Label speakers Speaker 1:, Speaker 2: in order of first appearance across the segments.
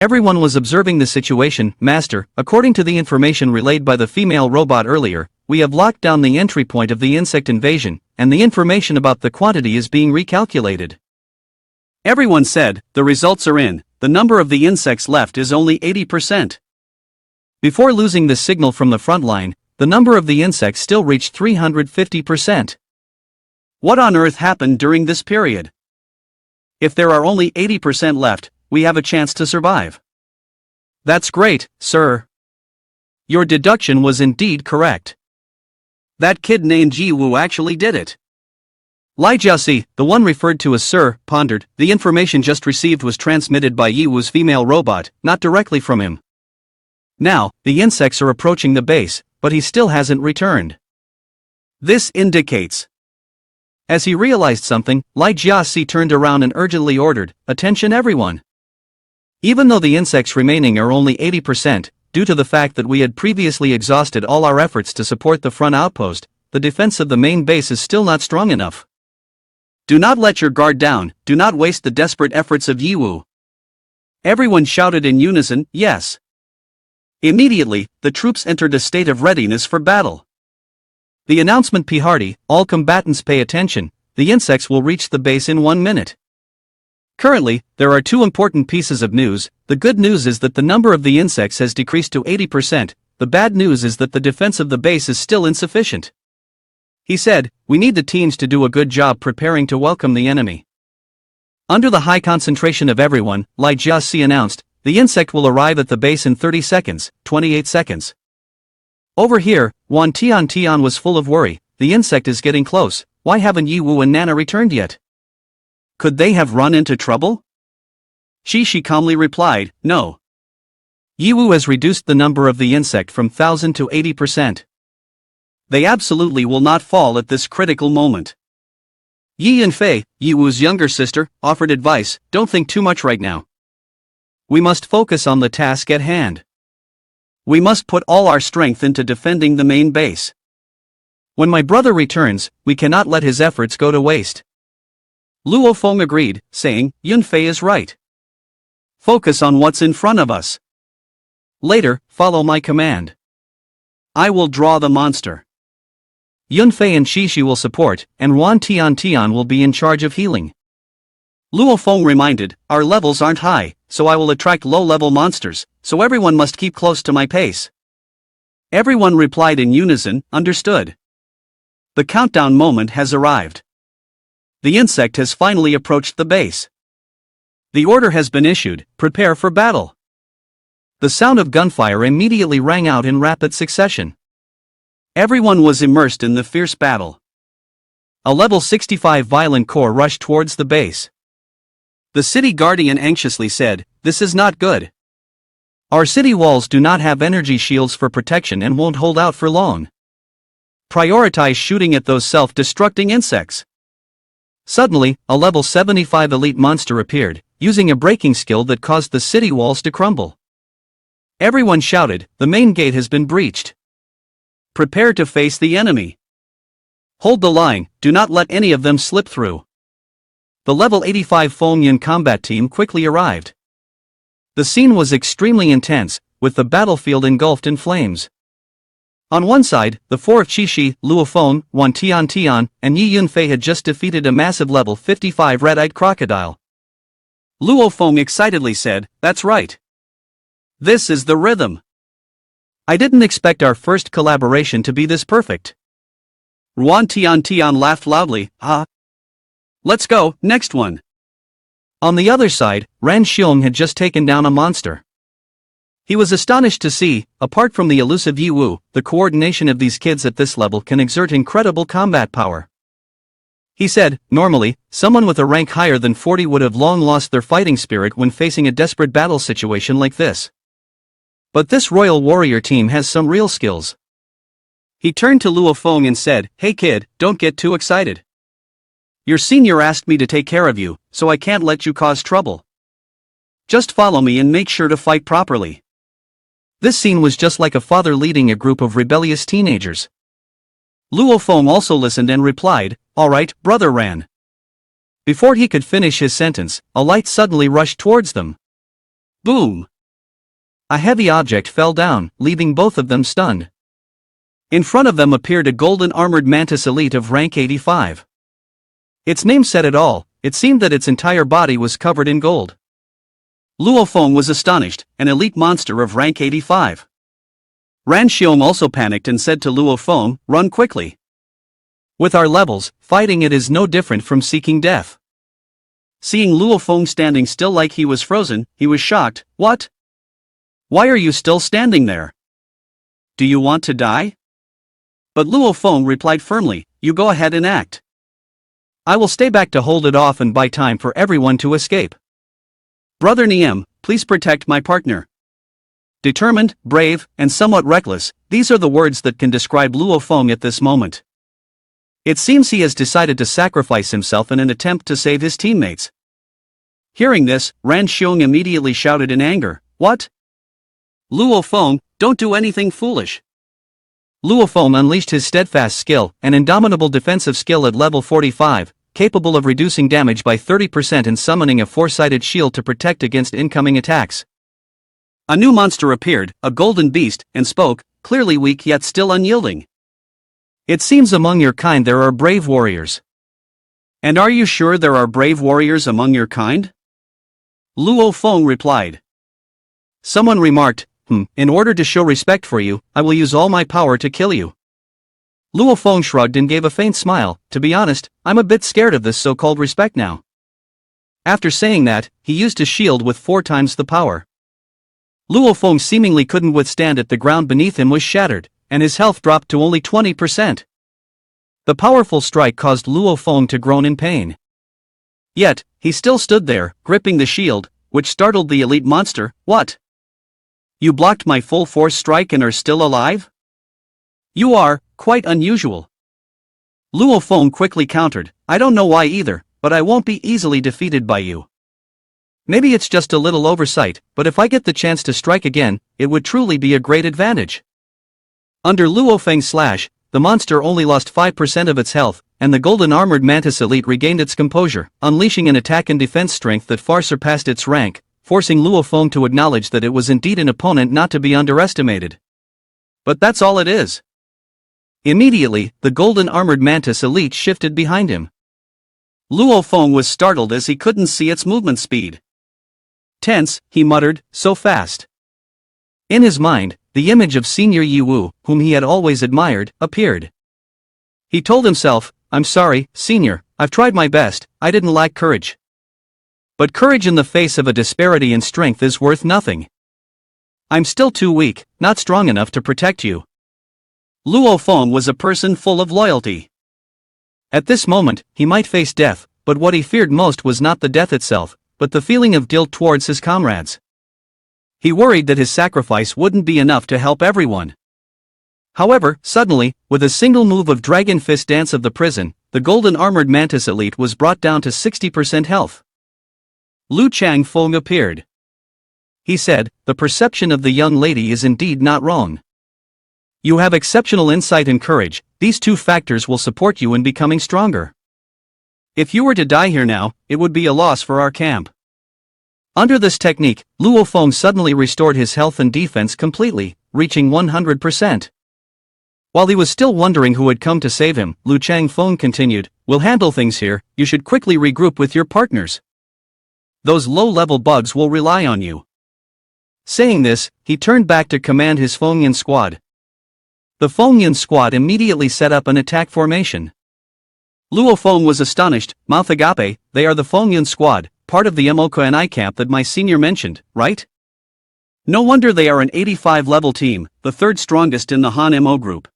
Speaker 1: Everyone was observing the situation. Master, according to the information relayed by the female robot earlier, we have locked down the entry point of the insect invasion, and the information about the quantity is being recalculated.
Speaker 2: Everyone said, the results are in, the number of the insects left is only 80%.
Speaker 1: Before losing the signal from the front line, the number of the insects still reached 350%.
Speaker 2: What on earth happened during this period? If there are only 80% left, we have a chance to survive.
Speaker 1: That's great, sir. Your deduction was indeed correct.
Speaker 2: That kid named Ye Hao actually did it.
Speaker 1: Li Jiaxi, the one referred to as Sir, pondered, the information just received was transmitted by Ye Hao's female robot, not directly from him. Now, the insects are approaching the base, but he still hasn't returned.
Speaker 2: This indicates.
Speaker 1: As he realized something, Li Jiaxi turned around and urgently ordered, "Attention everyone! Even though the insects remaining are only 80%, due to the fact that we had previously exhausted all our efforts to support the front outpost, the defense of the main base is still not strong enough.
Speaker 2: Do not let your guard down, do not waste the desperate efforts of Ye Hao." Everyone shouted in unison, "Yes." Immediately, the troops entered a state of readiness for battle. The announcement: "P Hardy, all combatants pay attention, the insects will reach the base in 1 minute." Currently, there are two important pieces of news. The good news is that the number of the insects has decreased to 80%, the bad news is that the defense of the base is still insufficient. He said, "We need the teams to do a good job preparing to welcome the enemy." Under the high concentration of everyone, Li Jiaxi announced, "The insect will arrive at the base in 30 seconds, 28 seconds. Over here, Wan Tian was full of worry, the insect is getting close, why haven't Ye Hao and Nana returned yet? Could they have run into trouble?" She calmly replied, "No.
Speaker 1: Ye Hao has reduced the number of the insect from 1,000 to 80%.
Speaker 2: They absolutely will not fall at this critical moment."
Speaker 1: Yi Yunfei, Ye Hao's younger sister, offered advice, "Don't think too much right now. We must focus on the task at hand.
Speaker 2: We must put all our strength into defending the main base.
Speaker 1: When my brother returns, we cannot let his efforts go to waste."
Speaker 2: Luo Feng agreed, saying, "Yunfei is right. Focus on what's in front of us.
Speaker 1: Later, follow my command.
Speaker 2: I will draw the monster.
Speaker 1: Yunfei and Shishi will support, and Wan Tian will be in charge of healing."
Speaker 2: Luo Feng reminded, "Our levels aren't high, so I will attract low-level monsters, so everyone must keep close to my pace." Everyone replied in unison, "Understood." The countdown moment has arrived. The insect has finally approached the base. The order has been issued, "Prepare for battle."
Speaker 1: The sound of gunfire immediately rang out in rapid succession.
Speaker 2: Everyone was immersed in the fierce battle.
Speaker 1: A level 65 violent corps rushed towards the base.
Speaker 2: The city guardian anxiously said, "This is not good.
Speaker 1: Our city walls do not have energy shields for protection and won't hold out for long.
Speaker 2: Prioritize shooting at those self-destructing insects."
Speaker 1: Suddenly, a level 75 elite monster appeared, using a breaking skill that caused the city walls to crumble. Everyone shouted, "The main gate has been breached.
Speaker 2: Prepare to face the enemy. Hold the line, do not let any of them slip through."
Speaker 1: The level 85 Fengyan combat team quickly arrived. The scene was extremely intense, with the battlefield engulfed in flames. On one side, the four of Shishi, Luo Feng, Wan Tian, and Yi Yunfei had just defeated a massive level 55 red-eyed crocodile.
Speaker 2: Luo Feng excitedly said, "That's right. This is the rhythm.
Speaker 1: I didn't expect our first collaboration to be this perfect."
Speaker 2: Wan Tian laughed loudly, "Ah. Let's go, next one."
Speaker 1: On the other side, Ran Xiong had just taken down a monster. He was astonished to see, apart from the elusive Ye Hao, the coordination of these kids at this level can exert incredible combat power. He said, "Normally, someone with a rank higher than 40 would have long lost their fighting spirit when facing a desperate battle situation like this. But this royal warrior team has some real skills." He turned to Luo Feng and said, "Hey kid, don't get too excited. Your senior asked me to take care of you, so I can't let you cause trouble. Just follow me and make sure to fight properly." This scene was just like a father leading a group of rebellious teenagers. Luo Feng also listened and replied, "All right, brother Ran." Before he could finish his sentence, a light suddenly rushed towards them.
Speaker 2: Boom!
Speaker 1: a heavy object fell down, leaving both of them stunned. In front of them appeared a golden armored mantis elite of rank 85. Its name said it all. It seemed that its entire body was covered in gold. Luo Feng was astonished, an elite monster of rank 85. Ran Xiong also panicked and said to Luo Feng, "Run quickly. With our levels, fighting it is no different from seeking death." Seeing Luo Feng standing still like he was frozen, he was shocked. "What? Why are you still standing there? Do you want to die?" But Luo Feng replied firmly, "You go ahead and act. I will stay back to hold it off and buy time for everyone to escape. Brother Niem, please protect my partner." Determined, brave, and somewhat reckless, these are the words that can describe Luo Feng at this moment. It seems he has decided to sacrifice himself in an attempt to save his teammates. Hearing this, Ran Xiong immediately shouted in anger, "What? Luo Feng, don't do anything foolish." Luo Feng unleashed his steadfast skill, an indomitable defensive skill at level 45, capable of reducing damage by 30% and summoning a four-sided shield to protect against incoming attacks. A new monster appeared, a golden beast, and spoke, clearly weak yet still unyielding. "It seems among your kind there are brave warriors." "And are you sure there are brave warriors among your kind?" Luo Feng replied. Someone remarked, "In order to show respect for you, I will use all my power to kill you." Luo Feng shrugged and gave a faint smile. "To be honest, I'm a bit scared of this so-called respect now." After saying that, he used his shield with 4 times the power. Luo Feng seemingly couldn't withstand it. The ground beneath him was shattered, and his health dropped to only 20%. The powerful strike caused Luo Feng to groan in pain. Yet, he still stood there, gripping the shield, which startled the elite monster. "What? You blocked my full force strike and are still alive? You are quite unusual." Luo Feng quickly countered, "I don't know why either, but I won't be easily defeated by you. Maybe it's just a little oversight, but if I get the chance to strike again, it would truly be a great advantage." Under Luo Feng's slash, the monster only lost 5% of its health, and the golden armored mantis elite regained its composure, unleashing an attack and defense strength that far surpassed its rank, forcing Luo Feng to acknowledge that it was indeed an opponent not to be underestimated. But that's all it is. Immediately, the golden armored mantis elite shifted behind him. Luo Feng was startled as he couldn't see its movement speed. Tense, he muttered, "So fast." In his mind, the image of Senior Yi Wu, whom he had always admired, appeared. He told himself, "I'm sorry, Senior, I've tried my best, I didn't lack courage. But courage in the face of a disparity in strength is worth nothing. I'm still too weak, not strong enough to protect you." Luo Feng was a person full of loyalty. At this moment, he might face death, but what he feared most was not the death itself, but the feeling of guilt towards his comrades. He worried that his sacrifice wouldn't be enough to help everyone. However, suddenly, with a single move of Dragon Fist Dance of the Prison, the golden armored mantis elite was brought down to 60% health. Lu Chang Feng appeared. He said, "The perception of the young lady is indeed not wrong. You have exceptional insight and courage, these 2 factors will support you in becoming stronger. If you were to die here now, it would be a loss for our camp." Under this technique, Luo Feng suddenly restored his health and defense completely, reaching 100%. While he was still wondering who had come to save him, Lu Chang Feng continued, "We'll handle things here, you should quickly regroup with your partners. Those low-level bugs will rely on you." Saying this, he turned back to command his Fengyan squad. The Fengyan squad immediately set up an attack formation. Luo Feng was astonished. "Mouth agape, they are the Fengyan squad, part of the Mokuan camp that my senior mentioned, right? No wonder they are an 85-level team, the 3rd strongest in the Han Mo group.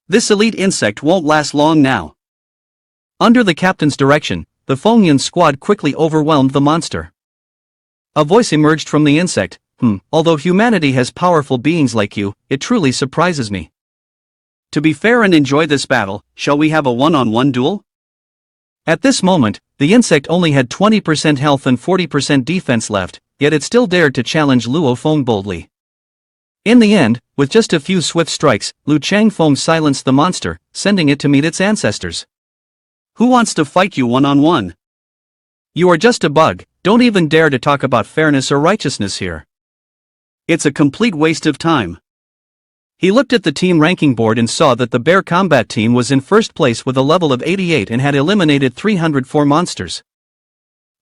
Speaker 1: This elite insect won't last long now." Under the captain's direction, the Fengyan squad quickly overwhelmed the monster. A voice emerged from the insect. Although humanity has powerful beings like you, it truly surprises me. To be fair and enjoy this battle, shall we have a one-on-one duel?" At this moment, the insect only had 20% health and 40% defense left, yet it still dared to challenge Luo Feng boldly. In the end, with just a few swift strikes, Lu Chang Feng silenced the monster, sending it to meet its ancestors. "Who wants to fight you one-on-one? You are just a bug, don't even dare to talk about fairness or righteousness here."
Speaker 2: It's a complete waste of time. He looked at the team ranking board and saw that the bear combat team was in first place with a level of 88 and had eliminated 304 monsters.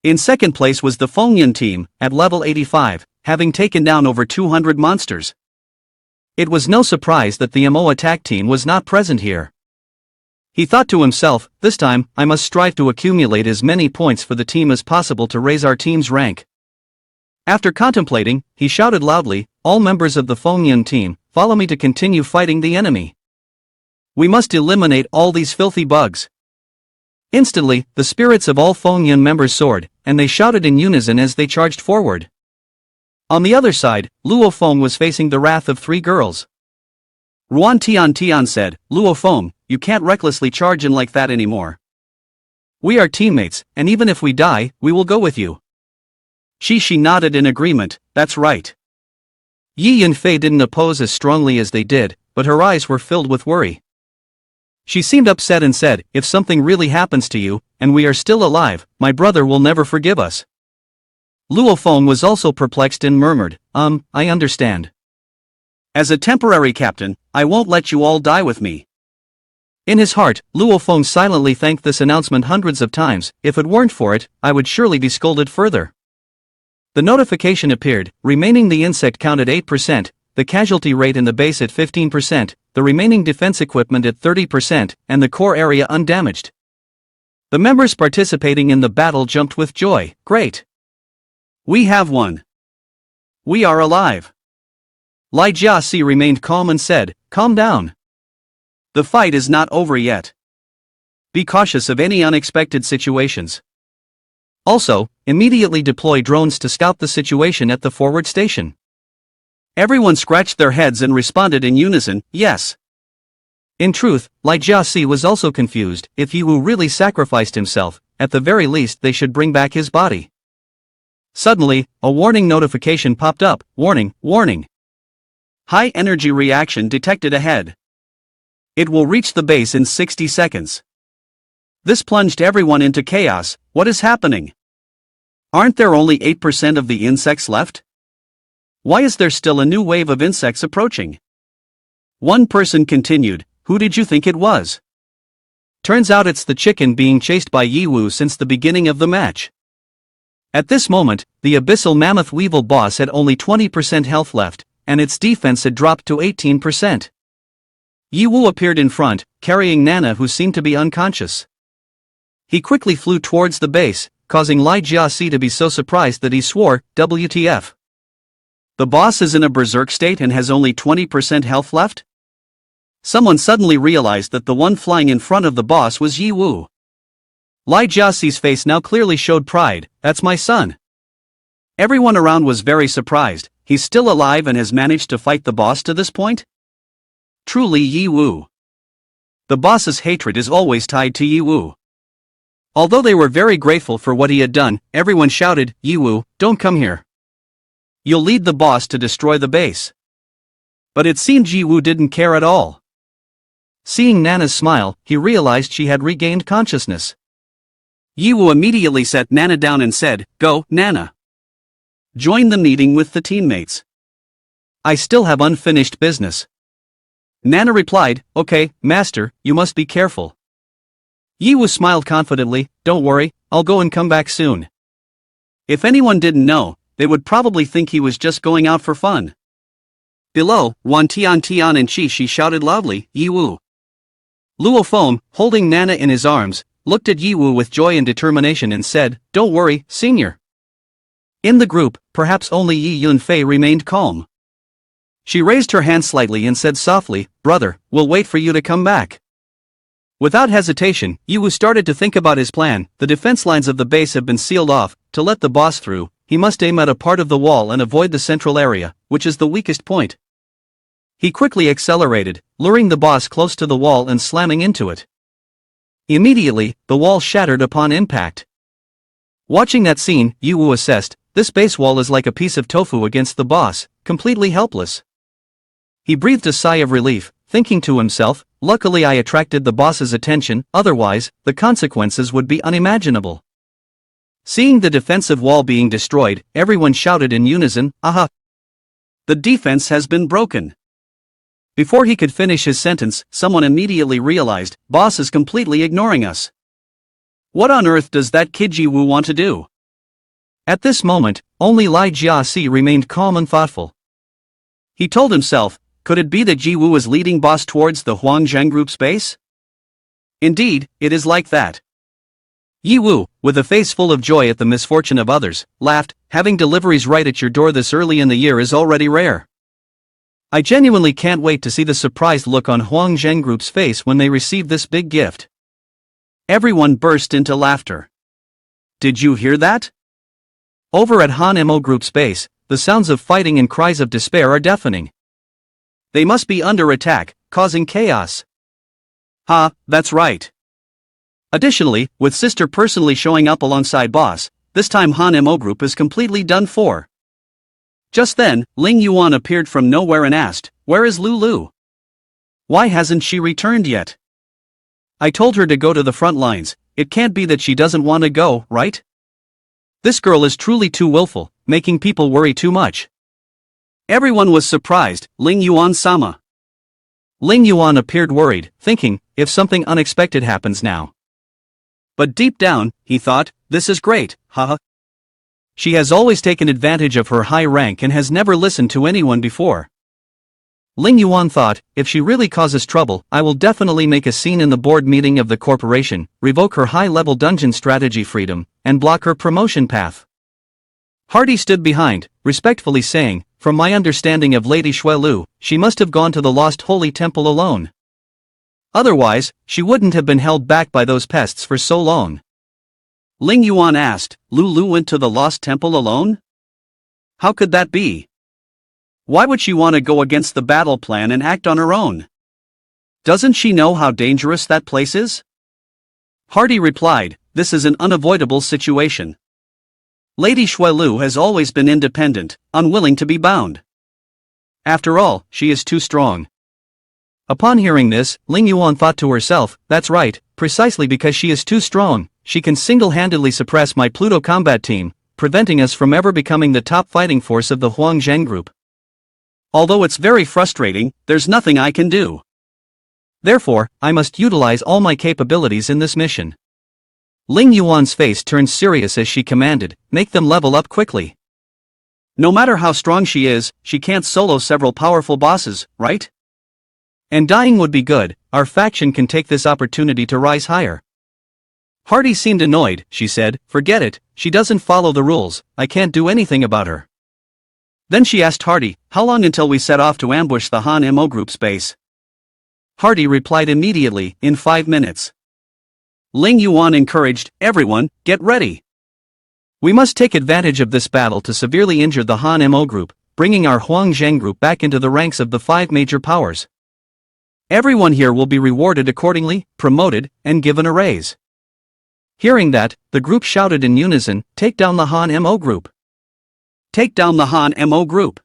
Speaker 2: In second place was the Fengyan team, at level 85, having taken down over 200 monsters. It was no surprise that the MO attack team was not present here. He thought to himself, this time, I must strive to accumulate as many points for the team as possible to raise our team's rank. After contemplating, he shouted loudly, all members of the Fengyan team, follow me to continue fighting the enemy. We must eliminate all these filthy bugs. Instantly, the spirits of all Fengyan members soared, and they shouted in unison as they charged forward. On the other side, Luo Feng was facing the wrath of three girls. Ruan Tian said, Luo Feng, you can't recklessly charge in like that anymore. We are teammates, and even if we die, we will go with you. She nodded in agreement, that's right. Yi Yunfei didn't oppose as strongly as they did, but her eyes were filled with worry. She seemed upset and said, if something really happens to you, and we are still alive, my brother will never forgive us. Luo Feng was also perplexed and murmured, I understand. As a temporary captain, I won't let you all die with me. In his heart, Luo Feng silently thanked this announcement hundreds of times, if it weren't for it, I would surely be scolded further. The notification appeared, remaining the insect count at 8%, the casualty rate in the base at 15%, the remaining defense equipment at 30%, and the core area undamaged. The members participating in the battle jumped with joy, great! We have won! We are alive! Lai Jiasi remained calm and said, calm down. The fight is not over yet. Be cautious of any unexpected situations. Also, immediately deploy drones to scout the situation at the forward station. Everyone scratched their heads and responded in unison, yes. In truth, Lai Jiasi was also confused. If Ye Wu really sacrificed himself, at the very least they should bring back his body. Suddenly, a warning notification popped up, warning, warning. High energy reaction detected ahead. It will reach the base in 60 seconds. This plunged everyone into chaos. What is happening? Aren't there only 8% of the insects left? Why is there still a new wave of insects approaching? One person continued, who did you think it was? Turns out it's the chicken being chased by Ye Wu since the beginning of the match. At this moment, the abyssal mammoth weevil boss had only 20% health left, and its defense had dropped to 18%. Ye Wu appeared in front, carrying Nana who seemed to be unconscious. He quickly flew towards the base, causing Lai Jiasi to be so surprised that he swore, WTF. The boss is in a berserk state and has only 20% health left? Someone suddenly realized that the one flying in front of the boss was Ye Wu. Lai Jiasi's face now clearly showed pride, that's my son. Everyone around was very surprised, he's still alive and has managed to fight the boss to this point? Truly Ye Wu. The boss's hatred is always tied to Ye Wu. Although they were very grateful for what he had done, everyone shouted, Ye Wu, don't come here. You'll lead the boss to destroy the base. But it seemed Ye Wu didn't care at all. Seeing Nana's smile, he realized she had regained consciousness. Ye Wu immediately set Nana down and said, go, Nana. Join the meeting with the teammates. I still have unfinished business. Nana replied, okay, master, you must be careful. Ye Wu smiled confidently, don't worry, I'll go and come back soon. If anyone didn't know, they would probably think he was just going out for fun. Below, Wan Tian and Chi shouted loudly, Ye Wu. Luo Feng, holding Nana in his arms, looked at Ye Wu with joy and determination and said, don't worry, senior. In the group, perhaps only Yi Yunfei remained calm. She raised her hand slightly and said softly, brother, we'll wait for you to come back. Without hesitation, Ye Wu started to think about his plan. The defense lines of the base have been sealed off. To let the boss through, he must aim at a part of the wall and avoid the central area, which is the weakest point. He quickly accelerated, luring the boss close to the wall and slamming into it. Immediately, the wall shattered upon impact. Watching that scene, Ye Wu assessed, this base wall is like a piece of tofu against the boss, completely helpless. He breathed a sigh of relief, thinking to himself, luckily I attracted the boss's attention, otherwise, the consequences would be unimaginable. Seeing the defensive wall being destroyed, everyone shouted in unison, aha! The defense has been broken. Before he could finish his sentence, someone immediately realized, boss is completely ignoring us. What on earth does that kid Ye Wu want to do?
Speaker 1: At this moment, only Lai Jiaxi remained calm and thoughtful.
Speaker 2: He told himself, could it be that Ye Wu is leading boss towards the Huangzheng group's base? Indeed, it is like that.
Speaker 1: Ye Wu, with a face full of joy at the misfortune of others, laughed, having deliveries right at your door this early in the year is already rare. I genuinely can't wait to see the surprised look on Huangzheng Group's face when they receive this big gift.
Speaker 2: Everyone burst into laughter. Did you hear that?
Speaker 1: Over at Han Mo Group's base, the sounds of fighting and cries of despair are deafening.
Speaker 2: They must be under attack, causing chaos. Ha, that's right. Additionally, with Sister personally showing up alongside boss, this time Han Mo Group is completely done for. Just then, Ling Yuan appeared from nowhere and asked, where is Lulu? Why hasn't she returned yet? I told her to go to the front lines, it can't be that she doesn't want to go, right? This girl is truly too willful, making people worry too much. Everyone was surprised, Ling Yuan-sama.
Speaker 1: Ling Yuan appeared worried, thinking, if something unexpected happens now.
Speaker 2: But deep down, he thought, this is great, haha.
Speaker 1: She has always taken advantage of her high rank and has never listened to anyone before. Ling Yuan thought, if she really causes trouble, I will definitely make a scene in the board meeting of the corporation, revoke her high-level dungeon strategy freedom, and block her promotion path. Hardy stood behind, respectfully saying, from my understanding of Lady Xuelu, she must have gone to the Lost Holy Temple alone. Otherwise, she wouldn't have been held back by those pests for so long.
Speaker 2: Ling Yuan asked, Lulu went to the Lost Temple alone? How could that be? Why would she want to go against the battle plan and act on her own? Doesn't she know how dangerous that place is? Hardy replied, this is an unavoidable situation. Lady Xuelu has always been independent, unwilling to be bound. After all, she is too strong.
Speaker 1: Upon hearing this, Ling Yuan thought to herself, that's right, precisely because she is too strong, she can single-handedly suppress my Pluto combat team, preventing us from ever becoming the top fighting force of the Huangzheng group. Although it's very frustrating, there's nothing I can do. Therefore, I must utilize all my capabilities in this mission. Ling Yuan's face turned serious as she commanded, make them level up quickly. No matter how strong she is, she can't solo several powerful bosses, right? And dying would be good, our faction can take this opportunity to rise higher. Hardy seemed annoyed, she said, forget it, she doesn't follow the rules, I can't do anything about her. Then she asked Hardy, how long until we set off to ambush the Han Mo Group's base? Hardy replied immediately, in 5 minutes. Ling Yuan encouraged, everyone, get ready. We must take advantage of this battle to severely injure the Han Mo Group, bringing our Huangzheng Group back into the ranks of the 5 major powers. Everyone here will be rewarded accordingly, promoted, and given a raise. Hearing that, the group shouted in unison, take down the Han Mo Group. Take down the Han Mo Group.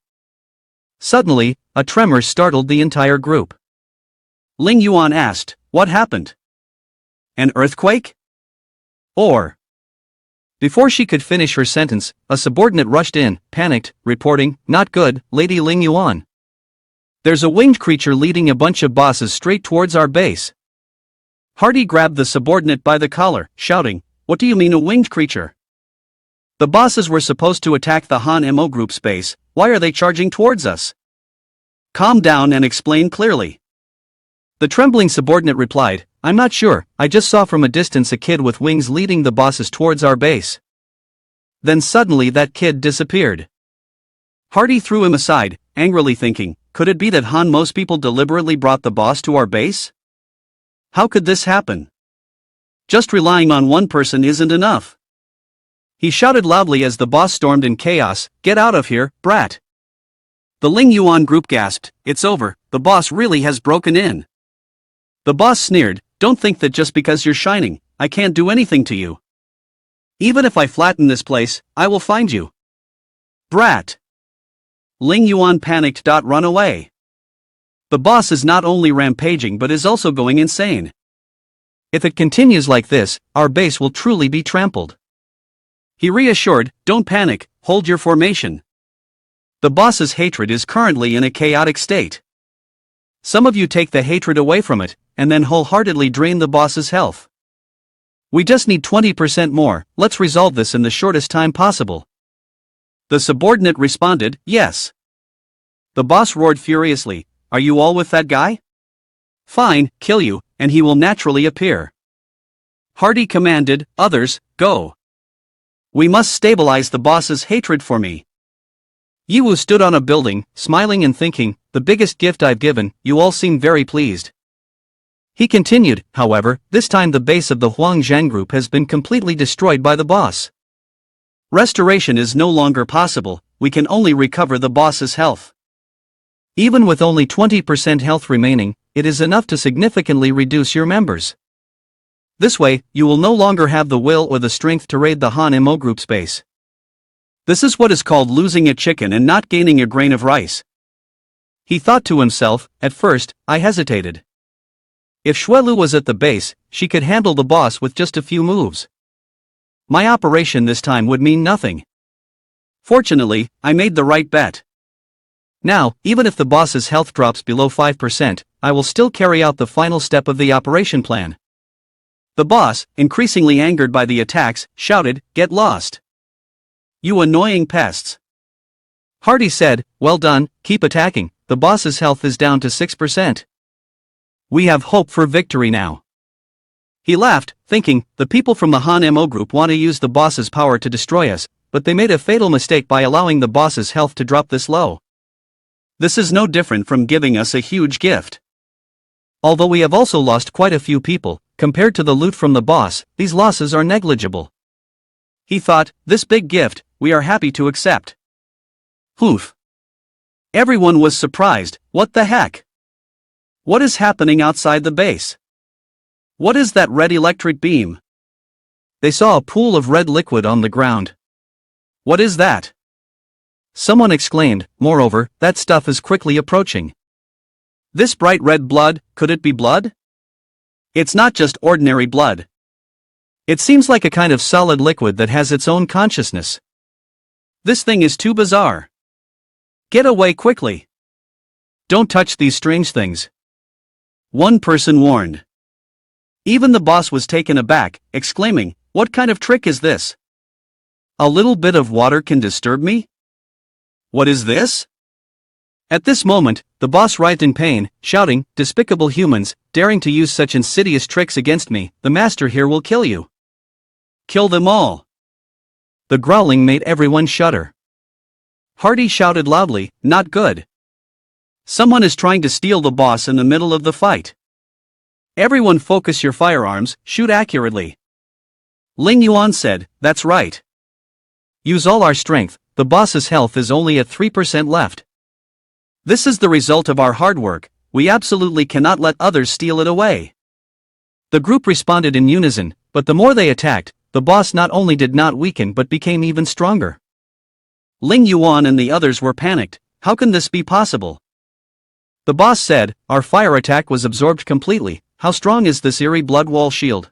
Speaker 1: Suddenly, a tremor startled the entire group. Ling Yuan asked, what happened? An earthquake? Or? Before she could finish her sentence, a subordinate rushed in, panicked, reporting, not good, Lady Ling Yuan. There's a winged creature leading a bunch of bosses straight towards our base. Hardy grabbed the subordinate by the collar, shouting, what do you mean a winged creature? The bosses were supposed to attack the Han Mo Group's base, why are they charging towards us? Calm down and explain clearly. The trembling subordinate replied, I'm not sure, I just saw from a distance a kid with wings leading the bosses towards our base. Then suddenly that kid disappeared. Hardy threw him aside, angrily thinking, could it be that Han Mo's people deliberately brought the boss to our base? How could this happen? Just relying on one person isn't enough. He shouted loudly as the boss stormed in chaos, get out of here, brat. The Ling Yuan group gasped, it's over, the boss really has broken in. The boss sneered, don't think that just because you're shining, I can't do anything to you. Even if I flatten this place, I will find you. Brat. Ling Yuan panicked. Run away. The boss is not only rampaging but is also going insane. If it continues like this, our base will truly be trampled. He reassured, don't panic, hold your formation.
Speaker 2: The boss's hatred is currently in a chaotic state. Some of you take the hatred away from it, and then wholeheartedly drain the boss's health. We just need 20% more, let's resolve this in the shortest time possible. The subordinate responded, yes. The boss roared furiously, are you all with that guy? Fine, kill you, and he will naturally appear. Hardy commanded, others, go. We must stabilize the boss's hatred for me. Ye Hao stood on a building, smiling and thinking, the biggest gift I've given, you all seem very pleased. He continued, however, this time the base of the Huang Zhang group has been completely destroyed by the boss. Restoration is no longer possible, we can only recover the boss's health. Even with only 20% health remaining, it is enough to significantly reduce your members. This way, you will no longer have the will or the strength to raid the Han Mo group's base. This is what is called losing a chicken and not gaining a grain of rice. He thought to himself, at first, I hesitated. If Xuelu was at the base, she could handle the boss with just a few moves. My operation this time would mean nothing. Fortunately, I made the right bet. Now, even if the boss's health drops below 5%, I will still carry out the final step of the operation plan. The boss, increasingly angered by the attacks, shouted, get lost. You annoying pests. Hardy said, well done, keep attacking, the boss's health is down to 6%. We have hope for victory now. He laughed, thinking, the people from the Han Mo group want to use the boss's power to destroy us, but they made a fatal mistake by allowing the boss's health to drop this low. This is no different from giving us a huge gift. Although we have also lost quite a few people, compared to the loot from the boss, these losses are negligible. He thought, this big gift, we are happy to accept. Oof. Everyone was surprised, what the heck? What is happening outside the base? What is that red electric beam? They saw a pool of red liquid on the ground. What is that? Someone exclaimed, moreover, that stuff is quickly approaching. This bright red blood, could it be blood? It's not just ordinary blood. It seems like a kind of solid liquid that has its own consciousness. This thing is too bizarre. Get away quickly. Don't touch these strange things. One person warned. Even the boss was taken aback, exclaiming, what kind of trick is this? A little bit of water can disturb me? What is this? At this moment, the boss writhed in pain, shouting, despicable humans, daring to use such insidious tricks against me, the master here will kill you. Kill them all. The growling made everyone shudder. Hardy shouted loudly, not good. Someone is trying to steal the boss in the middle of the fight. Everyone focus your firearms, shoot accurately. Ling Yuan said, that's right. Use all our strength, the boss's health is only at 3% left. This is the result of our hard work, we absolutely cannot let others steal it away. The group responded in unison, but the more they attacked, the boss not only did not weaken but became even stronger. Ling Yuan and the others were panicked, how can this be possible? The boss said, our fire attack was absorbed completely, how strong is this eerie blood wall shield?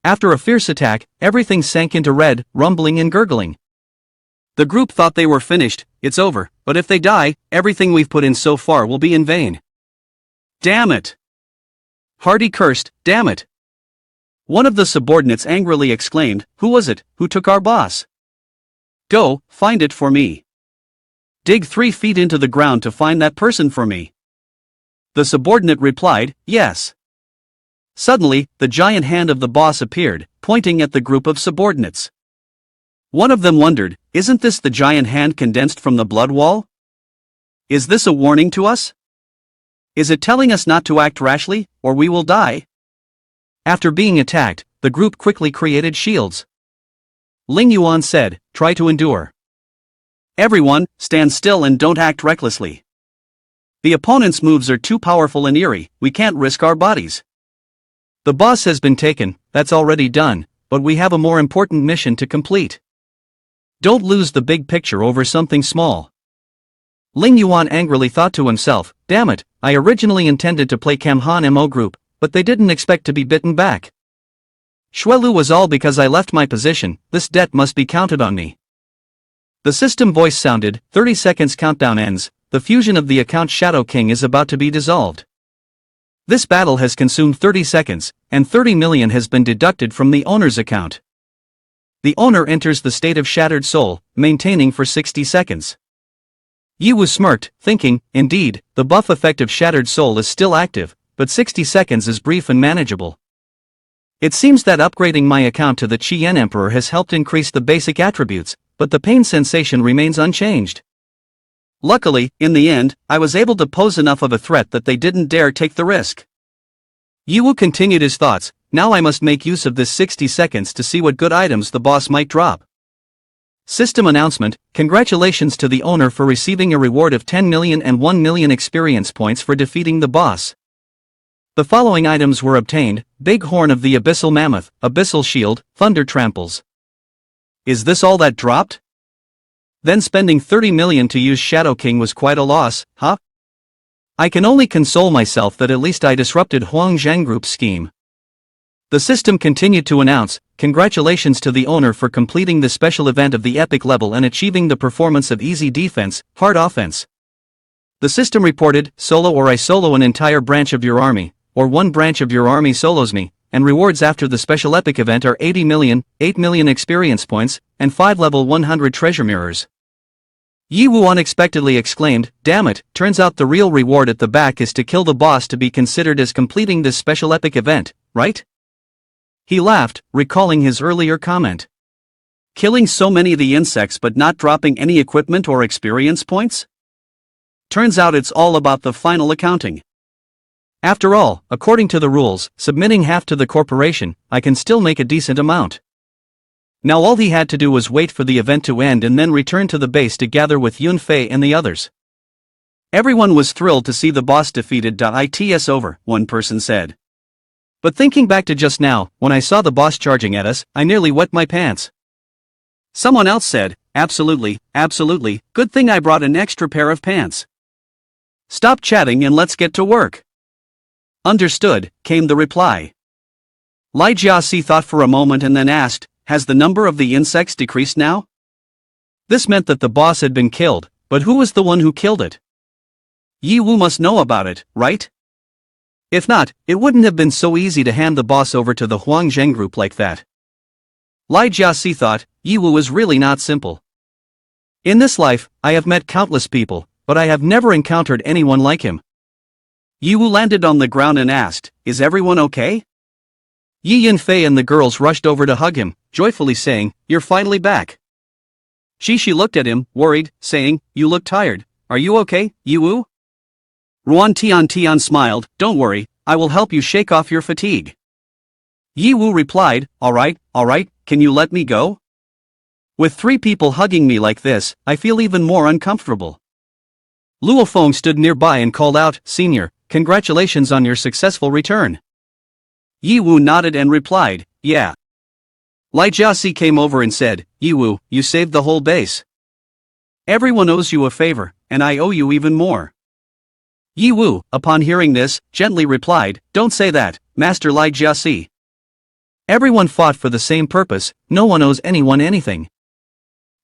Speaker 2: After a fierce attack, everything sank into red, rumbling and gurgling. The group thought they were finished, it's over, but if they die, everything we've put in so far will be in vain. Damn it! Hardy cursed, damn it! One of the subordinates angrily exclaimed, who was it, who took our boss? Go, find it for me. Dig 3 feet into the ground to find that person for me. The subordinate replied, yes. Suddenly, the giant hand of the boss appeared, pointing at the group of subordinates. One of them wondered, isn't this the giant hand condensed from the blood wall? Is this a warning to us? Is it telling us not to act rashly, or we will die? After being attacked, the group quickly created shields. Ling Yuan said, try to endure. Everyone, stand still and don't act recklessly. The opponent's moves are too powerful and eerie, we can't risk our bodies. The boss has been taken, that's already done, but we have a more important mission to complete. Don't lose the big picture over something small. Ling Yuan angrily thought to himself, damn it, I originally intended to play Han Mo group, but they didn't expect to be bitten back. Xuelu was all because I left my position, this debt must be counted on me.
Speaker 1: The system voice sounded, 30 seconds countdown ends, the fusion of the account Shadow King is about to be dissolved. This battle has consumed 30 seconds, and 30 million has been deducted from the owner's account. The owner enters the state of shattered soul, maintaining for 60 seconds. Ye Hao smirked, thinking, indeed, the buff effect of shattered soul is still active, but 60 seconds is brief and manageable. It seems that upgrading my account to the Chien Emperor has helped increase the basic attributes, but the pain sensation remains unchanged. Luckily, in the end, I was able to pose enough of a threat that they didn't dare take the risk. Ye Hao continued his thoughts, now I must make use of this 60 seconds to see what good items the boss might drop. System announcement, congratulations to the owner for receiving a reward of 10 million and 1 million experience points for defeating the boss. The following items were obtained: Big Horn of the Abyssal Mammoth, Abyssal Shield, Thunder Tramples. Is this all that dropped? Then spending 30 million to use Shadow King was quite a loss, huh? I can only console myself that at least I disrupted Huang Zheng Group's scheme. The system continued to announce, congratulations to the owner for completing the special event of the epic level and achieving the performance of easy defense, hard offense. The system reported, solo or I solo an entire branch of your army, or one branch of your army solos me, and rewards after the special epic event are 80 million, 8 million experience points, and 5 level 100 treasure mirrors. Ye Hao unexpectedly exclaimed, damn it, turns out the real reward at the back is to kill the boss to be considered as completing this special epic event, right? He laughed, recalling his earlier comment. Killing so many of the insects but not dropping any equipment or experience points? Turns out it's all about the final accounting. After all, according to the rules, submitting half to the corporation, I can still make a decent amount. Now all he had to do was wait for the event to end and then return to the base to gather with Yun Fei and the others. Everyone was thrilled to see the boss defeated. It's over, one person said. But thinking back to just now, when I saw the boss charging at us, I nearly wet my pants. Someone else said, absolutely, absolutely, good thing I brought an extra pair of pants. Stop chatting and let's get to work. Understood, came the reply. Lai Jiaxi thought for a moment and then asked, has the number of the insects decreased now? This meant that the boss had been killed, but who was the one who killed it? Ye Hao must know about it, right? If not, it wouldn't have been so easy to hand the boss over to the Huang Zheng Group like that. Lai Jiaxi thought, Ye Hao is really not simple. In this life, I have met countless people, but I have never encountered anyone like him. Ye Hao landed on the ground and asked, is everyone okay? Yi Yunfei and the girls rushed over to hug him, joyfully saying, you're finally back. Shishi looked at him, worried, saying, you look tired, are you okay, Ye Hao? Ruan Tian smiled, don't worry, I will help you shake off your fatigue. Ye Hao replied, alright, can you let me go? With 3 people hugging me like this, I feel even more uncomfortable. Luo Feng stood nearby and called out, Senior, congratulations on your successful return. Ye Hao nodded and replied, yeah. Lai Jiaxi came over and said, Ye Hao, you saved the whole base. Everyone owes you a favor, and I owe you even more. Ye Hao, upon hearing this, gently replied, don't say that, Master Lai Jiaxi. Everyone fought for the same purpose, no one owes anyone anything.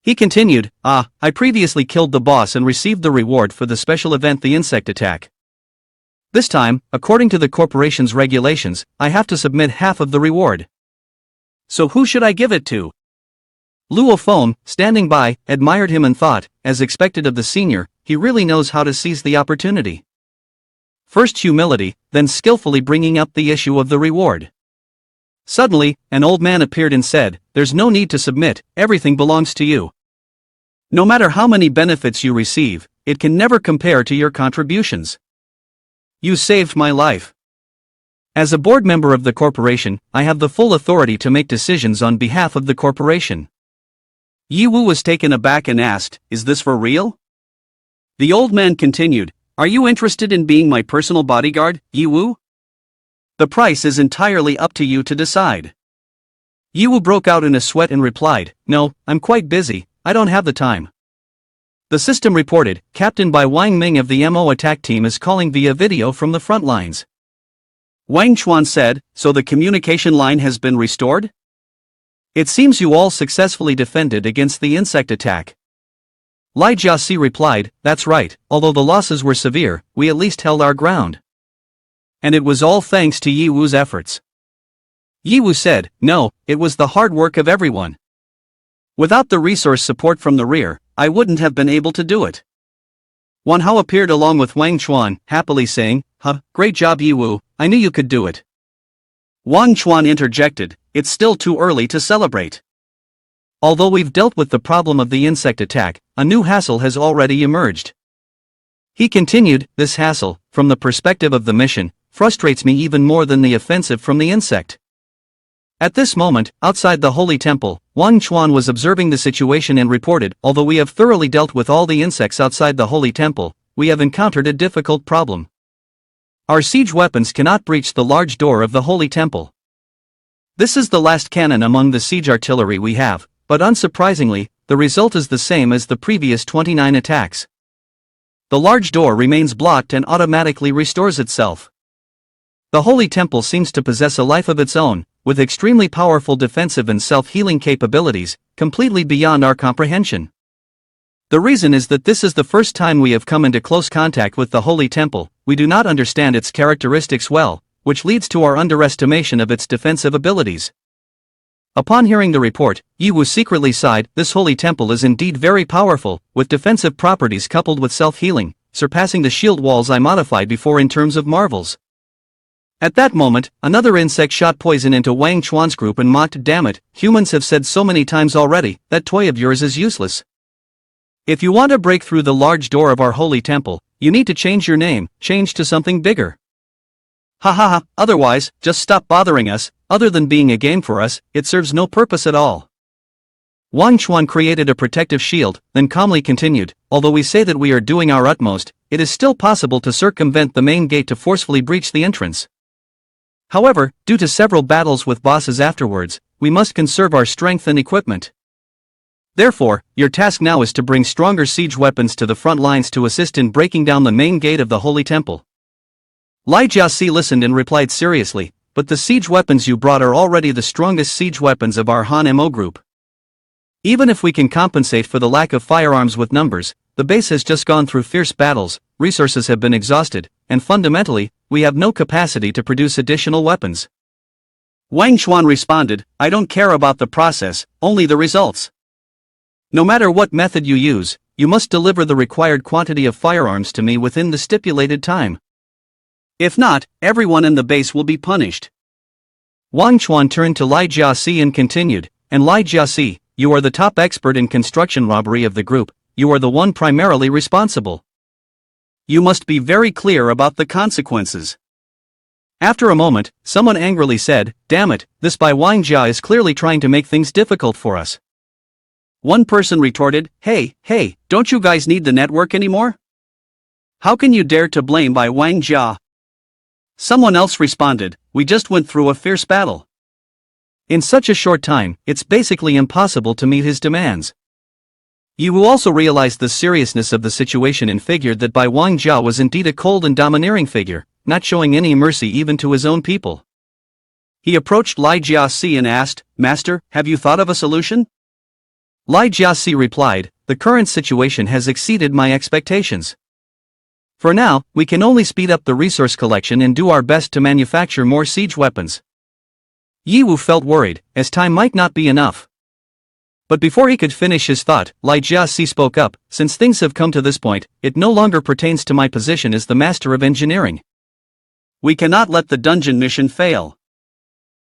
Speaker 1: He continued, I previously killed the boss and received the reward for the special event, the insect attack. This time, according to the corporation's regulations, I have to submit half of the reward. So who should I give it to? Luo Feng, standing by, admired him and thought, as expected of the senior, he really knows how to seize the opportunity. First humility, then skillfully bringing up the issue of the reward. Suddenly, an old man appeared and said, there's no need to submit, everything belongs to you. No matter how many benefits you receive, it can never compare to your contributions. You saved my life. As a board member of the corporation, I have the full authority to make decisions on behalf of the corporation. Ye Hao was taken aback and asked, is this for real? The old man continued, are you interested in being my personal bodyguard, Ye Hao? The price is entirely up to you to decide. Ye Hao broke out in a sweat and replied, no, I'm quite busy, I don't have the time. The system reported, captained by Wang Ming of the MO attack team is calling via video from the front lines. Wang Chuan said, so the communication line has been restored? It seems you all successfully defended against the insect attack. Lai Jiaxi replied, that's right, although the losses were severe, we at least held our ground. And it was all thanks to Yi Wu's efforts. Yi Wu said, no, it was the hard work of everyone. Without the resource support from the rear, I wouldn't have been able to do it. Wan Hao appeared along with Wang Chuan, happily saying, great job Yi Wu, I knew you could do it. Wang Chuan interjected, it's still too early to celebrate. Although we've dealt with the problem of the insect attack, a new hassle has already emerged. He continued, this hassle, from the perspective of the mission, frustrates me even more than the offensive from the insect. At this moment, outside the holy temple, Wang Chuan was observing the situation and reported, although we have thoroughly dealt with all the insects outside the holy temple, we have encountered a difficult problem. Our siege weapons cannot breach the large door of the holy temple. This is the last cannon among the siege artillery we have, but unsurprisingly, the result is the same as the previous 29 attacks. The large door remains blocked and automatically restores itself. The holy temple seems to possess a life of its own, with extremely powerful defensive and self-healing capabilities, completely beyond our comprehension. The reason is that this is the first time we have come into close contact with the holy temple, we do not understand its characteristics well, which leads to our underestimation of its defensive abilities. Upon hearing the report, Yi Wu secretly sighed, this holy temple is indeed very powerful, with defensive properties coupled with self-healing, surpassing the shield walls I modified before in terms of marvels. At that moment, another insect shot poison into Wang Chuan's group and mocked, damn it, humans have said so many times already, that toy of yours is useless. If you want to break through the large door of our holy temple, you need to change your name, change to something bigger. Otherwise, just stop bothering us, other than being a game for us, it serves no purpose at all. Wang Chuan created a protective shield, then calmly continued, although we say that we are doing our utmost, it is still possible to circumvent the main gate to forcefully breach the entrance. However, due to several battles with bosses afterwards, we must conserve our strength and equipment. Therefore, your task now is to bring stronger siege weapons to the front lines to assist in breaking down the main gate of the holy temple. Lai Jiaxi listened and replied seriously, but the siege weapons you brought are already the strongest siege weapons of our Han Mo group. Even if we can compensate for the lack of firearms with numbers, the base has just gone through fierce battles, resources have been exhausted, and fundamentally, we have no capacity to produce additional weapons. Wang Chuan responded, I don't care about the process, only the results. No matter what method you use, you must deliver the required quantity of firearms to me within the stipulated time. If not, everyone in the base will be punished. Wang Chuan turned to Lai Jiaxi and continued, and Lai Jiaxi, you are the top expert in construction robbery of the group, you are the one primarily responsible. You must be very clear about the consequences. After a moment, someone angrily said, damn it, this Bai Wang Jia is clearly trying to make things difficult for us. One person retorted, hey, don't you guys need the network anymore? How can you dare to blame Bai Wang Jia? Someone else responded, we just went through a fierce battle. In such a short time, it's basically impossible to meet his demands. Yi Wu also realized the seriousness of the situation and figured that Bai Wang Jia was indeed a cold and domineering figure, not showing any mercy even to his own people. He approached Lai Jiaxi and asked, Master, have you thought of a solution? Lai Jiaxi replied, the current situation has exceeded my expectations. For now, we can only speed up the resource collection and do our best to manufacture more siege weapons. Yi Wu felt worried, as time might not be enough. But before he could finish his thought, Lai Jiaxi spoke up, since things have come to this point, it no longer pertains to my position as the master of engineering. We cannot let the dungeon mission fail.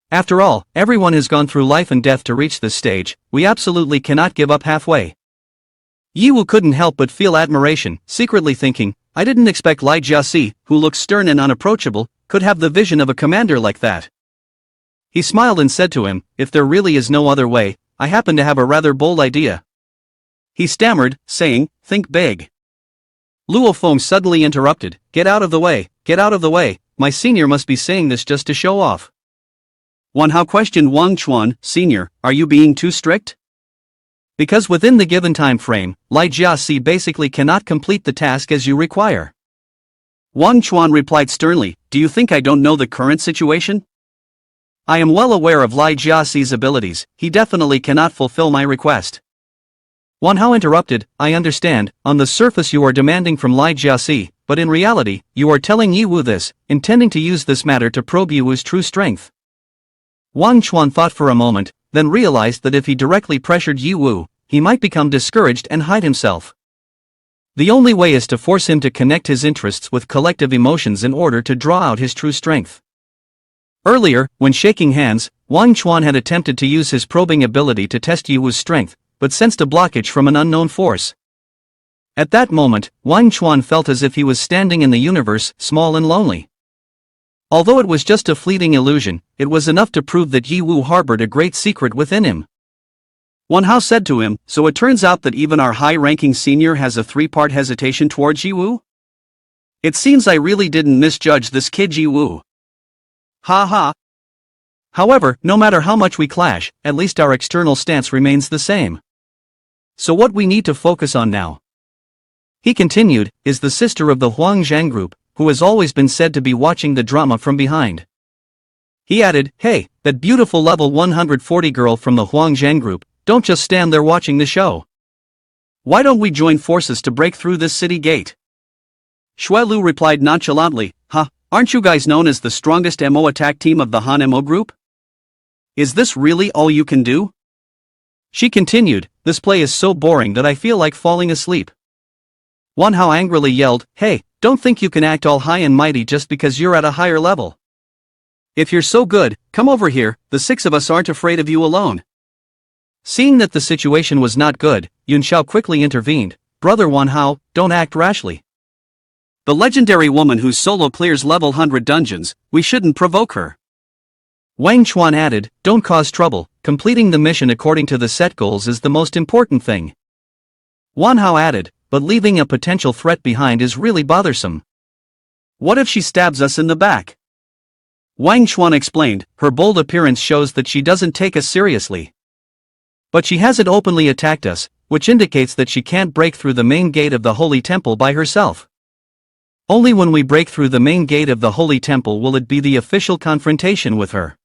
Speaker 1: After all, everyone has gone through life and death to reach this stage, we absolutely cannot give up halfway. Yi Wu couldn't help but feel admiration, secretly thinking, I didn't expect Lai Jiaxi, who looks stern and unapproachable, could have the vision of a commander like that. He smiled and said to him, if there really is no other way, I happen to have a rather bold idea. He stammered, saying, think big. Luo Feng suddenly interrupted, get out of the way, my senior must be saying this just to show off. Wan Hao questioned Wang Chuan, senior, are you being too strict? Because within the given time frame, Lai Jiaxi basically cannot complete the task as you require. Wang Chuan replied sternly, do you think I don't know the current situation? I am well aware of Lai Jiaxi's abilities, he definitely cannot fulfill my request. Wan Hao interrupted, I understand, on the surface you are demanding from Li Jiaxi, but in reality, you are telling Yi Wu this, intending to use this matter to probe Yi Wu's true strength. Wang Chuan thought for a moment, then realized that if he directly pressured Yi Wu, he might become discouraged and hide himself. The only way is to force him to connect his interests with collective emotions in order to draw out his true strength. Earlier, when shaking hands, Wang Chuan had attempted to use his probing ability to test Yi Wu's strength, but sensed a blockage from an unknown force. At that moment, Wang Chuan felt as if he was standing in the universe, small and lonely. Although it was just a fleeting illusion, it was enough to prove that Yi Wu harbored a great secret within him. Wan Hao said to him, so it turns out that even our high-ranking senior has a three-part hesitation towards Yi Wu? It seems I really didn't misjudge this kid Yi Wu. Ha ha. However, no matter how much we clash, at least our external stance remains the same. So what we need to focus on now, he continued, is the sister of the Huang Zhang group, who has always been said to be watching the drama from behind. He added, hey, that beautiful level 140 girl from the Huang Zhang group, don't just stand there watching the show. Why don't we join forces to break through this city gate? Shui Lu replied nonchalantly, aren't you guys known as the strongest MO attack team of the Han MO group? Is this really all you can do? She continued, this play is so boring that I feel like falling asleep. Wan Hao angrily yelled, hey, don't think you can act all high and mighty just because you're at a higher level. If you're so good, come over here, the six of us aren't afraid of you alone. Seeing that the situation was not good, Yun Xiao quickly intervened, brother Wan Hao, don't act rashly. The legendary woman whose solo clears level 100 dungeons, we shouldn't provoke her. Wang Chuan added, don't cause trouble, completing the mission according to the set goals is the most important thing. Wan Hao added, but leaving a potential threat behind is really bothersome. What if she stabs us in the back? Wang Chuan explained, her bold appearance shows that she doesn't take us seriously. But she hasn't openly attacked us, which indicates that she can't break through the main gate of the Holy Temple by herself. Only when we break through the main gate of the Holy Temple will it be the official confrontation with her.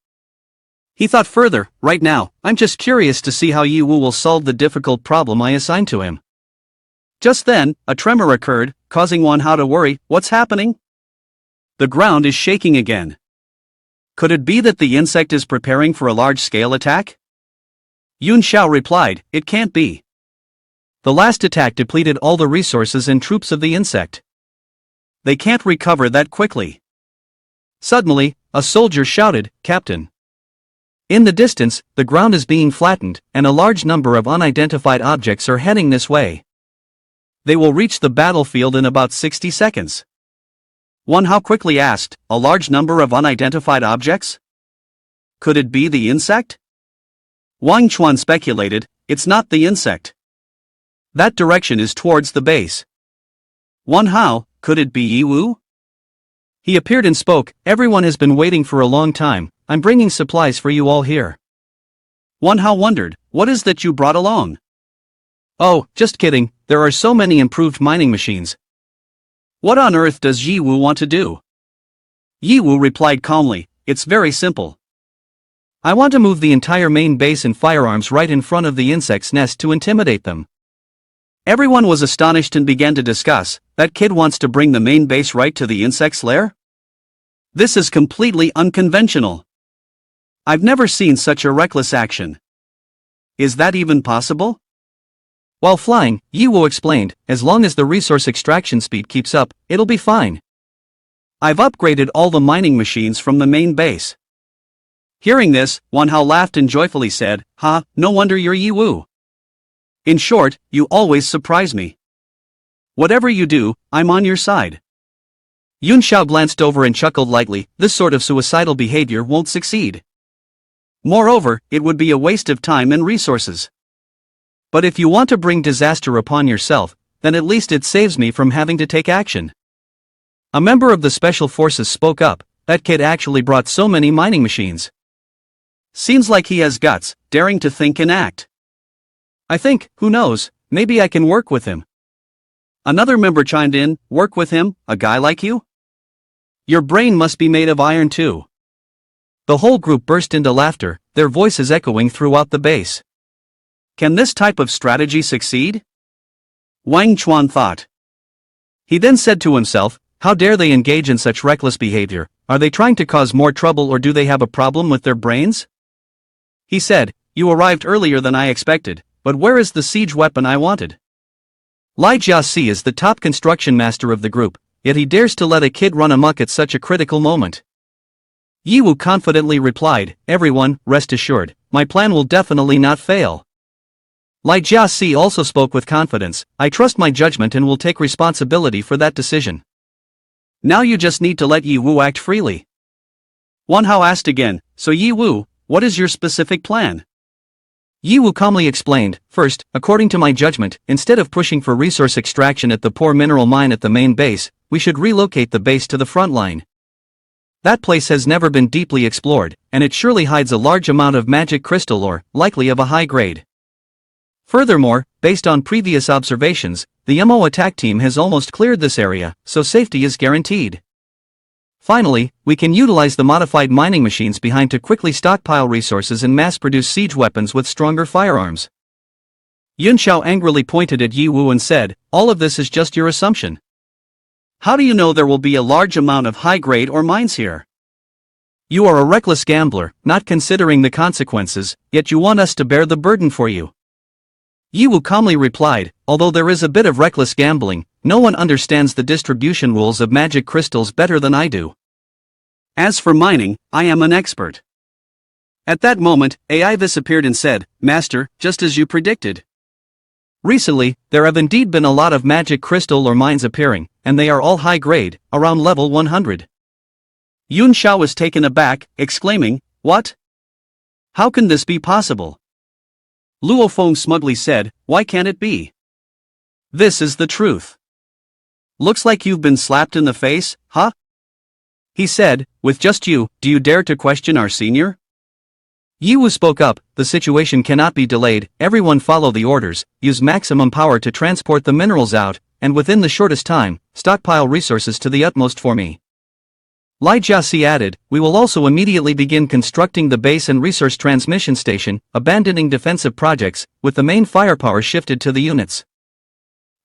Speaker 1: He thought further, right now, I'm just curious to see how Yi Wu will solve the difficult problem I assigned to him. Just then, a tremor occurred, causing Wan Hao to worry, what's happening? The ground is shaking again. Could it be that the insect is preparing for a large-scale attack? Yun Xiao replied, it can't be. The last attack depleted all the resources and troops of the insect. They can't recover that quickly. Suddenly, a soldier shouted, Captain. In the distance, the ground is being flattened, and a large number of unidentified objects are heading this way. They will reach the battlefield in about 60 seconds. Wan Hao quickly asked, a large number of unidentified objects? Could it be the insect? Wang Chuan speculated, it's not the insect. That direction is towards the base. Wan Hao, could it be Yi Wu? He appeared and spoke, everyone has been waiting for a long time, I'm bringing supplies for you all here. Wan Hao wondered, what is that you brought along? Oh, just kidding, there are so many improved mining machines. What on earth does Yi Wu want to do? Yi Wu replied calmly, it's very simple. I want to move the entire main base and firearms right in front of the insect's nest to intimidate them. Everyone was astonished and began to discuss, that kid wants to bring the main base right to the insect's lair? This is completely unconventional. I've never seen such a reckless action. Is that even possible? While flying, Yi Wu explained, as long as the resource extraction speed keeps up, it'll be fine. I've upgraded all the mining machines from the main base. Hearing this, Wan Hao laughed and joyfully said, no wonder you're Yi Wu. In short, you always surprise me. Whatever you do, I'm on your side. Yun Xiao glanced over and chuckled lightly, this sort of suicidal behavior won't succeed. Moreover, it would be a waste of time and resources. But if you want to bring disaster upon yourself, then at least it saves me from having to take action. A member of the Special Forces spoke up, that kid actually brought so many mining machines. Seems like he has guts, daring to think and act. I think, who knows, maybe I can work with him. Another member chimed in, work with him, a guy like you? Your brain must be made of iron too. The whole group burst into laughter, their voices echoing throughout the base.
Speaker 2: Can this type of strategy succeed? Wang Chuan thought. He then said to himself, how dare they engage in such reckless behavior? Are they trying to cause more trouble or do they have a problem with their brains? He said, you arrived earlier than I expected, but where is the siege weapon I wanted? Li Jiaxi is the top construction master of the group, yet he dares to let a kid run amok at such a critical moment. Ye Wu confidently replied, everyone, rest assured, my plan will definitely not fail. Li Jiaxi also spoke with confidence, I trust my judgment and will take responsibility for that decision. Now you just need to let Ye Wu act freely. Wan Hao asked again, so Ye Wu, what is your specific plan? Ye Wu calmly explained, first, according to my judgment, instead of pushing for resource extraction at the poor mineral mine at the main base, we should relocate the base to the front line. That place has never been deeply explored, and it surely hides a large amount of magic crystal ore, likely of a high grade. Furthermore, based on previous observations, the MO attack team has almost cleared this area, so safety is guaranteed. Finally, we can utilize the modified mining machines behind to quickly stockpile resources and mass-produce siege weapons with stronger firearms. Yun Xiao angrily pointed at Ye Wu and said, all of this is just your assumption. How do you know there will be a large amount of high-grade ore mines here? You are a reckless gambler, not considering the consequences, yet you want us to bear the burden for you. Ye Wu calmly replied, although there is a bit of reckless gambling, no one understands the distribution rules of magic crystals better than I do. As for mining, I am an expert. At that moment, Aivis appeared and said, Master, just as you predicted. Recently, there have indeed been a lot of magic crystal or mines appearing, and they are all high grade, around level 100. Yun Xiao was taken aback, exclaiming, what? How can this be possible? Luo Feng smugly said, why can't it be? This is the truth. Looks like you've been slapped in the face, huh? He said, with just you, do you dare to question our senior? Ye Wu spoke up, the situation cannot be delayed, everyone follow the orders, use maximum power to transport the minerals out, and within the shortest time, stockpile resources to the utmost for me. Li Jiaxi added, we will also immediately begin constructing the base and resource transmission station, abandoning defensive projects, with the main firepower shifted to the units.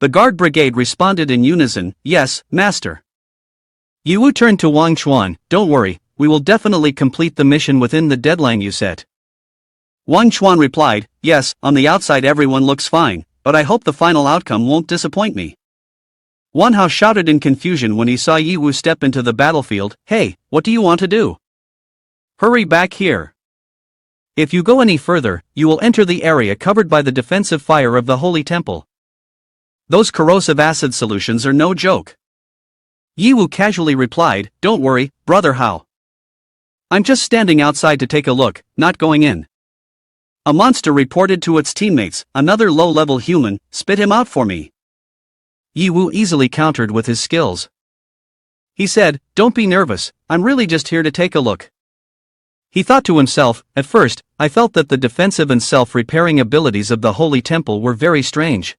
Speaker 2: The guard brigade responded in unison, yes, master. Ye Wu turned to Wang Chuan, don't worry, we will definitely complete the mission within the deadline you set. Wang Chuan replied, yes, on the outside everyone looks fine, but I hope the final outcome won't disappoint me. Wan Hao shouted in confusion when he saw Ye Wu step into the battlefield, hey, what do you want to do? Hurry back here. If you go any further, you will enter the area covered by the defensive fire of the Holy Temple. Those corrosive acid solutions are no joke. Ye Wu casually replied, don't worry, brother Hao. I'm just standing outside to take a look, not going in. A monster reported to its teammates, another low-level human, spit him out for me. Ye Wu easily countered with his skills. He said, don't be nervous, I'm really just here to take a look. He thought to himself, at first, I felt that the defensive and self-repairing abilities of the Holy Temple were very strange.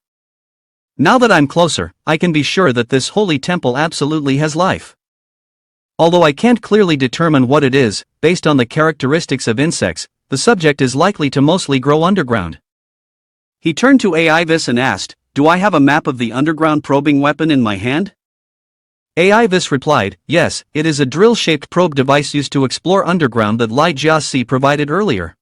Speaker 2: Now that I'm closer, I can be sure that this Holy Temple absolutely has life. Although I can't clearly determine what it is, based on the characteristics of insects, the subject is likely to mostly grow underground. He turned to Aivis and asked, do I have a map of the underground probing weapon in my hand? Aivis replied, yes, it is a drill-shaped probe device used to explore underground that Li Jiaxi provided earlier.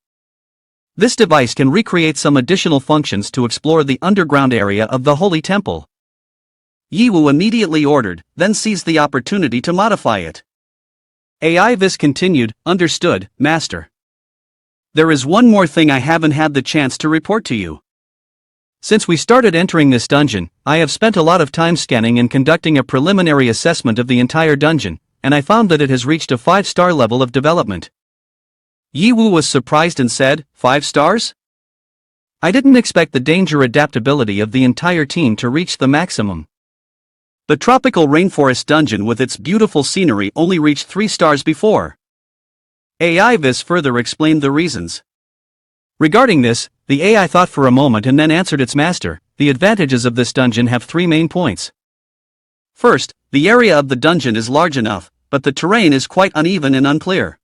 Speaker 2: This device can recreate some additional functions to explore the underground area of the Holy Temple. Ye Wu immediately ordered, then seized the opportunity to modify it. Aivis continued, understood, master. There is one more thing I haven't had the chance to report to you. Since we started entering this dungeon, I have spent a lot of time scanning and conducting a preliminary assessment of the entire dungeon, and I found that it has reached a 5-star level of development. Ye Wu was surprised and said, 5 stars? I didn't expect the danger adaptability of the entire team to reach the maximum. The tropical rainforest dungeon with its beautiful scenery only reached 3 stars before. Aivis further explained the reasons. Regarding this, the AI thought for a moment and then answered its master, the advantages of this dungeon have 3 main points. First, the area of the dungeon is large enough, but the terrain is quite uneven and unclear.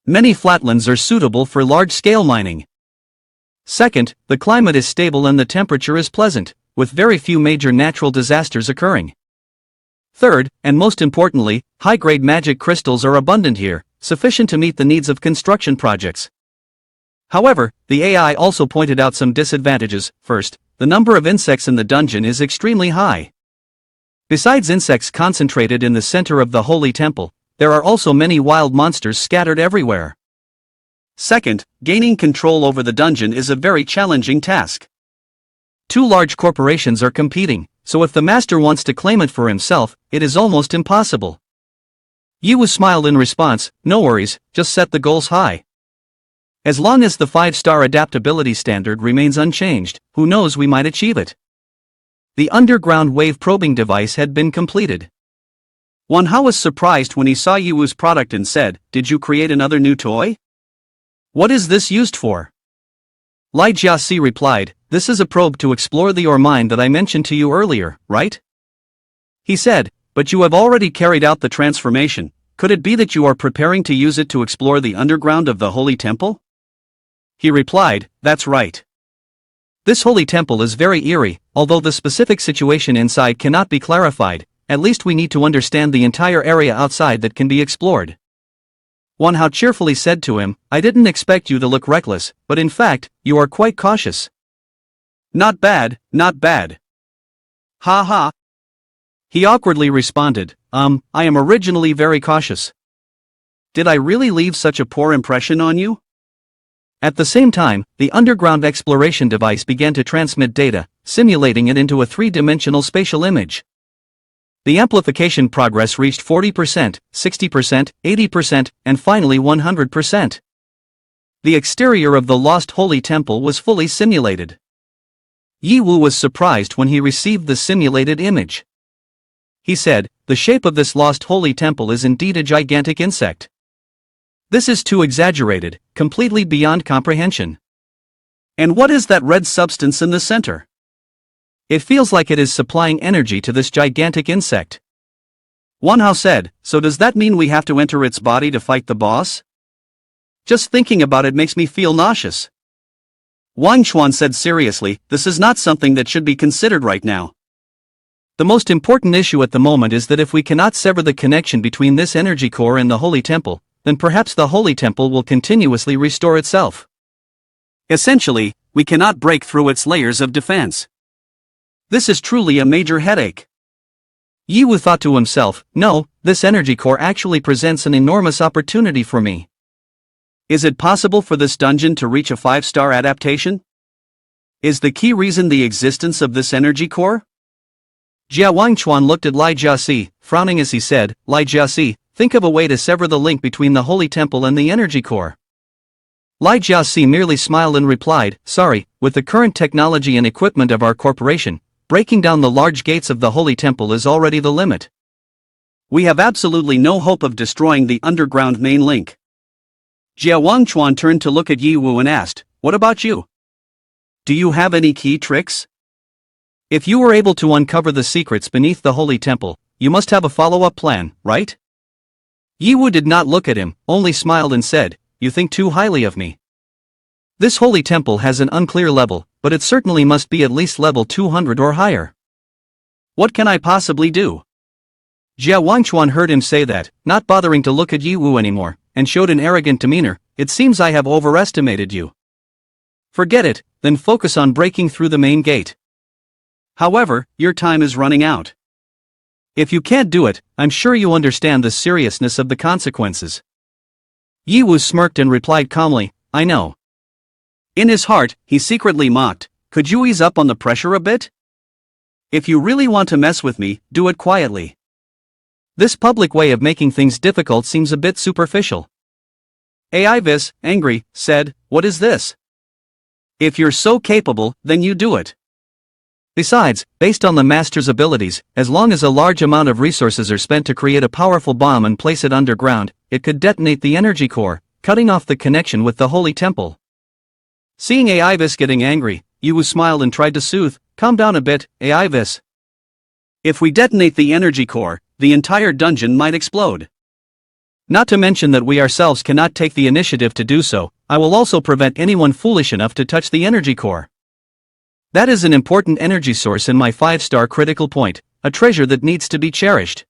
Speaker 2: Many flatlands are suitable for large-scale mining.
Speaker 1: Second, the climate is stable and the temperature is pleasant, with very few major natural disasters occurring. Third, and most importantly, high-grade magic crystals are abundant here, sufficient to meet the needs of construction projects. However, the AI also pointed out some disadvantages. First, the number of insects in the dungeon is extremely high. Besides insects concentrated in the center of the holy temple, there are also many wild monsters scattered everywhere. Second, gaining control over the dungeon is a very challenging task. Two large corporations are competing, so if the master wants to claim it for himself, it is almost impossible. Ye Hao smiled in response, no worries, just set the goals high. As long as the 5-star adaptability standard remains unchanged, who knows, we might achieve it. The underground wave probing device had been completed. Manhwa was surprised when he saw Ye Hao's product and said, "Did you create another new toy? What is this used for?" Li Jiaxi replied, "This is a probe to explore the ore mine that I mentioned to you earlier, right?" He said, "But you have already carried out the transformation. Could it be that you are preparing to use it to explore the underground of the Holy Temple?" He replied, "That's right. This holy temple is very eerie, although the specific situation inside cannot be clarified. At least we need to understand the entire area outside that can be explored." Manhwa cheerfully said to him, "I didn't expect you to look reckless, but in fact, you are quite cautious." "Not bad, not bad. Ha ha." He awkwardly responded, I am originally very cautious. Did I really leave such a poor impression on you?" At the same time, the underground exploration device began to transmit data, simulating it into a three-dimensional spatial image. The amplification progress reached 40%, 60%, 80%, and finally 100%. The exterior of the lost holy temple was fully simulated. Ye Hao was surprised when he received the simulated image. He said, "The shape of this lost holy temple is indeed a gigantic insect. This is too exaggerated, completely beyond comprehension. And what is that red substance in the center? It feels like it is supplying energy to this gigantic insect." Manhwa said, "So does that mean we have to enter its body to fight the boss? Just thinking about it makes me feel nauseous." Wang Chuan said seriously, "This is not something that should be considered right now. The most important issue at the moment is that if we cannot sever the connection between this energy core and the holy temple, then perhaps the holy temple will continuously restore itself. Essentially, we cannot break through its layers of defense. This is truly a major headache." Ye Hao thought to himself, "No, this energy core actually presents an enormous opportunity for me. Is it possible for this dungeon to reach a 5-star adaptation? Is the key reason the existence of this energy core?" Jia Wangchuan looked at Li Jiaxi, frowning as he said, "Li Jiaxi, think of a way to sever the link between the holy temple and the energy core." Li Jiaxi merely smiled and replied, "Sorry, with the current technology and equipment of our corporation, breaking down the large gates of the holy temple is already the limit. We have absolutely no hope of destroying the underground main link." Jia Wangchuan turned to look at Ye Hao and asked, "What about you? Do you have any key tricks? If you were able to uncover the secrets beneath the holy temple, you must have a follow-up plan, right?" Ye Hao did not look at him, only smiled and said, "You think too highly of me. This holy temple has an unclear level, but it certainly must be at least level 200 or higher. What can I possibly do?" Jia Wangchuan heard him say that, not bothering to look at Ye Hao anymore, and showed an arrogant demeanor. "It seems I have overestimated you. Forget it, then focus on breaking through the main gate. However, your time is running out. If you can't do it, I'm sure you understand the seriousness of the consequences." Ye Hao smirked and replied calmly, "I know." In his heart, he secretly mocked, "Could you ease up on the pressure a bit? If you really want to mess with me, do it quietly. This public way of making things difficult seems a bit superficial." Aivis, angry, said, "What is this? If you're so capable, then you do it. Besides, based on the master's abilities, as long as a large amount of resources are spent to create a powerful bomb and place it underground, it could detonate the energy core, cutting off the connection with the holy temple." Seeing Aivis getting angry, Ye Hao smiled and tried to soothe, "Calm down a bit, Aivis. If we detonate the energy core, the entire dungeon might explode. Not to mention that we ourselves cannot take the initiative to do so, I will also prevent anyone foolish enough to touch the energy core. That is an important energy source in my 5-star critical point, a treasure that needs to be cherished.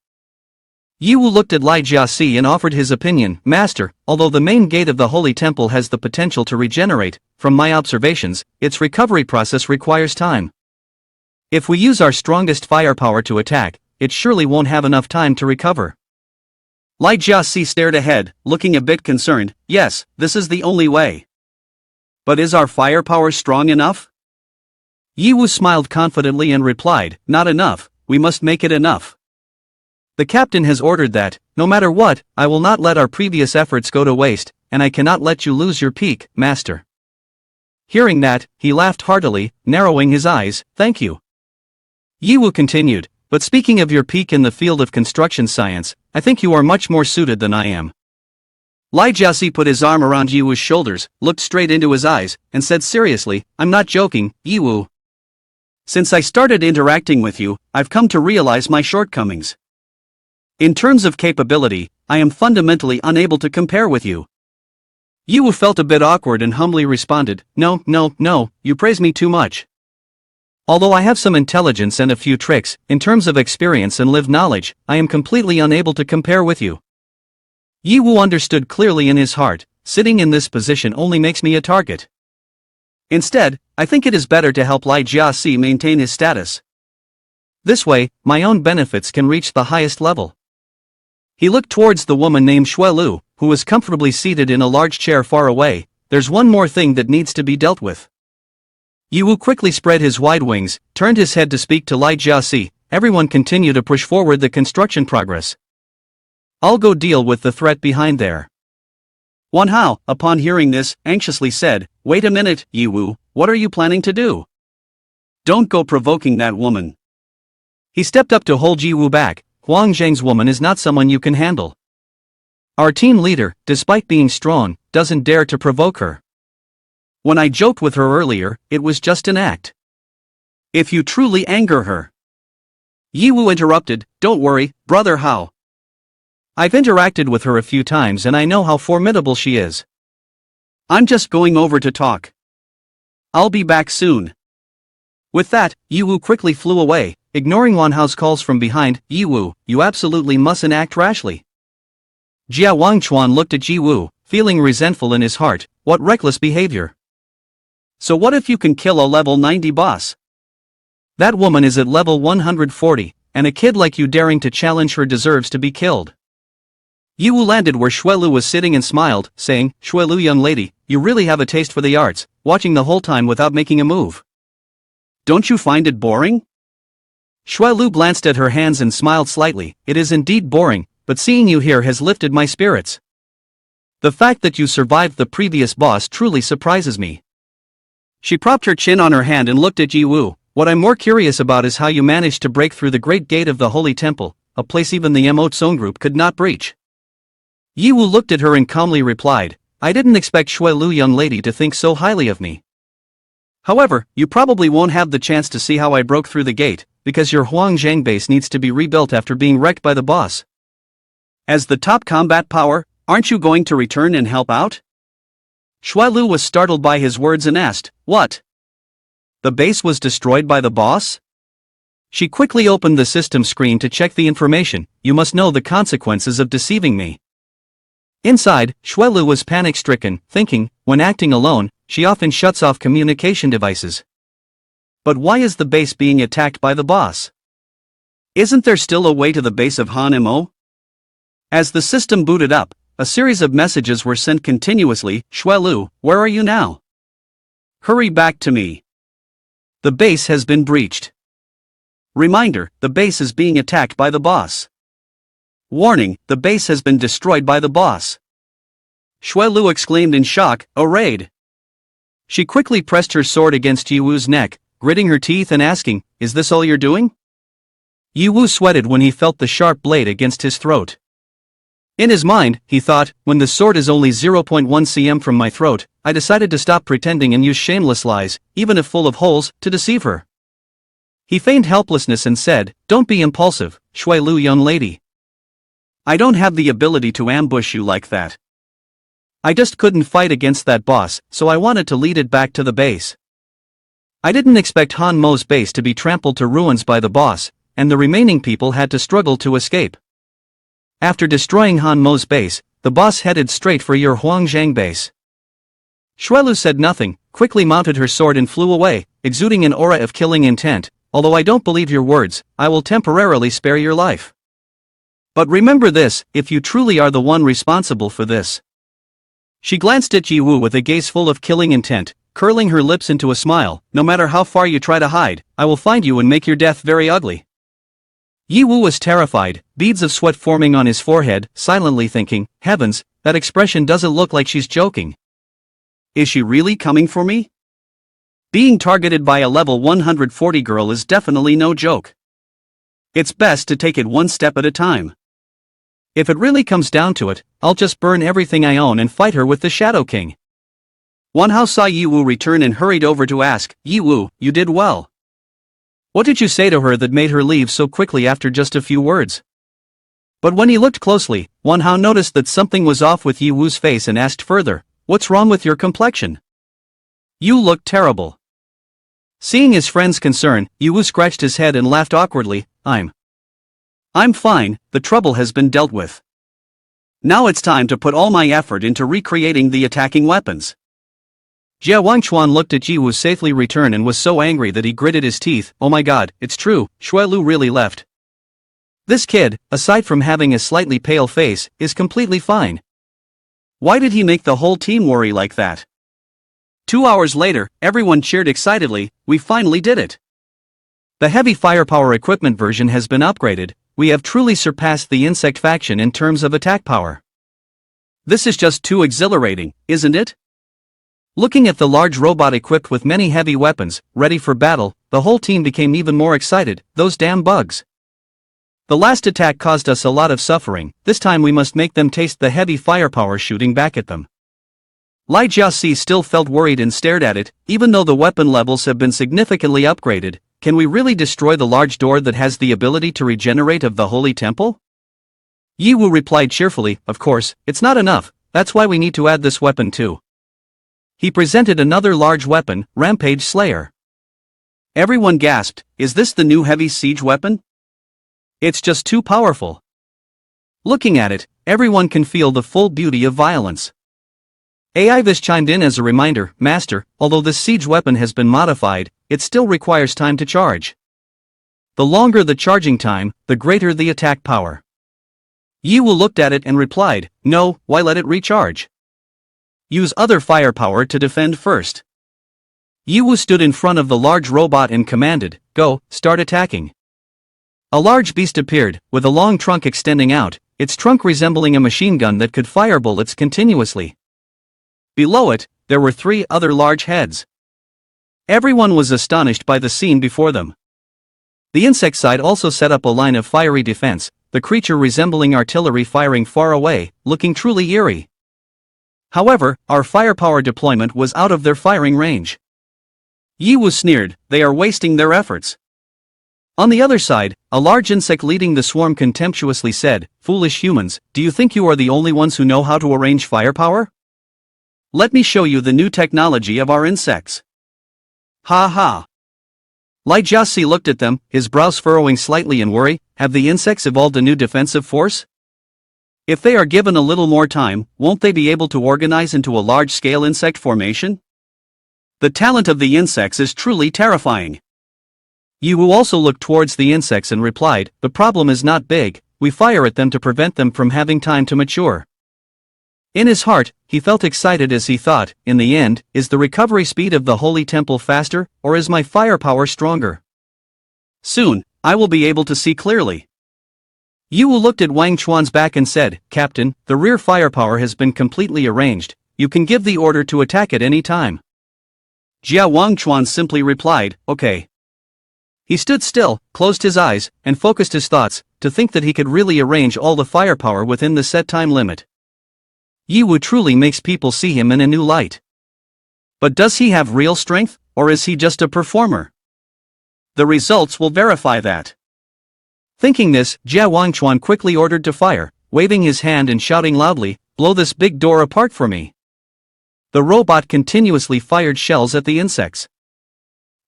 Speaker 1: Ye Wu looked at Lai Jiaxi and offered his opinion. Master, although the main gate of the holy temple has the potential to regenerate, from my observations, its recovery process requires time. If we use our strongest firepower to attack, it surely won't have enough time to recover. Lai Jiaxi stared ahead, looking a bit concerned. Yes, this is the only way. But is our firepower strong enough? Ye Wu smiled confidently and replied, not enough, we must make it enough. The captain has ordered that, no matter what, I will not let our previous efforts go to waste, and I cannot let you lose your peak, master. Hearing that, he laughed heartily, narrowing his eyes. Thank you. Ye Wu continued, but speaking of your peak in the field of construction science, I think you are much more suited than I am. Lai Jiaxi put his arm around Ye Wu's shoulders, looked straight into his eyes, and said seriously, I'm not joking, Ye Wu. Since I started interacting with you, I've come to realize my shortcomings. In terms of capability, I am fundamentally unable to compare with you. Ye Wu felt a bit awkward and humbly responded, No, you praise me too much. Although I have some intelligence and a few tricks, in terms of experience and lived knowledge, I am completely unable to compare with you. Ye Wu understood clearly in his heart, sitting in this position only makes me a target. Instead, I think it is better to help Lai Jiaxi maintain his status. This way, my own benefits can reach the highest level. He looked towards the woman named Xue Lu, who was comfortably seated in a large chair far away. There's one more thing that needs to be dealt with. Ye Wu quickly spread his wide wings, turned his head to speak to Lai Jiaxi. Everyone continue to push forward the construction progress. I'll go deal with the threat behind there. Wan Hao, upon hearing this, anxiously said, Wait a minute, Ye Wu, what are you planning to do? Don't go provoking that woman. He stepped up to hold Ye Wu back. Huang Zhang's woman is not someone you can handle. Our team leader, despite being strong, doesn't dare to provoke her. When I joked with her earlier, it was just an act. If you truly anger her. Ye Wu interrupted, Don't worry, brother Hao. I've interacted with her a few times and I know how formidable she is. I'm just going over to talk. I'll be back soon. With that, Ye Wu quickly flew away, ignoring Wan Hao's calls from behind. Ye Wu, you absolutely mustn't act rashly. Jia Wangchuan looked at Ye Wu, feeling resentful in his heart. What reckless behavior. So what if you can kill a level 90 boss? That woman is at level 140, and a kid like you daring to challenge her deserves to be killed. Ye Wu landed where Xue Lu was sitting and smiled, saying, Xue Lu young lady, you really have a taste for the arts, watching the whole time without making a move. Don't you find it boring? Xue Lu glanced at her hands and smiled slightly. It is indeed boring, but seeing you here has lifted my spirits. The fact that you survived the previous boss truly surprises me. She propped her chin on her hand and looked at Ye Wu. What I'm more curious about is how you managed to break through the great gate of the Holy Temple, a place even the Emotesong group could not breach. Ye Wu looked at her and calmly replied, I didn't expect Xue Lu young lady to think so highly of me. However, you probably won't have the chance to see how I broke through the gate, because your Huangzhang base needs to be rebuilt after being wrecked by the boss. As the top combat power, aren't you going to return and help out? Xue Lu was startled by his words and asked, What? The base was destroyed by the boss? She quickly opened the system screen to check the information. You must know the consequences of deceiving me. Inside, Xue Lu was panic-stricken, thinking, when acting alone, she often shuts off communication devices. But why is the base being attacked by the boss? Isn't there still a way to the base of Han Mo? As the system booted up, a series of messages were sent continuously. Xue Lu, where are you now? Hurry back to me. The base has been breached. Reminder, the base is being attacked by the boss. Warning, the base has been destroyed by the boss. Xue Lu exclaimed in shock, a raid. She quickly pressed her sword against Ye Wu's neck, gritting her teeth and asking, Is this all you're doing? Ye Wu sweated when he felt the sharp blade against his throat. In his mind, he thought, when the sword is only 0.1 cm from my throat, I decided to stop pretending and use shameless lies, even if full of holes, to deceive her. He feigned helplessness and said, Don't be impulsive, Xue Lu young lady.
Speaker 2: I don't have the ability to ambush you like that. I just couldn't fight against that boss, so I wanted to lead it back to the base. I didn't expect Han Mo's base to be trampled to ruins by the boss, and the remaining people had to struggle to escape. After destroying Han Mo's base, the boss headed straight for your Huangzhang base. Xuelu said nothing, quickly mounted her sword and flew away, exuding an aura of killing intent. Although I don't believe your words, I will temporarily spare your life. But remember this, if you truly are the one responsible for this. She glanced at Ye Wu with a gaze full of killing intent, curling her lips into a smile. No matter how far you try to hide, I will find you and make your death very ugly. Ye Wu was terrified, beads of sweat forming on his forehead, silently thinking, heavens, that expression doesn't look like she's joking. Is she really coming for me? Being targeted by a level 140 girl is definitely no joke. It's best to take it one step at a time. If it really comes down to it, I'll just burn everything I own and fight her with the Shadow King. Wanhao saw Ye Wu return and hurried over to ask, Ye Wu, you did well. What did you say to her that made her leave so quickly after just a few words? But when he looked closely, Wanhao noticed that something was off with Ye Wu's face and asked further, what's wrong with your complexion? You look terrible. Seeing his friend's concern, Ye Wu scratched his head and laughed awkwardly, I'm fine, the trouble has been dealt with. Now it's time to put all my effort into recreating the attacking weapons. Jia Wangchuan looked at Ye Wu's safely return and was so angry that he gritted his teeth. Oh my god, it's true, Xuelu really left. This kid, aside from having a slightly pale face, is completely fine. Why did he make the whole team worry like that? 2 hours later, everyone cheered excitedly, we finally did it. The heavy firepower equipment version has been upgraded, we have truly surpassed the insect faction in terms of attack power. This is just too exhilarating, isn't it? Looking at the large robot equipped with many heavy weapons, ready for battle, the whole team became even more excited. Those damn bugs. The last attack caused us a lot of suffering, this time we must make them taste the heavy firepower shooting back at them. Lai Jiaxi still felt worried and stared at it. Even though the weapon levels have been significantly upgraded, can we really destroy the large door that has the ability to regenerate of the Holy Temple? Ye Wu replied cheerfully, of course, it's not enough, that's why we need to add this weapon too. He presented another large weapon, Rampage Slayer. Everyone gasped, is this the new heavy siege weapon? It's just too powerful. Looking at it, everyone can feel the full beauty of violence. Aivis chimed in as a reminder, Master, although this siege weapon has been modified, it still requires time to charge. The longer the charging time, the greater the attack power. Ye Wu looked at it and replied, no, why let it recharge? Use other firepower to defend first. Ye Wu stood in front of the large robot and commanded, go, start attacking. A large beast appeared, with a long trunk extending out, its trunk resembling a machine gun that could fire bullets continuously. Below it, there were 3 other large heads. Everyone was astonished by the scene before them. The insect side also set up a line of fiery defense, the creature resembling artillery firing far away, looking truly eerie. However, our firepower deployment was out of their firing range. Ye Wu sneered, they are wasting their efforts. On the other side, a large insect leading the swarm contemptuously said, foolish humans, do you think you are the only ones who know how to arrange firepower? Let me show you the new technology of our insects. Ha ha. Lai Jiaxi looked at them, his brows furrowing slightly in worry. Have the insects evolved a new defensive force? If they are given a little more time, won't they be able to organize into a large-scale insect formation? The talent of the insects is truly terrifying. Ye Wu also looked towards the insects and replied, the problem is not big, we fire at them to prevent them from having time to mature. In his heart, he felt excited as he thought, in the end, is the recovery speed of the Holy Temple faster, or is my firepower stronger? Soon, I will be able to see clearly. Ye Wu looked at Wang Chuan's back and said, Captain, the rear firepower has been completely arranged, you can give the order to attack at any time. Jia Wangchuan simply replied, okay. He stood still, closed his eyes, and focused his thoughts, to think that he could really arrange all the firepower within the set time limit. Ye Wu truly makes people see him in a new light. But does he have real strength, or is he just a performer? The results will verify that. Thinking this, Jia Wangchuan quickly ordered to fire.
Speaker 1: waving his hand and shouting loudly, "Blow this big door apart for me." The robot continuously fired shells at the insects.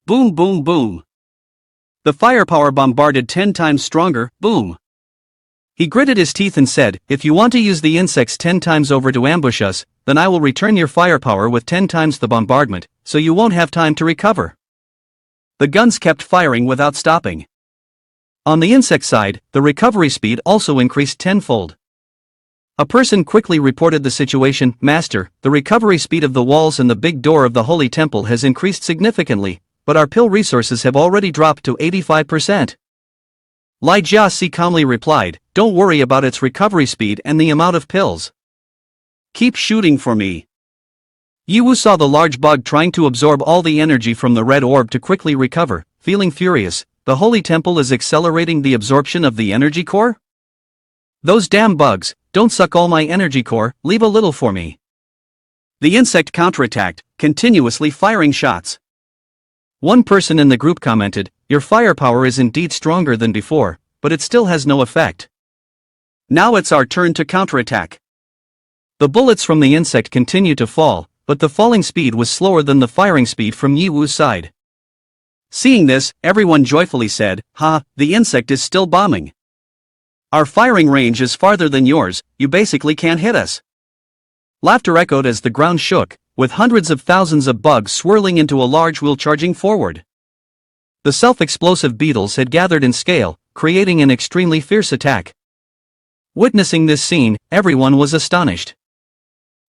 Speaker 2: Boom, boom, boom. The firepower bombarded 10 times stronger, boom.
Speaker 1: He gritted his teeth and said, "If you want to use the insects 10 times over to ambush us, then I will return your firepower with 10 times the bombardment, so you won't have time to recover."
Speaker 2: The guns kept firing without stopping.
Speaker 1: On the insect side, the recovery speed also increased tenfold. A person quickly reported the situation, "Master, the recovery speed of the walls and the big door of the holy temple has increased significantly, but our pill resources have already dropped to 85%. Li Jiasi calmly replied, "Don't worry about its recovery speed and the amount of pills.
Speaker 2: Keep shooting for me."
Speaker 1: Ye Wu saw the large bug trying to absorb all the energy from the red orb to quickly recover, feeling furious. The holy temple is accelerating the absorption of the energy core? Those damn bugs, don't suck all my energy core, leave a little for me.
Speaker 2: The insect counterattacked, continuously firing shots.
Speaker 1: One person in the group commented, "Your firepower is indeed stronger than before, but it still has no effect."
Speaker 2: Now it's our turn to counterattack.
Speaker 1: The bullets from the insect continued to fall, but the falling speed was slower than the firing speed from Ye Wu's side.
Speaker 2: Seeing this, everyone joyfully said, "Ha, the insect is still bombing. Our firing range is farther than yours, you basically can't hit us."
Speaker 1: Laughter echoed as the ground shook, with hundreds of thousands of bugs swirling into a large wheel charging forward. The self-explosive beetles had gathered in scale, creating an extremely fierce attack. Witnessing this scene, everyone was astonished.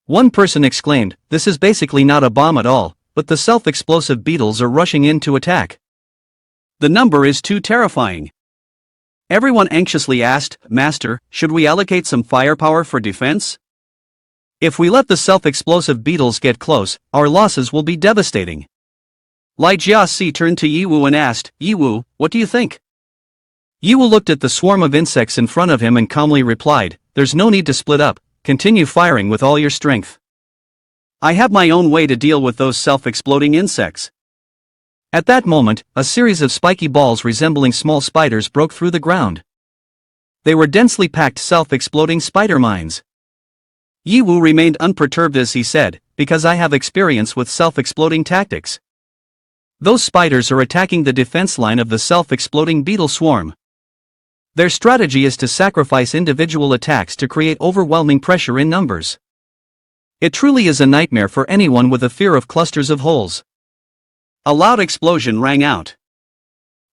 Speaker 1: One person exclaimed, "This is basically not a bomb at all, but the self-explosive beetles are rushing in to attack.
Speaker 2: The number is too terrifying." Everyone anxiously asked, "Master, should we allocate some firepower for defense?
Speaker 1: If we let the self-explosive beetles get close, our losses will be devastating."
Speaker 2: Li Jiasi turned to Ye Wu and asked, "Ye Wu, what do you think?"
Speaker 1: Ye Wu looked at the swarm of insects in front of him and calmly replied, "There's no need to split up, continue firing with all your strength.
Speaker 2: I have my own way to deal with those self-exploding insects."
Speaker 1: At that moment, a series of spiky balls resembling small spiders broke through the ground. They were densely packed self-exploding spider mines. Ye Wu remained unperturbed as he said, "Because I have experience with self-exploding tactics. Those spiders are attacking the defense line of the self-exploding beetle swarm. Their strategy is to sacrifice individual attacks to create overwhelming pressure in numbers. It truly is a nightmare for anyone with a fear of clusters of holes."
Speaker 2: A loud explosion rang out.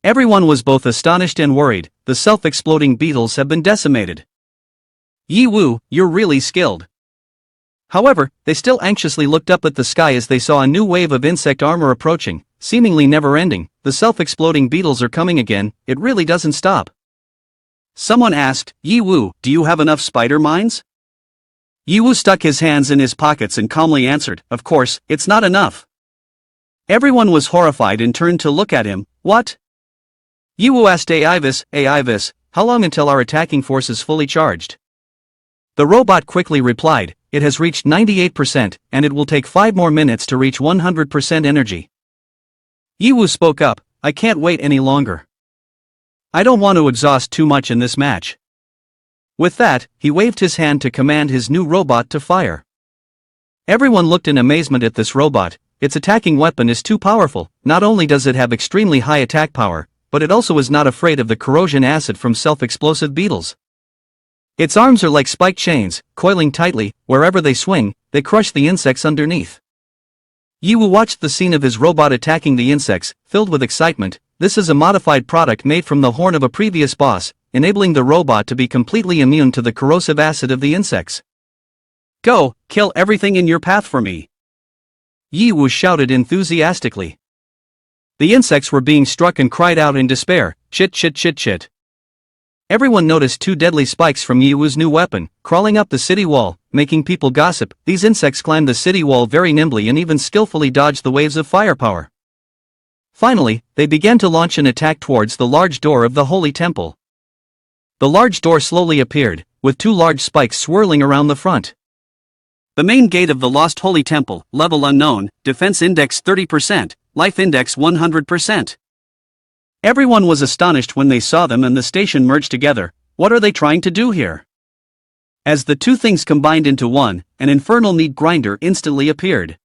Speaker 1: Everyone was both astonished and worried. The self-exploding beetles have been decimated.
Speaker 2: Ye Wu, you're really skilled.
Speaker 1: However, they still anxiously looked up at the sky as they saw a new wave of insect armor approaching, seemingly never-ending. "The self-exploding beetles are coming again, it really doesn't stop."
Speaker 2: Someone asked, "Ye Wu, do you have enough spider mines?"
Speaker 1: Ye Wu stuck his hands in his pockets and calmly answered, "Of course, it's not enough."
Speaker 2: Everyone was horrified and turned to look at him. "What?"
Speaker 1: Ye Wu asked Ivis, "How long until our attacking force is fully charged?" The robot quickly replied, "It has reached 98%, and it will take 5 more minutes to reach 100% energy." Ye Wu spoke up, "I can't wait any longer. I don't want to exhaust too much in this match." With that, he waved his hand to command his new robot to fire. Everyone looked in amazement at this robot. Its attacking weapon is too powerful. Not only does it have extremely high attack power, but it also is not afraid of the corrosion acid from self-explosive beetles. Its arms are like spiked chains, coiling tightly. Wherever they swing, they crush the insects underneath. Ye Wu watched the scene of his robot attacking the insects, filled with excitement. This is a modified product made from the horn of a previous boss, enabling the robot to be completely immune to the corrosive acid of the insects.
Speaker 2: "Go, kill everything in your path for me,"
Speaker 1: Ye Wu shouted enthusiastically. The insects were being struck and cried out in despair, "Chit chit chit chit." Everyone noticed 2 deadly spikes from Ye Wu's new weapon, crawling up the city wall, making people gossip. These insects climbed the city wall very nimbly and even skillfully dodged the waves of firepower. Finally, they began to launch an attack towards the large door of the holy temple. The large door slowly appeared, with 2 large spikes swirling around the front.
Speaker 2: "The main gate of the lost holy temple, level unknown, defense index 30%, life index 100%. Everyone was astonished when they saw them and the station merged together. What are they trying to do here? As the two things combined into one, an infernal meat grinder instantly appeared.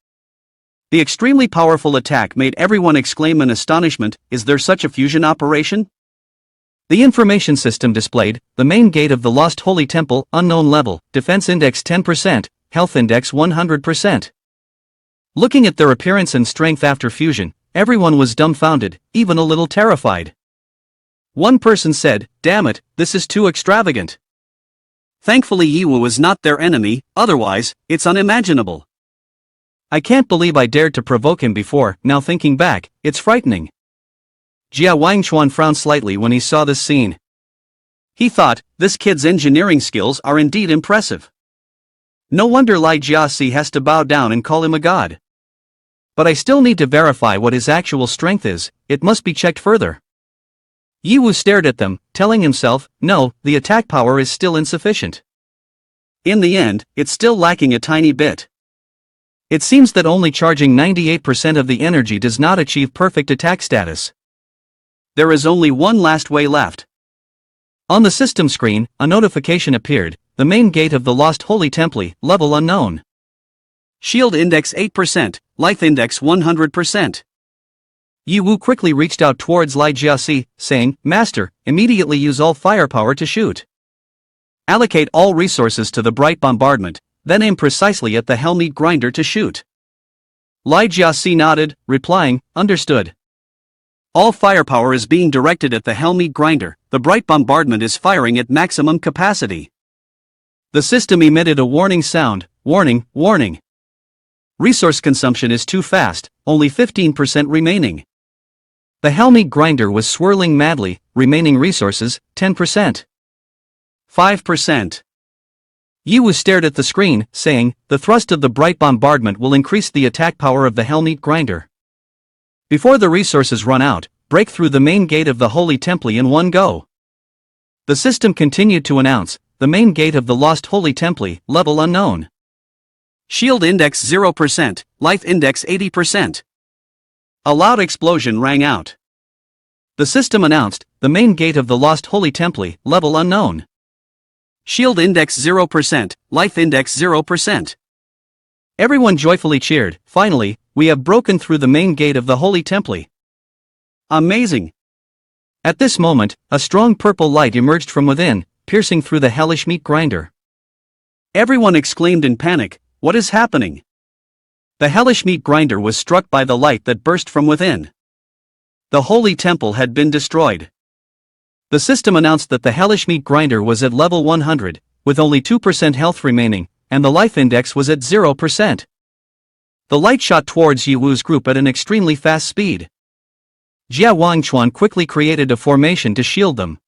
Speaker 2: The extremely powerful attack made everyone exclaim in astonishment, "Is there such a fusion operation?"
Speaker 1: The information system displayed, the main gate of the Lost Holy Temple, unknown level, defense index 10%, health index 100%. Looking at their appearance and strength after fusion, everyone was dumbfounded, even a little terrified. One person said, "Damn it, this is too extravagant."
Speaker 2: Thankfully Ye Hao is not their enemy, otherwise, it's unimaginable.
Speaker 1: I can't believe I dared to provoke him before, now thinking back, it's frightening. Jia Wangchuan frowned slightly when he saw this scene.
Speaker 2: He thought, this kid's engineering skills are indeed impressive. No wonder Lai Jiasi has to bow down and call him a god.
Speaker 1: But I still need to verify what his actual strength is, it must be checked further. Ye Hao stared at them, telling himself, no, the attack power is still insufficient.
Speaker 2: In the end, it's still lacking a tiny bit.
Speaker 1: It seems that only charging 98% of the energy does not achieve perfect attack status.
Speaker 2: There is only one last way left.
Speaker 1: On the system screen, a notification appeared, the main gate of the Lost Holy Temple, level unknown.
Speaker 2: Shield index 8%, life index 100%.
Speaker 1: Ye Hao quickly reached out towards Lai Jiasi, saying, "Master, immediately use all firepower to shoot. Allocate all resources to the bright bombardment, then aim precisely at the Hellmeat Grinder to shoot."
Speaker 2: Lai Jiasi nodded, replying, "Understood. All firepower is being directed at the Hellmeat Grinder, the bright bombardment is firing at maximum capacity."
Speaker 1: The system emitted a warning sound, "Warning, warning. Resource consumption is too fast, only 15% remaining." The Hellmeat Grinder was swirling madly, remaining resources, 10%.
Speaker 2: 5%.
Speaker 1: Ye Hao stared at the screen, saying, "The thrust of the bright bombardment will increase the attack power of the Hellmeat Grinder. Before the resources run out, break through the main gate of the Holy Temple in one go." The system continued to announce, the main gate of the Lost Holy Temple, level unknown.
Speaker 2: Shield index 0%, life index 80%. A loud explosion rang out.
Speaker 1: The system announced, the main gate of the Lost Holy Temple, level unknown.
Speaker 2: Shield index 0%, life index 0%.
Speaker 1: Everyone joyfully cheered, "Finally, we have broken through the main gate of the Holy Temple."
Speaker 2: Amazing.
Speaker 1: At this moment, a strong purple light emerged from within, piercing through the hellish meat grinder.
Speaker 2: Everyone exclaimed in panic, "What is happening?" The hellish meat grinder was struck by the light that burst from within. The Holy Temple had been destroyed.
Speaker 1: The system announced that the hellish meat grinder was at level 100, with only 2% health remaining, and the life index was at 0%. The light shot towards Ye Hao's group at an extremely fast speed. Jia Wangchuan quickly created a formation to shield them.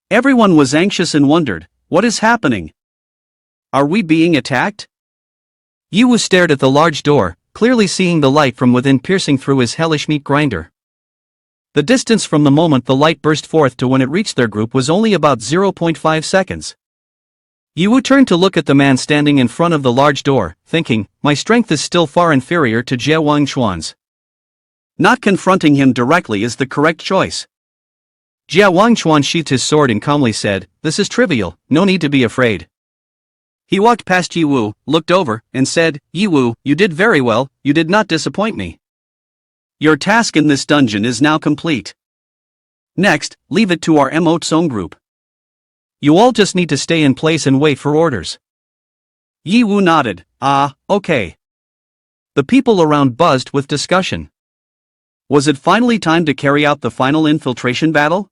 Speaker 2: Everyone was anxious and wondered, what is happening? Are we being attacked?
Speaker 1: Ye Hao stared at the large door, clearly seeing the light from within piercing through his hellish meat grinder. The distance from the moment the light burst forth to when it reached their group was only about 0.5 seconds. Ye Hao turned to look at the man standing in front of the large door, thinking, my strength is still far inferior to Jia Wangchuan's.
Speaker 2: Not confronting him directly is the correct choice.
Speaker 1: Jia Wangchuan sheathed his sword and calmly said, "This is trivial, no need to be afraid."
Speaker 2: He walked past Ye Hao, looked over, and said, "Ye Hao, you did very well, you did not disappoint me. Your task in this dungeon is now complete. Next, leave it to our Mo-Tsong group.
Speaker 1: You all just need to stay in place and wait for orders."
Speaker 2: Ye Hao nodded, okay.
Speaker 1: The people around buzzed with discussion.
Speaker 2: Was it finally time to carry out the final infiltration battle?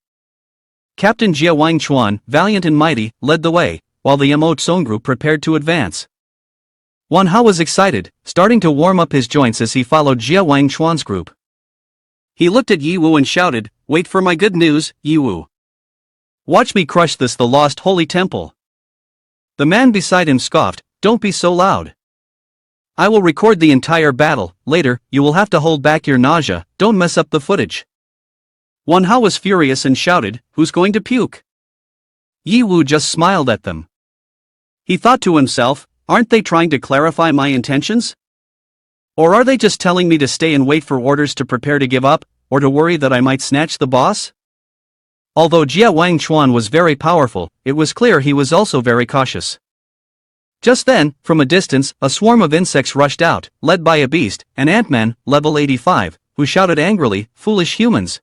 Speaker 1: Captain Jia Wangchuan, valiant and mighty, led the way, while the Mo-Tsong group prepared to advance. Manhwa was excited, starting to warm up his joints as he followed Jia Wangchuan's group.
Speaker 2: He looked at Ye Hao and shouted, "Wait for my good news, Ye Hao.
Speaker 1: Watch me crush this, the Lost Holy Temple." The man beside him scoffed, "Don't be so loud. I will record the entire battle, later, you will have to hold back your nausea, don't mess up the footage."
Speaker 2: Manhwa was furious and shouted, "Who's going to puke?"
Speaker 1: Ye Hao just smiled at them.
Speaker 2: He thought to himself, aren't they trying to clarify my intentions? Or are they just telling me to stay and wait for orders to prepare to give up, or to worry that I might snatch the boss?
Speaker 1: Although Jia Wangchuan was very powerful, it was clear he was also very cautious. Just then, from a distance, a swarm of insects rushed out, led by a beast, an Ant-Man, level 85, who shouted angrily, "Foolish humans!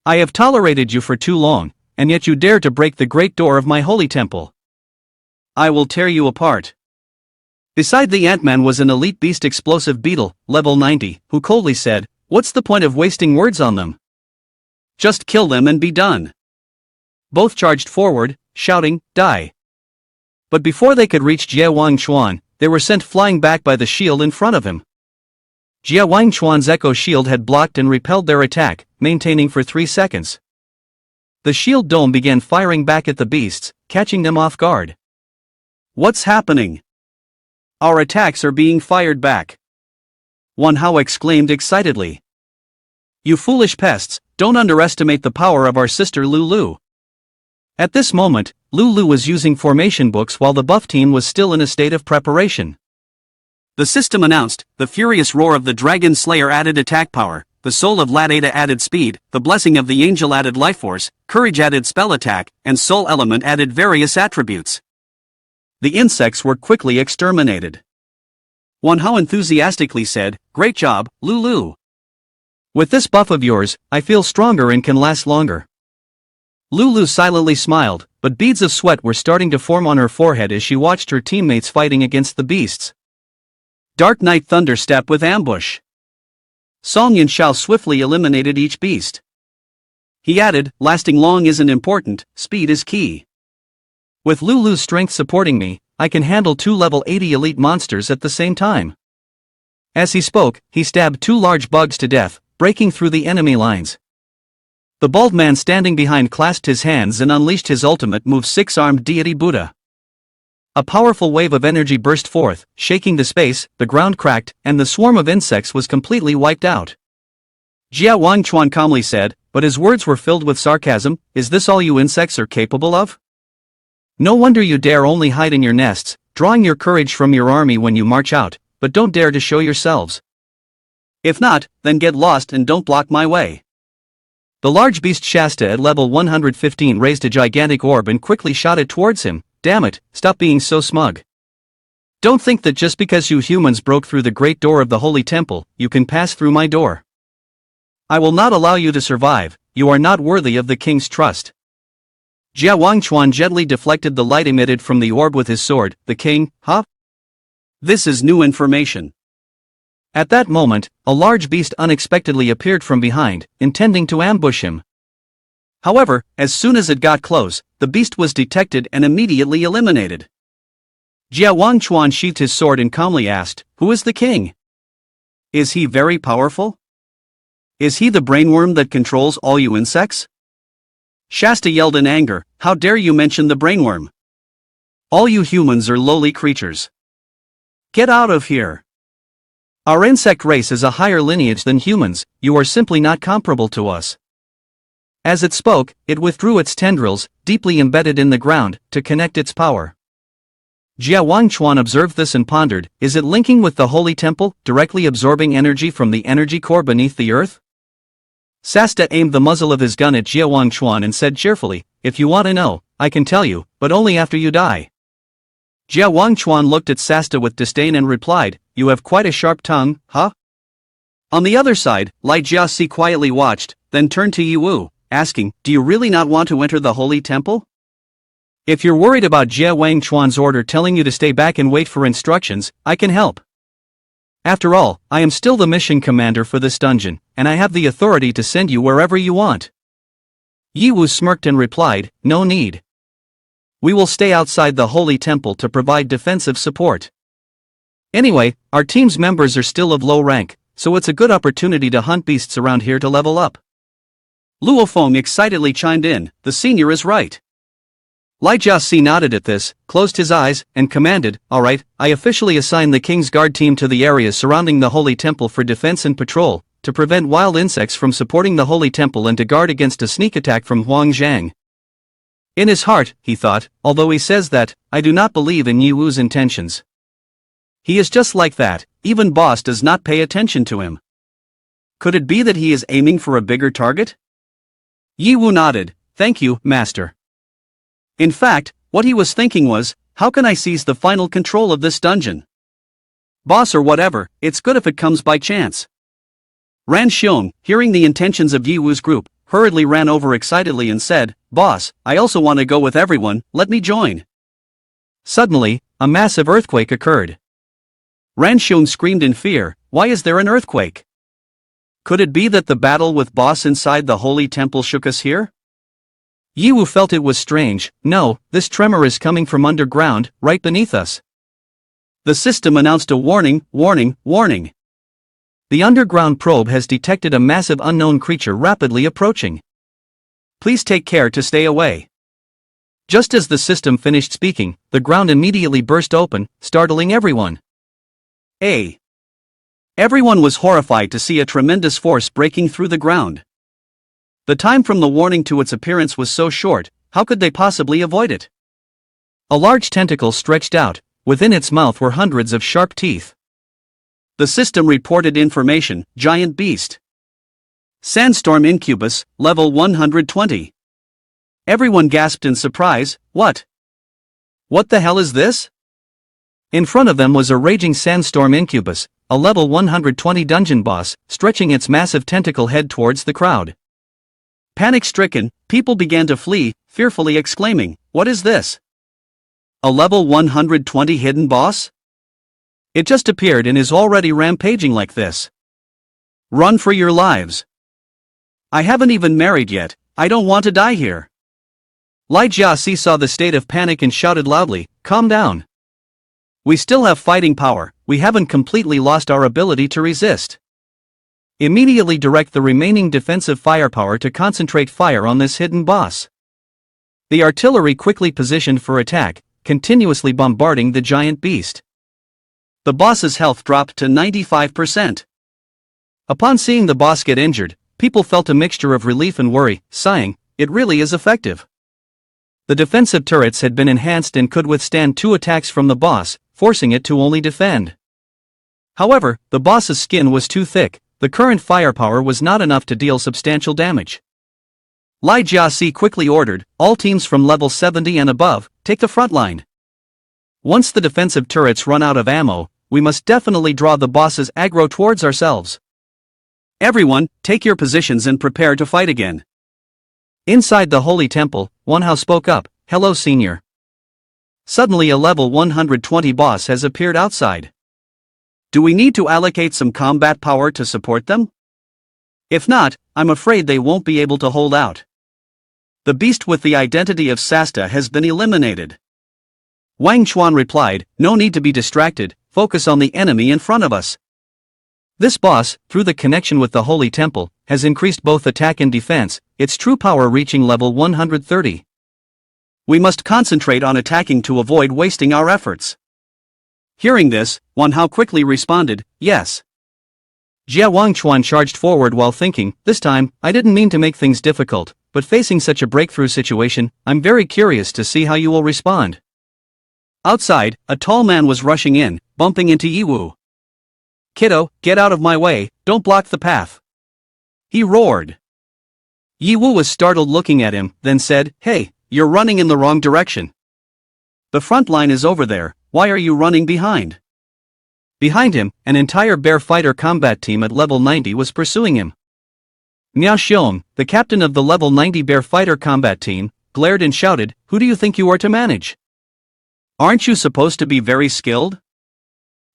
Speaker 1: I have tolerated you for too long, and yet you dare to break the great door of my holy temple. I will tear you apart." Beside the Ant-Man was an elite beast explosive beetle, level 90, who coldly said, "What's the point of wasting words on them? Just kill them and be done." Both charged forward, shouting, "Die!" But before they could reach Jie Wangchuan, they were sent flying back by the shield in front of him. Jie Wangchuan's echo shield had blocked and repelled their attack, maintaining for 3 seconds. The shield dome began firing back at the beasts, catching them off guard. "What's happening? Our attacks are being fired back," manhwa exclaimed excitedly. "You foolish pests, don't underestimate the power of our sister Lulu." At this moment, Lulu was using formation books while the buff team was still in a state of preparation. The system announced, the furious roar of the Dragon Slayer added attack power, the soul of Lat-Eta added speed, the blessing of the angel added life force, courage added spell attack, and soul element added various attributes. The insects were quickly exterminated. Manhwa enthusiastically said, "Great job, Lulu. With this buff of yours, I feel stronger and can last longer." Lulu silently smiled, but beads of sweat were starting to form on her forehead as she watched her teammates fighting against the beasts. Dark Knight Thunder Step with ambush. Song Yanshao swiftly eliminated each beast. He added, "Lasting long isn't important, speed is key. With Lulu's strength supporting me, I can handle 2 level 80 elite monsters at the same time." As he spoke, he stabbed 2 large bugs to death, breaking through the enemy lines. The bald man standing behind clasped his hands and unleashed his ultimate move, six-armed deity Buddha. A powerful wave of energy burst forth, shaking the space, the ground cracked, and the swarm of insects was completely wiped out. Jie Wangchuan calmly said, but his words were filled with sarcasm, "Is this all you insects are capable of? No wonder you dare only hide in your nests, drawing your courage from your army when you march out, but don't dare to show yourselves. If not, then get lost and don't block my way." The large beast Shasta at level 115 raised a gigantic orb and quickly shot it towards him. "Damn it, stop being so smug. Don't think that just because you humans broke through the great door of the holy temple, you can pass through my door. I will not allow you to survive, you are not worthy of the king's trust." Jie Wangchuan gently deflected the light emitted from the orb with his sword. "The king, huh? This is new information." At that moment, a large beast unexpectedly appeared from behind, intending to ambush him. However, as soon as it got close, the beast was detected and immediately eliminated. Jie Wangchuan sheathed his sword and calmly asked, "Who is the king? Is he very powerful? Is he the brainworm that controls all you insects?" Shasta yelled in anger, "How dare you mention the brainworm? All you humans are lowly creatures. Get out of here. Our insect race is a higher lineage than humans, you are simply not comparable to us." As it spoke, it withdrew its tendrils, deeply embedded in the ground, to connect its power. Jie Wangchuan observed this and pondered, is it linking with the holy temple, directly absorbing energy from the energy core beneath the earth? Shasta aimed the muzzle of his gun at Jie Wangchuan and said cheerfully, "If you want to know, I can tell you, but only after you die." Jie Wangchuan looked at Shasta with disdain and replied, "You have quite a sharp tongue, huh?" On the other side, Lai Jiaxi quietly watched, then turned to Yi Wu, asking, "Do you really not want to enter the holy temple? If you're worried about Jie Wangchuan's order telling you to stay back and wait for instructions, I can help. After all, I am still the mission commander for this dungeon, and I have the authority to send you wherever you want." Yi Wu smirked and replied, "No need. We will stay outside the holy temple to provide defensive support. Anyway, our team's members are still of low rank, so it's a good opportunity to hunt beasts around here to level up." Luo Feng excitedly chimed in, "The senior is right." Lai Jiaxi nodded at this, closed his eyes, and commanded, "All right, I officially assign the King's Guard team to the areas surrounding the Holy Temple for defense and patrol, to prevent wild insects from supporting the Holy Temple and to guard against a sneak attack from Huang Zhang." In his heart, he thought, although he says that, I do not believe in Yi Wu's intentions. He is just like that, even boss does not pay attention to him. Could it be that he is aiming for a bigger target? Yi Wu nodded, "Thank you, master." In fact, what he was thinking was,
Speaker 2: How can I seize the final control of this dungeon? Boss or whatever, it's good if it comes by chance. Ran Xiong, hearing the intentions of Yi Wu's group, hurriedly ran over excitedly and said, "Boss, I also want to go with everyone, let me join."
Speaker 1: Suddenly, a massive earthquake occurred.
Speaker 2: Ran Xiong screamed in fear, "Why is there an earthquake? Could it be that the battle with boss inside the holy temple shook us here?"
Speaker 1: Yi Wu felt it was strange. No, this tremor is coming from underground, right beneath us.
Speaker 2: The system announced a warning, warning, warning.
Speaker 1: The underground probe has detected a massive unknown creature rapidly approaching.
Speaker 2: Please take care to stay away.
Speaker 1: Just as the system finished speaking, the ground immediately burst open, startling everyone.
Speaker 2: Everyone was horrified to see a tremendous force breaking through the ground. The time from the warning to its appearance was so short, how could they possibly avoid it?
Speaker 1: A large tentacle stretched out, within its mouth were hundreds of sharp teeth.
Speaker 2: The system reported information, giant beast. Sandstorm Incubus, level 120. Everyone gasped in surprise, what? What the hell is this?
Speaker 1: In front of them was a raging sandstorm incubus, a level 120 dungeon boss, stretching its massive tentacle head towards the crowd.
Speaker 2: Panic-stricken, people began to flee, fearfully exclaiming, "What is this? A level 120 hidden boss? It just appeared and is already rampaging like this. Run for your lives. I haven't even married yet, I don't want to die here."
Speaker 1: Lai Jiaxi saw the state of panic and shouted loudly, "Calm down.
Speaker 2: We still have fighting power, we haven't completely lost our ability to resist.
Speaker 1: Immediately direct the remaining defensive firepower to concentrate fire on this hidden boss." The artillery quickly positioned for attack, continuously bombarding the giant beast.
Speaker 2: The boss's health dropped to 95%.
Speaker 1: Upon seeing the boss get injured, people felt a mixture of relief and worry, sighing, "It really is effective." The defensive turrets had been enhanced and could withstand 2 attacks from the boss, forcing it to only defend. However, the boss's skin was too thick, the current firepower was not enough to deal substantial damage. Lai Jiaxi quickly ordered, "All teams from level 70 and above, take the front line. Once the defensive turrets run out of ammo, we must definitely draw the boss's aggro towards ourselves.
Speaker 2: Everyone, take your positions and prepare to fight again."
Speaker 1: Inside the holy temple, Wanhao spoke up, "Hello senior. Suddenly a level 120 boss has appeared outside.
Speaker 2: Do we need to allocate some combat power to support them? If not, I'm afraid they won't be able to hold out. The beast with the identity of Sasta has been eliminated."
Speaker 1: Wang Chuan replied, "No need to be distracted, focus on the enemy in front of us. This boss, through the connection with the holy temple, has increased both attack and defense, its true power reaching level 130.
Speaker 2: We must concentrate on attacking to avoid wasting our efforts." Hearing this, Wanhao quickly responded, "Yes."
Speaker 1: Jia Wangchuan charged forward while thinking, "This time, I didn't mean to make things difficult, but facing such a breakthrough situation, I'm very curious to see how you will respond."
Speaker 2: Outside, a tall man was rushing in, bumping into Yi Wu. "Kiddo, get out of my way, don't block the path," he roared. Yi Wu was startled looking at him, then said, "Hey, you're running in the wrong direction. The front line is over there, why are you running behind?"
Speaker 1: Behind him, an entire bear fighter combat team at level 90 was pursuing him. Miao Xiong, the captain of the level 90 bear fighter combat team, glared and shouted, "Who do you think you are to manage? Aren't you supposed to be very skilled?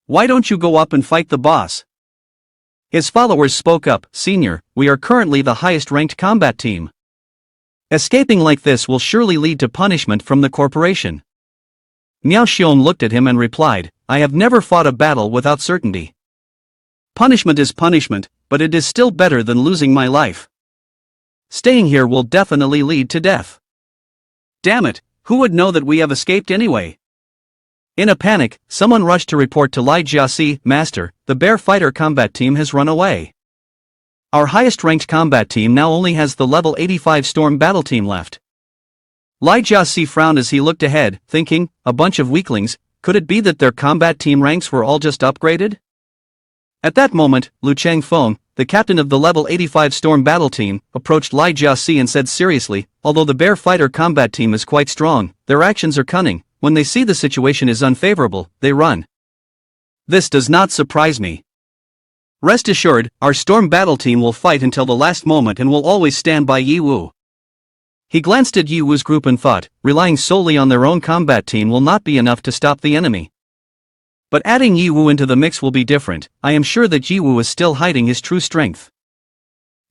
Speaker 1: Why don't you go up and fight the boss?" His followers spoke up, "Senior, we are currently the highest ranked combat team. Escaping like this will surely lead to punishment from the corporation." Miao Xiong looked at him and replied, "I have never fought a battle without certainty. Punishment is punishment, but it is still better than losing my life. Staying here will definitely lead to death. Damn it, who would know that we have escaped anyway?" In a panic, someone rushed to report to Lai Jiaxi, "Master, the bear fighter combat team has run away. Our highest ranked combat team now only has the level 85 storm battle team left." Lai Jiaxi frowned as he looked ahead, thinking, a bunch of weaklings, could it be that their combat team ranks were all just upgraded? At that moment, Lu Changfeng, the captain of the level 85 storm battle team, approached Lai Jiaxi and said seriously, "Although the bear fighter combat team is quite strong, their actions are cunning, when they see the situation is unfavorable, they run.
Speaker 2: This does not surprise me. Rest assured, our storm battle team will fight until the last moment and will always stand by Ye Wu.
Speaker 1: He glanced at Ye Wu's group and thought, relying solely on their own combat team will not be enough to stop the enemy. But adding Ye Wu into the mix will be different. I am sure that Ye Wu is still hiding his true strength.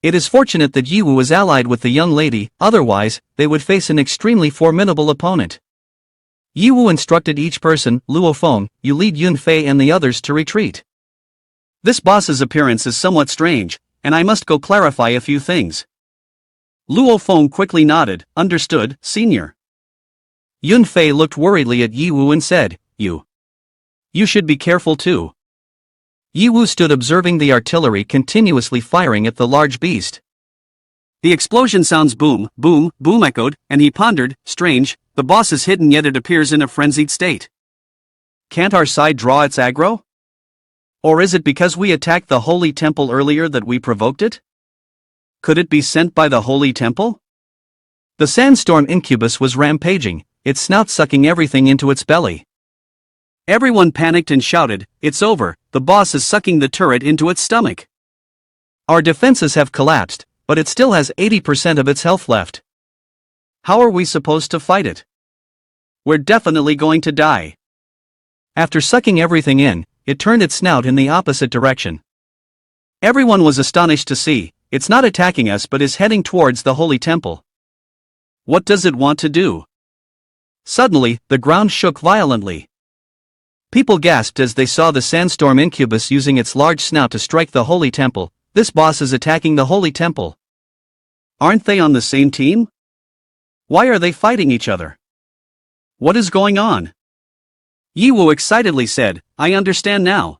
Speaker 1: It is fortunate that Ye Wu is allied with the young lady, otherwise, they would face an extremely formidable opponent. Ye Wu instructed each person, Luo Feng, you lead Yun Fei and the others to retreat.
Speaker 2: This boss's appearance is somewhat strange, and I must go clarify a few things. Luo Feng quickly nodded, understood, senior.
Speaker 1: Yun Fei looked worriedly at Ye Wu and said, You should be careful too. Ye Wu stood observing the artillery continuously firing at the large beast.
Speaker 2: The explosion sounds boom, boom, boom echoed, and he pondered, strange, the boss is hidden yet it appears in a frenzied state. Can't our side draw its aggro? Or is it because we attacked the holy temple earlier that we provoked it? Could it be sent by the holy temple?
Speaker 1: The sandstorm incubus was rampaging, its snout sucking everything into its belly.
Speaker 2: Everyone panicked and shouted, it's over, the boss is sucking the turret into its stomach.
Speaker 1: Our defenses have collapsed, but it still has 80% of its health left.
Speaker 2: How are we supposed to fight it? We're definitely going to die.
Speaker 1: After sucking everything in, it turned its snout in the opposite direction.
Speaker 2: Everyone was astonished to see, it's not attacking us but is heading towards the holy temple. What does it want to do? Suddenly, the ground shook violently. People gasped as they saw the sandstorm incubus using its large snout to strike the holy temple. This boss is attacking the holy temple. Aren't they on the same team? Why are they fighting each other? What is going on? Ye Wu excitedly said, I understand now.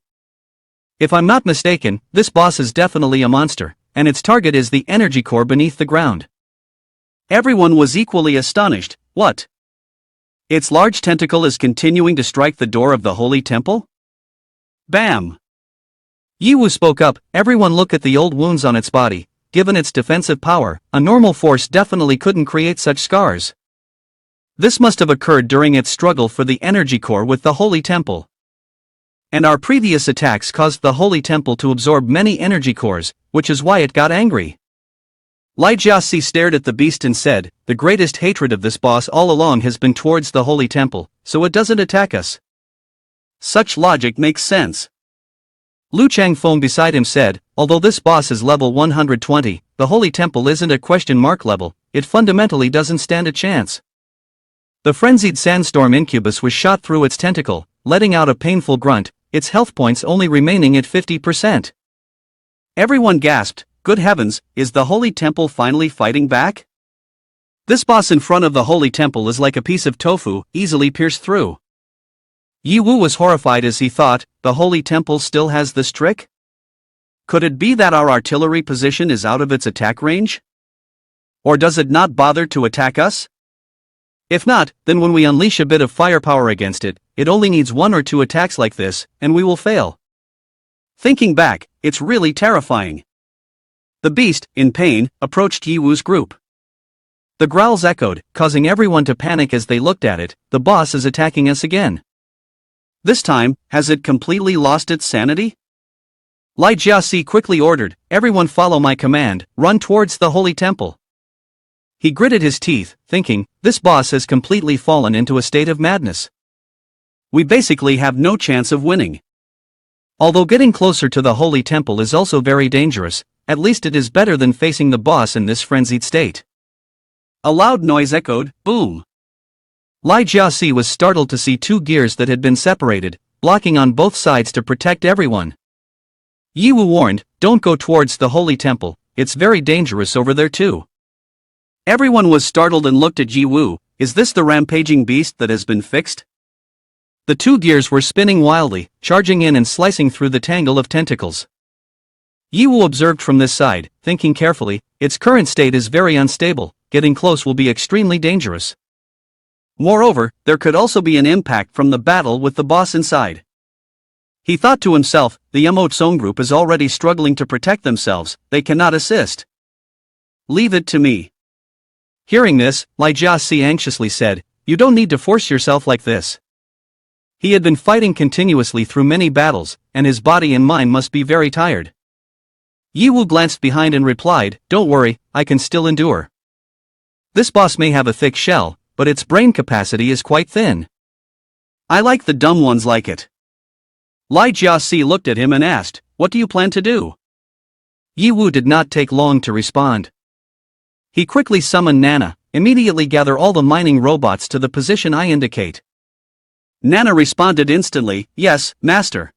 Speaker 1: If I'm not mistaken, this boss is definitely a monster, and its target is the energy core beneath the ground.
Speaker 2: Everyone was equally astonished. What? Its large tentacle is continuing to strike the door of the holy temple? Bam!
Speaker 1: Ye Wu spoke up, everyone look at the old wounds on its body. Given its defensive power, a normal force definitely couldn't create such scars. This must have occurred during its struggle for the energy core with the holy temple. And our previous attacks caused the holy temple to absorb many energy cores, which is why it got angry. Lai Jiasi stared at the beast and said, the greatest hatred of this boss all along has been towards the holy temple, so it doesn't attack us.
Speaker 2: Such logic makes sense.
Speaker 1: Lu Changfeng beside him said, although this boss is level 120, the holy temple isn't a question mark level, it fundamentally doesn't stand a chance. The frenzied sandstorm incubus was shot through its tentacle, letting out a painful grunt, its health points only remaining at 50%.
Speaker 2: Everyone gasped. Good heavens, is the holy temple finally fighting back? This boss in front of the holy temple is like a piece of tofu, easily pierced through. Ye Wu was horrified as he thought, the holy temple still has this trick? Could it be that our artillery position is out of its attack range? Or does it not bother to attack us? If not, then when we unleash a bit of firepower against it, it only needs 1 or 2 attacks like this, and we will fail. Thinking back, it's really terrifying. The beast, in pain, approached Ye Wu's group. The growls echoed, causing everyone to panic as they looked at it. The boss is attacking us again. This time, has it completely lost its sanity? Lai Jiasi quickly ordered, everyone follow my command, run towards the holy temple. He gritted his teeth, thinking, this boss has completely fallen into a state of madness. We basically have no chance of winning. Although getting closer to the holy temple is also very dangerous, at least it is better than facing the boss in this frenzied state. A loud noise echoed, boom. Lai Jiasi was startled to see 2 gears that had been separated, blocking on both sides to protect everyone. Ye Wu warned, don't go towards the holy temple, it's very dangerous over there too. Everyone was startled and looked at Ye Wu, is this the rampaging beast that has been fixed? The 2 gears were spinning wildly, charging in and slicing through the tangle of tentacles. Ye Wu observed from this side, thinking carefully, its current state is very unstable, getting close will be extremely dangerous. Moreover, there could also be an impact from the battle with the boss inside. He thought to himself, the Emotesong group is already struggling to protect themselves, they cannot assist. Leave it to me. Hearing this, Lai Jiasi anxiously said,
Speaker 1: You don't need to force yourself like this. He had been fighting continuously through many battles, and his body and mind must be very tired. Ye Wu glanced behind and replied, "Don't worry, I can still endure. This boss may have a thick shell, but its brain capacity is quite thin. I like the dumb ones like it." Li Jiaxi looked at him and asked, "What do you plan to do?" Ye Wu did not take long to respond. He quickly summoned Nana, "Immediately gather all the mining robots to the position I indicate." Nana responded instantly, "Yes, master."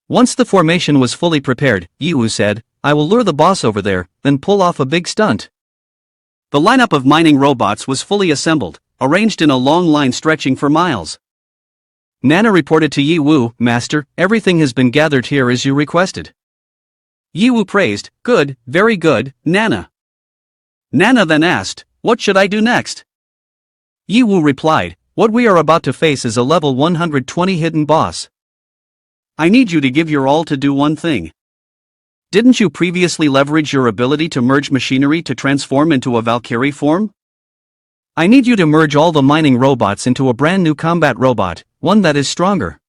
Speaker 1: Once the formation was fully prepared, Ye Wu said, "I will lure the boss over there, then pull off a big stunt." The lineup of mining robots was fully assembled, arranged in a long line stretching for miles. Nana reported to Ye Wu, "Master, everything has been gathered here as you requested." Ye Wu praised, "Good, very good, Nana." Nana then asked, "What should I do next?" Ye Wu replied, "What we are about to face is a level 120 hidden boss. I need you to give your all to do one thing. Didn't you previously leverage your ability to merge machinery to transform into a Valkyrie form? I need you to merge all the mining robots into a brand new combat robot, one that is stronger.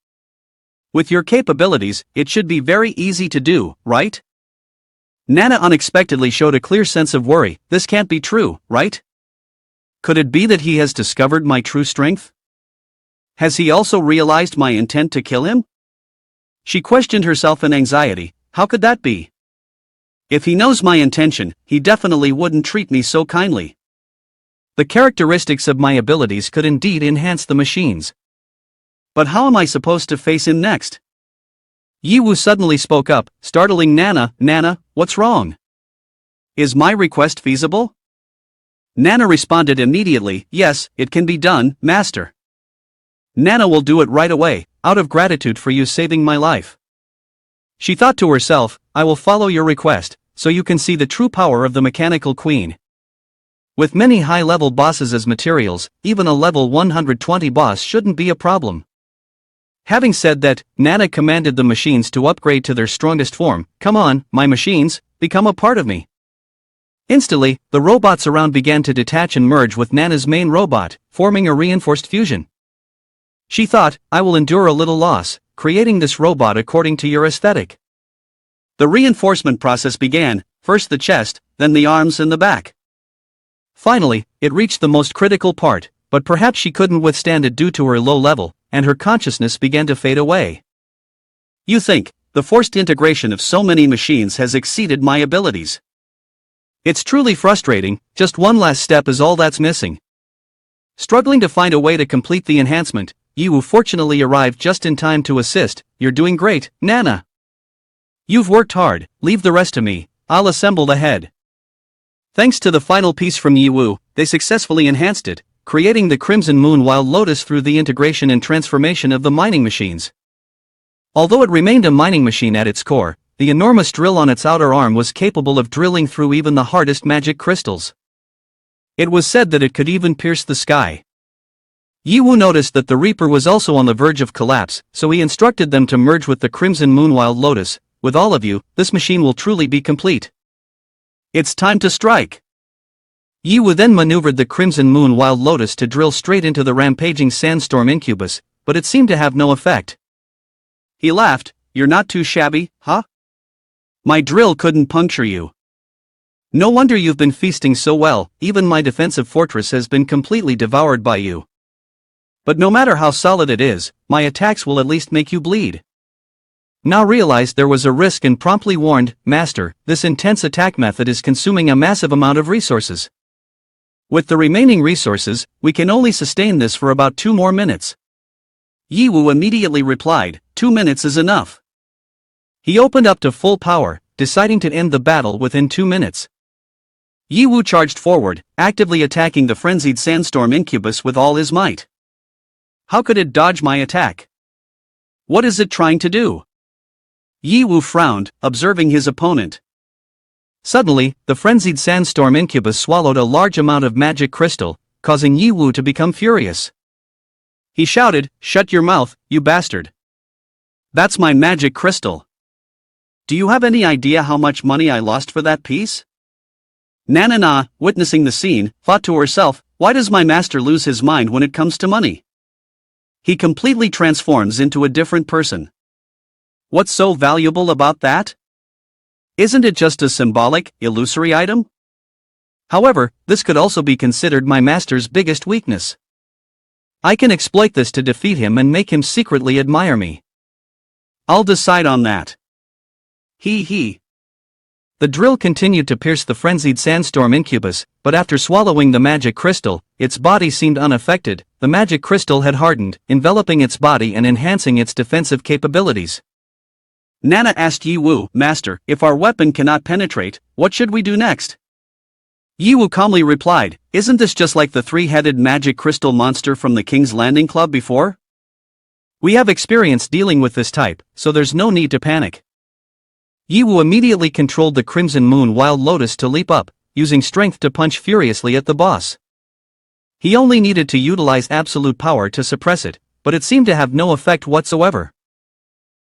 Speaker 1: With your capabilities, it should be very easy to do, right?" Nana unexpectedly showed a clear sense of worry. "This can't be true, right? Could it be that he has discovered my true strength? Has he also realized my intent to kill him?" She questioned herself in anxiety. How could that be? If he knows my intention, he definitely wouldn't treat me so kindly. The characteristics of my abilities could indeed enhance the machines. But how am I supposed to face him next? Ye Wu suddenly spoke up, startling Nana. "Nana, what's wrong? Is my request feasible?" Nana responded immediately, "Yes, it can be done, master. Nana will do it right away, out of gratitude for you saving my life." She thought to herself, "I will follow your request, so you can see the true power of the mechanical queen." With many high-level bosses as materials, even a level 120 boss shouldn't be a problem. Having said that, Nana commanded the machines to upgrade to their strongest form. "Come on, my machines, become a part of me." Instantly, the robots around began to detach and merge with Nana's main robot, forming a reinforced fusion. She thought, "I will endure a little loss, creating this robot according to your aesthetic." The reinforcement process began, first the chest, then the arms and the back. Finally, it reached the most critical part, but perhaps she couldn't withstand it due to her low level, and her consciousness began to fade away. You think, the forced integration of so many machines has exceeded my abilities. It's truly frustrating, just one last step is all that's missing. Struggling to find a way to complete the enhancement, Ye Wu fortunately arrived just in time to assist. "You're doing great, Nana. You've worked hard, leave the rest to me, I'll assemble the head." Thanks to the final piece from Ye Wu, they successfully enhanced it, creating the Crimson Moon Wild Lotus through the integration and transformation of the mining machines. Although it remained a mining machine at its core, the enormous drill on its outer arm was capable of drilling through even the hardest magic crystals. It was said that it could even pierce the sky. Ye Wu noticed that the Reaper was also on the verge of collapse, so he instructed them to merge with the Crimson Moon Wild Lotus. "With all of you, this machine will truly be complete. It's time to strike." Ye Wu then maneuvered the Crimson Moon Wild Lotus to drill straight into the rampaging sandstorm incubus, but it seemed to have no effect. He laughed, "You're not too shabby, huh? My drill couldn't puncture you. No wonder you've been feasting so well, even my defensive fortress has been completely devoured by you. But no matter how solid it is, my attacks will at least make you bleed." Na realized there was a risk and promptly warned, "Master, this intense attack method is consuming a massive amount of resources. With the remaining resources, we can only sustain this for about 2 more minutes." Ye Wu immediately replied, 2 minutes is enough." He opened up to full power, deciding to end the battle within 2 minutes. Ye Wu charged forward, actively attacking the frenzied sandstorm incubus with all his might. How could it dodge my attack? What is it trying to do? Ye Wu frowned, observing his opponent. Suddenly, the frenzied sandstorm incubus swallowed a large amount of magic crystal, causing Ye Wu to become furious. He shouted, "Shut your mouth, you bastard! That's my magic crystal. Do you have any idea how much money I lost for that piece?" Nana, witnessing the scene, thought to herself,
Speaker 2: Why does my master lose his mind when it comes to money? He completely transforms into a different person. What's so valuable about that? Isn't it just a symbolic, illusory item? However, this could also be considered my master's biggest weakness. I can exploit this to defeat him and make him secretly admire me. I'll decide on that. He. The drill continued to pierce the frenzied sandstorm incubus, but after swallowing the magic crystal, its body seemed unaffected. The magic crystal had hardened, enveloping its body and enhancing its defensive capabilities. Nana asked Ye Wu, "Master, if our weapon cannot penetrate, what should we do next?" Ye Wu calmly replied, "Isn't this just like the three-headed magic crystal monster from the King's Landing Club before? We have experience dealing with this type, so there's no need to panic." Ye Wu immediately controlled the Crimson Moon Wild Lotus to leap up, using strength to punch furiously at the boss. He only needed to utilize absolute power to suppress it, but it seemed to have no effect whatsoever.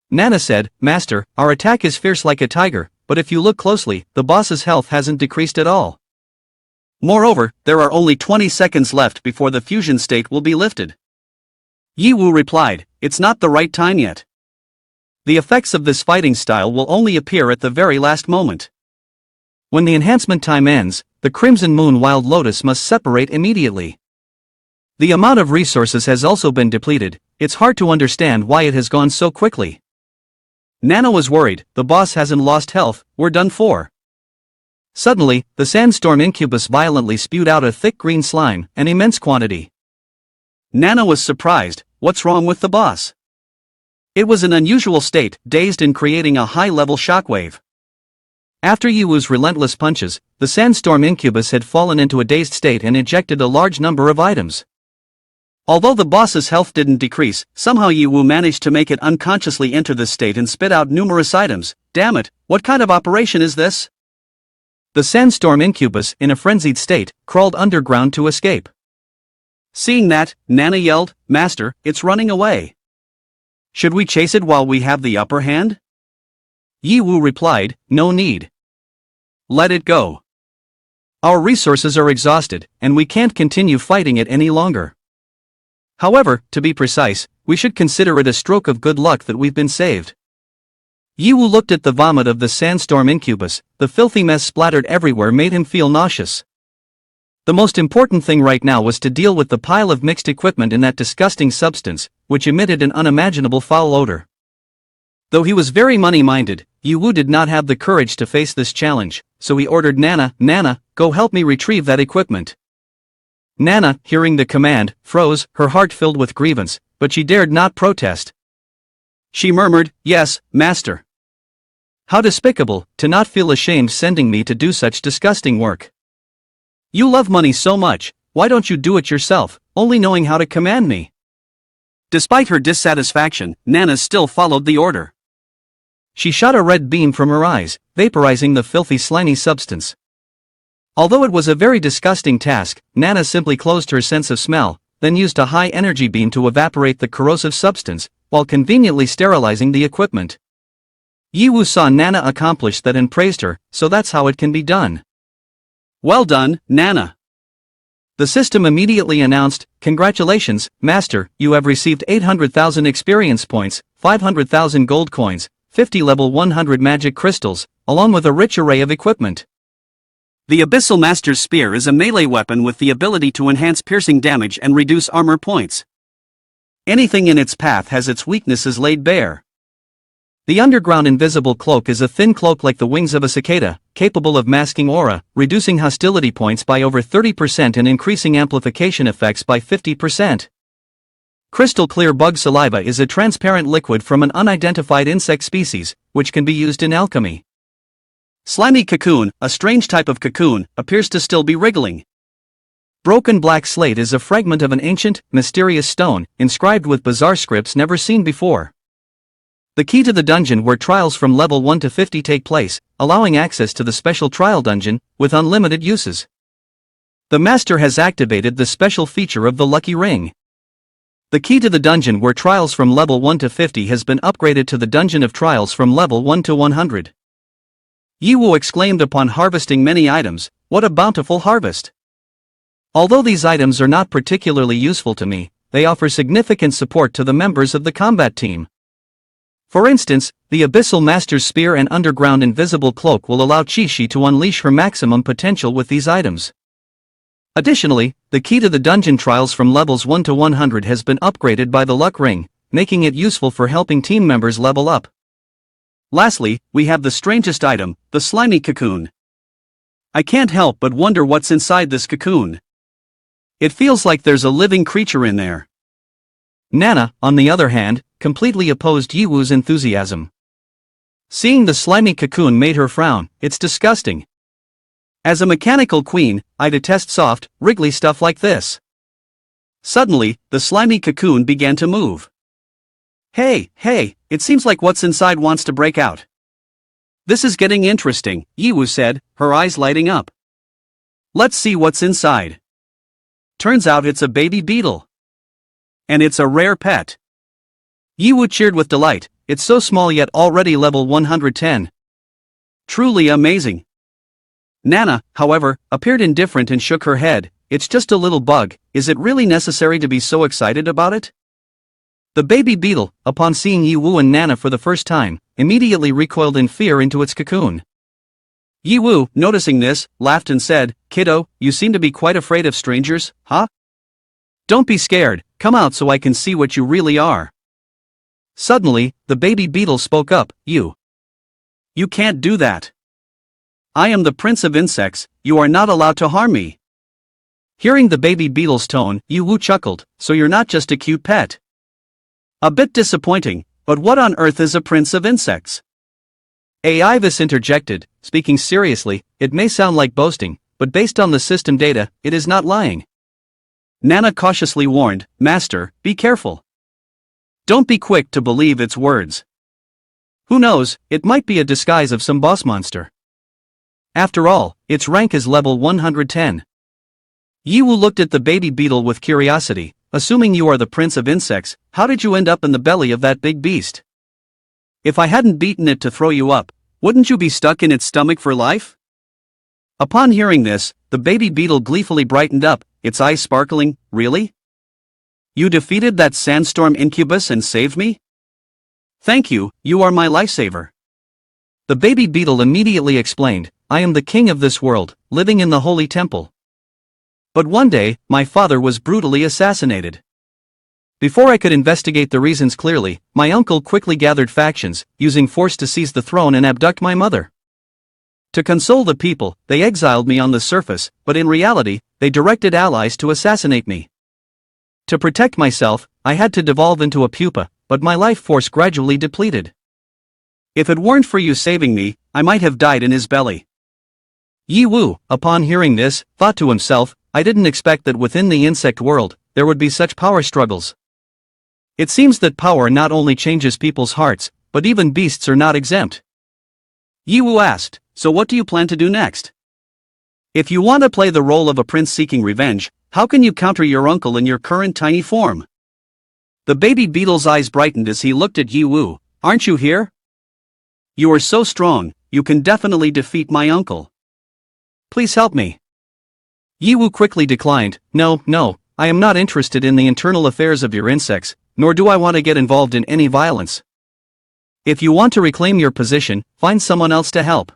Speaker 2: Nana said, "Master, our attack is fierce like a tiger, but if you look closely, the boss's health hasn't decreased at all. Moreover, there are only 20 seconds left before the fusion state will be lifted." Ye Wu replied, "It's not the right time yet. The effects of this fighting style will only appear at the very last moment. When the enhancement time ends, the Crimson Moon Wild Lotus must separate immediately. The amount of resources has also been depleted. It's hard to understand why it has gone so quickly." Nana was worried. The boss hasn't lost health, we're done for. Suddenly, the sandstorm incubus violently spewed out a thick green slime, an immense quantity. Nana was surprised. What's wrong with the boss? It was an unusual state, dazed and creating a high-level shockwave. After Ye Wu's relentless punches, the sandstorm incubus had fallen into a dazed state and ejected a large number of items. Although the boss's health didn't decrease, somehow Ye Wu managed to make it unconsciously enter this state and spit out numerous items. Damn it, what kind of operation is this? The sandstorm incubus, in a frenzied state, crawled underground to escape. Seeing that, Nana yelled, "Master, it's running away. Should we chase it while we have the upper hand?" Ye Wu replied, "No need. Let it go. Our resources are exhausted, and we can't continue fighting it any longer. However, to be precise, we should consider it a stroke of good luck that we've been saved." Ye Wu looked at the vomit of the sandstorm incubus. The filthy mess splattered everywhere made him feel nauseous. The most important thing right now was to deal with the pile of mixed equipment in that disgusting substance, which emitted an unimaginable foul odor. Though he was very money-minded, Ye Wu did not have the courage to face this challenge, so he ordered Nana, "Nana, go help me retrieve that equipment." Nana, hearing the command, froze, her heart filled with grievance, but she dared not protest. She murmured, "Yes, master." How despicable, to not feel ashamed sending me to do such disgusting work. You love money so much, why don't you do it yourself, only knowing how to command me? Despite her dissatisfaction, Nana still followed the order. She shot a red beam from her eyes, vaporizing the filthy slimy substance. Although it was a very disgusting task, Nana simply closed her sense of smell, then used a high-energy beam to evaporate the corrosive substance, while conveniently sterilizing the equipment. Ye Wu saw Nana accomplish that and praised her, so that's how it can be done. Well done, Nana. The system immediately announced, "Congratulations, Master, you have received 800,000 experience points, 500,000 gold coins, 50 level 100 magic crystals, along with a rich array of equipment." The Abyssal Master's Spear is a melee weapon with the ability to enhance piercing damage and reduce armor points. Anything in its path has its weaknesses laid bare. The underground invisible cloak is a thin cloak like the wings of a cicada, capable of masking aura, reducing hostility points by over 30% and increasing amplification effects by 50%. Crystal clear bug saliva is a transparent liquid from an unidentified insect species, which can be used in alchemy. Slimy cocoon, a strange type of cocoon, appears to still be wriggling. Broken black slate is a fragment of an ancient, mysterious stone, inscribed with bizarre scripts never seen before. The key to the dungeon where trials from level 1 to 50 take place, allowing access to the special trial dungeon, with unlimited uses. The master has activated the special feature of the lucky ring. The key to the dungeon where trials from level 1 to 50 has been upgraded to the dungeon of trials from level 1 to 100. Ye Wu exclaimed upon harvesting many items, "What a bountiful harvest!
Speaker 1: Although these items are not particularly useful to me, they offer significant support to the members of the combat team. For instance, the Abyssal Master's Spear and Underground Invisible Cloak will allow Chi-Chi to unleash her maximum potential with these items. Additionally, the key to the dungeon trials from levels 1 to 100 has been upgraded by the Luck Ring, making it useful for helping team members level up. Lastly, we have the strangest item, the slimy cocoon. I can't help but wonder what's inside this cocoon. It feels like there's a living creature in there. Nana, on the other hand, completely opposed Ye Wu's enthusiasm. Seeing the slimy cocoon made her frown. It's disgusting. As a mechanical queen, I detest soft, wriggly stuff like this. Suddenly, the slimy cocoon began to move. Hey, it seems like what's inside wants to break out. This is getting interesting, Ye Wu said, her eyes lighting up. Let's see what's inside. Turns out it's a baby beetle. And it's a rare pet. Ye Wu cheered with delight. It's so small yet already level 110. Truly amazing. Nana, however, appeared indifferent and shook her head. It's just a little bug. Is it really necessary to be so excited about it? The baby beetle, upon seeing Ye Wu and Nana for the first time, immediately recoiled in fear into its cocoon. Ye Wu, noticing this, laughed and said, "Kiddo, you seem to be quite afraid of strangers, huh? Don't be scared, come out so I can see what you really are." Suddenly, the baby beetle spoke up, You can't do that. I am the Prince of Insects, you are not allowed to harm me." Hearing the baby beetle's tone, Ye Wu chuckled, "So you're not just a cute pet?" A bit disappointing, but what on earth is a Prince of Insects? Ivis interjected, speaking seriously, "It may sound like boasting, but based on the system data, it is not lying." Nana cautiously warned, "Master, be careful. Don't be quick to believe its words. Who knows, it might be a disguise of some boss monster. After all, its rank is level 110. Ye Wu looked at the baby beetle with curiosity. "Assuming you are the Prince of Insects, how did you end up in the belly of that big beast? If I hadn't beaten it to throw you up, wouldn't you be stuck in its stomach for life?" Upon hearing this, the baby beetle gleefully brightened up, its eyes sparkling. "Really? You defeated that sandstorm incubus and saved me? Thank you, you are my lifesaver." The baby beetle immediately explained, "I am the king of this world, living in the holy temple. But one day, my father was brutally assassinated. Before I could investigate the reasons clearly, my uncle quickly gathered factions, using force to seize the throne and abduct my mother. To console the people, they exiled me on the surface, but in reality, they directed allies to assassinate me. To protect myself, I had to devolve into a pupa, but my life force gradually depleted. If it weren't for you saving me, I might have died in his belly." Ye Wu, upon hearing this, thought to himself, "I didn't expect that within the insect world, there would be such power struggles. It seems that power not only changes people's hearts, but even beasts are not exempt." Ye Wu asked, "So what do you plan to do next? If you want to play the role of a prince seeking revenge, how can you counter your uncle in your current tiny form?" The baby beetle's eyes brightened as he looked at Ye Wu. "Aren't you here? You are so strong, you can definitely defeat my uncle. Please help me." Ye Wu quickly declined, No, I am not interested in the internal affairs of your insects, nor do I want to get involved in any violence. If you want to reclaim your position, find someone else to help."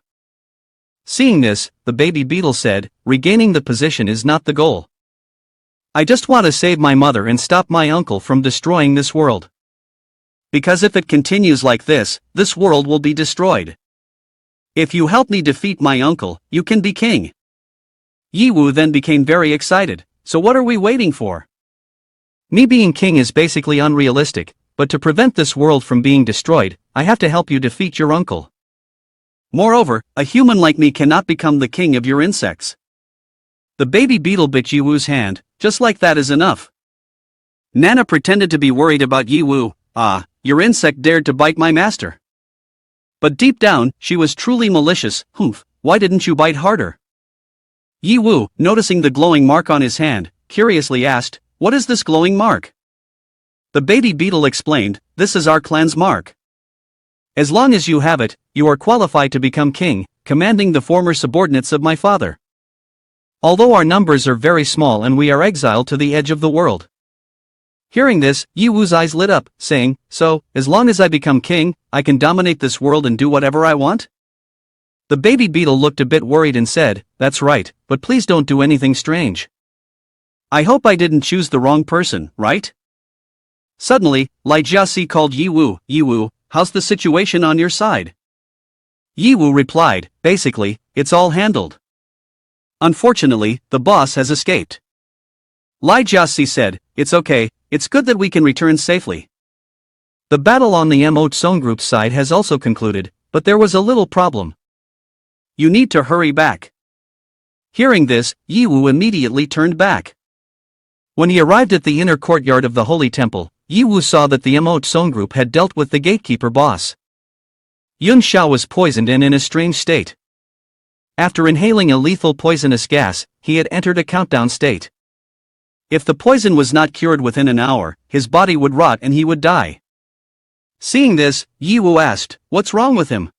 Speaker 1: Seeing this, the baby beetle said, "Regaining the position is not the goal. I just want to save my mother and stop my uncle from destroying this world. Because if it continues like this world will be destroyed. If you help me defeat my uncle, you can be king." Ye Wu then became very excited. "So what are we waiting for? Me being king is basically unrealistic, but to prevent this world from being destroyed, I have to help you defeat your uncle. Moreover, a human like me cannot become the king of your insects." The baby beetle bit Ye Wu's hand. "Just like that is enough." Nana pretended to be worried about Ye Wu. Your insect dared to bite my master." But deep down, she was truly malicious. "Humph, why didn't you bite harder?" Ye Wu, noticing the glowing mark on his hand, curiously asked, "What is this glowing mark?" The baby beetle explained, "This is our clan's mark. As long as you have it, you are qualified to become king, commanding the former subordinates of my father." Although our numbers are very small and we are exiled to the edge of the world. Hearing this, Ye Wu's eyes lit up, saying, so, as long as I become king, I can dominate this world and do whatever I want? The baby beetle looked a bit worried and said, that's right, but please don't do anything strange. I hope I didn't choose the wrong person, right? Suddenly, Lai Jiasi called Ye Wu. Ye Wu, how's the situation on your side? Ye Wu replied, basically, it's all handled. Unfortunately, the boss has escaped. Lai Jiasi said, it's okay, it's good that we can return safely. The battle on the Mo Tsong group's side has also concluded, but there was a little problem. You need to hurry back. Hearing this, Ye Wu immediately turned back. When he arrived at the inner courtyard of the Holy Temple, Ye Wu saw that the Mo Tsong group had dealt with the gatekeeper boss. Yun Xiao was poisoned and in a strange state. After inhaling a lethal poisonous gas, he had entered a countdown state. If the poison was not cured within an hour, his body would rot and he would die. Seeing this, Ye Wu asked, what's wrong with him?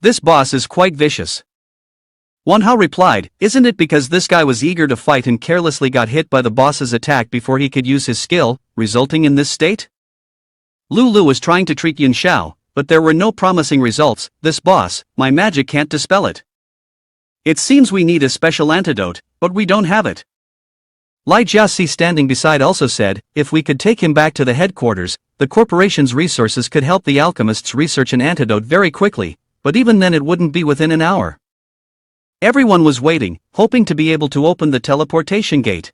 Speaker 1: This boss is quite vicious. Manhwa replied, isn't it because this guy was eager to fight and carelessly got hit by the boss's attack before he could use his skill, resulting in this state? Lulu was trying to treat Yun Xiao, but there were no promising results. This boss, my magic can't dispel it. It seems we need a special antidote, but we don't have it. Lai Jiasi standing beside also said, if we could take him back to the headquarters, the corporation's resources could help the alchemists research an antidote very quickly, but even then it wouldn't be within an hour. Everyone was waiting, hoping to be able to open the teleportation gate.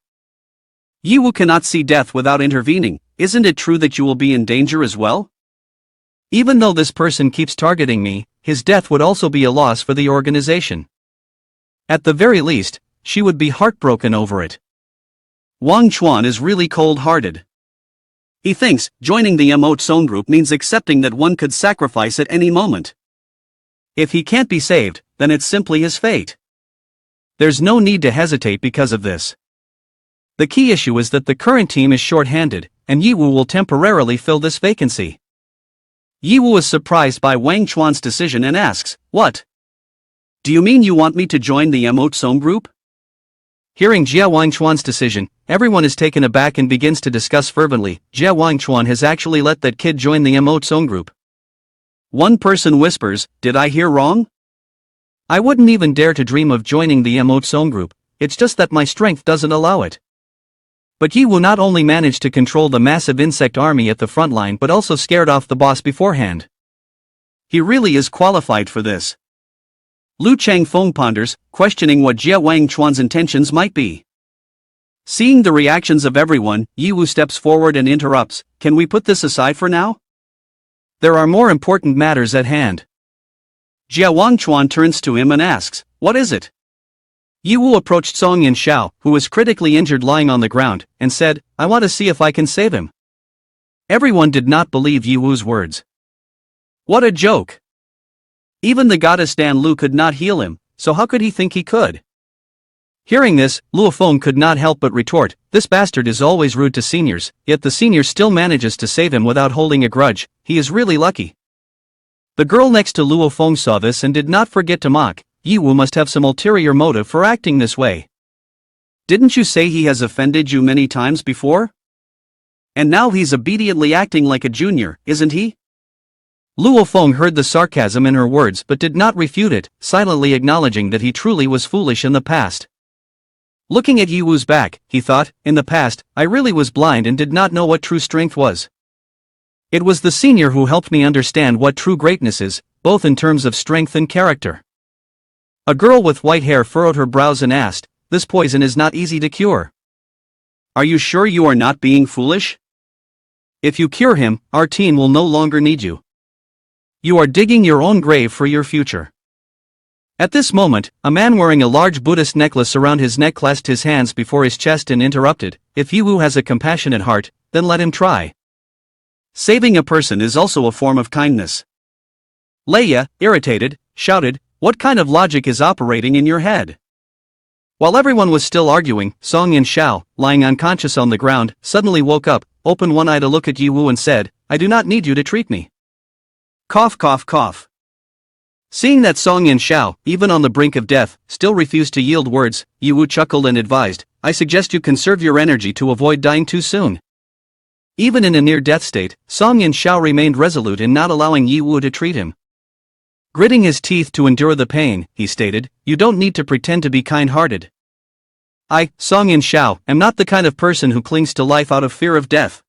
Speaker 1: Ye Wu cannot see death without intervening, isn't it true that you will be in danger as well? Even though this person keeps targeting me, his death would also be a loss for the organization. At the very least, she would be heartbroken over it. Wang Chuan is really cold-hearted. He thinks joining the Mo Tsong group means accepting that one could sacrifice at any moment. If he can't be saved, then it's simply his fate. There's no need to hesitate because of this. The key issue is that the current team is short-handed, and Ye Wu will temporarily fill this vacancy. Ye Wu is surprised by Wang Chuan's decision and asks, what? Do you mean you want me to join the Mo Tsong group? Hearing Jia Wangchuan's decision, everyone is taken aback and begins to discuss fervently. Jia Wangchuan has actually let that kid join the Mo Tsong group. One person whispers, did I hear wrong? I wouldn't even dare to dream of joining the Mo Tsong group, it's just that my strength doesn't allow it. But Ye Wu not only managed to control the massive insect army at the front line but also scared off the boss beforehand. He really is qualified for this. Lu Changfeng ponders, questioning what Jia Wangchuan's intentions might be. Seeing the reactions of everyone, Ye Wu steps forward and interrupts, can we put this aside for now? There are more important matters at hand. Jia Wangchuan turns to him and asks, what is it? Ye Wu approached Song Yin Xiao, who was critically injured lying on the ground, and said, I want to see if I can save him. Everyone did not believe Ye Wu's words. What a joke! Even the goddess Dan Lu could not heal him, so how could he think he could? Hearing this, Luo Feng could not help but retort, this bastard is always rude to seniors, yet the senior still manages to save him without holding a grudge, he is really lucky. The girl next to Luo Feng saw this and did not forget to mock, Ye Wu must have some ulterior motive for acting this way. Didn't you say he has offended you many times before? And now he's obediently acting like a junior, isn't he? Luo Feng heard the sarcasm in her words but did not refute it, silently acknowledging that he truly was foolish in the past. Looking at Ye Wu's back, he thought, in the past, I really was blind and did not know what true strength was. It was the senior who helped me understand what true greatness is, both in terms of strength and character. A girl with white hair furrowed her brows and asked, this poison is not easy to cure. Are you sure you are not being foolish? If you cure him, our team will no longer need you. You are digging your own grave for your future. At this moment, a man wearing a large Buddhist necklace around his neck clasped his hands before his chest and interrupted, if Ye Wu has a compassionate heart, then let him try. Saving a person is also a form of kindness. Leia, irritated, shouted, what kind of logic is operating in your head? While everyone was still arguing, Song Yin Xiao, lying unconscious on the ground, suddenly woke up, opened one eye to look at Ye Wu and said, I do not need you to treat me. Cough cough cough.
Speaker 2: Seeing that Song Yanxiao, even on the brink of death, still refused to yield words, Ye Wu chuckled and advised, I suggest you conserve your energy to avoid dying too soon. Even in a near-death state, Song Yanxiao remained resolute in not allowing Ye Wu to treat him. Gritting his teeth to endure the pain, he stated, you don't need to pretend to be kind-hearted. I, Song Yanxiao, am not the kind of person who clings to life out of fear of death.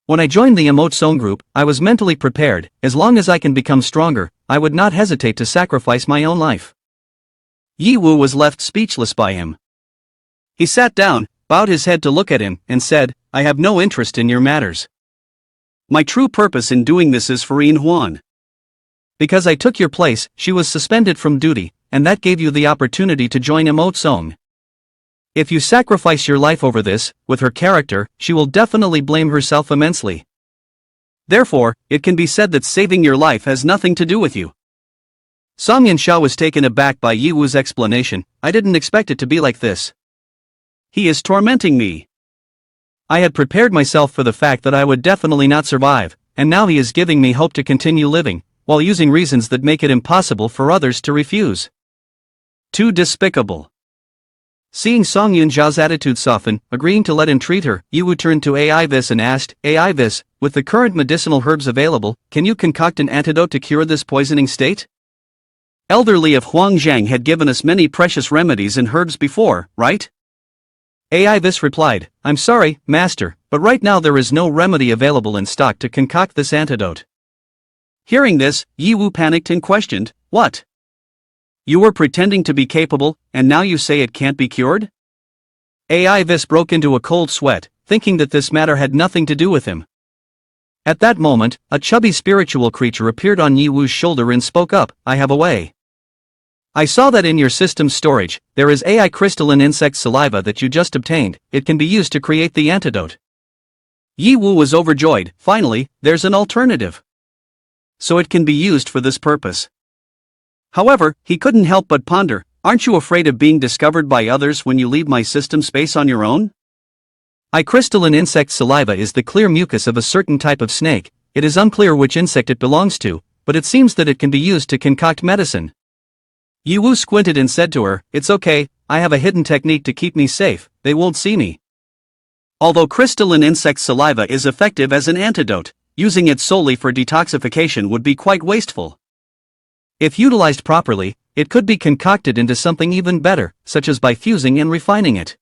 Speaker 2: When I joined the Emote Song group, I was mentally prepared. As long as I can become stronger, I would not hesitate to sacrifice my own life. Ye Wu was left speechless by him. He sat down, bowed his head to look at him, and said, I have no interest in your matters. My true purpose in doing this is for Yin Huan. Because I took your place, she was suspended from duty, and that gave you the opportunity to join Emote Song. If you sacrifice your life over this, with her character, she will definitely blame herself immensely. Therefore, it can be said that saving your life has nothing to do with you. Song Yanxiao was taken aback by Ye Wu's explanation. I didn't expect it to be like this. He is tormenting me. I had prepared myself for the fact that I would definitely not survive, and now he is giving me hope to continue living, while using reasons that make it impossible for others to refuse. Too despicable. Seeing Song Yanxiao's attitude soften, agreeing to let him treat her, Ye Wu turned to AI Vis and asked, AI Vis, with the current medicinal herbs available, can you concoct an antidote to cure this poisoning state? Elder Li of Huangjiang had given us many precious remedies and herbs before, right? AI Vis replied, I'm sorry, Master, but right now there is no remedy available in stock to concoct this antidote. Hearing this, Ye Wu panicked and questioned, what? You were pretending to be capable, and now you say it can't be cured? AI Vis broke into a cold sweat, thinking that this matter had nothing to do with him. At that moment, a chubby spiritual creature appeared on Ye Wu's shoulder and spoke up, I have a way. I saw that in your system's storage, there is AI crystalline insect saliva that you just obtained, it can be used to create the antidote. Ye Wu was overjoyed, finally, there's an alternative. So it can be used for this purpose. However, he couldn't help but ponder, aren't you afraid of being discovered by others when you leave my system space on your own? Crystalline insect saliva is the clear mucus of a certain type of snake. It is unclear which insect it belongs to, but it seems that it can be used to concoct medicine. Ye Wu squinted and said to her, it's okay, I have a hidden technique to keep me safe, they won't see me. Although crystalline insect saliva is effective as an antidote, using it solely for detoxification would be quite wasteful. If utilized properly, it could be concocted into something even better, such as by fusing and refining it.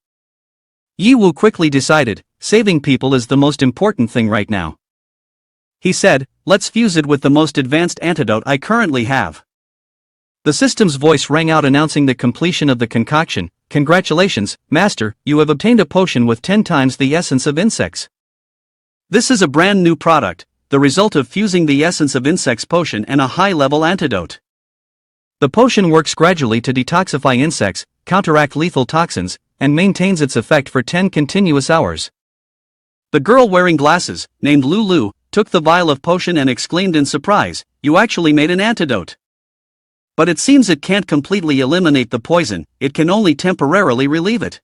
Speaker 2: Ye Wu quickly decided, saving people is the most important thing right now. He said, let's fuse it with the most advanced antidote I currently have. The system's voice rang out announcing the completion of the concoction. Congratulations, Master, you have obtained a potion with 10 times the essence of insects. This is a brand new product, the result of fusing the essence of insects potion and a high-level antidote. The potion works gradually to detoxify insects, counteract lethal toxins, and maintains its effect for 10 continuous hours. The girl wearing glasses, named Lulu, took the vial of potion and exclaimed in surprise, you actually made an antidote. But it seems it can't completely eliminate the poison, it can only temporarily relieve it.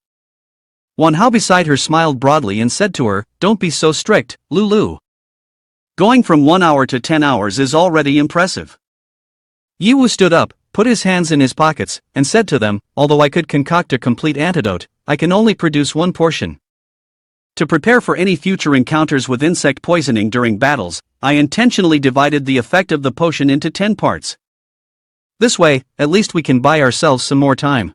Speaker 2: Wan Hao beside her smiled broadly and said to her, don't be so strict, Lulu. Going from 1 hour to 10 hours is already impressive. Ye Wu stood up, put his hands in his pockets, and said to them, although I could concoct a complete antidote, I can only produce one portion. To prepare for any future encounters with insect poisoning during battles, I intentionally divided the effect of the potion into 10 parts. This way, at least we can buy ourselves some more time.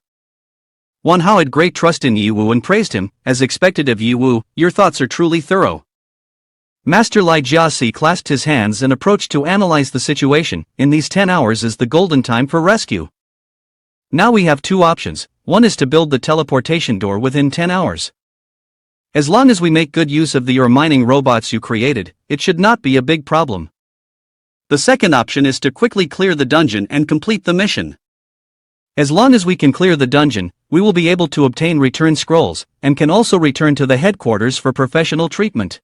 Speaker 2: Wan Hao had great trust in Ye Wu and praised him, as expected of Ye Wu, your thoughts are truly thorough. Master Lai Jiasi clasped his hands and approached to analyze the situation. In these 10 hours is the golden time for rescue. Now we have two options, one is to build the teleportation door within 10 hours. As long as we make good use of the mining robots you created, it should not be a big problem. The second option is to quickly clear the dungeon and complete the mission. As long as we can clear the dungeon, we will be able to obtain return scrolls, and can also return to the headquarters for professional treatment.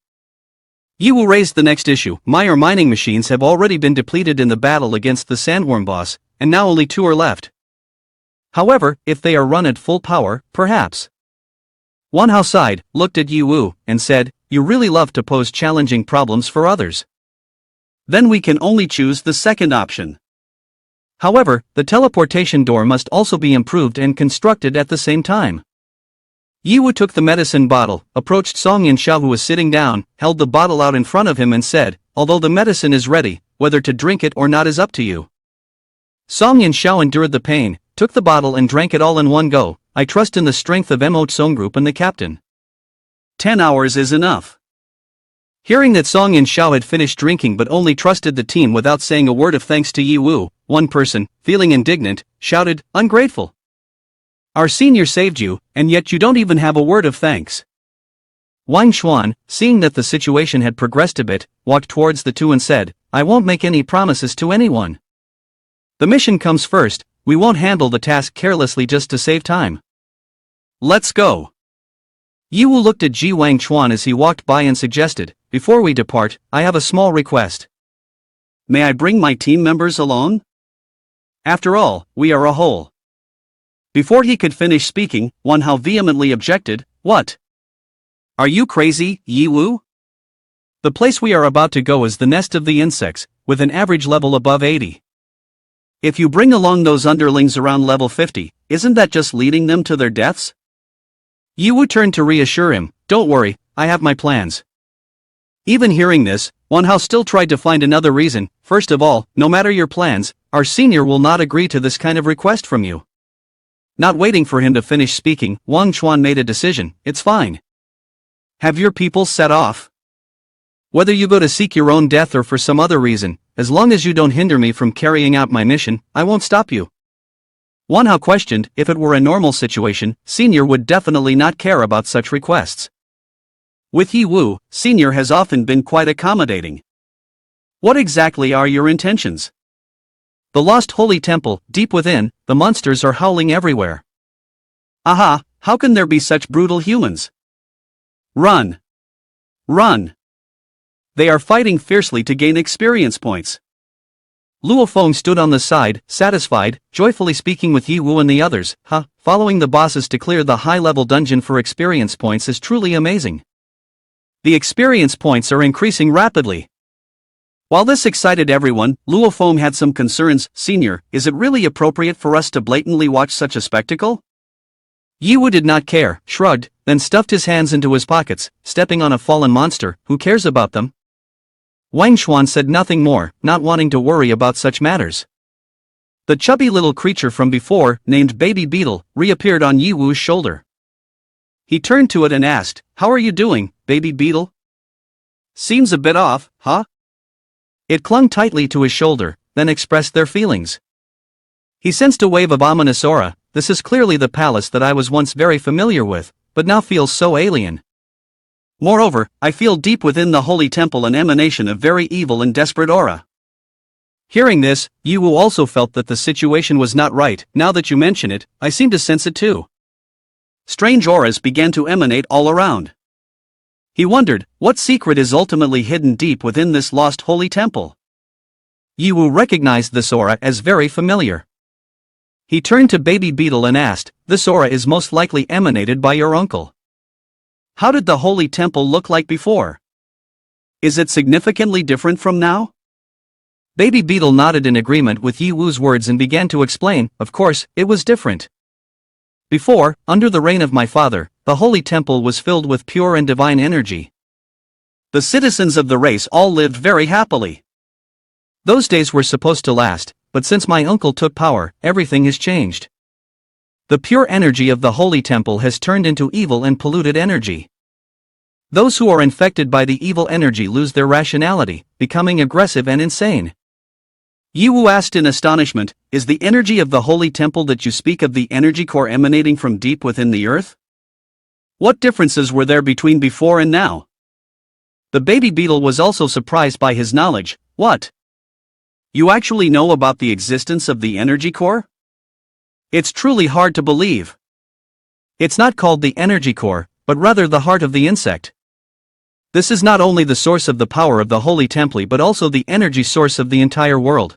Speaker 2: Ye Wu raised the next issue. My mining machines have already been depleted in the battle against the sandworm boss, and now only 2 are left. However, if they are run at full power, perhaps. Wan Hao sighed, looked at Ye Wu, and said, you really love to pose challenging problems for others. Then we can only choose the second option.
Speaker 1: However, the teleportation door must also be improved and constructed at the same time. Ye Hao took the medicine bottle, approached Song Yanxiao who was sitting down, held the bottle out in front of him and said, "Although the medicine is ready, whether to drink it or not is up to you." Song Yanxiao endured the pain, took the bottle and drank it all in one go. "I trust in the strength of Mo Tsong Group and the captain.
Speaker 2: 10 hours is enough."
Speaker 1: Hearing that Song Yanxiao had finished drinking but only trusted the team without saying a word of thanks to Ye Hao, one person, feeling indignant, shouted, "Ungrateful! Our senior saved you, and yet you don't even have a word of thanks." Wang Xuan, seeing that the situation had progressed a bit, walked towards the two and said, "I won't make any promises to anyone. The mission comes first, we won't handle the task carelessly just to save time.
Speaker 2: Let's go."
Speaker 1: Ye Hao looked at Ji Wang Chuan as he walked by and suggested, "Before we depart, I have a small request.
Speaker 2: May I bring my team members along? After all, we are a whole." Before he could finish speaking, Wan Hao vehemently objected, "What? Are you crazy, Ye Hao? The place we are about to go is the nest of the insects, with an average level above 80. If you bring along those underlings around level 50, isn't that just leading them to their deaths?"
Speaker 1: Ye Hao turned to reassure him, "Don't worry, I have my plans." Even hearing this, Wan Hao still tried to find another reason. "First of all, no matter your plans, our senior will not agree to this kind of request from you." Not waiting for him to finish speaking, Wang Chuan made a decision, "It's fine. Have your people set off. Whether you go to seek your own death or for some other reason, as long as you don't hinder me from carrying out my mission, I won't stop you." Wan Hao questioned, if it were a normal situation, Senior would definitely not care about such requests. With Ye Hao, Senior has often been quite accommodating. "What exactly are your intentions?" "The lost holy temple, deep within, the monsters are howling everywhere." "Aha, how can there be such brutal humans? Run! Run! They are fighting fiercely to gain experience points." Luo Feng stood on the side, satisfied, joyfully speaking with Ye Hao and the others. Following the bosses to clear the high-level dungeon for experience points is truly amazing. The experience points are increasing rapidly. While this excited everyone, Luo Feng had some concerns. "Senior, is it really appropriate for us to blatantly watch such a spectacle?" Ye Hao did not care, shrugged, then stuffed his hands into his pockets, stepping on a fallen monster. "Who cares about them?" Wang Xuan said nothing more, not wanting to worry about such matters. The chubby little creature from before, named Baby Beetle, reappeared on Ye Hao's shoulder. He turned to it and asked, "How are you doing, Baby Beetle? Seems a bit off, huh?" It clung tightly to his shoulder, then expressed their feelings. He sensed a wave of ominous aura. "This is clearly the palace that I was once very familiar with, but now feels so alien. Moreover, I feel deep within the holy temple an emanation of very evil and desperate aura." Hearing this, Ye Hao also felt that the situation was not right. "Now that you mention it, I seem to sense it too." Strange auras began to emanate all around. He wondered, what secret is ultimately hidden deep within this lost holy temple? Ye Hao recognized this aura as very familiar. He turned to Baby Beetle and asked, "This aura is most likely emanated by your uncle. How did the holy temple look like before? Is it significantly different from now?" Baby Beetle nodded in agreement with Ye Hao's words and began to explain. "Of course, it was different. Before, under the reign of my father, the holy temple was filled with pure and divine energy. The citizens of the race all lived very happily. Those days were supposed to last, but since my uncle took power, everything has changed. The pure energy of the holy temple has turned into evil and polluted energy. Those who are infected by the evil energy lose their rationality, becoming aggressive and insane." Ye Hao asked in astonishment, "Is the energy of the holy temple that you speak of the energy core emanating from deep within the earth? What differences were there between before and now?" The Baby Beetle was also surprised by his knowledge. "What? You actually know about the existence of the energy core? It's truly hard to believe. It's not called the energy core, but rather the heart of the insect. This is not only the source of the power of the holy temple but also the energy source of the entire world.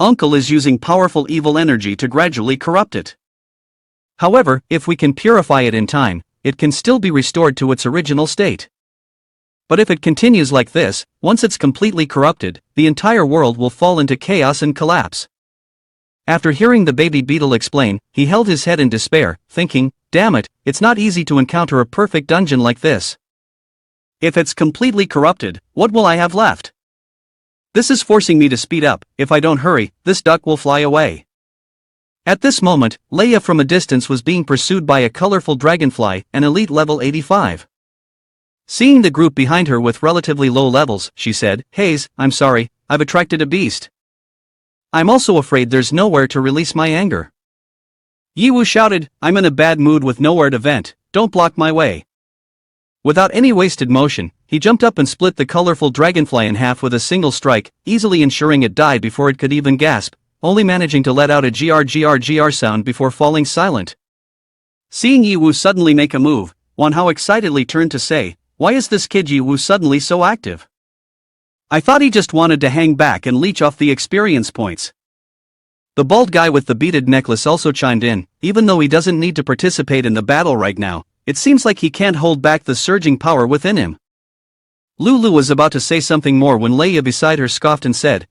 Speaker 1: Uncle is using powerful evil energy to gradually corrupt it. However, if we can purify it in time, it can still be restored to its original state. But if it continues like this, once it's completely corrupted, the entire world will fall into chaos and collapse. After hearing the baby beetle explain, he held his head in despair, thinking, damn it, it's not easy to encounter a perfect dungeon like this.
Speaker 2: If it's completely corrupted, what will I have left? This is forcing me to speed up. If I don't hurry, this duck will fly away.
Speaker 1: At this moment, Leia from a distance was being pursued by a colorful dragonfly, an elite level 85. Seeing the group behind her with relatively low levels, she said, Haze, I'm sorry, I've attracted a beast. I'm also afraid there's nowhere to release my anger.
Speaker 2: Ye Hao shouted, I'm in a bad mood with nowhere to vent, don't block my way.
Speaker 1: Without any wasted motion, he jumped up and split the colorful dragonfly in half with a single strike, easily ensuring it died before it could even gasp, only managing to let out a grr sound before falling silent.
Speaker 2: Seeing Ye Hao suddenly make a move, Manhwa excitedly turned to say, why is this kid Ye Hao suddenly so active? I thought he just wanted to hang back and leech off the experience points.
Speaker 1: The bald guy with the beaded necklace also chimed in, even though he doesn't need to participate in the battle right now, it seems like he can't hold back the surging power within him. Lulu was about to say something more when Leia beside her scoffed and said,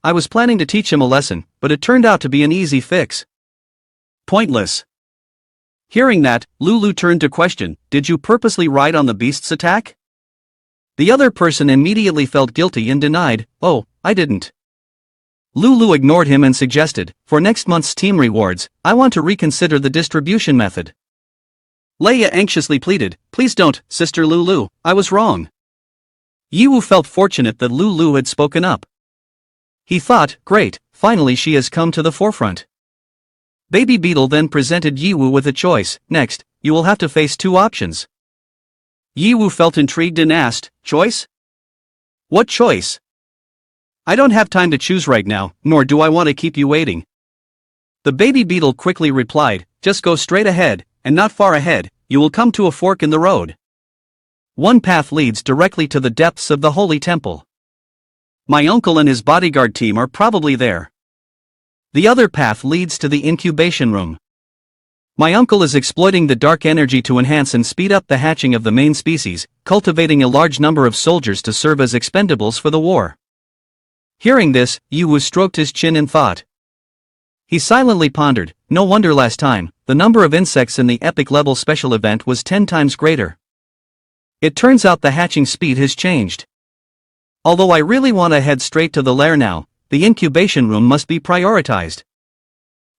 Speaker 1: I was planning to teach him a lesson, but it turned out to be an easy fix.
Speaker 2: Pointless. Hearing that, Lulu turned to question, did you purposely ride on the beast's attack?
Speaker 1: The other person immediately felt guilty and denied, oh, I didn't. Lulu ignored him and suggested, for next month's team rewards, I want to reconsider the distribution method.
Speaker 2: Leia anxiously pleaded, please don't, Sister Lulu, I was wrong.
Speaker 1: Ye Hao felt fortunate that Lulu had spoken up. He thought, great, finally she has come to the forefront. Baby Beetle then presented Ye Hao with a choice, next, you will have to face two options.
Speaker 2: Ye Hao felt intrigued and asked, choice? What choice? I don't have time to choose right now, nor do I want to keep you waiting.
Speaker 1: The baby beetle quickly replied, just go straight ahead, and not far ahead, you will come to a fork in the road. One path leads directly to the depths of the holy temple.
Speaker 2: My uncle and his bodyguard team are probably there.
Speaker 1: The other path leads to the incubation room. My uncle is exploiting the dark energy to enhance and speed up the hatching of the main species, cultivating a large number of soldiers to serve as expendables for the war. Hearing this, Ye Hao stroked his chin in thought. He silently pondered, no wonder last time, the number of insects in the epic level special event was 10 times greater. It turns out the hatching speed has changed. Although I really want to head straight to the lair now, the incubation room must be prioritized.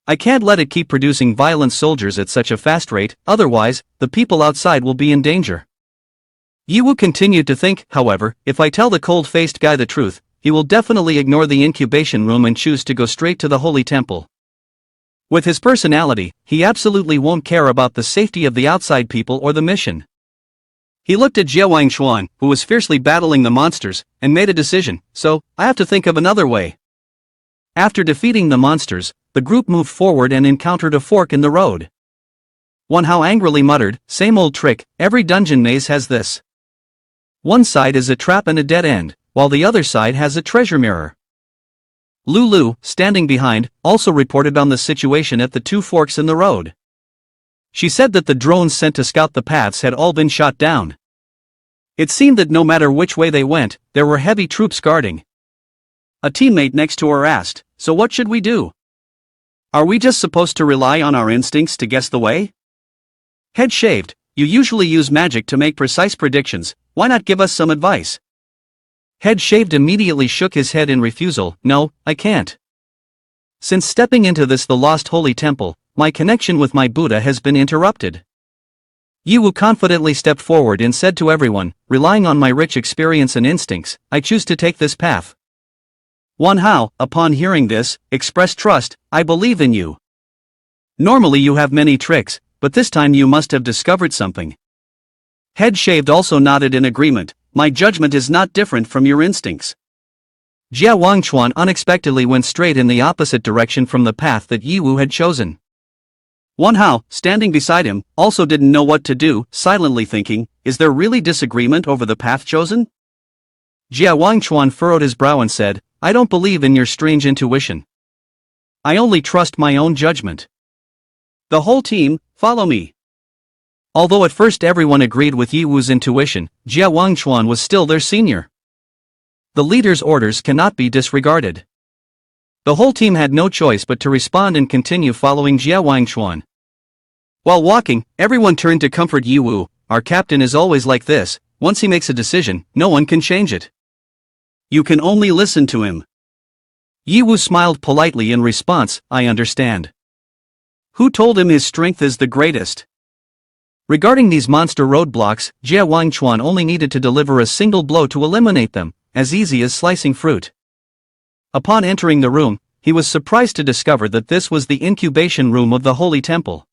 Speaker 1: I can't let it keep producing violent soldiers at such a fast rate, otherwise, the people outside will be in danger. Ye Hao continued to think, however, if I tell the cold-faced guy the truth, he will definitely ignore the incubation room and choose to go straight to the holy temple. With his personality, he absolutely won't care about the safety of the outside people or the mission. He looked at Jia Wangchuan, who was fiercely battling the monsters, and made a decision, so, I have to think of another way. After defeating the monsters, the group moved forward and encountered a fork in the road. Manhwa angrily muttered, same old trick, every dungeon maze has this. One side is a trap and a dead end, while the other side has a treasure mirror. Lulu, standing behind, also reported on the situation at the two forks in the road. She said that the drones sent to scout the paths had all been shot down. It seemed that no matter which way they went, there were heavy troops guarding. A teammate next to her asked, so what should we do? Are we just supposed to rely on our instincts to guess the way? Head shaved, you usually use magic to make precise predictions, why not give us some advice? Head shaved immediately shook his head in refusal, no, I can't. Since stepping into the lost holy temple, my connection with my Buddha has been interrupted. Ye Hao confidently stepped forward and said to everyone, relying on my rich experience and instincts, I choose to take this path. Manhwa, upon hearing this, expressed trust, I believe in you. Normally you have many tricks, but this time you must have discovered something. Head shaved also nodded in agreement, my judgment is not different from your instincts. Jia Wangchuan unexpectedly went straight in the opposite direction from the path that Ye Hao had chosen. Manhwa, standing beside him, also didn't know what to do, silently thinking, is there really disagreement over the path chosen? Jia Wangchuan furrowed his brow and said, I don't believe in your strange intuition. I only trust my own judgment. The whole team, follow me. Although at first everyone agreed with Ye Hao's intuition, Jia Wangchuan was still their senior. The leader's orders cannot be disregarded. The whole team had no choice but to respond and continue following Jia Wangchuan. While walking, everyone turned to comfort Ye Wu. Our captain is always like this, once he makes a decision, no one can change it.
Speaker 2: You can only listen to him.
Speaker 1: Ye Wu smiled politely in response, I understand.
Speaker 2: Who told him his strength is the greatest?
Speaker 1: Regarding these monster roadblocks, Jia Wangchuan only needed to deliver a single blow to eliminate them, as easy as slicing fruit. Upon entering the room, he was surprised to discover that this was the incubation room of the Holy Temple.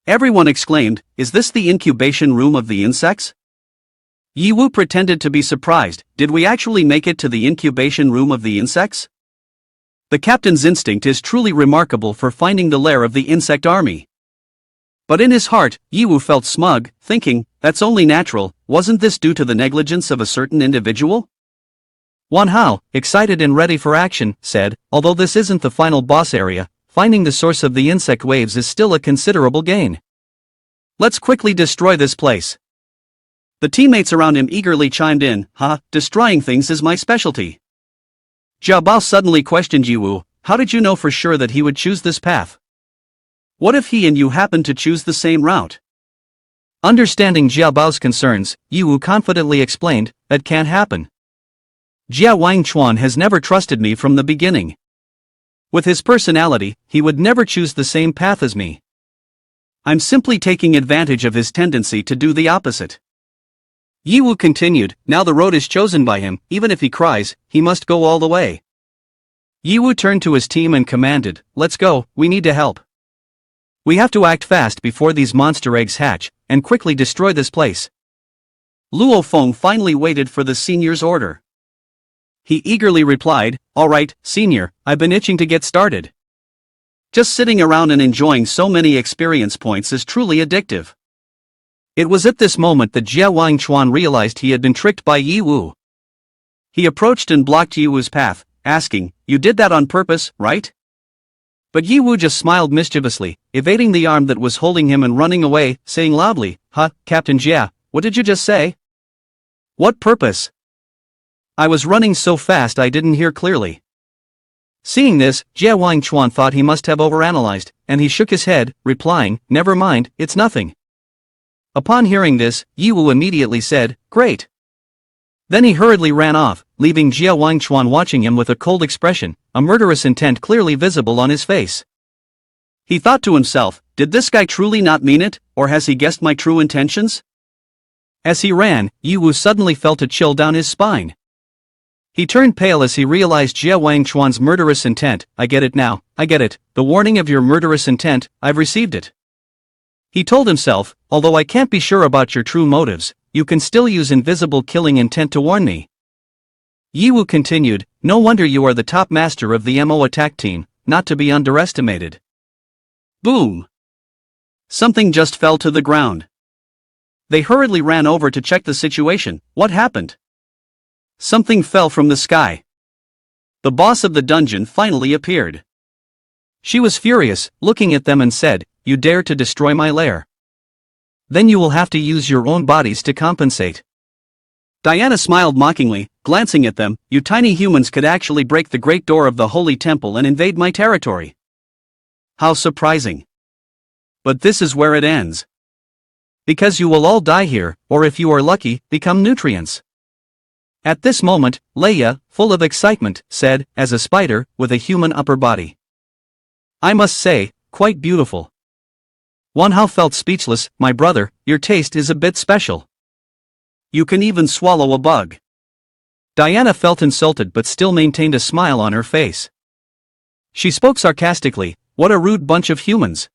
Speaker 2: Everyone exclaimed, is this the incubation room of the insects? Ye Wu pretended to be surprised, did we actually make it to the incubation room of the insects? The captain's instinct is truly remarkable for finding the lair of the insect army. But in his heart, Ye Wu felt smug, thinking, that's only natural, wasn't this due to the negligence of a certain individual?
Speaker 1: Wan Hao, excited and ready for action, said, although this isn't the final boss area, finding the source of the insect waves is still a considerable gain.
Speaker 2: Let's quickly destroy this place. The teammates around him eagerly chimed in, destroying things is my specialty. Jia Bao suddenly questioned Ye Wu, how did you know for sure that he would choose this path? What if he and you happen to choose the same route?
Speaker 1: Understanding Jia Bao's concerns, Ye Wu confidently explained, that can't happen. Jia Wangchuan has never trusted me from the beginning. With his personality, he would never choose the same path as me. I'm simply taking advantage of his tendency to do the opposite. Ye Wu continued, now the road is chosen by him, even if he cries, he must go all the way. Ye Wu turned to his team and commanded, let's go, we need to help. We have to act fast before these monster eggs hatch, and quickly destroy this place.
Speaker 2: Luo Feng finally waited for the senior's order. He eagerly replied, all right, senior, I've been itching to get started. Just sitting around and enjoying so many experience points is truly addictive.
Speaker 1: It was at this moment that Jia Wangchuan realized he had been tricked by Ye Wu.
Speaker 2: He approached and blocked Ye Wu's path, asking, you did that on purpose, right?
Speaker 1: But Ye Wu just smiled mischievously, evading the arm that was holding him and running away, saying loudly, Captain Jia, what did you just say?
Speaker 2: What purpose?
Speaker 1: I was running so fast I didn't hear clearly. Seeing this, Jia Wangchuan thought he must have overanalyzed, and he shook his head, replying, never mind, it's nothing. Upon hearing this, Ye Wu immediately said, great. Then he hurriedly ran off, leaving Jia Wangchuan watching him with a cold expression, a murderous intent clearly visible on his face.
Speaker 2: He thought to himself, did this guy truly not mean it, or has he guessed my true intentions?
Speaker 1: As he ran, Ye Wu suddenly felt a chill down his spine. He turned pale as he realized Jia Wangchuan's murderous intent. I get it now, I get it, the warning of your murderous intent, I've received it. He told himself, although I can't be sure about your true motives, you can still use invisible killing intent to warn me. Ye Wu continued, no wonder you are the top master of the MO attack team, not to be underestimated.
Speaker 2: Boom! Something just fell to the ground. They hurriedly ran over to check the situation. What happened? Something fell from the sky. The boss of the dungeon finally appeared.
Speaker 1: She was furious, looking at them and said, you dare to destroy my lair. Then you will have to use your own bodies to compensate.
Speaker 2: Diana smiled mockingly, glancing at them, you tiny humans could actually break the great door of the Holy Temple and invade my territory. How surprising. But this is where it ends.
Speaker 1: Because you will all die here, or if you are lucky, become nutrients. At this moment, Leia, full of excitement, said, as a spider, with a human upper body. I must say, quite beautiful. Wan Hao felt speechless, my brother, your taste is a bit special.
Speaker 2: You can even swallow a bug.
Speaker 1: Diana felt insulted but still maintained a smile on her face. She spoke sarcastically, what a rude bunch of humans.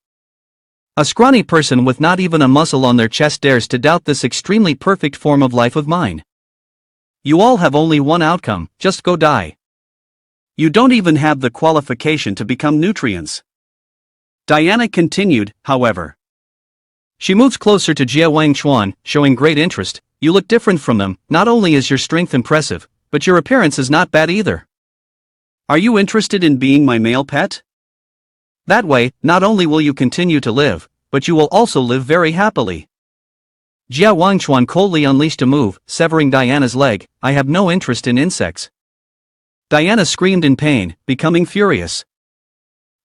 Speaker 1: A scrawny person with not even a muscle on their chest dares to doubt this extremely perfect form of life of mine. You all have only one outcome, just go die.
Speaker 2: You don't even have the qualification to become nutrients. Diana continued, however.
Speaker 1: She moved closer to Jia Wangchuan, showing great interest. You look different from them, not only is your strength impressive, but your appearance is not bad either.
Speaker 2: Are you interested in being my male pet?
Speaker 1: That way, not only will you continue to live, but you will also live very happily. Jia Wangchuan coldly unleashed a move, severing Diana's leg. I have no interest in insects. Diana screamed in pain, becoming furious.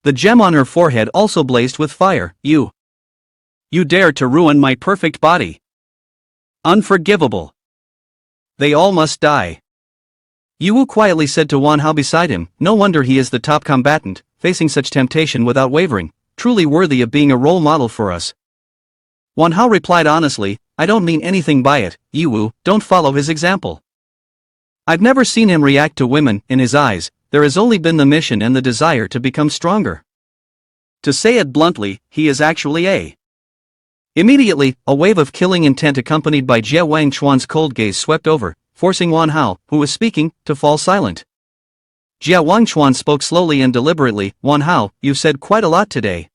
Speaker 1: The gem on her forehead also blazed with fire. You dare to ruin my perfect body. Unforgivable. They all must die. Ye quietly said to Wan Hao beside him, no wonder he is the top combatant, facing such temptation without wavering, truly worthy of being a role model for us. Wan Hao replied honestly, I don't mean anything by it, Ye, don't follow his example. I've never seen him react to women. In his eyes, there has only been the mission and the desire to become stronger. To say it bluntly, he is actually a. Immediately, a wave of killing intent accompanied by Jie Wangchuan's cold gaze swept over, forcing Wan Hao, who was speaking, to fall silent. Jie Wangchuan spoke slowly and deliberately, Wan Hao, you've said quite a lot today.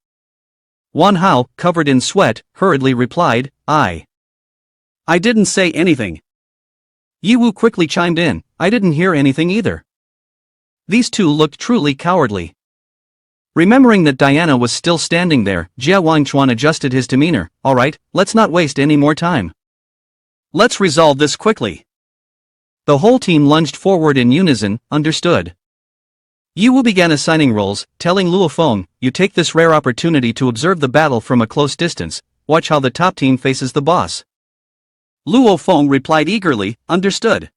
Speaker 1: Wan Hao, covered in sweat, hurriedly replied, I didn't say anything. Ye quickly chimed in, I didn't hear anything either. These two looked truly cowardly. Remembering that Diana was still standing there, Jie Wangchuan adjusted his demeanor, alright, let's not waste any more time. Let's resolve this quickly. The whole team lunged forward in unison, understood. Ye began assigning roles, telling Luo Feng, you take this rare opportunity to observe the battle from a close distance, watch how the top team faces the boss. Luo Feng replied eagerly, understood.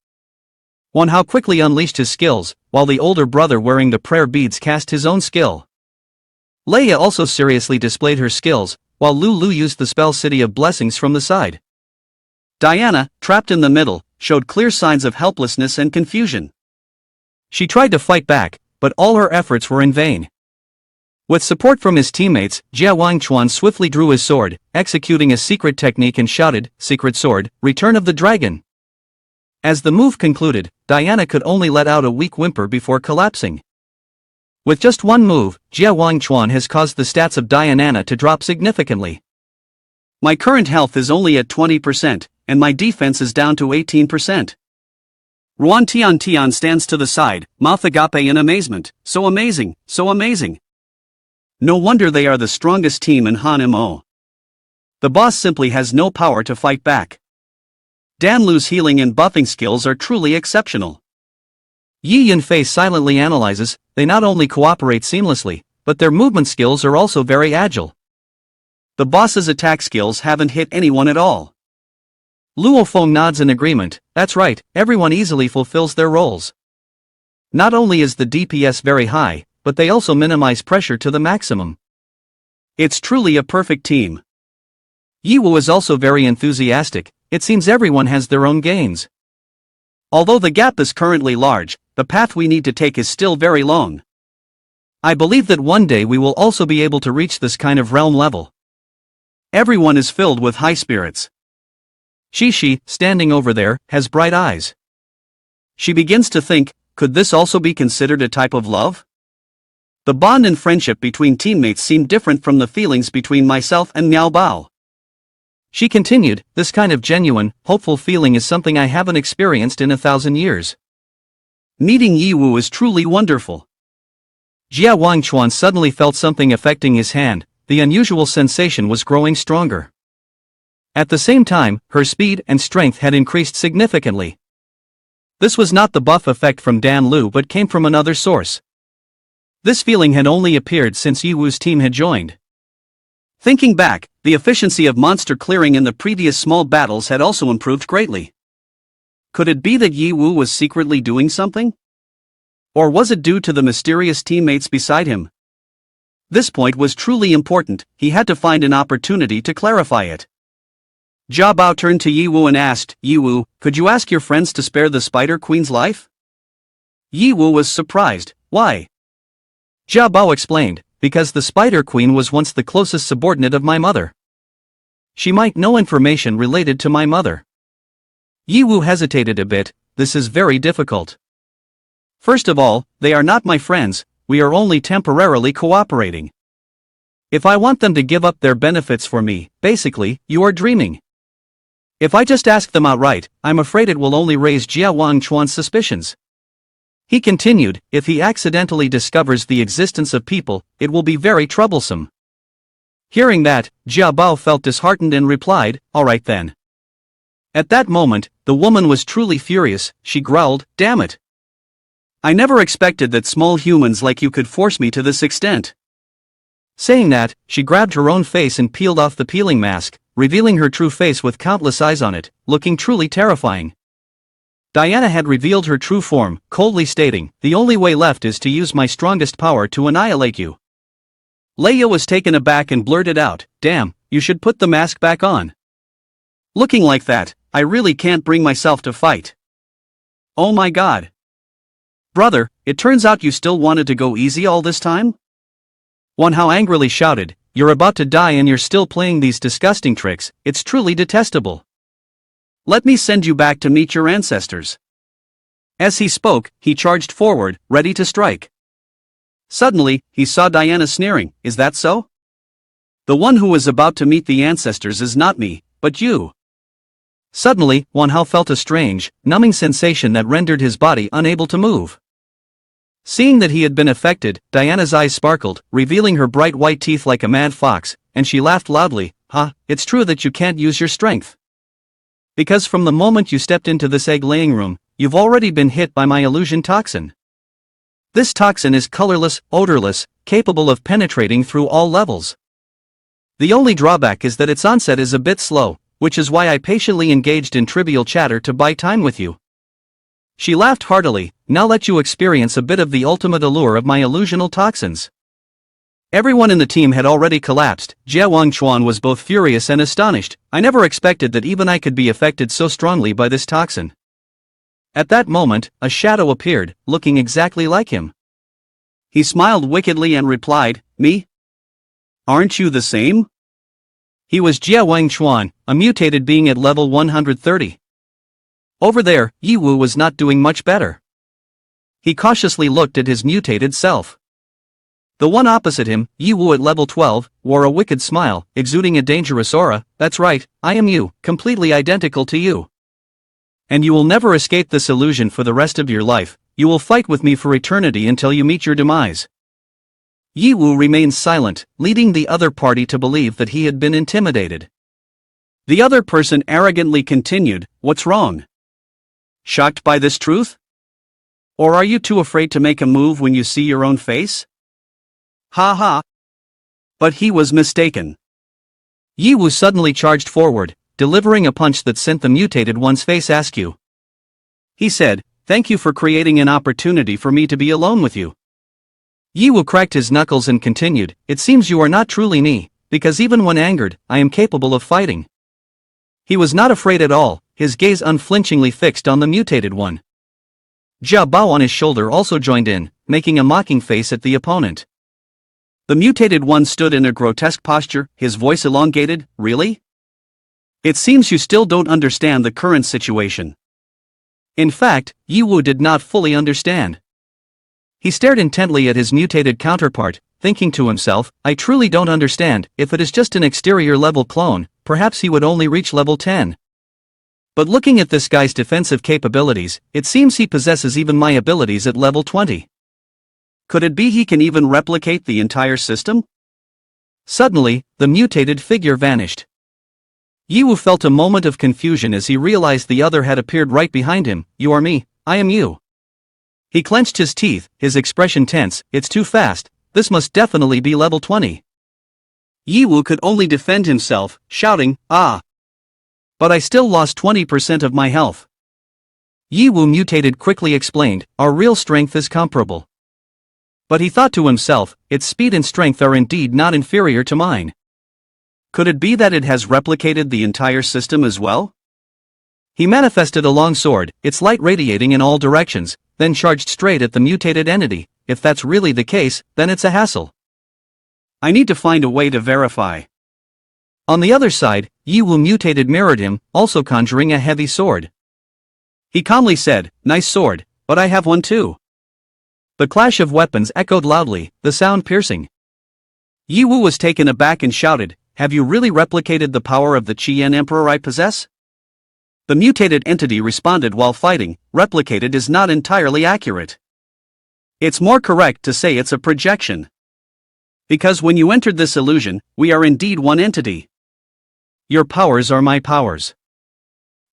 Speaker 1: Wan Hao quickly unleashed his skills, while the older brother wearing the prayer beads cast his own skill. Leia also seriously displayed her skills, while Lu used the spell City of Blessings from the side. Diana, trapped in the middle, showed clear signs of helplessness and confusion. She tried to fight back, but all her efforts were in vain. With support from his teammates, Jie Wangchuan swiftly drew his sword, executing a secret technique and shouted, Secret Sword, Return of the Dragon. As the move concluded, Diana could only let out a weak whimper before collapsing. With just one move, Jie Wangchuan has caused the stats of Diana to drop significantly. My current health is only at 20%, and my defense is down to 18%. Ruan Tian stands to the side, mouth agape in amazement, so amazing, so amazing. No wonder they are the strongest team in Han Mo. The boss simply has no power to fight back. Dan Lu's healing and buffing skills are truly exceptional. Yi Yunfei silently analyzes, they not only cooperate seamlessly, but their movement skills are also very agile. The boss's attack skills haven't hit anyone at all. Luo Feng nods in agreement, that's right, everyone easily fulfills their roles. Not only is the DPS very high, but they also minimize pressure to the maximum. It's truly a perfect team. Ye is also very enthusiastic, it seems everyone has their own gains. Although the gap is currently large, the path we need to take is still very long. I believe that one day we will also be able to reach this kind of realm level. Everyone is filled with high spirits. Shishi, standing over there, has bright eyes. She begins to think, could this also be considered a type of love? The bond and friendship between teammates seem different from the feelings between myself and Miao Bao. She continued, this kind of genuine, hopeful feeling is something I haven't experienced in 1,000 years. Meeting Ye is truly wonderful. Jie Wangchuan suddenly felt something affecting his hand, the unusual sensation was growing stronger. At the same time, her speed and strength had increased significantly. This was not the buff effect from Dan Lu but came from another source. This feeling had only appeared since Ye Wu's team had joined. Thinking back, the efficiency of monster clearing in the previous small battles had also improved greatly. Could it be that Ye Wu was secretly doing something? Or was it due to the mysterious teammates beside him? This point was truly important, he had to find an opportunity to clarify it. Jia Bao turned to Ye Wu and asked, Ye Wu, could you ask your friends to spare the Spider Queen's life? Ye Wu was surprised, why? Jia Bao explained, because the Spider Queen was once the closest subordinate of my mother. She might know information related to my mother. Ye Wu hesitated a bit, this is very difficult. First of all, they are not my friends, we are only temporarily cooperating. If I want them to give up their benefits for me, basically, you are dreaming. If I just ask them outright, I'm afraid it will only raise Jie Wangchuan's suspicions. He continued, if he accidentally discovers the existence of people, it will be very troublesome. Hearing that, Jia Bao felt disheartened and replied, alright then. At that moment, the woman was truly furious, she growled, damn it.
Speaker 2: I never expected that small humans like you could force me to this extent.
Speaker 1: Saying that, she grabbed her own face and peeled off the peeling mask, revealing her true face with countless eyes on it, looking truly terrifying. Diana had revealed her true form, coldly stating, "The only way left is to use my strongest power to annihilate you." Leia was taken aback and blurted out, "Damn, you should put the mask back on. Looking like that, I really can't bring myself to fight." "Oh my god. Brother, it turns out you still wanted to go easy all this time?" Manhwa angrily shouted, "You're about to die and you're still playing these disgusting tricks, it's truly detestable. Let me send you back to meet your ancestors." As he spoke, he charged forward, ready to strike. Suddenly, he saw Diana sneering, "Is that so? The one who is about to meet the ancestors is not me, but you." Suddenly, Manhwa felt a strange, numbing sensation that rendered his body unable to move. Seeing that he had been affected, Diana's eyes sparkled, revealing her bright white teeth like a mad fox, and she laughed loudly, "Ha, it's true that you can't use your strength. Because from the moment you stepped into this egg-laying room, you've already been hit by my illusion toxin. This toxin is colorless, odorless, capable of penetrating through all levels. The only drawback is that its onset is a bit slow, which is why I patiently engaged in trivial chatter to buy time with you." She laughed heartily, "Now let you experience a bit of the ultimate allure of my illusional toxins." Everyone in the team had already collapsed. Jie Wangchuan was both furious and astonished. "I never expected that even I could be affected so strongly by this toxin." At that moment, a shadow appeared, looking exactly like him. He smiled wickedly and replied, "Me? Aren't you the same?" He was Jie Wangchuan, a mutated being at level 130. Over there, Ye Wu was not doing much better. He cautiously looked at his mutated self. The one opposite him, Ye Wu at level 12, wore a wicked smile, exuding a dangerous aura. "That's right, I am you, completely identical to you. And you will never escape this illusion for the rest of your life. You will fight with me for eternity until you meet your demise." Ye Wu remained silent, leading the other party to believe that he had been intimidated. The other person arrogantly continued, "What's wrong? Shocked by this truth? Or are you too afraid to make a move when you see your own face? Ha ha." But he was mistaken. Ye Wu suddenly charged forward, delivering a punch that sent the mutated one's face askew. He said, "Thank you for creating an opportunity for me to be alone with you." Ye Wu cracked his knuckles and continued, "It seems you are not truly me, because even when angered, I am capable of fighting." He was not afraid at all, his gaze unflinchingly fixed on the mutated one. Jia Bao on his shoulder also joined in, making a mocking face at the opponent. The mutated one stood in a grotesque posture, his voice elongated, "Really? It seems you still don't understand the current situation." In fact, Ye Wu did not fully understand. He stared intently at his mutated counterpart, thinking to himself, "I truly don't understand. If it is just an exterior level clone, perhaps he would only reach level 10. But looking at this guy's defensive capabilities, it seems he possesses even my abilities at level 20. Could it be he can even replicate the entire system?" Suddenly, the mutated figure vanished. Ye Wu felt a moment of confusion as he realized the other had appeared right behind him. "You are me, I am you." He clenched his teeth, his expression tense. "It's too fast, this must definitely be level 20. Ye Wu could only defend himself, shouting, "Ah! But I still lost 20% of my health." Ye Wu mutated quickly explained, "Our real strength is comparable." But he thought to himself, "Its speed and strength are indeed not inferior to mine. Could it be that it has replicated the entire system as well?" He manifested a long sword, its light radiating in all directions, then charged straight at the mutated entity. If that's really the case, then it's a hassle. I need to find a way to verify. On the other side, Ye Wu mutated mirrored him, also conjuring a heavy sword. He calmly said, "Nice sword, but I have one too." The clash of weapons echoed loudly, the sound piercing. Ye Wu was taken aback and shouted, "Have you really replicated the power of the Qian Emperor I possess?" The mutated entity responded while fighting, "Replicated is not entirely accurate. It's more correct to say it's a projection. Because when you entered this illusion, we are indeed one entity. Your powers are my powers."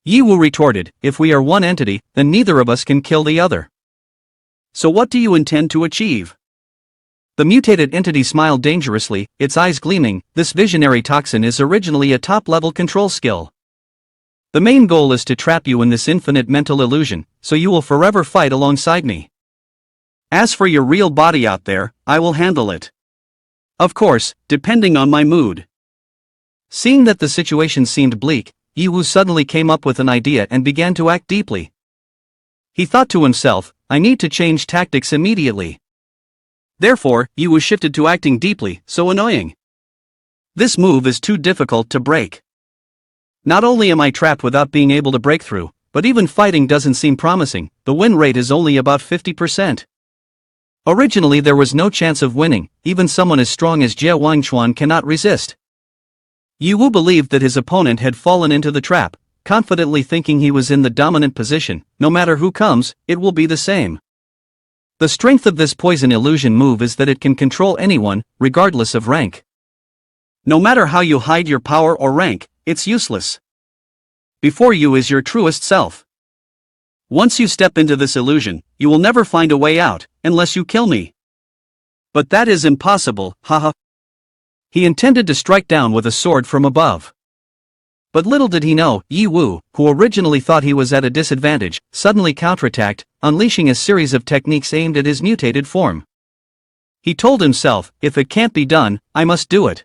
Speaker 1: Ye Wu retorted, "If we are one entity, then neither of us can kill the other.
Speaker 2: So what do you intend to achieve?
Speaker 1: The mutated entity smiled dangerously, its eyes gleaming. This visionary toxin is originally a top-level control skill. The main goal is to trap you in this infinite mental illusion, so you will forever fight alongside me.
Speaker 2: As for your real body out there, I will handle it. Of course, depending on my mood.
Speaker 1: Seeing that the situation seemed bleak, Ye Hao suddenly came up with an idea and began to act deeply. He thought to himself, I need to change tactics immediately.
Speaker 2: Therefore, Ye Hao shifted to acting deeply, so annoying. This move is too difficult to break. Not only am I trapped without being able to break through, but even fighting doesn't seem promising. The win rate is only about 50%.
Speaker 1: Originally there was no chance of winning, even someone as strong as Jie Wangchuan cannot resist.
Speaker 2: Ye Hao believed that his opponent had fallen into the trap, confidently thinking he was in the dominant position. No matter who comes, it will be the same.
Speaker 1: The strength of this poison illusion move is that it can control anyone, regardless of rank.
Speaker 2: No matter how you hide your power or rank, it's useless. Before you is your truest self. Once you step into this illusion, you will never find a way out, unless you kill me. But that is impossible, haha.
Speaker 1: He intended to strike down with a sword from above. But little did he know, Ye Hao, who originally thought he was at a disadvantage, suddenly counterattacked, unleashing a series of techniques aimed at his mutated form. He told himself, if it can't be done, I must do it.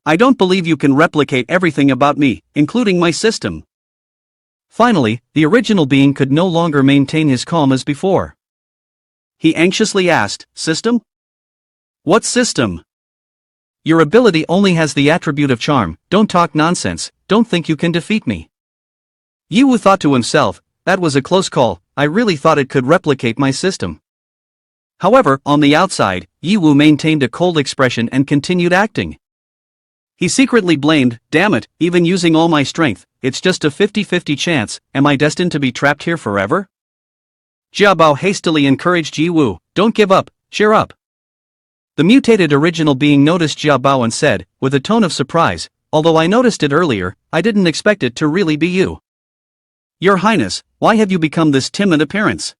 Speaker 1: I don't believe you can replicate everything about me, including my system. Finally, the original being could no longer maintain his calm as before.
Speaker 2: He anxiously asked, System? What system?
Speaker 1: Your ability only has the attribute of charm. Don't talk nonsense, don't think you can defeat me. Ye Hao thought to himself, that was a close call, I really thought it could replicate my system. However, on the outside, Ye Hao maintained a cold expression and continued acting.
Speaker 2: He secretly blamed, damn it, even using all my strength, it's just a 50-50 chance, am I destined to be trapped here forever?
Speaker 1: Jia Bao hastily encouraged Ye Hao, don't give up, cheer up. The mutated original being noticed Jia Bao and said, with a tone of surprise, although I noticed it earlier, I didn't expect it to really be you.
Speaker 2: Your Highness, why have you become this timid appearance?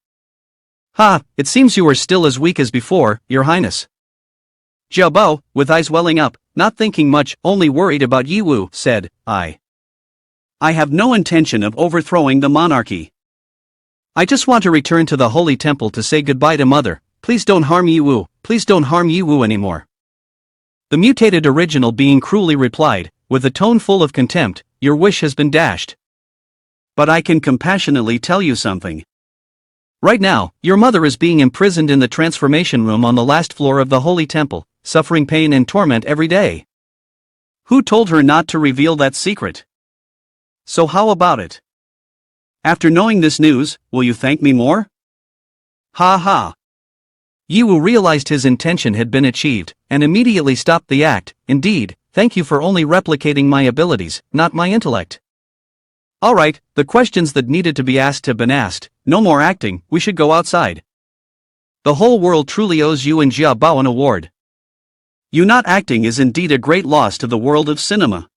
Speaker 1: Ha, it seems you are still as weak as before, Your Highness.
Speaker 2: Jia Bao, with eyes welling up, not thinking much, only worried about Ye Hao, said, I have no intention of overthrowing the monarchy.
Speaker 1: I just want to return to the holy temple to say goodbye to Mother. Please don't harm Ye Hao, please don't harm Ye Hao anymore. The mutated original being cruelly replied, with a tone full of contempt, your wish has been dashed.
Speaker 2: But I can compassionately tell you something.
Speaker 1: Right now, your mother is being imprisoned in the transformation room on the last floor of the holy temple, suffering pain and torment every day.
Speaker 2: Who told her not to reveal that secret? So how about it? After knowing this news, will you thank me more? Ha ha.
Speaker 1: Ye Hao realized his intention had been achieved, and immediately stopped the act. Indeed, thank you for only replicating my abilities, not my intellect. Alright, the questions that needed to be asked have been asked, no more acting, we should go outside. The whole world truly owes you and Jia Bao an award.
Speaker 2: You not acting is indeed a great loss to the world of cinema.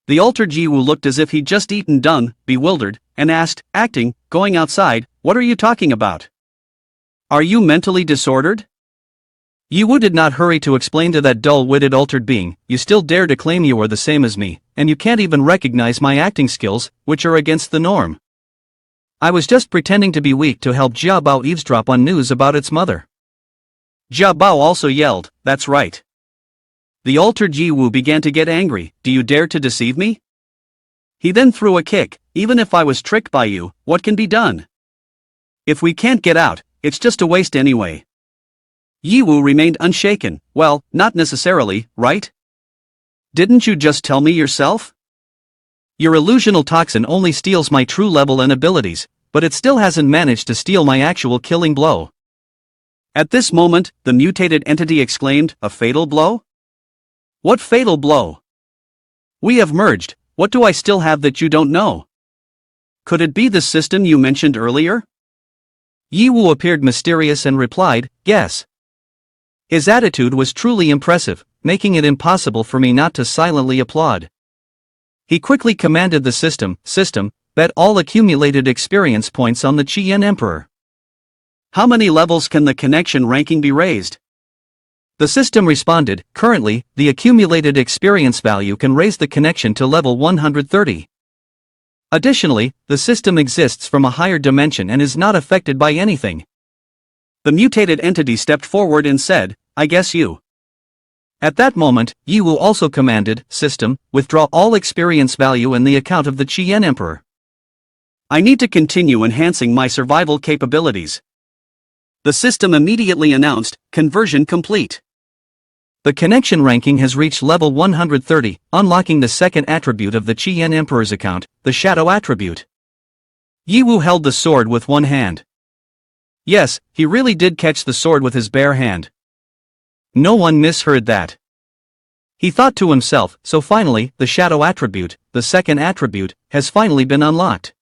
Speaker 2: The altered Ye Hao looked as if he'd just eaten done, bewildered, and asked, acting, going outside, what are you talking about? Are you mentally disordered?
Speaker 1: Ye Hao did not hurry to explain to that dull-witted altered being, you still dare to claim you are the same as me, and you can't even recognize my acting skills, which are against the norm. I was just pretending to be weak to help Jia Bao eavesdrop on news about its mother.
Speaker 2: Jia Bao also yelled, that's right. The altered Ye Hao began to get angry, do you dare to deceive me? He then threw a kick, even if I was tricked by you, what can be done? If we can't get out, it's just a waste anyway. Ye Hao remained unshaken, well, not necessarily, right? Didn't you just tell me yourself?
Speaker 1: Your illusional toxin only steals my true level and abilities, but it still hasn't managed to steal my actual killing blow.
Speaker 2: At this moment, the mutated entity exclaimed, a fatal blow? What fatal blow? We have merged, what do I still have that you don't know? Could it be the system you mentioned earlier?
Speaker 1: Ye Hao appeared mysterious and replied, yes. His attitude was truly impressive, making it impossible for me not to silently applaud. He quickly commanded the system, bet all accumulated experience points on the Qian Emperor.
Speaker 2: How many levels can the connection ranking be raised?
Speaker 1: The system responded, currently, the accumulated experience value can raise the connection to level 130. Additionally, the system exists from a higher dimension and is not affected by anything.
Speaker 2: The mutated entity stepped forward and said, I guess you.
Speaker 1: At that moment, Ye Wu also commanded, System, withdraw all experience value in the account of the Qian Emperor.
Speaker 2: I need to continue enhancing my survival capabilities. The system immediately announced, conversion complete.
Speaker 1: The connection ranking has reached level 130, unlocking the second attribute of the Qian Emperor's account, the shadow attribute. Ye Wu held the sword with one hand. Yes, he really did catch the sword with his bare hand. No one misheard that. He thought to himself, so finally, the shadow attribute, the second attribute, has finally been unlocked.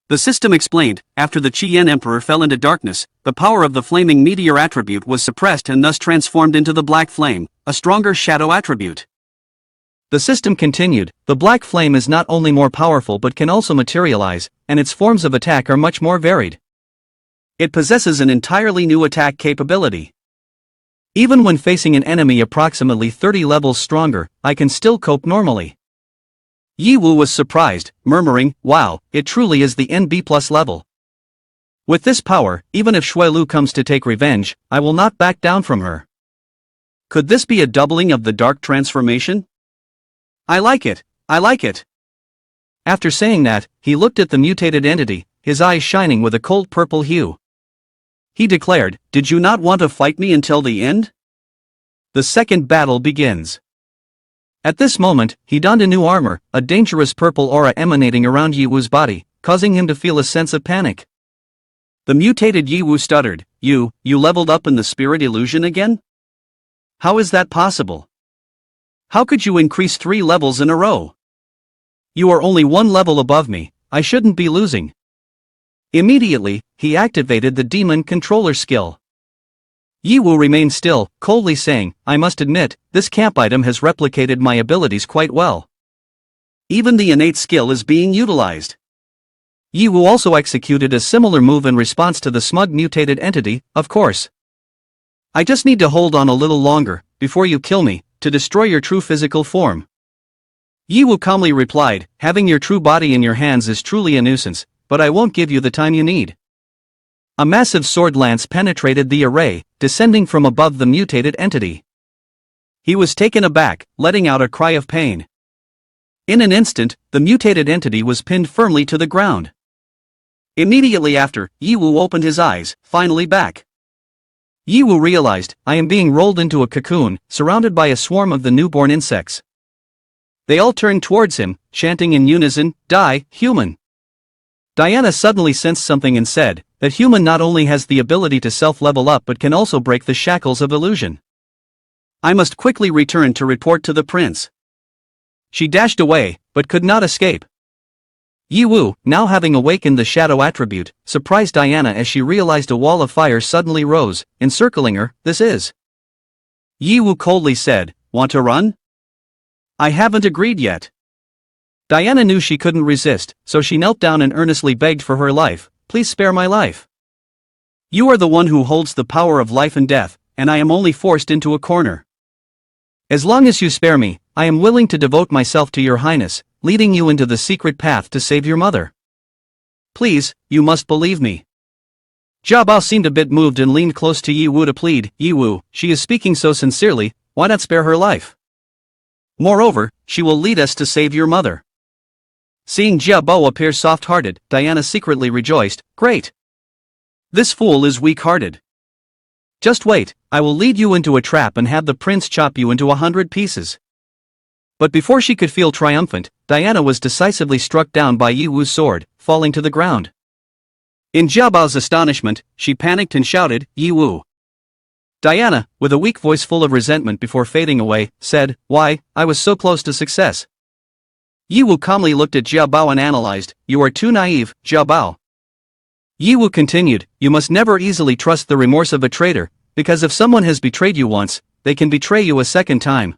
Speaker 2: The system explained, after the Qian Emperor fell into darkness, the power of the flaming meteor attribute was suppressed and thus transformed into the black flame, a stronger shadow attribute.
Speaker 1: The system continued, the black flame is not only more powerful but can also materialize, and its forms of attack are much more varied.
Speaker 2: It possesses an entirely new attack capability.
Speaker 1: Even when facing an enemy approximately 30 levels stronger, I can still cope normally. Ye Wu was surprised, murmuring, wow, it truly is the NB+ level. With this power, even if Shui Lu comes to take revenge, I will not back down from her.
Speaker 2: Could this be a doubling of the dark transformation? I like it, I like it.
Speaker 1: After saying that, he looked at the mutated entity, his eyes shining with a cold purple hue.
Speaker 2: He declared, did you not want to fight me until the end?
Speaker 1: The second battle begins. At this moment, he donned a new armor, a dangerous purple aura emanating around Ye Wu's body, causing him to feel a sense of panic.
Speaker 2: The mutated Ye Wu stuttered, you leveled up in the spirit illusion again? How is that possible? How could you increase 3 levels in a row?
Speaker 1: You are only 1 level above me, I shouldn't be losing. Immediately, he activated the demon controller skill. Ye Wu remained still, coldly saying, I must admit, this camp item has replicated my abilities quite well.
Speaker 2: Even the innate skill is being utilized.
Speaker 1: Ye Wu also executed a similar move in response to the smug mutated entity, of course. I just need to hold on a little longer, before you kill me, to destroy your true physical form. Ye Wu calmly replied, having your true body in your hands is truly a nuisance, but I won't give you the time you need. A massive sword lance penetrated the array, descending from above the mutated entity. He was taken aback, letting out a cry of pain. In an instant, the mutated entity was pinned firmly to the ground. Immediately after, Ye Wu opened his eyes, finally back. Ye Wu realized, I am being rolled into a cocoon, surrounded by a swarm of the newborn insects. They all turned towards him, chanting in unison, Die, human! Diana suddenly sensed something and said, that human not only has the ability to self-level up but can also break the shackles of illusion. I must quickly return to report to the prince. She dashed away, but could not escape. Ye Wu, now having awakened the shadow attribute, surprised Diana as she realized a wall of fire suddenly rose, encircling her. This is. Ye Wu coldly said, want to run? I haven't agreed yet. Diana knew she couldn't resist, so she knelt down and earnestly begged for her life, please spare my life. You are the one who holds the power of life and death, and I am only forced into a corner. As long as you spare me, I am willing to devote myself to your highness, leading you into the secret path to save your mother. Please, you must believe me. Jia Bao seemed a bit moved and leaned close to Ye Wu to plead, Ye Wu, she is speaking so sincerely, why not spare her life? Moreover, she will lead us to save your mother. Seeing Jia Bao appear soft-hearted, Diana secretly rejoiced, great. This fool is weak-hearted. Just wait, I will lead you into a trap and have the prince chop you into 100 pieces. But before she could feel triumphant, Diana was decisively struck down by Ye Wu's sword, falling to the ground. In Jia Bao's astonishment, she panicked and shouted, Ye Wu. Diana, with a weak voice full of resentment before fading away, said, why, I was so close to success. Ye Wu calmly looked at Jia Bao and analyzed, you are too naive, Jia Bao. Ye Wu continued, you must never easily trust the remorse of a traitor, because if someone has betrayed you once, they can betray you a second time.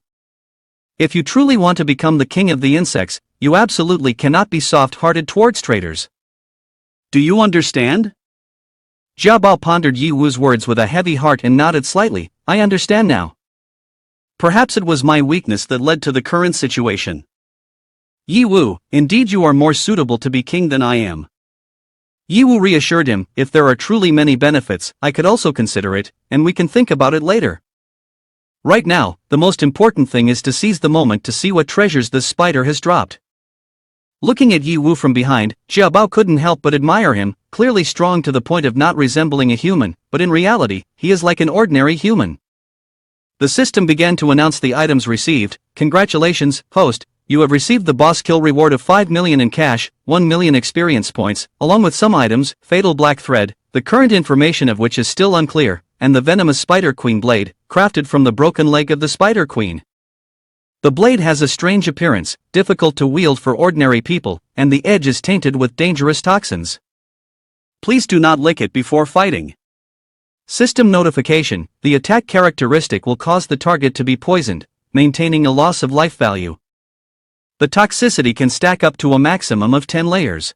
Speaker 1: If you truly want to become the king of the insects, you absolutely cannot be soft-hearted towards traitors.
Speaker 2: Do you understand?
Speaker 1: Jia Bao pondered Yi Wu's words with a heavy heart and nodded slightly. I understand now.
Speaker 2: Perhaps it was my weakness that led to the current situation. Yi Wu, indeed you are more suitable to be king than I am.
Speaker 1: Yi Wu reassured him, if there are truly many benefits, I could also consider it, and we can think about it later. Right now, the most important thing is to seize the moment to see what treasures this spider has dropped. Looking at Yi Wu from behind, Jia Bao couldn't help but admire him, clearly strong to the point of not resembling a human, but in reality, he is like an ordinary human. The system began to announce the items received. Congratulations, host, you have received the boss kill reward of 5 million in cash, 1 million experience points, along with some items, fatal black thread, the current information of which is still unclear, and the venomous Spider Queen blade, crafted from the broken leg of the Spider Queen. The blade has a strange appearance, difficult to wield for ordinary people, and the edge is tainted with dangerous toxins.
Speaker 2: Please do not lick it before fighting.
Speaker 1: System notification: the attack characteristic will cause the target to be poisoned, maintaining a loss of life value. The toxicity can stack up to a maximum of 10 layers.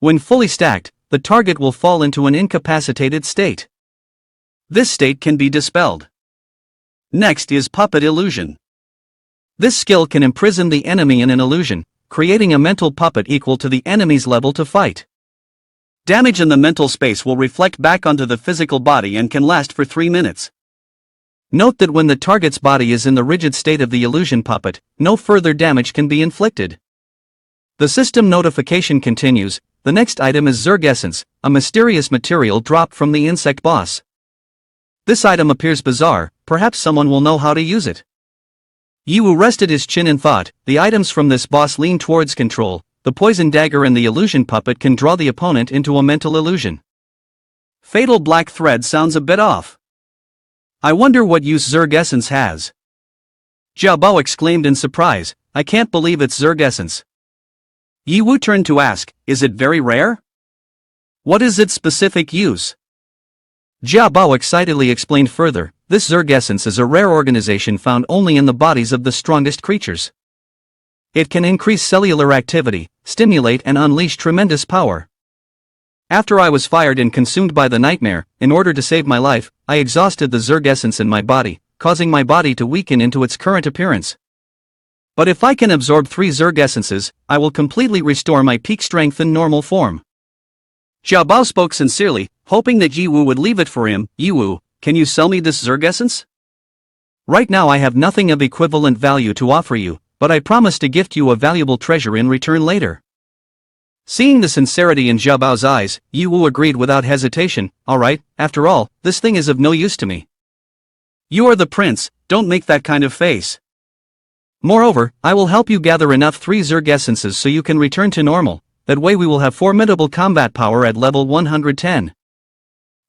Speaker 1: When fully stacked, the target will fall into an incapacitated state.
Speaker 2: This state can be dispelled. Next is Puppet Illusion.
Speaker 1: This skill can imprison the enemy in an illusion, creating a mental puppet equal to the enemy's level to fight.
Speaker 2: Damage in the mental space will reflect back onto the physical body and can last for 3 minutes.
Speaker 1: Note that when the target's body is in the rigid state of the illusion puppet, no further damage can be inflicted. The system notification continues. The next item is Zerg Essence, a mysterious material dropped from the insect boss. This item appears bizarre, perhaps someone will know how to use it. Yi Wu rested his chin in thought. The items from this boss lean towards control. The poison dagger and the illusion puppet can draw the opponent into a mental illusion.
Speaker 2: Fatal black thread sounds a bit off. I wonder what use Zerg Essence has.
Speaker 1: Jia Bao exclaimed in surprise. I can't believe it's Zerg Essence.
Speaker 2: Yi Wu turned to ask, is it very rare? What is its specific use?
Speaker 1: Jia Bao excitedly explained further. This Zerg Essence is a rare organization found only in the bodies of the strongest creatures. It can increase cellular activity, stimulate and unleash tremendous power. After I was fired and consumed by the nightmare, in order to save my life, I exhausted the Zerg Essence in my body, causing my body to weaken into its current appearance. But if I can absorb 3 Zerg Essences, I will completely restore my peak strength and normal form.
Speaker 2: Jia Bao spoke sincerely, hoping that Yi Wu would leave it for him. Yi Wu, can you sell me this Zerg Essence?
Speaker 1: Right now I have nothing of equivalent value to offer you, but I promise to gift you a valuable treasure in return later. Seeing the sincerity in Jia Bao's eyes, Yi Wu agreed without hesitation. Alright, after all, this thing is of no use to me.
Speaker 2: You are the prince, don't make that kind of face.
Speaker 1: Moreover, I will help you gather enough 3 Zerg Essences so you can return to normal. That way we will have formidable combat power at level 110.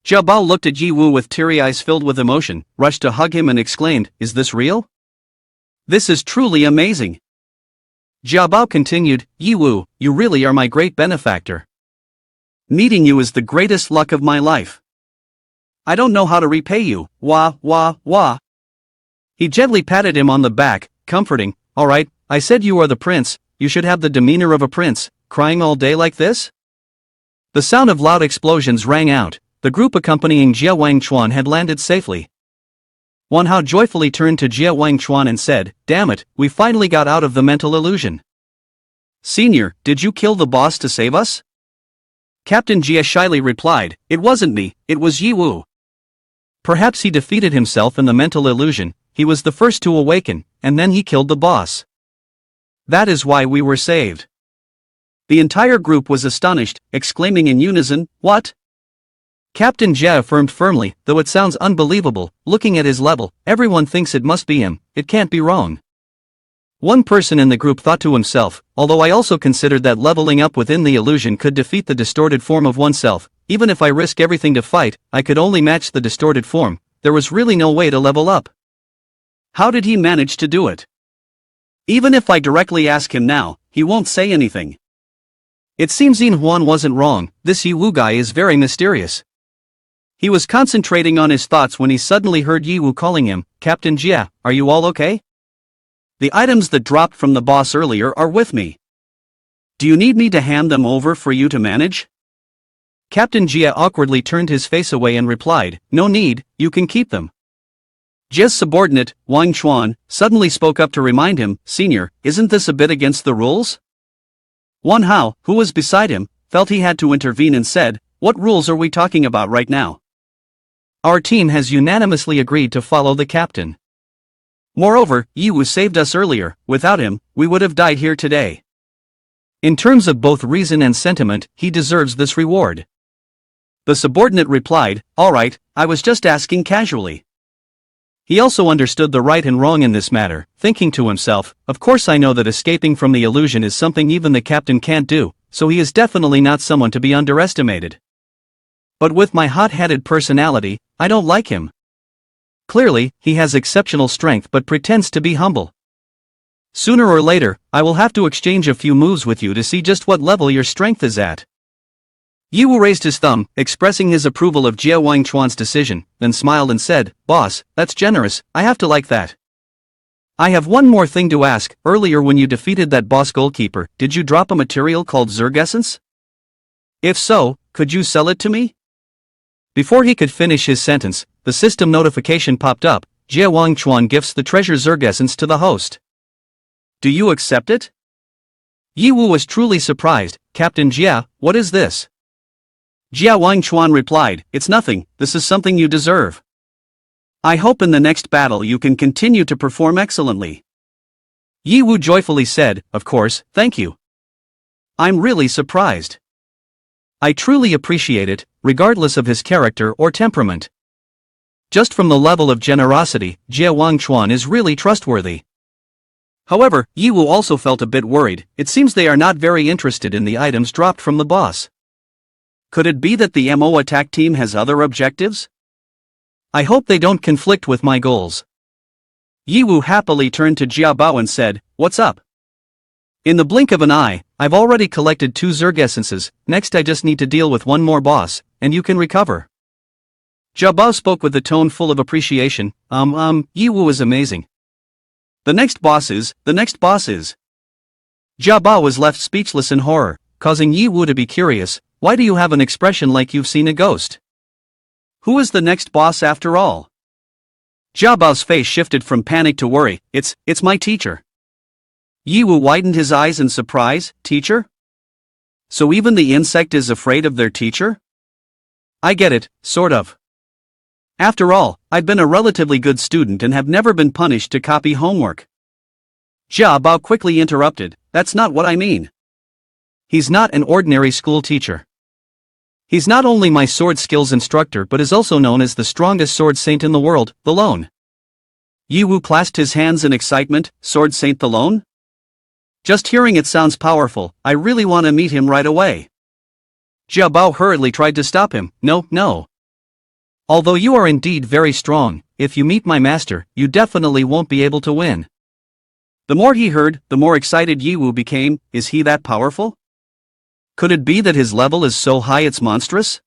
Speaker 2: Jia Bao looked at Yi Wu with teary eyes filled with emotion, rushed to hug him and exclaimed, is this real? This is truly amazing.
Speaker 1: Jia Bao continued, Yi Wu, you really are my great benefactor.
Speaker 2: Meeting you is the greatest luck of my life. I don't know how to repay you, wah wah wah.
Speaker 1: He gently patted him on the back, comforting, alright, I said you are the prince, you should have the demeanor of a prince, crying all day like this? The sound of loud explosions rang out. The group accompanying Jia Wangchuan had landed safely. Wan Hao joyfully turned to Jia Wangchuan and said, damn it, we finally got out of the mental illusion.
Speaker 2: Senior, did you kill the boss to save us?
Speaker 1: Captain Jia shyly replied, it wasn't me, it was Yi Wu. Perhaps he defeated himself in the mental illusion, he was the first to awaken, and then he killed the boss. That is why we were saved.
Speaker 2: The entire group was astonished, exclaiming in unison, what?
Speaker 1: Captain Jia affirmed firmly, though it sounds unbelievable, looking at his level, everyone thinks it must be him, it can't be wrong. One person in the group thought to himself, although I also considered that leveling up within the illusion could defeat the distorted form of oneself, even if I risk everything to fight, I could only match the distorted form, there was really no way to level up.
Speaker 2: How did he manage to do it? Even if I directly ask him now, he won't say anything.
Speaker 1: It seems Yin Huan wasn't wrong, this Yi Wu guy is very mysterious. He was concentrating on his thoughts when he suddenly heard Yi Wu calling him, Captain Jia, are you all okay?
Speaker 2: The items that dropped from the boss earlier are with me. Do you need me to hand them over for you to manage?
Speaker 1: Captain Jia awkwardly turned his face away and replied, "No need, you can keep them."
Speaker 2: Jia's subordinate, Wang Chuan, suddenly spoke up to remind him, "Senior, isn't this a bit against the rules?" Wan Hao, who was beside him, felt he had to intervene and said, "What rules are we talking about right now?
Speaker 1: Our team has unanimously agreed to follow the captain.
Speaker 2: Moreover, Ye Wu saved us earlier, without him, we would have died here today.
Speaker 1: In terms of both reason and sentiment, he deserves this reward."
Speaker 2: The subordinate replied, "All right, I was just asking casually."
Speaker 1: He also understood the right and wrong in this matter, thinking to himself, "Of course I know that escaping from the illusion is something even the captain can't do, so he is definitely not someone to be underestimated. But with my hot-headed personality, I don't like him. Clearly, he has exceptional strength but pretends to be humble. Sooner or later, I will have to exchange a few moves with you to see just what level your strength is at."
Speaker 2: Ye Wu raised his thumb, expressing his approval of Jia Wangchuan's decision, then smiled and said, "Boss, that's generous, I have to like that. I have one more thing to ask. Earlier when you defeated that boss goalkeeper, did you drop a material called Zerg Essence? If so, could you sell it to me?"
Speaker 1: Before he could finish his sentence, the system notification popped up, "Jia Wangchuan gifts the treasure Zerg Essence to the host.
Speaker 2: Do you accept it?"
Speaker 1: Ye Wu was truly surprised. "Captain Jia, what is this?"
Speaker 2: Jia Wangchuan replied, "It's nothing, this is something you deserve. I hope in the next battle you can continue to perform excellently."
Speaker 1: Ye Wu joyfully said, "Of course, thank you. I'm really surprised. I truly appreciate it, regardless of his character or temperament. Just from the level of generosity, Jia Wangchuan is really trustworthy."
Speaker 2: However, Ye Wu also felt a bit worried. It seems they are not very interested in the items dropped from the boss. Could it be that the MO attack team has other objectives?
Speaker 1: I hope they don't conflict with my goals.
Speaker 2: Ye Wu happily turned to Jia Bao and said, "What's up?"
Speaker 1: In the blink of an eye, I've already collected 2 Zerg Essences, next I just need to deal with one more boss, and you can recover.
Speaker 2: Jia Bao spoke with a tone full of appreciation.
Speaker 1: Ye Wu is amazing.
Speaker 2: The next boss is.
Speaker 1: Jia Bao was left speechless in horror, causing Ye Wu to be curious. "Why do you have an expression like you've seen a ghost?
Speaker 2: Who is the next boss after all?" Jia Bao's face shifted from panic to worry. It's my teacher." Ye Wu widened his eyes in surprise. "Teacher? So even the insect is afraid of their teacher?"
Speaker 1: "I get it, sort of.
Speaker 2: After all, I've been a relatively good student and have never been punished to copy homework." Jia Bao quickly interrupted, "That's not what I mean.
Speaker 1: He's not an ordinary school teacher. He's not only my sword skills instructor but is also known as the strongest sword saint in the world, the Lone."
Speaker 2: Ye Wu clasped his hands in excitement. "Sword Saint the Lone? Just hearing it sounds powerful, I really want to meet him right away."
Speaker 1: Jia Bao hurriedly tried to stop him. No. Although you are indeed very strong, if you meet my master, you definitely won't be able to win."
Speaker 2: The more he heard, the more excited Ye Wu became. Is he that powerful? Could it be that his level is so high it's monstrous?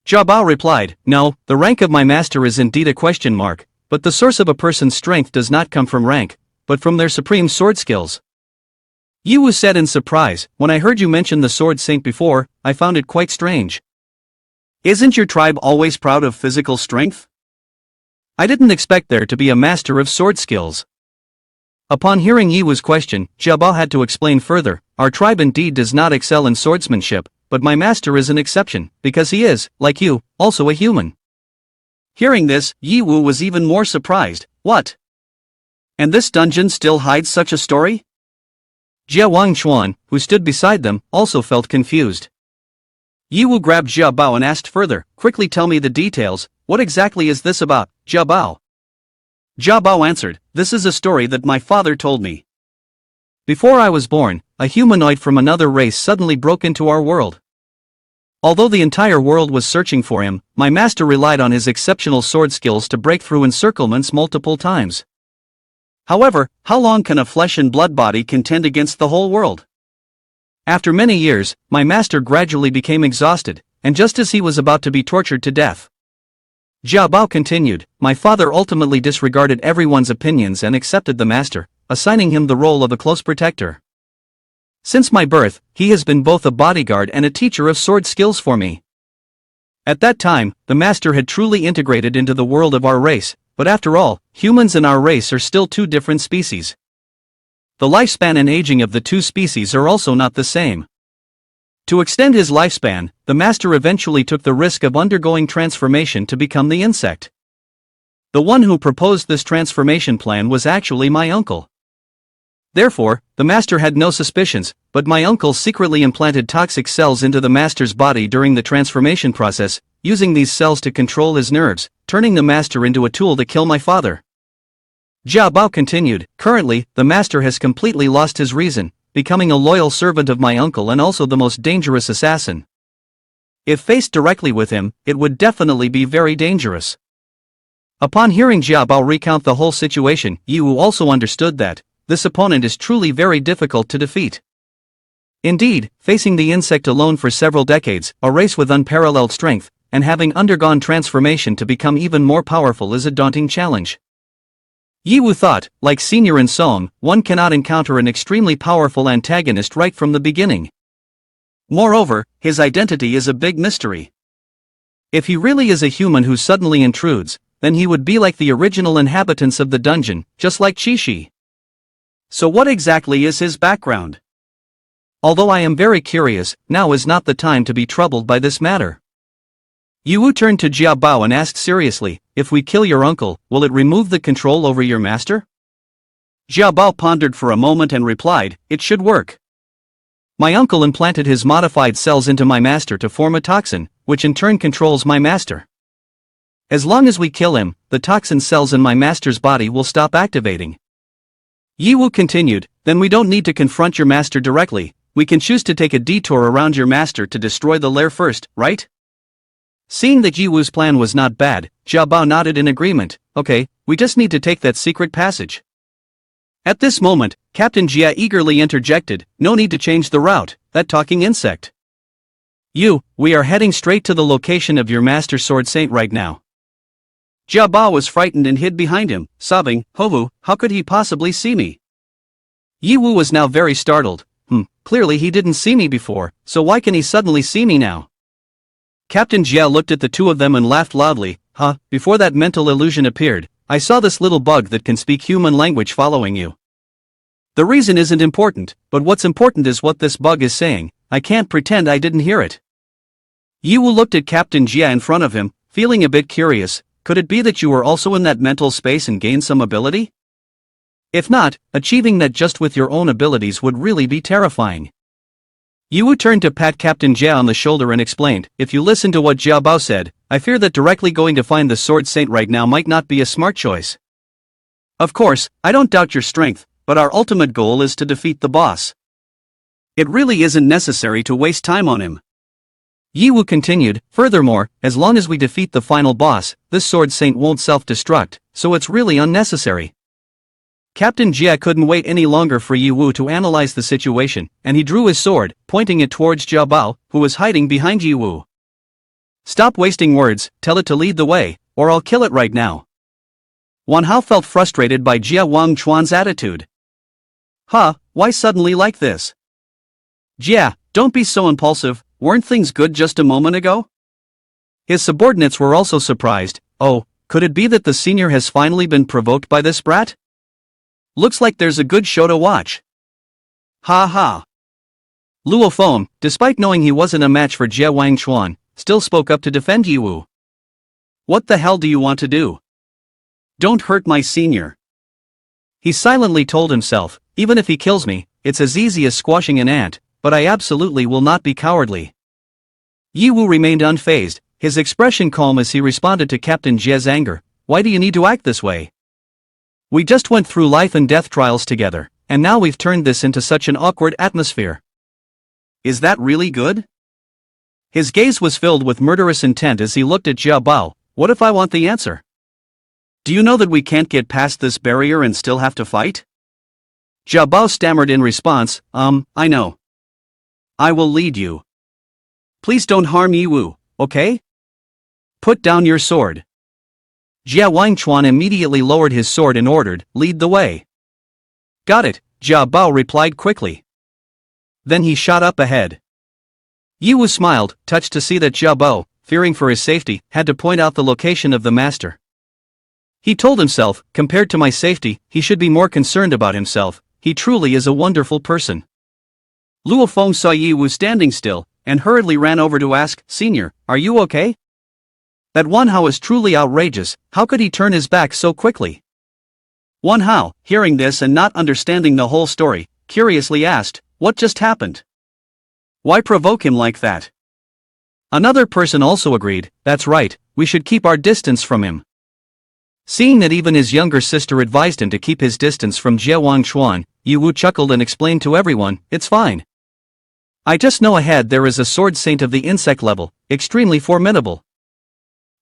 Speaker 1: Jia Bao replied, "No, the rank of my master is indeed a question mark, but the source of a person's strength does not come from rank, but from their supreme sword skills." Ye Wu said in surprise, "When I heard you mention the sword saint before, I found it quite strange.
Speaker 2: Isn't your tribe always proud of physical strength?
Speaker 1: I didn't expect there to be a master of sword skills." Upon hearing Ye Wu's question, Jia Bao had to explain further, "Our tribe indeed does not excel in swordsmanship, but my master is an exception, because he is, like you, also a human."
Speaker 2: Hearing this, Ye Wu was even more surprised. "What? And this dungeon still hides such a story?"
Speaker 1: Jia Wangchuan, who stood beside them, also felt confused.
Speaker 2: Ye Wu grabbed Jia Bao and asked further, "Quickly tell me the details, what exactly is this about, Jia Bao?" Jia Bao answered, "This is a story that my father told me.
Speaker 1: Before I was born, a humanoid from another race suddenly broke into our world. Although the entire world was searching for him, my master relied on his exceptional sword skills to break through encirclements multiple times.
Speaker 2: However, how long can a flesh and blood body contend against the whole world?
Speaker 1: After many years, my master gradually became exhausted, and just as he was about to be tortured to death." Jia Bao continued, "My father ultimately disregarded everyone's opinions and accepted the master, assigning him the role of a close protector. Since my birth, he has been both a bodyguard and a teacher of sword skills for me. At that time, the master had truly integrated into the world of our race, but after all, humans and our race are still two different species. The lifespan and aging of the two species are also not the same. To extend his lifespan, the master eventually took the risk of undergoing transformation to become the insect. The one who proposed this transformation plan was actually my uncle. Therefore, the master had no suspicions, but my uncle secretly implanted toxic cells into the master's body during the transformation process, using these cells to control his nerves, turning the master into a tool to kill my father. Ye Hao continued, currently, the master has completely lost his reason, becoming a loyal servant of my uncle and also the most dangerous assassin. If faced directly with him, it would definitely be very dangerous. Upon hearing Ye Hao recount the whole situation, Ye Hao also understood that this opponent is truly very difficult to defeat. Indeed, facing the insect alone for several decades, a race with unparalleled strength, and having undergone transformation to become even more powerful is a daunting challenge. Ye Hao thought, like Senior and Song, one cannot encounter an extremely powerful antagonist right from the beginning. Moreover, his identity is a big mystery. If he really is a human who suddenly intrudes, then he would be like the original inhabitants of the dungeon, just like Chi-Chi. So what exactly is his background? Although I am very curious, now is not the time to be troubled by this matter. Ye Hao turned to Ye Hao and asked seriously, if we kill your uncle, will it remove the control over your master? Ye Hao pondered for a moment and replied, it should work. My uncle implanted his modified cells into my master to form a toxin, which in turn controls my master. As long as we kill him, the toxin cells in my master's body will stop activating. Ye Hao continued, then we don't need to confront your master directly, we can choose to take a detour around your master to destroy the lair first, right? Seeing that Ye Hao's plan was not bad, Ye Hao nodded in agreement, okay, we just need to take that secret passage. At this moment, Captain Jia eagerly interjected, no need to change the route, that talking insect. We are heading straight to the location of your master sword saint right now. Ye Hao was frightened and hid behind him, sobbing, Hovu, how could he possibly see me? Ye Hao was now very startled, clearly he didn't see me before, so why can he suddenly see me now? Captain Jia looked at the two of them and laughed loudly, before that mental illusion appeared, I saw this little bug that can speak human language following you. The reason isn't important, but what's important is what this bug is saying, I can't pretend I didn't hear it. Ye Hao looked at Captain Jia in front of him, feeling a bit curious. Could it be that you were also in that mental space and gained some ability? If not, achieving that just with your own abilities would really be terrifying. Ye Hao turned to pat Captain Jia on the shoulder and explained, if you listen to what Ye Hao said, I fear that directly going to find the sword saint right now might not be a smart choice. Of course, I don't doubt your strength, but our ultimate goal is to defeat the boss. It really isn't necessary to waste time on him. Ye Hao continued, furthermore, as long as we defeat the final boss, this sword saint won't self-destruct, so it's really unnecessary. Captain Jia couldn't wait any longer for Ye Hao to analyze the situation, and he drew his sword, pointing it towards Ye Hao, who was hiding behind Ye Hao. Stop wasting words, tell it to lead the way, or I'll kill it right now. Wan Hao felt frustrated by Jia Wangchuan's attitude. Why suddenly like this? Jia, don't be so impulsive. Weren't things good just a moment ago? His subordinates were also surprised. Oh, could it be that the senior has finally been provoked by this brat? Looks like there's a good show to watch. Luo Feng, despite knowing he wasn't a match for Jia Wangchuan, still spoke up to defend Ye Hao. What the hell do you want to do? Don't hurt my senior. He silently told himself, even if he kills me, it's as easy as squashing an ant, but I absolutely will not be cowardly. Ye Hao remained unfazed, his expression calm as he responded to Captain Jia's anger. Why do you need to act this way? We just went through life and death trials together, and now we've turned this into such an awkward atmosphere. Is that really good? His gaze was filled with murderous intent as he looked at Ye Hao. What if I want the answer? Do you know that we can't get past this barrier and still have to fight? Ye Hao stammered in response, I know. I will lead you. Please don't harm Ye Hao, okay? Put down your sword. Jia Wangchuan immediately lowered his sword and ordered, lead the way. Got it, Ye Hao replied quickly. Then he shot up ahead. Ye Wu smiled, touched to see that Jia Bao, fearing for his safety, had to point out the location of the master. He told himself, compared to my safety, he should be more concerned about himself. He truly is a wonderful person. Luo Feng saw Ye Wu standing still, and hurriedly ran over to ask, "Senior, are you okay?" That Wan Hao is truly outrageous. How could he turn his back so quickly? Wan Hao, hearing this and not understanding the whole story, curiously asked, "What just happened? Why provoke him like that?" Another person also agreed, "That's right, we should keep our distance from him." Seeing that even his younger sister advised him to keep his distance from Jie Wangchuan, Ye Wu chuckled and explained to everyone, "It's fine. I just know ahead there is a sword saint of the insect level, extremely formidable.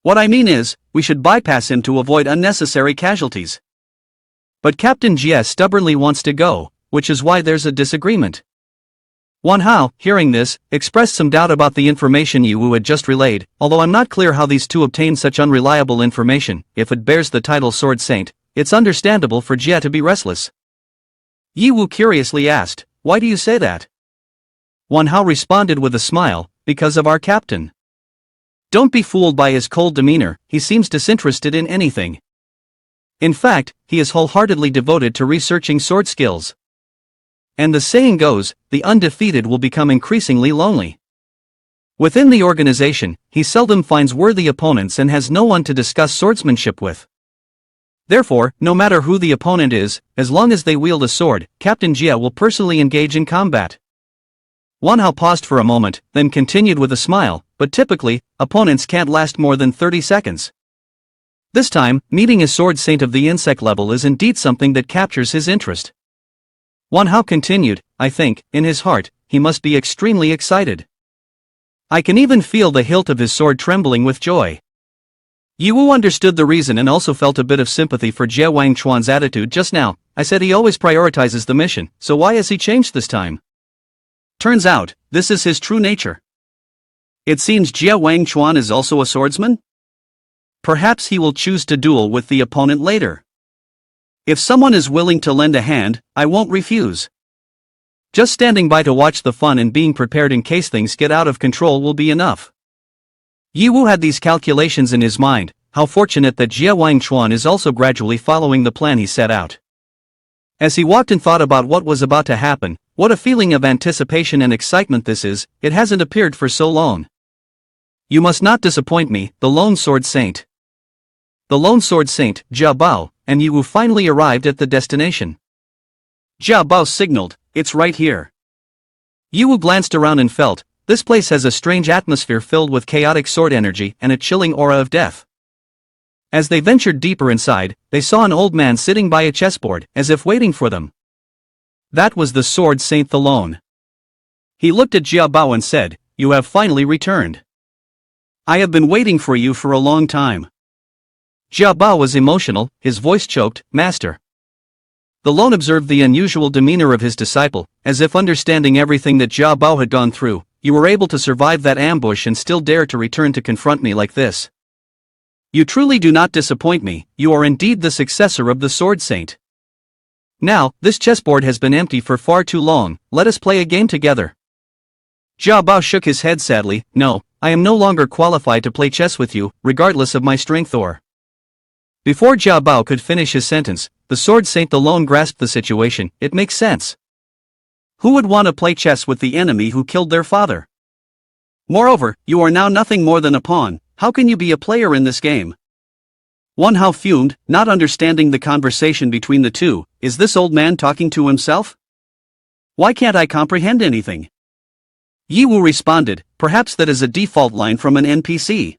Speaker 1: What I mean is, we should bypass him to avoid unnecessary casualties." But Captain Jie stubbornly wants to go, which is why there's a disagreement. Wan Hao, hearing this, expressed some doubt about the information Ye Wu had just relayed, although I'm not clear how these two obtained such unreliable information. If it bears the title Sword Saint, it's understandable for Jie to be restless. Ye Wu curiously asked, "Why do you say that?" Wan Hao responded with a smile, "Because of our captain. Don't be fooled by his cold demeanor, he seems disinterested in anything. In fact, he is wholeheartedly devoted to researching sword skills. And the saying goes, the undefeated will become increasingly lonely. Within the organization, he seldom finds worthy opponents and has no one to discuss swordsmanship with. Therefore, no matter who the opponent is, as long as they wield a sword, Captain Jie will personally engage in combat." Wan Hao paused for a moment, then continued with a smile, "But typically, opponents can't last more than 30 seconds. This time, meeting a sword saint of the insect level is indeed something that captures his interest." Wan Hao continued, "I think, in his heart, he must be extremely excited. I can even feel the hilt of his sword trembling with joy." Ye Wu understood the reason and also felt a bit of sympathy for Jie Wangchuan's attitude just now. "I said he always prioritizes the mission, so why has he changed this time? Turns out, this is his true nature. It seems Jie Wangchuan is also a swordsman? Perhaps he will choose to duel with the opponent later. If someone is willing to lend a hand, I won't refuse. Just standing by to watch the fun and being prepared in case things get out of control will be enough." Ye Wu had these calculations in his mind. How fortunate that Jie Wangchuan is also gradually following the plan he set out. As he walked and thought about what was about to happen, what a feeling of anticipation and excitement this is, it hasn't appeared for so long. "You must not disappoint me, the Lone Sword Saint." The Lone Sword Saint, Jia Bao, and Ye Wu finally arrived at the destination. Jia Bao signaled, "It's right here." Ye Wu glanced around and felt, this place has a strange atmosphere filled with chaotic sword energy and a chilling aura of death. As they ventured deeper inside, they saw an old man sitting by a chessboard, as if waiting for them. That was the Sword Saint the Lone. He looked at Jia Bao and said, "You have finally returned. I have been waiting for you for a long time." Jia Bao was emotional, his voice choked, "Master." The Lone observed the unusual demeanor of his disciple, as if understanding everything that Jia Bao had gone through. "You were able to survive that ambush and still dare to return to confront me like this. You truly do not disappoint me, you are indeed the successor of the Sword Saint. Now, this chessboard has been empty for far too long, let us play a game together." Jia Bao shook his head sadly, "No, I am no longer qualified to play chess with you, regardless of my strength or..." Before Jia Bao could finish his sentence, the Sword Saint the Lone grasped the situation. "It makes sense. Who would want to play chess with the enemy who killed their father? Moreover, you are now nothing more than a pawn, how can you be a player in this game?" Wan Hao fumed, not understanding the conversation between the two. Is this old man talking to himself? Why can't I comprehend anything? Ye Wu responded, "Perhaps that is a default line from an NPC."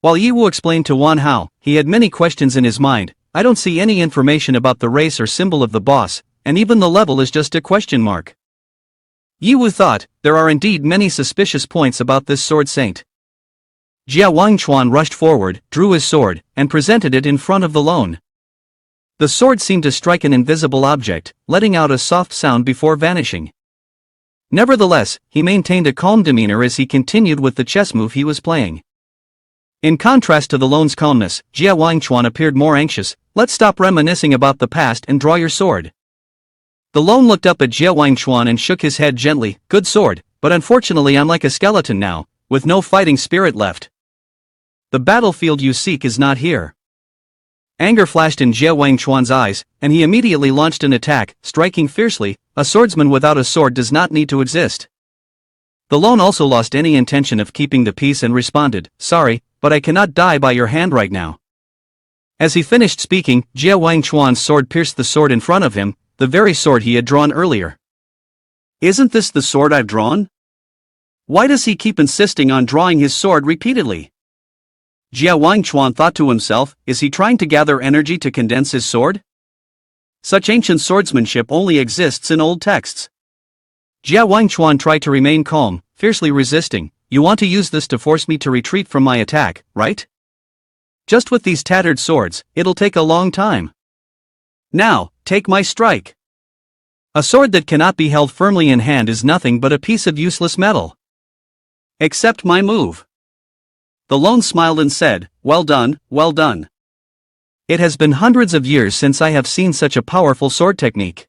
Speaker 1: While Ye Wu explained to Wan Hao, he had many questions in his mind. "I don't see any information about the race or symbol of the boss, and even the level is just a question mark." Ye Wu thought, there are indeed many suspicious points about this Sword Saint. Jia Wangchuan rushed forward, drew his sword, and presented it in front of the Lone. The sword seemed to strike an invisible object, letting out a soft sound before vanishing. Nevertheless, he maintained a calm demeanor as he continued with the chess move he was playing. In contrast to the Lone's calmness, Jia Wangchuan appeared more anxious. "Let's stop reminiscing about the past and draw your sword." The lone looked up at Jie Wangchuan and shook his head gently. Good sword, but unfortunately I'm like a skeleton now, with no fighting spirit left. The battlefield you seek is not here. Anger flashed in Jie Wangchuan's eyes, and he immediately launched an attack, striking fiercely. A swordsman without a sword does not need to exist. The lone also lost any intention of keeping the peace and responded, sorry, but I cannot die by your hand right now. As he finished speaking, Jie Wangchuan's sword pierced the sword in front of him, the very sword he had drawn earlier. Isn't this the sword I've drawn? Why does he keep insisting on drawing his sword repeatedly? Jie Wangchuan thought to himself, is he trying to gather energy to condense his sword? Such ancient swordsmanship only exists in old texts. Jie Wangchuan tried to remain calm, fiercely resisting. You want to use this to force me to retreat from my attack, right? Just with these tattered swords, it'll take a long time. Now, take my strike. A sword that cannot be held firmly in hand is nothing but a piece of useless metal. Accept my move. The lone smiled and said, well done, well done. It has been hundreds of years since I have seen such a powerful sword technique.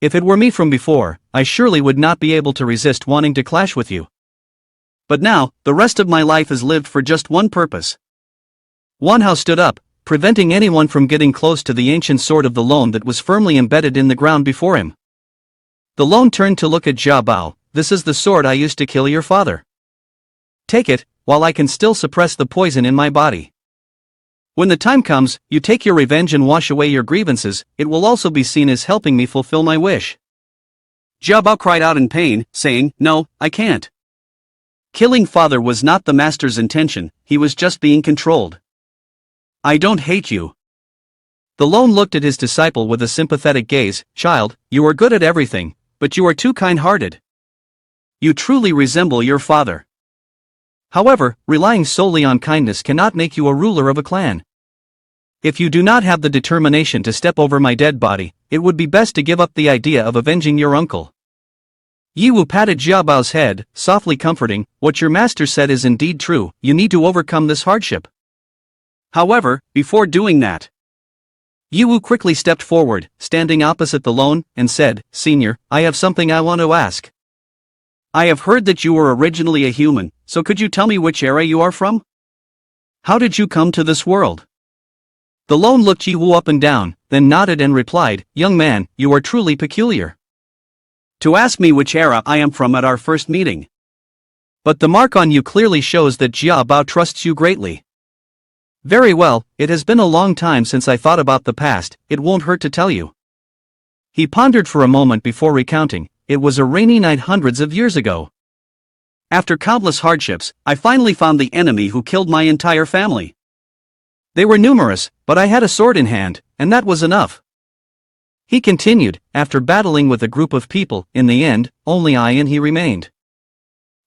Speaker 1: If it were me from before, I surely would not be able to resist wanting to clash with you. But now, the rest of my life is lived for just one purpose. Wanhao stood up, preventing anyone from getting close to the ancient sword of the lone that was firmly embedded in the ground before him. The lone turned to look at Jia Bao. This is the sword I used to kill your father. Take it, while I can still suppress the poison in my body. When the time comes, you take your revenge and wash away your grievances, it will also be seen as helping me fulfill my wish. Jia Bao cried out in pain, saying, no, I can't. Killing father was not the master's intention, he was just being controlled. I don't hate you. The lone looked at his disciple with a sympathetic gaze. Child, you are good at everything, but you are too kind-hearted. You truly resemble your father. However, relying solely on kindness cannot make you a ruler of a clan. If you do not have the determination to step over my dead body, it would be best to give up the idea of avenging your uncle. Yi Wu patted Jia Bao's head, softly comforting. What your master said is indeed true, you need to overcome this hardship. However, before doing that, Yi Wu quickly stepped forward, standing opposite the lone, and said, Senior, I have something I want to ask. I have heard that you were originally a human, so could you tell me which era you are from? How did you come to this world? The lone looked Yi Wu up and down, then nodded and replied, Young man, you are truly peculiar. To ask me which era I am from at our first meeting. But the mark on you clearly shows that Jia Bao trusts you greatly. Very well, it has been a long time since I thought about the past, it won't hurt to tell you. He pondered for a moment before recounting. It was a rainy night hundreds of years ago. After countless hardships, I finally found the enemy who killed my entire family. They were numerous, but I had a sword in hand, and that was enough. He continued, after battling with a group of people, in the end, only I and he remained.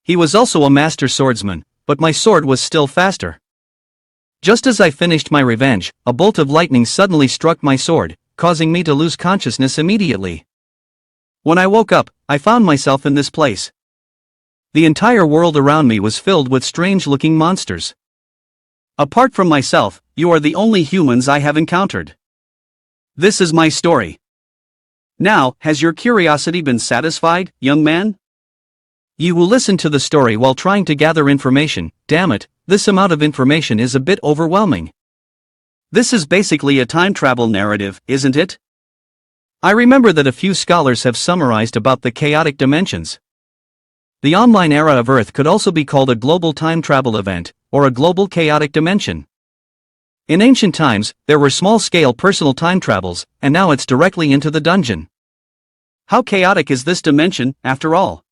Speaker 1: He was also a master swordsman, but my sword was still faster. Just as I finished my revenge, a bolt of lightning suddenly struck my sword, causing me to lose consciousness immediately. When I woke up, I found myself in this place. The entire world around me was filled with strange-looking monsters. Apart from myself, you are the only humans I have encountered. This is my story. Now, has your curiosity been satisfied, young man? You will listen to the story while trying to gather information. Damn it, this amount of information is a bit overwhelming. This is basically a time travel narrative, isn't it? I remember that a few scholars have summarized about the chaotic dimensions. The online era of Earth could also be called a global time travel event, or a global chaotic dimension. In ancient times, there were small-scale personal time travels, and now it's directly into the dungeon. How chaotic is this dimension, after all?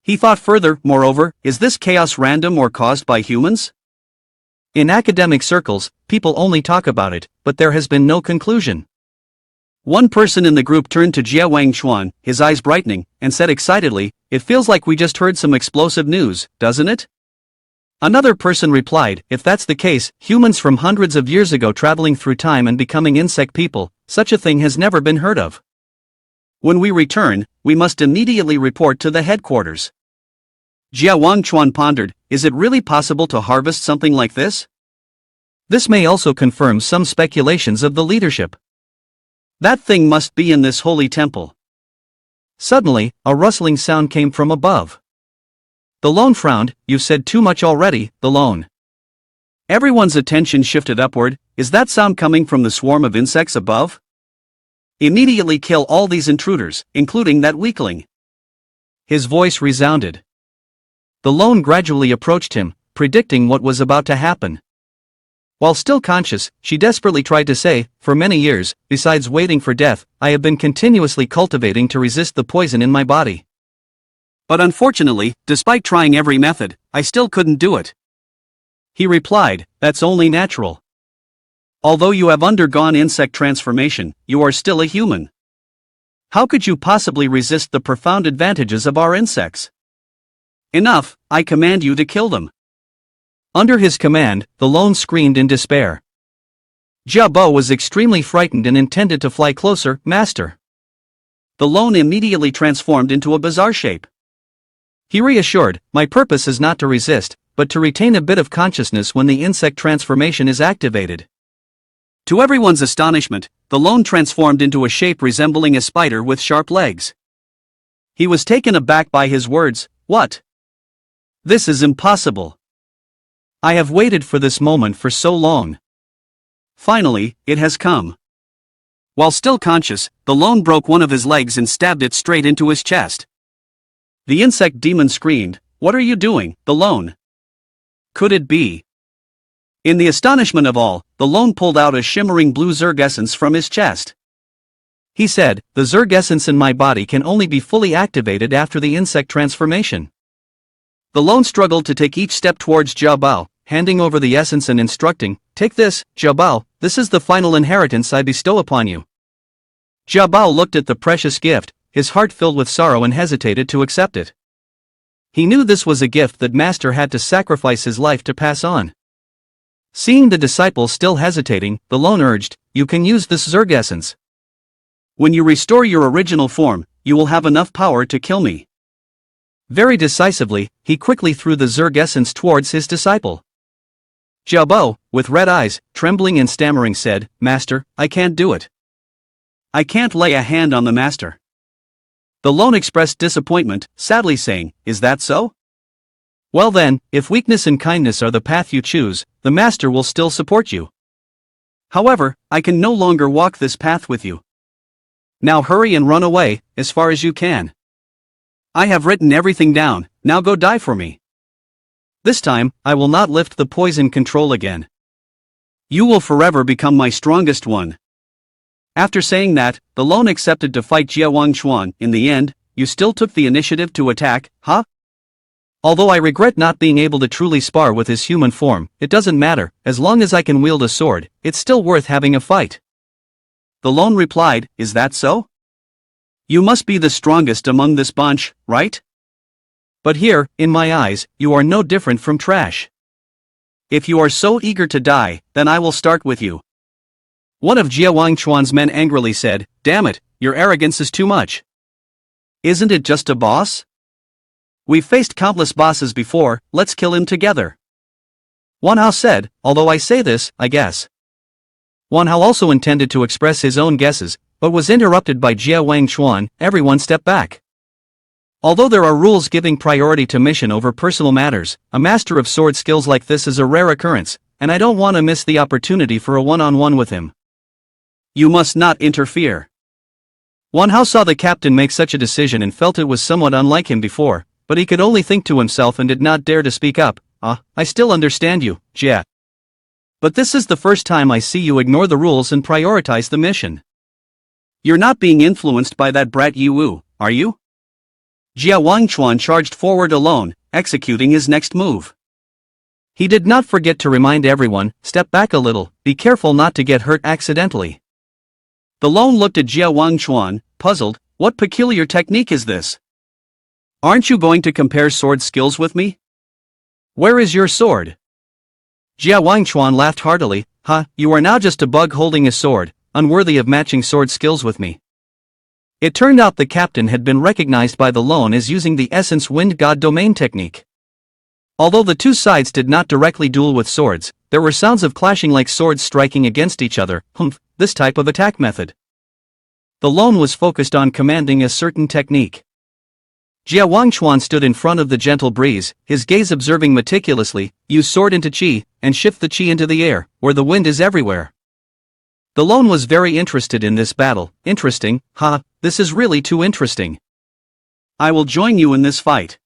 Speaker 1: He thought further. Moreover, is this chaos random or caused by humans? In academic circles, people only talk about it, but there has been no conclusion. One person in the group turned to Jie Wangchuan, his eyes brightening, and said excitedly, It feels like we just heard some explosive news, doesn't it? Another person replied, If that's the case, humans from hundreds of years ago traveling through time and becoming insect people, such a thing has never been heard of. When we return, we must immediately report to the headquarters. Jia Wangchuan pondered, is it really possible to harvest something like this? This may also confirm some speculations of the leadership.
Speaker 2: That thing must be in this holy temple.
Speaker 1: Suddenly, a rustling sound came from above. The lone frowned. You've said too much already, the lone.
Speaker 2: Everyone's attention shifted upward. Is that sound coming from the swarm of insects above? Immediately kill all these intruders, including that weakling.
Speaker 1: His voice resounded. The lone gradually approached him, predicting what was about to happen. While still conscious, she desperately tried to say, for many years, besides waiting for death, I have been continuously cultivating to resist the poison in my body.
Speaker 2: But unfortunately, despite trying every method, I still couldn't do it.
Speaker 1: He replied, that's only natural.
Speaker 2: Although you have undergone insect transformation, you are still a human. How could you possibly resist the profound advantages of our insects? Enough, I command you to kill them.
Speaker 1: Under his command, the lone screamed in despair. Ye Hao was extremely frightened and intended to fly closer. Master.
Speaker 2: The lone immediately transformed into a bizarre shape.
Speaker 1: He reassured, my purpose is not to resist, but to retain a bit of consciousness when the insect transformation is activated.
Speaker 2: To everyone's astonishment, the lone transformed into a shape resembling a spider with sharp legs. He was taken aback by his words. What? This is impossible.
Speaker 1: I have waited for this moment for so long.
Speaker 2: Finally, it has come. While still conscious, the lone broke one of his legs and stabbed it straight into his chest. The insect demon screamed, what are you doing, the lone? Could it be? In the astonishment of all, the lone pulled out a shimmering blue zerg essence from his chest.
Speaker 1: He said, the zerg essence in my body can only be fully activated after the insect transformation.
Speaker 2: The lone struggled to take each step towards Ye Hao, handing over the essence and instructing, take this, Ye Hao, this is the final inheritance I bestow upon you.
Speaker 1: Ye Hao looked at the precious gift, his heart filled with sorrow and hesitated to accept it. He knew this was a gift that Master had to sacrifice his life to pass on. Seeing the disciple still hesitating, the lone urged, you can use this zerg essence.
Speaker 2: When you restore your original form, you will have enough power to kill me.
Speaker 1: Very decisively, he quickly threw the zerg essence towards his disciple. Ye Hao, with red eyes, trembling and stammering said, Master, I can't do it.
Speaker 2: I can't lay a hand on the master.
Speaker 1: The lone expressed disappointment, sadly saying, is that so? Well then, if weakness and kindness are the path you choose, the master will still support you.
Speaker 2: However, I can no longer walk this path with you.
Speaker 1: Now hurry and run away, as far as you can.
Speaker 2: I have written everything down, now go die for me.
Speaker 1: This time, I will not lift the poison control again.
Speaker 2: You will forever become my strongest one. After saying that, the lone accepted to fight Jie Wangchuan. In the end, you still took the initiative to attack, huh?
Speaker 1: Although I regret not being able to truly spar with his human form, it doesn't matter, as long as I can wield a sword, it's still worth having a fight.
Speaker 2: The lone replied, is that so? You must be the strongest among this bunch, right?
Speaker 1: But here, in my eyes, you are no different from trash.
Speaker 2: If you are so eager to die, then I will start with you.
Speaker 1: One of Jie Wangchuan's men angrily said, damn it, your arrogance is too much.
Speaker 2: Isn't it just a boss? We've faced countless bosses before, let's kill him together.
Speaker 1: Wanhao said, although I say this, I guess. Wanhao also intended to express his own guesses, but was interrupted by Jie Wangchuan. Everyone stepped back. Although there are rules giving priority to mission over personal matters, a master of sword skills like this is a rare occurrence, and I don't want to miss the opportunity for a one-on-one with him.
Speaker 2: You must not interfere.
Speaker 1: Wanhao saw the captain make such a decision and felt it was somewhat unlike him before, but he could only think to himself and did not dare to speak up. I still understand you, Jie. But this is the first time I see you ignore the rules and prioritize the mission.
Speaker 2: You're not being influenced by that brat Yi Wu, are you? Jie Wangchuan charged forward alone, executing his next move.
Speaker 1: He did not forget to remind everyone, step back a little, be careful not to get hurt accidentally.
Speaker 2: The lone looked at Jie Wangchuan, puzzled, what peculiar technique is this? Aren't you going to compare sword skills with me?
Speaker 1: Where is your sword? Jie Wangchuan laughed heartily, you are now just a bug holding a sword, unworthy of matching sword skills with me. It turned out the captain had been recognized by the lone as using the Essence Wind God Domain technique. Although the two sides did not directly duel with swords, there were sounds of clashing like swords striking against each other, this type of attack method. The lone was focused on commanding a certain technique. Jia Wangchuan stood in front of the gentle breeze, his gaze observing meticulously, use sword into qi, and shift the qi into the air, where the wind is everywhere. The lone was very interested in this battle. Interesting, this is really too interesting.
Speaker 2: I will join you in this fight.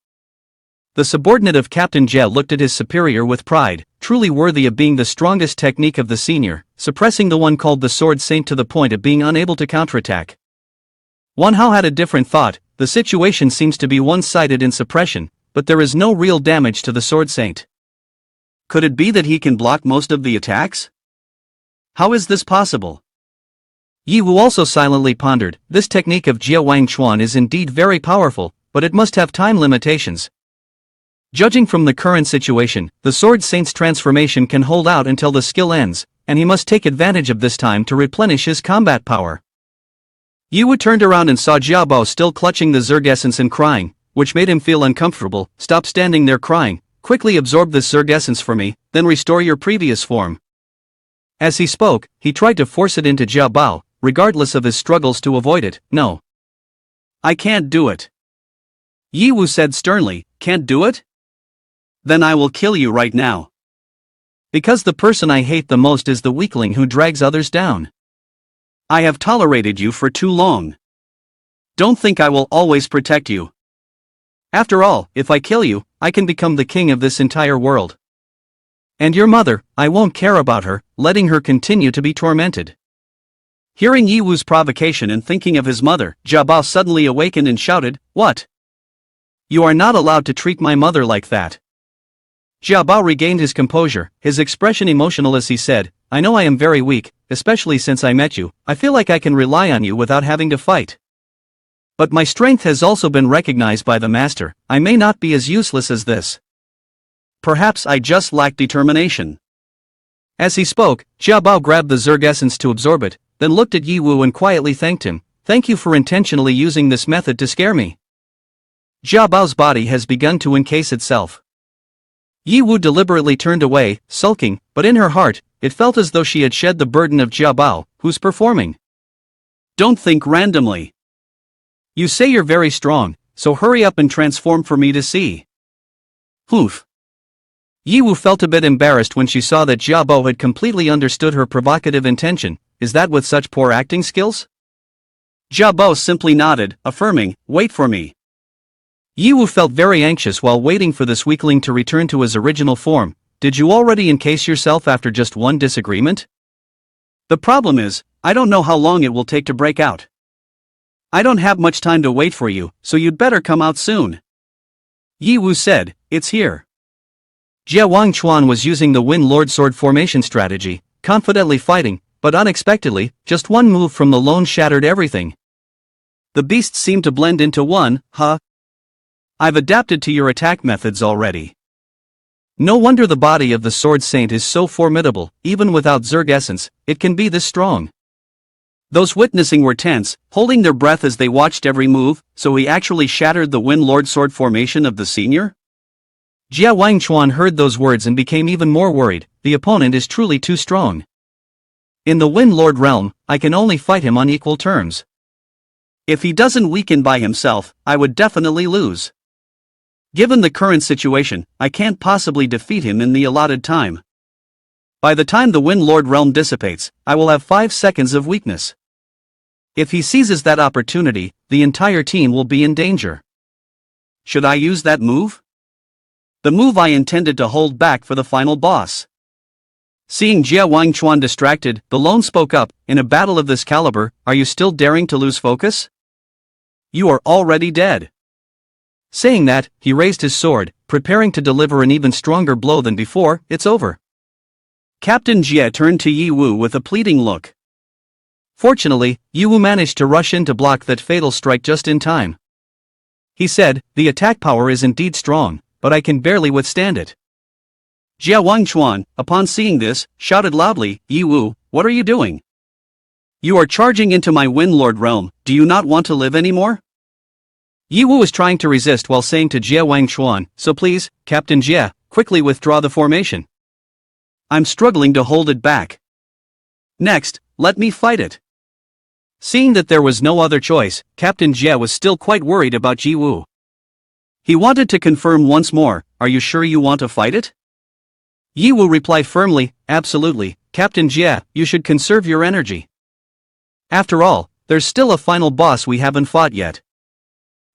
Speaker 1: The subordinate of Captain Jia looked at his superior with pride, truly worthy of being the strongest technique of the senior, suppressing the one called the Sword Saint to the point of being unable to counterattack. Wan Hao had a different thought. The situation seems to be one-sided in suppression, but there is no real damage to the Sword Saint.
Speaker 2: Could it be that he can block most of the attacks? How is this possible?
Speaker 1: Ye Wu also silently pondered. This technique of Jia Wangchuan is indeed very powerful, but it must have time limitations. Judging from the current situation, the Sword Saint's transformation can hold out until the skill ends, and he must take advantage of this time to replenish his combat power. Ye Wu turned around and saw Jia Bao still clutching the Zerg essence and crying, which made him feel uncomfortable. Stop standing there crying, quickly absorb this Zerg essence for me, then restore your previous form. As he spoke, he tried to force it into Jia Bao, regardless of his struggles to avoid it. No.
Speaker 2: I can't do it. Ye Wu said sternly, can't do it? Then I will kill you right now.
Speaker 1: Because the person I hate the most is the weakling who drags others down.
Speaker 2: I have tolerated you for too long. Don't think I will always protect you.
Speaker 1: After all, if I kill you, I can become the king of this entire world. And your mother, I won't care about her, letting her continue to be tormented.
Speaker 2: Hearing Ye Wu's provocation and thinking of his mother, Jia Bao suddenly awakened and shouted, "What?
Speaker 1: You are not allowed to treat my mother like that." Jia Bao regained his composure, his expression emotional as he said, I know I am very weak, especially since I met you. I feel like I can rely on you without having to fight. But my strength has also been recognized by the master. I may not be as useless as this.
Speaker 2: Perhaps I just lack determination.
Speaker 1: As he spoke, Jia Bao grabbed the Zerg essence to absorb it, then looked at Ye Wu and quietly thanked him. Thank you for intentionally using this method to scare me. Jia Bao's body has begun to encase itself. Ye Wu deliberately turned away, sulking, but in her heart, it felt as though she had shed the burden of Jia Bao, who's performing.
Speaker 2: Don't think randomly.
Speaker 1: You say you're very strong, so hurry up and transform for me to see.
Speaker 2: Oof.
Speaker 1: Ye Wu felt a bit embarrassed when she saw that Jia Bao had completely understood her provocative intention. Is that with such poor acting skills?
Speaker 2: Jia Bao simply nodded, affirming, wait for me.
Speaker 1: Ye Wu felt very anxious while waiting for this weakling to return to his original form. Did you already encase yourself after just one disagreement?
Speaker 2: The problem is, I don't know how long it will take to break out. I don't have much time to wait for you, so you'd better come out soon.
Speaker 1: Ye Wu said, it's here. Jia Wangchuan was using the Wind Lord Sword formation strategy, confidently fighting, but unexpectedly, just one move from the lone shattered everything.
Speaker 2: The beasts seem to blend into one, I've adapted to your attack methods already.
Speaker 1: No wonder the body of the Sword Saint is so formidable. Even without Zerg essence, it can be this strong.
Speaker 2: Those witnessing were tense, holding their breath as they watched every move. So he actually shattered the Wind Lord Sword formation of the senior?
Speaker 1: Jia Wangchuan heard those words and became even more worried. The opponent is truly too strong. In the Wind Lord realm, I can only fight him on equal terms.
Speaker 2: If he doesn't weaken by himself, I would definitely lose. Given the current situation, I can't possibly defeat him in the allotted time. By the time the Wind Lord realm dissipates, I will have 5 seconds of weakness. If he seizes that opportunity, the entire team will be in danger. Should I use that move? The move I intended to hold back for the final boss. Seeing Jia Wangchuan distracted, the lone spoke up, in a battle of this caliber, are you still daring to lose focus? You are already dead. Saying that, he raised his sword, preparing to deliver an even stronger blow than before. It's over. Captain Jia turned to Ye Wu with a pleading look.
Speaker 1: Fortunately, Ye Wu managed to rush in to block that fatal strike just in time. He said, the attack power is indeed strong, but I can barely withstand it.
Speaker 2: Jia Wangchuan, upon seeing this, shouted loudly, Ye Wu, what are you doing? You are charging into my Wind Lord realm. Do you not want to live anymore?
Speaker 1: Ye Wu was trying to resist while saying to Jia Wangchuan, so please, Captain Jia, quickly withdraw the formation.
Speaker 2: I'm struggling to hold it back. Next, let me fight it. Seeing that there was no other choice, Captain Jie was still quite worried about Ji Woo. He wanted to confirm once more, "Are you sure you want to fight it?" Ye Woo replied firmly, "Absolutely, Captain Jie, you should conserve your energy. After all, there's still a final boss we haven't fought yet.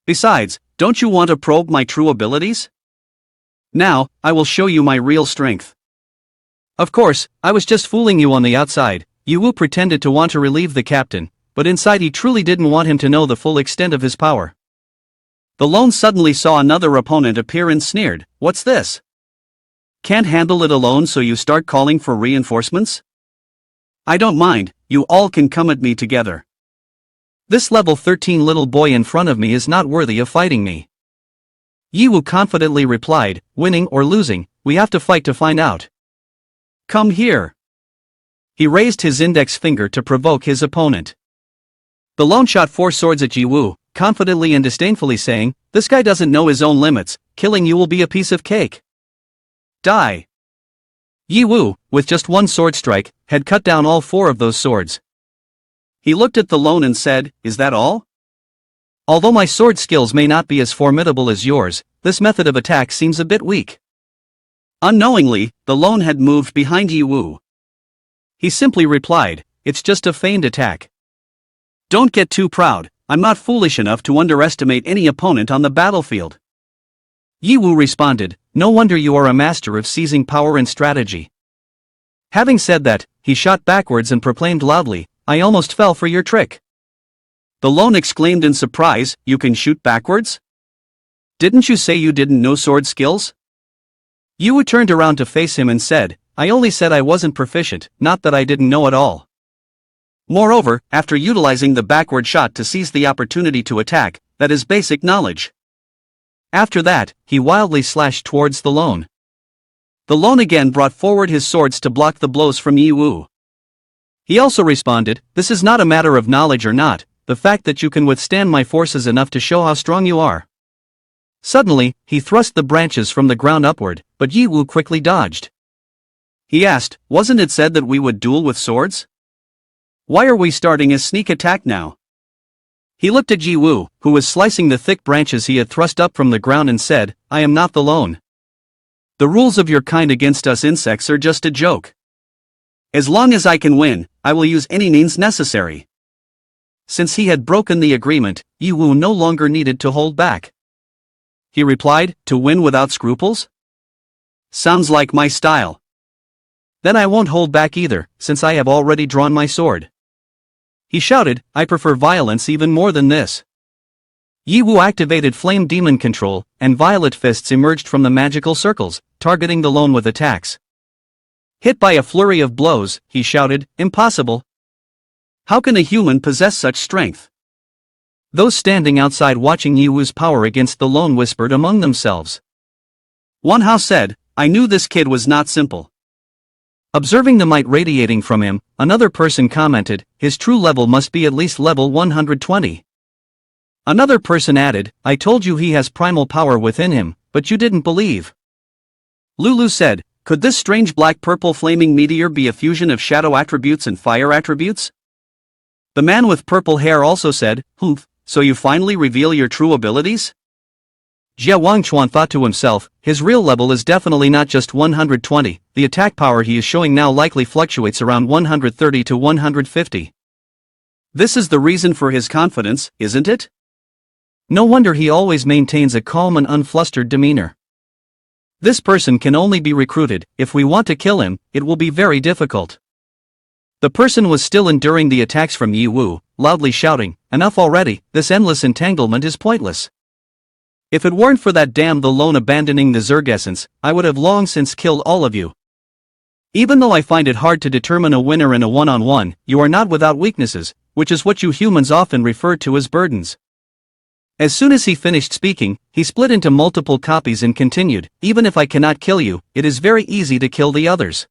Speaker 2: Besides, don't you want to probe my true abilities? Now, I will show you my real strength." Of course, I was just fooling you on the outside. Ye Woo pretended to want to relieve the captain, but inside he truly didn't want him to know the full extent of his power. The lone suddenly saw another opponent appear and sneered, "What's this? Can't handle it alone, so you start calling for reinforcements? I don't mind, you all can come at me together. This level 13 little boy in front of me is not worthy of fighting me." Ye Woo confidently replied, "Winning or losing, we have to fight to find out. Come here." He raised his index finger to provoke his opponent. The lone shot 4 swords at Ye Woo, confidently and disdainfully saying, "This guy doesn't know his own limits, killing you will be a piece of cake. Die." Ye Woo, with just one sword strike, had cut down all 4 of those swords. He looked at the lone and said, "Is that all? Although my sword skills may not be as formidable as yours, this method of attack seems a bit weak." Unknowingly, the lone had moved behind Ye Woo. He simply replied, "It's just a feigned attack. Don't get too proud, I'm not foolish enough to underestimate any opponent on the battlefield." Ye Woo responded, "No wonder you are a master of seizing power and strategy." Having said that, he shot backwards and proclaimed loudly, "I almost fell for your trick." The lone exclaimed in surprise, "You can shoot backwards? Didn't you say you didn't know sword skills?" Ye Woo turned around to face him and said, "I only said I wasn't proficient, not that I didn't know at all. Moreover, after utilizing the backward shot to seize the opportunity to attack, that is basic knowledge." After that, he wildly slashed towards the lone. The lone again brought forward his swords to block the blows from Ye Woo. He also responded, "This is not a matter of knowledge or not, the fact that you can withstand my forces enough to show how strong you are." Suddenly, he thrust the branches from the ground upward, but Ye Woo quickly dodged. He asked, "Wasn't it said that we would duel with swords? Why are we starting a sneak attack now?" He looked at Ye Woo, who was slicing the thick branches he had thrust up from the ground and said, "I am not the lone. The rules of your kind against us insects are just a joke. As long as I can win, I will use any means necessary." Since he had broken the agreement, Ye Woo no longer needed to hold back. He replied, "To win without scruples? Sounds like my style. Then I won't hold back either, since I have already drawn my sword." He shouted, "I prefer violence even more than this." Ye Woo activated Flame Demon Control, and violet fists emerged from the magical circles, targeting the lone with attacks. Hit by a flurry of blows, he shouted, "Impossible! How can a human possess such strength?" Those standing outside watching Ye Woo's power against the lone whispered among themselves. One Hao said, "I knew this kid was not simple." Observing the might radiating from him, another person commented, "His true level must be at least level 120. Another person added, "I told you he has primal power within him, but you didn't believe." Lulu said, "Could this strange black-purple flaming meteor be a fusion of shadow attributes and fire attributes?" The man with purple hair also said, "Humph, so you finally reveal your true abilities?" Jia Wangchuan thought to himself, his real level is definitely not just 120, the attack power he is showing now likely fluctuates around 130 to 150. This is the reason for his confidence, isn't it? No wonder he always maintains a calm and unflustered demeanor. This person can only be recruited. If we want to kill him, it will be very difficult. The person was still enduring the attacks from Ye Woo, loudly shouting, "Enough already, this endless entanglement is pointless. If it weren't for that damn the lone abandoning the Zerg essence, I would have long since killed all of you. Even though I find it hard to determine a winner in a one-on-one, you are not without weaknesses, which is what you humans often refer to as burdens." As soon as he finished speaking, he split into multiple copies and continued, "Even if I cannot kill you, it is very easy to kill the others.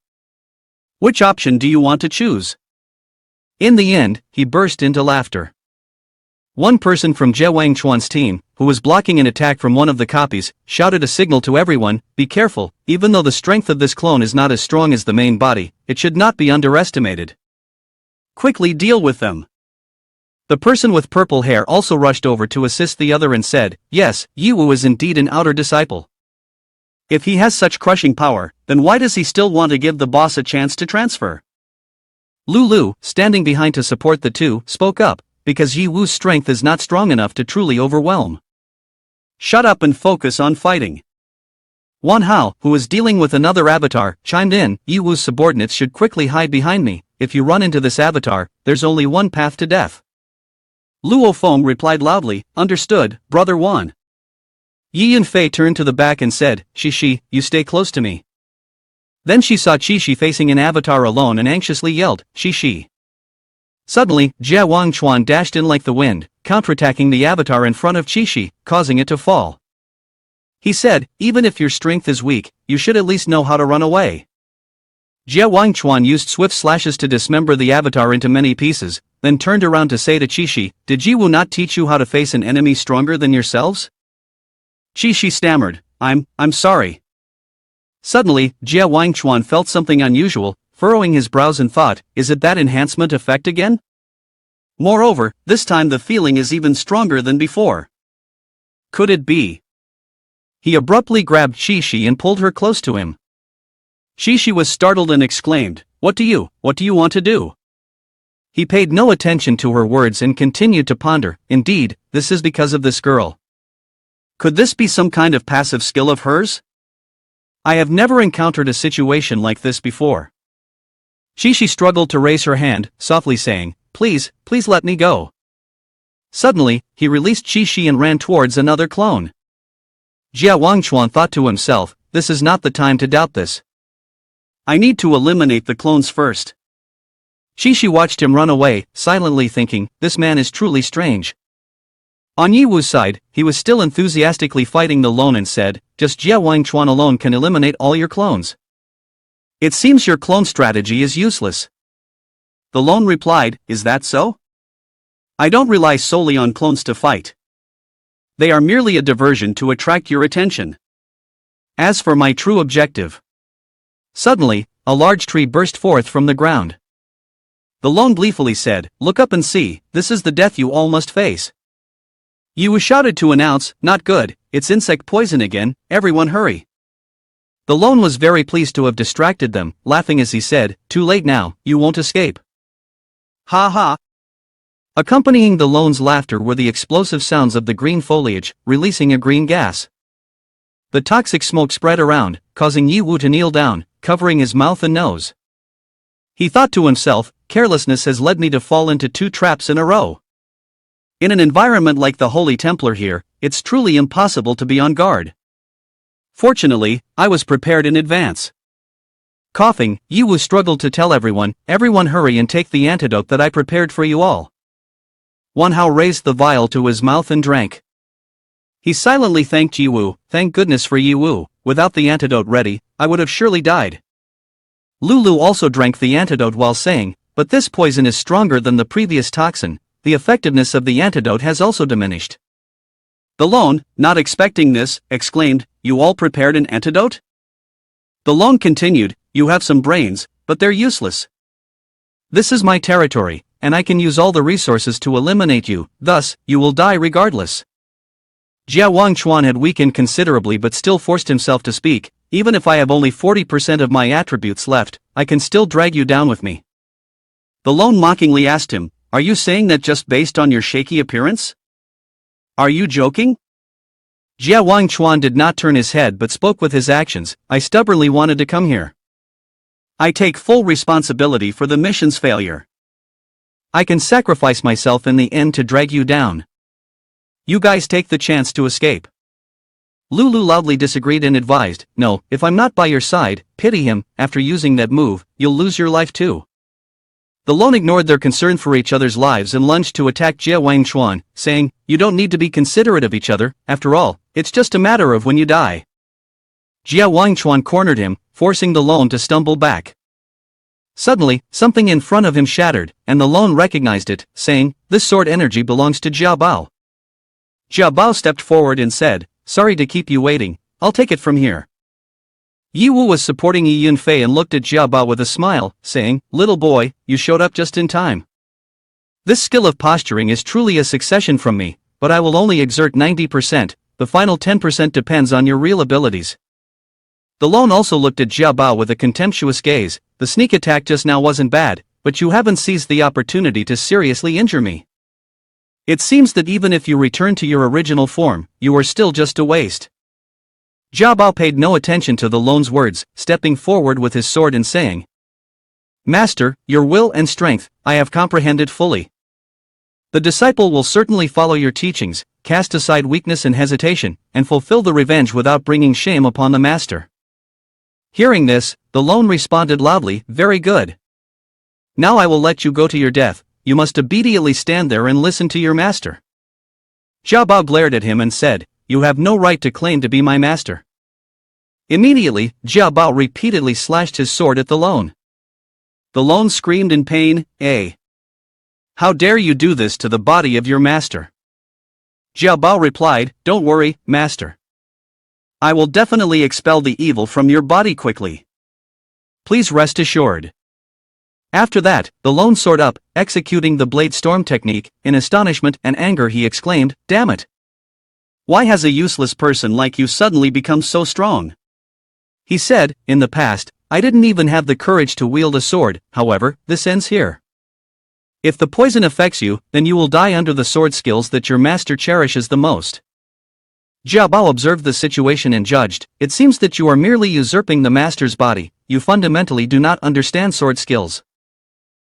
Speaker 2: Which option do you want to choose?" In the end, he burst into laughter. One person from Jie Wangchuan's team, who was blocking an attack from one of the copies, shouted a signal to everyone, "Be careful, even though the strength of this clone is not as strong as the main body, it should not be underestimated. Quickly deal with them."
Speaker 1: The person with purple hair also rushed over to assist the other and said, yes, Ye Wu is indeed an outer disciple.
Speaker 2: If he has such crushing power, then why does he still want to give the boss a chance to transfer?
Speaker 1: Lulu, standing behind to support the two, spoke up, because Ye Wu's strength is not strong enough to truly overwhelm.
Speaker 2: Shut up and focus on fighting.
Speaker 1: Hao, who was dealing with another avatar, chimed in, Ye Wu's subordinates should quickly hide behind me. If you run into this avatar, there's only one path to death.
Speaker 2: Luo Feng replied loudly, understood, Brother Wan.
Speaker 1: Yi Yunfei turned to the back and said, Shishi, you stay close to me. Then she saw Shishi facing an avatar alone and anxiously yelled, Shishi. Suddenly, Jia Wangchuan dashed in like the wind, counterattacking the avatar in front of Shishi, causing it to fall. He said, even if your strength is weak, you should at least know how to run away. Jia Wangchuan used swift slashes to dismember the avatar into many pieces, then turned around to say to Shishi, did Ji Wu not teach you how to face an enemy stronger than yourselves?
Speaker 2: Shishi stammered, I'm sorry.
Speaker 1: Suddenly, Jia Wangchuan felt something unusual, furrowing his brows and thought, is it that enhancement effect again?
Speaker 2: Moreover, this time the feeling is even stronger than before. Could it be?
Speaker 1: He abruptly grabbed Shishi and pulled her close to him.
Speaker 2: Shishi was startled and exclaimed, what do you want to do?
Speaker 1: He paid no attention to her words and continued to ponder, indeed, this is because of this girl.
Speaker 2: Could this be some kind of passive skill of hers?
Speaker 1: I have never encountered a situation like this before. Shishi struggled to raise her hand, softly saying, please let me go. Suddenly, he released Shishi and ran towards another clone. Jia Wangchuan thought to himself, this is not the time to doubt this.
Speaker 2: I need to eliminate the clones first.
Speaker 1: Shishi watched him run away, silently thinking, this man is truly strange. On Ye Wu's side, he was still enthusiastically fighting the lone and said, just Jia Wangchuan alone can eliminate all your clones.
Speaker 2: It seems your clone strategy is useless. The lone replied, is that so? I don't rely solely on clones to fight. They are merely a diversion to attract your attention.
Speaker 1: As for my true objective. Suddenly, a large tree burst forth from the ground. The lone gleefully said, look up and see, this is the death you all must face.
Speaker 2: Ye Wu shouted to announce, not good, it's insect poison again, everyone hurry.
Speaker 1: The lone was very pleased to have distracted them, laughing as he said, too late now, you won't escape.
Speaker 2: Ha ha.
Speaker 1: Accompanying the lone's laughter were the explosive sounds of the green foliage, releasing a green gas. The toxic smoke spread around, causing Ye Wu to kneel down, covering his mouth and nose. He thought to himself, carelessness has led me to fall into 2 traps in a row.
Speaker 2: In an environment like the Holy Templar here, it's truly impossible to be on guard. Fortunately, I was prepared in advance.
Speaker 1: Coughing, Ye Wu struggled to tell everyone hurry and take the antidote that I prepared for you all. Hao raised the vial to his mouth and drank. He silently thanked Ye Wu, thank goodness for Ye Wu, without the antidote ready, I would have surely died. Lulu also drank the antidote while saying, but this poison is stronger than the previous toxin, the effectiveness of the antidote has also diminished.
Speaker 2: The lone, not expecting this, exclaimed, you all prepared an antidote? The lone continued, you have some brains, but they're useless.
Speaker 1: This is my territory, and I can use all the resources to eliminate you, thus, you will die regardless. Jia Wangchuan had weakened considerably but still forced himself to speak, even if I have only 40% of my attributes left, I can still drag you down with me.
Speaker 2: The lone mockingly asked him, are you saying that just based on your shaky appearance? Are you joking?
Speaker 1: Jia Wangchuan did not turn his head but spoke with his actions, I stubbornly wanted to come here.
Speaker 2: I take full responsibility for the mission's failure.
Speaker 1: I can sacrifice myself in the end to drag you down. You guys take the chance to escape. Lulu loudly disagreed and advised, no, if I'm not by your side, pity him, after using that move, you'll lose your life too. The lone ignored their concern for each other's lives and lunged to attack Jia Wangchuan, saying, you don't need to be considerate of each other, after all, it's just a matter of when you die. Jia Wangchuan cornered him, forcing the lone to stumble back. Suddenly, something in front of him shattered, and the lone recognized it, saying, this sword energy belongs to Jia Bao. Jia Bao stepped forward and said, sorry to keep you waiting, I'll take it from here. Ye Wu was supporting Ye Yunfei and looked at Jia Bao with a smile, saying, little boy, you showed up just in time. This skill of posturing is truly a succession from me, but I will only exert 90%, the final 10% depends on your real abilities. The lone also looked at Ye Hao with a contemptuous gaze. The sneak attack just now wasn't bad, but you haven't seized the opportunity to seriously injure me. It seems that even if you return to your original form, you are still just a waste. Ye Hao paid no attention to the lone's words, stepping forward with his sword and saying, "Master, your will and strength, I have comprehended fully. The disciple will certainly follow your teachings, cast aside weakness and hesitation, and fulfill the revenge without bringing shame upon the master." Hearing this, the lone responded loudly, "Very good. Now I will let you go to your death, you must obediently stand there and listen to your master." Ye Hao glared at him and said, "You have no right to claim to be my master." Immediately, Ye Hao repeatedly slashed his sword at the lone. The lone screamed in pain, "How dare you do this to the body of your master?" Ye Hao replied, "Don't worry, master. I will definitely expel the evil from your body quickly. Please rest assured." After that, the lone soared up, executing the blade storm technique. In astonishment and anger he exclaimed, "Damn it! Why has a useless person like you suddenly become so strong?" He said, "In the past, I didn't even have the courage to wield a sword, however, this ends here. If the poison affects you, then you will die under the sword skills that your master cherishes the most." Ye Hao observed the situation and judged, "It seems that you are merely usurping the master's body, you fundamentally do not understand sword skills.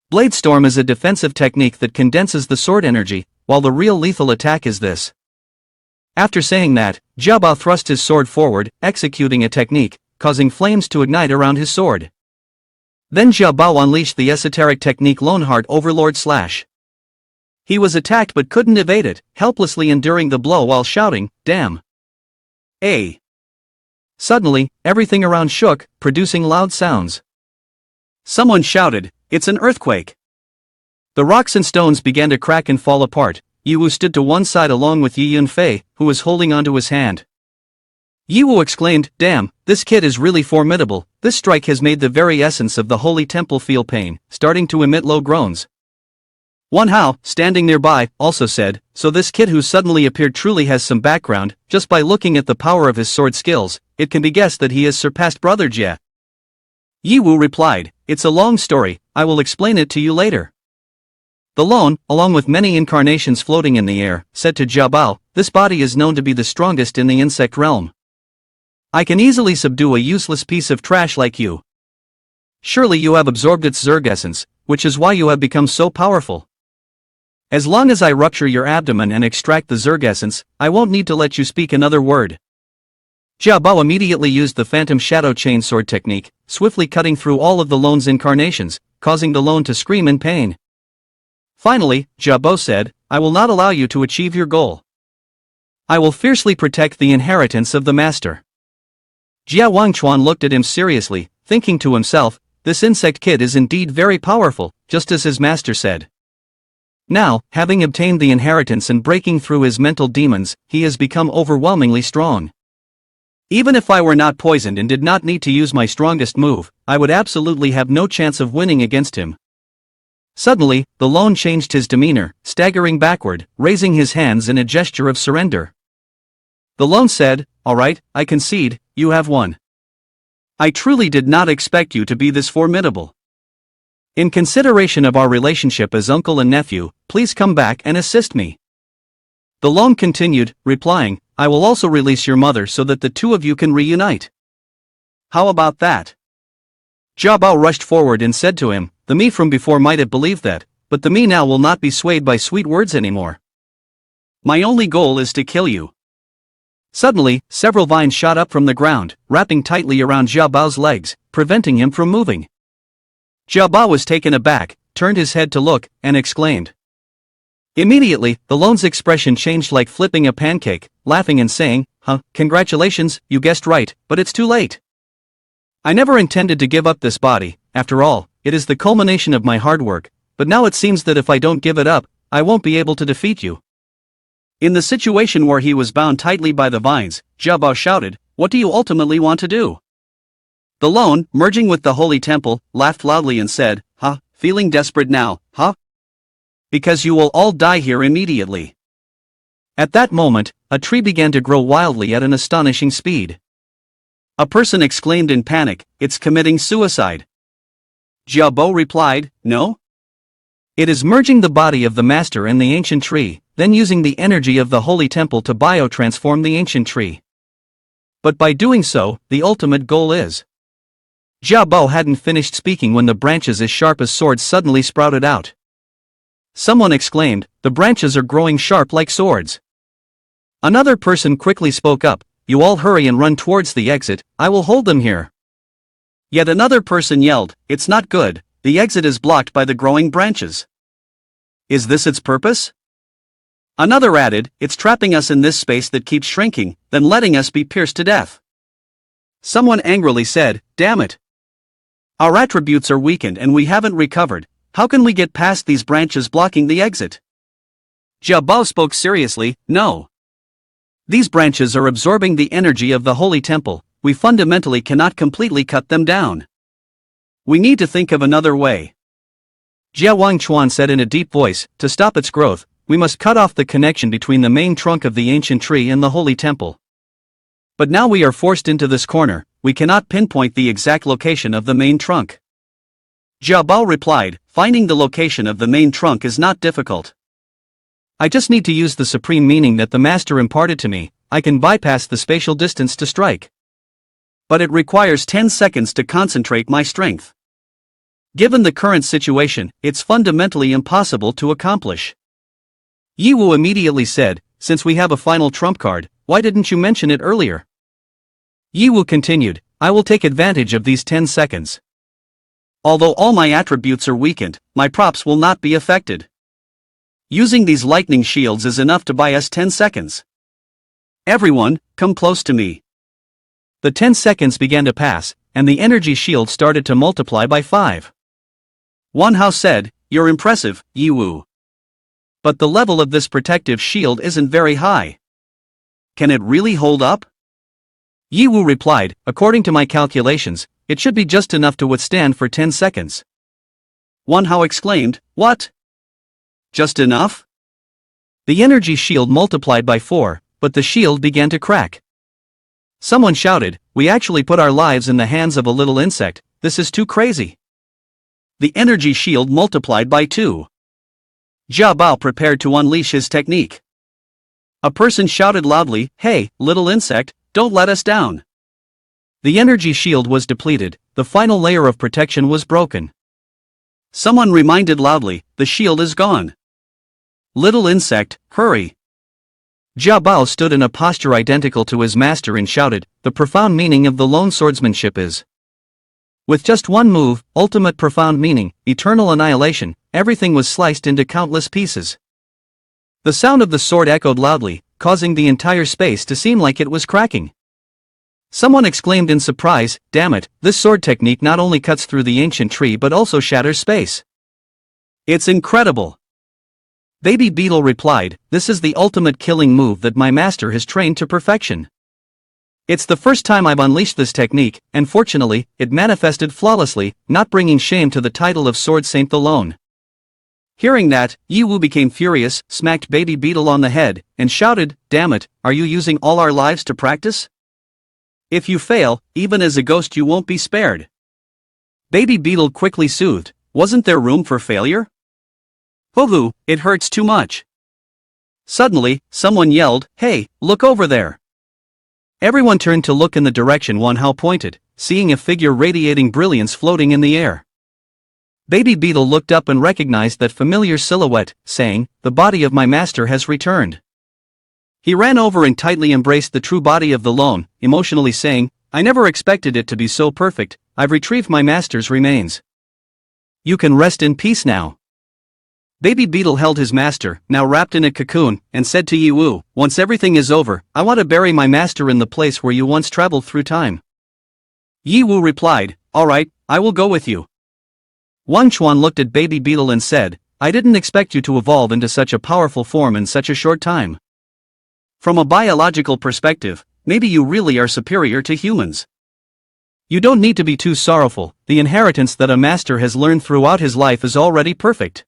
Speaker 1: Blade Storm is a defensive technique that condenses the sword energy, while the real lethal attack is this." After saying that, Ye Hao thrust his sword forward, executing a technique, causing flames to ignite around his sword. Then Ye Hao unleashed the esoteric technique Loneheart Overlord Slash. He was attacked but couldn't evade it, helplessly enduring the blow while shouting, "Damn! Suddenly, everything around shook, producing loud sounds. Someone shouted, "It's an earthquake!" The rocks and stones began to crack and fall apart. Ye Wu stood to one side along with Yi Yunfei, who was holding onto his hand. Ye Wu exclaimed, "Damn, this kid is really formidable. This strike has made the very essence of the holy temple feel pain," starting to emit low groans. Wan Hao, standing nearby, also said, "So this kid who suddenly appeared truly has some background. Just by looking at the power of his sword skills, it can be guessed that he has surpassed Brother Jie." Ye Wu replied, "It's a long story, I will explain it to you later." The lone, along with many incarnations floating in the air, said to Ye Hao, "This body is known to be the strongest in the insect realm. I can easily subdue a useless piece of trash like you. Surely you have absorbed its Zerg essence, which is why you have become so powerful. As long as I rupture your abdomen and extract the Zerg essence, I won't need to let you speak another word." Ye Hao immediately used the Phantom Shadow Chainsword technique, swiftly cutting through all of the lone's incarnations, causing the lone to scream in pain. Finally, Ye Hao said, "I will not allow you to achieve your goal. I will fiercely protect the inheritance of the master." Jia Wangchuan looked at him seriously, thinking to himself, "This insect kid is indeed very powerful, just as his master said. Now, having obtained the inheritance and breaking through his mental demons, he has become overwhelmingly strong. Even if I were not poisoned and did not need to use my strongest move, I would absolutely have no chance of winning against him." Suddenly, the lone changed his demeanor, staggering backward, raising his hands in a gesture of surrender. The lone said, "All right, I concede, you have won. I truly did not expect you to be this formidable. In consideration of our relationship as uncle and nephew, please come back and assist me." The lone continued, replying, "I will also release your mother so that the two of you can reunite. How about that?" Ye Hao rushed forward and said to him, "The me from before might have believed that, but the me now will not be swayed by sweet words anymore. My only goal is to kill you." Suddenly, several vines shot up from the ground, wrapping tightly around Ye Hao's legs, preventing him from moving. Ye Hao was taken aback, turned his head to look, and exclaimed. Immediately, the lone's expression changed like flipping a pancake, laughing and saying, Congratulations, you guessed right, but it's too late. I never intended to give up this body, after all, it is the culmination of my hard work, but now it seems that if I don't give it up, I won't be able to defeat you." In the situation where he was bound tightly by the vines, Ye Hao shouted, "What do you ultimately want to do?" The lone, merging with the holy temple, laughed loudly and said, feeling desperate now,
Speaker 2: Because you will all die here immediately.
Speaker 1: At that moment, a tree began to grow wildly at an astonishing speed.
Speaker 2: A person exclaimed in panic, "It's committing suicide." Ye Hao replied, "No.
Speaker 1: It is merging the body of the master and the ancient tree, then using the energy of the holy temple to biotransform the ancient tree. But by doing so, the ultimate goal is..." Ye Hao hadn't finished speaking when the branches as sharp as swords suddenly sprouted out. Someone exclaimed, "The branches are growing sharp like swords." Another person quickly spoke up, "You all hurry and run towards the exit, I will hold them here."
Speaker 2: Yet another person yelled, "It's not good, the exit is blocked by the growing branches. Is this its purpose?" Another added, "It's trapping us in this space that keeps shrinking, then letting us be pierced to death." Someone angrily said, "Damn it. Our attributes are weakened and we haven't recovered, how can we get past these branches blocking the exit?" Ye Hao spoke seriously, "No. These branches are absorbing the energy of the holy temple, we fundamentally cannot completely cut them down. We need to think of another way."
Speaker 1: Jia Wangchuan said in a deep voice, "To stop its growth, we must cut off the connection between the main trunk of the ancient tree and the holy temple. But now we are forced into this corner, we cannot pinpoint the exact location of the main trunk."
Speaker 2: Ye Hao replied, "Finding the location of the main trunk is not difficult.
Speaker 1: I just need to use the supreme meaning that the master imparted to me, I can bypass the spatial distance to strike.
Speaker 2: But it requires 10 seconds to concentrate my strength. Given the current situation, it's fundamentally impossible to accomplish."
Speaker 1: Ye Wu immediately said, "Since we have a final trump card, why didn't you mention it earlier?" Ye Wu continued, "I will take advantage of these 10 seconds.
Speaker 2: Although all my attributes are weakened, my props will not be affected. Using these lightning shields is enough to buy us 10 seconds. Everyone, come close to me."
Speaker 1: The 10 seconds began to pass, and the energy shield started to multiply by 5.
Speaker 2: Manhwa said, "You're impressive, Ye Wu. But the level of this protective shield isn't very high. Can it really hold up?"
Speaker 1: Ye Wu replied, "According to my calculations, it should be just enough to withstand for 10 seconds.
Speaker 2: Manhwa exclaimed, "What? Just enough?"
Speaker 1: The energy shield multiplied by 4, but the shield began to crack. Someone shouted, "We actually put our lives in the hands of a little insect, this is too crazy."
Speaker 2: The energy shield multiplied by 2. Ye Hao prepared to unleash his technique. A person shouted loudly, "Hey, little insect, don't let us down."
Speaker 1: The energy shield was depleted, the final layer of protection was broken.
Speaker 2: Someone reminded loudly, "The shield is gone. Little insect, hurry."
Speaker 1: Ye Hao stood in a posture identical to his master and shouted, "The profound meaning of the lone swordsmanship is..." With just one move, ultimate profound meaning, eternal annihilation, everything was sliced into countless pieces. The sound of the sword echoed loudly, causing the entire space to seem like it was cracking. Someone exclaimed in surprise, "Damn it, this sword technique not only cuts through the ancient tree but also shatters space.
Speaker 2: It's incredible."
Speaker 1: Baby Beetle replied, "This is the ultimate killing move that my master has trained to perfection. It's the first time I've unleashed this technique, and fortunately, it manifested flawlessly, not bringing shame to the title of Sword Saint alone." Hearing that, Ye Wu became furious, smacked Baby Beetle on the head, and shouted, "Damn it, are you using all our lives to practice? If you fail, even as a ghost you won't be spared." Baby Beetle quickly soothed, "Wasn't there room for failure? Hoo-hoo, it hurts too much." Suddenly, someone yelled, "Hey, look over there." Everyone turned to look in the direction Manhwa pointed, seeing a figure radiating brilliance floating in the air. Baby Beetle looked up and recognized that familiar silhouette, saying, "The body of my master has returned." He ran over and tightly embraced the true body of the lone, emotionally saying, "I never expected it to be so perfect, I've retrieved my master's remains. You can rest in peace now." Baby Beetle held his master, now wrapped in a cocoon, and said to Ye Wu, "Once everything is over, I want to bury my master in the place where you once traveled through time." Ye Wu replied, "Alright, I will go with you." Wang Chuan looked at Baby Beetle and said, "I didn't expect you to evolve into such a powerful form in such a short time. From a biological perspective, maybe you really are superior to humans. You don't need to be too sorrowful, the inheritance that a master has learned throughout his life is already perfect.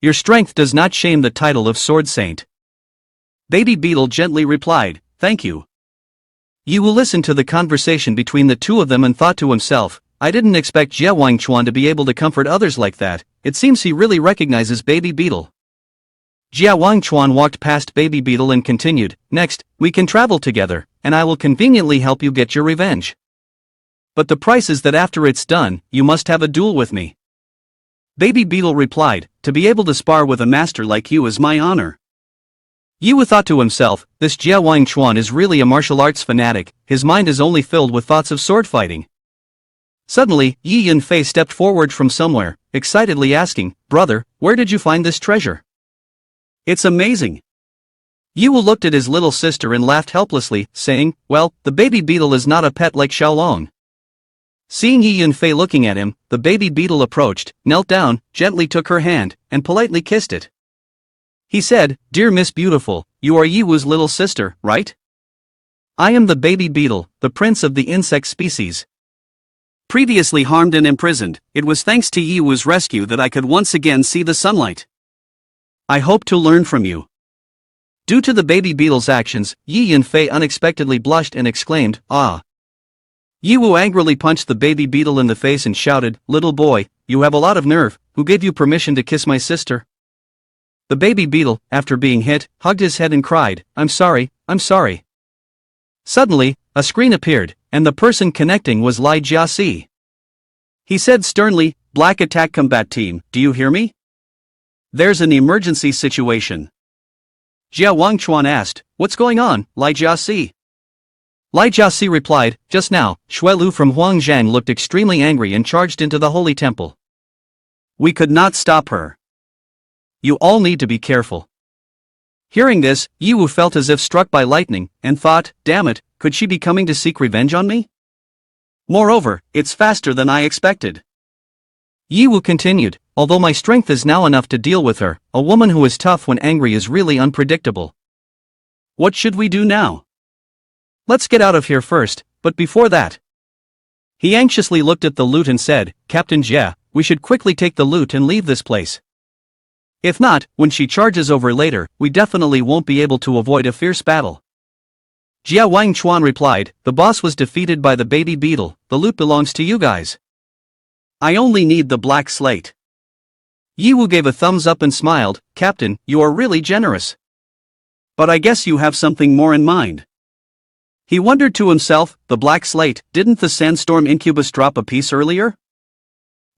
Speaker 1: Your strength does not shame the title of Sword Saint.
Speaker 2: Baby Beetle gently replied, thank you.
Speaker 1: Ye Wu listened to the conversation between the two of them and thought to himself, I didn't expect Jie Wangchuan to be able to comfort others like that. It seems he really recognizes Baby Beetle. Jie Wangchuan walked past Baby Beetle and continued, next, we can travel together, and I will conveniently help you get your revenge. But the price is that after it's done, you must have a duel with me.
Speaker 2: Baby Beetle replied, to be able to spar with a master like you is my honor.
Speaker 1: Ye Wu thought to himself, this Jie Wangchuan is really a martial arts fanatic, his mind is only filled with thoughts of sword fighting. Suddenly, Yi Yunfei stepped forward from somewhere, excitedly asking, brother, where did you find this treasure?
Speaker 2: It's amazing.
Speaker 1: Ye Wu looked at his little sister and laughed helplessly, saying, well, the Baby Beetle is not a pet like Xiaolong. Seeing Yi Yunfei looking at him, the Baby Beetle approached, knelt down, gently took her hand, and politely kissed it. He said, dear Miss Beautiful, you are Yi Wu's little sister, right? I am the Baby Beetle, the prince of the insect species.
Speaker 2: Previously harmed and imprisoned, it was thanks to Yi Wu's rescue that I could once again see the sunlight. I hope to learn from you.
Speaker 1: Due to the Baby Beetle's actions, Yi Yunfei unexpectedly blushed and exclaimed, ah. Yi Wu angrily punched the Baby Beetle in the face and shouted, little boy, you have a lot of nerve, who gave you permission to kiss my sister? The Baby Beetle, after being hit, hugged his head and cried, I'm sorry, I'm sorry. Suddenly, a screen appeared, and the person connecting was Lai Jiasi. He said sternly, Black Attack Combat Team, do you hear me?
Speaker 2: There's an emergency situation.
Speaker 1: Jie Wangchuan asked, what's going on, Lai Jiasi? Lai Jiasi replied, just now, Xue Lu from Huangzhang looked extremely angry and charged into the holy temple.
Speaker 2: We could not stop her.
Speaker 1: You all need to be careful. Hearing this, Yi Wu felt as if struck by lightning, and thought, damn it, could she be coming to seek revenge on me?
Speaker 2: Moreover, it's faster than I expected.
Speaker 1: Yi Wu continued, although my strength is now enough to deal with her, a woman who is tough when angry is really unpredictable.
Speaker 2: What should we do now?
Speaker 1: Let's get out of here first, but before that. He anxiously looked at the loot and said, Captain Jie, we should quickly take the loot and leave this place. If not, when she charges over later, we definitely won't be able to avoid a fierce battle. Jie Wangchuan replied, the boss was defeated by the Baby Beetle, the loot belongs to you guys.
Speaker 2: I only need the black slate.
Speaker 1: Yi Wu gave a thumbs up and smiled, Captain, you are really generous.
Speaker 2: But I guess you have something more in mind. He wondered to himself, the black slate, didn't the sandstorm incubus drop a piece earlier?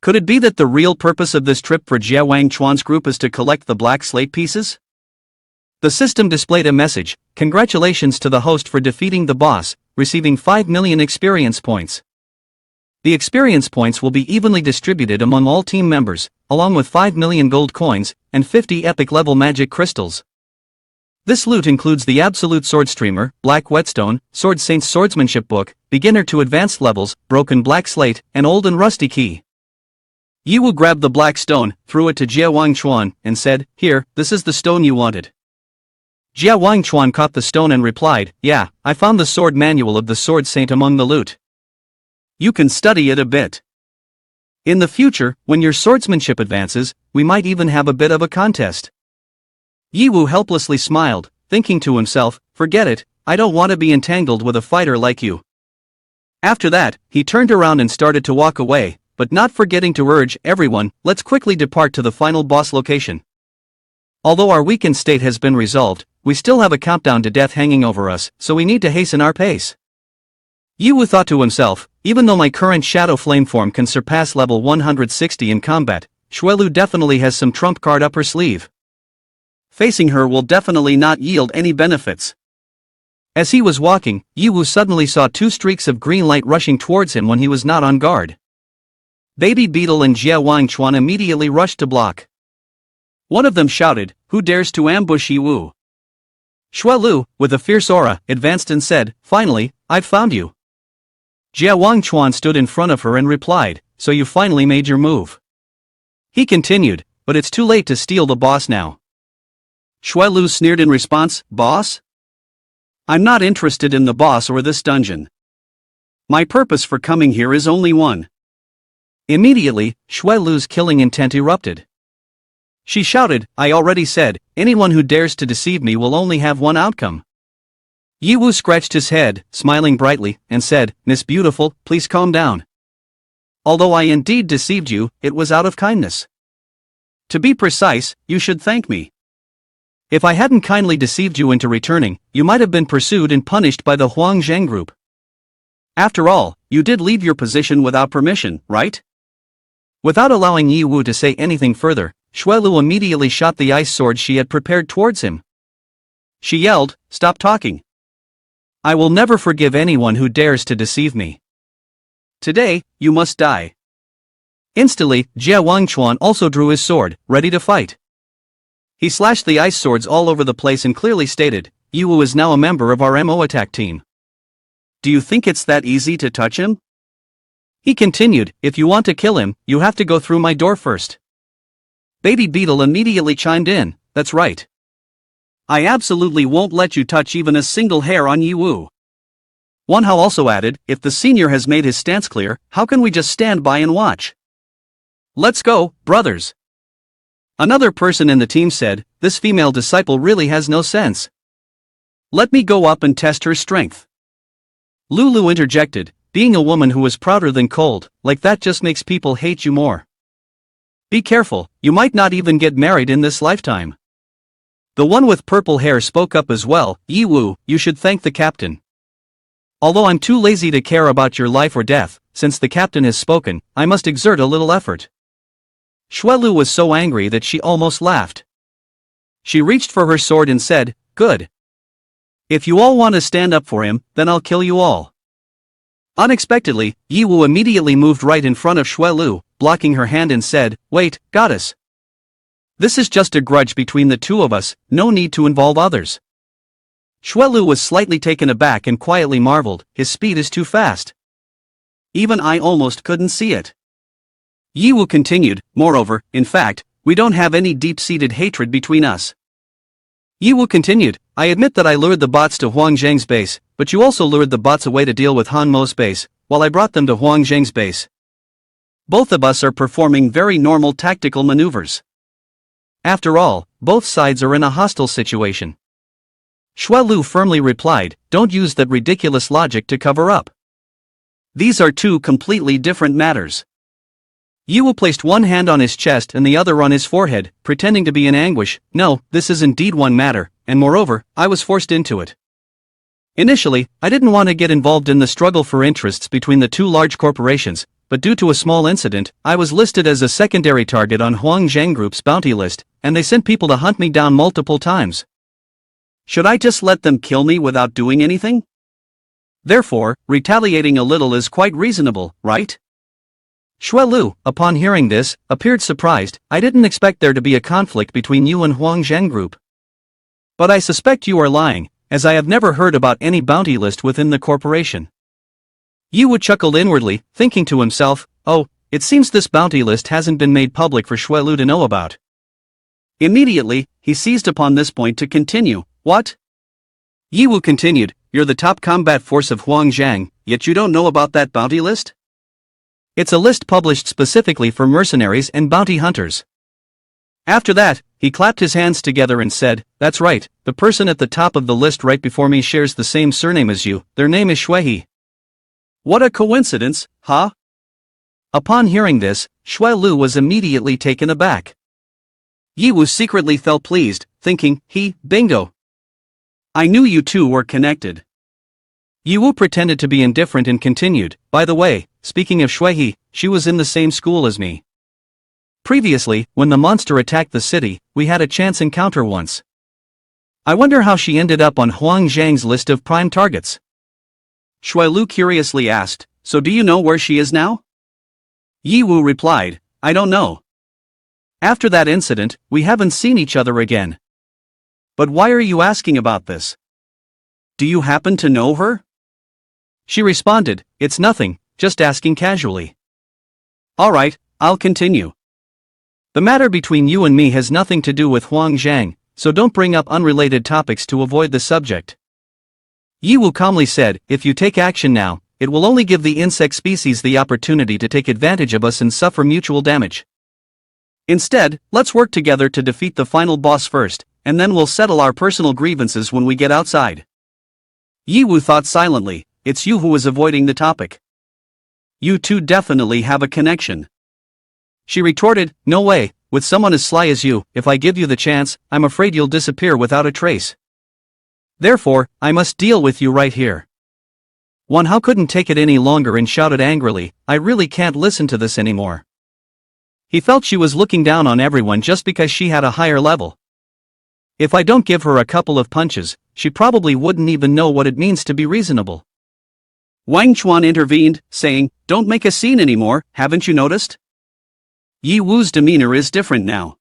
Speaker 2: Could it be that the real purpose of this trip for Jie Wangchuan's group is to collect the black slate pieces?
Speaker 1: The system displayed a message, congratulations to the host for defeating the boss, receiving 5 million experience points. The experience points will be evenly distributed among all team members, along with 5 million gold coins, and 50 epic level magic crystals. This loot includes the Absolute Sword Streamer, Black Whetstone, Sword Saint's Swordsmanship Book, Beginner to Advanced Levels, Broken Black Slate, and Old and Rusty Key. Yi Wu grabbed the black stone, threw it to Jie Wangchuan, and said, here, this is the stone you wanted. Jie Wangchuan caught the stone and replied, yeah, I found the sword manual of the Sword Saint among the loot.
Speaker 2: You can study it a bit.
Speaker 1: In the future, when your swordsmanship advances, we might even have a bit of a contest. Yi Wu helplessly smiled, thinking to himself, forget it, I don't want to be entangled with a fighter like you. After that, he turned around and started to walk away, but not forgetting to urge everyone, let's quickly depart to the final boss location. Although our weakened state has been resolved, we still have a countdown to death hanging over us, so we need to hasten our pace. Yi Wu thought to himself, even though my current Shadow Flame form can surpass level 160 in combat, Xue Lu definitely has some trump card up her sleeve.
Speaker 2: Facing her will definitely not yield any benefits.
Speaker 1: As he was walking, Yi Wu suddenly saw 2 streaks of green light rushing towards him when he was not on guard. Baby Beetle and Jie Wangchuan immediately rushed to block.
Speaker 2: One of them shouted, who dares to ambush Yi Wu?
Speaker 1: Xue Lu, with a fierce aura, advanced and said, finally, I've found you. Jie Wangchuan stood in front of her and replied, so you finally made your move. He continued, but it's too late to steal the boss now.
Speaker 2: Xue Lu sneered in response, boss? I'm not interested in the boss or this dungeon. My purpose for coming here is only one.
Speaker 1: Immediately, Xue Lu's killing intent erupted. She shouted, I already said, anyone who dares to deceive me will only have one outcome. Ye Wu scratched his head, smiling brightly, and said, Miss Beautiful, please calm down. Although I indeed deceived you, it was out of kindness. To be precise, you should thank me. If I hadn't kindly deceived you into returning, you might have been pursued and punished by the Huang Zhang group. After all, you did leave your position without permission, right? Without allowing Ye Wu to say anything further, Xuelu immediately shot the ice sword she had prepared towards him. She yelled, Stop talking. I will never forgive anyone who dares to deceive me. Today, you must die. Instantly, Jia Wangchuan also drew his sword, ready to fight. He slashed the ice swords all over the place and clearly stated, Ye Wu is now a member of our MO attack team. Do you think it's that easy to touch him? He continued, if you want to kill him, you have to go through my door first. Baby Beetle immediately chimed in, that's right. I absolutely won't let you touch even a single hair on Ye Wu. Manhwa also added, if the senior has made his stance clear, how can we just stand by and watch? Let's go, brothers. Another person in the team said, this female disciple really has no sense. Let me go up and test her strength. Lulu interjected, being a woman who was prouder than cold, like that just makes people hate you more. Be careful, you might not even get married in this lifetime. The one with purple hair spoke up as well, Ye Wu, you should thank the captain. Although I'm too lazy to care about your life or death, since the captain has spoken, I must exert a little effort. Xuelu was so angry that she almost laughed. She reached for her sword and said, good. If you all want to stand up for him, then I'll kill you all. Unexpectedly, Ye Wu immediately moved right in front of Xuelu, blocking her hand and said, wait, goddess. This is just a grudge between the two of us, no need to involve others. Xuelu was slightly taken aback and quietly marveled, his speed is too fast. Even I almost couldn't see it. Ye Wu continued, moreover, in fact, we don't have any deep-seated hatred between us. Ye Wu continued, I admit that I lured the bots to Huang Zhang's base, but you also lured the bots away to deal with Han Mo's base, while I brought them to Huang Zhang's base. Both of us are performing very normal tactical maneuvers. After all, both sides are in a hostile situation. Xuelu firmly replied, don't use that ridiculous logic to cover up. These are two completely different matters. Ye Wu placed one hand on his chest and the other on his forehead, pretending to be in anguish. No, this is indeed one matter, and moreover, I was forced into it. Initially, I didn't want to get involved in the struggle for interests between the two large corporations, but due to a small incident, I was listed as a secondary target on Huang Zhang Group's bounty list, and they sent people to hunt me down multiple times. Should I just let them kill me without doing anything? Therefore, retaliating a little is quite reasonable, right? Xuelu, upon hearing this, appeared surprised. I didn't expect there to be a conflict between you and Huang Zhang Group. But I suspect you are lying, as I have never heard about any bounty list within the corporation. Ye Wu chuckled inwardly, thinking to himself, oh, it seems this bounty list hasn't been made public for Xuelu to know about. Immediately, he seized upon this point to continue, what? Ye Wu continued, you're the top combat force of Huang Zhang, yet you don't know about that bounty list? It's a list published specifically for mercenaries and bounty hunters. After that, he clapped his hands together and said, that's right, the person at the top of the list right before me shares the same surname as you, their name is Xuehe. What a coincidence, huh? Upon hearing this, Xuelu was immediately taken aback. Ye Wu secretly felt pleased, thinking, bingo. I knew you two were connected. Ye Wu pretended to be indifferent and continued, by the way, speaking of Xuehe, she was in the same school as me. Previously, when the monster attacked the city, we had a chance encounter once. I wonder how she ended up on Huang Zhang's list of prime targets. Xuelu curiously asked, so do you know where she is now? Ye Wu replied, I don't know. After that incident, we haven't seen each other again. But why are you asking about this? Do you happen to know her? She responded, it's nothing, just asking casually. Alright, I'll continue. The matter between you and me has nothing to do with Huang Zhang, so don't bring up unrelated topics to avoid the subject. Ye Wu calmly said, if you take action now, it will only give the insect species the opportunity to take advantage of us and suffer mutual damage.
Speaker 2: Instead, let's work together to defeat the final boss first, and then we'll settle our personal grievances when we get outside. Ye Wu thought silently. It's you who is avoiding the topic. You two definitely have a connection. She retorted, no way, with someone as sly as you, if I give you the chance, I'm afraid you'll disappear without a trace. Therefore, I must deal with you right here. Wan Hao couldn't take it any longer and shouted angrily, I really can't listen to this anymore. He felt she was looking down on everyone just because she had a higher level. If I don't give her a couple of punches, she probably wouldn't even know what it means to be reasonable. Wang Chuan intervened, saying, don't make a scene anymore, haven't you noticed? Yi Wu's demeanor is different now.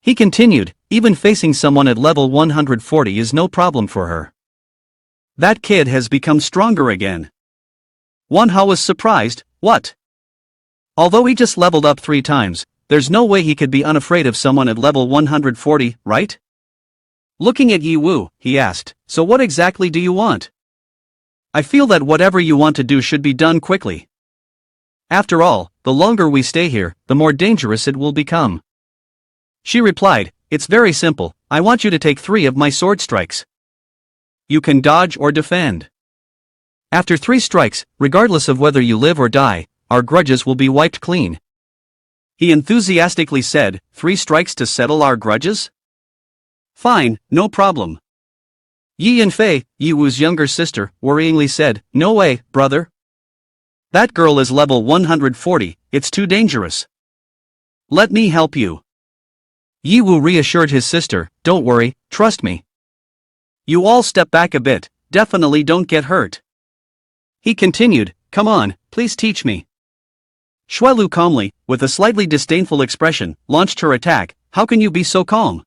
Speaker 2: He continued, even facing someone at level 140 is no problem for her. That kid has become stronger again. Wan Hao was surprised, what? Although he just leveled up 3 times, there's no way he could be unafraid of someone at level 140, right? Looking at Yi Wu, he asked, so what exactly do you want? I feel that whatever you want to do should be done quickly. After all, the longer we stay here, the more dangerous it will become. She replied, it's very simple, I want you to take 3 of my sword strikes. You can dodge or defend. After 3 strikes, regardless of whether you live or die, our grudges will be wiped clean. He enthusiastically said, 3 strikes to settle our grudges? Fine, no problem. Yi Yanfei, Yi Wu's younger sister, worryingly said, no way, brother. That girl is level 140, it's too dangerous. Let me help you. Yi Wu reassured his sister, don't worry, trust me. You all step back a bit, definitely don't get hurt. He continued, come on, please teach me. Shuelu calmly, with a slightly disdainful expression, launched her attack, how can you be so calm?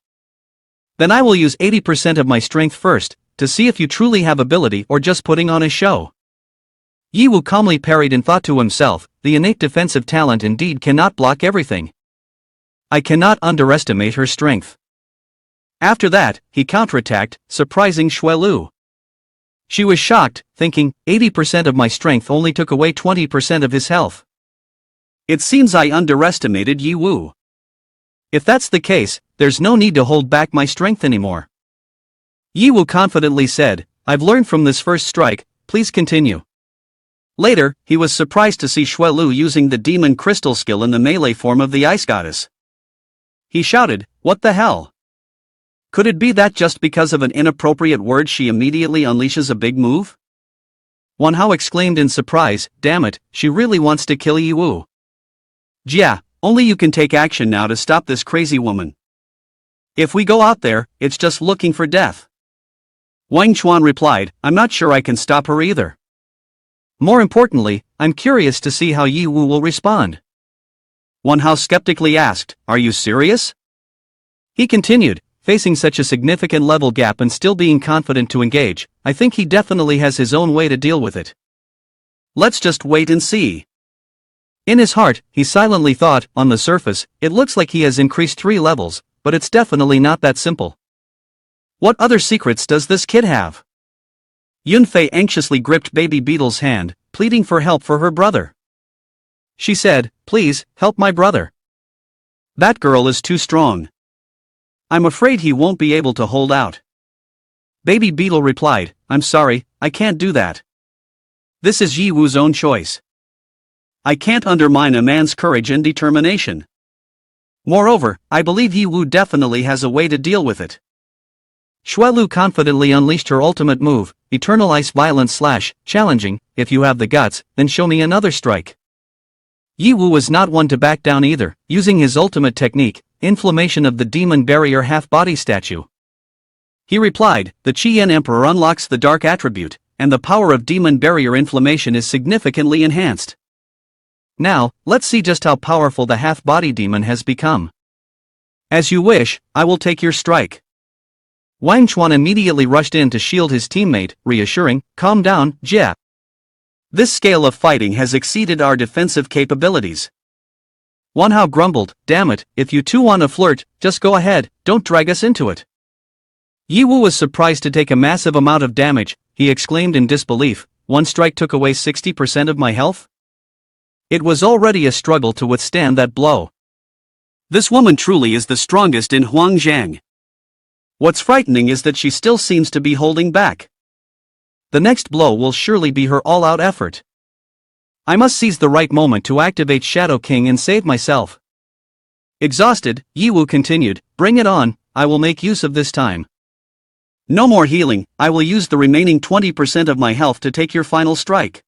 Speaker 2: Then I will use 80% of my strength first, to see if you truly have ability or just putting on a show. Yi Wu calmly parried and thought to himself, the innate defensive talent indeed cannot block everything. I cannot underestimate her strength. After that, he counterattacked, surprising Shuelu. She was shocked, thinking, 80% of my strength only took away 20% of his health. It seems I underestimated Yi Wu. If that's the case, there's no need to hold back my strength anymore. Yi Wu confidently said, I've learned from this first strike, please continue. Later, he was surprised to see Shuelu using the demon crystal skill in the melee form of the ice goddess. He shouted, what the hell? Could it be that just because of an inappropriate word she immediately unleashes a big move? Wan Hao exclaimed in surprise, damn it, she really wants to kill Yi Wu. Jia, only you can take action now to stop this crazy woman. If we go out there, it's just looking for death. Wang Chuan replied, I'm not sure I can stop her either. More importantly, I'm curious to see how Yi Wu will respond. Wan Hao skeptically asked, are you serious? He continued, facing such a significant level gap and still being confident to engage, I think he definitely has his own way to deal with it. Let's just wait and see. In his heart, he silently thought, on the surface, it looks like he has increased 3 levels, but it's definitely not that simple. What other secrets does this kid have? Yunfei anxiously gripped Baby Beetle's hand, pleading for help for her brother. She said, please, help my brother. That girl is too strong. I'm afraid he won't be able to hold out. Baby Beetle replied, I'm sorry, I can't do that. This is Yi Wu's own choice. I can't undermine a man's courage and determination. Moreover, I believe Yi Wu definitely has a way to deal with it. Shuelu confidently unleashed her ultimate move, Eternal Ice Violence Slash, challenging, if you have the guts, then show me another strike. Yi Wu was not one to back down either, using his ultimate technique, Inflammation of the Demon Barrier Half-Body Statue. He replied, the Qian Emperor unlocks the dark attribute, and the power of Demon Barrier Inflammation is significantly enhanced. Now, let's see just how powerful the half-body demon has become. As you wish, I will take your strike. Wang Chuan immediately rushed in to shield his teammate, reassuring, calm down, Jia. This scale of fighting has exceeded our defensive capabilities. Wan Hao grumbled, damn it, if you two want to flirt, just go ahead, don't drag us into it. Yi Wu was surprised to take a massive amount of damage, he exclaimed in disbelief, one strike took away 60% of my health? It was already a struggle to withstand that blow. This woman truly is the strongest in Huangjiang. What's frightening is that she still seems to be holding back.
Speaker 1: The next blow will surely be her all-out effort. I must seize the right moment to activate Shadow King and save myself. Exhausted, Ye Hao continued, "Bring it on, I will make use of this time."
Speaker 2: "No more healing, I will use the remaining 20% of my health to take your final strike.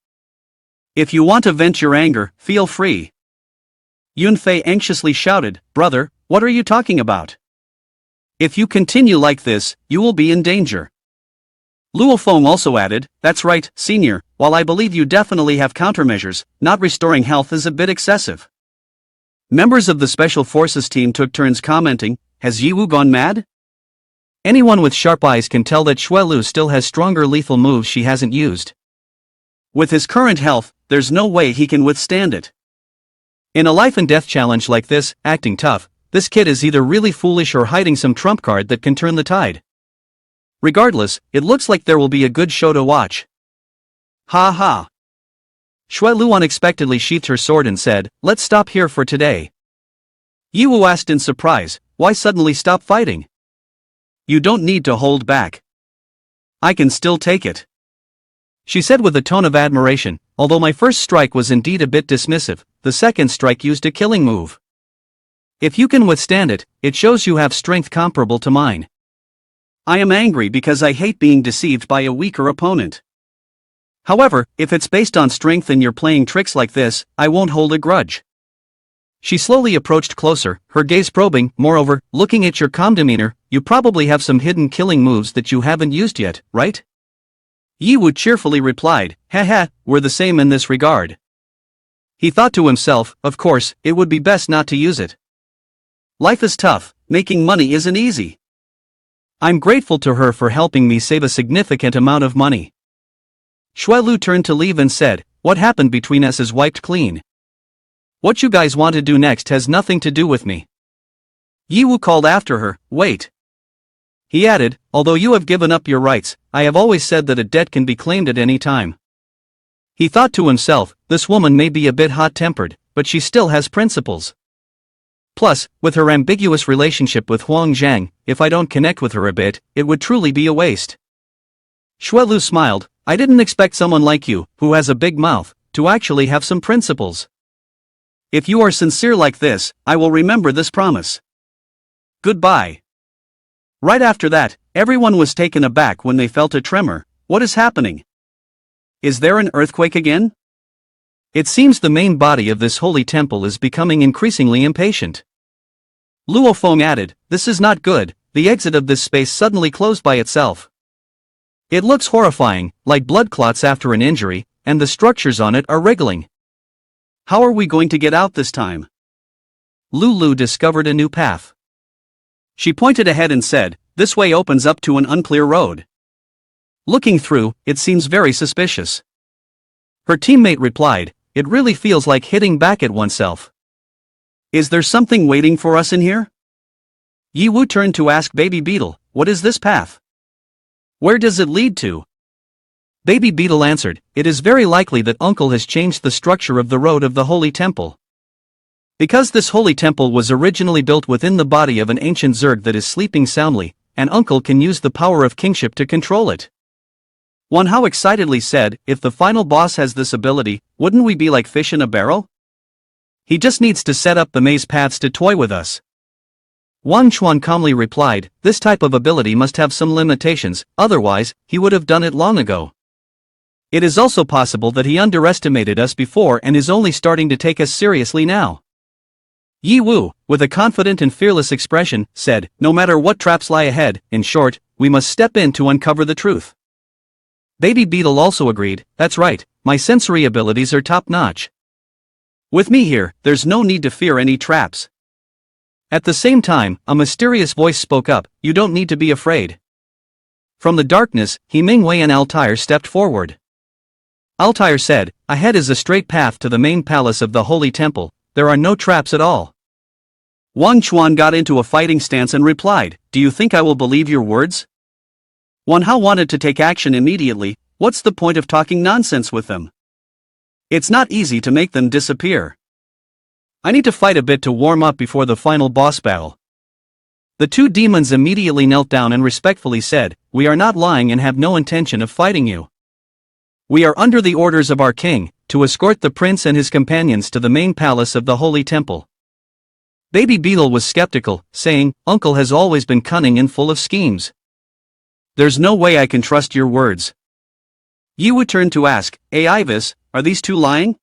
Speaker 2: If you want to vent your anger, feel free." Yunfei anxiously shouted, "Brother, what are you talking about? If you continue like this, you will be in danger." Luo Feng also added, "That's right, senior, while I believe you definitely have countermeasures, not restoring health is a bit excessive." Members of the Special Forces team took turns commenting, "Has Ye Hao gone mad?"
Speaker 1: Anyone with sharp eyes can tell that Xue Lu still has stronger lethal moves she hasn't used.
Speaker 2: With his current health, there's no way he can withstand it.
Speaker 1: In a life and death challenge like this, acting tough, this kid is either really foolish or hiding some trump card that can turn the tide. Regardless, it looks like there will be a good show to watch.
Speaker 2: Ha ha.
Speaker 1: Xue Lu unexpectedly sheathed her sword and said, "Let's stop here for today."
Speaker 2: Ye Hao asked in surprise, "Why suddenly stop fighting?" "You don't need to hold back. I can still take it,"
Speaker 1: she said with a tone of admiration. "Although my first strike was indeed a bit dismissive, the second strike used a killing move. If you can withstand it, it shows you have strength comparable to mine."
Speaker 2: "I am angry because I hate being deceived by a weaker opponent. However, if it's based on strength and you're playing tricks like this, I won't hold a grudge."
Speaker 1: She slowly approached closer, her gaze probing. "Moreover, looking at your calm demeanor, you probably have some hidden killing moves that you haven't used yet, right?"
Speaker 2: Ye Hao cheerfully replied, "Haha, we're the same in this regard."
Speaker 1: He thought to himself, of course, it would be best not to use it.
Speaker 2: Life is tough, making money isn't easy.
Speaker 1: I'm grateful to her for helping me save a significant amount of money. Xue Lu turned to leave and said, "What happened between us is wiped clean. What you guys want to do next has nothing to do with me."
Speaker 2: Ye Hao called after her, "Wait."
Speaker 1: He added, "Although you have given up your rights, I have always said that a debt can be claimed at any time." He thought to himself, this woman may be a bit hot-tempered, but she still has principles. Plus, with her ambiguous relationship with Huang Zhang, if I don't connect with her a bit, it would truly be a waste. Xue Lu smiled, "I didn't expect someone like you, who has a big mouth, to actually have some principles."
Speaker 2: "If you are sincere like this, I will remember this promise. Goodbye." Right after that, everyone was taken aback when they felt a tremor. What is happening? Is there an earthquake again?
Speaker 1: It seems the main body of this holy temple is becoming increasingly impatient.
Speaker 2: Luo Feng added,
Speaker 1: "This is not good, the exit of this space suddenly closed by itself. It looks horrifying, like blood clots after an injury, and the structures on it are wriggling.
Speaker 2: How are we going to get out this time?"
Speaker 1: Lulu discovered a new path.
Speaker 2: She pointed ahead and said, "This way opens up to an unclear road."
Speaker 1: Looking through, it seems very suspicious. Her teammate replied, "It really feels like hitting back at oneself."
Speaker 2: "Is there something waiting for us in here?"
Speaker 1: Ye Hao turned to ask Baby Beetle, "What is this path? Where does it lead to?" Baby Beetle answered, "It is very likely that Uncle has changed the structure of the road of the Holy Temple. Because this Holy Temple was originally built within the body of an ancient Zerg that is sleeping soundly, and Uncle can use the power of kingship to control it." Manhwa excitedly said, "If the final boss has this ability, wouldn't we be like fish in a barrel? He just needs to set up the maze paths to toy with us." Wang Chuan calmly replied, "This type of ability must have some limitations, otherwise, he would have done it long ago. It is also possible that he underestimated us before and is only starting to take us seriously now." Ye Hao, with a confident and fearless expression, said, "No matter what traps lie ahead, in short, we must step in to uncover the truth." Baby Beetle also agreed, "That's right, my sensory abilities are top-notch. With me here, there's no need to fear any traps." At the same time, a mysterious voice spoke up, "You don't need to be afraid." From the darkness, He Mingwei and Altair stepped forward. Altair said, "Ahead is a straight path to the main palace of the Holy Temple, there are no traps at all."
Speaker 2: Wang Chuan got into a fighting stance and replied, "Do you think I will believe your words?" Manhwa wanted to take action immediately. What's the point of talking nonsense with them? It's not easy to make them disappear.
Speaker 1: I need to fight a bit to warm up before the final boss battle. The two demons immediately knelt down and respectfully said, "We are not lying and have no intention of fighting you. We are under the orders of our king, to escort the prince and his companions to the main palace of the holy temple." Baby Beetle was skeptical, saying, "Uncle has always been cunning and full of schemes. There's no way I can trust your words." Ye Hao turned to ask, Ivis, are these two lying?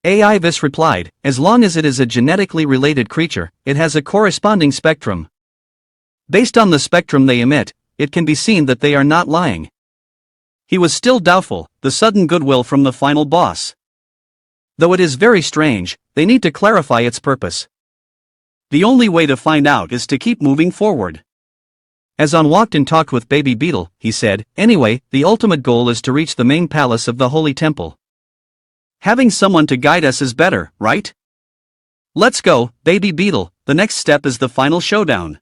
Speaker 1: Ivis replied, "As long as it is a genetically related creature, it has a corresponding spectrum. Based on the spectrum they emit, it can be seen that they are not lying." He was still doubtful, the sudden goodwill from the final boss. Though it is very strange, they need to clarify its purpose. The only way to find out is to keep moving forward. As On walked and talked with Baby Beetle, he said, "Anyway, the ultimate goal is to reach the main palace of the holy temple. Having someone to guide us is better, right? Let's go, Baby Beetle, the next step is the final showdown."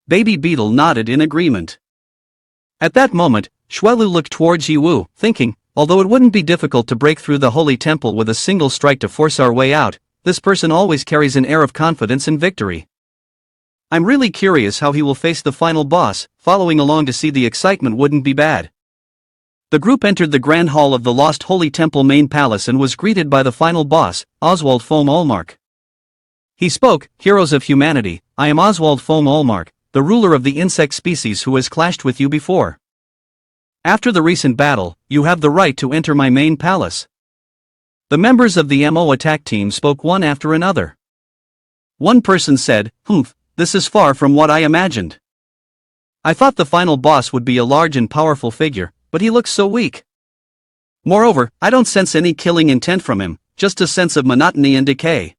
Speaker 1: Baby Beetle nodded in agreement. At that moment, Xuelu looked towards Ye Hao, thinking, although it wouldn't be difficult to break through the holy temple with a single strike to force our way out, this person always carries an air of confidence and victory. I'm really curious how he will face the final boss. Following along to see the excitement wouldn't be bad. The group entered the grand hall of the Lost Holy Temple main palace and was greeted by the final boss, Oswald Foam Allmark. He spoke, "Heroes of humanity, I am Oswald Foam Allmark, the ruler of the insect species who has clashed with you before. After the recent battle, you have the right to enter my main palace." The members of the MO attack team spoke one after another. One person said, "Humph, this is far from what I imagined. I thought the final boss would be a large and powerful figure, but he looks so weak. Moreover, I don't sense any killing intent from him, just a sense of monotony and decay.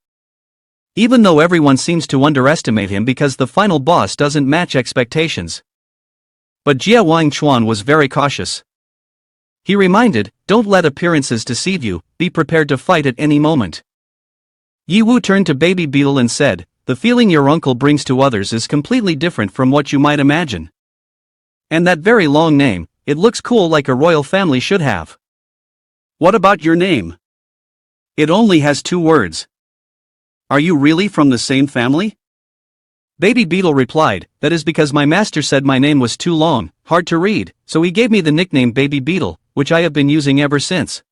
Speaker 1: Even though everyone seems to underestimate him because the final boss doesn't match expectations." But Jia Wangchuan was very cautious. He reminded, "Don't let appearances deceive you, be prepared to fight at any moment." Ye Hao turned to Baby Beetle and said, "The feeling your uncle brings to others is completely different from what you might imagine. And that very long name, it looks cool like a royal family should have. What about your name? It only has 2 words. Are you really from the same family?" Baby Beetle replied, "That is because my master said my name was too long, hard to read, so he gave me the nickname Baby Beetle, which I have been using ever since."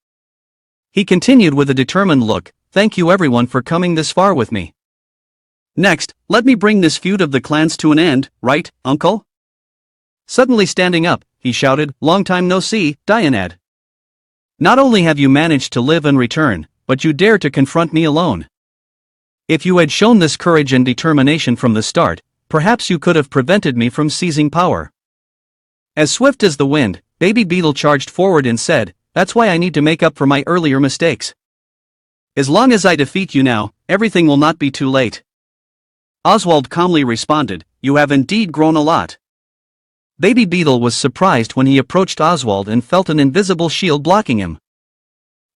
Speaker 1: He continued with a determined look, "Thank you everyone for coming this far with me. Next, let me bring this feud of the clans to an end, right, uncle?" Suddenly standing up, he shouted, "Long time no see, Dianad. Not only have you managed to live and return, but you dare to confront me alone. If you had shown this courage and determination from the start, perhaps you could have prevented me from seizing power." As swift as the wind, Baby Beetle charged forward and said, "That's why I need to make up for my earlier mistakes. As long as I defeat you now, everything will not be too late." Oswald calmly responded, "You have indeed grown a lot." Baby Beetle was surprised when he approached Oswald and felt an invisible shield blocking him.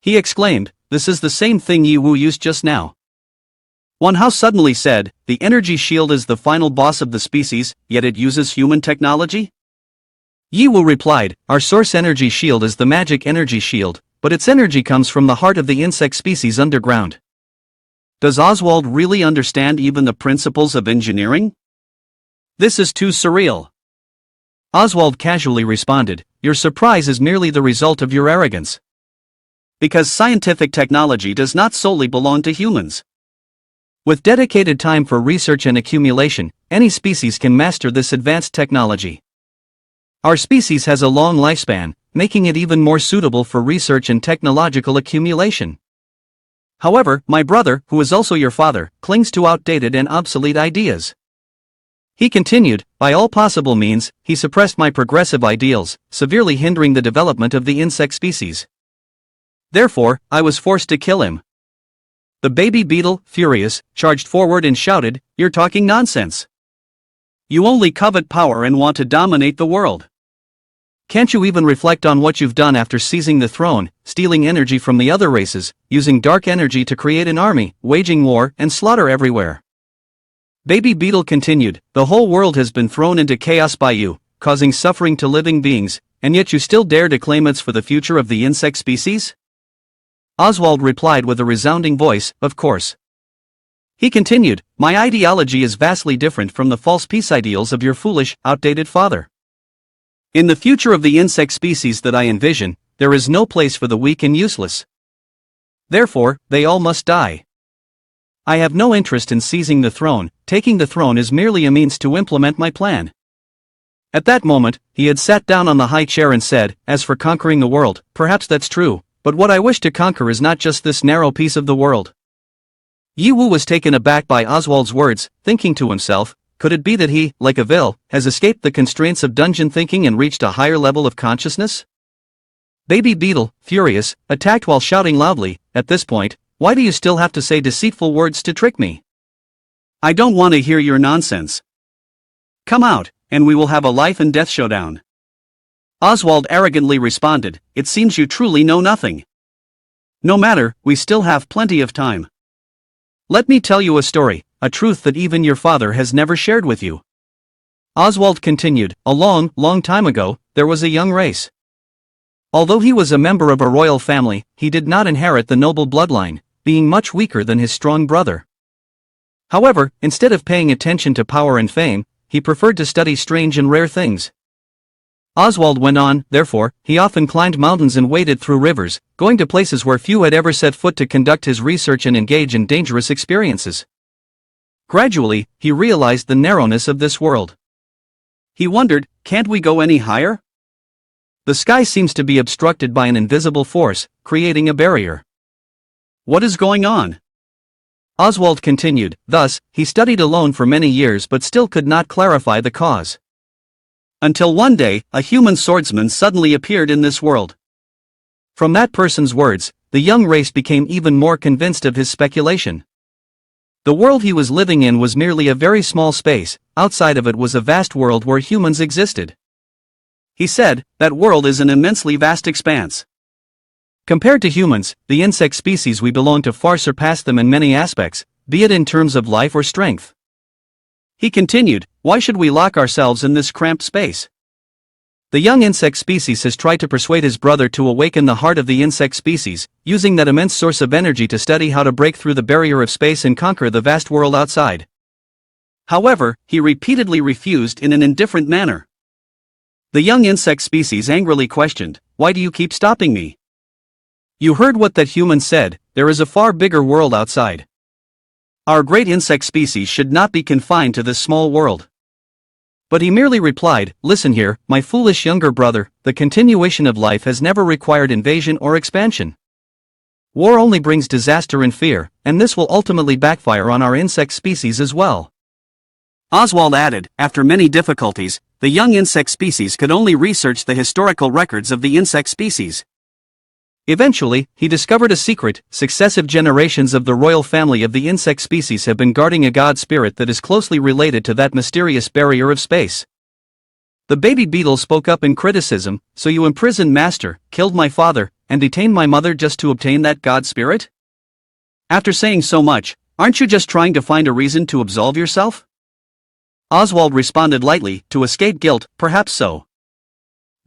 Speaker 1: He exclaimed, "This is the same thing Ye Hao used just now." Manhwa suddenly said, "The energy shield is the final boss of the species, yet it uses human technology?" Ye Hao replied, "Our source energy shield is the magic energy shield, but its energy comes from the heart of the insect species underground." Does Oswald really understand even the principles of engineering? This is too surreal. Oswald casually responded, "Your surprise is merely the result of your arrogance. Because scientific technology does not solely belong to humans. With dedicated time for research and accumulation, any species can master this advanced technology. Our species has a long lifespan, making it even more suitable for research and technological accumulation. However, my brother, who is also your father, clings to outdated and obsolete ideas." He continued, "By all possible means, he suppressed my progressive ideals, severely hindering the development of the insect species. Therefore, I was forced to kill him." The Baby Beetle, furious, charged forward and shouted, "You're talking nonsense. You only covet power and want to dominate the world. Can't you even reflect on what you've done after seizing the throne, stealing energy from the other races, using dark energy to create an army, waging war and slaughter everywhere?" Baby Beetle continued, "The whole world has been thrown into chaos by you, causing suffering to living beings, and yet you still dare to claim it's for the future of the insect species?" Oswald replied with a resounding voice, "Of course.
Speaker 2: He continued, my ideology is vastly different from the false peace ideals of your foolish, outdated father. In the future of the insect species that I envision, there is no place for the weak and useless. Therefore, they all must die. I have no interest in seizing the throne, taking the throne is merely a means to implement my plan. At that moment, he had sat down on the high chair and said, as for conquering the world, perhaps that's true, but what I wish to conquer is not just this narrow piece of the world. Ye Wu was taken aback by Oswald's words, thinking to himself, could it be that he, like a vil, has escaped the constraints of dungeon thinking and reached a higher level of consciousness? Baby Beetle, furious, attacked while shouting loudly, at this point, why do you still have to say deceitful words to trick me? I don't want to hear your nonsense. Come out, and we will have a life and death showdown. Oswald arrogantly responded, it seems you truly know nothing. No matter, we still have plenty of time. Let me tell you a story, a truth that even your father has never shared with you. Oswald continued, a long, long time ago, there was a young race. Although he was a member of a royal family, he did not inherit the noble bloodline, being much weaker than his strong brother. However, instead of paying attention to power and fame, he preferred to study strange and rare things. Oswald went on, therefore, he often climbed mountains and waded through rivers, going to places where few had ever set foot to conduct his research and engage in dangerous experiences. Gradually, he realized the narrowness of this world. He wondered, can't we go any higher? The sky seems to be obstructed by an invisible force, creating a barrier. What is going on? Oswald continued, thus, he studied alone for many years but still could not clarify the cause. Until one day, a human swordsman suddenly appeared in this world. From that person's words, the young race became even more convinced of his speculation. The world he was living in was merely a very small space, outside of it was a vast world where humans existed. He said, that world is an immensely vast expanse. Compared to humans, the insect species we belong to far surpass them in many aspects, be it in terms of life or strength. He continued, why should we lock ourselves in this cramped space? The young insect species has tried to persuade his brother to awaken the heart of the insect species, using that immense source of energy to study how to break through the barrier of space and conquer the vast world outside. However, he repeatedly refused in an indifferent manner. The young insect species angrily questioned, why do you keep stopping me? You heard what that human said, there is a far bigger world outside. Our great insect species should not be confined to this small world. But he merely replied, listen here, my foolish younger brother, the continuation of life has never required invasion or expansion. War only brings disaster and fear, and this will ultimately backfire on our insect species as well. Oswald added, after many difficulties, the young insect species could only research the historical records of the insect species. Eventually, he discovered a secret, successive generations of the royal family of the insect species have been guarding a god spirit that is closely related to that mysterious barrier of space. The baby beetle spoke up in criticism, so you imprisoned master, killed my father, and detained my mother just to obtain that god spirit? After saying so much, aren't you just trying to find a reason to absolve yourself? Oswald responded lightly, to escape guilt, perhaps so.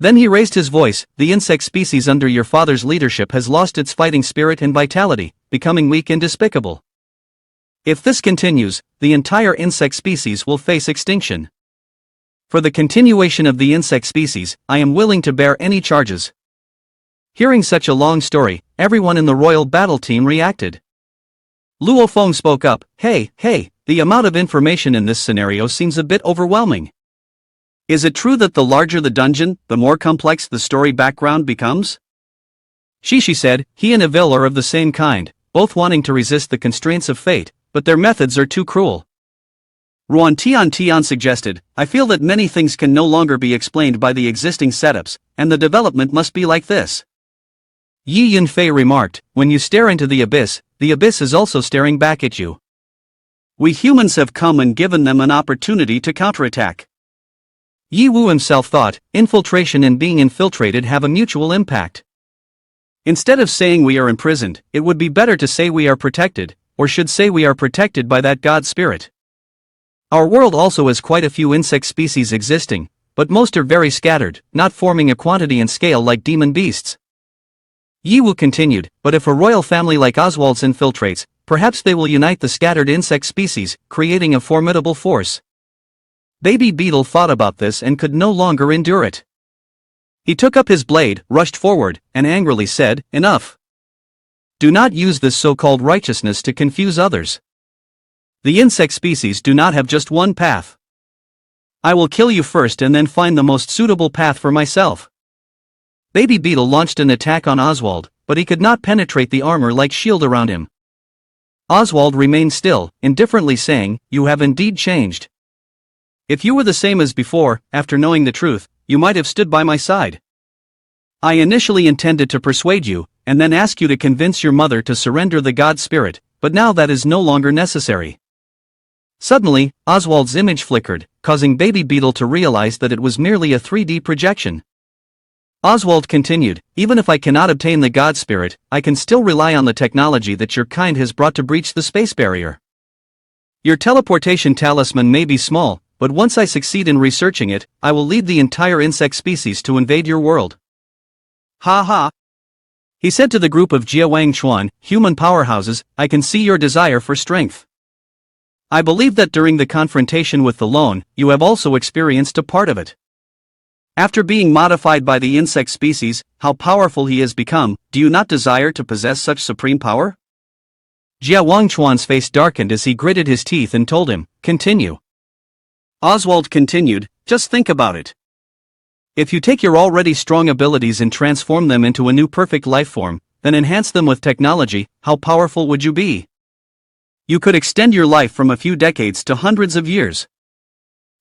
Speaker 2: Then he raised his voice, the insect species under your father's leadership has lost its fighting spirit and vitality, becoming weak and despicable. If this continues, the entire insect species will face extinction. For the continuation of the insect species, I am willing to bear any charges. Hearing such a long story, everyone in the royal battle team reacted. Luo Feng spoke up, hey, the amount of information in this scenario seems a bit overwhelming. Is it true that the larger the dungeon, the more complex the story background becomes? Shishi said, he and Evil are of the same kind, both wanting to resist the constraints of fate, but their methods are too cruel. Ruan Tian suggested, I feel that many things can no longer be explained by the existing setups, and the development must be like this. Yi Yunfei remarked, when you stare into the abyss is also staring back at you. We humans have come and given them an opportunity to counterattack. Ye Wu himself thought, infiltration and being infiltrated have a mutual impact. Instead of saying we are imprisoned, it would be better to say we are protected, or should say we are protected by that god spirit. Our world also has quite a few insect species existing, but most are very scattered, not forming a quantity and scale like demon beasts. Ye Wu continued, but if a royal family like Oswald's infiltrates,
Speaker 1: perhaps they will unite the scattered insect species, creating a formidable force. Baby Beetle thought about this and could no longer endure it. He took up his blade, rushed forward, and angrily said, "Enough. Do not use this so-called righteousness to confuse others. The insect species do not have just one path. I will kill you first and then find the most suitable path for myself." Baby Beetle launched an attack on Oswald, but he could not penetrate the armor-like shield around him. Oswald remained still, indifferently saying, "You have indeed changed. If you were the same as before, after knowing the truth, you might have stood by my side. I initially intended to persuade you, and then ask you to convince your mother to surrender the god spirit, but now that is no longer necessary." Suddenly, Oswald's image flickered, causing Baby Beetle to realize that it was merely a 3D projection. Oswald continued, "Even if I cannot obtain the god spirit, I can still rely on the technology that your kind has brought to breach the space barrier. Your teleportation talisman may be small, but once I succeed in researching it, I will lead the entire insect species to invade your world." "Ha ha," he said to the group of Jia Wangchuan, human powerhouses, "I can see your desire for strength. I believe that during the confrontation with the lone, you have also experienced a part of it. After being modified by the insect species, how powerful he has become, do you not desire to possess such supreme power?" Jia Wangchuan's face darkened as he gritted his teeth and told him, "Continue." Oswald continued, "Just think about it. If you take your already strong abilities and transform them into a new perfect life form, then enhance them with technology, how powerful would you be? You could extend your life from a few decades to hundreds of years.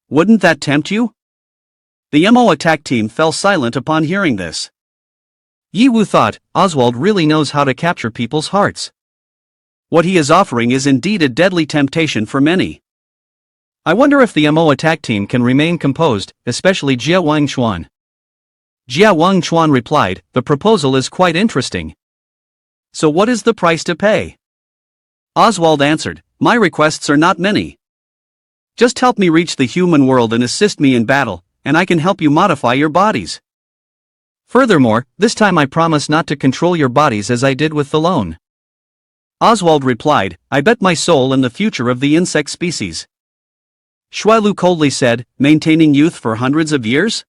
Speaker 1: Wouldn't that tempt you?" The MO attack team fell silent upon hearing this. Ye Wu thought, Oswald really knows how to capture people's hearts. What he is offering is indeed a deadly temptation for many. I wonder if the MO attack team can remain composed, especially Jia Wangchuan. Jia Wangchuan replied, "The proposal is quite interesting. So what is the price to pay?" Oswald answered, "My requests are not many. Just help me reach the human world and assist me in battle, and I can help you modify your bodies. Furthermore, this time I promise not to control your bodies as I did with the lone." Oswald replied, "I bet my soul and the future of the insect species." Shuailu coldly said, "Maintaining youth for hundreds of years?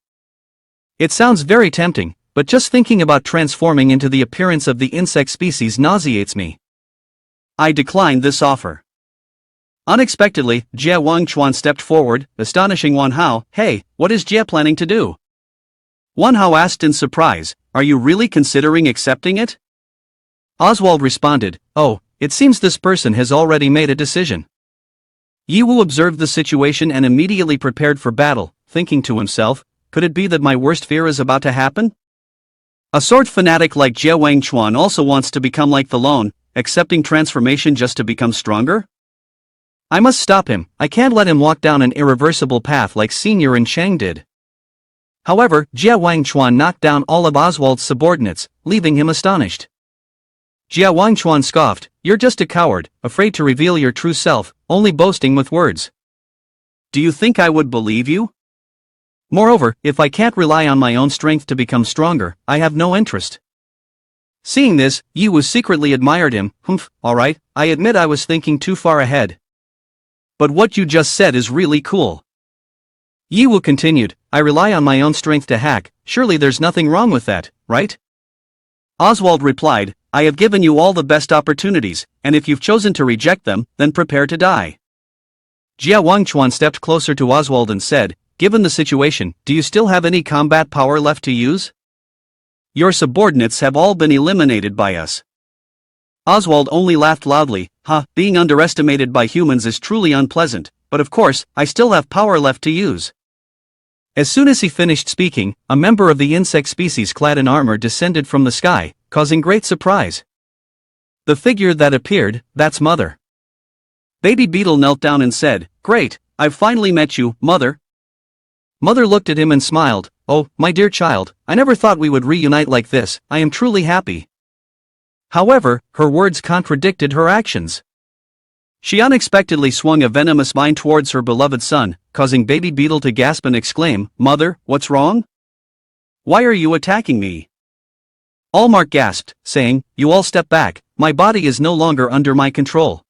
Speaker 1: It sounds very tempting, but just thinking about transforming into the appearance of the insect species nauseates me. I declined this offer." Unexpectedly, Jia Wangchuan stepped forward, astonishing Wan Hao, "Hey, what is Jia planning to do?" Wan Hao asked in surprise, "Are you really considering accepting it?" Oswald responded, "Oh, it seems this person has already made a decision." Ye Wu observed the situation and immediately prepared for battle, thinking to himself, "Could it be that my worst fear is about to happen? A sword fanatic like Jia Wangchuan also wants to become like the lone, accepting transformation just to become stronger? I must stop him. I can't let him walk down an irreversible path like Senior and Chang did." However, Jia Wangchuan knocked down all of Oswald's subordinates, leaving him astonished. Jia Wangchuan scoffed, "You're just a coward, afraid to reveal your true self, only boasting with words. Do you think I would believe you? Moreover, if I can't rely on my own strength to become stronger, I have no interest." Seeing this, Ye Wu secretly admired him. Alright, I admit I was thinking too far ahead. But what you just said is really cool." Ye Wu continued, "I rely on my own strength to hack, surely there's nothing wrong with that, right?" Oswald replied, "I have given you all the best opportunities, and if you've chosen to reject them, then prepare to die." Jia Wangchuan stepped closer to Oswald and said, "Given the situation, do you still have any combat power left to use? Your subordinates have all been eliminated by us." Oswald only laughed loudly, "Being underestimated by humans is truly unpleasant, but of course, I still have power left to use." As soon as he finished speaking, a member of the insect species clad in armor descended from the sky, causing great surprise. The figure that appeared, that's Mother. Baby Beetle knelt down and said, "Great, I've finally met you, Mother." Mother looked at him and smiled, "Oh, my dear child, I never thought we would reunite like this, I am truly happy." However, her words contradicted her actions. She unexpectedly swung a venomous vine towards her beloved son, causing Baby Beetle to gasp and exclaim, "Mother, what's wrong? Why are you attacking me?"
Speaker 2: Allmark gasped, saying, "You all step back, my body is no longer under my control."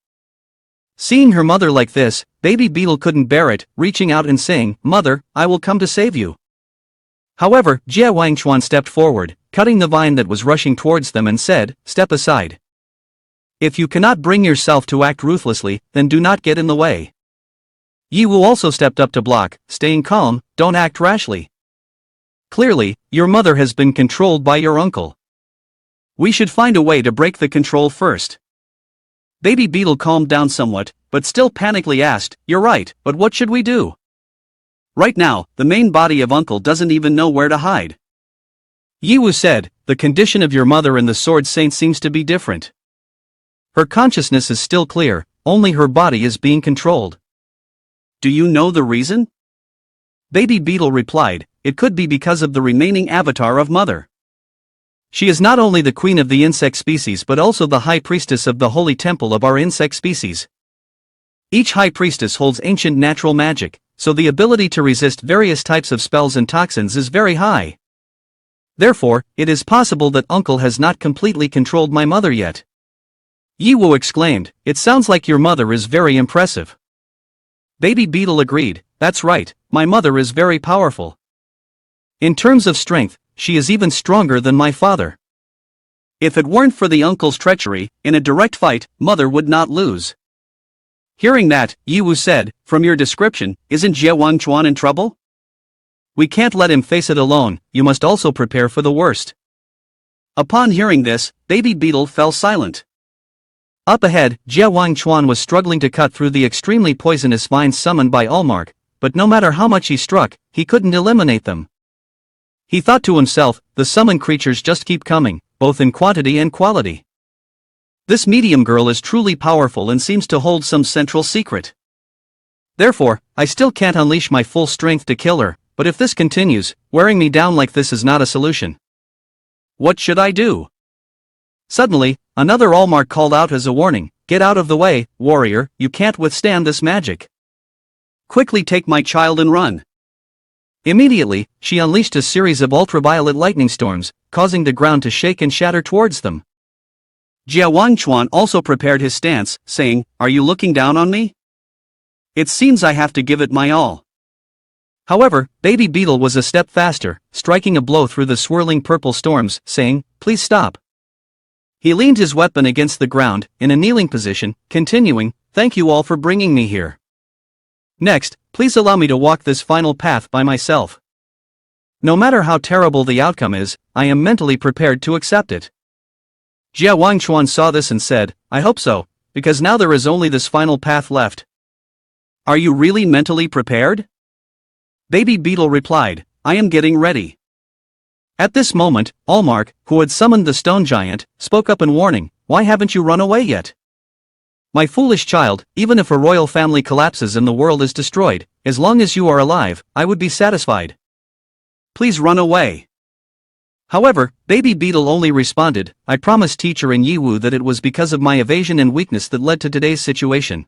Speaker 2: Seeing her mother like this, Baby Beetle couldn't bear it, reaching out and saying, "Mother, I will come to save you." However, Jie Wangchuan stepped forward, cutting the vine that was rushing towards them and said, "Step aside. If you cannot bring yourself to act ruthlessly, then do not get in the way." Yi Wu also stepped up to block, staying calm, "Don't act rashly. Clearly, your mother has been controlled by your uncle. We should find a way to break the control first." Baby Beetle calmed down somewhat, but still panically asked, "You're right, but what should we do? Right now, the main body of Uncle doesn't even know where to hide." Yi Wu said, "The condition of your mother and the Sword Saint seems to be different. Her consciousness is still clear, only her body is being controlled." "Do you know the reason?" Baby Beetle replied, "It could be because of the remaining avatar of Mother. She is not only the queen of the insect species but also the high priestess of the holy temple of our insect species. Each high priestess holds ancient natural magic, so the ability to resist various types of spells and toxins is very high. Therefore, it is possible that Uncle has not completely controlled my mother yet." Yi Wu exclaimed, "It sounds like your mother is very impressive." Baby Beetle agreed, "That's right, my mother is very powerful. In terms of strength, she is even stronger than my father. If it weren't for the uncle's treachery, in a direct fight, Mother would not lose." Hearing that, Yi Wu said, "From your description, isn't Jie Wangchuan in trouble? We can't let him face it alone, you must also prepare for the worst." Upon hearing this, Baby Beetle fell silent. Up ahead, Jie Wangchuan was struggling to cut through the extremely poisonous vines summoned by Allmark, but no matter how much he struck, he couldn't eliminate them. He thought to himself, the summoned creatures just keep coming, both in quantity and quality. This medium girl is truly powerful and seems to hold some central secret. Therefore, I still can't unleash my full strength to kill her, but if this continues, wearing me down like this is not a solution. What should I do? Suddenly, another Allmark called out as a warning, "Get out of the way, warrior, you can't withstand this magic. Quickly take my child and run." Immediately, she unleashed a series of ultraviolet lightning storms, causing the ground to shake and shatter towards them. Jie Wangchuan also prepared his stance, saying, "Are you looking down on me? It seems I have to give it my all." However, Baby Beetle was a step faster, striking a blow through the swirling purple storms, saying, "Please stop." He leaned his weapon against the ground, in a kneeling position, continuing, "Thank you all for bringing me here. Next, please allow me to walk this final path by myself. No matter how terrible the outcome is, I am mentally prepared to accept it." Jie Wangchuan saw this and said, "I hope so, because now there is only this final path left." "Are you really mentally prepared?" Baby Beetle replied, "I am getting ready." At this moment, Allmark, who had summoned the stone giant, spoke up in warning, "Why haven't you run away yet? My foolish child, even if a royal family collapses and the world is destroyed, as long as you are alive, I would be satisfied. Please run away." However, Baby Beetle only responded, "I promised teacher and Yi Wu that it was because of my evasion and weakness that led to today's situation.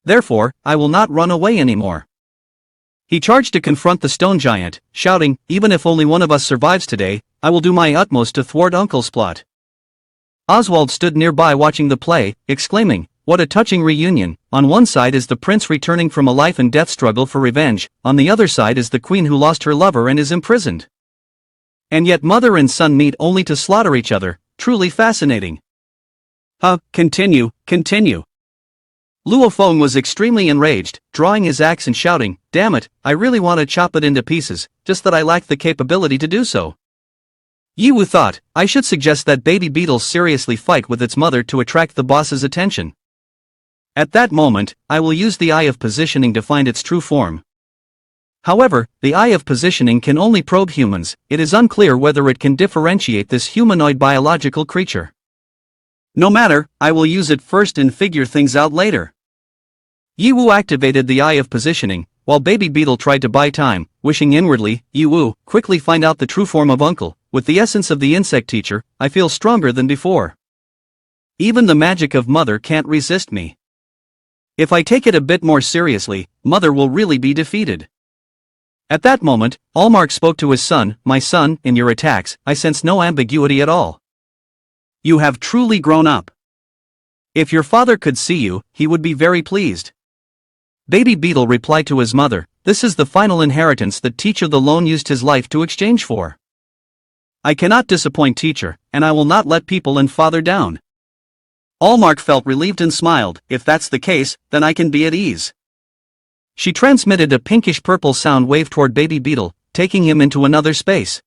Speaker 2: Therefore, I will not run away anymore." He charged to confront the stone giant, shouting, "Even if only one of us survives today, I will do my utmost to thwart Uncle's plot." Oswald stood nearby watching the play, exclaiming, "What a touching reunion. On one side is the prince returning from a life and death struggle for revenge, on the other side is the queen who lost her lover and is imprisoned. And yet mother and son meet only to slaughter each other, truly fascinating." Continue. Luo Feng was extremely enraged, drawing his axe and shouting, "Damn it, I really want to chop it into pieces, just that I lack the capability to do so." Yi Wu thought, "I should suggest that Baby Beetle seriously fight with its mother to attract the boss's attention. At that moment, I will use the Eye of Positioning to find its true form." However, the Eye of Positioning can only probe humans, it is unclear whether it can differentiate this humanoid biological creature. No matter, I will use it first and figure things out later. Yi Wu activated the Eye of Positioning, while Baby Beetle tried to buy time, wishing inwardly, "Yi Wu, quickly find out the true form of Uncle. With the essence of the insect teacher, I feel stronger than before. Even the magic of Mother can't resist me. If I take it a bit more seriously, Mother will really be defeated."
Speaker 1: At that moment, Allmark spoke to his son, "My son, in your attacks, I sense no ambiguity at all.
Speaker 2: You have truly grown up.
Speaker 1: If your father could see you, he would be very pleased." Baby Beetle replied to his mother, "This is the final inheritance that Teacher the Lone used his life to exchange for. I cannot disappoint Teacher, and I will not let people and father down."
Speaker 2: Allmark felt relieved and smiled. "If that's the case, then I can be at ease."
Speaker 1: She transmitted a pinkish-purple sound wave toward Baby Beetle, taking him into another space.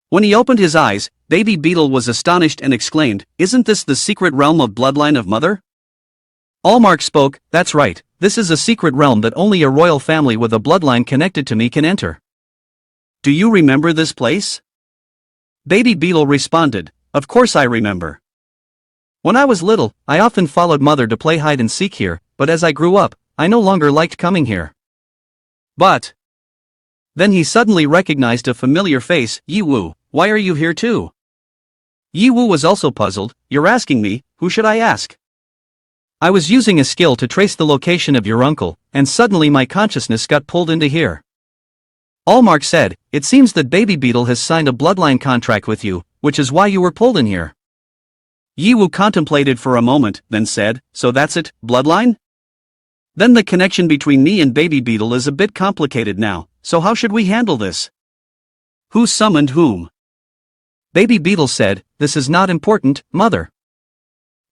Speaker 2: When he opened his eyes, Baby Beetle was astonished and exclaimed, "Isn't this the secret realm of bloodline of mother?"
Speaker 1: Allmark spoke, "That's right, this is a secret realm that only a royal family with a bloodline connected to me can enter."
Speaker 2: "Do you remember this place?"
Speaker 1: Baby Beetle responded, "Of course I remember. When I was little, I often followed mother to play hide and seek here, but as I grew up, I no longer liked coming here."
Speaker 2: "But..."
Speaker 1: Then he suddenly recognized a familiar face. "Ye Wu, why are you here too?" Ye Wu was also puzzled. "You're asking me, who should I ask? I was using a skill to trace the location of your uncle, and suddenly my consciousness got pulled into here." Allmark said, "It seems that Baby Beetle has signed a bloodline contract with you, which is why you were pulled in here."
Speaker 2: Ye Wu contemplated for a moment, then said, "So that's it, bloodline? Then the connection between me and Baby Beetle is a bit complicated now, so how should we handle this? Who summoned whom?"
Speaker 1: Baby Beetle said, "This is not important, mother.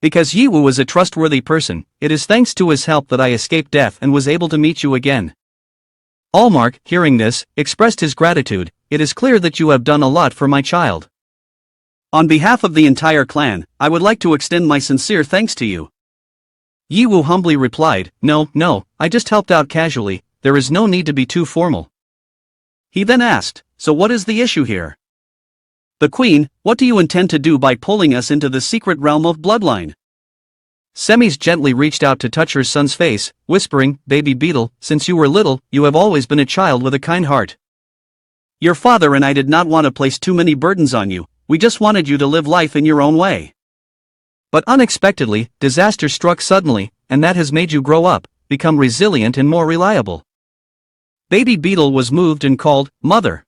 Speaker 1: Because Ye Wu is a trustworthy person, it is thanks to his help that I escaped death and was able to meet you again." Allmark, hearing this, expressed his gratitude. "It is clear that you have done a lot for my child.
Speaker 2: On behalf of the entire clan, I would like to extend my sincere thanks to you."
Speaker 1: Ye Wu humbly replied, No, I just helped out casually, there is no need to be too formal."
Speaker 2: He then asked, "So what is the issue here? The Queen, what do you intend to do by pulling us into the secret realm of bloodline?"
Speaker 1: Semis gently reached out to touch her son's face, whispering, "Baby Beetle, since you were little, you have always been a child with a kind heart. Your father and I did not want to place too many burdens on you, we just wanted you to live life in your own way. But unexpectedly, disaster struck suddenly, and that has made you grow up, become resilient and more reliable." Baby Beetle was moved and called, "Mother."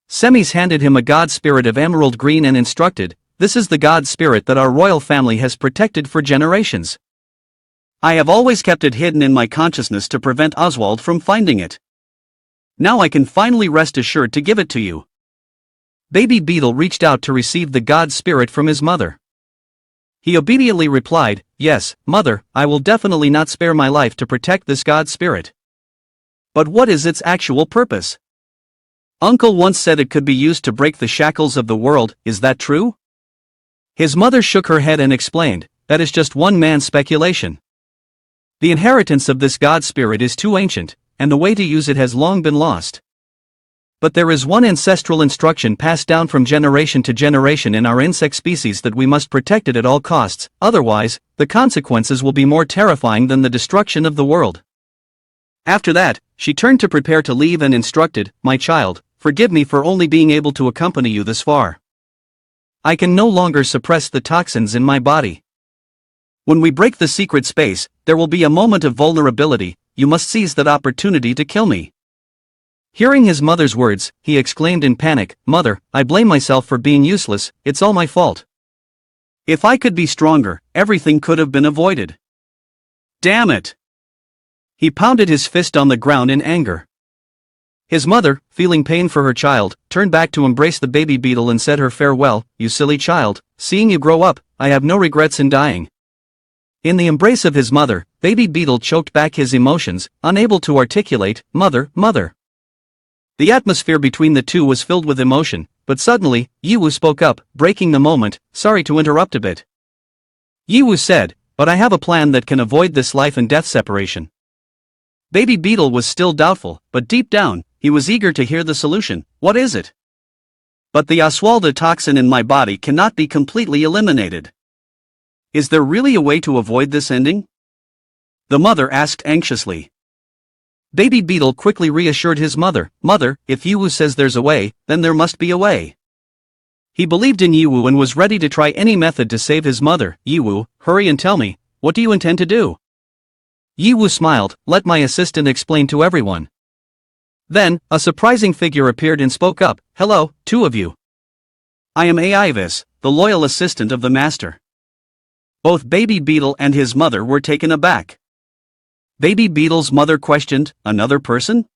Speaker 1: Semis handed him a god spirit of emerald green and instructed, "This is the god spirit that our royal family has protected for generations. I have always kept it hidden in my consciousness to prevent Oswald from finding it. Now I can finally rest assured to give it to you." Baby Beetle reached out to receive the god spirit from his mother. He obediently replied, "Yes, mother, I will definitely not spare my life to protect this god spirit. But what is its actual purpose? Uncle once said it could be used to break the shackles of the world, is that true?" His mother shook her head and explained, "That is just one man's speculation. The inheritance of this god spirit is too ancient, and the way to use it has long been lost. But there is one ancestral instruction passed down from generation to generation in our insect species that we must protect it at all costs, otherwise, the consequences will be more terrifying than the destruction of the world." After that, she turned to prepare to leave and instructed, "My child, forgive me for only being able to accompany you this far. I can no longer suppress the toxins in my body. When we break the secret space, there will be a moment of vulnerability, you must seize that opportunity to kill me." Hearing his mother's words, he exclaimed in panic, "Mother, I blame myself for being useless, it's all my fault. If I could be stronger, everything could have been avoided. Damn it!" He pounded his fist on the ground in anger. His mother, feeling pain for her child, turned back to embrace the baby beetle and said her farewell, "You silly child, seeing you grow up, I have no regrets in dying." In the embrace of his mother, Baby Beetle choked back his emotions, unable to articulate, "Mother, mother." The atmosphere between the two was filled with emotion, but suddenly, Ye Wu spoke up, breaking the moment, "Sorry to interrupt a bit." Ye Wu said, "But I have a plan that can avoid this life and death separation." Baby Beetle was still doubtful, but deep down, he was eager to hear the solution. "What is it?" "But the Oswalda toxin in my body cannot be completely eliminated. Is there really a way to avoid this ending?" the mother asked anxiously. Baby Beetle quickly reassured his mother, "Mother, if Ye Wu says there's a way, then there must be a way." He believed in Ye Wu and was ready to try any method to save his mother. "Ye Wu, hurry and tell me, what do you intend to do?" Ye Wu smiled, "Let my assistant explain to everyone." Then, a surprising figure appeared and spoke up, "Hello, two of you.
Speaker 2: I am Aivis, the loyal assistant of the master." Both Baby Beetle and his mother were taken aback. Baby Beetle's mother questioned, "Another person?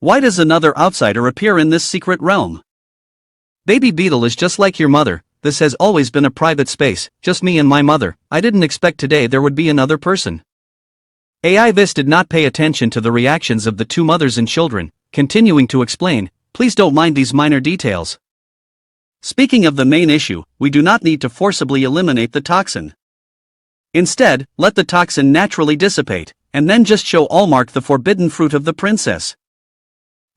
Speaker 2: Why does another outsider appear in this secret realm?"
Speaker 1: Baby Beetle is just like your mother. This has always been a private space, just me and my mother. I didn't expect today there would be another person. Aivis did not pay attention to the reactions of the two mothers and children, continuing to explain, "Please don't mind these minor details. Speaking of the main issue, we do not need to forcibly eliminate the toxin. Instead, let the toxin naturally dissipate, and then just show Allmark the forbidden fruit of the princess.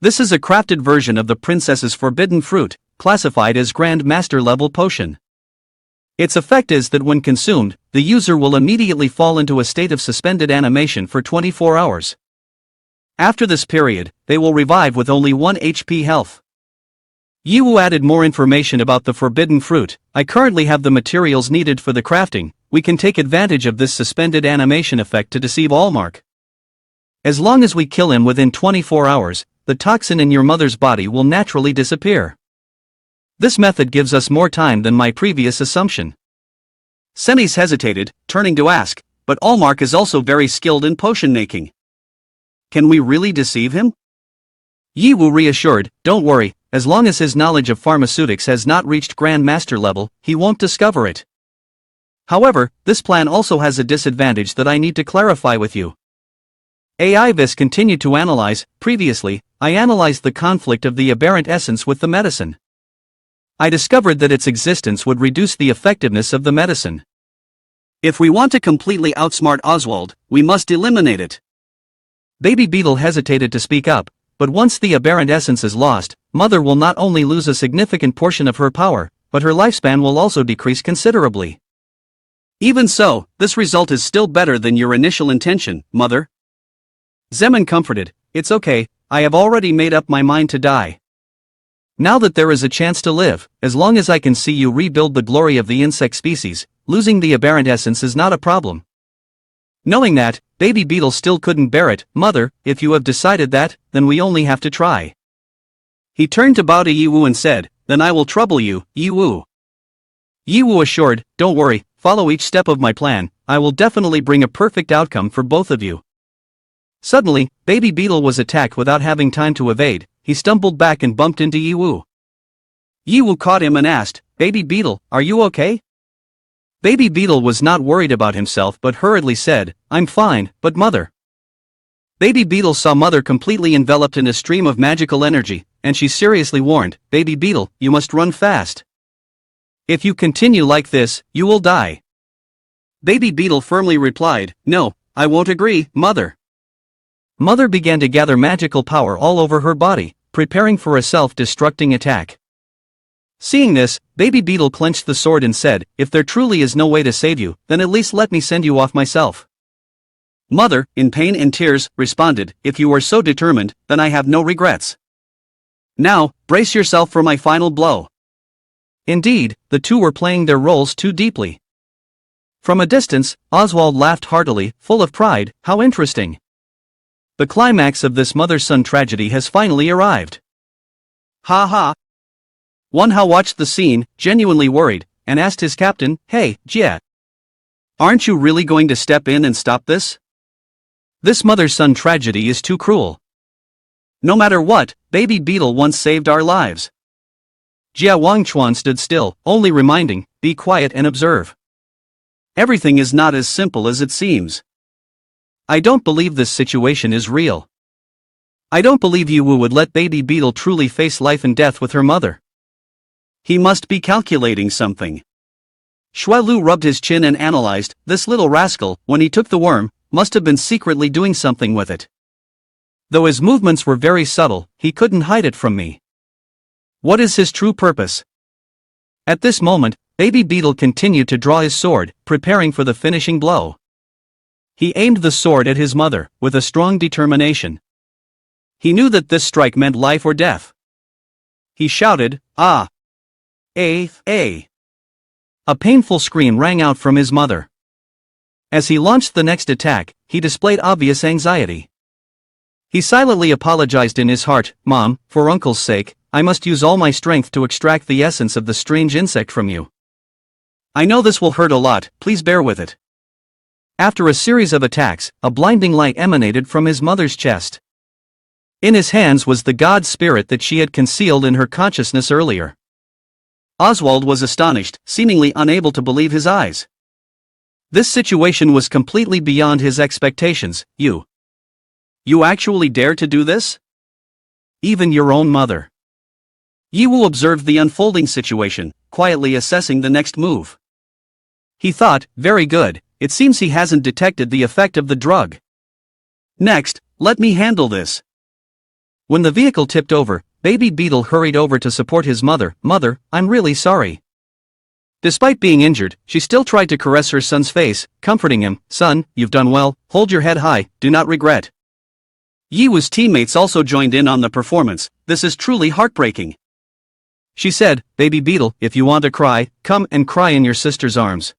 Speaker 1: This is a crafted version of the princess's forbidden fruit, classified as Grand Master level potion. Its effect is that when consumed, the user will immediately fall into a state of suspended animation for 24 hours. After this period, they will revive with only 1 HP health." Ye Hao added more information about the forbidden fruit. "I currently have the materials needed for the crafting. We can take advantage of this suspended animation effect to deceive Allmark. As long as we kill him within 24 hours, the toxin in your mother's body will naturally disappear. This method gives us more time than my previous assumption." Semis hesitated, turning to ask, "But Allmark is also very skilled in potion making. Can we really deceive him?" Ye Hao reassured, "Don't worry, as long as his knowledge of pharmaceutics has not reached Grand Master level, he won't discover it. However, this plan also has a disadvantage that I need to clarify with you." Aivis continued to analyze. "Previously, I analyzed the conflict of the aberrant essence with the medicine. I discovered that its existence would reduce the effectiveness of the medicine. If we want to completely outsmart Oswald, we must eliminate it." Baby Beetle hesitated to speak up, "But once the aberrant essence is lost, Mother will not only lose a significant portion of her power, but her lifespan will also decrease considerably." "Even so, this result is still better than your initial intention, Mother." Zeman comforted, "It's okay, I have already made up my mind to die. Now that there is a chance to live, as long as I can see you rebuild the glory of the insect species, losing the aberrant essence is not a problem." Knowing that, Baby Beetle still couldn't bear it. "Mother, if you have decided that, then we only have to try." He turned to bow to Ye Hao and said, "Then I will trouble you, Ye Hao." Ye Hao assured, "Don't worry, follow each step of my plan, I will definitely bring a perfect outcome for both of you." Suddenly, Baby Beetle was attacked without having time to evade. He stumbled back and bumped into Ye Hao. Ye Hao caught him and asked, "Baby Beetle, are you okay?" Baby Beetle was not worried about himself but hurriedly said, "I'm fine, but Mother." Baby Beetle saw Mother completely enveloped in a stream of magical energy, and she seriously warned, "Baby Beetle, you must run fast. If you continue like this, you will die." Baby Beetle firmly replied, "No, I won't agree, Mother." Mother began to gather magical power all over her body, preparing for a self-destructing attack. Seeing this, Baby Beetle clenched the sword and said, "If there truly is no way to save you, then at least let me send you off myself." Mother, in pain and tears, responded, "If you are so determined, then I have no regrets. Now, brace yourself for my final blow." Indeed, the two were playing their roles too deeply. From a distance, Oswald laughed heartily, full of pride. "How interesting. The climax of this mother-son tragedy has finally arrived. Ha ha." Wan Hao watched the scene, genuinely worried, and asked his captain, "Hey, Jie, aren't you really going to step in and stop this? This mother-son tragedy is too cruel. No matter what, Baby Beetle once saved our lives." Jia Wangchuan stood still, only reminding, "Be quiet and observe. Everything is not as simple as it seems. I don't believe this situation is real. I don't believe Ye Hao would let Baby Beetle truly face life and death with her mother. He must be calculating something." Shui Lu rubbed his chin and analyzed, "This little rascal, when he took the worm, must have been secretly doing something with it. Though his movements were very subtle, he couldn't hide it from me. What is his true purpose?" At this moment, Baby Beetle continued to draw his sword, preparing for the finishing blow. He aimed the sword at his mother, with a strong determination. He knew that this strike meant life or death. He shouted, "Ah! A!" A painful scream rang out from his mother. As he launched the next attack, he displayed obvious anxiety. He silently apologized in his heart, "Mom, for Uncle's sake, I must use all my strength to extract the essence of the strange insect from you. I know this will hurt a lot, please bear with it." After a series of attacks, a blinding light emanated from his mother's chest. In his hands was the god spirit that she had concealed in her consciousness earlier. Oswald was astonished, seemingly unable to believe his eyes. This situation was completely beyond his expectations. You actually dare to do this? Even your own mother. Ye Hao observed the unfolding situation, quietly assessing the next move. He thought, very good, it seems he hasn't detected the effect of the drug. Next, let me handle this. When the vehicle tipped over, Baby Beetle hurried over to support his mother. "Mother, I'm really sorry." Despite being injured, she still tried to caress her son's face, comforting him. "Son, you've done well, hold your head high, do not regret." Ye Hao's teammates also joined in on the performance. "This is truly heartbreaking," she said. "Baby Beetle, if you want to cry, come and cry in your sister's arms."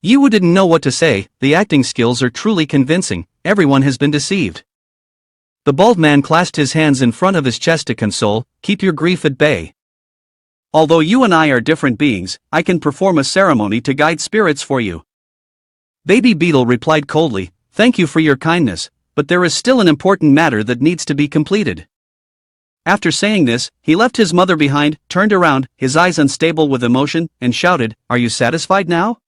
Speaker 1: Ye Hao didn't know what to say. The acting skills are truly convincing, everyone has been deceived. The bald man clasped his hands in front of his chest to console. "Keep your grief at bay. Although you and I are different beings, I can perform a ceremony to guide spirits for you." Baby Beetle replied coldly, "Thank you for your kindness, but there is still an important matter that needs to be completed." After saying this, he left his mother behind, turned around, his eyes unstable with emotion, and shouted, "Are you satisfied now?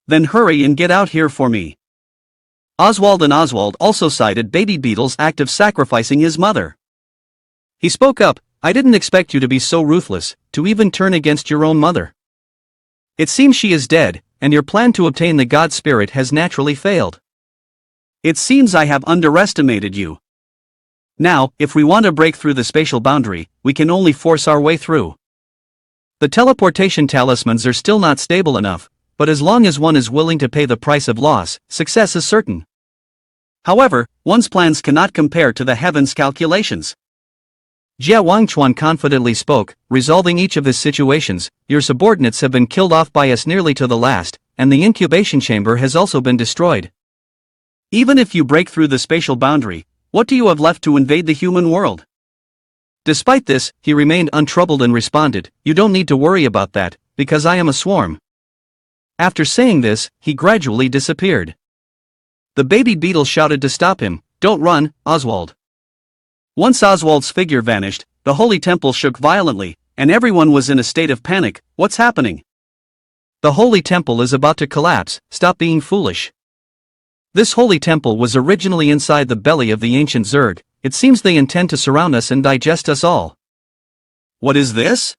Speaker 1: Then hurry and get out here for me." Oswald also cited Baby Beetle's act of sacrificing his mother. He spoke up, "I didn't expect you to be so ruthless, to even turn against your own mother. It seems she is dead, and your plan to obtain the god spirit has naturally failed. It seems I have underestimated you. Now, if we want to break through the spatial boundary, we can only force our way through. The teleportation talismans are still not stable enough, but as long as one is willing to pay the price of loss, success is certain. However, one's plans cannot compare to the heavens' calculations." Jia Wangchuan confidently spoke, resolving each of his situations. "Your subordinates have been killed off by us nearly to the last, and the incubation chamber has also been destroyed. Even if you break through the spatial boundary, what do you have left to invade the human world?" Despite this, he remained untroubled and responded, "You don't need to worry about that, because I am a swarm." After saying this, he gradually disappeared. The Baby Beetle shouted to stop him, "Don't run, Oswald." Once Oswald's figure vanished, the holy temple shook violently, and everyone was in a state of panic. "What's happening? The holy temple is about to collapse, stop being foolish." This holy temple was originally inside the belly of the ancient Zerg. It seems they intend to surround us and digest us all. What is this?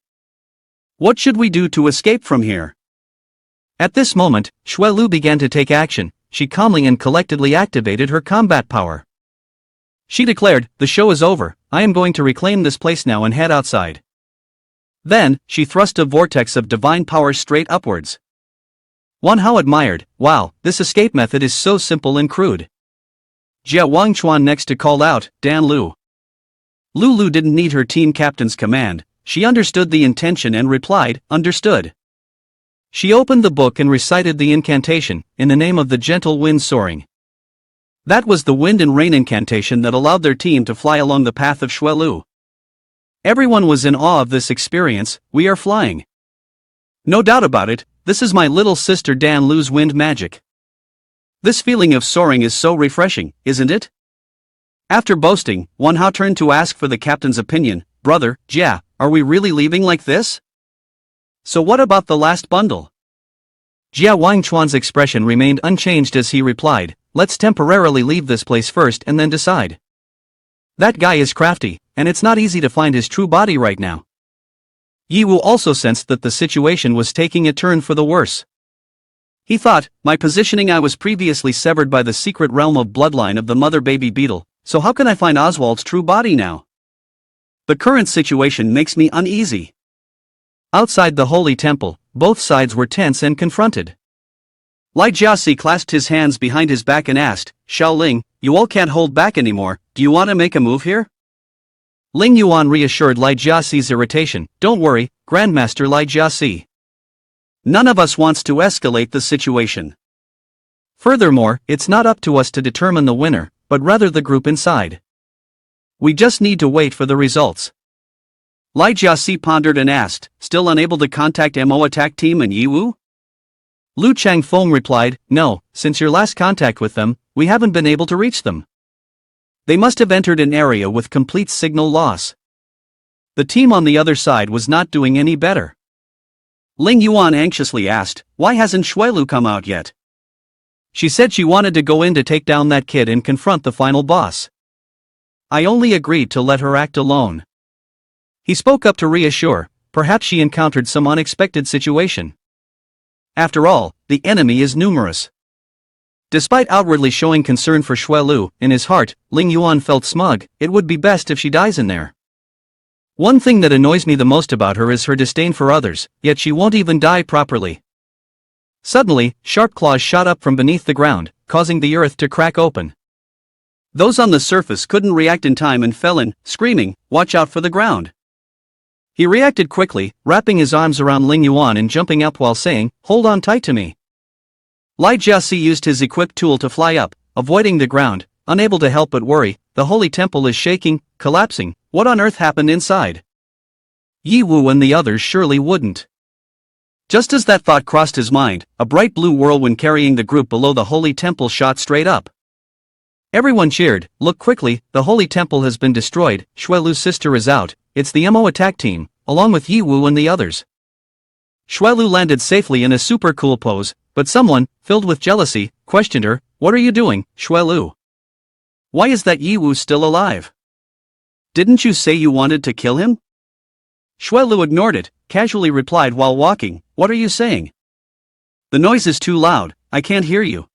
Speaker 1: What should we do to escape from here? At this moment, Shui Lu began to take action. She calmly and collectedly activated her combat power. She declared, "The show is over, I am going to reclaim this place now and head outside." Then, she thrust a vortex of divine power straight upwards. Wan Hao admired, "Wow, this escape method is so simple and crude." Jia Wangchuan next to called out, "Dan Lu." Lulu didn't need her team captain's command, she understood the intention and replied, "Understood." She opened the book and recited the incantation, "In the name of the gentle wind soaring." That was the wind and rain incantation that allowed their team to fly along the path of Shui Lu. Everyone was in awe of this experience. "We are flying. No doubt about it, this is my little sister Dan Lu's wind magic. This feeling of soaring is so refreshing, isn't it?" After boasting, Wan Hao turned to ask for the captain's opinion. "Brother, Jia, are we really leaving like this? So what about the last bundle?" Jia Wangchuan's expression remained unchanged as he replied, "Let's temporarily leave this place first and then decide. That guy is crafty, and it's not easy to find his true body right now." Ye Hao also sensed that the situation was taking a turn for the worse. He thought, "My positioning, I was previously severed by the secret realm of bloodline of the mother Baby Beetle, so how can I find Oswald's true body now? The current situation makes me uneasy." Outside the holy temple, both sides were tense and confronted. Lai Jiasi clasped his hands behind his back and asked, "Xiao Ling, you all can't hold back anymore, do you want to make a move here?" Ling Yuan reassured Lai Jiasi's irritation, "Don't worry, Grandmaster Lai Jiasi. None of us wants to escalate the situation. Furthermore, it's not up to us to determine the winner, but rather the group inside. We just need to wait for the results.
Speaker 2: Li Jiaxi pondered and asked, still unable to contact MO attack team and Yiwu?
Speaker 1: Lu Changfeng replied, no, since your last contact with them, we haven't been able to reach them. They must have entered an area with complete signal loss. The team on the other side was not doing any better.
Speaker 2: Ling Yuan anxiously asked, why hasn't Shuilu come out yet?
Speaker 1: She said she wanted to go in to take down that kid and confront the final boss. I only agreed to let her act alone. He spoke up to reassure, perhaps she encountered some unexpected situation. After all, the enemy is numerous. Despite outwardly showing concern for Shuilu, in his heart, Ling Yuan felt smug. It would be best if she dies in there. One thing that annoys me the most about her is her disdain for others, yet she won't even die properly. Suddenly, sharp claws shot up from beneath the ground, causing the earth to crack open.
Speaker 2: Those on the surface couldn't react in time and fell in, screaming, watch out for the ground.
Speaker 1: He reacted quickly, wrapping his arms around Ling Yuan and jumping up while saying, hold on tight to me. Li Jiaxi used his equipped tool to fly up, avoiding the ground, unable to help but worry, the holy temple is shaking, collapsing, what on earth happened inside? Yiwu and the others surely wouldn't. Just as that thought crossed his mind, a bright blue whirlwind carrying the group below the holy temple shot straight up. Everyone cheered, look quickly, the holy temple has been destroyed, Shuilu's sister is out, it's the MO attack team, along with Yiwu and the others. Shuilu landed safely in a super cool pose, but someone, filled with jealousy, questioned her, what are you doing, Shuilu? Why is that Yiwu still alive? Didn't you say you wanted to kill him? Shuilu ignored it, casually replied while walking, what are you saying? The noise is too loud, I can't hear you.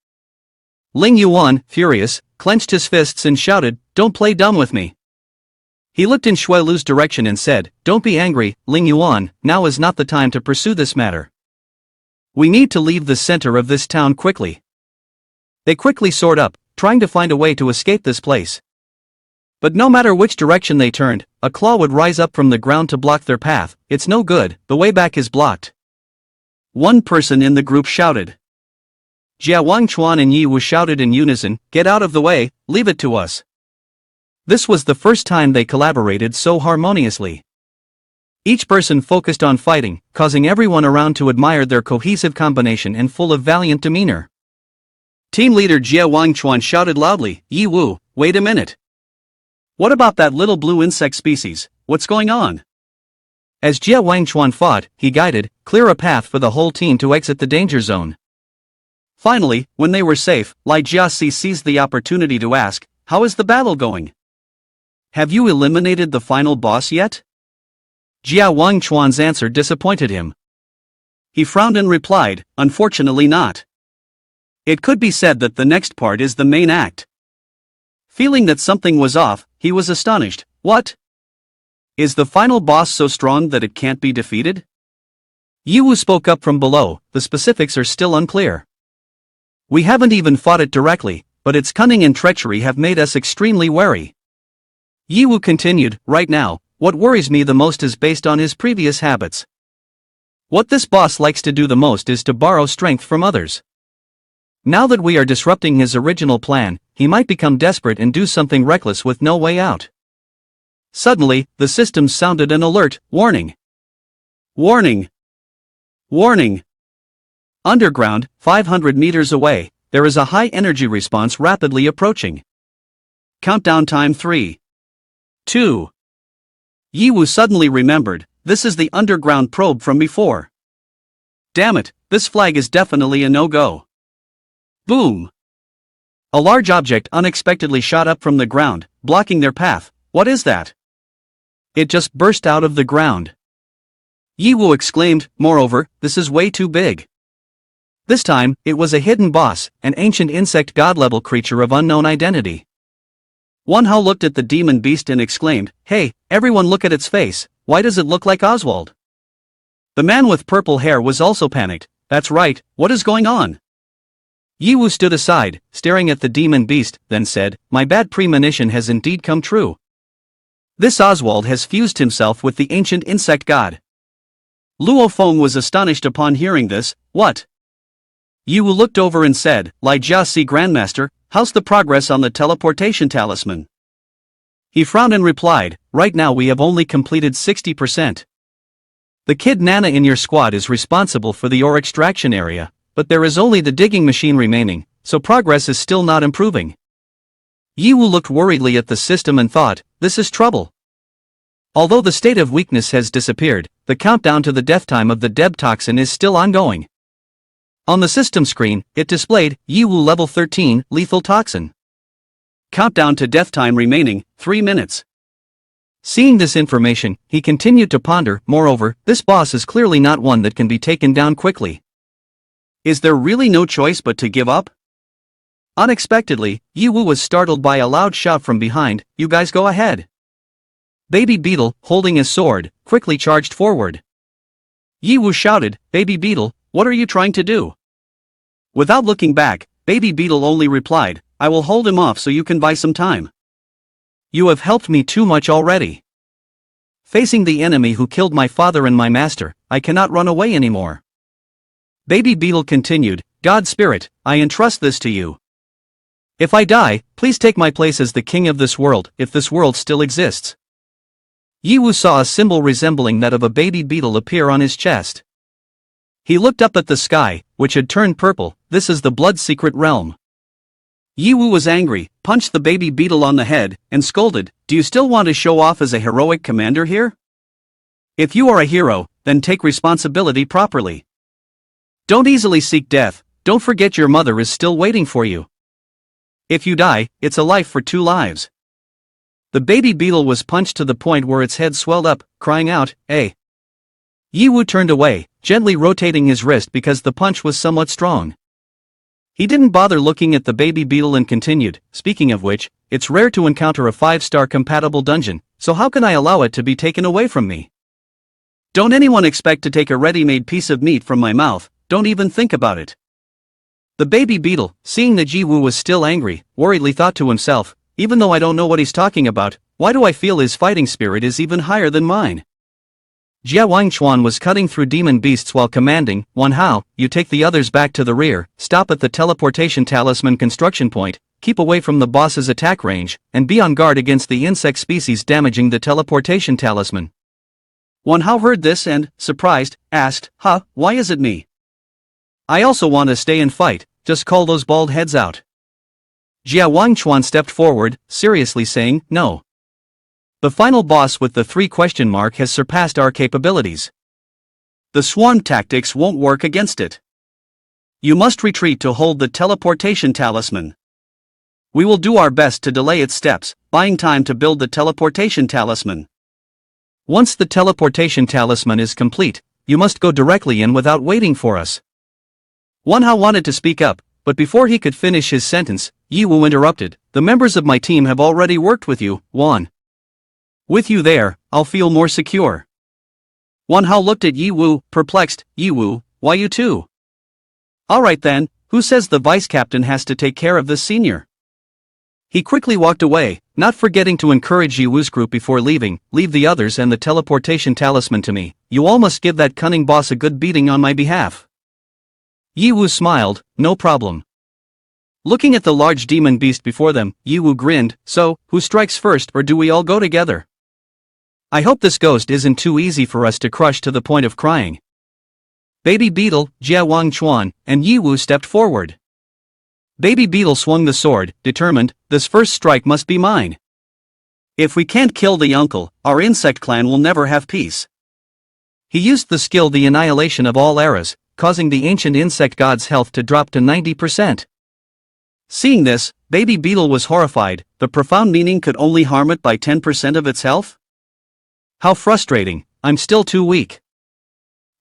Speaker 1: Ling Yuan, furious, clenched his fists and shouted, don't play dumb with me. He looked in Shuilu's direction and said, don't be angry, Ling Yuan, now is not the time to pursue this matter. We need to leave the center of this town quickly. They quickly soared up, trying to find a way to escape this place. But no matter which direction they turned, a claw would rise up from the ground to block their path. It's no good, the way back is blocked. One person in the group shouted. Jia Wangchuan and Yiwu shouted in unison, get out of the way, leave it to us. This was the first time they collaborated so harmoniously. Each person focused on fighting, causing everyone around to admire their cohesive combination and full of valiant demeanor. Team leader Jia Wangchuan shouted loudly, Yiwu, wait a minute. What about that little blue insect species, what's going on? As Jia Wangchuan fought, he guided, clear a path for the whole team to exit the danger zone. Finally, when they were safe, Li Jiaxi seized the opportunity to ask, how is the battle going? Have you eliminated the final boss yet? Jia Wangchuan's answer disappointed him. He frowned and replied, unfortunately not. It could be said that the next part is the main act. Feeling that something was off, he was astonished. What? Is the final boss so strong that it can't be defeated? Yiwu spoke up from below, the specifics are still unclear. We haven't even fought it directly, but its cunning and treachery have made us extremely wary. Yiwu continued, right now, what worries me the most is based on his previous habits. What this boss likes to do the most is to borrow strength from others. Now that we are disrupting his original plan, he might become desperate and do something reckless with no way out. Suddenly, the system sounded an alert, warning. Warning! Warning! Underground, 500 meters away, there is a high-energy response rapidly approaching. Countdown time 3. 2. Yiwu suddenly remembered, this is the underground probe from before. Damn it, this flag is definitely a no-go. Boom! A large object unexpectedly shot up from the ground, blocking their path. What is that? It just burst out of the ground. Yiwu exclaimed, moreover, this is way too big. This time, it was a hidden boss, an ancient insect god-level creature of unknown identity. Wanhao looked at the demon beast and exclaimed, hey, everyone look at its face, why does it look like Oswald? The man with purple hair was also panicked, that's right, what is going on? Yiwu stood aside, staring at the demon beast, then said, my bad premonition has indeed come true. This Oswald has fused himself with the ancient insect god. Luo Feng was astonished upon hearing this, what? Yiwu looked over and said, Li Jiaxi Grandmaster,
Speaker 2: how's the progress on the teleportation talisman? He frowned and replied, right now we have only completed 60%. The kid Nana in your squad is responsible for the ore extraction area, but there is only the digging machine remaining, so progress is still not improving. Ye Wu looked worriedly at the system and thought, this is trouble. Although the state of weakness has disappeared, the countdown to the death time of the Deb toxin is still ongoing. On the system screen, it displayed, Ye Wu level 13, lethal toxin. Countdown to death time remaining, 3 minutes. Seeing this information, he continued to ponder, moreover, this boss is clearly not one that can be taken down quickly. Is there really no choice but to give up? Unexpectedly, Ye Wu was startled by a loud shout from behind, you guys go ahead. Baby Beetle, holding his sword, quickly charged forward. Ye Wu shouted, Baby Beetle, what are you trying to do? Without looking back, Baby Beetle only replied, I will hold him off so you can buy some time. You have helped me too much already. Facing the enemy who killed my father and my master, I cannot run away anymore. Baby Beetle continued, God Spirit, I entrust this to you. If I die, please take my place as the king of this world, if this world still exists. Ye Wu saw a symbol resembling that of a baby beetle appear on his chest. He looked up at the sky, which had turned purple, this is the blood secret realm. Ye Wu was angry, punched the baby beetle on the head, and scolded, do you still want to show off as a heroic commander here? If you are a hero, then take responsibility properly. Don't easily seek death, don't forget your mother is still waiting for you. If you die, it's a life for 2 lives. The baby beetle was punched to the point where its head swelled up, crying out, eh. Ye Wu turned away, gently rotating his wrist because the punch was somewhat strong. He didn't bother looking at the baby beetle and continued, speaking of which, it's rare to encounter a 5-star compatible dungeon, so how can I allow it to be taken away from me? Don't anyone expect to take a ready-made piece of meat from my mouth, don't even think about it. The baby beetle, seeing that Ye Wu was still angry, worriedly thought to himself, even though I don't know what he's talking about, why do I feel his fighting spirit is even higher than mine? Jia Wangchuan was cutting through demon beasts while commanding, Wan Hao, you take the others back to the rear, stop at the teleportation talisman construction point, keep away from the boss's attack range, and be on guard against the insect species damaging the teleportation talisman. Wan Hao heard this and, surprised, asked, why is it me? I also want to stay and fight, just call those bald heads out. Jia Wangchuan stepped forward, seriously saying, no. The final boss with the 3 question mark has surpassed our capabilities. The swarm tactics won't work against it. You must retreat to hold the teleportation talisman. We will do our best to delay its steps, buying time to build the teleportation talisman. Once the teleportation talisman is complete, you must go directly in without waiting for us. Wan Hao wanted to speak up, but before he could finish his sentence, Ye Wu interrupted, the members of my team have already worked with you, Wan. With you there, I'll feel more secure. Wan Hao looked at Ye Wu, perplexed, Ye Wu, why you too? Alright then, who says the vice captain has to take care of this senior? He quickly walked away, not forgetting to encourage Ye Wu's group before leaving, leave the others and the teleportation talisman to me, you all must give that cunning boss a good beating on my behalf. Ye Wu smiled, no problem. Looking at the large demon beast before them, Ye Wu grinned, so, who strikes first or do we all go together? I hope this ghost isn't too easy for us to crush to the point of crying. Baby Beetle, Jia Wangchuan, and Ye Wu stepped forward. Baby Beetle swung the sword, determined, this first strike must be mine. If we can't kill the uncle, our insect clan will never have peace. He used the skill the annihilation of all eras, causing the ancient insect god's health to drop to 90%. Seeing this, Baby Beetle was horrified, the profound meaning could only harm it by 10% of its health? How frustrating, I'm still too weak.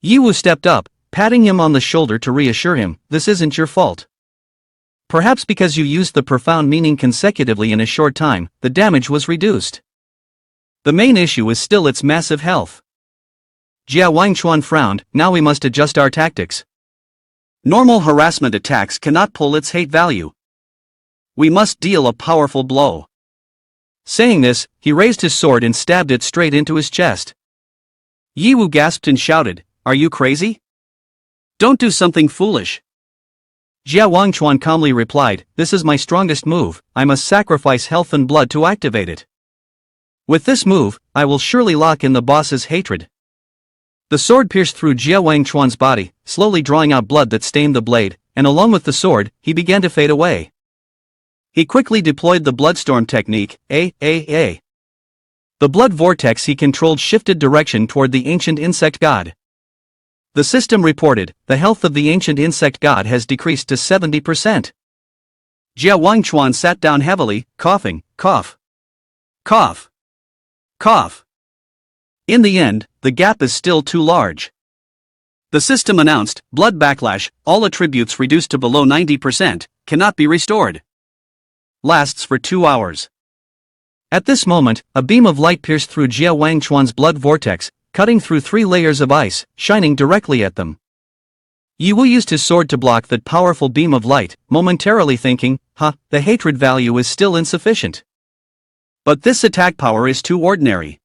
Speaker 2: Ye Wu stepped up, patting him on the shoulder to reassure him, this isn't your fault. Perhaps because you used the profound meaning consecutively in a short time, the damage was reduced. The main issue is still its massive health. Jia Wangchuan frowned, now we must adjust our tactics. Normal harassment attacks cannot pull its hate value. We must deal a powerful blow. Saying this, he raised his sword and stabbed it straight into his chest. Ye Wu gasped and shouted, are you crazy? Don't do something foolish.
Speaker 1: Jia Wangchuan calmly replied, "This is my strongest move, I must sacrifice health and blood to activate it. With this move, I will surely lock in the boss's hatred." The sword pierced through Jia Wangchuan's body, slowly drawing out blood that stained the blade, and along with the sword, he began to fade away. He quickly deployed the bloodstorm technique, A. The blood vortex he controlled shifted direction toward the ancient insect god. The system reported, the health of the ancient insect god has decreased to 70%.
Speaker 2: Jia Wangchuan sat down heavily, coughing, cough. Cough. Cough. In the end, the gap is still too large. The system announced, blood backlash, all attributes reduced to below 90%, cannot be restored. Lasts for 2 hours. At this moment, a beam of light pierced through Jia Wangchuan's blood vortex, cutting through 3 layers of ice, shining directly at them. Ye Wu used his sword to block that powerful beam of light, momentarily thinking, the hatred value is still insufficient. But this attack power is too ordinary.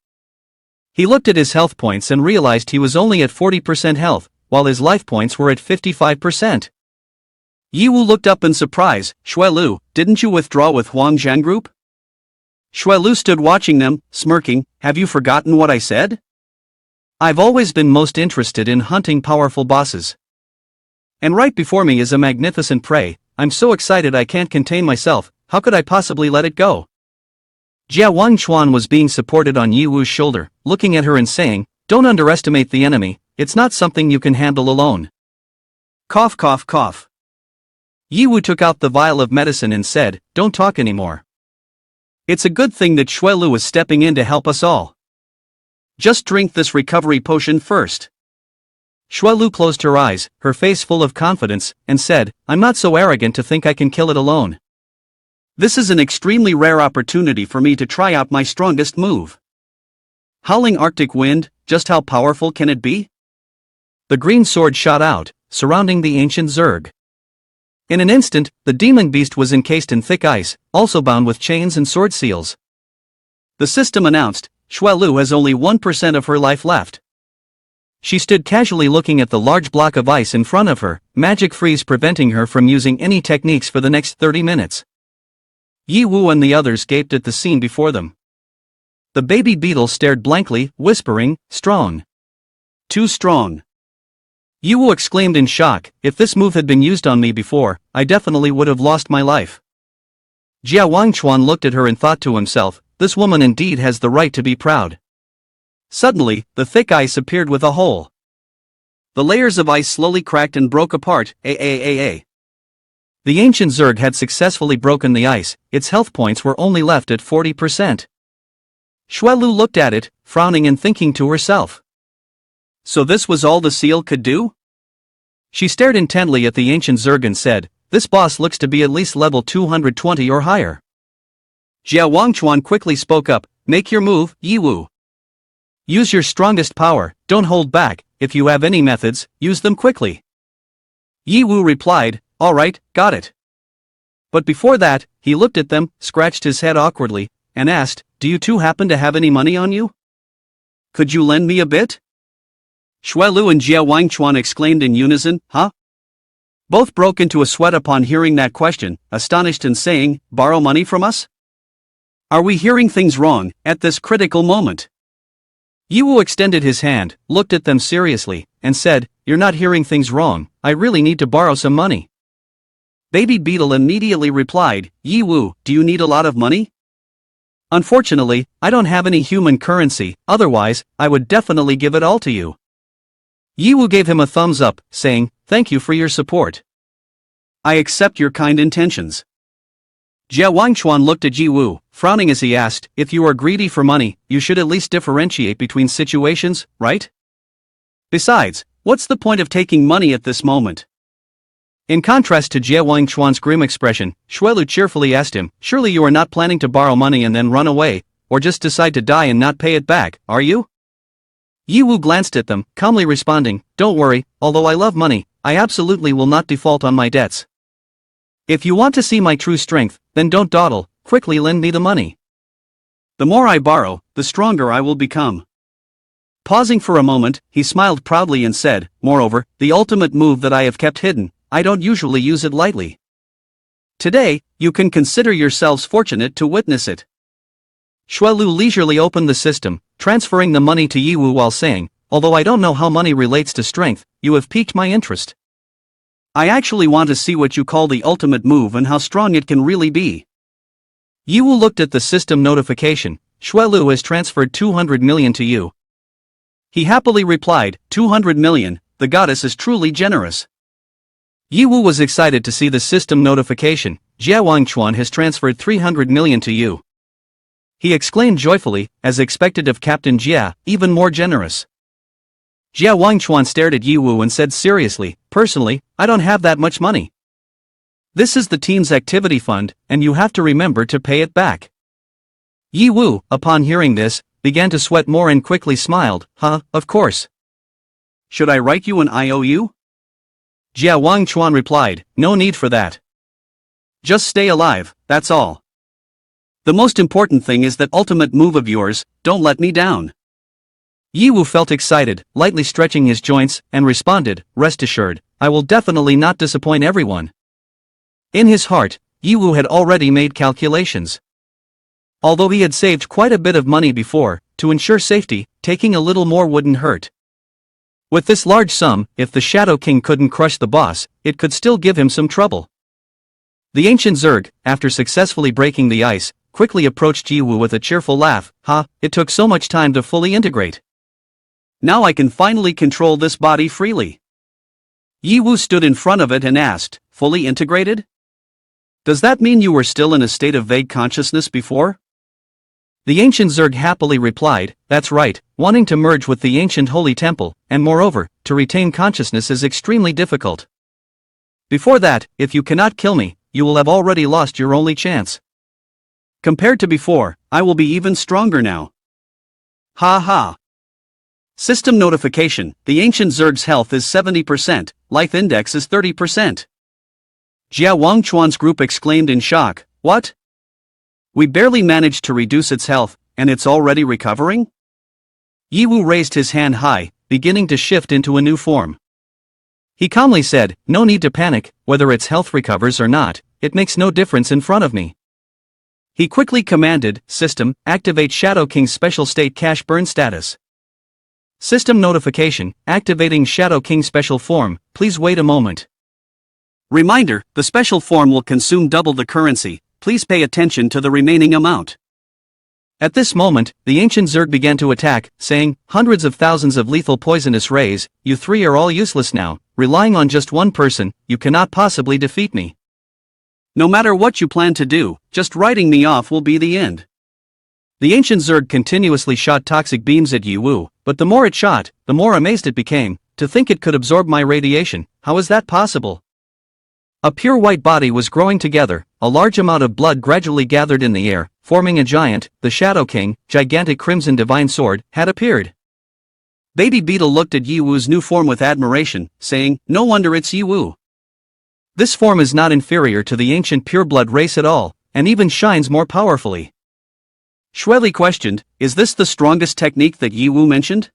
Speaker 2: He looked at his health points and realized he was only at 40% health, while his life points were at 55%. Ye Wu looked up in surprise. "Shui Lu, didn't you withdraw with Huang Zhan Group?" Shui Lu stood watching them, smirking. "Have you forgotten what I said? I've always been most interested in hunting powerful bosses. And right before me is a magnificent prey. I'm so excited I can't contain myself. How could I possibly let it go?" Jia Wangchuan was being supported on Ye Wu's shoulder, looking at her and saying, "Don't underestimate the enemy, it's not something you can handle alone." Cough cough cough. Ye Wu took out the vial of medicine and said, "Don't talk anymore. It's a good thing that Shui Lu is stepping in to help us all. Just drink this recovery potion first." Shui Lu closed her eyes, her face full of confidence, and said, "I'm not so arrogant to think I can kill it alone. This is an extremely rare opportunity for me to try out my strongest move. Howling Arctic wind, just how powerful can it be?" The green sword shot out, surrounding the ancient Zerg. In an instant, the demon beast was encased in thick ice, also bound with chains and sword seals. The system announced, "Shui Lu has only 1% of her life left." She stood casually looking at the large block of ice in front of her, magic freeze preventing her from using any techniques for the next 30 minutes. Ye Wu and the others gaped at the scene before them. The baby beetle stared blankly, whispering, "Strong. Too strong." Ye Wu exclaimed in shock, "If this move had been used on me before, I definitely would have lost my life." Jia Wangchuan looked at her and thought to himself, "This woman indeed has the right to be proud." Suddenly, the thick ice appeared with a hole. The layers of ice slowly cracked and broke apart. The ancient Zerg had successfully broken the ice, its health points were only left at 40%. Shui Lu looked at it, frowning and thinking to herself. So this was all the seal could do? She stared intently at the ancient Zerg and said, "This boss looks to be at least level 220 or higher." Jia Wangchuan quickly spoke up, "Make your move, Ye Wu. Use your strongest power, don't hold back, if you have any methods, use them quickly." Ye Wu replied, "All right, got it." But before that, he looked at them, scratched his head awkwardly, and asked, "Do you two happen to have any money on you? Could you lend me a bit?" Shui Lu and Jia Wangchuan exclaimed in unison, "Huh?" Both broke into a sweat upon hearing that question, astonished and saying, "Borrow money from us? Are we hearing things wrong, at this critical moment?" Ye Wu extended his hand, looked at them seriously, and said, "You're not hearing things wrong, I really need to borrow some money." Baby Beetle immediately replied, "Ye Wu, do you need a lot of money?" "Unfortunately, I don't have any human currency, otherwise, I would definitely give it all to you." Ye Wu gave him a thumbs up, saying, "Thank you for your support. I accept your kind intentions." Jia Wangchuan looked at Ye Wu, frowning as he asked, "If you are greedy for money, you should at least differentiate between situations, right? Besides, what's the point of taking money at this moment?" In contrast to Jia Wangchuan's grim expression, Shui Lu cheerfully asked him, "Surely you are not planning to borrow money and then run away, or just decide to die and not pay it back, are you?" Ye Wu glanced at them, calmly responding, "Don't worry, although I love money, I absolutely will not default on my debts. If you want to see my true strength, then don't dawdle, quickly lend me the money. The more I borrow, the stronger I will become." Pausing for a moment, he smiled proudly and said, "Moreover, the ultimate move that I have kept hidden, I don't usually use it lightly. Today, you can consider yourselves fortunate to witness it. Xuelu leisurely opened the system, transferring the money to Yiwu while saying, although I don't know how money relates to strength, you have piqued my interest. I actually want to see what you call the ultimate move and how strong it can really be. Yiwu looked at the system notification. Xuelu has transferred 200 million to you. He happily replied, 200 million, the goddess is truly generous. Yiwu was excited to see the system notification. Jia Wangchuan has transferred 300 million to you. He exclaimed joyfully, as expected of Captain Jia, even more generous. Jia Wangchuan stared at Yiwu and said seriously, personally, I don't have that much money. This is the team's activity fund, and you have to remember to pay it back. Yiwu, upon hearing this, began to sweat more and quickly smiled, of course. Should I write you an IOU? Jia Wangchuan replied, no need for that. Just stay alive, that's all. The most important thing is that ultimate move of yours, don't let me down. Yiwu felt excited, lightly stretching his joints, and responded, rest assured, I will definitely not disappoint everyone. In his heart, Yiwu had already made calculations. Although he had saved quite a bit of money before, to ensure safety, taking a little more wouldn't hurt. With this large sum, if the Shadow King couldn't crush the boss, it could still give him some trouble. The ancient Zerg, after successfully breaking the ice, quickly approached Yiwu with a cheerful laugh. It took so much time to fully integrate. Now I can finally control this body freely. Yiwu stood in front of it and asked, fully integrated? Does that mean you were still in a state of vague consciousness before? The ancient Zerg happily replied, that's right, wanting to merge with the ancient holy temple, and moreover, to retain consciousness is extremely difficult. Before that, if you cannot kill me, you will have already lost your only chance. Compared to before, I will be even stronger now. Ha. System notification, the ancient Zerg's health is 70%, life index is 30%. Jia Wangchuan's group exclaimed in shock, what? We barely managed to reduce its health, and it's already recovering? Yiwu raised his hand high, beginning to shift into a new form. He calmly said, no need to panic, whether its health recovers or not, it makes no difference in front of me. He quickly commanded, System, activate Shadow King's special state cash burn status. System notification, activating Shadow King's special form, please wait a moment. Reminder, the special form will consume double the currency, please pay attention to the remaining amount. At this moment, the ancient Zerg began to attack, saying, hundreds of thousands of lethal poisonous rays, you three are all useless now, relying on just one person, you cannot possibly defeat me. No matter what you plan to do, just writing me off will be the end. The ancient Zerg continuously shot toxic beams at Yiwu, but the more it shot, the more amazed it became, to think it could absorb my radiation, how is that possible? A pure white body was growing together, a large amount of blood gradually gathered in the air, forming a giant, the Shadow King, gigantic crimson divine sword, had appeared. Baby Beetle looked at Yiwu's new form with admiration, saying, no wonder it's Yiwu. This form is not inferior to the ancient pureblood race at all, and even shines more powerfully. Xueli questioned, is this the strongest technique that Yiwu mentioned?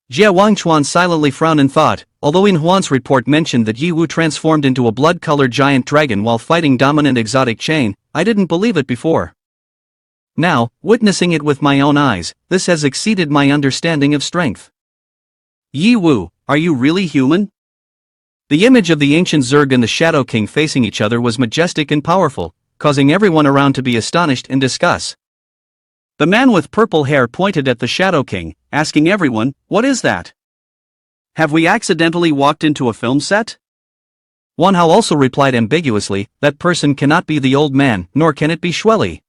Speaker 2: Jia Wangchuan silently frowned and thought, although In Huan's report mentioned that Yiwu transformed into a blood-colored giant dragon while fighting dominant exotic chain, I didn't believe it before. Now, witnessing it with my own eyes, this has exceeded my understanding of strength. Yiwu, are you really human? The image of the ancient Zerg and the Shadow King facing each other was majestic and powerful, causing everyone around to be astonished and discuss. The man with purple hair pointed at the Shadow King, asking everyone, what is that? Have we accidentally walked into a film set? Ye Hao also replied ambiguously, that person cannot be the old man, nor can it be Xueli.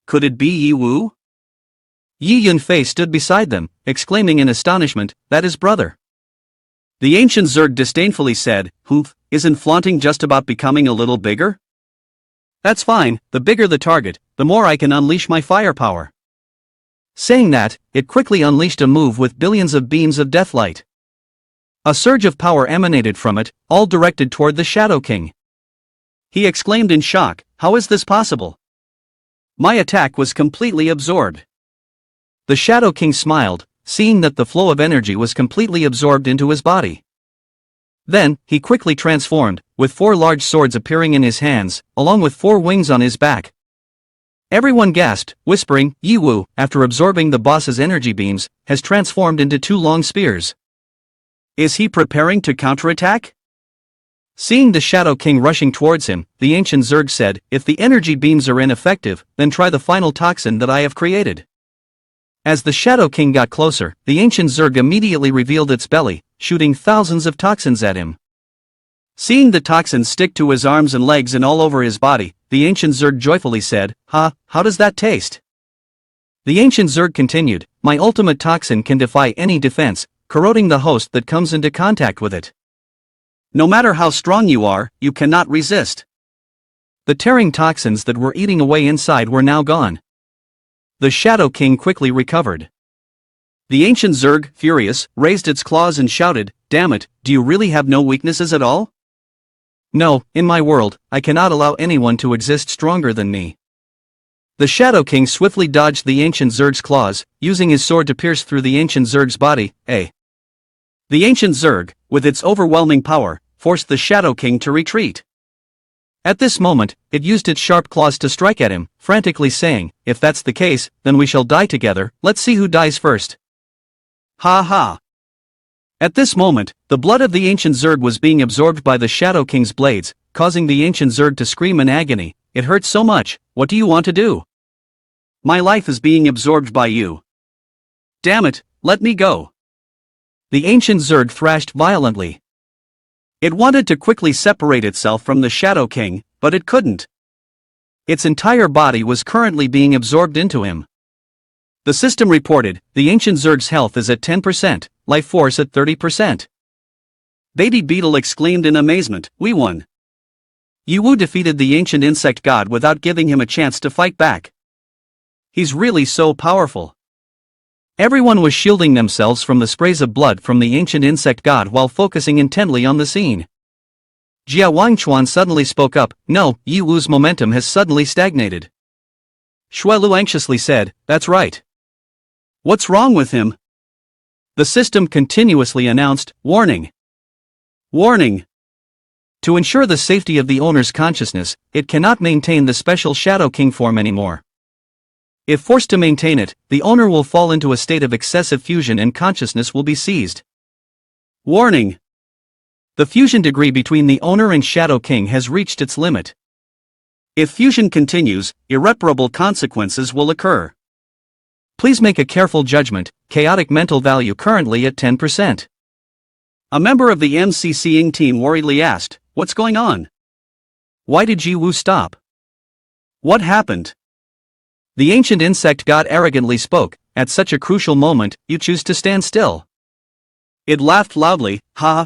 Speaker 2: Could it be Yiwu? Yi Yunfei stood beside them, exclaiming in astonishment, that is brother. The ancient Zerg disdainfully said, isn't flaunting just about becoming a little bigger? That's fine, the bigger the target, the more I can unleash my firepower. Saying that, it quickly unleashed a move with billions of beams of deathlight. A surge of power emanated from it, all directed toward the Shadow King. He exclaimed in shock, how is this possible? My attack was completely absorbed. The Shadow King smiled, seeing that the flow of energy was completely absorbed into his body.
Speaker 1: Then, he quickly transformed, with 4 large swords appearing in his hands, along with 4 wings on his back. Everyone gasped, whispering, Ye Hao, after absorbing the boss's energy beams, has transformed into 2 long spears.
Speaker 2: Is he preparing to counterattack?
Speaker 1: Seeing the Shadow King rushing towards him, the ancient Zerg said, if the energy beams are ineffective, then try the final toxin that I have created. As the Shadow King got closer, the ancient Zerg immediately revealed its belly, shooting thousands of toxins at him.
Speaker 2: Seeing the toxins stick to his arms and legs and all over his body, the ancient Zerg joyfully said, "Ha, how does that taste?"
Speaker 1: The ancient Zerg continued, my ultimate toxin can defy any defense, corroding the host that comes into contact with it.
Speaker 2: No matter how strong you are, you cannot resist.
Speaker 1: The tearing toxins that were eating away inside were now gone. The Shadow King quickly recovered.
Speaker 2: The ancient Zerg, furious, raised its claws and shouted, damn it, do you really have no weaknesses at all?
Speaker 1: No, in my world, I cannot allow anyone to exist stronger than me. The Shadow King swiftly dodged the ancient Zerg's claws, using his sword to pierce through the ancient Zerg's body. The ancient Zerg, with its overwhelming power, forced the Shadow King to retreat. At this moment, it used its sharp claws to strike at him, frantically saying, if that's the case, then we shall die together, let's see who dies first.
Speaker 2: Ha ha.
Speaker 1: At this moment, the blood of the ancient Zerg was being absorbed by the Shadow King's blades, causing the ancient Zerg to scream in agony. It hurts so much, what do you want to do?
Speaker 2: My life is being absorbed by you. Damn it, let me go.
Speaker 1: The ancient Zerg thrashed violently.
Speaker 2: It wanted to quickly separate itself from the Shadow King, but it couldn't.
Speaker 1: Its entire body was currently being absorbed into him. The system reported, the ancient Zerg's health is at 10%, life force at 30%.
Speaker 2: Baby Beetle exclaimed in amazement, we won.
Speaker 1: Ye Hao defeated the ancient insect god without giving him a chance to fight back.
Speaker 2: He's really so powerful.
Speaker 1: Everyone was shielding themselves from the sprays of blood from the ancient insect god while focusing intently on the scene. Jia Wangchuan suddenly spoke up, no, Ye Hao's momentum has suddenly stagnated.
Speaker 2: Shui Lu anxiously said, that's right. What's wrong with him?
Speaker 1: The system continuously announced, warning.
Speaker 2: Warning.
Speaker 1: To ensure the safety of the owner's consciousness, it cannot maintain the special Shadow King form anymore. If forced to maintain it, the owner will fall into a state of excessive fusion and consciousness will be seized.
Speaker 2: Warning.
Speaker 1: The fusion degree between the owner and Shadow King has reached its limit.
Speaker 2: If fusion continues, irreparable consequences will occur.
Speaker 1: Please make a careful judgment, chaotic mental value currently at 10%.
Speaker 2: A member of the MCCing team worriedly asked, what's going on?
Speaker 1: Why did Ye Hao stop?
Speaker 2: What happened?
Speaker 1: The ancient insect god arrogantly spoke, at such a crucial moment, you choose to stand still.
Speaker 2: It laughed loudly, ha.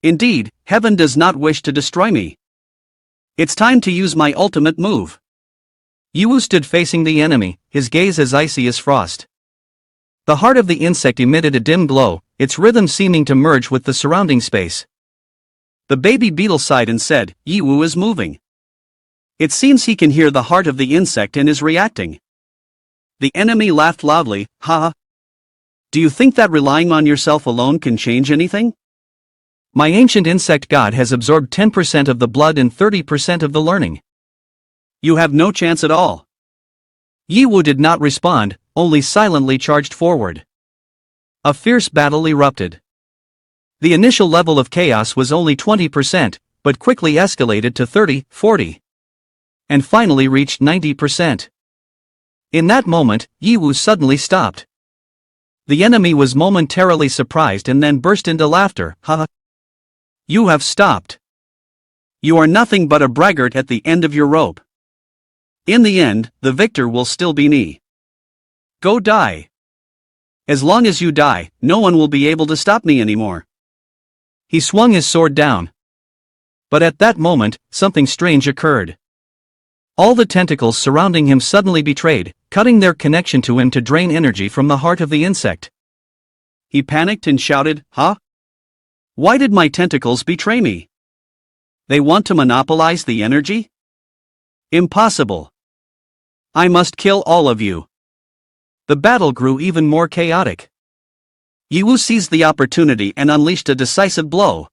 Speaker 2: Indeed, heaven does not wish to destroy me. It's time to use my ultimate move.
Speaker 1: Ye Hao stood facing the enemy, his gaze as icy as frost. The heart of the insect emitted a dim glow, its rhythm seeming to merge with the surrounding space.
Speaker 2: The baby beetle sighed and said, Ye Hao is moving. It seems he can hear the heart of the insect and is reacting. The enemy laughed loudly, ha. Do you think that relying on yourself alone can change anything?
Speaker 1: My ancient insect god has absorbed 10% of the blood and 30% of the learning.
Speaker 2: You have no chance at all.
Speaker 1: Ye Hao did not respond, only silently charged forward. A fierce battle erupted. The initial level of chaos was only 20%, but quickly escalated to 30, 40. And finally reached 90%. In that moment, Ye Hao suddenly stopped. The enemy was momentarily surprised and then burst into laughter, ha.
Speaker 2: You have stopped. You are nothing but a braggart at the end of your rope. In the end, the victor will still be me. Go die. As long as you die, no one will be able to stop me anymore.
Speaker 1: He swung his sword down. But at that moment, something strange occurred. All the tentacles surrounding him suddenly betrayed, cutting their connection to him to drain energy from the heart of the insect.
Speaker 2: He panicked and shouted, huh? Why did my tentacles betray me? They want to monopolize the energy? Impossible. I must kill all of you.
Speaker 1: The battle grew even more chaotic.
Speaker 2: Ye Hao seized the opportunity and unleashed a decisive blow.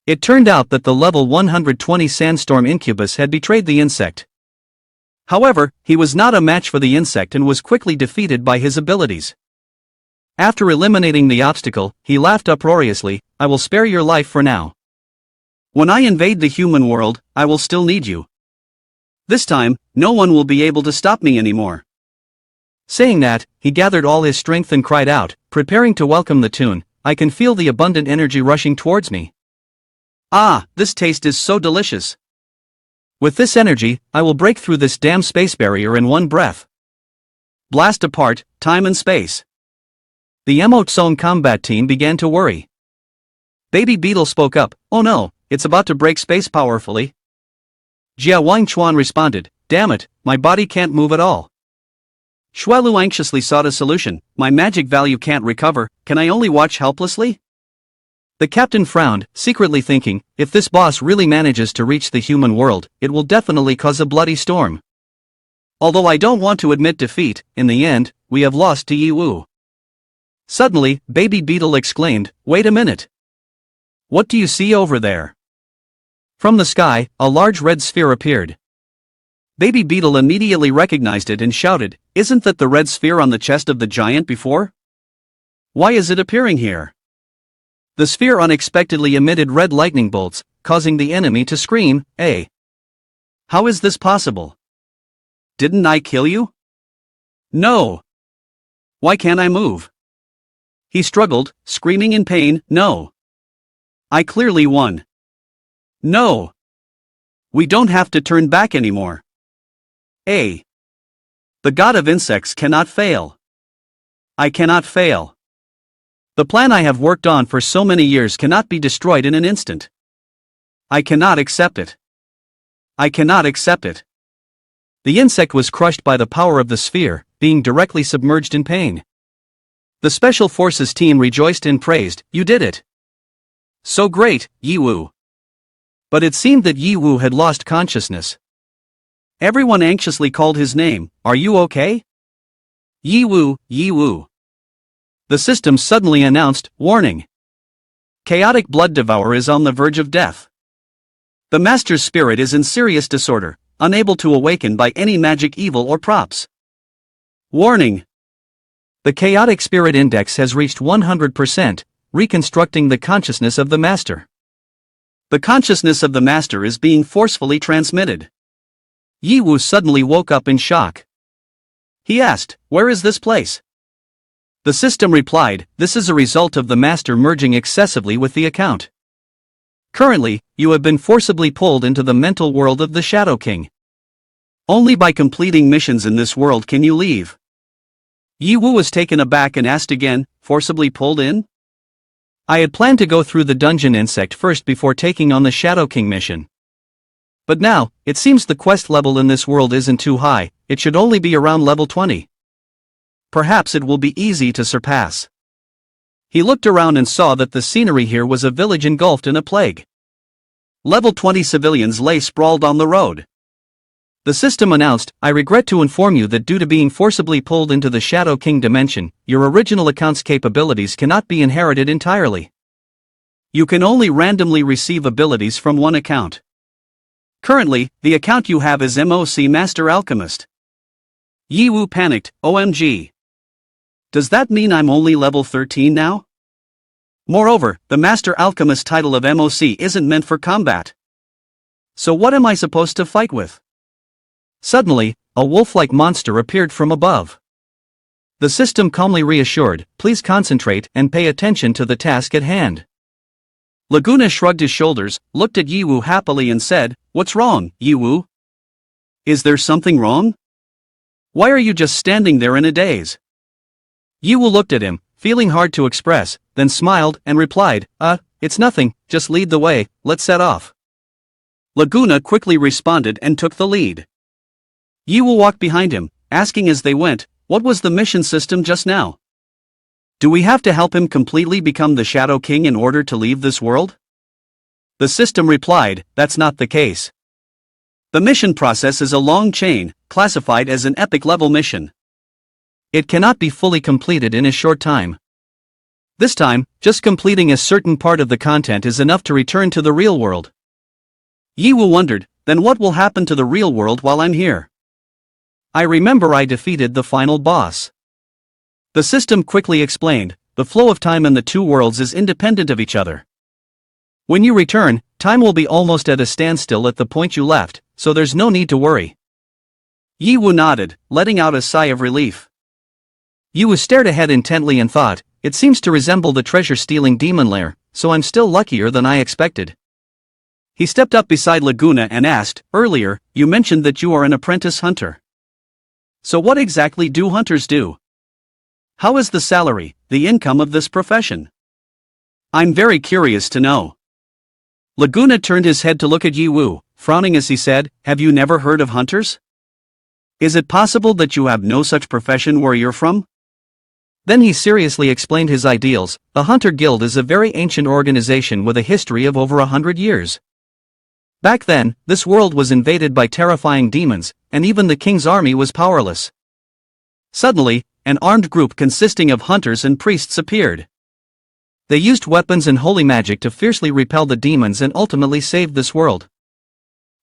Speaker 1: It turned out that the level 120 sandstorm incubus had betrayed the insect. However, he was not a match for the insect and was quickly defeated by his abilities. After eliminating the obstacle, he laughed uproariously, "I will spare your life for now. When I invade the human world, I will still need you. This time, no one will be able to stop me anymore." Saying that, he gathered all his strength and cried out, preparing to welcome the tune, "I can feel the abundant energy rushing towards me. Ah, this taste is so delicious. With this energy, I will break through this damn space barrier in one breath. Blast apart, time and space." The Emote combat team began to worry. Baby Beetle spoke up, "Oh no, it's about to break space powerfully." Jia Wangchuan responded, "Damn it, my body can't move at all." Shuelu anxiously sought a solution, "My magic value can't recover, can I only watch helplessly?" The captain frowned, secretly thinking, if this boss really manages to reach the human world, it will definitely cause a bloody storm. Although I don't want to admit defeat, in the end, we have lost to Ye Wu. Suddenly, Baby Beetle exclaimed, "Wait a minute. What do you see over there?" From the sky, a large red sphere appeared. Baby Beetle immediately recognized it and shouted, "Isn't that the red sphere on the chest of the giant before? Why is it appearing here?" The sphere unexpectedly emitted red lightning bolts, causing the enemy to scream, "Eh? How is this possible? Didn't I kill you? No. Why can't I move?" He struggled, screaming in pain, "No. I clearly won. No. We don't have to turn back anymore. Eh? The god of insects cannot fail. I cannot fail. The plan I have worked on for so many years cannot be destroyed in an instant. I cannot accept it. I cannot accept it." The insect was crushed by the power of the sphere, being directly submerged in pain. The Special Forces team rejoiced and praised, "You did it. So great, Ye Wu." But it seemed that Ye Wu had lost consciousness. Everyone anxiously called his name, "Are you okay? Ye Wu, Ye Wu." The system suddenly announced, "Warning. Chaotic Blood Devourer is on the verge of death. The Master's spirit is in serious disorder, unable to awaken by any magic evil or props. Warning. The Chaotic Spirit Index has reached 100%, reconstructing the consciousness of the Master. The consciousness of the Master is being forcefully transmitted." Ye Wu suddenly woke up in shock. He asked, "Where is this place?" The system replied, "This is a result of the Master merging excessively with the account. Currently, you have been forcibly pulled into the mental world of the Shadow King. Only by completing missions in this world can you leave." Ye Wu was taken aback and asked again, "Forcibly pulled in?" "I had planned to go through the dungeon insect first before taking on the Shadow King mission. But now, it seems the quest level in this world isn't too high, it should only be around level 20. Perhaps it will be easy to surpass." He looked around and saw that the scenery here was a village engulfed in a plague. Level 20 civilians lay sprawled on the road. The system announced, "I regret to inform you that due to being forcibly pulled into the Shadow King dimension, your original account's capabilities cannot be inherited entirely. You can only randomly receive abilities from one account. Currently, the account you have is MOC Master Alchemist." Ye Wu panicked, "OMG. Does that mean I'm only level 13 now? Moreover, the Master Alchemist title of MOC isn't meant for combat. So what am I supposed to fight with?" Suddenly, a wolf-like monster appeared from above. The system calmly reassured, "Please concentrate and pay attention to the task at hand." Laguna shrugged his shoulders, looked at Ye Wu happily and said, "What's wrong, Ye Wu? Is there something wrong? Why are you just standing there in a daze?" Ye Wu looked at him, feeling hard to express, then smiled and replied, It's nothing, just lead the way, let's set off." Laguna quickly responded and took the lead. Ye Wu walked behind him, asking as they went, "What was the mission system just now? Do we have to help him completely become the Shadow King in order to leave this world?" The system replied, "That's not the case. The mission process is a long chain, classified as an epic level mission. It cannot be fully completed in a short time. This time, just completing a certain part of the content is enough to return to the real world.
Speaker 2: Ye Hao wondered, then what will happen to the real world while I'm here?
Speaker 1: I remember I defeated the final boss.
Speaker 2: The system quickly explained, the flow of time in the two worlds is independent of each other.
Speaker 1: When you return, time will be almost at a standstill at the point you left, so there's no need to worry.
Speaker 2: Ye Hao nodded, letting out a sigh of relief.
Speaker 1: Ye Hao stared ahead intently and thought, it seems to resemble the treasure-stealing demon lair, so I'm still luckier than I expected.
Speaker 2: He stepped up beside Laguna and asked, earlier, you mentioned that you are an apprentice hunter. So what exactly do hunters do? How is the salary, the income of this profession? I'm very curious to know.
Speaker 1: Laguna turned his head to look at Ye Hao, frowning as he said, have you never heard of hunters?
Speaker 2: Is it possible that you have no such profession where you're from?
Speaker 1: Then he seriously explained his ideals. The Hunter Guild is a very ancient organization with a history of over 100 years. Back then, this world was invaded by terrifying demons, and even the king's army was powerless. Suddenly, an armed group consisting of hunters and priests appeared. They used weapons and holy magic to fiercely repel the demons and ultimately saved this world.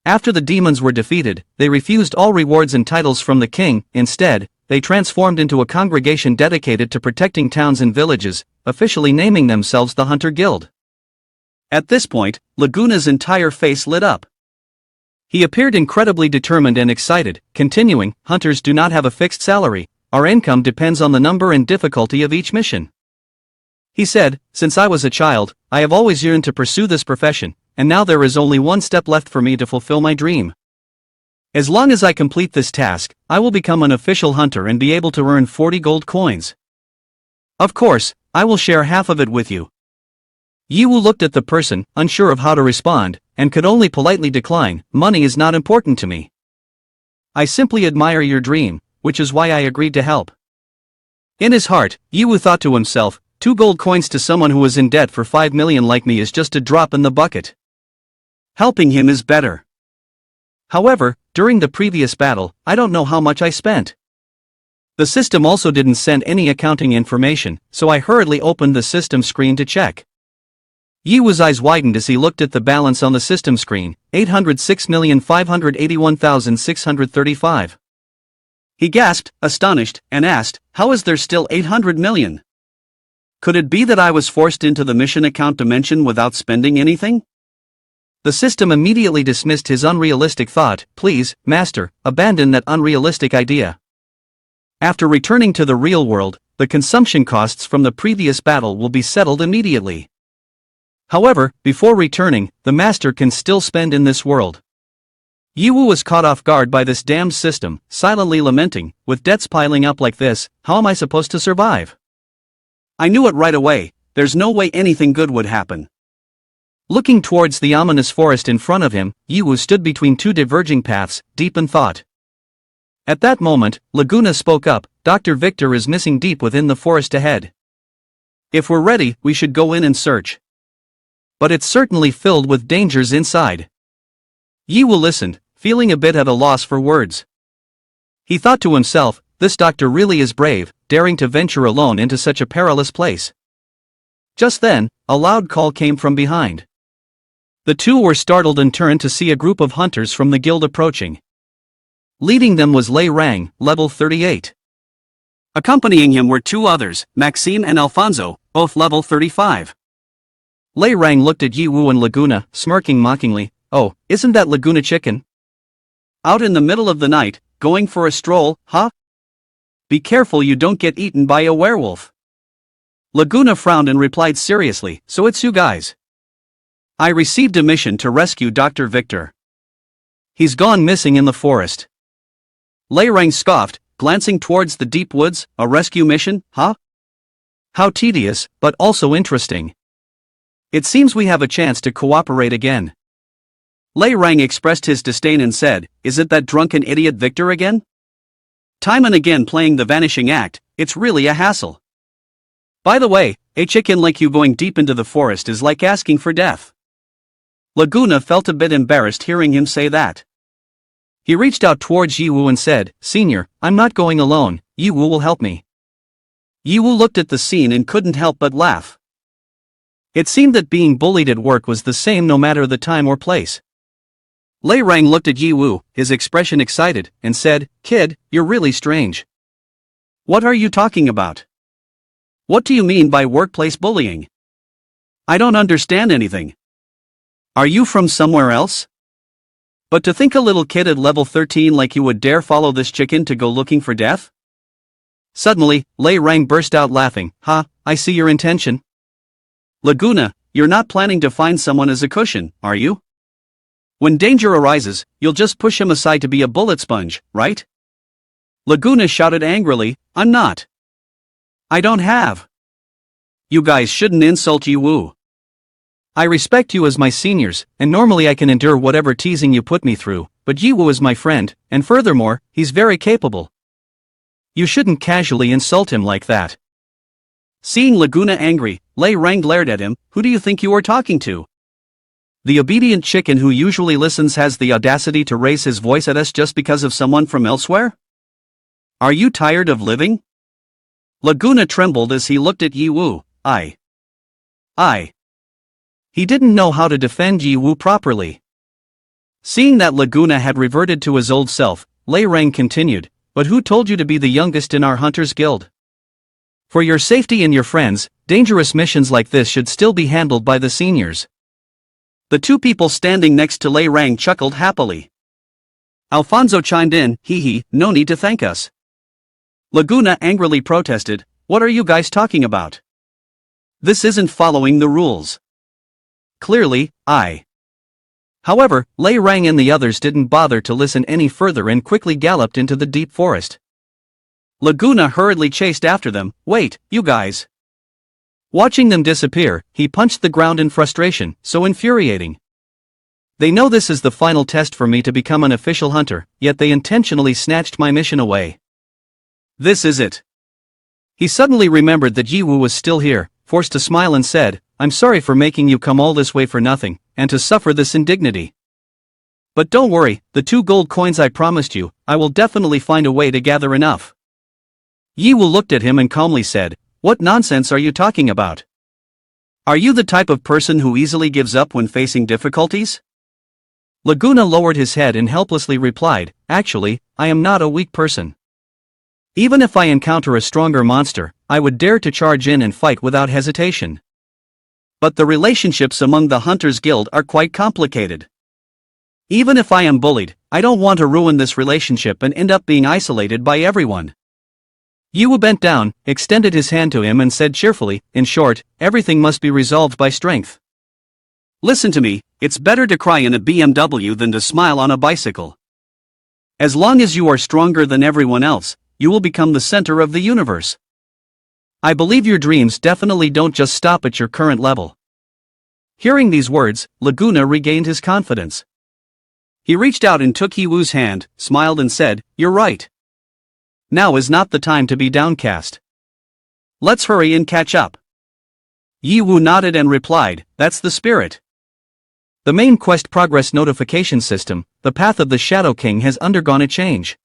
Speaker 1: After the demons were defeated, they refused all rewards and titles from the king. Instead, they transformed into a congregation dedicated to protecting towns and villages, officially naming themselves the Hunter Guild.
Speaker 2: At this point, Laguna's entire face lit up.
Speaker 1: He appeared incredibly determined and excited, continuing, hunters do not have a fixed salary, our income depends on the number and difficulty of each mission. He said, since I was a child, I have always yearned to pursue this profession, and now there is only one step left for me to fulfill my dream. As long as I complete this task, I will become an official hunter and be able to earn 40 gold coins. Of course, I will share half of it with you. Ye Hao looked at the person, unsure of how to respond, and could only politely decline, money is not important to me. I simply admire your dream, which is why I agreed to help. In his heart, Ye Hao thought to himself, 2 gold coins to someone who is in debt for 5 million like me is just a drop in the bucket. Helping him is better. However, during the previous battle, I don't know how much I spent. The system also didn't send any accounting information, so I hurriedly opened the system screen to check. Ye Hao's eyes widened as he looked at the balance on the system screen, 806,581,635. He gasped, astonished, and asked, how is there still 800 million? Could it be that I was forced into the mission account dimension without spending anything? The system immediately dismissed his unrealistic thought. Please, master, abandon that unrealistic idea. After returning to the real world, the consumption costs from the previous battle will be settled immediately. However, before returning, the master can still spend in this world. Ye Hao was caught off guard by this damned system, silently lamenting, with debts piling up like this, how am I supposed to survive? I knew it right away, there's no way anything good would happen. Looking towards the ominous forest in front of him, Ye Hao stood between two diverging paths, deep in thought. At that moment, Laguna spoke up, Dr. Victor is missing deep within the forest ahead. If we're ready, we should go in and search. But it's certainly filled with dangers inside. Ye Hao listened, feeling a bit at a loss for words. He thought to himself, this doctor really is brave, daring to venture alone into such a perilous place. Just then, a loud call came from behind. The two were startled and turned to see a group of hunters from the guild approaching. Leading them was Lei Rang, level 38. Accompanying him were two others, Maxime and Alfonso, both level 35. Lei Rang looked at Ye Hao and Laguna, smirking mockingly, oh, isn't that Laguna Chicken? Out in the middle of the night, going for a stroll, huh? Be careful you don't get eaten by a werewolf. Laguna frowned and replied seriously, so it's you guys. I received a mission to rescue Dr. Victor. He's gone missing in the forest. Lei Rang scoffed, glancing towards the deep woods, a rescue mission, huh? How tedious, but also interesting. It seems we have a chance to cooperate again. Lei Rang expressed his disdain and said, is it that drunken idiot Victor again? Time and again playing the vanishing act, it's really a hassle. By the way, a chicken like you going deep into the forest is like asking for death. Laguna felt a bit embarrassed hearing him say that. He reached out towards Ye Hao and said, Senior, I'm not going alone, Ye Hao will help me.
Speaker 2: Ye Wu looked at the scene and couldn't help but laugh. It seemed that being bullied at work was the same no matter the time or place. Lei Rang looked at Ye Wu, his expression excited, and said, "Kid, you're really strange. What are you talking about? What do you mean by workplace bullying? I don't understand anything. Are you from somewhere else? But to think a little kid at level 13 like you would dare follow this chicken to go looking for death?" Suddenly, Lei Rang burst out laughing. "Ha, I see your intention. Laguna, you're not planning to find someone as a cushion, are you? When danger arises, you'll just push him aside to be a bullet sponge, right?" Laguna shouted angrily, "I'm not. I don't have. You guys shouldn't insult Ye Wu. I respect you as my seniors, and normally I can endure whatever teasing you put me through, but Ye Wu is my friend, and furthermore, he's very capable. You shouldn't casually insult him like that." Seeing Laguna angry, Lei Rang glared at him. "Who do you think you are talking to? The obedient chicken who usually listens has the audacity to raise his voice at us just because of someone from elsewhere? Are you tired of living?" Laguna trembled as he looked at Ye Wu. I. He didn't know how to defend Ye Wu properly. Seeing that Laguna had reverted to his old self, Lei Rang continued, "But who told you to be the youngest in our Hunters Guild? For your safety and your friends, dangerous missions like this should still be handled by the seniors." The two people standing next to Lei Rang chuckled happily. Alfonso chimed in, "Hee, no need to thank us." Laguna angrily protested, "What are you guys talking about? This isn't following the rules. Clearly, However, Lei Rang and the others didn't bother to listen any further and quickly galloped into the deep forest. Laguna hurriedly chased after them. "Wait, you guys." Watching them disappear, he punched the ground in frustration, so infuriating. They know this is the final test for me to become an official hunter, yet they intentionally snatched my mission away. This is it. He suddenly remembered that Ye Wu was still here, forced to smile and said, "I'm sorry for making you come all this way for nothing, and to suffer this indignity. But don't worry, the 2 gold coins I promised you, I will definitely find a way to gather enough." Ye Wu looked at him and calmly said, "What nonsense are you talking about? Are you the type of person who easily gives up when facing difficulties?" Laguna lowered his head and helplessly replied, "Actually, I am not a weak person. Even if I encounter a stronger monster, I would dare to charge in and fight without hesitation. But the relationships among the Hunters Guild are quite complicated. Even if I am bullied, I don't want to ruin this relationship and end up being isolated by everyone." Ye Wu bent down, extended his hand to him and said cheerfully, "In short, everything must be resolved by strength. Listen to me, it's better to cry in a BMW than to smile on a bicycle. As long as you are stronger than everyone else, you will become the center of the universe. I believe your dreams definitely don't just stop at your current level." Hearing these words, Laguna regained his confidence. He reached out and took Ye Wu's hand, smiled and said, "You're right. Now is not the time to be downcast. Let's hurry and catch up." Ye Wu nodded and replied, "That's the spirit." The main quest progress notification system, the path of the Shadow King, has undergone a change.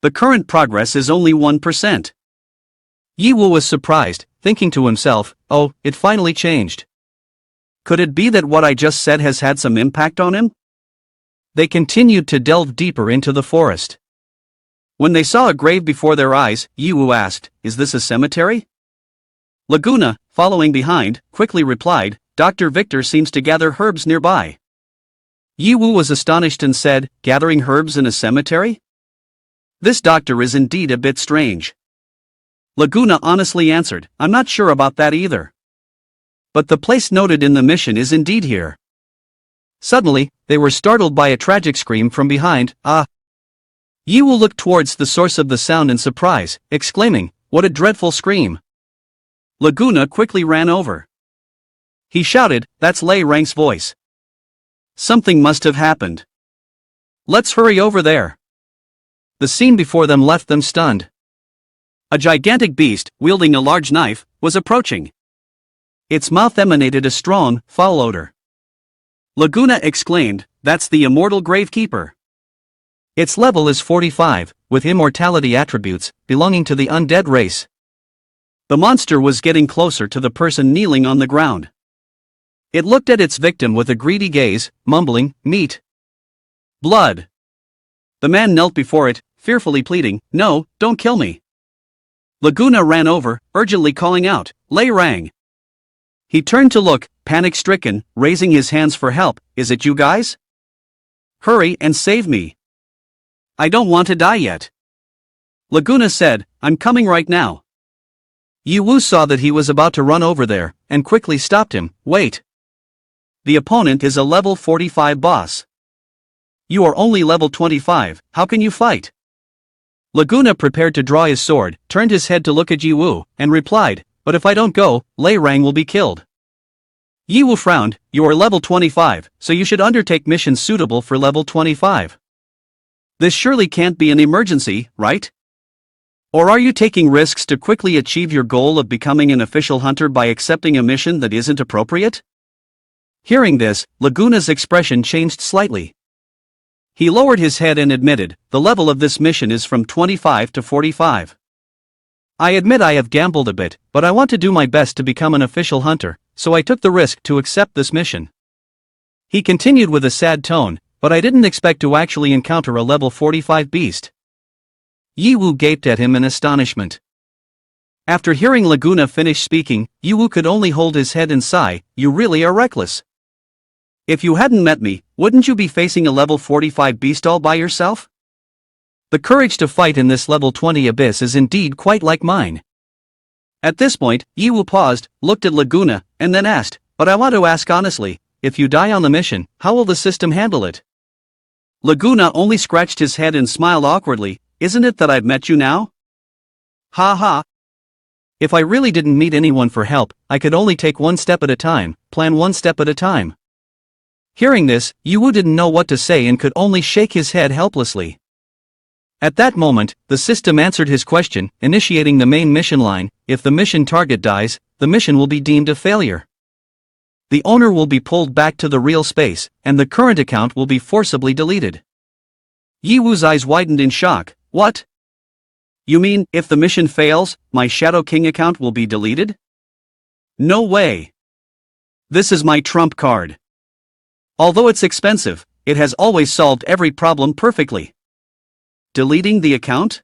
Speaker 2: The current progress is only 1%. Ye Wu was surprised, thinking to himself, "Oh, it finally changed. Could it be that what I just said has had some impact on him?" They continued to delve deeper into the forest. When they saw a grave before their eyes, Ye Wu asked, "Is this a cemetery?" Laguna, following behind, quickly replied, "Dr. Victor seems to gather herbs nearby." Ye Wu was astonished and said, "Gathering herbs in a cemetery? This doctor is indeed a bit strange." Laguna honestly answered, "I'm not sure about that either. But the place noted in the mission is indeed here." Suddenly, they were startled by a tragic scream from behind. "Ah!" Ye Wu looked towards the source of the sound in surprise, exclaiming, "What a dreadful scream!" Laguna quickly ran over. He shouted, "That's Lei Rang's voice. Something must have happened. Let's hurry over there." The scene before them left them stunned. A gigantic beast, wielding a large knife, was approaching. Its mouth emanated a strong, foul odor. Laguna exclaimed, "That's the immortal gravekeeper. Its level is 45, with immortality attributes, belonging to the undead race." The monster was getting closer to the person kneeling on the ground. It looked at its victim with a greedy gaze, mumbling, "Meat. Blood." The man knelt before it, fearfully pleading, "No, don't kill me." Laguna ran over, urgently calling out, "Lei Rang." He turned to look, panic-stricken, raising his hands for help. "Is it you guys? Hurry and save me. I don't want to die yet." Laguna said, "I'm coming right now." Ye Wu saw that he was about to run over there, and quickly stopped him. "Wait. The opponent is a level 45 boss. You are only level 25, how can you fight?" Laguna prepared to draw his sword, turned his head to look at Ye Wu, and replied, "But if I don't go, Lei Rang will be killed." Ye Wu frowned, "You are level 25, so you should undertake missions suitable for level 25. This surely can't be an emergency, right? Or are you taking risks to quickly achieve your goal of becoming an official hunter by accepting a mission that isn't appropriate?" Hearing this, Laguna's expression changed slightly. He lowered his head and admitted, "The level of this mission is from 25 to 45. I admit I have gambled a bit, but I want to do my best to become an official hunter, so I took the risk to accept this mission." He continued with a sad tone, "But I didn't expect to actually encounter a level 45 beast." Ye Wu gaped at him in astonishment. After hearing Laguna finish speaking, Ye Wu could only hold his head and sigh, "You really are reckless. If you hadn't met me, wouldn't you be facing a level 45 beast all by yourself? The courage to fight in this level 20 abyss is indeed quite like mine." At this point, Ye Wu paused, looked at Laguna, and then asked, "But I want to ask honestly, if you die on the mission, how will the system handle it?" Laguna only scratched his head and smiled awkwardly, "Isn't it that I've met you now? Ha ha. If I really didn't meet anyone for help, I could only take one step at a time, plan one step at a time." Hearing this, Ye Wu didn't know what to say and could only shake his head helplessly. At that moment, the system answered his question, initiating the main mission line. If the mission target dies, the mission will be deemed a failure. The owner will be pulled back to the real space, and the current account will be forcibly deleted. Ye Wu's eyes widened in shock. "What? You mean, if the mission fails, my Shadow King account will be deleted? No way. This is my trump card. Although it's expensive, it has always solved every problem perfectly. Deleting the account?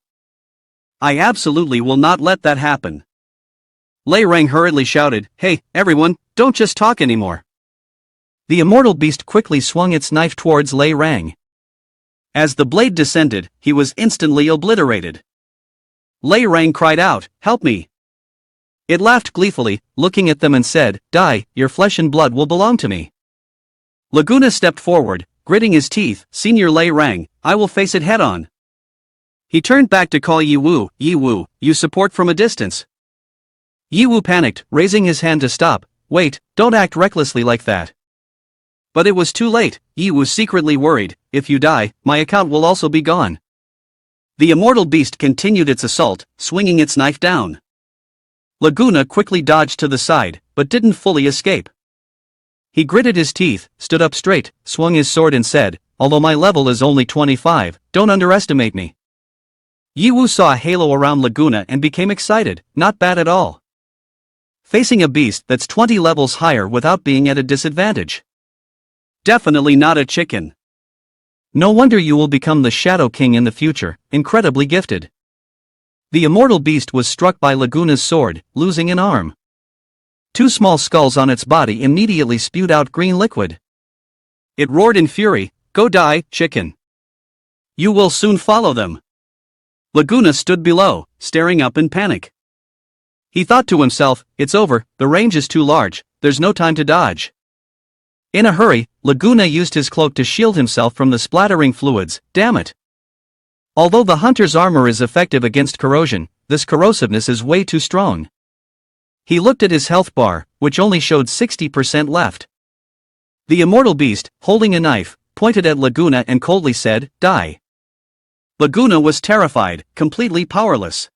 Speaker 2: I absolutely will not let that happen." Lei Rang hurriedly shouted, "Hey, everyone, don't just talk anymore." The immortal beast quickly swung its knife towards Lei Rang. As the blade descended, he was instantly obliterated. Lei Rang cried out, "Help me!" It laughed gleefully, looking at them and said, "Die, your flesh and blood will belong to me." Laguna stepped forward, gritting his teeth, "Senior Lei Rang, I will face it head-on." He turned back to call Ye Wu, "Ye Wu, you support from a distance." Ye Wu panicked, raising his hand to stop. "Wait, don't act recklessly like that." But it was too late. Ye Wu secretly worried, "If you die, my account will also be gone." The immortal beast continued its assault, swinging its knife down. Laguna quickly dodged to the side, but didn't fully escape. He gritted his teeth, stood up straight, swung his sword and said, "Although my level is only 25, don't underestimate me." Ye Wu saw a halo around Laguna and became excited. Not bad at all. Facing a beast that's 20 levels higher without being at a disadvantage. Definitely not a chicken. No wonder you will become the Shadow King in the future, incredibly gifted. The immortal beast was struck by Laguna's sword, losing an arm. Two small skulls on its body immediately spewed out green liquid. It roared in fury, "Go die, chicken. You will soon follow them." Laguna stood below, staring up in panic. He thought to himself, "It's over, the range is too large, there's no time to dodge." In a hurry, Laguna used his cloak to shield himself from the splattering fluids. Damn it. Although the hunter's armor is effective against corrosion, this corrosiveness is way too strong. He looked at his health bar, which only showed 60% left. The immortal beast, holding a knife, pointed at Laguna and coldly said, "Die." Laguna was terrified, completely powerless.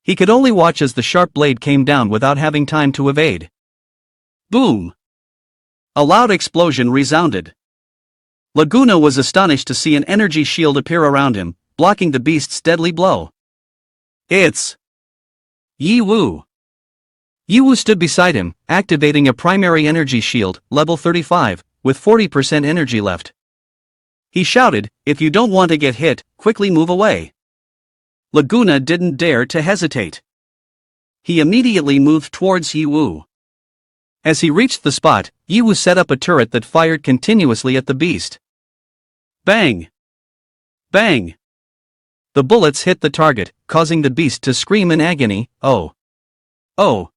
Speaker 2: He could only watch as the sharp blade came down without having time to evade. Boom! A loud explosion resounded. Laguna was astonished to see an energy shield appear around him, blocking the beast's deadly blow. It's Ye Wu.
Speaker 1: Ye Wu stood beside him, activating a primary energy shield, level 35, with 40% energy left. He shouted, "If you don't want to get hit, quickly move away." Laguna didn't dare to hesitate. He immediately moved towards Ye Wu. As he reached the spot, Ye Wu set up a turret that fired continuously at the beast. Bang! Bang! The bullets hit the target, causing the beast to scream in agony, "Oh! Oh!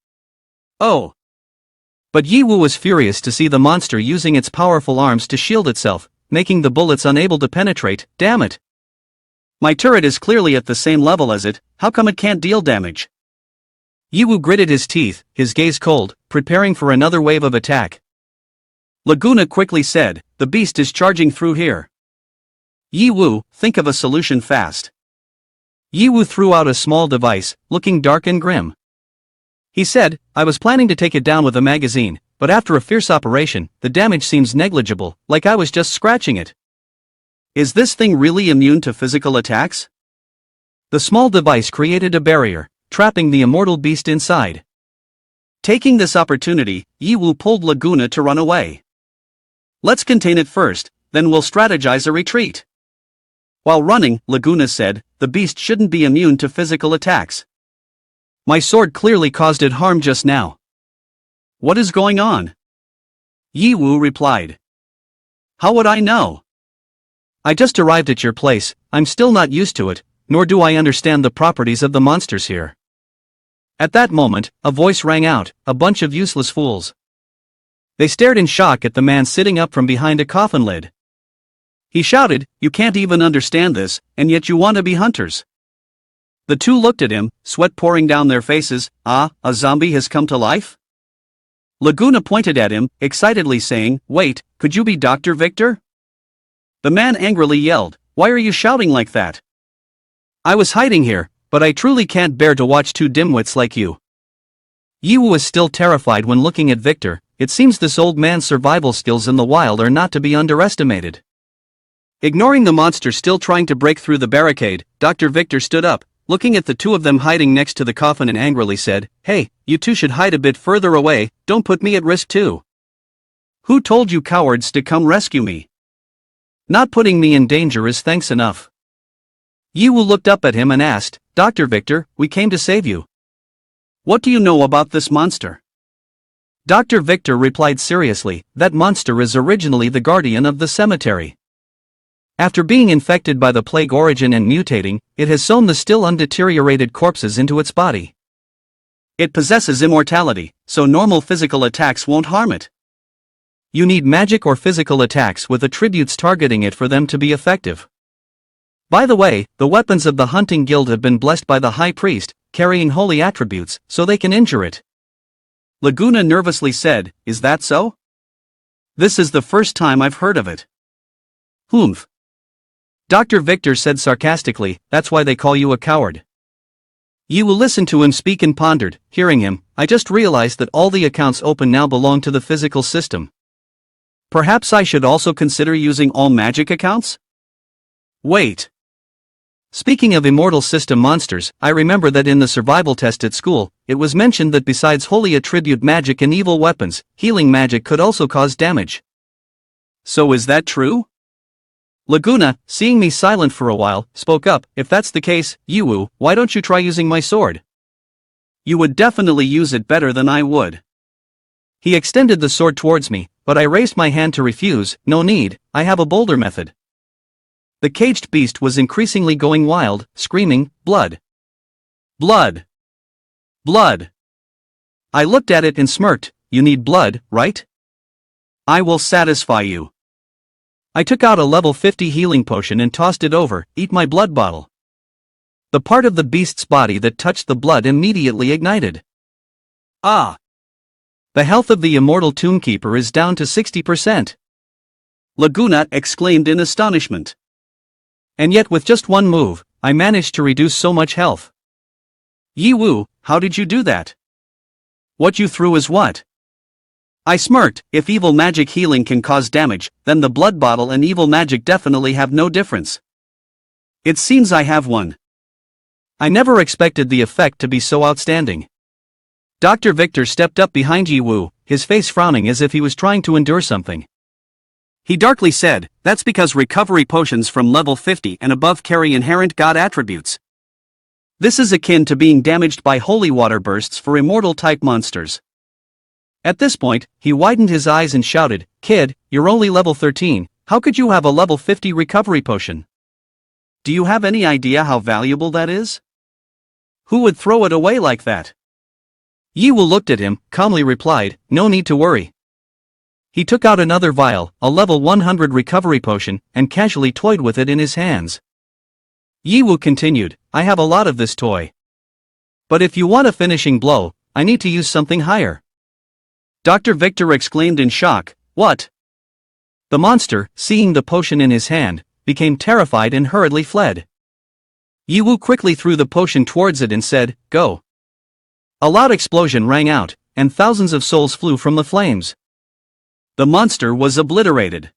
Speaker 1: Oh!" But Ye Wu was furious to see the monster using its powerful arms to shield itself, making the bullets unable to penetrate. "Damn it! My turret is clearly at the same level as it, how come it can't deal damage?" Ye Wu gritted his teeth, his gaze cold, preparing for another wave of attack. Laguna quickly said, "The beast is charging through here. Ye Wu, think of a solution fast." Ye Wu threw out a small device, looking dark and grim. He said, "I was planning to take it down with a magazine, but after a fierce operation, the damage seems negligible, like I was just scratching it." "Is this thing really immune to physical attacks?" The small device created a barrier, trapping the immortal beast inside. Taking this opportunity, Ye Wu pulled Laguna to run away. "Let's contain it first, then we'll strategize a retreat." While running, Laguna said, "The beast shouldn't be immune to physical attacks. My sword clearly caused it harm just now. What is going on?" Ye Wu replied. "How would I know? I just arrived at your place, I'm still not used to it, nor do I understand the properties of the monsters here." At that moment, a voice rang out, "A bunch of useless fools." They stared in shock at the man sitting up from behind a coffin lid. He shouted, "You can't even understand this, and yet you want to be hunters." The two looked at him, sweat pouring down their faces. "Ah, a zombie has come to life?" Laguna pointed at him, excitedly saying, "Wait, could you be Dr. Victor?" The man angrily yelled, "Why are you shouting like that? I was hiding here, but I truly can't bear to watch two dimwits like you." Ye Wu was still terrified when looking at Victor. It seems this old man's survival skills in the wild are not to be underestimated. Ignoring the monster still trying to break through the barricade, Dr. Victor stood up, looking at the two of them hiding next to the coffin and angrily said, "Hey, you two should hide a bit further away, don't put me at risk too. Who told you cowards to come rescue me? Not putting me in danger is thanks enough." Ye Wu looked up at him and asked, "Dr. Victor, we came to save you. What do you know about this monster?" Dr. Victor replied seriously, "That monster is originally the guardian of the cemetery. After being infected by the plague origin and mutating, it has sewn the still undeteriorated corpses into its body. It possesses immortality, so normal physical attacks won't harm it. You need magic or physical attacks with attributes targeting it for them to be effective. By the way, the weapons of the hunting guild have been blessed by the high priest, carrying holy attributes, so they can injure it." Laguna nervously said, "Is that so? This is the first time I've heard of it." "Humph." Dr. Victor said sarcastically, "That's why they call you a coward." Ye Wu listened to him speak and pondered, hearing him, "I just realized that all the accounts open now belong to the physical system. Perhaps I should also consider using all magic accounts? Wait. Speaking of immortal system monsters, I remember that in the survival test at school, it was mentioned that besides holy attribute magic and evil weapons, healing magic could also cause damage. So is that true?" Laguna, seeing me silent for a while, spoke up, "If that's the case, Ye Wu, why don't you try using my sword? You would definitely use it better than I would." He extended the sword towards me, but I raised my hand to refuse. "No need, I have a bolder method." The caged beast was increasingly going wild, screaming, "Blood! Blood! Blood!" I looked at it and smirked, "You need blood, right? I will satisfy you." I took out a level 50 healing potion and tossed it over, "Eat my blood bottle." The part of the beast's body that touched the blood immediately ignited. Ah! The health of the immortal tombkeeper is down to 60%. Laguna exclaimed in astonishment. And yet with just one move, I managed to reduce so much health. Ye Wu, how did you do that? What you threw is what? I smirked. If evil magic healing can cause damage, then the blood bottle and evil magic definitely have no difference. It seems I have one. I never expected the effect to be so outstanding. Dr. Victor stepped up behind Ye Wu, his face frowning as if he was trying to endure something.
Speaker 2: He darkly said, "That's because recovery potions from level 50 and above carry inherent god attributes. This is akin to being damaged by holy water bursts for immortal-type monsters." At this point, he widened his eyes and shouted, "Kid, you're only level 13, how could you have a level 50 recovery potion? Do you have any idea how valuable that is? Who would throw it away like that?"
Speaker 1: Ye Wu looked at him, calmly replied, "No need to worry." He took out another vial, a level 100 recovery potion, and casually toyed with it in his hands. Ye Wu continued, "I have a lot of this toy. But if you want a finishing blow, I need to use something higher."
Speaker 2: Dr. Victor exclaimed in shock, "What?"
Speaker 1: The monster, seeing the potion in his hand, became terrified and hurriedly fled. Ye Wu quickly threw the potion towards it and said, "Go." A loud explosion rang out, and thousands of souls flew from the flames.
Speaker 2: The monster was obliterated.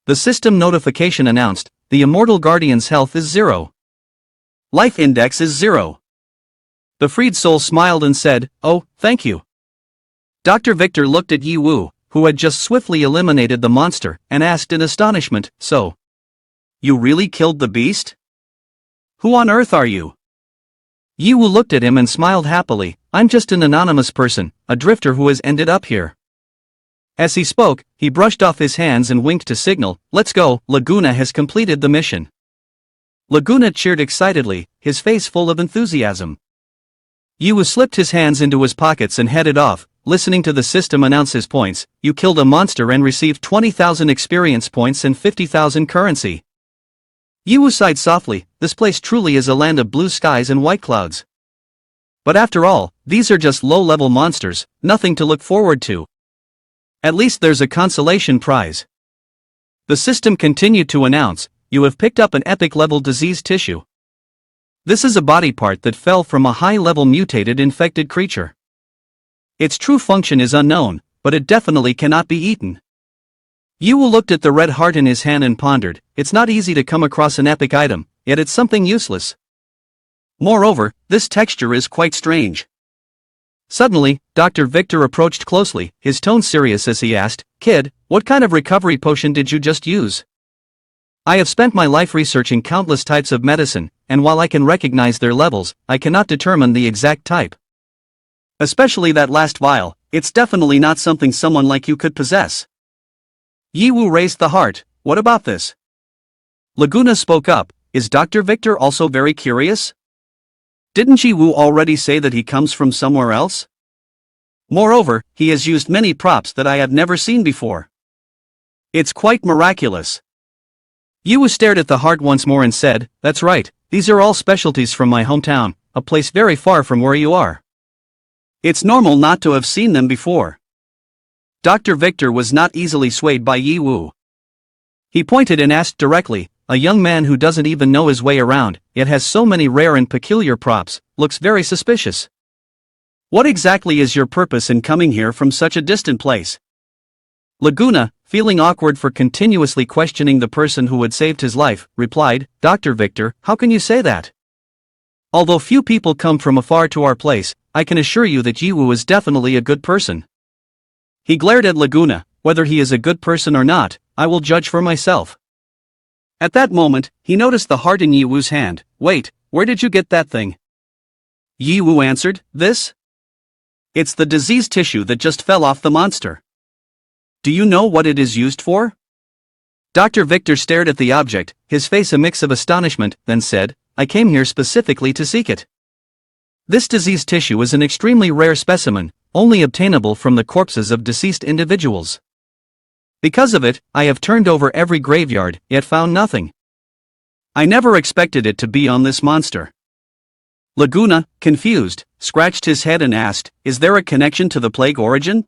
Speaker 1: The system notification announced, "The immortal guardian's health is 0.
Speaker 2: Life index is 0.
Speaker 1: The freed soul smiled and said, "Oh, thank you." Dr. Victor looked at Ye Wu, who had just swiftly eliminated the monster, and asked in astonishment, "So?
Speaker 2: You really killed the beast? Who on earth are you?"
Speaker 1: Ye Wu looked at him and smiled happily, "I'm just an anonymous person, a drifter who has ended up here." As he spoke, he brushed off his hands and winked to signal, "Let's go, Laguna has completed the mission." Laguna cheered excitedly, his face full of enthusiasm. Ye Wu slipped his hands into his pockets and headed off, listening to the system announce his points. "You killed a monster and received 20,000 experience points and 50,000 currency." Ye Wu sighed softly, "This place truly is a land of blue skies and white clouds. But after all, these are just low-level monsters, nothing to look forward to. At least there's a consolation prize." The system continued to announce, "You have picked up an epic-level diseased tissue. This is a body part that fell from a high-level mutated infected creature. Its true function is unknown, but it definitely cannot be eaten." Ye Wu looked at the red heart in his hand and pondered, "It's not easy to come across an epic item, yet it's something useless. Moreover, this texture is quite strange." Suddenly, Dr. Victor approached closely, his tone serious as he asked, "Kid, what kind of recovery potion did you just use?" "I have spent my life researching countless types of medicine, and while I can recognize their levels, I cannot determine the exact type. Especially that last vial, it's definitely not something someone like you could possess." Ye Wu raised the heart, "What about this?" Laguna spoke up, "Is Dr. Victor also very curious? Didn't Ye Wu already say that he comes from somewhere else? Moreover, he has used many props that I have never seen before. It's quite miraculous." Ye Wu stared at the heart once more and said, "That's right, these are all specialties from my hometown, a place very far from where you are. It's normal not to have seen them before." Dr. Victor was not easily swayed by Ye Wu. He pointed and asked directly, "A young man who doesn't even know his way around, yet has so many rare and peculiar props, looks very suspicious. What exactly is your purpose in coming here from such a distant place?" Laguna, feeling awkward for continuously questioning the person who had saved his life, replied, "Dr. Victor, how can you say that? Although few people come from afar to our place, I can assure you that Ye Wu is definitely a good person." He glared at Laguna, "Whether he is a good person or not, I will judge for myself." At that moment, he noticed the heart in Ye Wu's hand. "Wait, where did you get that thing?" Ye Wu answered, "This? It's the diseased tissue that just fell off the monster. Do you know what it is used for?" Dr. Victor stared at the object, his face a mix of astonishment, then said, "I came here specifically to seek it. This diseased tissue is an extremely rare specimen, only obtainable from the corpses of deceased individuals. Because of it, I have turned over every graveyard, yet found nothing. I never expected it to be on this monster." Laguna, confused, scratched his head and asked, "Is there a connection to the plague origin?"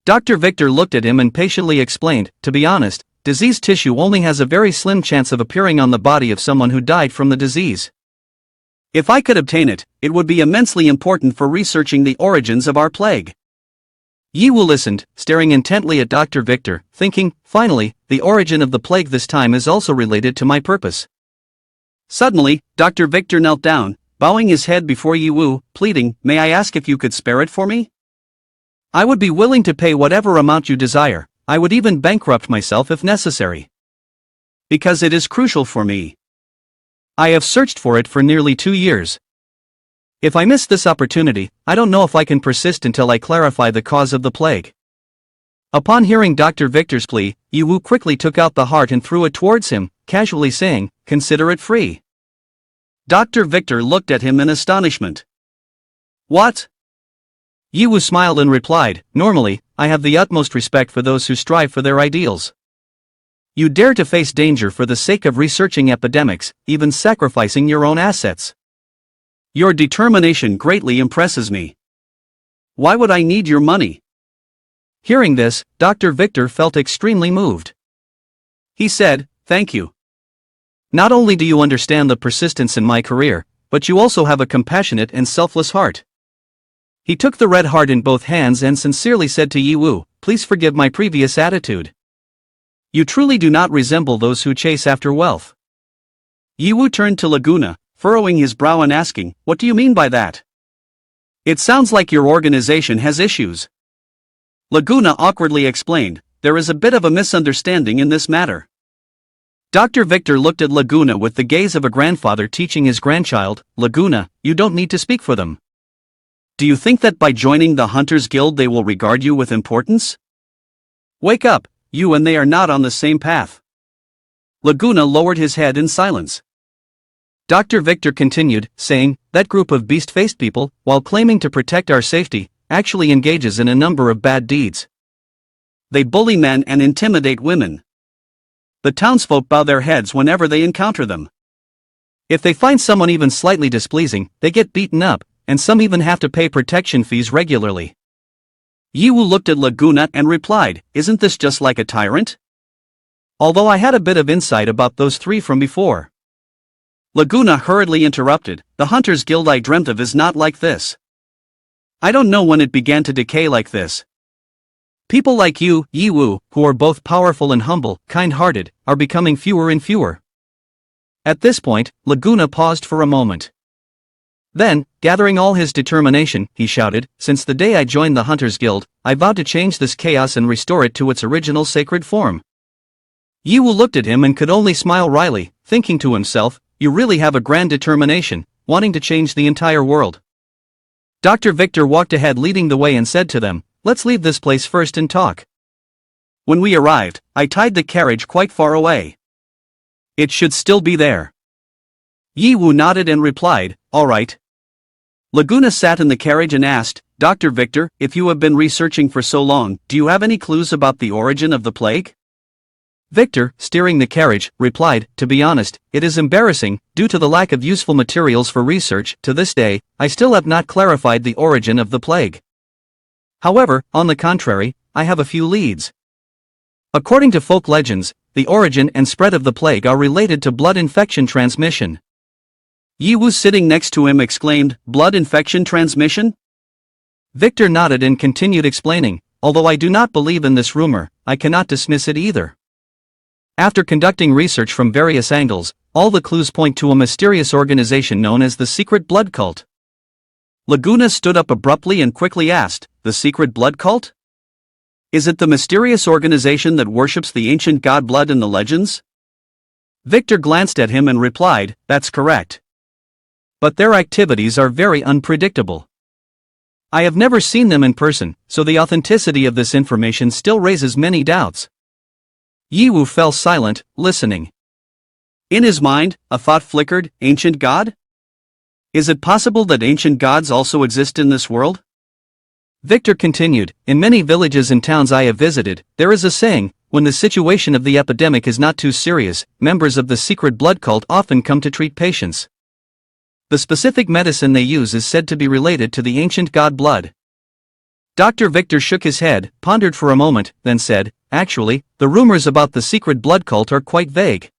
Speaker 1: Dr. Victor looked at him and patiently explained, "To be honest, diseased tissue only has a very slim chance of appearing on the body of someone who died from the disease. If I could obtain it, it would be immensely important for researching the origins of our plague." Ye Wu listened, staring intently at Dr. Victor, thinking, finally, the origin of the plague this time is also related to my purpose. Suddenly, Dr. Victor knelt down,
Speaker 2: bowing his head before Ye Wu, pleading, "May I ask if you could spare it for me? I would be willing to pay whatever amount you desire. I would even bankrupt myself if necessary. Because it is crucial for me. I have searched for it for nearly 2 years. If I miss this opportunity, I don't know if I can persist until I clarify the cause of the plague." Upon hearing Dr. Victor's plea, Ye Wu quickly took out the heart and threw it towards him, casually saying, "Consider it free." Dr. Victor looked at him in astonishment. "What?" Ye Wu smiled and replied, "Normally, I have the utmost respect for those who strive for their ideals. You dare to face danger for the sake of researching epidemics, even sacrificing your own assets. Your determination greatly impresses me. Why would I need your money?" Hearing this, Dr. Victor felt extremely moved. He said, "Thank you. Not only do you understand the persistence in my career, but you also have a compassionate and selfless heart." He took the red heart in both hands and sincerely said to Ye Wu, "Please forgive my previous attitude. You truly do not resemble those who chase after wealth." Ye Wu turned to Laguna, furrowing his brow and asking, "What do you mean by that? It sounds like your organization has issues." Laguna awkwardly explained, "There is a bit of a misunderstanding in this matter." Dr. Victor looked at Laguna with the gaze of a grandfather teaching his grandchild, "Laguna, you don't need to speak for them. Do you think that by joining the Hunters Guild they will regard you with importance? Wake up, you and they are not on the same path." Laguna lowered his head in silence. Dr. Victor continued, saying, "That group of beast-faced people, while claiming to protect our safety, actually engages in a number of bad deeds. They bully men and intimidate women. The townsfolk bow their heads whenever they encounter them. If they find someone even slightly displeasing, they get beaten up, and some even have to pay protection fees regularly." Ye Wu looked at Laguna and replied, "Isn't this just like a tyrant? Although I had a bit of insight about those three from before." Laguna hurriedly interrupted, "The Hunters Guild I dreamt of is not like this. I don't know when it began to decay like this. People like you, Ye Wu, who are both powerful and humble, kind-hearted, are becoming fewer and fewer." At this point, Laguna paused for a moment. Then, gathering all his determination, he shouted, "Since the day I joined the Hunters Guild, I vowed to change this chaos and restore it to its original sacred form." Ye Wu looked at him and could only smile wryly, thinking to himself, "You really have a grand determination, wanting to change the entire world." Dr. Victor walked ahead leading the way and said to them, "Let's leave this place first and talk." When we arrived, I tied the carriage quite far away. It should still be there. Ye Wu nodded and replied, "All right." Laguna sat in the carriage and asked, "Dr. Victor, if you have been researching for so long, do you have any clues about the origin of the plague?" Victor, steering the carriage, replied, "To be honest, it is embarrassing. Due to the lack of useful materials for research, to this day, I still have not clarified the origin of the plague. However, on the contrary, I have a few leads. According to folk legends, the origin and spread of the plague are related to blood infection transmission." Ye Wu sitting next to him exclaimed, "Blood infection transmission?" Victor nodded and continued explaining, "Although I do not believe in this rumor, I cannot dismiss it either. After conducting research from various angles, all the clues point to a mysterious organization known as the Secret Blood Cult." Laguna stood up abruptly and quickly asked, "The Secret Blood Cult? Is it the mysterious organization that worships the ancient god blood in the legends?" Victor glanced at him and replied, "That's correct. But their activities are very unpredictable. I have never seen them in person, so the authenticity of this information still raises many doubts." Ye Wu fell silent, listening. In his mind, a thought flickered, ancient god? Is it possible that ancient gods also exist in this world? Victor continued, "In many villages and towns I have visited, there is a saying, when the situation of the epidemic is not too serious, members of the secret blood cult often come to treat patients. The specific medicine they use is said to be related to the ancient god blood." Dr. Victor shook his head, pondered for a moment, then said, "Actually, the rumors about the secret blood cult are quite vague.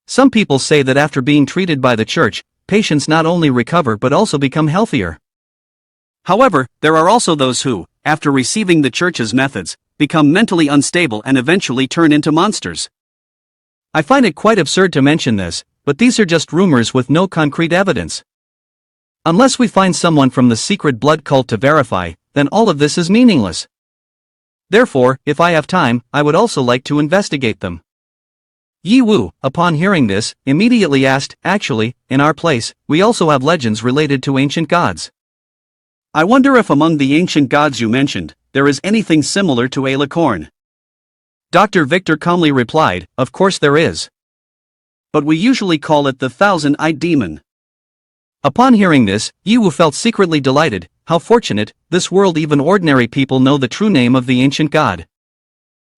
Speaker 2: Some people say that after being treated by the church, patients not only recover but also become healthier. However, there are also those who, after receiving the church's methods, become mentally unstable and eventually turn into monsters. I find it quite absurd to mention this, but these are just rumors with no concrete evidence.
Speaker 1: Unless we find someone from the secret blood cult to verify, then all of this is meaningless. Therefore, if I have time, I would also like to investigate them. Yi Wu, upon hearing this, immediately asked, actually, in our place, we also have legends related to ancient gods.
Speaker 2: I wonder if among the ancient gods you mentioned, there is anything similar to a licorn.
Speaker 1: Dr. Victor calmly replied, of course there is.
Speaker 2: But we usually call it the thousand-eyed demon.
Speaker 1: Upon hearing this, Yi Wu felt secretly delighted. How fortunate, this world even ordinary people know the true name of the ancient god.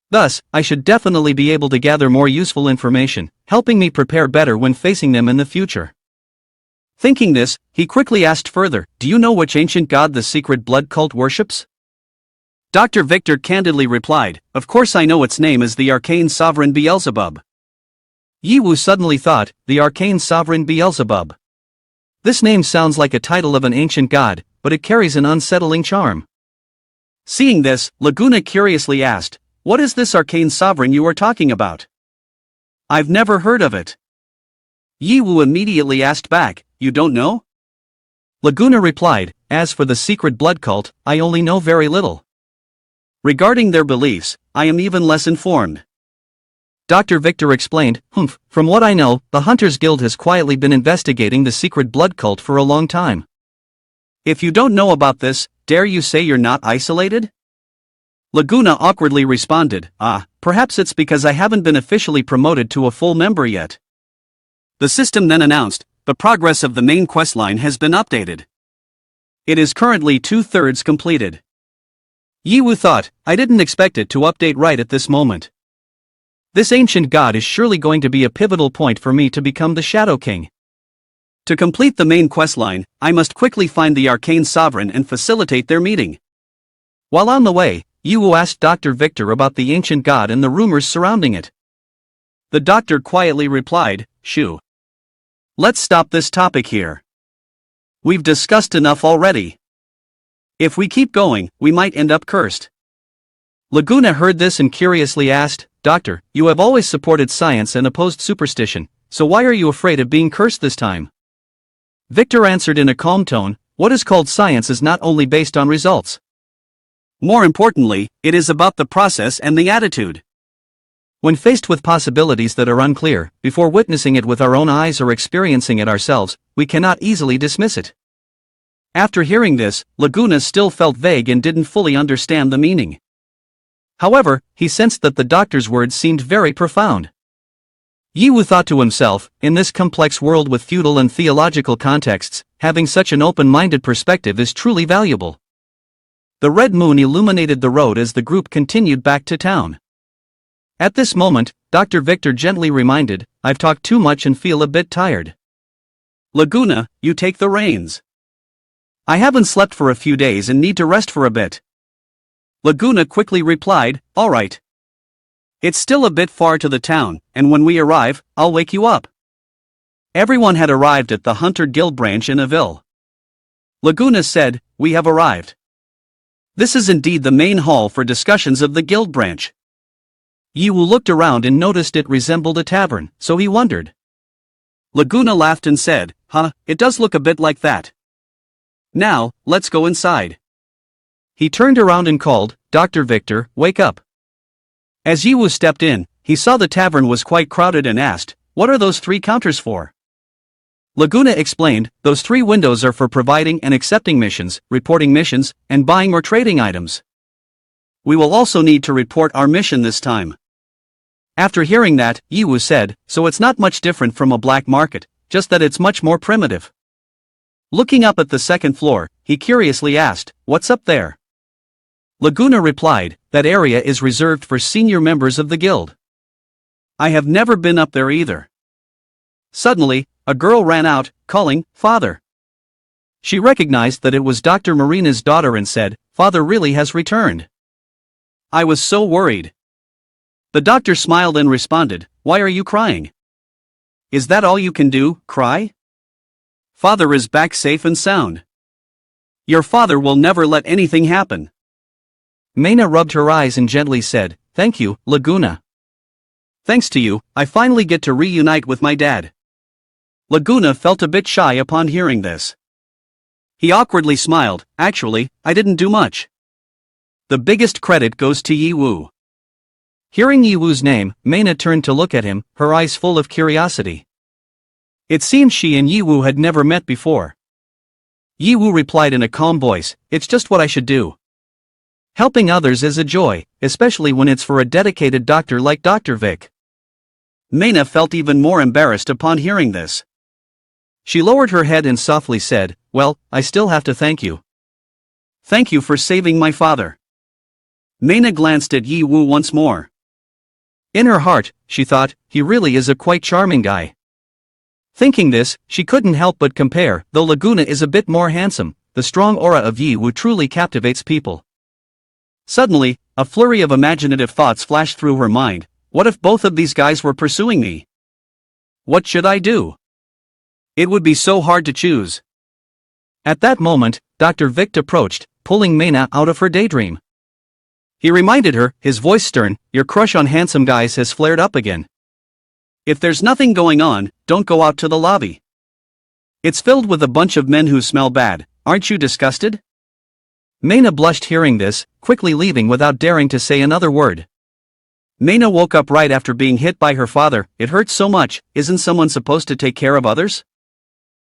Speaker 1: Thus, I should definitely be able to gather more useful information, helping me prepare better when facing them in the future. Thinking this, he quickly asked further, do you know which ancient god the secret blood cult worships?
Speaker 2: Dr. Victor candidly replied, of course I know its name is the arcane sovereign Beelzebub.
Speaker 1: Yi Wu suddenly thought, the arcane sovereign Beelzebub. This name sounds like a title of an ancient god, but it carries an unsettling charm.
Speaker 2: Seeing this, Laguna curiously asked, what is this arcane sovereign you are talking about? I've never heard of it. Yi Wu immediately asked back, you don't know?
Speaker 1: Laguna replied, as for the secret blood cult, I only know very little.
Speaker 2: Regarding their beliefs, I am even less informed.
Speaker 1: Dr. Victor explained, from what I know, the Hunters Guild has quietly been investigating the secret blood cult for a long time.
Speaker 2: If you don't know about this, dare you say you're not isolated? Laguna awkwardly responded, perhaps it's because I haven't been officially promoted to a full member yet. The system then announced, the progress of the main questline has been updated. It is currently 2/3 completed.
Speaker 1: Yi Wu thought, I didn't expect it to update right at this moment. This ancient god is surely going to be a pivotal point for me to become the Shadow King.
Speaker 2: To complete the main questline, I must quickly find the arcane sovereign and facilitate their meeting.
Speaker 1: While on the way, Yi Wu asked Dr. Victor about the ancient god and the rumors surrounding it.
Speaker 2: The doctor quietly replied, shoo. Let's stop this topic here. We've discussed enough already. If we keep going, we might end up cursed.
Speaker 1: Laguna heard this and curiously asked, Doctor, you have always supported science and opposed superstition, so why are you afraid of being cursed this time? Victor answered in a calm tone, what is called science is not only based on results.
Speaker 2: More importantly, it is about the process and the attitude.
Speaker 1: When faced with possibilities that are unclear, before witnessing it with our own eyes or experiencing it ourselves, we cannot easily dismiss it. After hearing this, Laguna still felt vague and didn't fully understand the meaning. However, he sensed that the doctor's words seemed very profound. Yi Wu thought to himself, in this complex world with feudal and theological contexts, having such an open-minded perspective is truly valuable. The red moon illuminated the road as the group continued back to town. At this moment, Dr. Victor gently reminded, I've talked too much and feel a bit tired.
Speaker 2: Laguna, you take the reins.
Speaker 1: I haven't slept for a few days and need to rest for a bit.
Speaker 2: Laguna quickly replied, all right. It's still a bit far to the town, and when we arrive, I'll wake you up. Everyone had arrived at the Hunter Guild branch in Avil. Laguna said, we have arrived. This is indeed the main hall for discussions of the guild branch.
Speaker 1: Yi Wu looked around and noticed it resembled a tavern, so he wondered.
Speaker 2: Laguna laughed and said, it does look a bit like that. Now, let's go inside.
Speaker 1: He turned around and called, Dr. Victor, wake up. As Yi Wu stepped in, he saw the tavern was quite crowded and asked, what are those 3 counters for? Laguna explained, those 3 windows are for providing and accepting missions, reporting missions, and buying or trading items.
Speaker 2: We will also need to report our mission this time.
Speaker 1: After hearing that, Yi Wu said, so it's not much different from a black market, just that it's much more primitive. Looking up at the 2nd floor, he curiously asked, what's up there? Laguna replied, that area is reserved for senior members of the guild.
Speaker 2: I have never been up there either.
Speaker 1: Suddenly, a girl ran out, calling, Father. She recognized that it was Dr. Marina's daughter and said, Father really has returned.
Speaker 2: I was so worried.
Speaker 1: The doctor smiled and responded, why are you crying?
Speaker 2: Is that all you can do, cry? Father is back safe and sound. Your father will never let anything happen.
Speaker 1: Maina rubbed her eyes and gently said, thank you, Laguna.
Speaker 2: Thanks to you, I finally get to reunite with my dad. Laguna felt a bit shy upon hearing this. He awkwardly smiled. Actually, I didn't do much. The biggest credit goes to Ye Wu.
Speaker 1: Hearing Ye Wu's name, Meina turned to look at him, her eyes full of curiosity. It seemed she and Ye Wu had never met before. Ye Wu replied in a calm voice, "It's just what I should do. Helping others is a joy, especially when it's for a dedicated doctor like Dr. Vic."
Speaker 2: Meina felt even more embarrassed upon hearing this.
Speaker 1: She lowered her head and softly said, "Well, I still have to thank you."
Speaker 2: "Thank you for saving my father." Meina glanced at Ye Wu once more.
Speaker 1: In her heart, she thought, he really is a quite charming guy. Thinking this, she couldn't help but compare. Though Laguna is a bit more handsome, the strong aura of Ye Wu truly captivates people.
Speaker 2: Suddenly, a flurry of imaginative thoughts flashed through her mind. What if both of these guys were pursuing me? What should I do? It would be so hard to choose.
Speaker 1: At that moment, Dr. Vic approached, pulling Meina out of her daydream. He reminded her, his voice stern, "Your crush on handsome guys has flared up again.
Speaker 2: If there's nothing going on, don't go out to the lobby. It's filled with a bunch of men who smell bad. Aren't you disgusted?"
Speaker 1: Meina blushed hearing this, quickly leaving without daring to say another word.
Speaker 2: Meina woke up right after being hit by her father. It hurts so much. Isn't someone supposed to take care of others?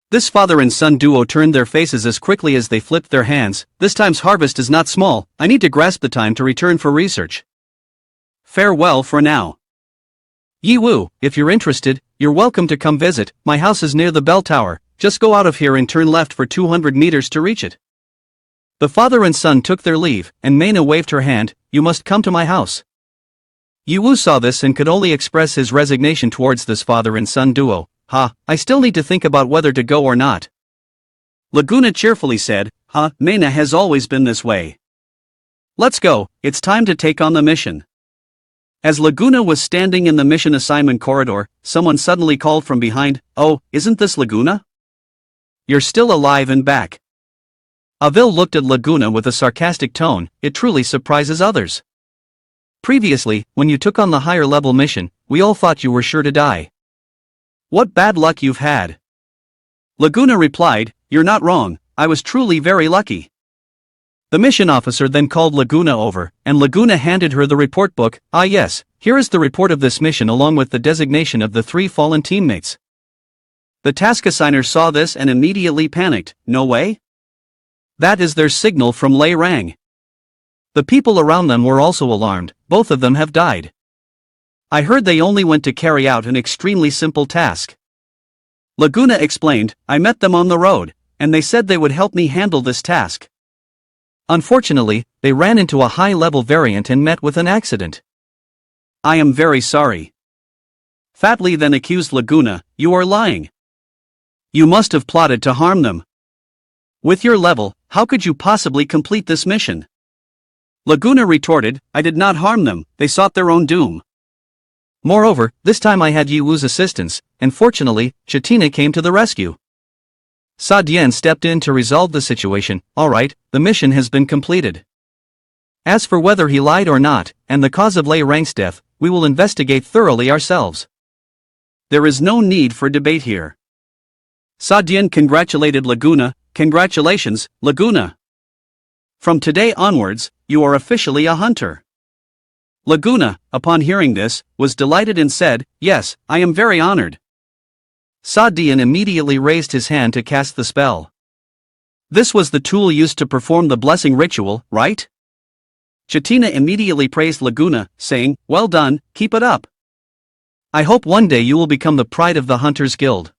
Speaker 2: This father and son duo turned their faces as quickly as they flipped their hands. This time's harvest is not small. I need to grasp the time to return for research. Farewell for now.
Speaker 1: Ye Wu, if you're interested, you're welcome to come visit. My house is near the bell tower. Just go out of here and turn left for 200 meters to reach it. The father and son took their leave, and Meina waved her hand. "You must come to my house." Ye Wu saw this and could only express his resignation towards this father and son duo. I still need to think about whether to go or not."
Speaker 2: Laguna cheerfully said, Meina has always been this way. Let's go, it's time to take on the mission. As Laguna was standing in the mission assignment corridor, someone suddenly called from behind, "Oh, isn't this Laguna? You're still alive and back." Avil looked at Laguna with a sarcastic tone. "It truly surprises others. Previously, when you took on the higher level mission, we all thought you were sure to die. What bad luck you've had." Laguna replied, "You're not wrong, I was truly very lucky." The mission officer then called Laguna over, and Laguna handed her the report book. Yes, here is the report of this mission along with the designation of the 3 fallen teammates." The task assigner saw this and immediately panicked. "No way? That is their signal from Lei Rang." The people around them were also alarmed. "Both of them have died. I heard they only went to carry out an extremely simple task." Laguna explained, "I met them on the road, and they said they would help me handle this task. Unfortunately, they ran into a high-level variant and met with an accident." "I am very sorry." Fat Li then accused Laguna, "You are lying. You must have plotted to harm them. With your level, how could you possibly complete this mission?" Laguna retorted, "I did not harm them, they sought their own doom. Moreover, this time I had Ye Wu's assistance, and fortunately, Chatina came to the rescue. Sa Dian stepped in to resolve the situation. Alright, the mission has been completed. As for whether he lied or not, and the cause of Lei Rang's death, we will investigate thoroughly ourselves. There is no need for debate here." Sa Dian congratulated Laguna. "Congratulations, Laguna. From today onwards, you are officially a hunter." Laguna, upon hearing this, was delighted and said, "Yes, I am very honored." Sa Dian immediately raised his hand to cast the spell. This was the tool used to perform the blessing ritual, right? Chatina immediately praised Laguna, saying, "Well done, keep it up. I hope one day you will become the pride of the Hunters Guild."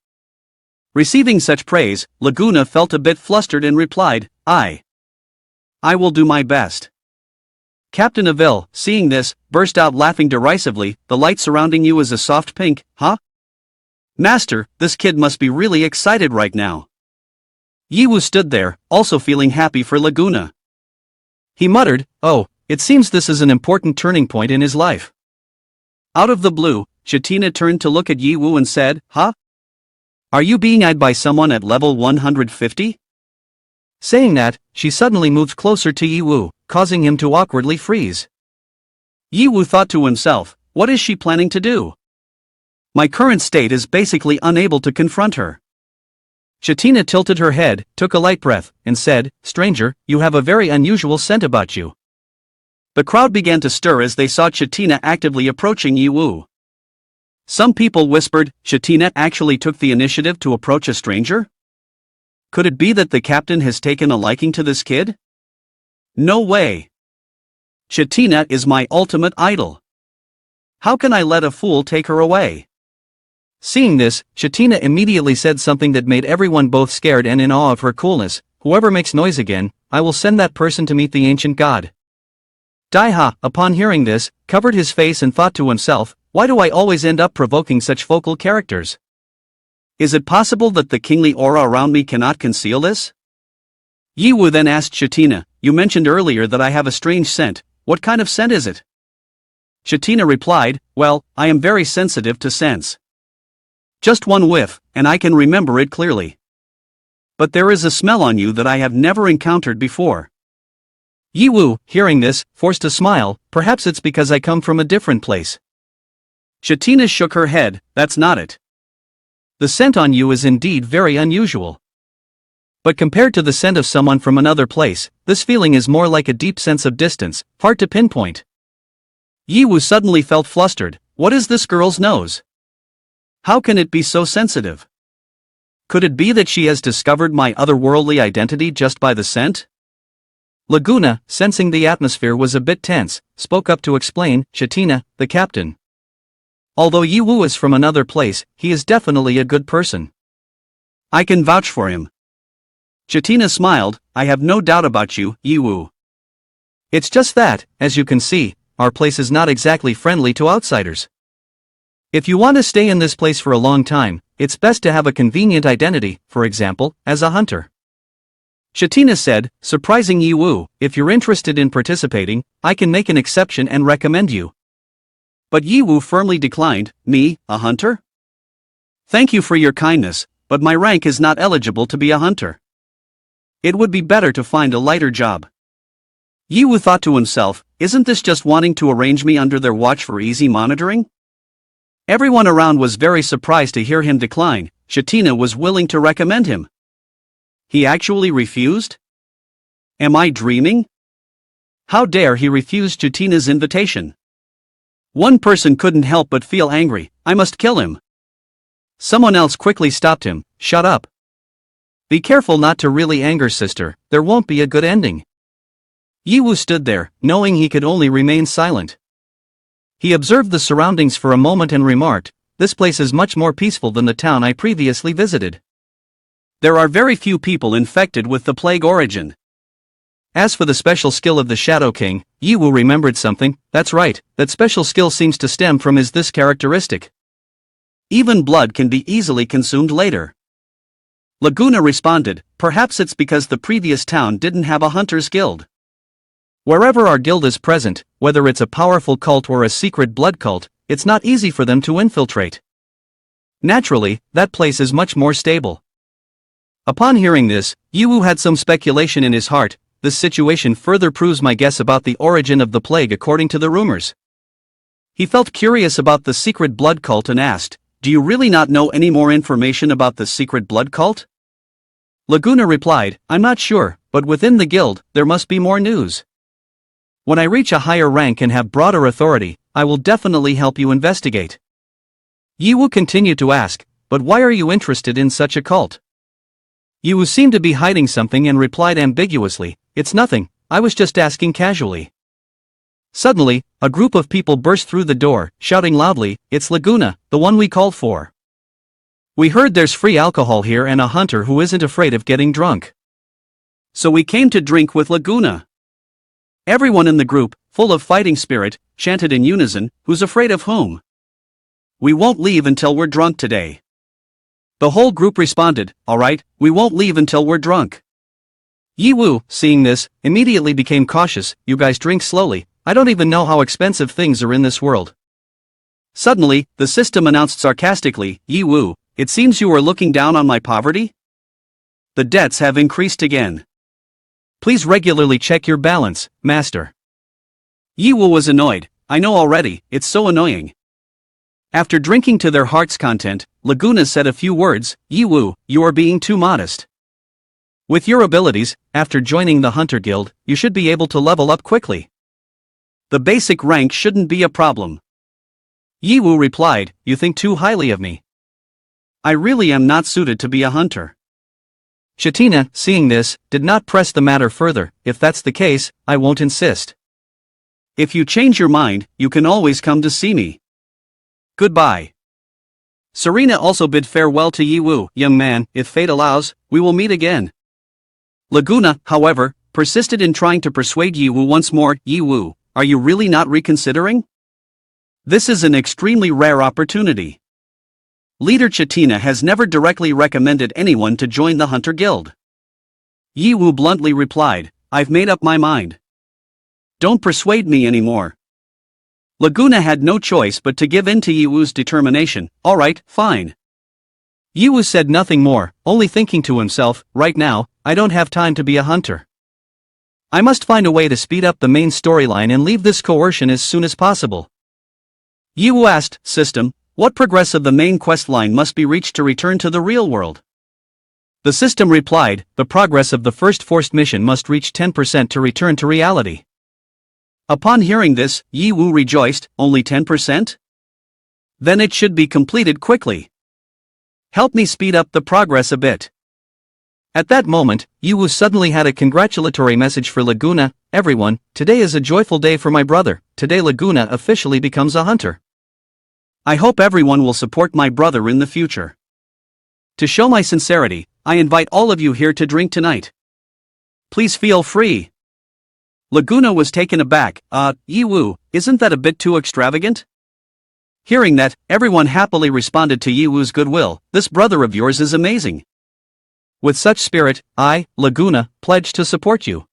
Speaker 2: Receiving such praise, Laguna felt a bit flustered and replied, I will do my best." Captain Avil, seeing this, burst out laughing derisively. "The light surrounding you is a soft pink, huh? Master, this kid must be really excited right now." Ye Wu stood there, also feeling happy for Laguna. He muttered, "Oh, it seems this is an important turning point in his life." Out of the blue, Chatina turned to look at Ye Wu and said, Are you being eyed by someone at level 150? Saying that, she suddenly moved closer to Ye Wu, causing him to awkwardly freeze. Ye Wu thought to himself, what is she planning to do? My current state is basically unable to confront her.
Speaker 1: Chatina tilted her head, took a light breath, and said, "Stranger, you have a very unusual scent about you."
Speaker 2: The crowd began to stir as they saw Chatina actively approaching Ye Wu. Some people whispered, Chatina actually took the initiative to approach a stranger? Could it be that the captain has taken a liking to this kid? No way. Chatina is my ultimate idol. How can I let a fool take her away?
Speaker 1: Seeing this, Chatina immediately said something that made everyone both scared and in awe of her coolness. "Whoever makes noise again, I will send that person to meet the ancient god." Ye, upon hearing this, covered his face and thought to himself, "Why do I always end up provoking such vocal characters?
Speaker 2: Is it possible that the kingly aura around me cannot conceal this?" Ye Wu then asked Chatina, "You mentioned earlier that I have a strange scent. What kind of scent is it?" Chatina replied, "Well, I am very sensitive to scents. Just one whiff, and I can remember it clearly. But there is a smell on you that I have never encountered before."
Speaker 1: Ye Wu, hearing this, forced a smile. "Perhaps it's because I come from a different place."
Speaker 2: Chatina shook her head, "That's not it.
Speaker 1: The scent on you is indeed very unusual. But compared to the scent of someone from another place, this feeling is more like a deep sense of distance, hard to pinpoint."
Speaker 2: Ye Wu suddenly felt flustered. What is this girl's nose? How can it be so sensitive? Could it be that she has discovered my otherworldly identity just by the scent?
Speaker 1: Laguna, sensing the atmosphere was a bit tense, spoke up to explain, "Chatina, the captain. Although Ye Wu is from another place, he is definitely a good person.
Speaker 2: I can vouch for him." Chatina smiled, "I have no doubt about you, Ye Wu.
Speaker 1: It's just that, as you can see, our place is not exactly friendly to outsiders. If you want to stay in this place for a long time, it's best to have a convenient identity, for example, as a hunter."
Speaker 2: Chatina said, surprising Ye Wu, "If you're interested in participating, I can make an exception and recommend you." But Ye Wu firmly declined. "Me, a hunter? Thank you for your kindness, but my rank is not eligible to be a hunter. It would be better to find a lighter job." Ye Wu thought to himself, "Isn't this just wanting to arrange me under their watch for easy monitoring?" Everyone around was very surprised to hear him decline. Chatina was willing to recommend him. He actually refused? Am I dreaming? How dare he refuse Chatina's invitation? One person couldn't help but feel angry. "I must kill him." Someone else quickly stopped him. "Shut up. Be careful not to really anger sister, there won't be a good ending." Ye Wu stood there, knowing he could only remain silent. He observed the surroundings for a moment and remarked, "This place is much more peaceful than the town I previously visited. There are very few people infected with the plague origin." As for the special skill of the Shadow King, Ye Wu remembered something. That's right, that special skill seems to stem from this characteristic. Even blood can be easily consumed later. Laguna responded, "Perhaps it's because the previous town didn't have a hunter's guild. Wherever our guild is present, whether it's a powerful cult or a secret blood cult, it's not easy for them to infiltrate. Naturally, that place is much more stable." Upon hearing this, Ye Wu had some speculation in his heart. This situation further proves my guess about the origin of the plague according to the rumors. He felt curious about the secret blood cult and asked, "Do you really not know any more information about the secret blood cult?" Laguna replied, "I'm not sure, but within the guild, there must be more news. When I reach a higher rank and have broader authority, I will definitely help you investigate." Ye Wu continued to ask, "But why are you interested in such a cult?" Ye Wu seemed to be hiding something and replied ambiguously, "It's nothing, I was just asking casually." Suddenly, a group of people burst through the door, shouting loudly, "It's Laguna, the one we called for. We heard there's free alcohol here and a hunter who isn't afraid of getting drunk. So we came to drink with Laguna." Everyone in the group, full of fighting spirit, chanted in unison, "Who's afraid of whom? We won't leave until we're drunk today." The whole group responded, "All right, we won't leave until we're drunk." Ye Wu, seeing this, immediately became cautious. "You guys drink slowly, I don't even know how expensive things are in this world." Suddenly, the system announced sarcastically, "Ye Wu, it seems you are looking down on my poverty? The debts have increased again. Please regularly check your balance, master." Ye Wu was annoyed. "I know already, it's so annoying." After drinking to their heart's content, Laguna said a few words. Ye Wu, you are being too modest. With your abilities, after joining the Hunter Guild, you should be able to level up quickly. The basic rank shouldn't be a problem. Ye Wu replied, you think too highly of me. I really am not suited to be a hunter.
Speaker 1: Chatina, seeing this, did not press the matter further. If that's the case, I won't insist.
Speaker 2: If you change your mind, you can always come to see me. Goodbye. Serena also bid farewell to Ye Wu. Young man, if fate allows, we will meet again. Laguna, however, persisted in trying to persuade Ye Wu once more. Ye Wu, are you really not reconsidering? This is an extremely rare opportunity. Leader Chatina has never directly recommended anyone to join the Hunter Guild. Ye Wu bluntly replied, I've made up my mind. Don't persuade me anymore. Laguna had no choice but to give in to Ye Wu's determination. Alright, fine.
Speaker 1: Ye Wu said nothing more, only thinking to himself, right now, I don't have time to be a hunter. I must find a way to speed up the main storyline and leave this coercion as soon as possible. Ye Wu asked, System, what progress of the main quest line must be reached to return to the real world? The system replied, the progress of the first forced mission must reach 10% to return to reality. Upon hearing this, Ye Wu rejoiced, only 10%? Then it should be completed quickly. Help me speed up the progress a bit. At that moment, Ye Wu suddenly had a congratulatory message for Laguna. Everyone, today is a joyful day for my brother. Today Laguna officially becomes a hunter. I hope everyone will support my brother in the future. To show my sincerity, I invite all of you here to drink tonight. Please feel free. Laguna was taken aback. Ye Wu, isn't that a bit too extravagant? Hearing that, everyone happily responded to Ye Wu's goodwill. This brother of yours is amazing. With such spirit, I, Laguna, pledge to support you.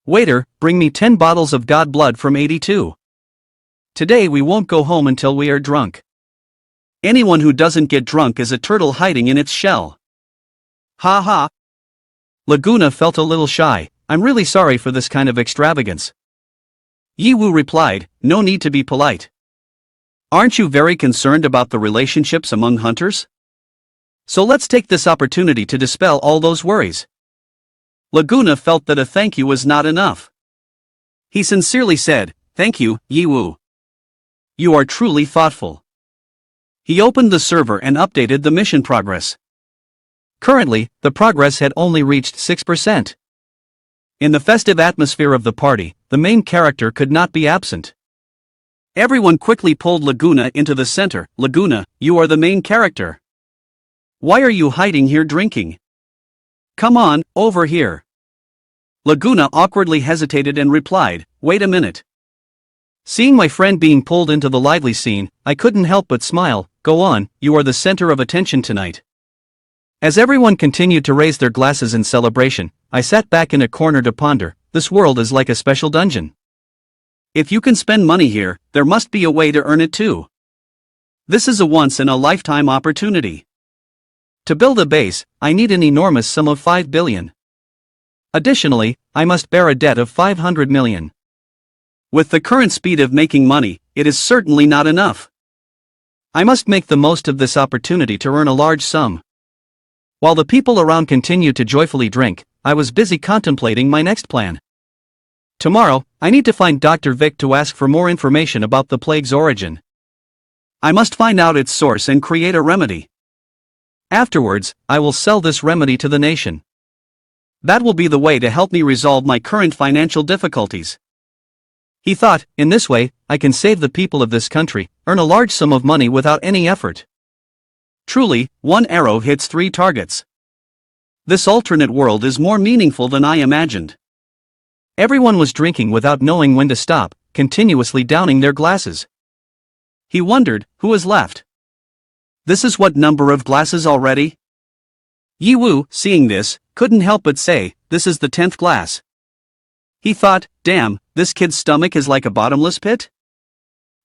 Speaker 1: Waiter, bring me 10 bottles of god blood from 82. Today we won't go home until we are drunk. Anyone who doesn't get drunk is a turtle hiding in its shell. Ha ha. Laguna felt a little shy. I'm really sorry for this kind of extravagance. Ye Wu replied, no need to be polite. Aren't you very concerned about the relationships among hunters? So let's take this opportunity to dispel all those worries. Laguna felt that a thank you was not enough. He sincerely said, thank you, Ye Wu. You are truly thoughtful. He opened the server and updated the mission progress. Currently, the progress had only reached 6%. In the festive atmosphere of the party, the main character could not be absent. Everyone quickly pulled Laguna into the center. Laguna, you are the main character. Why are you hiding here drinking? Come on, over here. Laguna awkwardly hesitated and replied, wait a minute. Seeing my friend being pulled into the lively scene, I couldn't help but smile. Go on, you are the center of attention tonight. As everyone continued to raise their glasses in celebration, I sat back in a corner to ponder. This world is like a special dungeon. If you can spend money here, there must be a way to earn it too. This is a once-in-a-lifetime opportunity. To build a base, I need an enormous sum of 5 billion. Additionally, I must bear a debt of 500 million. With the current speed of making money, it is certainly not enough. I must make the most of this opportunity to earn a large sum. While the people around continued to joyfully drink, I was busy contemplating my next plan. Tomorrow, I need to find Dr. Vic to ask for more information about the plague's origin. I must find out its source and create a remedy. Afterwards, I will sell this remedy to the nation. That will be the way to help me resolve my current financial difficulties. He thought, in this way, I can save the people of this country, earn a large sum of money without any effort. Truly, one arrow hits 3 targets. This alternate world is more meaningful than I imagined. Everyone was drinking without knowing when to stop, continuously downing their glasses. He wondered, who was left? This is what number of glasses already? Ye Wu, seeing this, couldn't help but say, this is the 10th glass. He thought, damn, this kid's stomach is like a bottomless pit?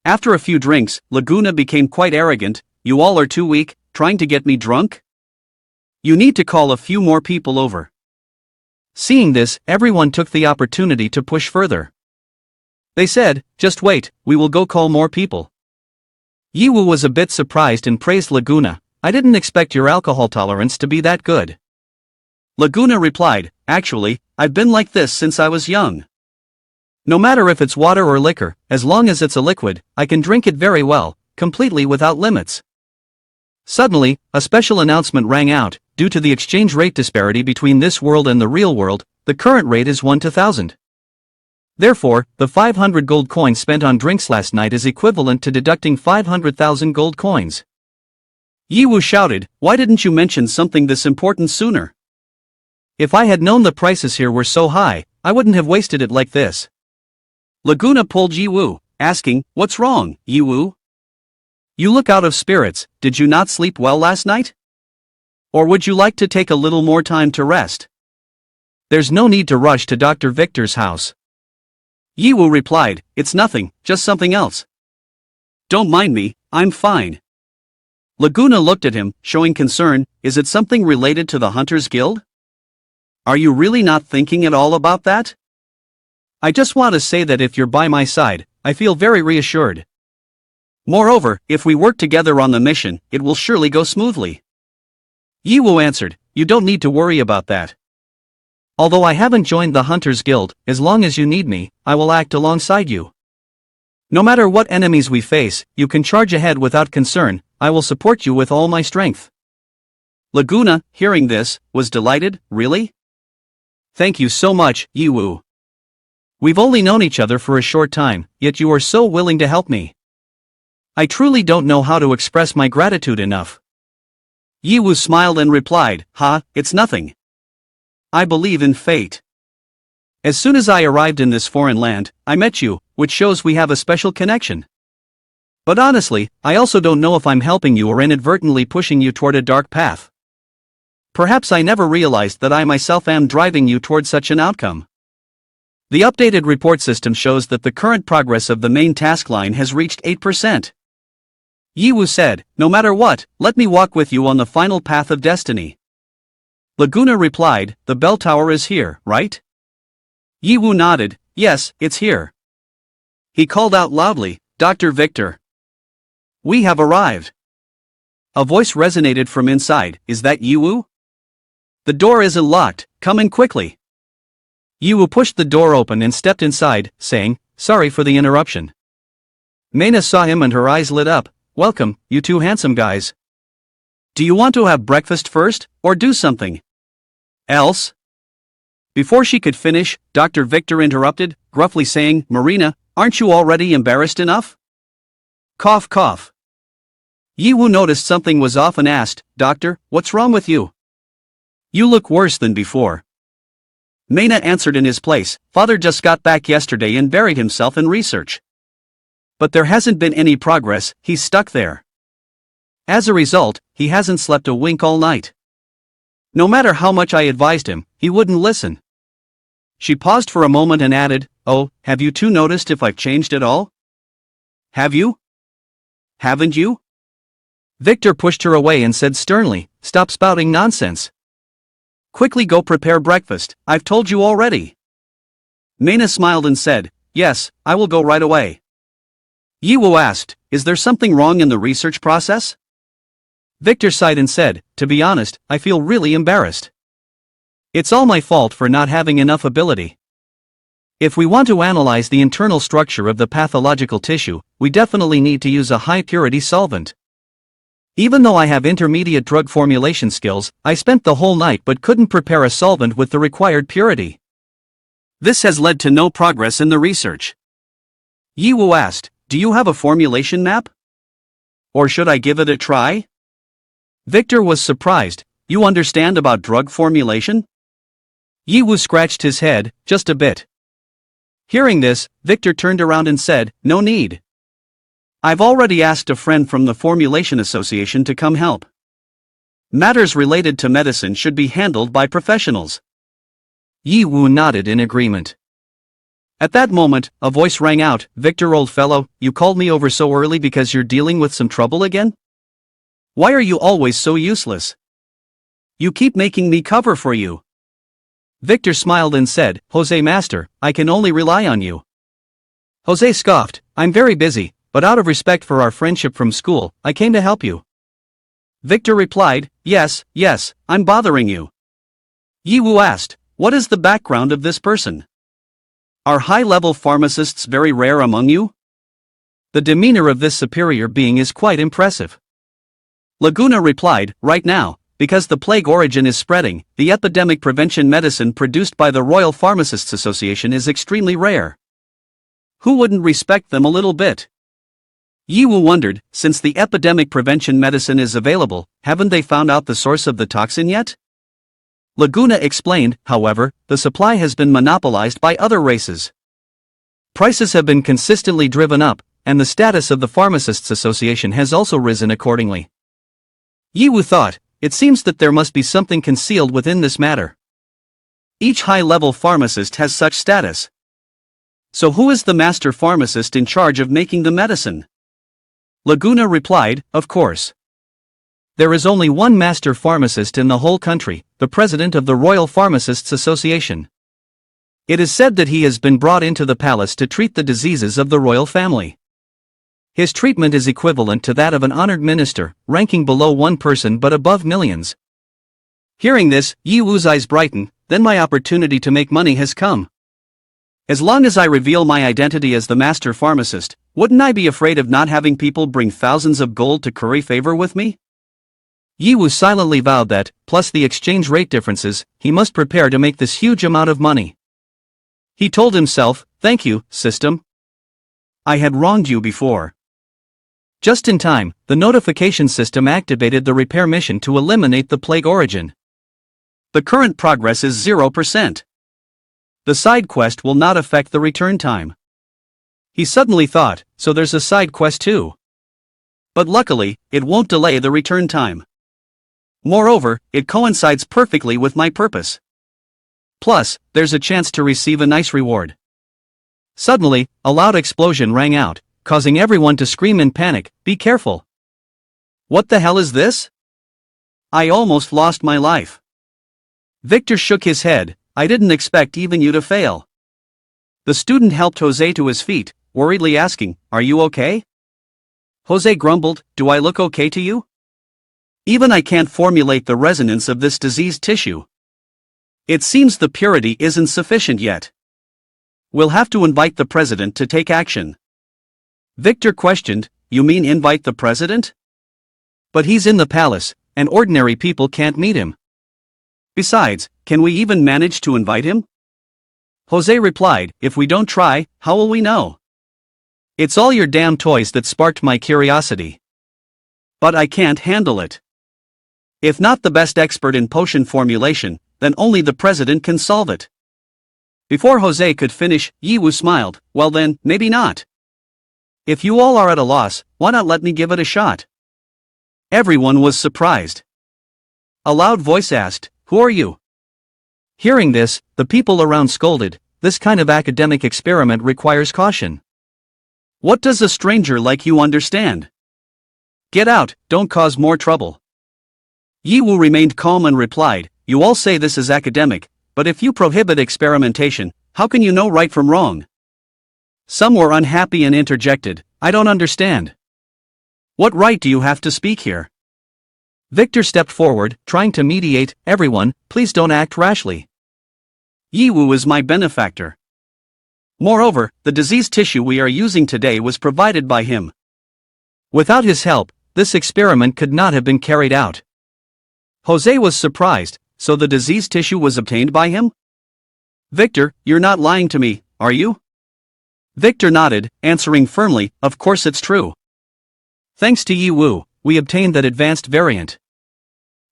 Speaker 1: After a few drinks, Laguna became quite arrogant. You all are too weak, trying to get me drunk? You need to call a few more people over. Seeing this, everyone took the opportunity to push further. They said, just wait, we will go call more people. Ye Wu was a bit surprised and praised Laguna. I didn't expect your alcohol tolerance to be that good.
Speaker 2: Laguna replied, actually, I've been like this since I was young.
Speaker 1: No matter if it's water or liquor, as long as it's a liquid, I can drink it very well, completely without limits. Suddenly, a special announcement rang out. Due to the exchange rate disparity between this world and the real world, the current rate is 1 to 1,000. Therefore, the 500 gold coins spent on drinks last night is equivalent to deducting 500,000 gold coins.
Speaker 2: Ye Hao shouted, why didn't you mention something this important sooner?
Speaker 1: If I had known the prices here were so high, I wouldn't have wasted it like this.
Speaker 2: Laguna pulled Ye Hao, asking, what's wrong, Ye Hao? You look out of spirits. Did you not sleep well last night? Or would you like to take a little more time to rest?
Speaker 1: There's no need to rush to Dr. Victor's house.
Speaker 2: Ye Hao replied, it's nothing, just something else. Don't mind me, I'm fine. Laguna looked at him, showing concern. Is it something related to the Hunters Guild? Are you really not thinking at all about that?
Speaker 1: I just want to say that if you're by my side, I feel very reassured.
Speaker 2: Moreover, if we work together on the mission, it will surely go smoothly.
Speaker 1: Ye Hao answered, you don't need to worry about that. Although I haven't joined the Hunters Guild, as long as you need me, I will act alongside you. No matter what enemies we face, you can charge ahead without concern. I will support you with all my strength.
Speaker 2: Laguna, hearing this, was delighted. Really?
Speaker 1: Thank you so much, Ye Hao. We've only known each other for a short time, yet you are so willing to help me. I truly don't know how to express my gratitude enough.
Speaker 2: Ye Hao smiled and replied, it's nothing. I believe in fate.
Speaker 1: As soon as I arrived in this foreign land, I met you, which shows we have a special connection. But honestly, I also don't know if I'm helping you or inadvertently pushing you toward a dark path. Perhaps I never realized that I myself am driving you toward such an outcome. The updated report system shows that the current progress of the main task line has reached 8%. Ye Hao said, no matter what, let me walk with you on the final path of destiny.
Speaker 2: Laguna replied, the bell tower is here, right?
Speaker 1: Ye Hao nodded, yes, it's here.
Speaker 2: He called out loudly, Dr. Victor.
Speaker 1: We have arrived.
Speaker 2: A voice resonated from inside, is that Ye Hao?
Speaker 1: The door isn't locked, come in quickly. Ye Hao pushed the door open and stepped inside, saying, sorry for the interruption. Meina saw him and her eyes lit up, welcome, you two handsome guys.
Speaker 2: Do you want to have breakfast first, or do something else? Before she could finish, Dr. Victor interrupted, gruffly saying, Marina, aren't you already embarrassed enough?
Speaker 1: Cough cough.
Speaker 2: Ye Hao noticed something was off and asked, Doctor, what's wrong with you?
Speaker 1: You look worse than before.
Speaker 2: Meina answered in his place, Father just got back yesterday and buried himself in research. But there hasn't been any progress, he's stuck there. As a result, he hasn't slept a wink all night. No matter how much I advised him, he wouldn't listen. She paused for a moment and added, oh, have you two noticed if I've changed at all? Have you? Haven't you?
Speaker 1: Victor pushed her away and said sternly, stop spouting nonsense.
Speaker 2: Quickly go prepare breakfast, I've told you already. Meina smiled and said, yes, I will go right away. Ye Hao asked, is there something wrong in the research process?
Speaker 1: Victor sighed and said, to be honest, I feel really embarrassed. It's all my fault for not having enough ability. If we want to analyze the internal structure of the pathological tissue, we definitely need to use a high-purity solvent. Even though I have intermediate drug formulation skills, I spent the whole night but couldn't prepare a solvent with the required purity.
Speaker 2: This has led to no progress in the research. Ye Hao asked, do you have a formulation map? Or should I give it a try?
Speaker 1: Victor was surprised, you understand about drug formulation? Ye Hao scratched his head, just a bit. Hearing this, Victor turned around and said, no need. I've already asked a friend from the Formulation Association to come help. Matters related to medicine should be handled by professionals. Ye Hao nodded in agreement. At that moment, a voice rang out, Victor old fellow, you called me over so early because you're dealing with some trouble again? Why are you always so useless? You keep making me cover for you. Victor smiled and said, Jose Master, I can only rely on you. Jose scoffed, I'm very busy, but out of respect for our friendship from school, I came to help you.
Speaker 2: Victor replied, yes, I'm bothering you. Ye Wu asked, what is the background of this person? Are high-level pharmacists very rare among you?
Speaker 1: The demeanor of this superior being is quite impressive.
Speaker 2: Laguna replied, right now, because the plague origin is spreading, the epidemic prevention medicine produced by the Royal Pharmacists Association is extremely rare. Who wouldn't respect them a little bit? Ye Wu wondered, since the epidemic prevention medicine is available, haven't they found out the source of the toxin yet? Laguna explained, however, the supply has been monopolized by other races.
Speaker 1: Prices have been consistently driven up, and the status of the Pharmacists Association has also risen accordingly.
Speaker 2: Ye Wu thought, it seems that there must be something concealed within this matter. Each high-level pharmacist has such status. So who is the master pharmacist in charge of making the medicine? Laguna replied, of course.
Speaker 1: There is only one master pharmacist in the whole country, the president of the Royal Pharmacists Association. It is said that he has been brought into the palace to treat the diseases of the royal family. His treatment is equivalent to that of an honored minister, ranking below one person but above millions.
Speaker 2: Hearing this, Ye Wu's eyes brighten, then my opportunity to make money has come. As long as I reveal my identity as the master pharmacist, wouldn't I be afraid of not having people bring thousands of gold to curry favor with me?
Speaker 1: Ye Wu silently vowed that, plus the exchange rate differences, he must prepare to make this huge amount of money.
Speaker 2: He told himself, thank you, system. I had wronged you before.
Speaker 1: Just in time, the notification system activated the repair mission to eliminate the plague origin.
Speaker 2: The current progress is 0%. The side quest will not affect the return time. He suddenly thought, so there's a side quest too. But luckily, it won't delay the return time. Moreover, it coincides perfectly with my purpose. Plus, there's a chance to receive a nice reward.
Speaker 1: Suddenly, a loud explosion rang out, causing everyone to scream in panic, be careful.
Speaker 2: What the hell is this? I almost lost my life. Victor shook his head, I didn't expect even you to fail. The student helped Jose to his feet, worriedly asking, are you okay? Jose grumbled, do I look okay to you? Even I can't formulate the resonance of this diseased tissue. It seems the purity isn't sufficient yet. We'll have to invite the president to take action. Victor questioned, you mean invite the president?
Speaker 1: But he's in the palace, and ordinary people can't meet him.
Speaker 2: Besides, can we even manage to invite him? Jose replied, if we don't try, how will we know?
Speaker 1: It's all your damn toys that sparked my curiosity.
Speaker 2: But I can't handle it. If not the best expert in potion formulation, then only the president can solve it. Before Jose could finish, Ye Wu smiled, well then, maybe not. If you all are at a loss, why not let me give it a shot? Everyone was surprised. A loud voice asked, who are you?
Speaker 1: Hearing this, the people around scolded, this kind of academic experiment requires caution.
Speaker 2: What does a stranger like you understand? Get out, don't cause more trouble. Ye Wu remained calm and replied, you all say this is academic, but if you prohibit experimentation, how can you know right from wrong? Some were unhappy and interjected, I don't understand. What right do you have to speak here?
Speaker 1: Victor stepped forward, trying to mediate, everyone, please don't act rashly.
Speaker 2: Ye Wu is my benefactor. Moreover, the diseased tissue we are using today was provided by him.
Speaker 1: Without his help, this experiment could not have been carried out.
Speaker 2: Jose was surprised, so the diseased tissue was obtained by him? Victor, you're not lying to me, are you? Victor nodded, answering firmly, of course it's true.
Speaker 1: Thanks to Ye Wu, we obtained that advanced variant.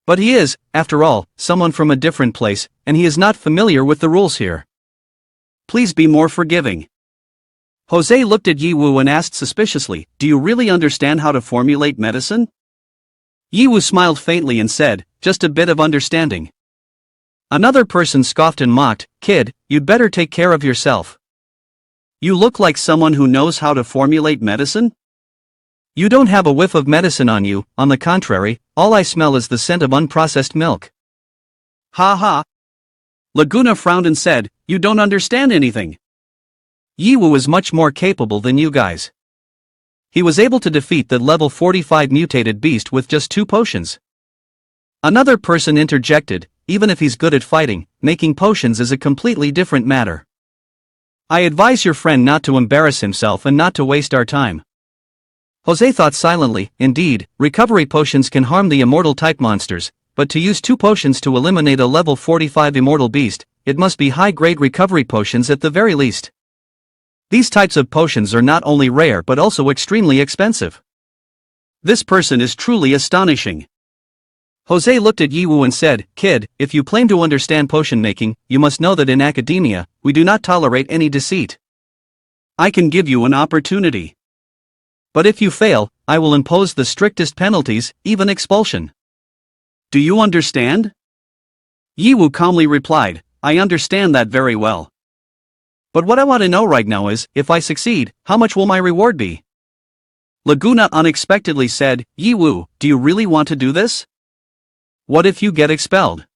Speaker 1: But he is, after all, someone from a different place, and he is not familiar with the rules here.
Speaker 2: Please be more forgiving. Jose looked at Ye Wu and asked suspiciously, do you really understand how to formulate medicine? Ye Wu smiled faintly and said, just a bit of understanding.
Speaker 1: Another person scoffed and mocked, kid, you'd better take care of yourself.
Speaker 2: You look like someone who knows how to formulate medicine?
Speaker 1: You don't have a whiff of medicine on you, on the contrary, all I smell is the scent of unprocessed milk.
Speaker 2: Ha ha. Laguna frowned and said, you don't understand anything.
Speaker 1: Ye Wu is much more capable than you guys. He was able to defeat the level 45 mutated beast with just 2 potions. Another person interjected, even if he's good at fighting, making potions is a completely different matter. I advise your friend not to embarrass himself and not to waste our time. Jose thought silently. Indeed, recovery potions can harm the immortal type monsters, but to use 2 potions to eliminate a level 45 immortal beast, it must be high-grade recovery potions at the very least. These types of potions are not only rare but also extremely expensive.
Speaker 2: This person is truly astonishing.
Speaker 1: Jose looked at Ye Hao and said, Kid, if you claim to understand potion making, you must know that in academia, we do not tolerate any deceit.
Speaker 2: I can give you an opportunity.
Speaker 1: But if you fail, I will impose the strictest penalties, even expulsion.
Speaker 2: Do you understand? Ye Hao calmly replied, I understand that very well.
Speaker 1: But what I want to know right now is, if I succeed, how much will my reward be?
Speaker 2: Laguna unexpectedly said, Ye Hao, do you really want to do this?
Speaker 1: What if you get expelled?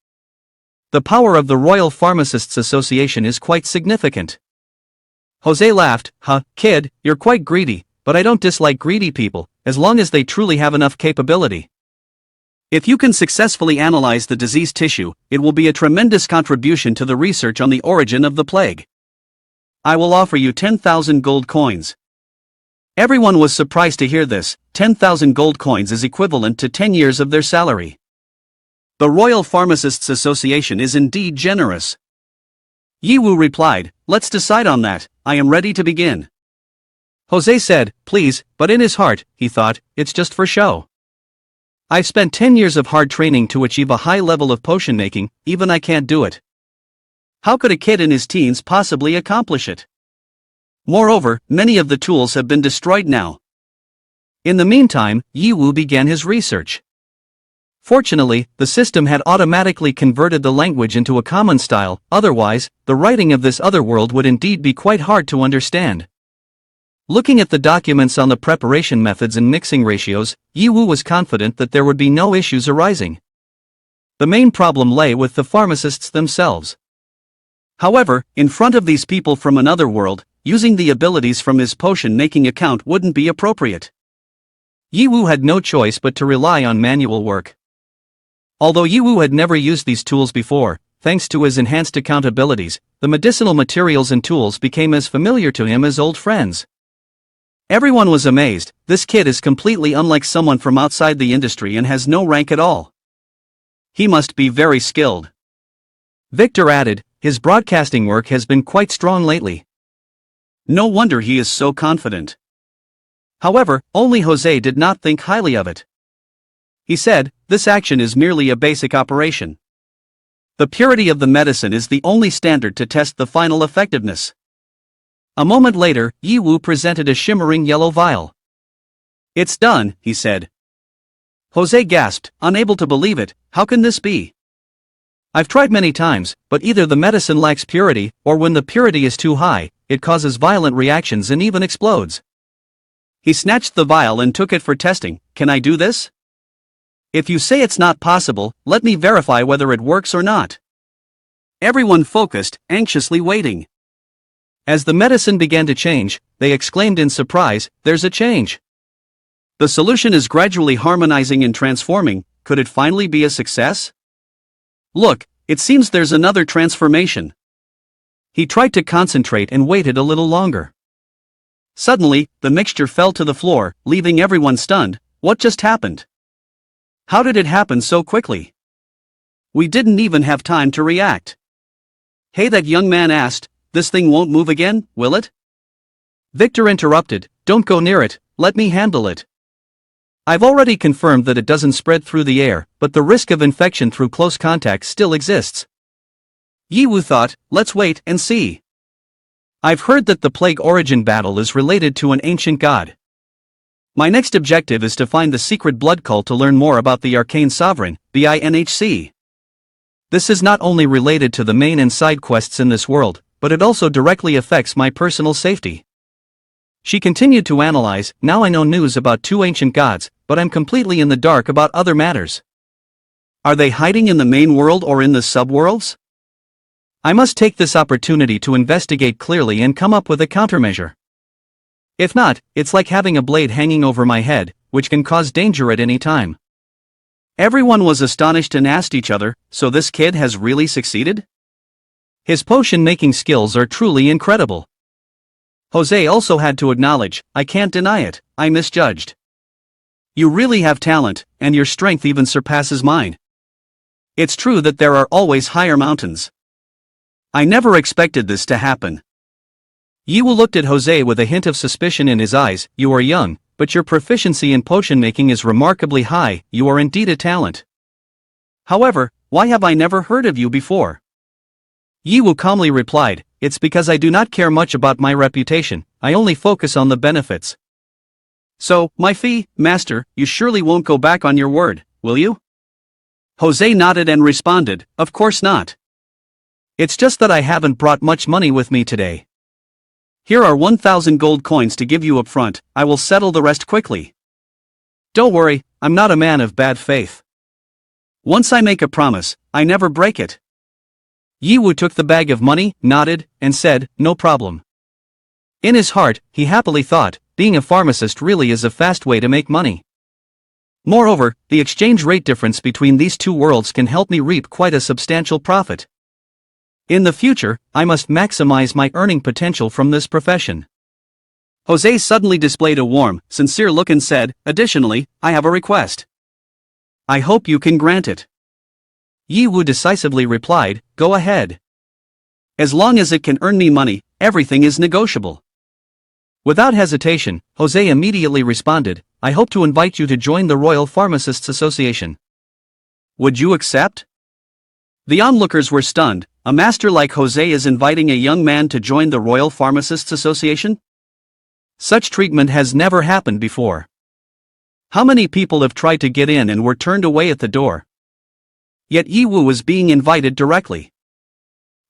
Speaker 1: The power of the Royal Pharmacists Association is quite significant. Jose laughed, kid, you're quite greedy, but I don't dislike greedy people, as long as they truly have enough capability.
Speaker 2: If you can successfully analyze the diseased tissue, it will be a tremendous contribution to the research on the origin of the plague. I will offer you 10,000 gold coins. Everyone was surprised to hear this. 10,000 gold coins is equivalent to 10 years of their salary. The Royal Pharmacists Association is indeed generous. Ye Hao replied, let's decide on that, I am ready to begin.
Speaker 1: Jose said, please, but in his heart, he thought, it's just for show. I've spent 10 years of hard training to achieve a high level of potion making, even I can't do it. How could a kid in his teens possibly accomplish it? Moreover, many of the tools have been destroyed now. In the meantime, Ye Hao began his research. Fortunately, the system had automatically converted the language into a common style, otherwise, the writing of this other world would indeed be quite hard to understand. Looking at the documents on the preparation methods and mixing ratios, Ye Hao was confident that there would be no issues arising. The main problem lay with the pharmacists themselves. However, in front of these people from another world, using the abilities from his potion-making account wouldn't be appropriate. Ye Hao had no choice but to rely on manual work. Although Ye Hao had never used these tools before, thanks to his enhanced account abilities, the medicinal materials and tools became as familiar to him as old friends. Everyone was amazed. This kid is completely unlike someone from outside the industry and has no rank at all. He must be very skilled. Victor added, his broadcasting work has been quite strong lately.
Speaker 2: No wonder he is so confident.
Speaker 1: However, only Jose did not think highly of it. He said, this action is merely a basic operation. The purity of the medicine is the only standard to test the final effectiveness. A moment later, Ye Hao presented a shimmering yellow vial. It's done, he said. Jose gasped, unable to believe it. How can this be? I've tried many times, but either the medicine lacks purity, or when the purity is too high, it causes violent reactions and even explodes. He snatched the vial and took it for testing. Can I do this? If you say it's not possible, let me verify whether it works or not. Everyone focused, anxiously waiting. As the medicine began to change, they exclaimed in surprise, there's a change. The solution is gradually harmonizing and transforming. Could it finally be a success? Look, it seems there's another transformation. He tried to concentrate and waited a little longer. Suddenly, the mixture fell to the floor, leaving everyone stunned. What just happened? How did it happen so quickly? We didn't even have time to react. Hey, that young man asked, this thing won't move again, will it? Victor interrupted, don't go near it, let me handle it. I've already confirmed that it doesn't spread through the air, but the risk of infection through close contact still exists. Ye Hao thought, let's wait and see. I've heard that the plague origin battle is related to an ancient god. My next objective is to find the secret blood cult to learn more about the arcane sovereign, the INHC. This is not only related to the main and side quests in this world, but it also directly affects my personal safety. She continued to analyze, now I know news about 2 ancient gods, but I'm completely in the dark about other matters. Are they hiding in the main world or in the subworlds? I must take this opportunity to investigate clearly and come up with a countermeasure. If not, it's like having a blade hanging over my head, which can cause danger at any time.
Speaker 2: Everyone was astonished and asked each other, so this kid has really succeeded?
Speaker 1: His potion-making skills are truly incredible.
Speaker 2: Jose also had to acknowledge, I can't deny it, I misjudged. You really have talent, and your strength even surpasses mine. It's true that there are always higher mountains. I never expected this to happen.
Speaker 1: Ye Hao looked at Jose with a hint of suspicion in his eyes. You are young, but your proficiency in potion making is remarkably high. You are indeed a talent.
Speaker 2: However, why have I never heard of you before?
Speaker 1: Ye Hao calmly replied, it's because I do not care much about my reputation, I only focus on the benefits.
Speaker 2: So, my fee, master, you surely won't go back on your word, will you? Jose nodded and responded, of course not.
Speaker 1: It's just that I haven't brought much money with me today.
Speaker 2: Here are 1,000 gold coins to give you up front, I will settle the rest quickly.
Speaker 1: Don't worry, I'm not a man of bad faith.
Speaker 2: Once I make a promise, I never break it.
Speaker 1: Ye Hao took the bag of money, nodded, and said, no problem. In his heart, he happily thought, being a pharmacist really is a fast way to make money. Moreover, the exchange rate difference between these two worlds can help me reap quite a substantial profit. In the future, I must maximize my earning potential from this profession.
Speaker 2: Jose suddenly displayed a warm, sincere look and said, additionally, I have a request. I hope you can grant it.
Speaker 1: Ye Hao decisively replied, go ahead.
Speaker 2: As long as it can earn me money, everything is negotiable.
Speaker 1: Without hesitation, Jose immediately responded, I hope to invite you to join the Royal Pharmacists Association.
Speaker 2: Would you accept? The onlookers were stunned. A master like Jose is inviting a young man to join the Royal Pharmacists Association?
Speaker 1: Such treatment has never happened before.
Speaker 2: How many people have tried to get in and were turned away at the door? Yet Ye Hao was being invited directly.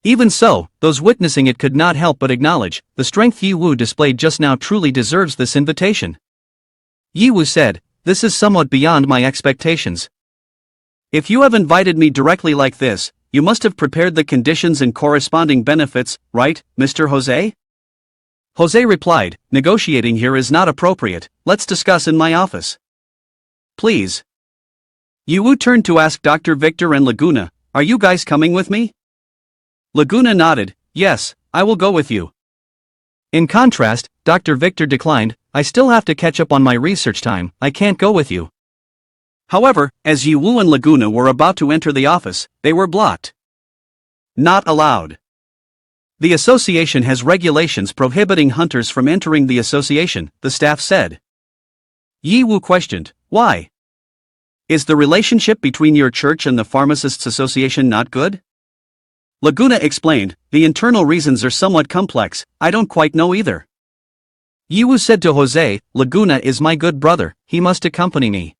Speaker 1: Even so, those witnessing it could not help but acknowledge, the strength Ye Hao displayed just now truly deserves this invitation. Ye Hao said, this is somewhat beyond my expectations.
Speaker 2: If you have invited me directly like this, you must have prepared the conditions and corresponding benefits, right, Mr. Jose?
Speaker 1: Jose replied, negotiating here is not appropriate, let's discuss in my office.
Speaker 2: Please. Ye Hao turned to ask Dr. Victor and Laguna, are you guys coming with me? Laguna nodded, yes, I will go with you.
Speaker 1: In contrast, Dr. Victor declined, I still have to catch up on my research time, I can't go with you.
Speaker 2: However, as Ye Hao and Laguna were about to enter the office, they were blocked. Not allowed. The association has regulations prohibiting hunters from entering the association, the staff said. Ye Hao questioned, why? Is the relationship between your church and the Pharmacists Association not good? Laguna explained, the internal reasons are somewhat complex, I don't quite know either.
Speaker 1: Ye Hao said to Jose, Laguna is my good brother, he must accompany me.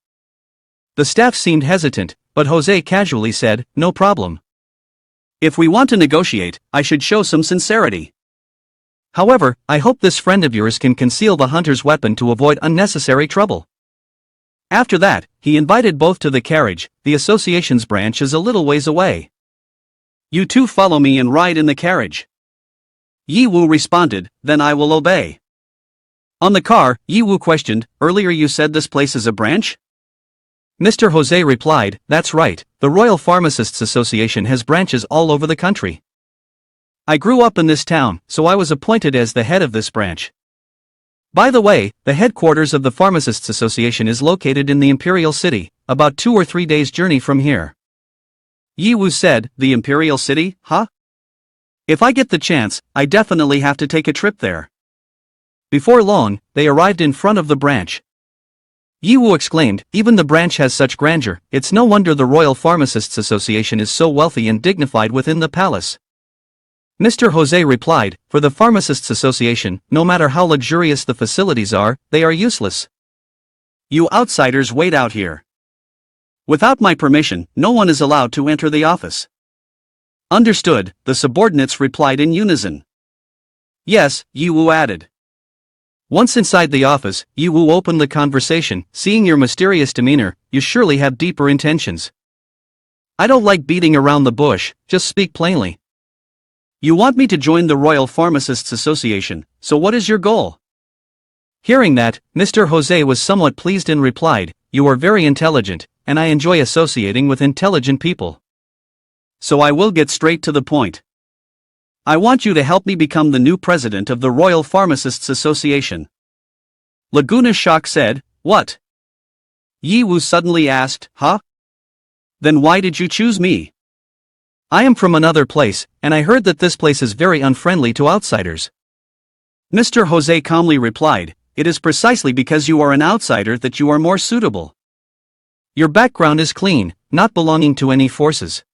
Speaker 1: The staff seemed hesitant, but Jose casually said, no problem.
Speaker 2: If we want to negotiate, I should show some sincerity.
Speaker 1: However, I hope this friend of yours can conceal the hunter's weapon to avoid unnecessary trouble. After that, he invited both to the carriage, the association's branch is a little ways away.
Speaker 2: You two follow me and ride in the carriage. Ye Hao responded, then I will obey. On the car, Ye Hao questioned, earlier you said this place is a branch?
Speaker 1: Mr. Jose replied, that's right, the Royal Pharmacists Association has branches all over the country. I grew up in this town, so I was appointed as the head of this branch. By the way, the headquarters of the Pharmacists Association is located in the Imperial City, about 2 or 3 days' journey from here.
Speaker 2: Ye Hao said, the Imperial City, huh? If I get the chance, I definitely have to take a trip there.
Speaker 1: Before long, they arrived in front of the branch. Ye Hao exclaimed, even the branch has such grandeur, it's no wonder the Royal Pharmacists Association is so wealthy and dignified within the palace. Mr. Jose replied, for the Pharmacists Association, no matter how luxurious the facilities are, they are useless.
Speaker 2: You outsiders wait out here. Without my permission, no one is allowed to enter the office. Understood, the subordinates replied in unison. Yes, Ye Hao added.
Speaker 1: Once inside the office, Ye Hao opened the conversation, seeing your mysterious demeanor, you surely have deeper intentions. I don't like beating around the bush, just speak plainly.
Speaker 2: You want me to join the Royal Pharmacists Association, so what is your goal?
Speaker 1: Hearing that, Mr. Jose was somewhat pleased and replied, you are very intelligent, and I enjoy associating with intelligent people.
Speaker 2: So I will get straight to the point. I want you to help me become the new president of the Royal Pharmacists Association. Laguna Shock said, "What?" Ye Wu suddenly asked, "Huh? Then why did you choose me?"
Speaker 1: I am from another place, and I heard that this place is very unfriendly to outsiders.
Speaker 2: Mr. Jose calmly replied, "It is precisely because you are an outsider that you are more suitable.
Speaker 1: Your background is clean, not belonging to any forces.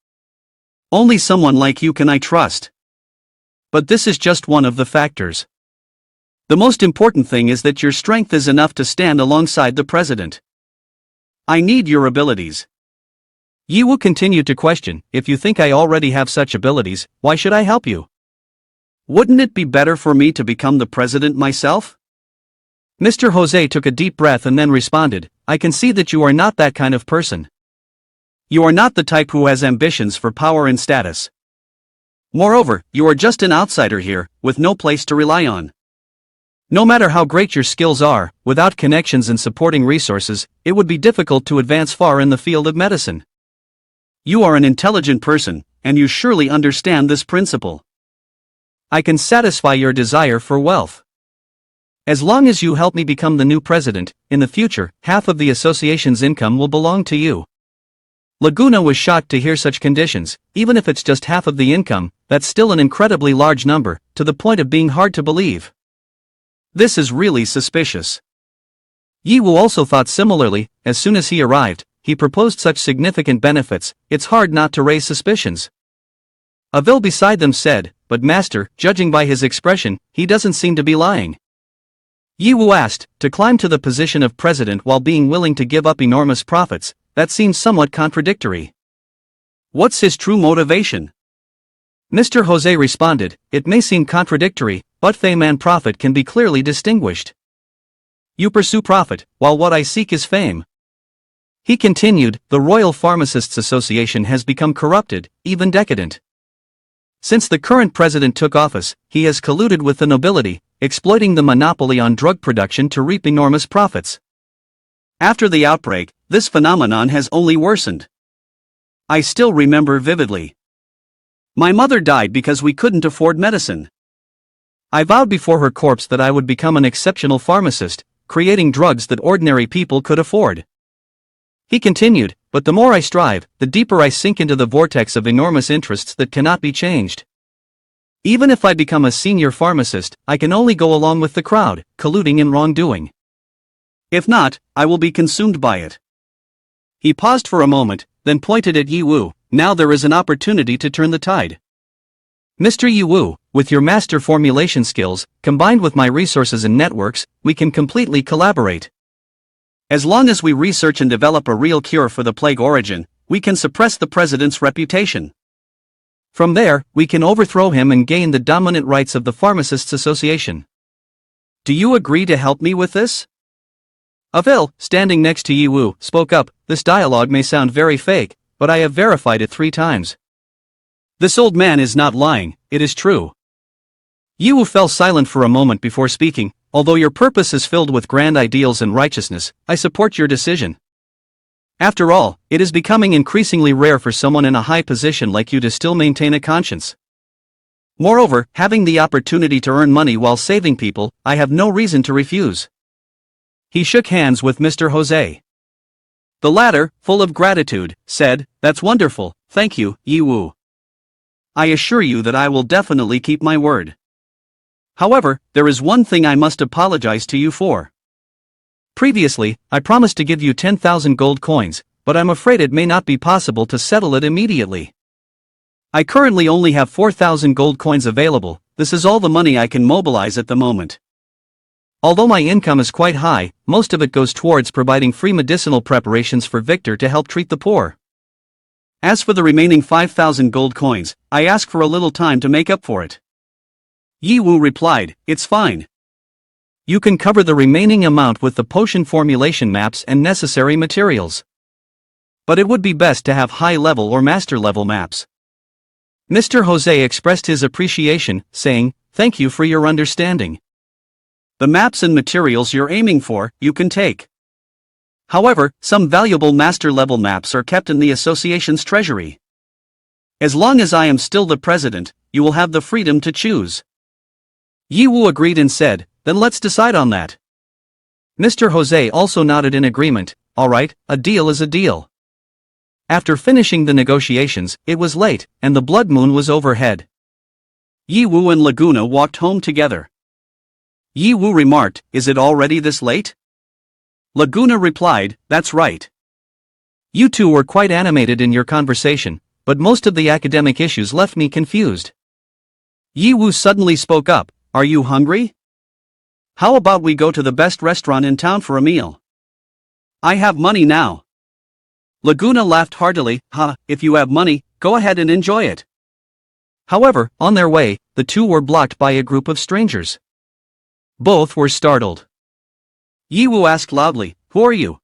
Speaker 2: Only someone like you can I trust. But this is just one of the factors. The most important thing is that your strength is enough to stand alongside the president. I need your abilities."
Speaker 1: Ye Wu continued to question, "If you think I already have such abilities, why should I help you?
Speaker 2: Wouldn't it be better for me to become the president myself?"
Speaker 1: Mr. Jose took a deep breath and then responded, "I can see that you are not that kind of person.
Speaker 2: You are not the type who has ambitions for power and status. Moreover, you are just an outsider here, with no place to rely on.
Speaker 1: No matter how great your skills are, without connections and supporting resources, it would be difficult to advance far in the field of medicine.
Speaker 2: You are an intelligent person, and you surely understand this principle.
Speaker 1: I can satisfy your desire for wealth. As long as you help me become the new president, in the future, half of the association's income will belong to you." Laguna was shocked to hear such conditions. Even if it's just half of the income, that's still an incredibly large number, to the point of being hard to believe.
Speaker 2: This is really suspicious.
Speaker 1: Ye Wu also thought similarly. As soon as he arrived, he proposed such significant benefits, it's hard not to raise suspicions. Avil beside them said, "But master, judging by his expression, he doesn't seem to be lying." Ye Wu asked, "To climb to the position of president while being willing to give up enormous profits, that seems somewhat contradictory.
Speaker 2: What's his true motivation?"
Speaker 1: Mr. Jose responded, "It may seem contradictory, but fame and profit can be clearly distinguished. You pursue profit, while what I seek is fame." He continued, "The Royal Pharmacists Association has become corrupted, even decadent. Since the current president took office, he has colluded with the nobility, exploiting the monopoly on drug production to reap enormous profits.
Speaker 2: After the outbreak, this phenomenon has only worsened. I still remember vividly. My mother died because we couldn't afford medicine.
Speaker 1: I vowed before her corpse that I would become an exceptional pharmacist, creating drugs that ordinary people could afford." He continued, "But the more I strive, the deeper I sink into the vortex of enormous interests that cannot be changed. Even if I become a senior pharmacist, I can only go along with the crowd, colluding in wrongdoing.
Speaker 2: If not, I will be consumed by it." He paused for a moment, then pointed at Ye Wu. "Now there is an opportunity to turn the tide.
Speaker 1: Mr. Ye Wu, with your master formulation skills, combined with my resources and networks, we can completely collaborate.
Speaker 2: As long as we research and develop a real cure for the plague origin, we can suppress the president's reputation.
Speaker 1: From there, we can overthrow him and gain the dominant rights of the Pharmacists Association.
Speaker 2: Do you agree to help me with this?"
Speaker 1: Avil, standing next to Ye Wu, spoke up, "This dialogue may sound very fake, but I have verified it 3 times.
Speaker 2: This old man is not lying, it is true."
Speaker 1: Ye Wu fell silent for a moment before speaking. "Although your purpose is filled with grand ideals and righteousness, I support your decision. After all, it is becoming increasingly rare for someone in a high position like you to still maintain a conscience. Moreover, having the opportunity to earn money while saving people, I have no reason to refuse." He shook hands with Mr. Jose.
Speaker 2: The latter, full of gratitude, said, "That's wonderful, thank you, Ye Wu. I assure you that I will definitely keep my word. However, there is one thing I must apologize to you for.
Speaker 1: Previously, I promised to give you 10,000 gold coins, but I'm afraid it may not be possible to settle it immediately. I currently only have 4,000 gold coins available. This is all the money I can mobilize at the moment. Although my income is quite high, most of it goes towards providing free medicinal preparations for Victor to help treat the poor.
Speaker 2: As for the remaining 5,000 gold coins, I ask for a little time to make up for it." Ye Wu replied, "It's fine.
Speaker 1: You can cover the remaining amount with the potion formulation maps and necessary materials. But it would be best to have high-level or master-level maps." Mr. Jose expressed his appreciation, saying, "Thank you for your understanding.
Speaker 2: The maps and materials you're aiming for, you can take. However, some valuable master-level maps are kept in the association's treasury. As long as I am still the president, you will have the freedom to choose. Ye Wu agreed and said, then let's decide on that. Mr. Jose also nodded in agreement. Alright, a deal is a deal. After finishing the negotiations, it was late, and the blood moon was overhead. Ye Wu and Laguna walked home together. Ye Wu remarked, is it already this late? Laguna replied, that's right. You two were quite animated in your conversation, but most of the academic issues left me confused. Ye Wu suddenly spoke up, are you hungry? How about we go to the best restaurant in town for a meal? I have money now. Laguna laughed heartily, if you have money, go ahead and enjoy it. However, on their way, the two were blocked by a group of strangers. Both were startled. Ye Wu asked loudly, who are you?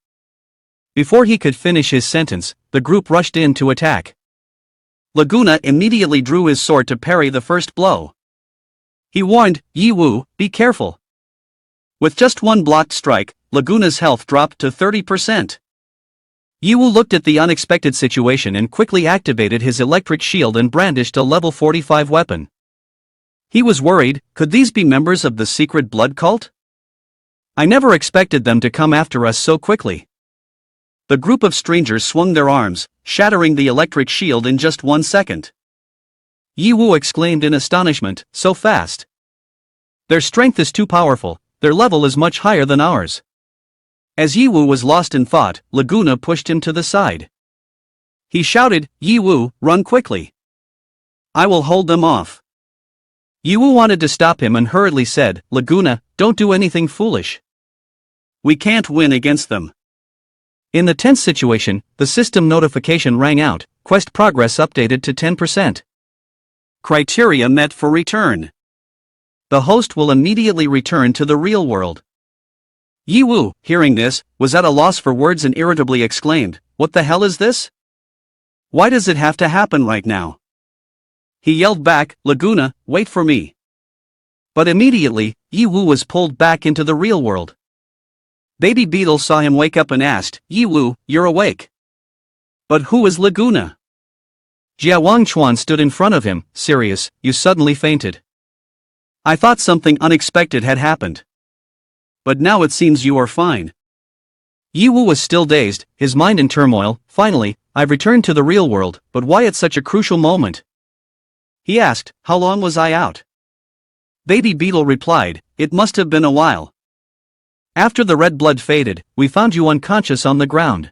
Speaker 2: Before he could finish his sentence, the group rushed in to attack. Laguna immediately drew his sword to parry the first blow. He warned, Ye Wu, be careful. With just one blocked strike, Laguna's health dropped to 30%. Ye Wu looked at the unexpected situation and quickly activated his electric shield and brandished a level 45 weapon. He was worried, could these be members of the secret blood cult? I never expected them to come after us so quickly. The group of strangers swung their arms, shattering the electric shield in just 1 second. Ye Wu exclaimed in astonishment, so fast. Their strength is too powerful, their level is much higher than ours. As Ye Wu was lost in thought, Laguna pushed him to the side. He shouted, Ye Wu, run quickly. I will hold them off. Ye Wu wanted to stop him and hurriedly said, Laguna, don't do anything foolish. We can't win against them. In the tense situation, the system notification rang out, quest progress updated to 10%. Criteria met for return. The host will immediately return to the real world. Ye Wu, hearing this, was at a loss for words and irritably exclaimed, what the hell is this? Why does it have to happen right now? He yelled back, Laguna, wait for me. But immediately, Ye Wu was pulled back into the real world. Baby Beetle saw him wake up and asked, Ye Wu, you're awake. But who is Laguna? Jia Wangchuan stood in front of him, serious, you suddenly fainted. I thought something unexpected had happened. But now it seems you are fine. Ye Wu was still dazed, his mind in turmoil. Finally, I've returned to the real world, but why at such a crucial moment? He asked, how long was I out? Baby Beetle replied, it must have been a while. After the red blood faded, we found you unconscious on the ground.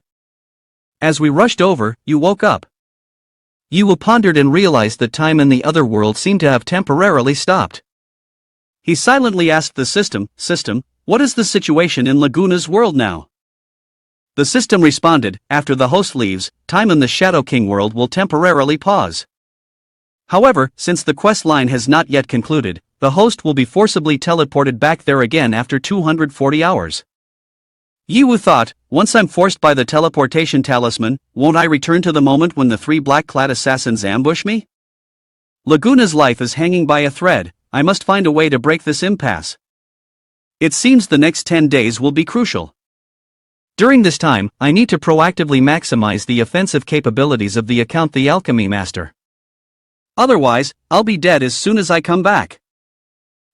Speaker 2: As we rushed over, you woke up. Ye Wu pondered and realized that time in the other world seemed to have temporarily stopped. He silently asked the system, what is the situation in Laguna's world now? The system responded, after the host leaves, time in the Shadow King world will temporarily pause. However, since the quest line has not yet concluded, the host will be forcibly teleported back there again after 240 hours. Ye Wu thought, once I'm forced by the teleportation talisman, won't I return to the moment when the 3 black-clad assassins ambush me? Laguna's life is hanging by a thread, I must find a way to break this impasse. It seems the next 10 days will be crucial. During this time, I need to proactively maximize the offensive capabilities of the account the Alchemy Master. Otherwise, I'll be dead as soon as I come back.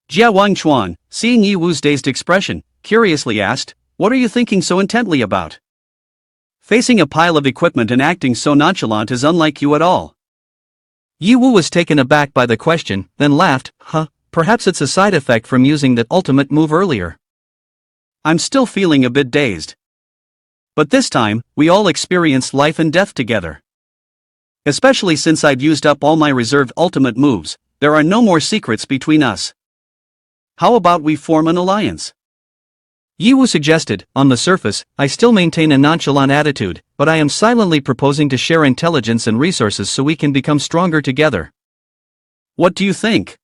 Speaker 2: Jia Wangchuan, seeing Ye Wu's dazed expression, curiously asked, what are you thinking so intently about? Facing a pile of equipment and acting so nonchalant is unlike you at all. Ye Wu was taken aback by the question, then laughed, perhaps it's a side effect from using that ultimate move earlier. I'm still feeling a bit dazed. But this time, we all experienced life and death together. Especially since I've used up all my reserved ultimate moves, there are no more secrets between us. How about we form an alliance? Ye Wu suggested, on the surface, I still maintain a nonchalant attitude, but I am silently proposing to share intelligence and resources so we can become stronger together. What do you think?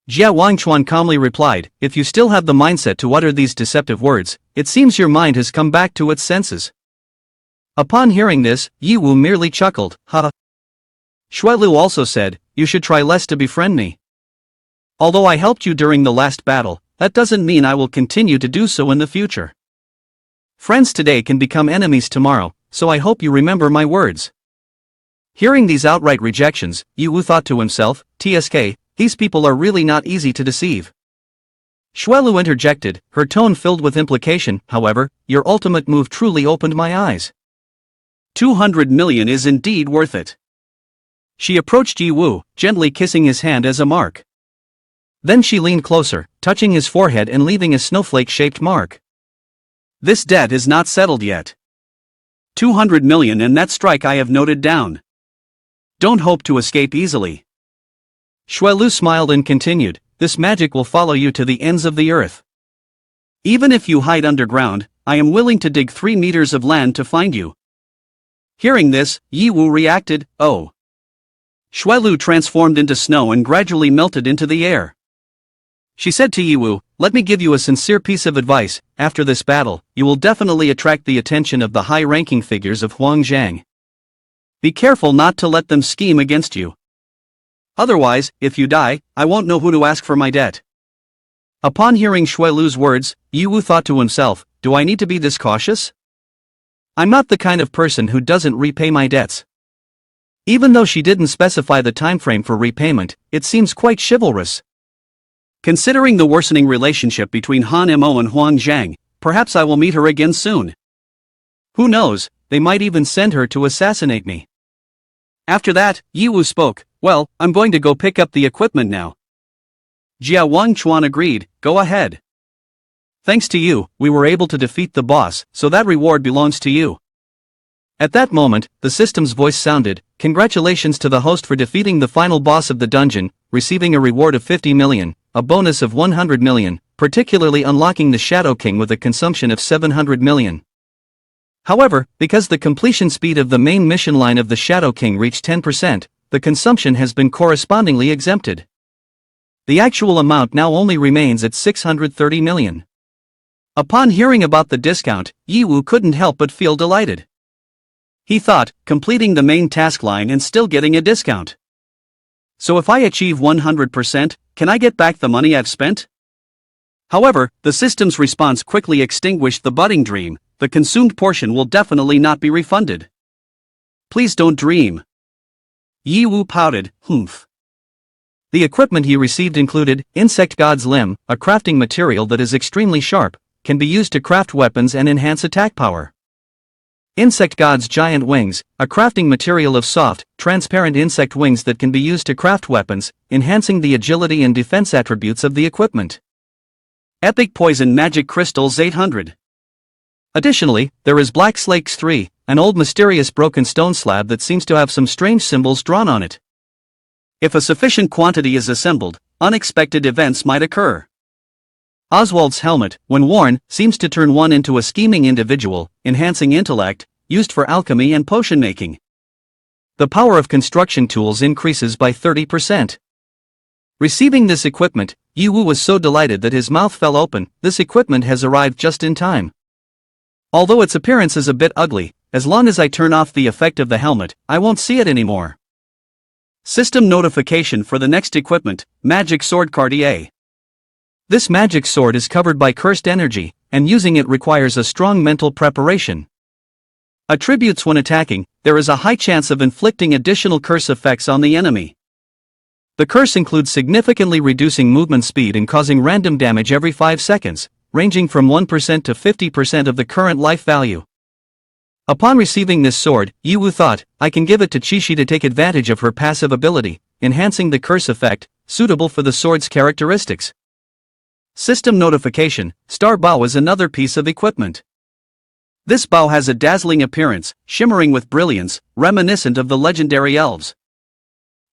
Speaker 2: Jia Wangchuan calmly replied, if you still have the mindset to utter these deceptive words, it seems your mind has come back to its senses. Upon hearing this, Ye Wu merely chuckled, Shui Lu also said, you should try less to befriend me. Although I helped you during the last battle, that doesn't mean I will continue to do so in the future.
Speaker 1: Friends today can become enemies tomorrow, so I hope you remember my words. Hearing these outright rejections, Ye Wu thought to himself, TSK, these people are really not easy to deceive. Xuelu interjected, her tone filled with implication, however, your ultimate move truly opened my eyes.
Speaker 2: 200 million is indeed worth it.
Speaker 1: She approached Ye Wu, gently kissing his hand as a mark. Then she leaned closer, touching his forehead and leaving a snowflake-shaped mark.
Speaker 2: This debt is not settled yet. 200 million and that strike I have noted down. Don't hope to escape easily.
Speaker 1: Xuelu smiled and continued, this magic will follow you to the ends of the earth.
Speaker 2: Even if you hide underground, I am willing to dig 3 meters of land to find you. Hearing this, Ye Wu reacted, oh. Xuelu transformed into snow and gradually melted into the air.
Speaker 1: She said to Ye Wu, let me give you a sincere piece of advice, after this battle, you will definitely attract the attention of the high-ranking figures of Huangjiang. Be careful not to let them scheme against you. Otherwise, if you die, I won't know who to ask for my debt. Upon hearing Xuelu's words, Ye Wu thought to himself, do I need to be this cautious? I'm not the kind of person who doesn't repay my debts. Even though she didn't specify the time frame for repayment, it seems quite chivalrous.
Speaker 2: Considering the worsening relationship between Han Mo and Huangjiang, perhaps I will meet her again soon.
Speaker 1: Who knows, they might even send her to assassinate me.
Speaker 2: After that, Ye Wu spoke, well, I'm going to go pick up the equipment now.
Speaker 1: Jia Wangchuan agreed, go ahead. Thanks to you, we were able to defeat the boss, so that reward belongs to you. At that moment, the system's voice sounded, congratulations to the host for defeating the final boss of the dungeon, receiving a reward of 50 million, a bonus of 100 million, particularly unlocking the Shadow King with a consumption of 700 million. However, because the completion speed of the main mission line of the Shadow King reached 10%, the consumption has been correspondingly exempted. The actual amount now only remains at 630 million. Upon hearing about the discount, Ye Wu couldn't help but feel delighted. He thought, completing the main task line and still getting a discount. So if I achieve 100%, can I get back the money I've spent? However, the system's response quickly extinguished the budding dream, the consumed portion will definitely not be refunded.
Speaker 2: Please don't dream.
Speaker 1: Ye Wu pouted, humph. The equipment he received included, Insect God's Limb, a crafting material that is extremely sharp, can be used to craft weapons and enhance attack power. Insect God's Giant Wings, a crafting material of soft, transparent insect wings that can be used to craft weapons, enhancing the agility and defense attributes of the equipment.
Speaker 2: Epic Poison Magic Crystals 800.
Speaker 1: Additionally, there is Black Slakes 3, an old mysterious broken stone slab that seems to have some strange symbols drawn on it.
Speaker 2: If a sufficient quantity is assembled, unexpected events might occur.
Speaker 1: Oswald's helmet, when worn, seems to turn one into a scheming individual, enhancing intellect, used for alchemy and potion making. The power of construction tools increases by 30%. Receiving this equipment, Ye Wu was so delighted that his mouth fell open. This equipment has arrived just in time. Although its appearance is a bit ugly, as long as I turn off the effect of the helmet, I won't see it anymore.
Speaker 2: System notification for the next equipment, Magic Sword Cartier.
Speaker 1: This magic sword is covered by cursed energy, and using it requires a strong mental preparation. Attributes: when attacking, there is a high chance of inflicting additional curse effects on the enemy. The curse includes significantly reducing movement speed and causing random damage every 5 seconds, ranging from 1% to 50% of the current life value. Upon receiving this sword, Ye Wu thought, I can give it to Qixi to take advantage of her passive ability, enhancing the curse effect, suitable for the sword's characteristics. System notification: Star Bow is another piece of equipment. This bow has a dazzling appearance, shimmering with brilliance, reminiscent of the legendary elves.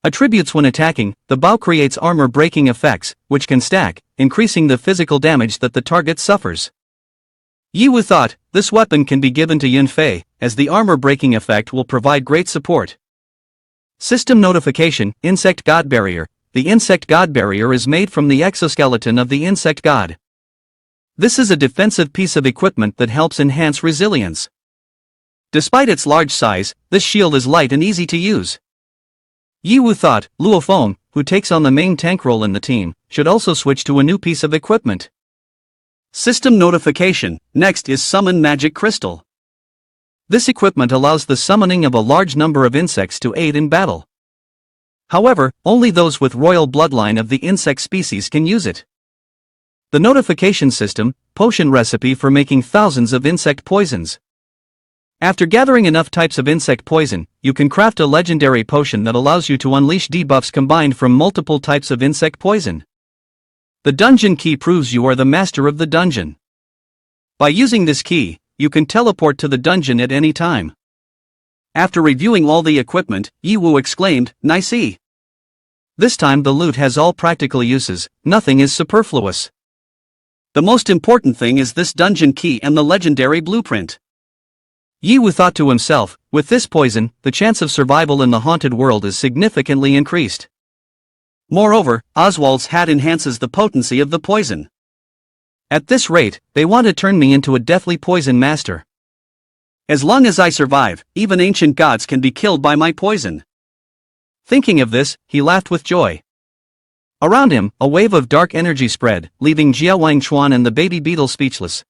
Speaker 1: Attributes: when attacking, the bow creates armor-breaking effects, which can stack, increasing the physical damage that the target suffers. Ye Wu thought, this weapon can be given to Yin Fei, as the armor-breaking effect will provide great support. System notification: Insect God Barrier. The Insect God Barrier is made from the exoskeleton of the Insect God. This is a defensive piece of equipment that helps enhance resilience. Despite its large size, this shield is light and easy to use. Ye Wu thought, Luo Feng, who takes on the main tank role in the team, should also switch to a new piece of equipment.
Speaker 2: System notification. Next is summon magic crystal.
Speaker 1: This equipment allows the summoning of a large number of insects to aid in battle. However, only those with royal bloodline of the insect species can use it. The notification system, potion recipe for making thousands of insect poisons. After gathering enough types of insect poison, you can craft a legendary potion that allows you to unleash debuffs combined from multiple types of insect poison. The dungeon key proves you are the master of the dungeon. By using this key, you can teleport to the dungeon at any time. After reviewing all the equipment, Ye Hao exclaimed, "Nice." This time the loot has all practical uses, nothing is superfluous. The most important thing is this dungeon key and the legendary blueprint. Ye Hao thought to himself, with this poison, the chance of survival in the haunted world is significantly increased. Moreover, Oswald's hat enhances the potency of the poison. At this rate, they want to turn me into a deathly poison master. As long as I survive, even ancient gods can be killed by my poison. Thinking of this, he laughed with joy. Around him, a wave of dark energy spread, leaving Jia Wangchuan and the baby beetle speechless.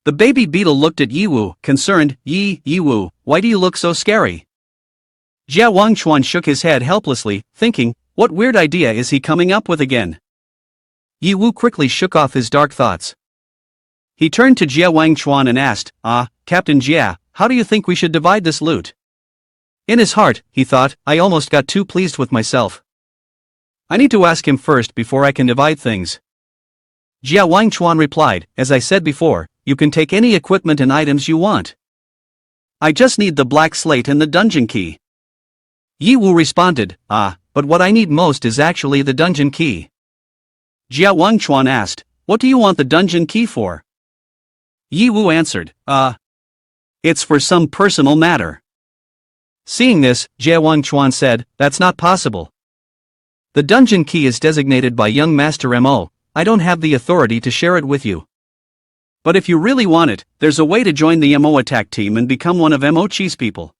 Speaker 1: The baby beetle looked at Ye Hao, concerned. Ye Hao, why do you look so scary?" Jia Wangchuan shook his head helplessly, thinking, what weird idea is he coming up with again? Ye Hao quickly shook off his dark thoughts. He turned to Jia Wangchuan and asked, Captain Jia, how do you think we should divide this loot? In his heart, he thought, I almost got too pleased with myself. I need to ask him first before I can divide things. Jia Wangchuan replied, as I said before, you can take any equipment and items you want. I just need the black slate and the dungeon key. Ye Hao responded, but what I need most is actually the dungeon key. Jia Wangchuan asked, what do you want the dungeon key for? Ye Hao answered, it's for some personal matter. Seeing this, Jia Wangchuan said, that's not possible. The dungeon key is designated by young Master Mo, I don't have the authority to share it with you. But if you really want it, there's a way to join the Mo attack team and become one of Mo Chi's people.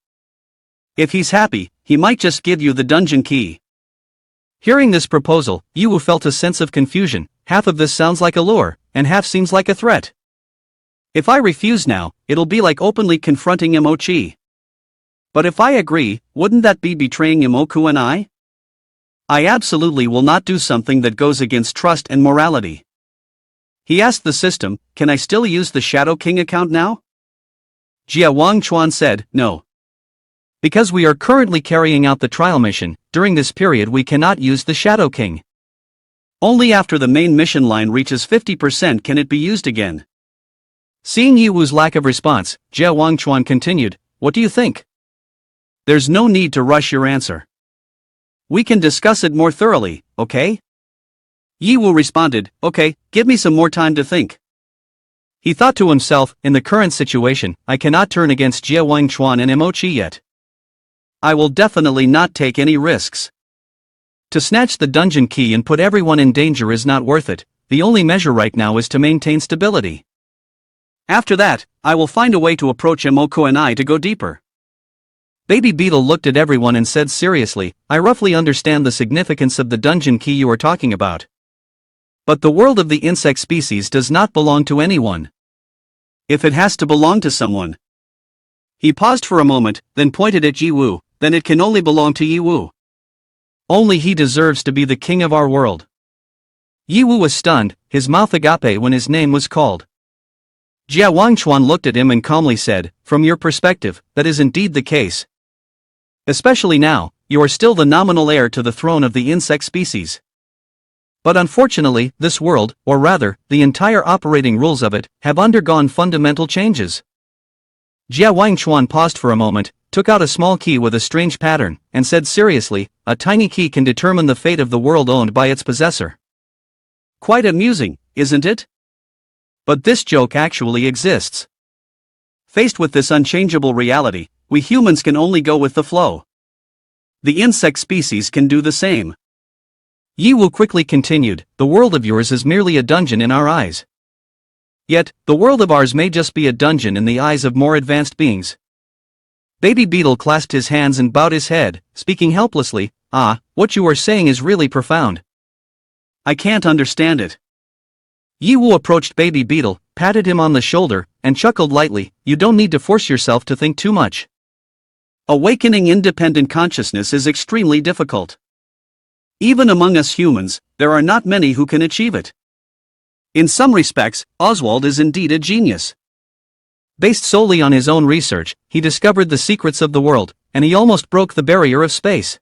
Speaker 1: If he's happy, he might just give you the dungeon key. Hearing this proposal, Ye Hao felt a sense of confusion, half of this sounds like a lure, and half seems like a threat. If I refuse now, it'll be like openly confronting Mo Chi. But if I agree, wouldn't that be betraying Imoku and I? I absolutely will not do something that goes against trust and morality. He asked the system, can I still use the Shadow King account now? Jia Wangchuan said, no. Because we are currently carrying out the trial mission, during this period we cannot use the Shadow King. Only after the main mission line reaches 50% can it be used again. Seeing Ye Hao's lack of response, Jia Wangchuan continued, what do you think? There's no need to rush your answer. We can discuss it more thoroughly, okay? Ye Hao responded, okay, give me some more time to think. He thought to himself, in the current situation, I cannot turn against Jia Wangchuan and Mo Chi yet. I will definitely not take any risks. To snatch the dungeon key and put everyone in danger is not worth it, the only measure right now is to maintain stability. After that, I will find a way to approach Imoku and I to go deeper. Baby Beetle looked at everyone and said seriously, I roughly understand the significance of the dungeon key you are talking about. But the world of the insect species does not belong to anyone. If it has to belong to someone. He paused for a moment, then pointed at Ye Hao, then it can only belong to Ye Hao. Only he deserves to be the king of our world. Ye Hao was stunned, his mouth agape when his name was called. Jia Wangchuan looked at him and calmly said, from your perspective, that is indeed the case. Especially now, you are still the nominal heir to the throne of the insect species. But unfortunately, this world, or rather, the entire operating rules of it, have undergone fundamental changes. Jia Wangchuan paused for a moment, took out a small key with a strange pattern, and said seriously, a tiny key can determine the fate of the world owned by its possessor. Quite amusing, isn't it? But this joke actually exists. Faced with this unchangeable reality, we humans can only go with the flow. The insect species can do the same. Ye Hao quickly continued, the world of yours is merely a dungeon in our eyes. Yet, the world of ours may just be a dungeon in the eyes of more advanced beings. Baby Beetle clasped his hands and bowed his head, speaking helplessly, what you are saying is really profound. I can't understand it. Ye Wu approached Baby Beetle, patted him on the shoulder, and chuckled lightly, "You don't need to force yourself to think too much.
Speaker 2: Awakening independent consciousness is extremely difficult. Even among us humans, there are not many who can achieve it. In some respects, Oswald is indeed a genius.
Speaker 1: Based solely on his own research, he discovered the secrets of the world, and he almost broke the barrier of space."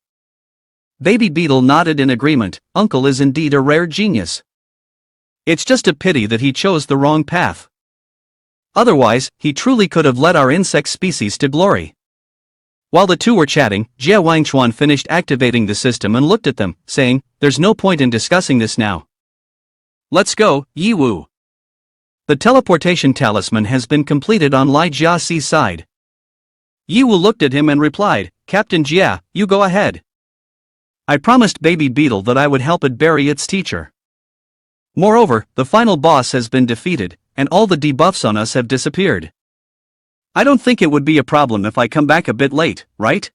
Speaker 1: Baby Beetle nodded in agreement. Uncle is indeed a rare genius. It's just a pity that he chose the wrong path. Otherwise, he truly could have led our insect species to glory. While the two were chatting, Jia Wangchuan finished activating the system and looked at them, saying, "There's no point in discussing this now. Let's go, Ye Wu." The teleportation talisman has been completed on Lai Jiaxi's side. Ye Wu looked at him and replied, "Captain Jia, you go ahead. I promised Baby Beetle that I would help it bury its teacher. Moreover, the final boss has been defeated, and all the debuffs on us have disappeared. I don't think it would be a problem if I come back a bit late, right?"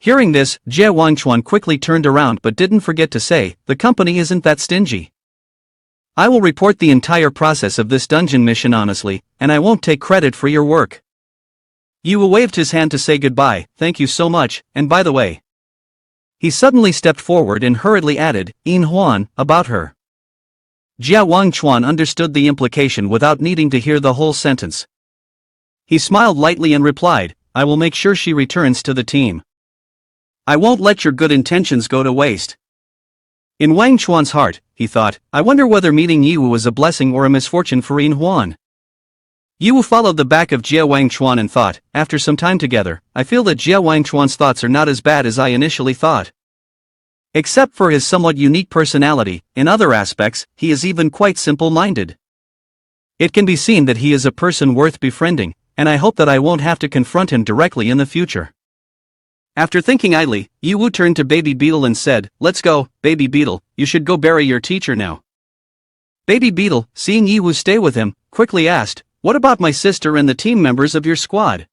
Speaker 1: Hearing this, Jia Wangchuan quickly turned around but didn't forget to say, "The company isn't that stingy. I will report the entire process of this dungeon mission honestly, and I won't take credit for your work." Ye Wu waved his hand to say goodbye, "Thank you so much, and by the way." He suddenly stepped forward and hurriedly added, "In Huan, about her." Jia Wangchuan understood the implication without needing to hear the whole sentence. He smiled lightly and replied, "I will make sure she returns to the team. I won't let your good intentions go to waste." In Wang Chuan's heart, he thought, "I wonder whether meeting Ye Wu was a blessing or a misfortune for Yin Huan." Ye Wu followed the back of Jia Wangchuan and thought, after some time together, "I feel that Jia Wangchuan's thoughts are not as bad as I initially thought. Except for his somewhat unique personality, in other aspects, he is even quite simple-minded. It can be seen that he is a person worth befriending, and I hope that I won't have to confront him directly in the future." After thinking idly, Ye Wu turned to Baby Beetle and said, "Let's go, Baby Beetle, you should go bury your teacher now." Baby Beetle, seeing Ye Wu stay with him, quickly asked, "What about my sister and the team members of your squad?"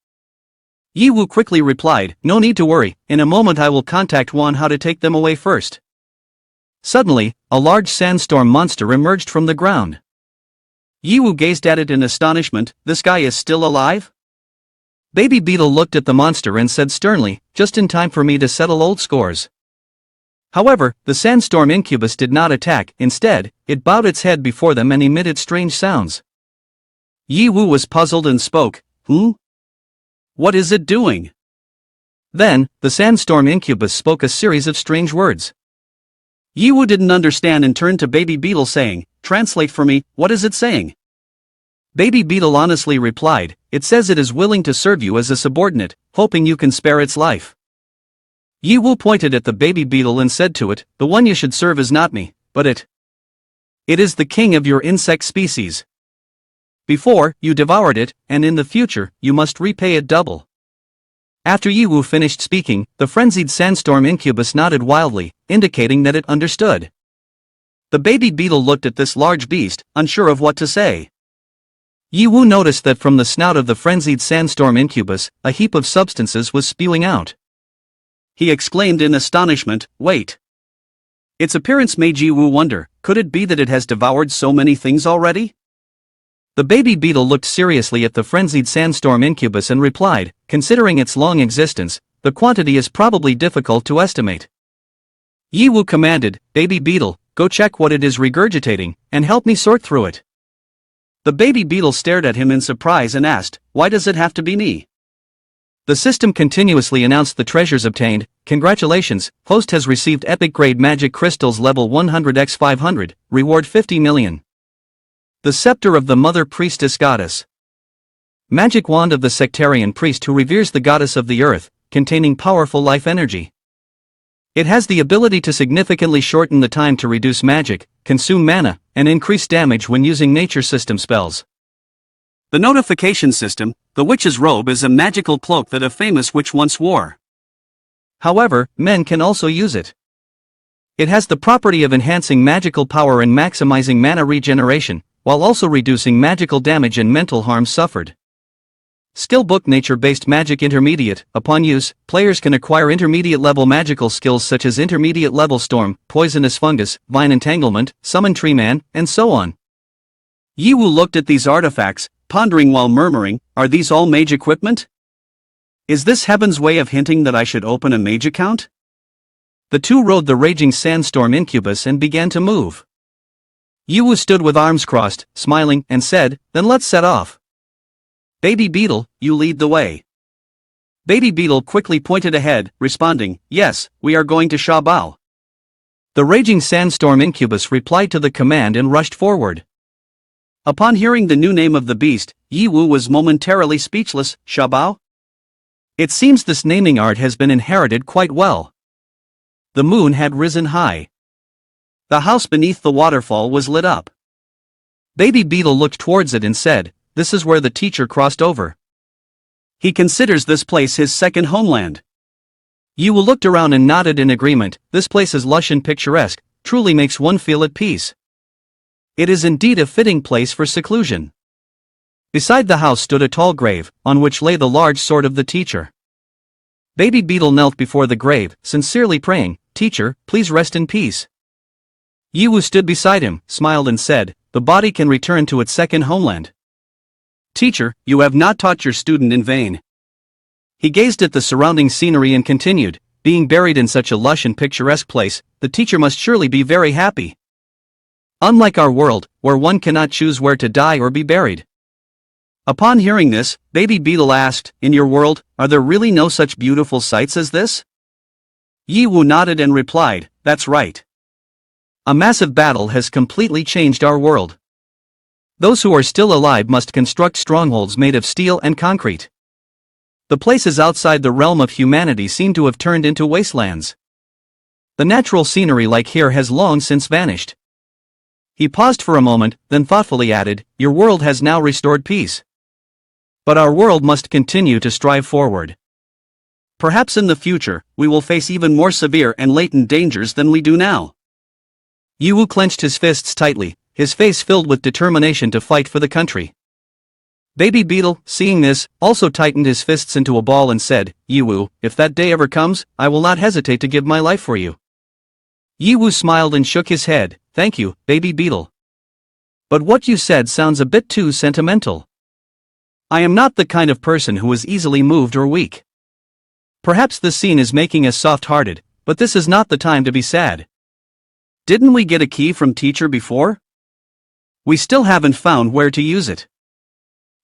Speaker 1: Ye Wu quickly replied, "No need to worry, in a moment I will contact Wan Hao to take them away first." Suddenly, a large sandstorm monster emerged from the ground. Ye Wu gazed at it in astonishment. "This guy is still alive?" Baby Beetle looked at the monster and said sternly, "Just in time for me to settle old scores." However, the sandstorm incubus did not attack. Instead, it bowed its head before them and emitted strange sounds. Ye Wu was puzzled and spoke, What is it doing?" Then, the sandstorm incubus spoke a series of strange words. Ye Wu didn't understand and turned to Baby Beetle saying, "Translate for me, what is it saying?" Baby Beetle honestly replied, "It says it is willing to serve you as a subordinate, hoping you can spare its life." Ye Wu pointed at the Baby Beetle and said to it, "The one you should serve is not me, but it. It is the king of your insect species. Before, you devoured it, and in the future, you must repay it double." After Ye Wu finished speaking, the frenzied sandstorm incubus nodded wildly, indicating that it understood. The Baby Beetle looked at this large beast, unsure of what to say. Ye Wu noticed that from the snout of the frenzied sandstorm incubus, a heap of substances was spewing out. He exclaimed in astonishment, "Wait." Its appearance made Ye Wu wonder, could it be that it has devoured so many things already? The Baby Beetle looked seriously at the frenzied sandstorm incubus and replied, "Considering its long existence, the quantity is probably difficult to estimate." Ye Wu commanded, "Baby Beetle, go check what it is regurgitating, and help me sort through it." The Baby Beetle stared at him in surprise and asked, "Why does it have to be me?" The system continuously announced the treasures obtained. "Congratulations, host has received epic grade magic crystals level 100x500, reward 50 million. The scepter of the Mother Priestess Goddess. Magic wand of the sectarian priest who reveres the goddess of the earth, containing powerful life energy. It has the ability to significantly shorten the time to reduce magic, consume mana, and increase damage when using nature system spells." The notification system, the witch's robe, is a magical cloak that a famous witch once wore. However, men can also use it. It has the property of enhancing magical power and maximizing mana regeneration, while also reducing magical damage and mental harm suffered. Skill book nature-based magic intermediate. Upon use, players can acquire intermediate-level magical skills such as intermediate-level storm, poisonous fungus, vine entanglement, summon tree man, and so on.
Speaker 2: Ye Wu looked at these artifacts, pondering while murmuring, are these all mage equipment? Is this heaven's way of hinting that I should open a mage account?
Speaker 1: The two rode the raging sandstorm incubus and began to move. Ye Wu stood with arms crossed, smiling, and said, then let's set off.
Speaker 2: Baby Beetle, you lead the way. Baby Beetle quickly pointed ahead, responding, yes, we are going to Shabao.
Speaker 1: The raging sandstorm incubus replied to the command and rushed forward.
Speaker 2: Upon hearing the new name of the beast, Ye Wu was momentarily speechless. Shabao?
Speaker 1: It seems this naming art has been inherited quite well. The moon had risen high.
Speaker 2: The house beneath the waterfall was lit up.
Speaker 1: Baby Beetle looked towards it and said, this is where the teacher crossed over.
Speaker 2: He considers this place his second homeland.
Speaker 1: Ye Wu looked around and nodded in agreement. This place is lush and picturesque, truly makes one feel at peace. It is indeed a fitting place for seclusion. Beside the house stood a tall grave, on which lay the large sword of the teacher. Baby Beetle knelt before the grave, sincerely praying, teacher, please rest in peace. Ye Wu stood beside him, smiled and said, the body can return to its second homeland.
Speaker 2: Teacher, you have not taught your student in vain.
Speaker 1: He gazed at the surrounding scenery and continued, being buried in such a lush and picturesque place, the teacher must surely be very happy. Unlike our world, where one cannot choose where to die or be buried.
Speaker 2: Upon hearing this, Baby Beetle asked, in your world, are there really no such beautiful sights as this? Ye Wu nodded and replied, that's right.
Speaker 1: A massive battle has completely changed our world. Those who are still alive must construct strongholds made of steel and concrete. The places outside the realm of humanity seem to have turned into wastelands. The natural scenery like here has long since vanished. He paused for a moment, then thoughtfully added, your world has now restored peace. But our world must continue to strive forward.
Speaker 2: Perhaps in the future, we will face even more severe and latent dangers than we do now.
Speaker 1: Ye Wu clenched his fists tightly, his face filled with determination to fight for the country. Baby Beetle, seeing this, also tightened his fists into a ball and said, Ye Wu, if that day ever comes, I will not hesitate to give my life for you. Ye Wu smiled and shook his head, thank you, Baby Beetle. But what you said sounds a bit too sentimental. I am not the kind of person who is easily moved or weak. Perhaps this scene is making us soft-hearted, but this is not the time to be sad.
Speaker 2: Didn't we get a key from teacher before? We still haven't found where to use it.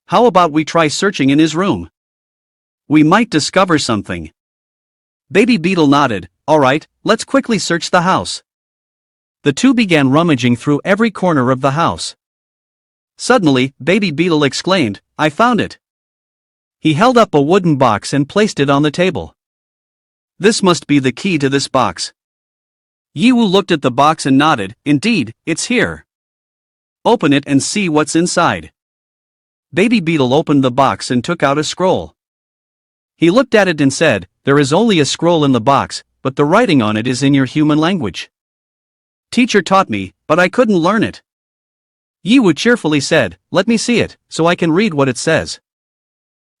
Speaker 2: How about we try searching in his room? We might discover something. Baby Beetle nodded, alright, let's quickly search the house.
Speaker 1: The two began rummaging through every corner of the house.
Speaker 2: Suddenly, Baby Beetle exclaimed, I found it.
Speaker 1: He held up a wooden box and placed it on the table.
Speaker 2: This must be the key to this box. Ye Wu looked at the box and nodded, indeed, it's here. Open it and see what's inside. Baby Beetle opened the box and took out a scroll.
Speaker 1: He looked at it and said, there is only a scroll in the box, but the writing on it is in your human language.
Speaker 2: Teacher taught me, but I couldn't learn it.
Speaker 1: Ye Wu cheerfully said, let me see it, so I can read what it says.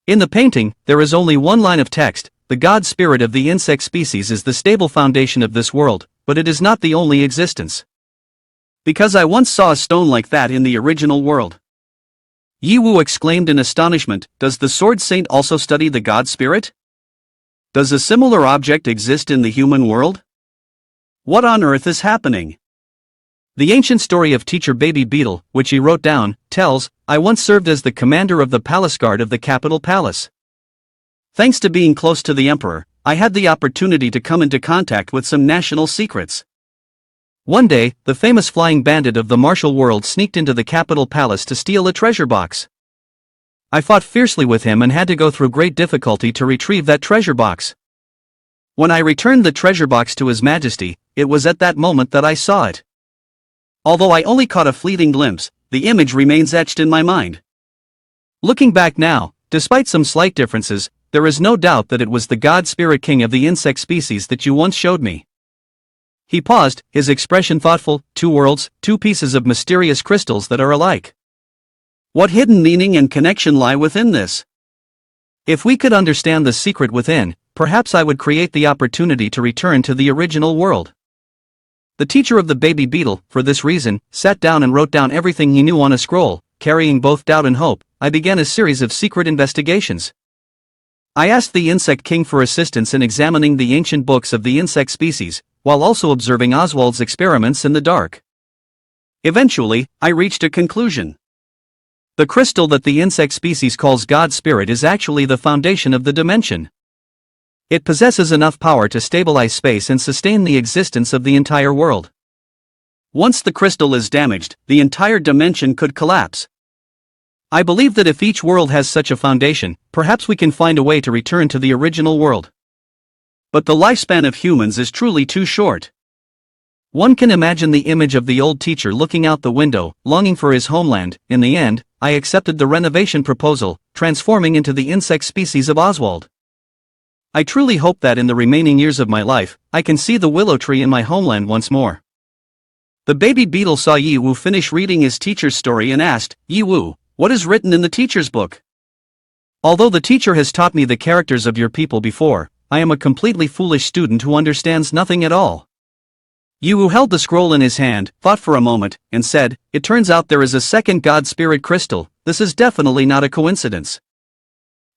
Speaker 1: In the painting, there is only one line of text, the god spirit of the insect species is the stable foundation of this world, but it is not the only existence.
Speaker 2: Because I once saw a stone like that in the original world. Ye Wu exclaimed in astonishment, does the sword saint also study the god spirit? Does a similar object exist in the human world? What on earth is happening?
Speaker 1: The ancient story of teacher Baby Beetle, which he wrote down, tells, I once served as the commander of the palace guard of the capital palace. Thanks to being close to the emperor, I had the opportunity to come into contact with some national secrets. One day, the famous flying bandit of the martial world sneaked into the capital palace to steal a treasure box. I fought fiercely with him and had to go through great difficulty to retrieve that treasure box. When I returned the treasure box to His Majesty, it was at that moment that I saw it. Although I only caught a fleeting glimpse, the image remains etched in my mind. Looking back now, despite some slight differences, there is no doubt that it was the god spirit king of the insect species that you once showed me. He paused, his expression thoughtful, two worlds, two pieces of mysterious crystals that are alike. What hidden meaning and connection lie within this? If we could understand the secret within, perhaps I would create the opportunity to return to the original world. The teacher of the baby beetle, for this reason, sat down and wrote down everything he knew on a scroll. Carrying both doubt and hope, I began a series of secret investigations. I asked the insect king for assistance in examining the ancient books of the insect species, while also observing Oswald's experiments in the dark. Eventually, I reached a conclusion. The crystal that the insect species calls God Spirit is actually the foundation of the dimension. It possesses enough power to stabilize space and sustain the existence of the entire world. Once the crystal is damaged, the entire dimension could collapse. I believe that if each world has such a foundation, perhaps we can find a way to return to the original world. But the lifespan of humans is truly too short. One can imagine the image of the old teacher looking out the window, longing for his homeland. In the end, I accepted the renovation proposal, transforming into the insect species of Oswald. I truly hope that in the remaining years of my life, I can see the willow tree in my homeland once more. The baby beetle saw Ye Hao finish reading his teacher's story and asked, "Ye Hao, what is written in the teacher's book?" Although the teacher has taught me the characters of your people before, I am a completely foolish student who understands nothing at all. Ye Hao held the scroll in his hand, thought for a moment, and said, "It turns out there is a second God Spirit crystal. This is definitely not a coincidence.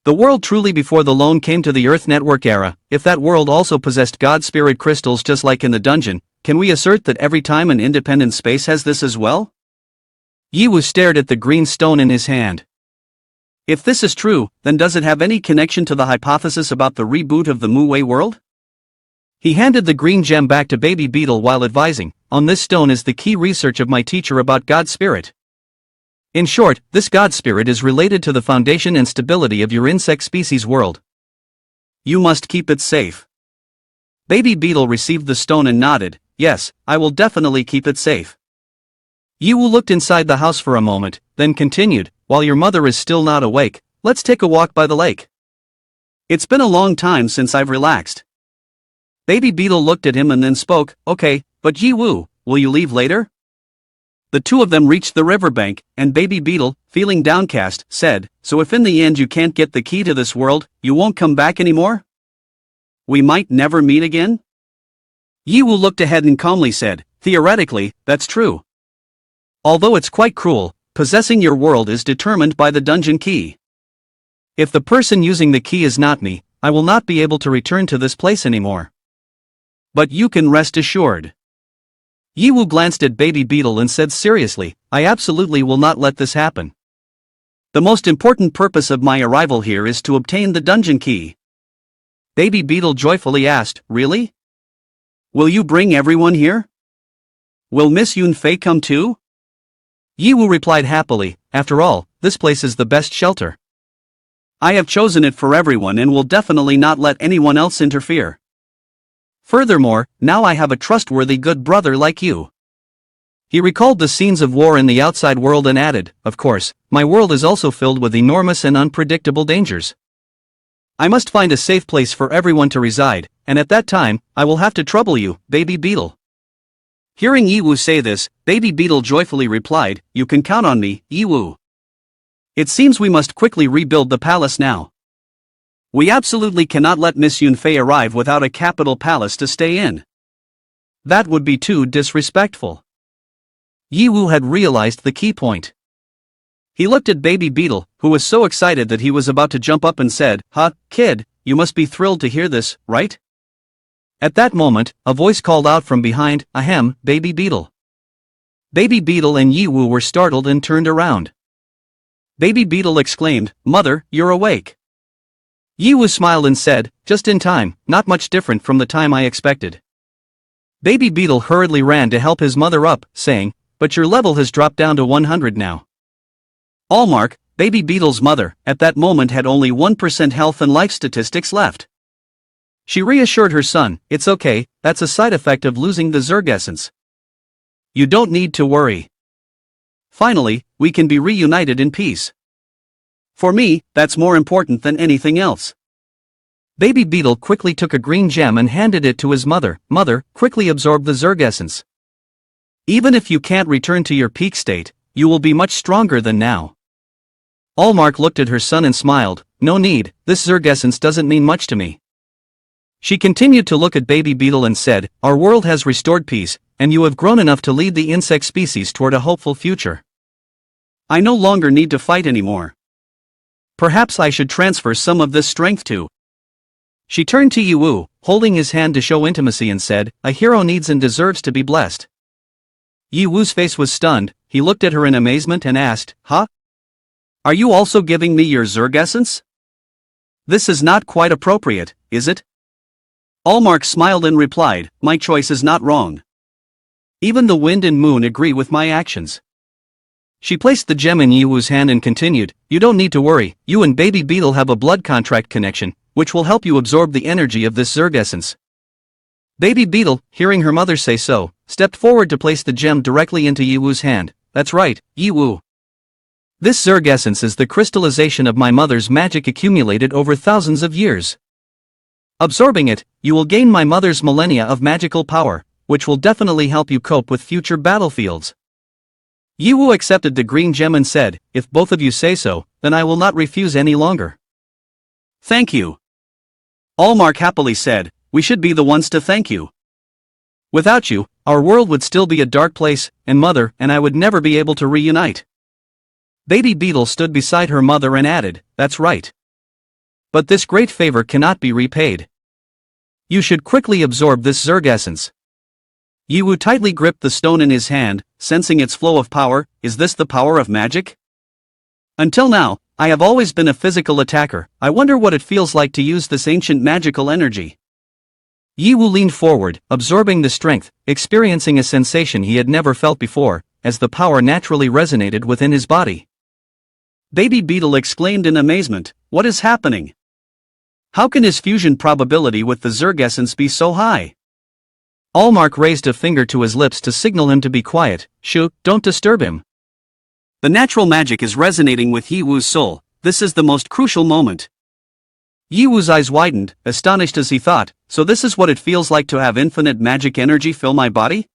Speaker 1: The world truly before the loan came to the Earth Network era, if that world also possessed God Spirit crystals just like in the dungeon, can we assert that every time an independent space has this as well?" Ye Hao stared at the green stone in his hand. If this is true, then does it have any connection to the hypothesis about the reboot of the Mu-Wei world? He handed the green gem back to Baby Beetle while advising, "On this stone is the key research of my teacher about God Spirit. In short, this God Spirit is related to the foundation and stability of your insect species world. You must keep it safe." Baby Beetle received the stone and nodded, "Yes, I will definitely keep it safe." Ye Hao looked inside the house for a moment, then continued, "While your mother is still not awake, let's take a walk by the lake. It's been a long time since I've relaxed." Baby Beetle looked at him and then spoke, "Okay, but Ye Hao, will you leave later?" The two of them reached the riverbank, and Baby Beetle, feeling downcast, said, "So if in the end you can't get the key to this world, you won't come back anymore? We might never meet again?" Ye Hao looked ahead and calmly said, "Theoretically, that's true. Although it's quite cruel, possessing your world is determined by the dungeon key. If the person using the key is not me, I will not be able to return to this place anymore. But you can rest assured." Ye Hao glanced at Baby Beetle and said seriously, "I absolutely will not let this happen. The most important purpose of my arrival here is to obtain the dungeon key." Baby Beetle joyfully asked, "Really? Will you bring everyone here? Will Miss Yunfei come too?" Ye Hao replied happily, "After all, this place is the best shelter. I have chosen it for everyone and will definitely not let anyone else interfere. Furthermore, now I have a trustworthy good brother like you." He recalled the scenes of war in the outside world and added, "Of course, my world is also filled with enormous and unpredictable dangers. I must find a safe place for everyone to reside, and at that time, I will have to trouble you, Baby Beetle." Hearing Ye Hao say this, Baby Beetle joyfully replied, "You can count on me, Ye Hao. It seems we must quickly rebuild the palace now. We absolutely cannot let Miss Yunfei arrive without a capital palace to stay in. That would be too disrespectful." Ye Hao had realized the key point. He looked at Baby Beetle, who was so excited that he was about to jump up and said, "Huh, kid, you must be thrilled to hear this, right?" At that moment, a voice called out from behind, "Ahem, Baby Beetle." Baby Beetle and Ye Hao were startled and turned around. Baby Beetle exclaimed, "Mother, you're awake." Ye Hao smiled and said, "Just in time, not much different from the time I expected." Baby Beetle hurriedly ran to help his mother up, saying, "But your level has dropped down to 100 now." Allmark, Baby Beetle's mother, at that moment had only 1% health and life statistics left. She reassured her son, "It's okay, that's a side effect of losing the Zerg essence. You don't need to worry. Finally, we can be reunited in peace. For me, that's more important than anything else." Baby Beetle quickly took a green gem and handed it to his mother. "Mother, quickly absorb the Zerg essence. Even if you can't return to your peak state, you will be much stronger than now." Allmark looked at her son and smiled, "No need, this Zerg essence doesn't mean much to me." She continued to look at Baby Beetle and said, "Our world has restored peace, and you have grown enough to lead the insect species toward a hopeful future.
Speaker 2: I no longer need to fight anymore. Perhaps I should transfer some of this strength to."
Speaker 1: She turned to Ye Wu, holding his hand to show intimacy, and said, "A hero needs and deserves to be blessed." Ye Wu's face was stunned. He looked at her in amazement and asked, "Huh? Are you also giving me your Zerg essence? This is not quite appropriate, is it?" Allmark smiled and replied, "My choice is not wrong. Even the wind and moon agree with my actions." She placed the gem in Ye Wu's hand and continued, "You don't need to worry, you and Baby Beetle have a blood contract connection, which will help you absorb the energy of this Zerg essence." Baby Beetle, hearing her mother say so, stepped forward to place the gem directly into Ye Wu's hand. "That's right, Ye Wu. This Zerg essence is the crystallization of my mother's magic accumulated over thousands of years. Absorbing it, you will gain my mother's millennia of magical power, which will definitely help you cope with future battlefields." Ye Wu accepted the green gem and said, "If both of you say so, then I will not refuse any longer."
Speaker 2: "Thank you." Allmark happily said, "We should be the ones to thank you.
Speaker 1: Without you, our world would still be a dark place, and Mother and I would never be able to reunite." Baby Beetle stood beside her mother and added, "That's right. But this great favor cannot be repaid. You should quickly absorb this Zerg essence." Ye Wu tightly gripped the stone in his hand, sensing its flow of power. Is this the power of magic? Until now, I have always been a physical attacker. I wonder what it feels like to use this ancient magical energy. Ye Wu leaned forward, absorbing the strength, experiencing a sensation he had never felt before, as the power naturally resonated within his body. Baby Beetle exclaimed in amazement, "What is happening? How can his fusion probability with the Zerg essence be so high?" Allmark raised a finger to his lips to signal him to be quiet. "Shoo, don't disturb him.
Speaker 2: The natural magic is resonating with Ye Wu's soul. This is the most crucial moment."
Speaker 1: Ye Wu's eyes widened, astonished as he thought, "So this is what it feels like to have infinite magic energy fill my body?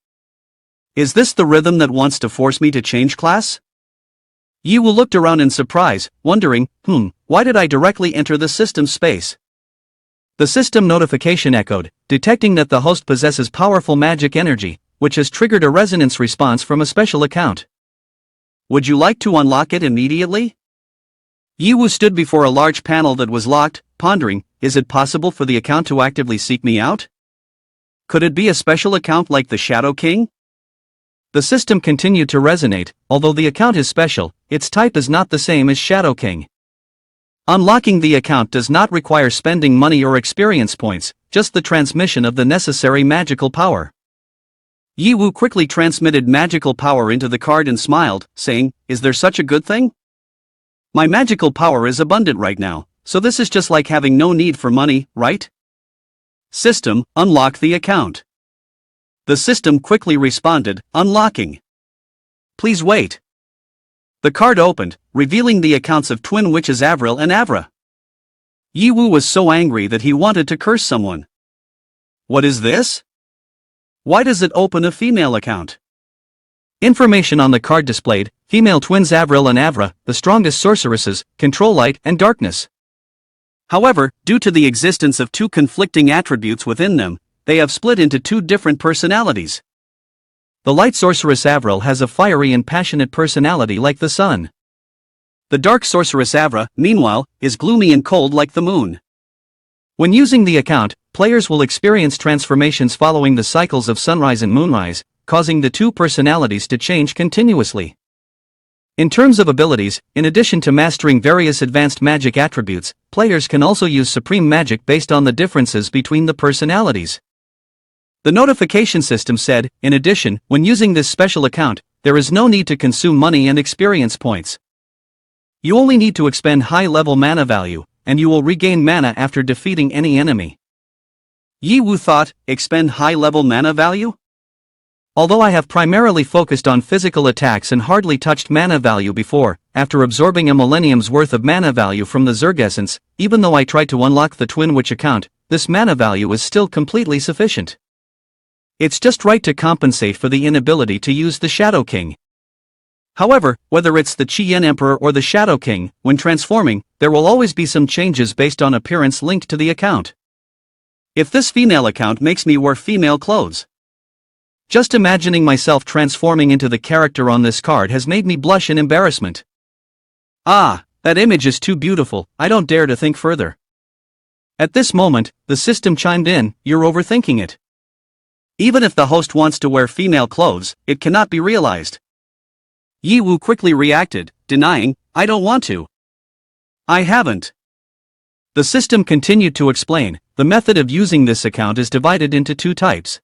Speaker 1: Is this the rhythm that wants to force me to change class?" Ye Wu looked around in surprise, wondering, why did I directly enter the system space? The system notification echoed, detecting that the host possesses powerful magic energy, which has triggered a resonance response from a special account. "Would you like to unlock it immediately?" Ye Wu stood before a large panel that was locked, pondering, is it possible for the account to actively seek me out? Could it be a special account like the Shadow King? The system continued to resonate. Although the account is special, its type is not the same as Shadow King. Unlocking the account does not require spending money or experience points, just the transmission of the necessary magical power. Ye Wu quickly transmitted magical power into the card and smiled, saying, "Is there such a good thing? My magical power is abundant right now, so this is just like having no need for money, right? System, unlock the account." The system quickly responded, "Unlocking. Please wait." The card opened, revealing the accounts of twin witches Avril and Avra. Ye Wu was so angry that he wanted to curse someone. What is this? Why does it open a female account? Information on the card displayed: female twins Avril and Avra, the strongest sorceresses, control light and darkness. However, due to the existence of two conflicting attributes within them, they have split into two different personalities. The light sorceress Avril has a fiery and passionate personality like the sun. The dark sorceress Avra, meanwhile, is gloomy and cold like the moon. When using the account, players will experience transformations following the cycles of sunrise and moonrise, causing the two personalities to change continuously. In terms of abilities, in addition to mastering various advanced magic attributes, players can also use supreme magic based on the differences between the personalities. The notification system said, in addition, when using this special account, there is no need to consume money and experience points. You only need to expend high-level mana value, and you will regain mana after defeating any enemy. Ye Wu thought, expend high-level mana value? Although I have primarily focused on physical attacks and hardly touched mana value before, after absorbing a millennium's worth of mana value from the Zerg essence, even though I tried to unlock the Twin Witch account, this mana value is still completely sufficient. It's just right to compensate for the inability to use the Shadow King. However, whether it's the Chien Emperor or the Shadow King, when transforming, there will always be some changes based on appearance linked to the account.
Speaker 2: If this female account makes me wear female clothes.
Speaker 1: Just imagining myself transforming into the character on this card has made me blush in embarrassment.
Speaker 2: Ah, that image is too beautiful, I don't dare to think further.
Speaker 1: At this moment, the system chimed in, you're overthinking it.
Speaker 2: Even if the host wants to wear female clothes, it cannot be realized. Ye Wu quickly reacted, denying, I don't want to. I haven't.
Speaker 1: The system continued to explain, the method of using this account is divided into two types.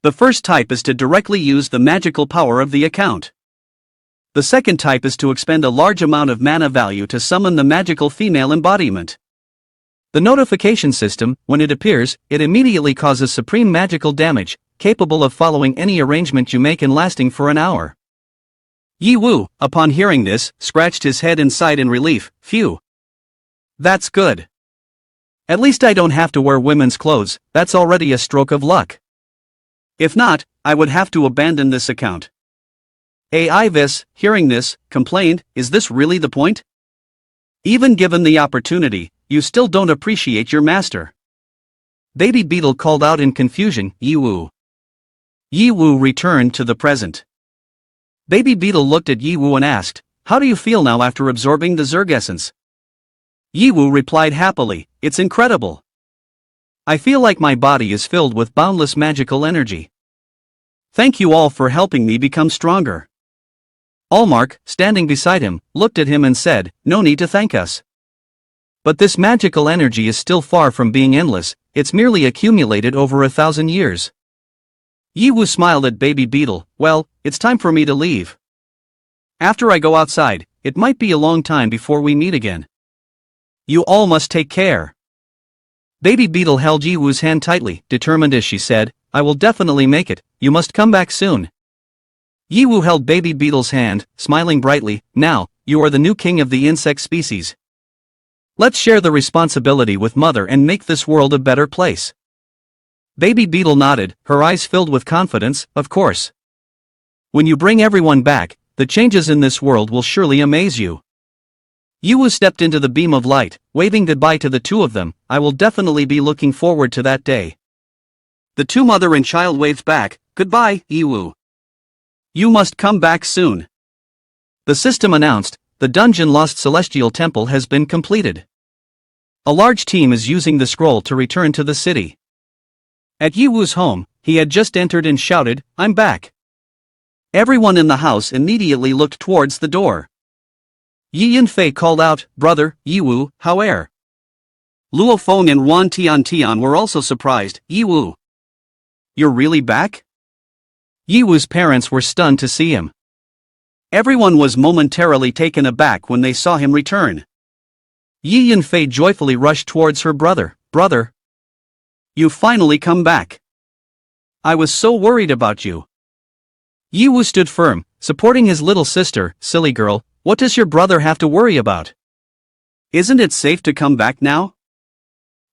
Speaker 2: The first type is to directly use the magical power of the account. The second type is to expend a large amount of mana value to summon the magical female embodiment.
Speaker 1: The notification system, when it appears, it immediately causes supreme magical damage, capable of following any arrangement you make and lasting for an hour.
Speaker 2: Ye Wu, upon hearing this, scratched his head and sighed in relief, phew. That's good.
Speaker 1: At least I don't have to wear women's clothes, that's already a stroke of luck.
Speaker 2: If not, I would have to abandon this account. Ivis, hearing this, complained, is this really the point? Even given the opportunity, you still don't appreciate your master.
Speaker 1: Baby Beetle called out in confusion, Ye Wu.
Speaker 2: Ye Wu returned to the present.
Speaker 1: Baby Beetle looked at Ye Wu and asked, how do you feel now after absorbing the Zerg essence?
Speaker 2: Ye Wu replied happily, it's incredible.
Speaker 1: I feel like my body is filled with boundless magical energy.
Speaker 2: Thank you all for helping me become stronger.
Speaker 1: Allmark, standing beside him, looked at him and said, no need to thank us. But this magical energy is still far from being endless, it's merely accumulated over 1,000 years.
Speaker 2: Ye Wu smiled at Baby Beetle, well, it's time for me to leave. After I go outside, it might be a long time before we meet again. You all must take care.
Speaker 1: Baby Beetle held Ye Wu's hand tightly, determined as she said, I will definitely make it, you must come back soon. Ye Wu held Baby Beetle's hand, smiling brightly, now, you are the new king of the insect species. Let's share the responsibility with Mother and make this world a better place. Baby Beetle nodded, her eyes filled with confidence, of course. When you bring everyone back, the changes in this world will surely amaze you. Ye Wu stepped into the beam of light, waving goodbye to the two of them, I will definitely be looking forward to that day.
Speaker 2: The two mother and child waved back, goodbye, Ye Wu. You must come back soon.
Speaker 1: The system announced, the dungeon Lost Celestial Temple has been completed. A large team is using the scroll to return to the city. At Ye Wu's home, he had just entered and shouted, I'm back. Everyone in the house immediately looked towards the door. Yi Yanfei called out, brother, Ye Wu, how are?
Speaker 2: Luo Feng and Wan Tian were also surprised, Ye Wu. You're really back?
Speaker 1: Ye Wu's parents were stunned to see him.
Speaker 2: Everyone was momentarily taken aback when they saw him return.
Speaker 1: Yi Yanfei joyfully rushed towards her brother, brother.
Speaker 2: You finally come back. I was so worried about you.
Speaker 1: Ye Wu stood firm, supporting his little sister, silly girl, what does your brother have to worry about?
Speaker 2: Isn't it safe to come back now?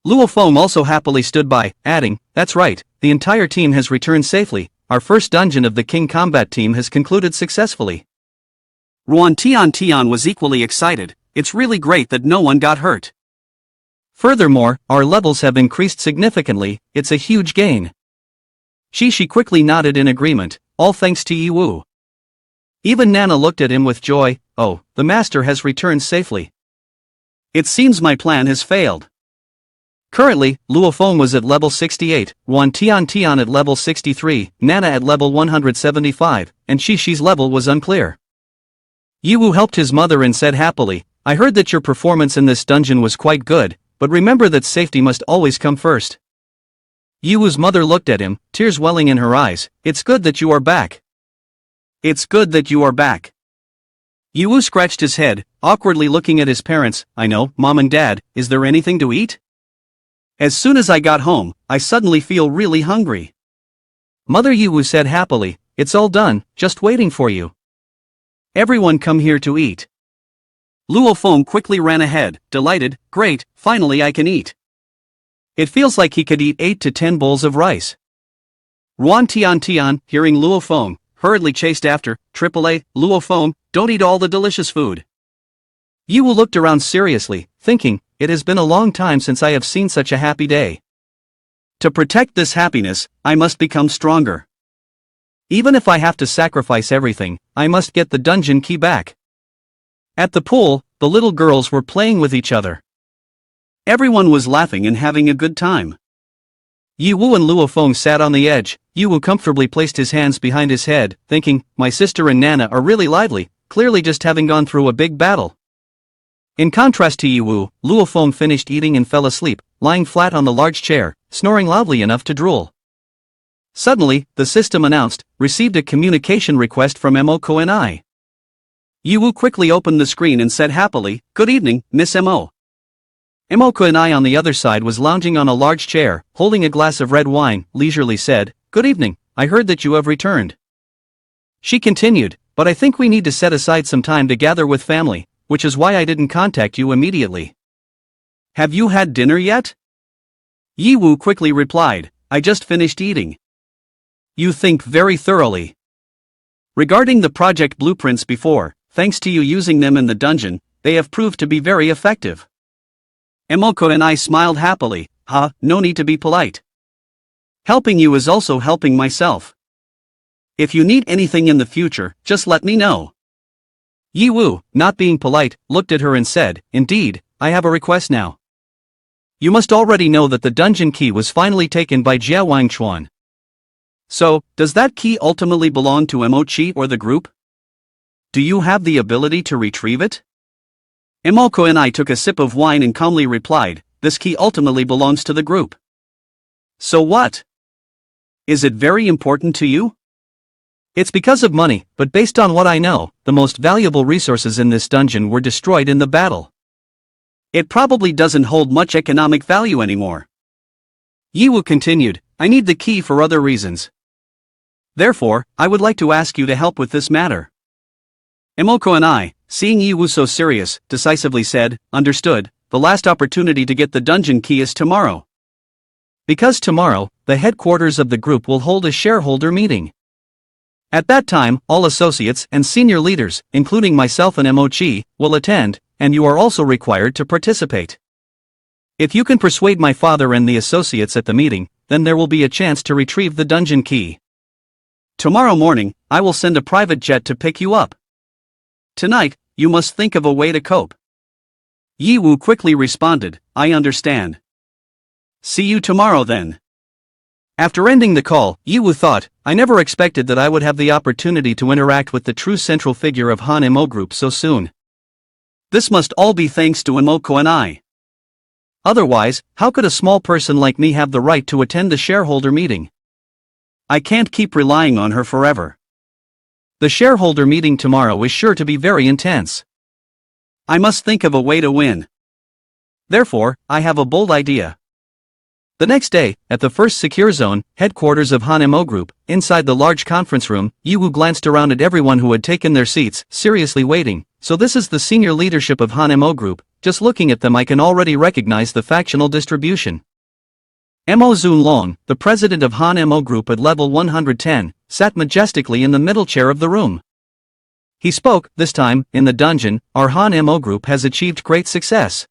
Speaker 1: Luo Feng also happily stood by, adding, that's right, the entire team has returned safely, our first dungeon of the King Combat team has concluded successfully.
Speaker 2: Ruan Tian was equally excited, it's really great that no one got hurt.
Speaker 1: Furthermore, our levels have increased significantly, it's a huge gain. She quickly nodded in agreement, all thanks to Ye Wu. Even Nana looked at him with joy, oh, the master has returned safely.
Speaker 2: It seems my plan has failed.
Speaker 1: Currently, Luo Feng was at level 68, Ruan Tian at level 63, Nana at level 175, and Shi's level was unclear. Ye Wu helped his mother and said happily, I heard that your performance in this dungeon was quite good, but remember that safety must always come first. Ye Wu's mother looked at him, tears welling in her eyes, it's good that you are back.
Speaker 2: It's good that you are back.
Speaker 1: Ye Wu scratched his head, awkwardly looking at his parents, I know, Mom and Dad, is there anything to eat?
Speaker 2: As soon as I got home, I suddenly feel really hungry.
Speaker 1: Mother Ye Wu said happily, it's all done, just waiting for you. Everyone come here to eat.
Speaker 2: Luo Feng quickly ran ahead, delighted, great, finally I can eat.
Speaker 1: It feels like he could eat 8 to 10 bowls of rice.
Speaker 2: Ruan Tian, hearing Luo Feng, hurriedly chased after, AAA, Luo Feng, don't eat all the delicious food.
Speaker 1: Ye Wu looked around seriously, thinking, it has been a long time since I have seen such a happy day.
Speaker 2: To protect this happiness, I must become stronger. Even if I have to sacrifice everything, I must get the dungeon key back. At the pool, the little girls were playing with each other. Everyone was laughing and having a good time. Ye Wu and Luo Feng sat on the edge. Ye Wu comfortably placed his hands behind his head, thinking, my sister and Nana are really lively, clearly just having gone through a big battle. In contrast to Ye Wu, Luo Feng finished eating and fell asleep, lying flat on the large chair, snoring loudly enough to drool. Suddenly, the system announced, received a communication request from Mo and I. Ye Wu quickly opened the screen and said happily, good evening, Miss Mo. Mo and I on the other side was lounging on a large chair, holding a glass of red wine, leisurely said, good evening, I heard that you have returned. She continued, but I think we need to set aside some time to gather with family, which is why I didn't contact you immediately. Have you had dinner yet? Ye Wu quickly replied, I just finished eating. You think very thoroughly. Regarding the project blueprints before, thanks to you using them in the dungeon, they have proved to be very effective. Emoko and I smiled happily, no need to be polite. Helping you is also helping myself. If you need anything in the future, just let me know. Ye Wu, not being polite, looked at her and said, indeed, I have a request now. You must already know that the dungeon key was finally taken by Jia Wangchuan. So, does that key ultimately belong to Emochi or the group? Do you have the ability to retrieve it? Emoko and I took a sip of wine and calmly replied, this key ultimately belongs to the group. So what? Is it very important to you? It's because of money, but based on what I know, the most valuable resources in this dungeon were destroyed in the battle. It probably doesn't hold much economic value anymore. Ye Wu continued, I need the key for other reasons. Therefore, I would like to ask you to help with this matter. Emoko and I, seeing Ye Wu so serious, decisively said, understood, the last opportunity to get the dungeon key is tomorrow. Because tomorrow, the headquarters of the group will hold a shareholder meeting. At that time, all associates and senior leaders, including myself and Emochi, will attend, and you are also required to participate. If you can persuade my father and the associates at the meeting, then there will be a chance to retrieve the dungeon key. Tomorrow morning, I will send a private jet to pick you up. Tonight, you must think of a way to cope. Ye Wu quickly responded, I understand. See you tomorrow then. After ending the call, Ye Wu thought, I never expected that I would have the opportunity to interact with the true central figure of Han Mo Group so soon. This must all be thanks to Emoko and I. Otherwise, how could a small person like me have the right to attend the shareholder meeting? I can't keep relying on her forever. The shareholder meeting tomorrow is sure to be very intense. I must think of a way to win. Therefore, I have a bold idea. The next day, at the first secure zone, headquarters of Han Mo Group, inside the large conference room, Ye Wu glanced around at everyone who had taken their seats, seriously waiting. So this is the senior leadership of Han Mo Group. Just looking at them I can already recognize the factional distribution. Mo Zunlong, the president of Han Mo Group at level 110, sat majestically in the middle chair of the room. He spoke, this time, in the dungeon, our Han Mo Group has achieved great success.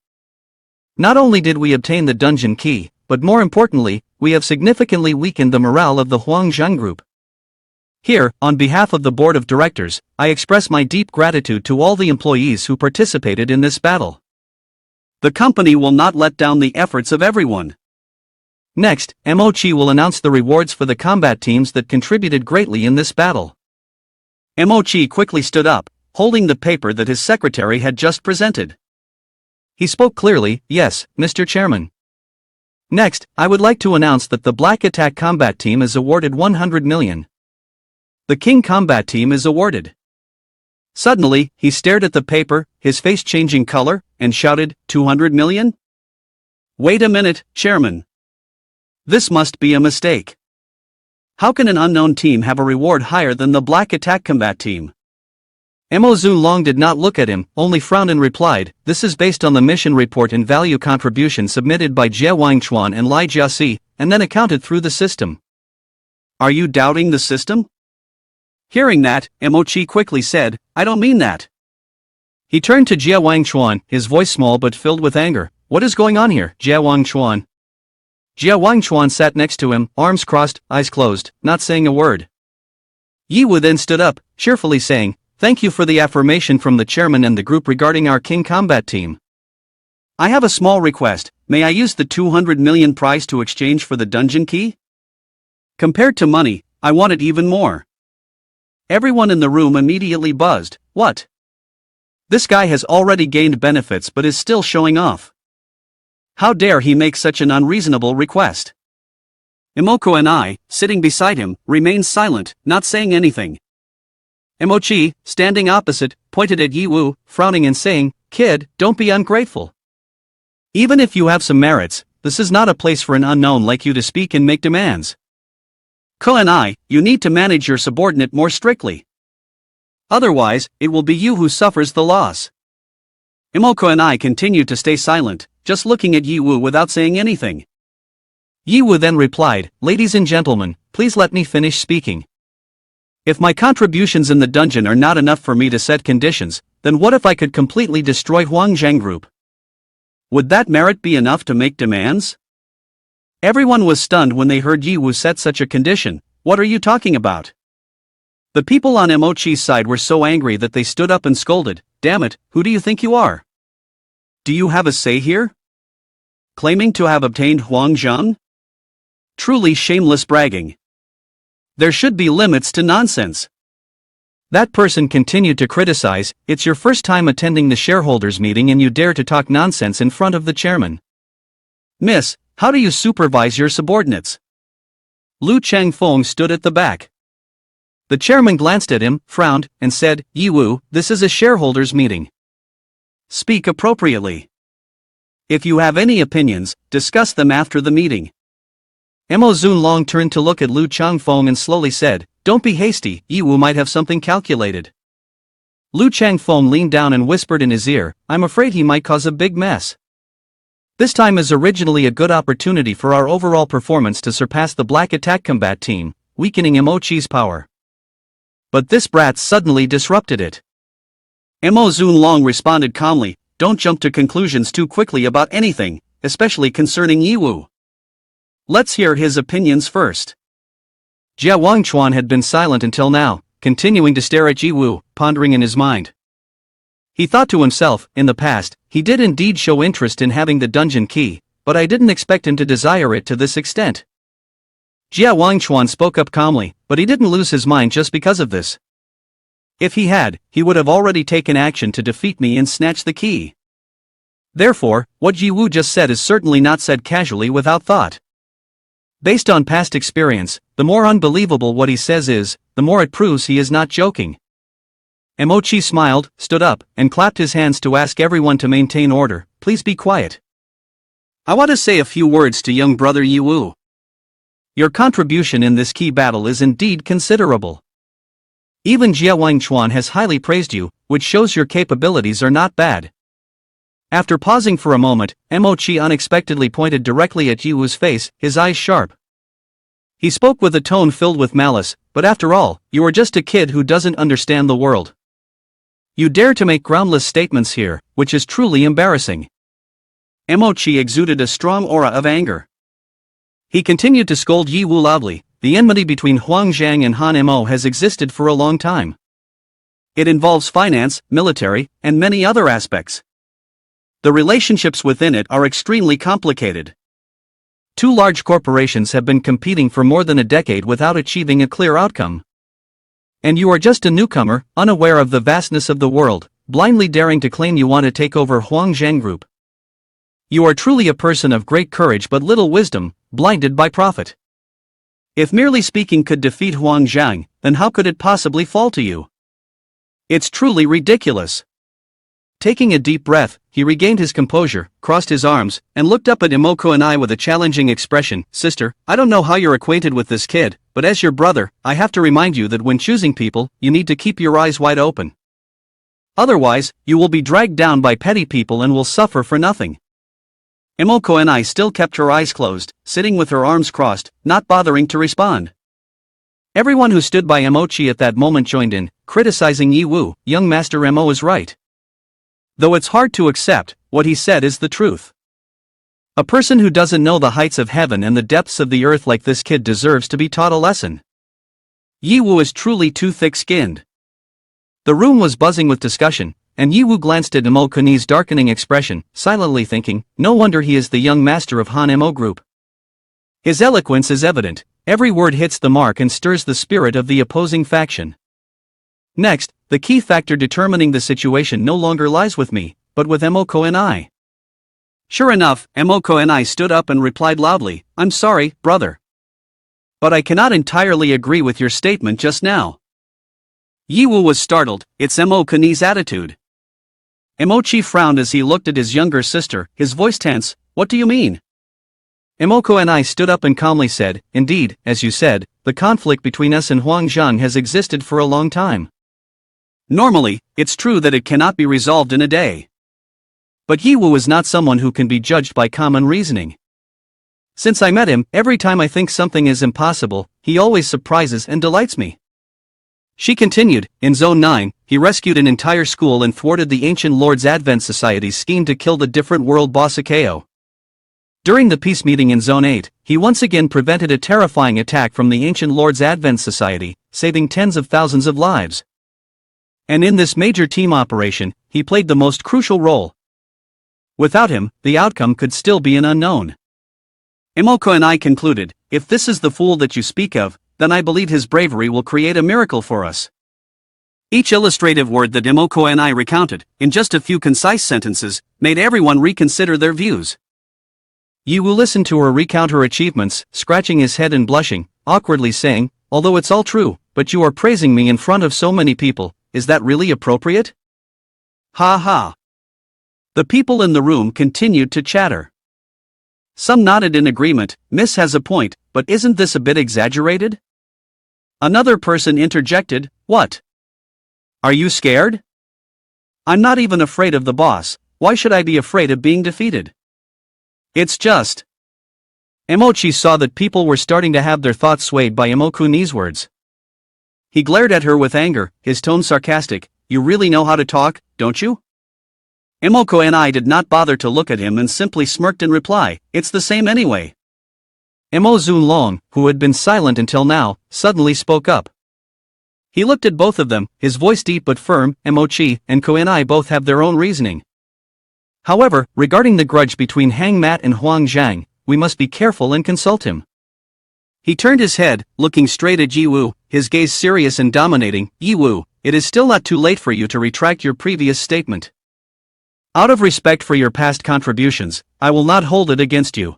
Speaker 2: Not only did we obtain the dungeon key, but more importantly, we have significantly weakened the morale of the Huangzheng Group. Here, on behalf of the board of directors, I express my deep gratitude to all the employees who participated in this battle. The company will not let down the efforts of everyone. Next, Emochi will announce the rewards for the combat teams that contributed greatly in this battle. Emochi quickly stood up, holding the paper that his secretary had just presented. He spoke clearly, yes, Mr. Chairman. Next, I would like to announce that the Black Attack Combat Team is awarded 100 million. The King Combat Team is awarded. Suddenly, he stared at the paper, his face changing color, and shouted, 200 million? Wait a minute, Chairman. This must be a mistake. How can an unknown team have a reward higher than the Black Attack Combat Team? Mo Zunlong did not look at him, only frowned and replied, this is based on the mission report and value contribution submitted by Jia Wangchuan and Lai Jiasi, and then accounted through the system. Are you doubting the system? Hearing that, Emochi quickly said, I don't mean that. He turned to Jia Wangchuan, his voice small but filled with anger. What is going on here, Jia Wangchuan?
Speaker 1: Jia Wangchuan sat next to him, arms crossed, eyes closed, not saying a word. Ye Wu then stood up, cheerfully saying, "Thank you for the affirmation from the chairman and the group regarding our King Combat team. I have a small request, may I use the 200 million prize to exchange for the dungeon key? Compared to money, I want it even more." Everyone in the room immediately buzzed. What? This guy has already gained benefits but is still showing off. How dare he make such an unreasonable request? Emoko and I, sitting beside him, remained silent, not saying anything. Emochi, standing opposite, pointed at Ye Wu, frowning and saying, "Kid, don't be ungrateful. Even if you have some merits, this is not a place for an unknown like you to speak and make demands. Ko and I, you need to manage your subordinate more strictly. Otherwise, it will be you who suffers the loss." Emoko and I continued to stay silent, just looking at Ye Wu without saying anything. Ye Wu then replied, "Ladies and gentlemen, please let me finish speaking. If my contributions in the dungeon are not enough for me to set conditions, then what if I could completely destroy Huangzhang Group? Would that merit be enough to make demands?" Everyone was stunned when they heard Ye Wu set such a condition. What are you talking about? The people on Emochi's side were so angry that they stood up and scolded, "Damn it, who do you think you are? Do you have a say here? Claiming to have obtained Huangzhang? Truly shameless bragging. There should be limits to nonsense." That person continued to criticize, "It's your first time attending the shareholders meeting and you dare to talk nonsense in front of the chairman. Miss, how do you supervise your subordinates?" Lu Changfeng stood at the back. The chairman glanced at him, frowned, and said, "Ye Wu, this is a shareholders meeting. Speak appropriately. If you have any opinions, discuss them after the meeting." Mo Zunlong turned to look at Lu Changfeng and slowly said, "Don't be hasty, Ye Wu might have something calculated." Lu Changfeng leaned down and whispered in his ear, "I'm afraid he might cause a big mess. This time is originally a good opportunity for our overall performance to surpass the Black Attack Combat team, weakening Emochi's power. But this brat suddenly disrupted it." Mo Zunlong responded calmly, "Don't jump to conclusions too quickly about anything, especially concerning Ye Wu. Let's hear his opinions first." Jia Wangchuan had been silent until now, continuing to stare at Ye Wu, pondering in his mind. He thought to himself, in the past, he did indeed show interest in having the dungeon key, but I didn't expect him to desire it to this extent. Jia Wangchuan spoke up calmly, but he didn't lose his mind just because of this. If he had, he would have already taken action to defeat me and snatch the key. Therefore, what Ye Wu just said is certainly not said casually without thought. Based on past experience, the more unbelievable what he says is, the more it proves he is not joking. Emochi smiled, stood up, and clapped his hands to ask everyone to maintain order. "Please be quiet. I want to say a few words to young brother Ye Wu. Your contribution in this key battle is indeed considerable. Even Jia Wangchuan has highly praised you, which shows your capabilities are not bad." After pausing for a moment, Emochi unexpectedly pointed directly at Ye Wu's face, his eyes sharp. He spoke with a tone filled with malice, "But after all, you are just a kid who doesn't understand the world. You dare to make groundless statements here, which is truly embarrassing." Emochi exuded a strong aura of anger. He continued to scold Ye Wu loudly. "The enmity between Huangzhang and Han Mo has existed for a long time. It involves finance, military, and many other aspects. The relationships within it are extremely complicated. Two large corporations have been competing for more than a decade without achieving a clear outcome. And you are just a newcomer, unaware of the vastness of the world, blindly daring to claim you want to take over Huangzhang Group. You are truly a person of great courage but little wisdom, blinded by profit. If merely speaking could defeat Huangzhang, then how could it possibly fall to you? It's truly ridiculous." Taking a deep breath, he regained his composure, crossed his arms, and looked up at Emoko and I with a challenging expression. "Sister, I don't know how you're acquainted with this kid, but as your brother, I have to remind you that when choosing people, you need to keep your eyes wide open. Otherwise, you will be dragged down by petty people and will suffer for nothing." Emoko and I still kept her eyes closed, sitting with her arms crossed, not bothering to respond. Everyone who stood by Emochi at that moment joined in, criticizing Ye Wu. Young Master Mo is right. Though it's hard to accept, what he said is the truth. A person who doesn't know the heights of heaven and the depths of the earth like this kid deserves to be taught a lesson. Ye Wu is truly too thick-skinned. The room was buzzing with discussion, and Ye Wu glanced at Mo Kuni's darkening expression, silently thinking, no wonder he is the young master of Han Mo Group. His eloquence is evident, every word hits the mark and stirs the spirit of the opposing faction. Next, the key factor determining the situation no longer lies with me, but with Mo Kuni. Sure enough, Mo Kuni stood up and replied loudly, I'm sorry, brother. But I cannot entirely agree with your statement just now. Ye Wu was startled, it's Mo Kuni's attitude. Emochi frowned as he looked at his younger sister, his voice tense, what do you mean? Mo Kuni stood up and calmly said, indeed, as you said, the conflict between us and Huang Zhang has existed for a long time. Normally, it's true that it cannot be resolved in a day. But Ye Wu is not someone who can be judged by common reasoning. Since I met him, every time I think something is impossible, he always surprises and delights me. She continued, in Zone 9, he rescued an entire school and thwarted the Ancient Lords Advent Society's scheme to kill the different world boss Akeo. During the peace meeting in Zone 8, he once again prevented a terrifying attack from the Ancient Lords Advent Society, saving tens of thousands of lives. And in this major team operation, he played the most crucial role. Without him, the outcome could still be an unknown. Mo Kuni concluded, if this is the fool that you speak of, then I believe his bravery will create a miracle for us. Each illustrative word that Mo Kuni recounted, in just a few concise sentences, made everyone reconsider their views. Ye Wu listened to her recount her achievements, scratching his head and blushing, awkwardly saying, although it's all true, but you are praising me in front of so many people, is that really appropriate? Ha ha. The people in the room continued to chatter. Some nodded in agreement, Miss has a point, but isn't this a bit exaggerated? Another person interjected, what? Are you scared? I'm not even afraid of the boss, why should I be afraid of being defeated? It's just. Emochi saw that people were starting to have their thoughts swayed by Mo Kuni's words. He glared at her with anger, his tone sarcastic, you really know how to talk, don't you? Mo Kuni did not bother to look at him and simply smirked in reply, it's the same anyway. Mo Zunlong, who had been silent until now, suddenly spoke up. He looked at both of them, his voice deep but firm, Emochi and Kuni both have their own reasoning. However, regarding the grudge between Hang Mat and Huang Zhang, we must be careful and consult him. He turned his head, looking straight at Ye Wu, his gaze serious and dominating, Ye Wu, it is still not too late for you to retract your previous statement. Out of respect for your past contributions, I will not hold it against you.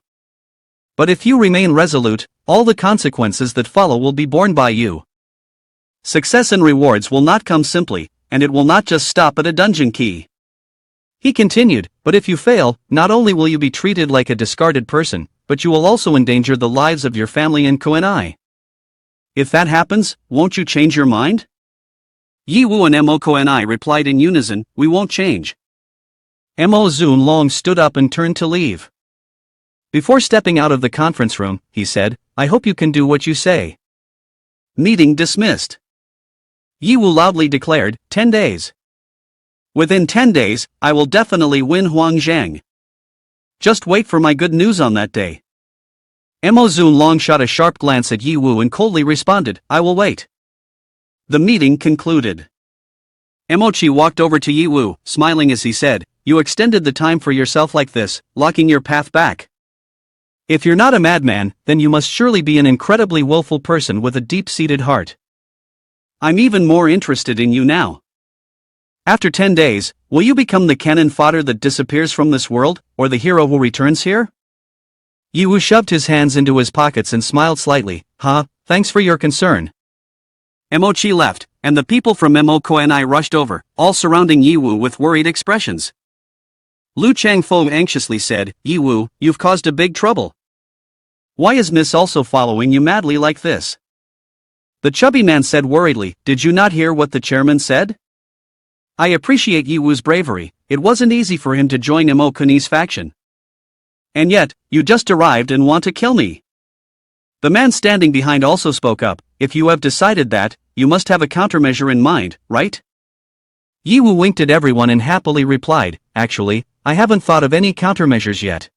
Speaker 1: But if you remain resolute, all the consequences that follow will be borne by you. Success and rewards will not come simply, and it will not just stop at a dungeon key. He continued, but if you fail, not only will you be treated like a discarded person, but you will also endanger the lives of your family and Kuni. If that happens, won't you change your mind? Ye Wu and Mo Kuni replied in unison, we won't change. Mo Zunlong stood up and turned to leave. Before stepping out of the conference room, he said, I hope you can do what you say. Meeting dismissed. Ye Wu loudly declared, 10 days. Within 10 days, I will definitely win Huang Zhang. Just wait for my good news on that day. Mo Zunlong shot a sharp glance at Ye Wu and coldly responded, I will wait. The meeting concluded. Emochi walked over to Ye Wu, smiling as he said, you extended the time for yourself like this, locking your path back. If you're not a madman, then you must surely be an incredibly willful person with a deep-seated heart. I'm even more interested in you now. After 10 days, will you become the cannon fodder that disappears from this world, or the hero who returns here? Ye Wu shoved his hands into his pockets and smiled slightly, thanks for your concern. Emochi left, and the people from Mo Kuni rushed over, all surrounding Ye Wu with worried expressions. Lu Changfo anxiously said, Ye Wu, you've caused a big trouble. Why is Miss also following you madly like this? The chubby man said worriedly, did you not hear what the chairman said? I appreciate Ye Wu's bravery, it wasn't easy for him to join Mo Kuni's faction. And yet, you just arrived and want to kill me. The man standing behind also spoke up, if you have decided that, you must have a countermeasure in mind, right? Ye Wu winked at everyone and happily replied, actually, I haven't thought of any countermeasures yet.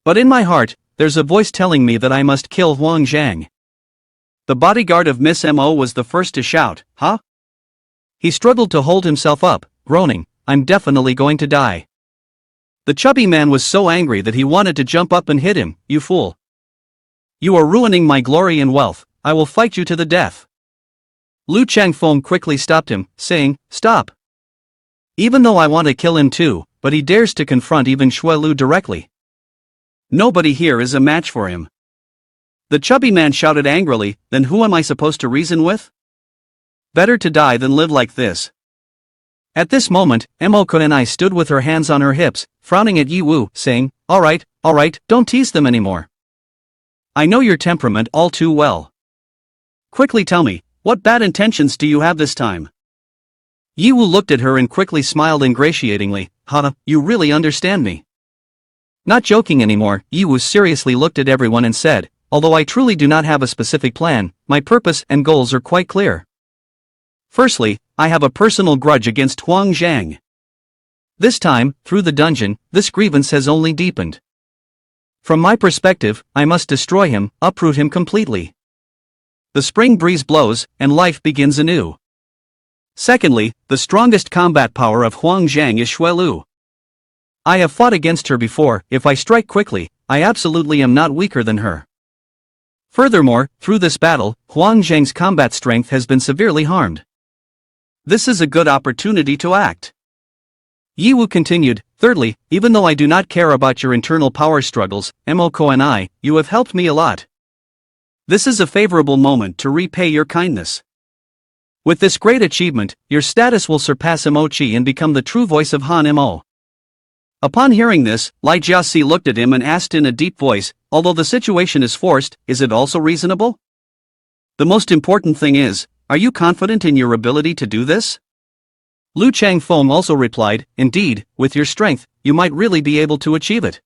Speaker 1: But in my heart, there's a voice telling me that I must kill Huang Zhang.
Speaker 2: The bodyguard of Miss Mo was the first to shout, huh?
Speaker 1: He struggled to hold himself up, groaning, I'm definitely going to die.
Speaker 2: The chubby man was so angry that he wanted to jump up and hit him. You fool. You are ruining my glory and wealth. I will fight you to the death.
Speaker 1: Lu Changfeng quickly stopped him, saying, stop. Even though I want to kill him too, but he dares to confront even Shui Lu directly.
Speaker 2: Nobody here is a match for him. The chubby man shouted angrily, then who am I supposed to reason with? Better to die than live like this.
Speaker 1: At this moment, Mo Kurenai stood with her hands on her hips, frowning at Yi Wu, saying, alright, don't tease them anymore.
Speaker 2: I know your temperament all too well. Quickly tell me, what bad intentions do you have this time?
Speaker 1: Yi Wu looked at her and quickly smiled ingratiatingly, Hana, you really understand me. Not joking anymore, Yi Wu seriously looked at everyone and said, although I truly do not have a specific plan, my purpose and goals are quite clear. Firstly, I have a personal grudge against Huang Zhang. This time, through the dungeon, this grievance has only deepened. From my perspective, I must destroy him, uproot him completely. The spring breeze blows, and life begins anew. Secondly, the strongest combat power of Huang Zhang is Shui Lu. I have fought against her before, if I strike quickly, I absolutely am not weaker than her. Furthermore, through this battle, Huang Zhang's combat strength has been severely harmed.
Speaker 2: This is a good opportunity to act.
Speaker 1: Yi Wu continued, thirdly, even though I do not care about your internal power struggles, Moko and I, you have helped me a lot.
Speaker 2: This is a favorable moment to repay your kindness.
Speaker 1: With this great achievement, your status will surpass Emochi and become the true voice of Han Mo.
Speaker 2: Upon hearing this, Lai Jiasi looked at him and asked in a deep voice, although the situation is forced, is it also reasonable? The most important thing is, are you confident in your ability to do this?
Speaker 1: Lu Changfeng also replied, indeed, with your strength, you might really be able to achieve it.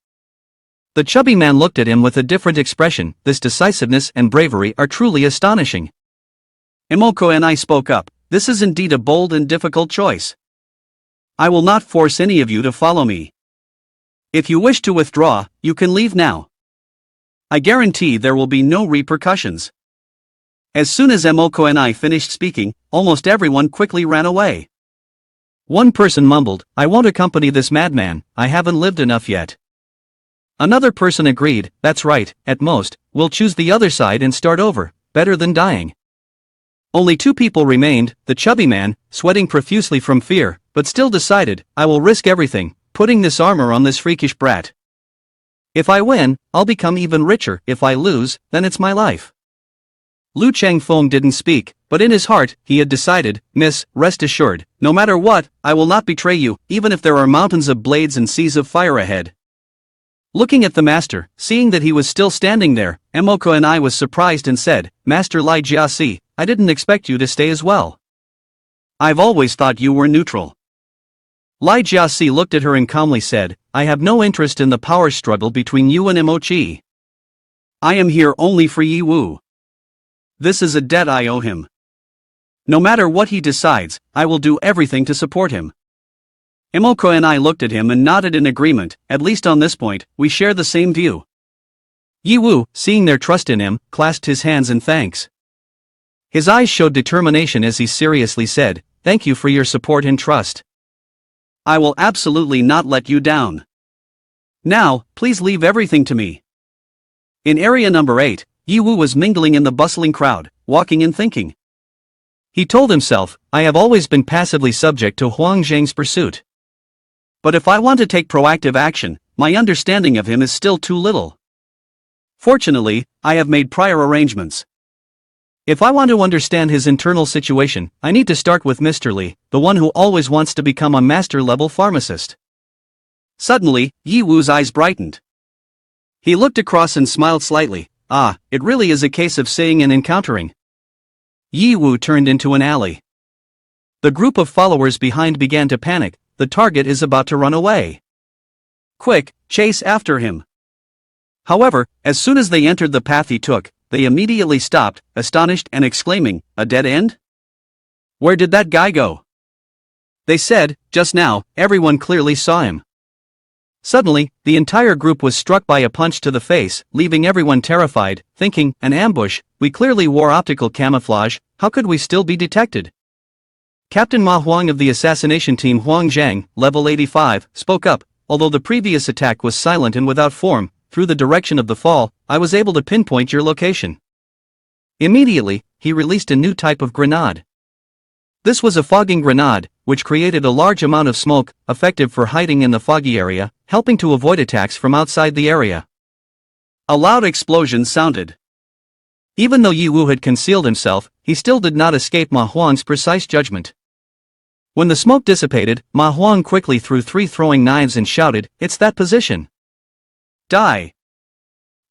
Speaker 1: The chubby man looked at him with a different expression, this decisiveness and bravery are truly astonishing.
Speaker 2: Emoko and I spoke up, this is indeed a bold and difficult choice. I will not force any of you to follow me. If you wish to withdraw, you can leave now. I guarantee there will be no repercussions. As soon as Emoko and I finished speaking, almost everyone quickly ran away.
Speaker 1: One person mumbled, I won't accompany this madman, I haven't lived enough yet. Another person agreed, that's right, at most, we'll choose the other side and start over, better than dying. Only two people remained, the chubby man, sweating profusely from fear, but still decided, I will risk everything, putting this armor on this freakish brat. If I win, I'll become even richer, if I lose, then it's my life. Lu Changfeng didn't speak, but in his heart, he had decided, Miss, rest assured, no matter what, I will not betray you, even if there are mountains of blades and seas of fire ahead. Looking at the master, seeing that he was still standing there, Emoko and I was surprised and said, Master Lai Jiasi, I didn't expect you to stay as well.
Speaker 2: I've always thought you were neutral.
Speaker 1: Lai Jiasi looked at her and calmly said, I have no interest in the power struggle between you and Emochi.
Speaker 2: I am here only for Yi Wu. This is a debt I owe him. No matter what he decides, I will do everything to support him. Emoko and I looked at him and nodded in agreement, at least on this point, we share the same view.
Speaker 1: Yi Wu, seeing their trust in him, clasped his hands in thanks. His eyes showed determination as he seriously said, thank you for your support and trust.
Speaker 2: I will absolutely not let you down. Now, please leave everything to me. In area number 8, Yi Wu was mingling in the bustling crowd, walking and thinking.
Speaker 1: He told himself, I have always been passively subject to Huang Zhang's pursuit.
Speaker 2: But if I want to take proactive action, my understanding of him is still too little. Fortunately, I have made prior arrangements.
Speaker 1: If I want to understand his internal situation, I need to start with Mr. Li, the one who always wants to become a master-level pharmacist.
Speaker 2: Suddenly, Yi Wu's eyes brightened. He looked across and smiled slightly. Ah, it really is a case of seeing and encountering.
Speaker 1: Yi Wu turned into an alley. The group of followers behind began to panic, the target is about to run away.
Speaker 2: Quick, chase after him. However, as soon as they entered the path he took, they immediately stopped, astonished and exclaiming, a dead end? Where did that guy go? They said, just now, everyone clearly saw him.
Speaker 1: Suddenly, the entire group was struck by a punch to the face, leaving everyone terrified, thinking, an ambush. We clearly wore optical camouflage, how could we still be detected? Captain Ma Huang of the assassination team Huang Zhang, level 85, spoke up. Although the previous attack was silent and without form, through the direction of the fall, I was able to pinpoint your location. Immediately, he released a new type of grenade. This was a fogging grenade, which created a large amount of smoke, effective for hiding in the foggy area, helping to avoid attacks from outside the area.
Speaker 2: A loud explosion sounded.
Speaker 1: Even though Yi Wu had concealed himself, he still did not escape Ma Huang's precise judgment. When the smoke dissipated, Ma Huang quickly threw 3 throwing knives and shouted, "It's that position! Die!"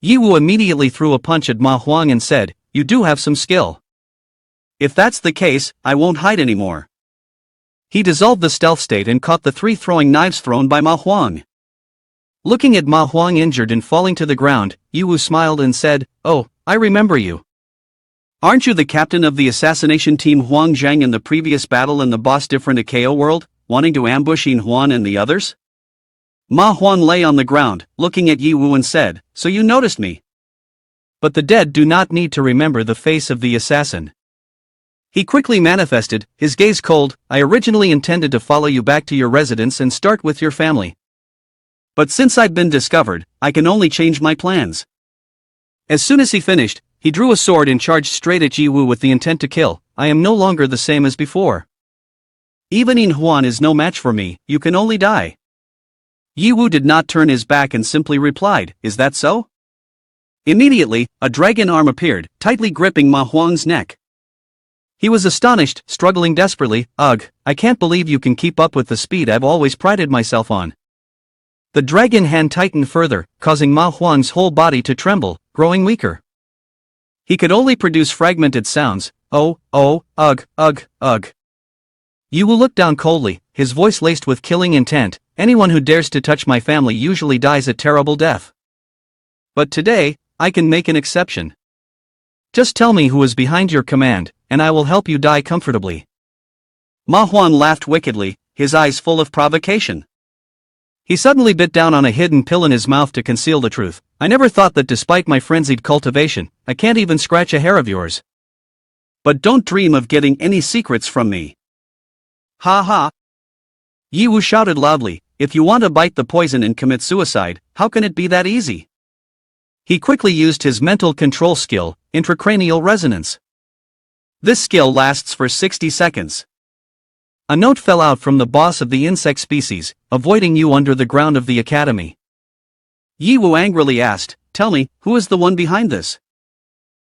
Speaker 1: Yi Wu immediately threw a punch at Ma Huang and said, "You do have some skill.
Speaker 2: If that's the case, I won't hide anymore."
Speaker 1: He dissolved the stealth state and caught the 3 throwing knives thrown by Ma Huang. Looking at Ma Huang injured and falling to the ground, Yi Wu smiled and said, "Oh, I remember you.
Speaker 2: Aren't you the captain of the assassination team Huang Zhang in the previous battle in the boss different Ikeo world, wanting to ambush Yin Huan and the others?" Ma Huan lay on the ground, looking at Yi Wu and said, "So you noticed me."
Speaker 1: But the dead do not need to remember the face of the assassin. He quickly manifested, his gaze cold, "I originally intended to follow you back to your residence and start with your family.
Speaker 2: But since I've been discovered, I can only change my plans."
Speaker 1: As soon as he finished, he drew a sword and charged straight at Yi Wu with the intent to kill. "I am no longer the same as before.
Speaker 2: Even Yin Huan is no match for me, you can only die." Yi Wu did not turn his back and simply replied, "Is that so?" Immediately, a dragon arm appeared, tightly gripping Ma Huang's neck.
Speaker 1: He was astonished, struggling desperately. "Ugh, I can't believe you can keep up with the speed I've always prided myself on." The dragon hand tightened further, causing Ma Huang's whole body to tremble, growing weaker. He could only produce fragmented sounds, "Oh, oh, ugh, ugh, ugh." Yi Wu looked down coldly, his voice laced with killing intent. "Anyone who dares to touch my family usually dies a terrible death. But today, I can make an exception. Just tell me who is behind your command, and I will help you die comfortably."
Speaker 2: Ma Huan laughed wickedly, his eyes full of provocation.
Speaker 1: He suddenly bit down on a hidden pill in his mouth to conceal the truth. "I never thought that despite my frenzied cultivation, I can't even scratch a hair of yours.
Speaker 2: But don't dream of getting any secrets from me."
Speaker 1: Ha ha! Yi Wu shouted loudly, "If you want to bite the poison and commit suicide, how can it be that easy?" He quickly used his mental control skill, intracranial resonance.
Speaker 2: This skill lasts for 60 seconds.
Speaker 1: A note fell out from the boss of the insect species, avoiding you under the ground of the academy.
Speaker 2: Yi Wu angrily asked, "Tell me, who is the one behind this?"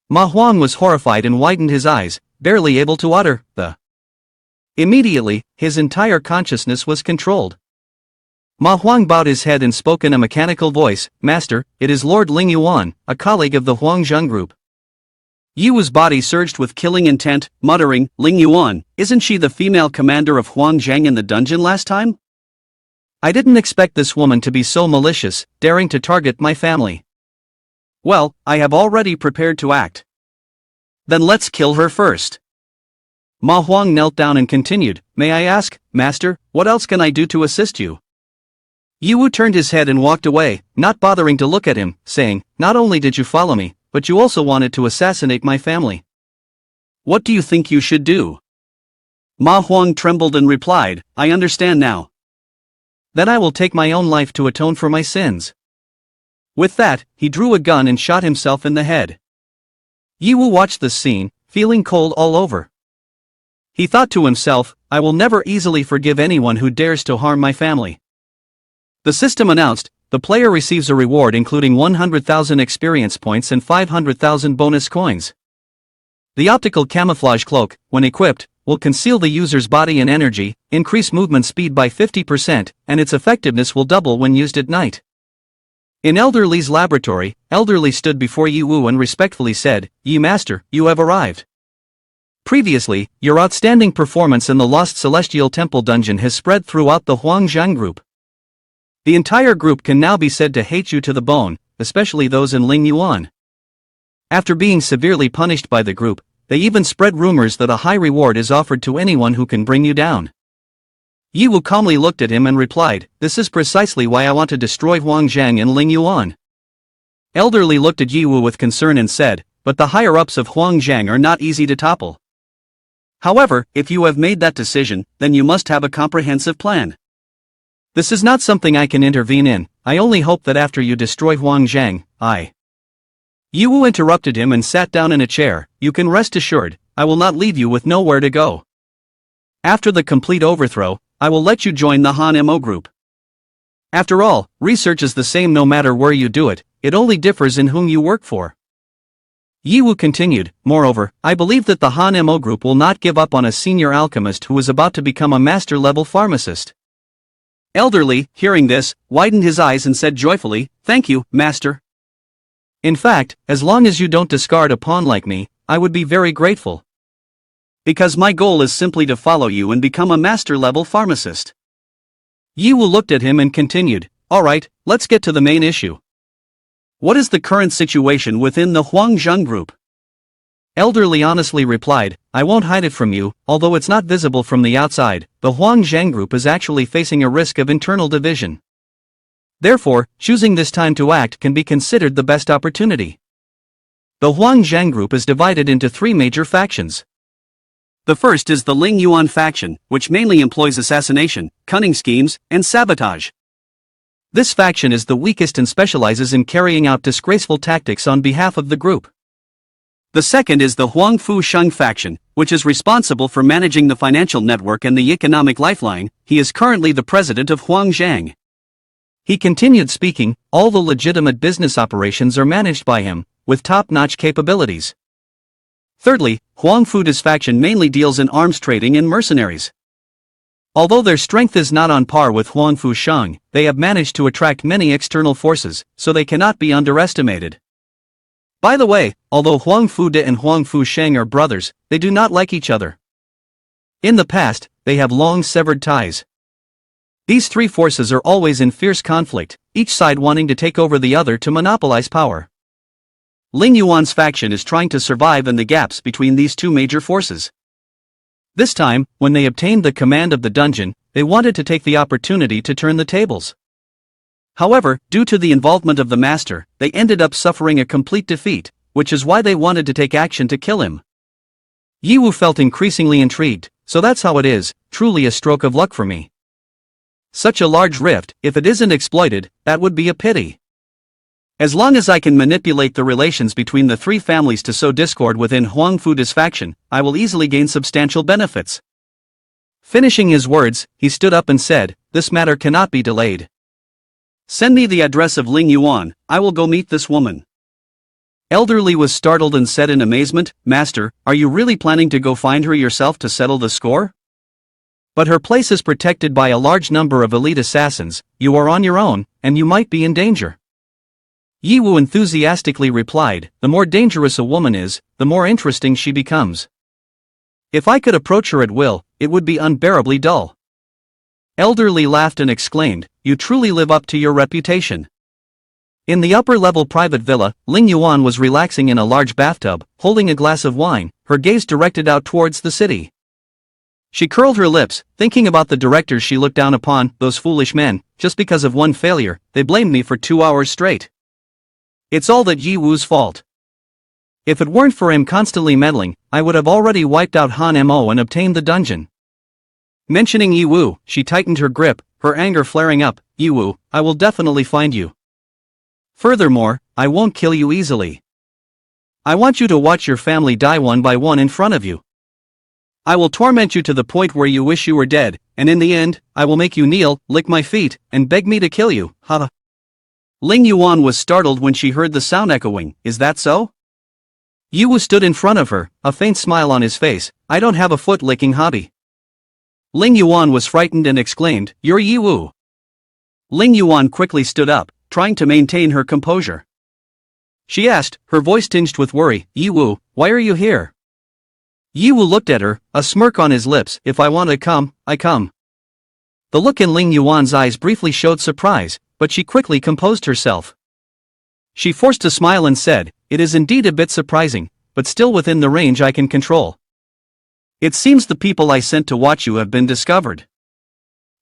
Speaker 1: Ma Huang was horrified and widened his eyes, barely able to utter the. Immediately, his entire consciousness was controlled. Ma Huang bowed his head and spoke in a mechanical voice, "Master, it is Lord Ling Yuan, a colleague of the Huangzheng group."
Speaker 2: Yi Wu's body surged with killing intent, muttering, "Ling Yuan, isn't she the female commander of Huangzheng in the dungeon last time?"
Speaker 1: "I didn't expect this woman to be so malicious, daring to target my family."
Speaker 2: "Well, I have already prepared to act. Then let's kill her first."
Speaker 1: Ma Huang knelt down and continued, "May I ask, Master, what else can I do to assist you?" Yi Wu turned his head and walked away, not bothering to look at him, saying, "Not only did you follow me, but you also wanted to assassinate my family.
Speaker 2: What do you think you should do?" Ma Huang trembled and replied, "I understand now."
Speaker 1: "Then I will take my own life to atone for my sins." With that, he drew a gun and shot himself in the head. Yi Wu watched this scene, feeling cold all over. He thought to himself, "I will never easily forgive anyone who dares to harm my family." The system announced, the player receives a reward including 100,000 experience points and 500,000 bonus coins. The optical camouflage cloak, when equipped, will conceal the user's body and energy, increase movement speed by 50%, and its effectiveness will double when used at night. In Elder Li's laboratory, Elder Li stood before Yi Wu and respectfully said, "Yi Master, you have arrived. Previously, your outstanding performance in the Lost Celestial Temple dungeon has spread throughout the Huangzheng group. The entire group can now be said to hate you to the bone, especially those in Ling Yuan. After being severely punished by the group, they even spread rumors that a high reward is offered to anyone who can bring you down. Ye Wu calmly looked at him and replied, "This is precisely why I want to destroy Huang Zhang and Ling Yuan." Elderly looked at Ye Wu with concern and said, "But the higher-ups of Huang Zhang are not easy to topple. However, if you have made that decision, then you must have a comprehensive plan. This is not something I can intervene in. I only hope that after you destroy Huang Zhang, Ye Wu interrupted him and sat down in a chair. "You can rest assured, I will not leave you with nowhere to go. After the complete overthrow, I will let you join the Han Mo group. After all, research is the same no matter where you do it, it only differs in whom you work for." Ye Wu continued, "Moreover, I believe that the Han Mo group will not give up on a senior alchemist who is about to become a master-level pharmacist." Elderly, hearing this, widened his eyes and said joyfully, "Thank you, master. In fact, as long as you don't discard a pawn like me, I would be very grateful. Because my goal is simply to follow you and become a master-level pharmacist." Ye Wu looked at him and continued, "Alright, let's get to the main issue. What is the current situation within the Huang Zhang group?" Elderly honestly replied, "I won't hide it from you, although it's not visible from the outside, the Huang Zhang group is actually facing a risk of internal division. Therefore, choosing this time to act can be considered the best opportunity. The Huang Zhang group is divided into three major factions. The first is the Ling Yuan faction, which mainly employs assassination, cunning schemes, and sabotage. This faction is the weakest and specializes in carrying out disgraceful tactics on behalf of the group. The second is the Huang Fu Sheng faction, which is responsible for managing the financial network and the economic lifeline. He is currently the president of Huang Zhang. He continued speaking, all the legitimate business operations are managed by him, with top-notch capabilities. Thirdly, Huang Fu's faction mainly deals in arms trading and mercenaries. Although their strength is not on par with Huang Fu Sheng, they have managed to attract many external forces, so they cannot be underestimated. By the way, although Huang Fude and Huang Fu Sheng are brothers, they do not like each other. In the past, they have long severed ties. These three forces are always in fierce conflict, each side wanting to take over the other to monopolize power. Ling Yuan's faction is trying to survive in the gaps between these two major forces. This time, when they obtained the command of the dungeon, they wanted to take the opportunity to turn the tables. However, due to the involvement of the master, they ended up suffering a complete defeat, which is why they wanted to take action to kill him. Ye Wu felt increasingly intrigued, so that's how it is, truly a stroke of luck for me. Such a large rift, if it isn't exploited, that would be a pity. As long as I can manipulate the relations between the three families to sow discord within Huang Fu's faction, I will easily gain substantial benefits." Finishing his words, he stood up and said, "This matter cannot be delayed. Send me the address of Ling Yuan, I will go meet this woman." Elderly was startled and said in amazement, "Master, are you really planning to go find her yourself to settle the score? But her place is protected by a large number of elite assassins, you are on your own, and you might be in danger." Ye Wu enthusiastically replied, "The more dangerous a woman is, the more interesting she becomes. If I could approach her at will, it would be unbearably dull." Elderly laughed and exclaimed, "You truly live up to your reputation." In the upper-level private villa, Ling Yuan was relaxing in a large bathtub, holding a glass of wine, her gaze directed out towards the city. She curled her lips, thinking about the directors she looked down upon, those foolish men. Just because of one failure, they blamed me for 2 hours straight. It's all that Ye Wu's fault. If it weren't for him constantly meddling, I would have already wiped out Han Mo and obtained the dungeon. Mentioning Ye Wu, she tightened her grip, her anger flaring up. "Ye Wu, I will definitely find you. Furthermore, I won't kill you easily. I want you to watch your family die one by one in front of you. I will torment you to the point where you wish you were dead, and in the end, I will make you kneel, lick my feet, and beg me to kill you." Ha! Ling Yuan was startled when she heard the sound echoing. "Is that so?" Ye Wu stood in front of her, a faint smile on his face. "I don't have a foot-licking hobby." Ling Yuan was frightened and exclaimed, "You're Ye Wu." Ling Yuan quickly stood up, trying to maintain her composure. She asked, her voice tinged with worry, "Ye Wu, why are you here?" Ye Wu looked at her, a smirk on his lips. "If I want to come, I come." The look in Ling Yuan's eyes briefly showed surprise, but she quickly composed herself. She forced a smile and said, "It is indeed a bit surprising, but still within the range I can control. It seems the people I sent to watch you have been discovered.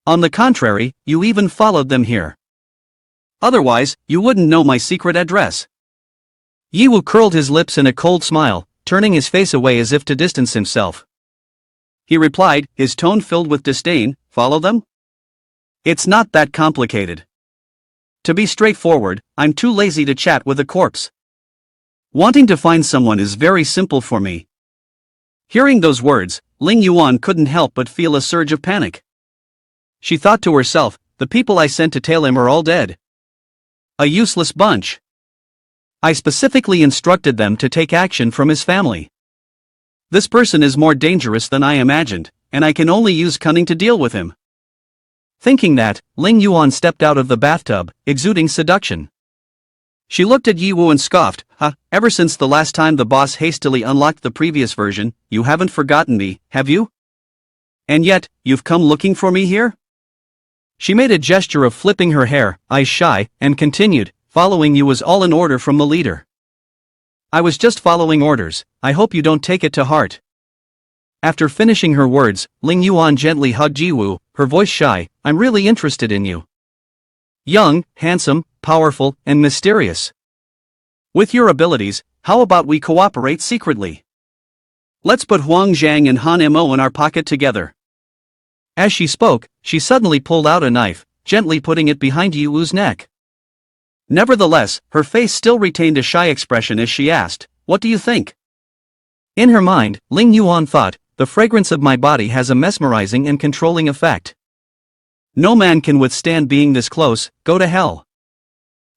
Speaker 2: On the contrary, you even followed them here. Otherwise, you wouldn't know my secret address.
Speaker 1: Ye Wu curled his lips in a cold smile, turning his face away as if to distance himself.
Speaker 2: He replied, his tone filled with disdain, follow them? It's not that complicated. To be straightforward, I'm too lazy to chat with a corpse. Wanting to find someone is very simple for me. Hearing those words, Ling Yuan couldn't help but feel a surge of panic. She thought to herself, the people I sent to tail him are all dead. A useless bunch. I specifically instructed them to take action from his family. This person is more dangerous than I imagined, and I can only use cunning to deal with him. Thinking that, Ling Yuan stepped out of the bathtub, exuding seduction. She looked at Ye Wu and scoffed, ever since the last time the boss hastily unlocked the previous version, you haven't forgotten me, have you? And yet, you've come looking for me here? She made a gesture of flipping her hair, eyes shy, and continued, following you was all in order from the leader. I was just following orders, I hope you don't take it to heart. After finishing her words, Ling Yuan gently hugged Ye Wu, her voice shy, I'm really interested in you. Young, handsome, powerful, and mysterious. With your abilities, how about we cooperate secretly? Let's put Huang Zhang and Han Mo in our pocket together. As she spoke, she suddenly pulled out a knife, gently putting it behind Ye Wu's neck. Nevertheless, her face still retained a shy expression as she asked, what do you think? In her mind, Ling Yuan thought, the fragrance of my body has a mesmerizing and controlling effect. No man can withstand being this close, go to hell.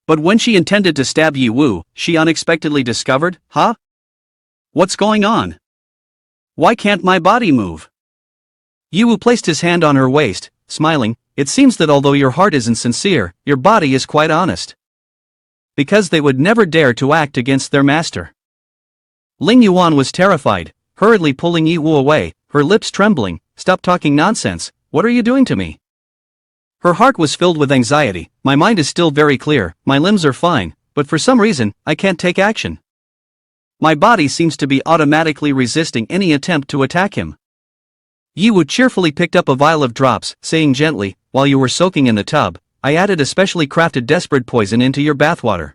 Speaker 2: But when she intended to stab Ye Wu, she unexpectedly discovered, what's going on? Why can't my body move? Ye Wu placed his hand on her waist, smiling, it seems that although your heart isn't sincere, your body is quite honest. Because they would never dare to act against their master. Ling Yuan was terrified, hurriedly pulling Ye Wu away, her lips trembling, stop talking nonsense, what are you doing to me? Her heart was filled with anxiety, my mind is still very clear, my limbs are fine, but for some reason, I can't take action. My body seems to be automatically resisting any attempt to attack him. Ye Wu cheerfully picked up a vial of drops, saying gently, while you were soaking in the tub, I added a specially crafted desperate poison into your bathwater.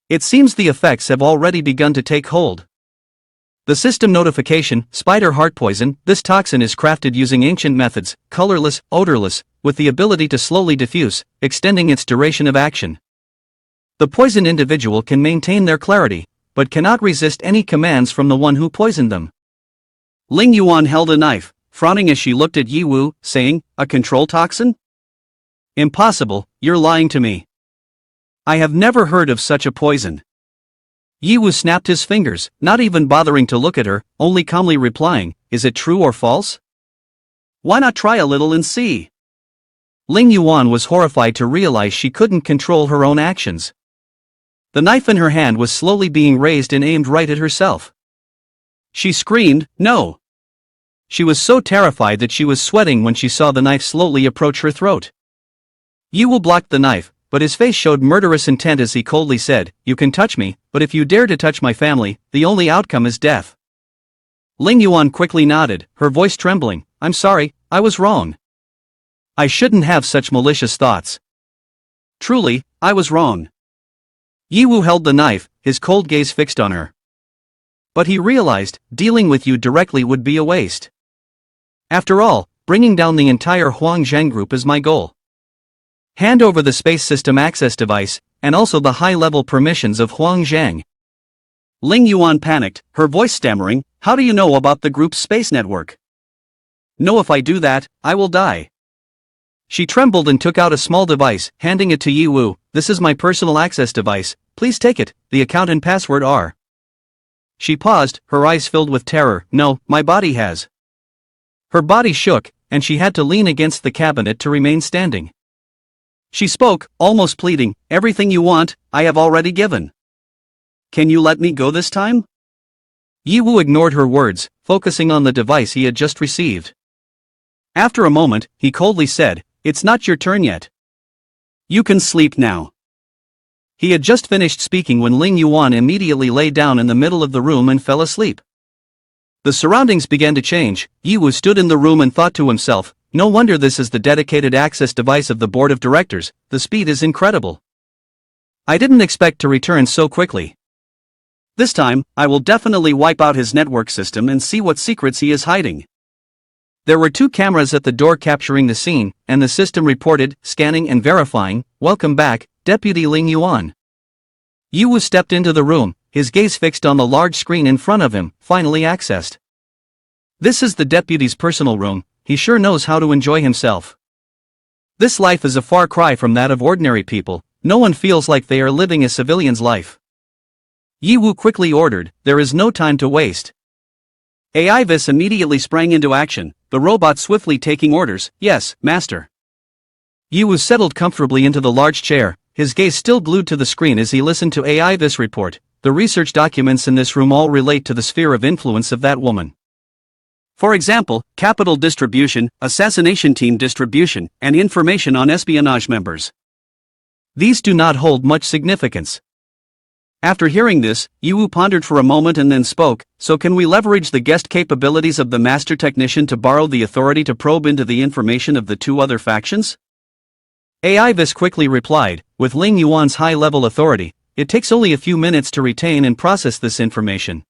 Speaker 2: It seems the effects have already begun to take hold. The system notification, spider heart poison, this toxin is crafted using ancient methods, colorless, odorless, with the ability to slowly diffuse, extending its duration of action. The poisoned individual can maintain their clarity, but cannot resist any commands from the one who poisoned them. Ling Yuan held a knife, frowning as she looked at Ye Wu, saying, a control toxin? Impossible, you're lying to me. I have never heard of such a poison. Ye Wu snapped his fingers, not even bothering to look at her, only calmly replying, is it true or false? Why not try a little and see? Ling Yuan was horrified to realize she couldn't control her own actions. The knife in her hand was slowly being raised and aimed right at herself. She screamed, no. She was so terrified that she was sweating when she saw the knife slowly approach her throat. Ye Wu blocked the knife, but his face showed murderous intent as he coldly said, you can touch me, but if you dare to touch my family, the only outcome is death. Ling Yuan quickly nodded, her voice trembling, I'm sorry, I was wrong. I shouldn't have such malicious thoughts. Truly, I was wrong. Ye Wu held the knife, his cold gaze fixed on her. But he realized, dealing with you directly would be a waste. After all, bringing down the entire Huang Zhang group is my goal. Hand over the space system access device, and also the high-level permissions of Huang Zhang. Ling Yuan panicked, her voice stammering, how do you know about the group's space network? No, if I do that, I will die. She trembled and took out a small device, handing it to Ye Wu, this is my personal access device, please take it, the account and password are. She paused, her eyes filled with terror, no, my body has. Her body shook, and she had to lean against the cabinet to remain standing. She spoke, almost pleading, everything you want, I have already given. Can you let me go this time? Ye Wu ignored her words, focusing on the device he had just received. After a moment, he coldly said, it's not your turn yet. You can sleep now. He had just finished speaking when Ling Yuan immediately lay down in the middle of the room and fell asleep. The surroundings began to change, Ye Wu stood in the room and thought to himself,
Speaker 1: no wonder this is the dedicated access device of the board of directors, the speed is incredible. I didn't expect to return so quickly.
Speaker 2: This time, I will definitely wipe out his network system and see what secrets he is hiding.
Speaker 1: There were 2 cameras at the door capturing the scene, and the system reported, scanning and verifying, "Welcome back, Deputy Ling Yuan." Ye Wu stepped into the room, his gaze fixed on the large screen in front of him, finally accessed. This is the deputy's personal room, he sure knows how to enjoy himself. This life is a far cry from that of ordinary people, no one feels like they are living a civilian's life. Ye Wu quickly ordered, "There is no time to waste."
Speaker 2: Aivis immediately sprang into action, the robot swiftly taking orders, "Yes, master."
Speaker 1: Ye Wu settled comfortably into the large chair, his gaze still glued to the screen as he listened to Aivis report. The research documents in this room all relate to the sphere of influence of that woman.
Speaker 2: For example, capital distribution, assassination team distribution, and information on espionage members.
Speaker 1: These do not hold much significance.
Speaker 2: After hearing this, Ye Wu pondered for a moment and then spoke, "So can we leverage the guest capabilities of the master technician to borrow the authority to probe into the information of the 2 other factions?"
Speaker 1: Aivis quickly replied, "With Ling Yuan's high-level authority, it takes only a few minutes to retain and process this information.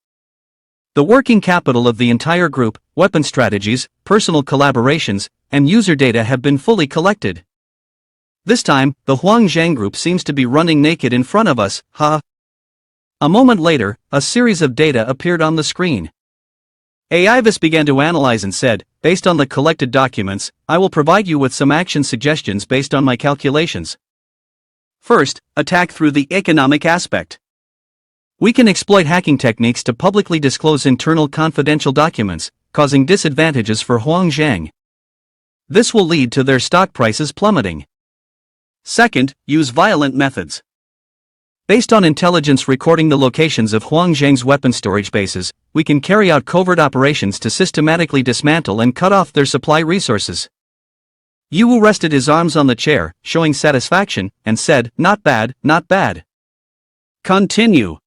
Speaker 1: The working capital of the entire group, weapon strategies, personal collaborations, and user data have been fully collected. This time, the Huang Zhang group seems to be running naked in front of us, ha." A moment later, a series of data appeared on the screen. Aivis began to analyze and said, "Based on the collected documents, I will provide you with some action suggestions based on my calculations.
Speaker 2: First, attack through the economic aspect.
Speaker 1: We can exploit hacking techniques to publicly disclose internal confidential documents, causing disadvantages for Huang Zhang. This will lead to their stock prices plummeting.
Speaker 2: Second, use violent methods.
Speaker 1: Based on intelligence recording the locations of Huang Zhang's weapon storage bases, we can carry out covert operations to systematically dismantle and cut off their supply resources." Ye Wu rested his arms on the chair, showing satisfaction, and said, "Not bad, not bad."
Speaker 2: Continue.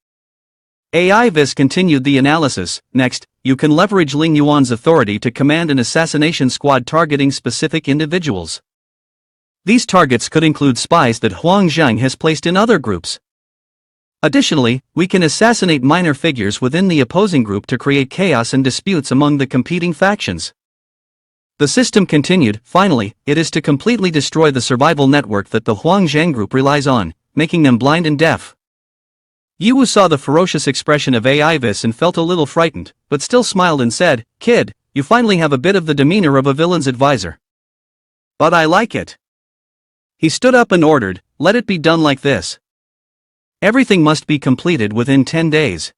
Speaker 1: Aivis continued the analysis. "Next, you can leverage Ling Yuan's authority to command an assassination squad targeting specific individuals. These targets could include spies that Huang Zhang has placed in other groups. Additionally, we can assassinate minor figures within the opposing group to create chaos and disputes among the competing factions." The system continued, "Finally, it is to completely destroy the survival network that the Huang Zhang group relies on, making them blind and deaf." Ye Wu saw the ferocious expression of Aivis and felt a little frightened, but still smiled and said, "Kid, you finally have a bit of the demeanor of a villain's advisor."
Speaker 2: "But I like it."
Speaker 1: He stood up and ordered, "Let it be done like this. Everything must be completed within 10 days.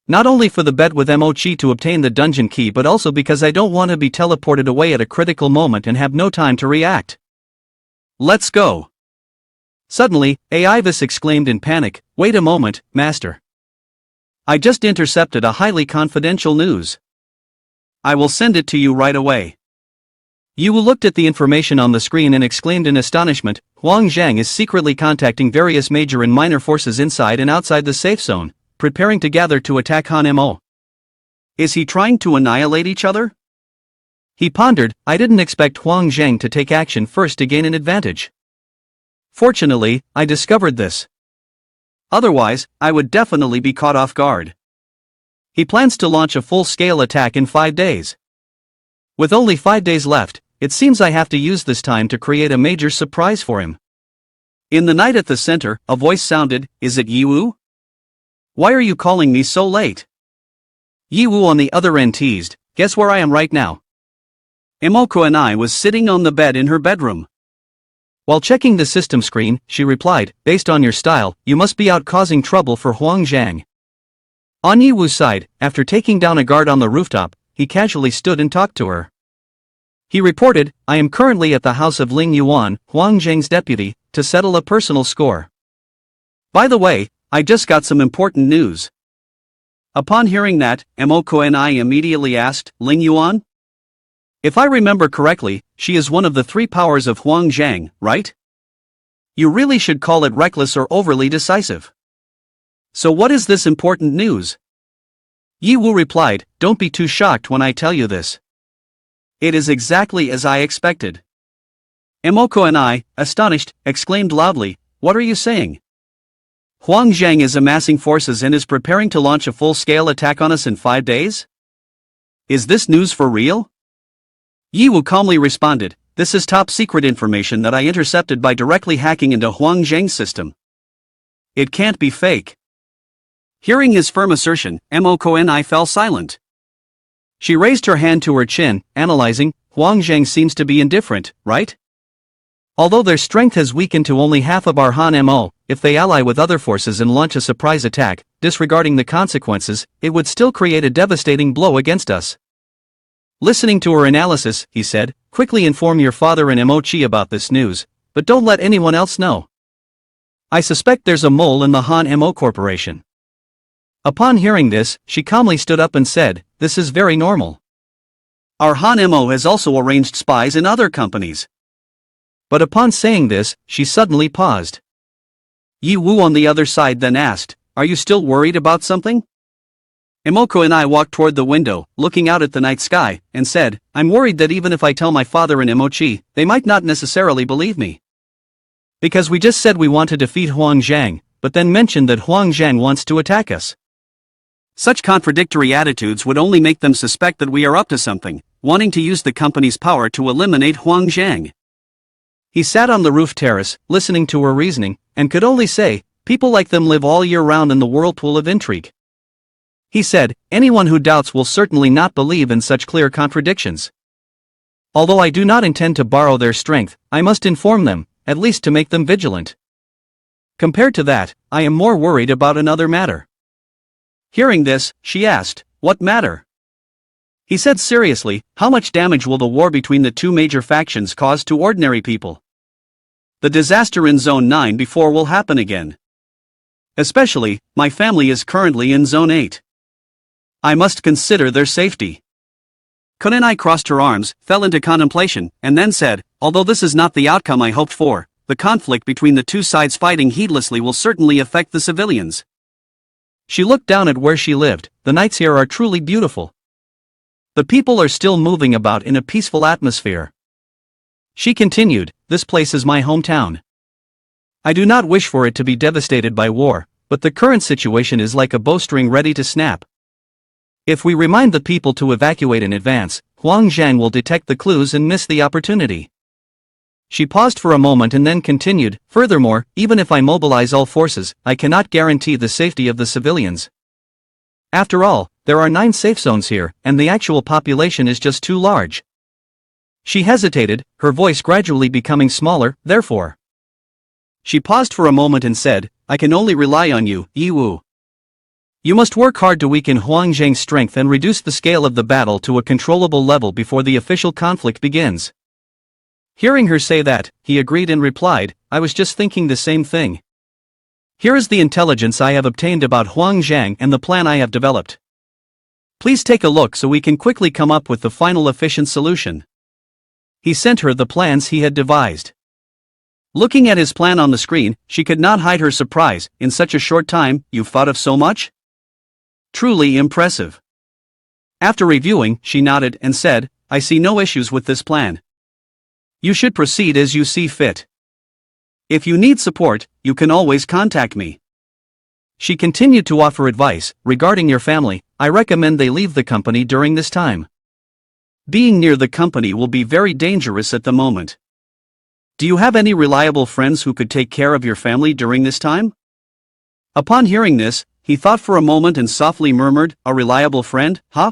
Speaker 1: Not only for the bet with Mochi to obtain the dungeon key but also because I don't want to be teleported away at a critical moment and have no time to react.
Speaker 2: Let's go."
Speaker 1: Suddenly, Aivis exclaimed in panic, "Wait a moment, master. I just intercepted a highly confidential news."
Speaker 2: "I will send it to you right away."
Speaker 1: Ye Wu looked at the information on the screen and exclaimed in astonishment, "Huang Zhang is secretly contacting various major and minor forces inside and outside the safe zone, preparing to gather to attack Han Mo.
Speaker 2: Is he trying to annihilate each other?"
Speaker 1: He pondered, "I didn't expect Huang Zhang to take action first to gain an advantage. Fortunately, I discovered this.
Speaker 2: Otherwise, I would definitely be caught off guard."
Speaker 1: He plans to launch a full-scale attack in 5 days. With only 5 days left, it seems I have to use this time to create a major surprise for him."
Speaker 2: In the night at the center, a voice sounded, "Is it Ye Wu? Why are you calling me so late?"
Speaker 1: Ye Wu on the other end teased, "Guess where I am right now?"
Speaker 2: Emoko and I was sitting on the bed in her bedroom.
Speaker 1: While checking the system screen, she replied, "Based on your style, you must be out causing trouble for Huang Zhang." On Ye Wu's side, after taking down a guard on the rooftop, he casually stood and talked to her. He reported, "I am currently at the house of Ling Yuan, Huang Zhang's deputy, to settle a personal score.
Speaker 2: By the way, I just got some important news." Upon hearing that, Emoko and I immediately asked, "Ling Yuan? If I remember correctly, she is one of the 3 powers of Huang Zhang, right? You really should call it reckless or overly decisive. So what is this important news?"
Speaker 1: Ye Wu replied, "Don't be too shocked when I tell you this.
Speaker 2: It is exactly as I expected. Emoko and I, astonished, exclaimed loudly, "What are you saying? Huang Zhang is amassing forces and is preparing to launch a full-scale attack on us in 5 days? Is this news for real?" Ye Wu calmly responded, "This is top-secret information that I intercepted by directly hacking into Huang Zhang's system. It can't be fake." Hearing his firm assertion, Emoko and I fell silent. She raised her hand to her chin, analyzing. "Huang Zhang seems to be indifferent, right? Although their strength has weakened to only half of our Han Mo, if they ally with other forces and launch a surprise attack, disregarding the consequences, it would still create a devastating blow against us." Listening to her analysis, he said, "Quickly inform your father and Emochi about this news, but don't let anyone else know. I suspect there's a mole in the Han Mo Corporation." Upon hearing this, she calmly stood up and said, "This is very normal. Our Han Mo has also arranged spies in other companies." But upon saying this, she suddenly paused. Ye Wu on the other side then asked, "Are you still worried about something?" Emoko and I walked toward the window, looking out at the night sky, and said, "I'm worried that even if I tell my father and Emochi, they might not necessarily believe me. Because we just said we want to defeat Huang Zhang, but then mentioned that Huang Zhang wants to attack us. Such contradictory attitudes would only make them suspect that we are up to something, wanting to use the company's power to eliminate Huang Zhang." He sat on the roof terrace, listening to her reasoning, and could only say, "People like them live all year round in the whirlpool of intrigue." He said, "Anyone who doubts will certainly not believe in such clear contradictions. Although I do not intend to borrow their strength, I must inform them, at least to make them vigilant. Compared to that, I am more worried about another matter." Hearing this, she asked, "What matter?" He said seriously, "How much damage will the war between the two major factions cause to ordinary people? The disaster in Zone 9 before will happen again. Especially, my family is currently in Zone 8. I must consider their safety." Kunenai crossed her arms, fell into contemplation, and then said, "Although this is not the outcome I hoped for, the conflict between the two sides fighting heedlessly will certainly affect the civilians." She looked down at where she lived. "The nights here are truly beautiful. The people are still moving about in a peaceful atmosphere." She continued, "This place is my hometown. I do not wish for it to be devastated by war, but the current situation is like a bowstring ready to snap. If we remind the people to evacuate in advance, Huang Zhang will detect the clues and miss the opportunity." She paused for a moment and then continued, "Furthermore, even if I mobilize all forces, I cannot guarantee the safety of the civilians. After all, there are 9 safe zones here, and the actual population is just too large." She hesitated, her voice gradually becoming smaller. "Therefore." She paused for a moment and said, "I can only rely on you, Ye Wu. You must work hard to weaken Huang Zhang's strength and reduce the scale of the battle to a controllable level before the official conflict begins." Hearing her say that, he agreed and replied, "I was just thinking the same thing. Here is the intelligence I have obtained about Huang Zhang and the plan I have developed. Please take a look so we can quickly come up with the final efficient solution." He sent her the plans he had devised. Looking at his plan on the screen, she could not hide her surprise. "In such a short time, you've thought of so much? Truly impressive." After reviewing, she nodded and said, "I see no issues with this plan. You should proceed as you see fit. If you need support, you can always contact me." She continued to offer advice. "Regarding your family, I recommend they leave the company during this time. Being near the company will be very dangerous at the moment. Do you have any reliable friends who could take care of your family during this time?" Upon hearing this, he thought for a moment and softly murmured, "A reliable friend, huh?"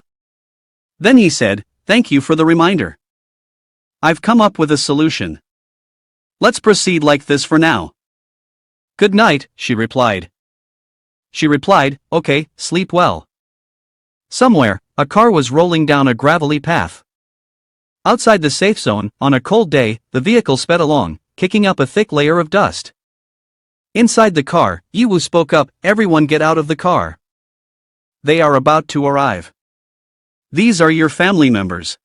Speaker 2: Then he said, "Thank you for the reminder. I've come up with a solution. Let's proceed like this for now." "Good night," she replied. "Okay, sleep well." Somewhere, a car was rolling down a gravelly path. Outside the safe zone, on a cold day, the vehicle sped along, kicking up a thick layer of dust. Inside the car, Ye Wu spoke up, "Everyone get out of the car. They are about to arrive. These are your family members.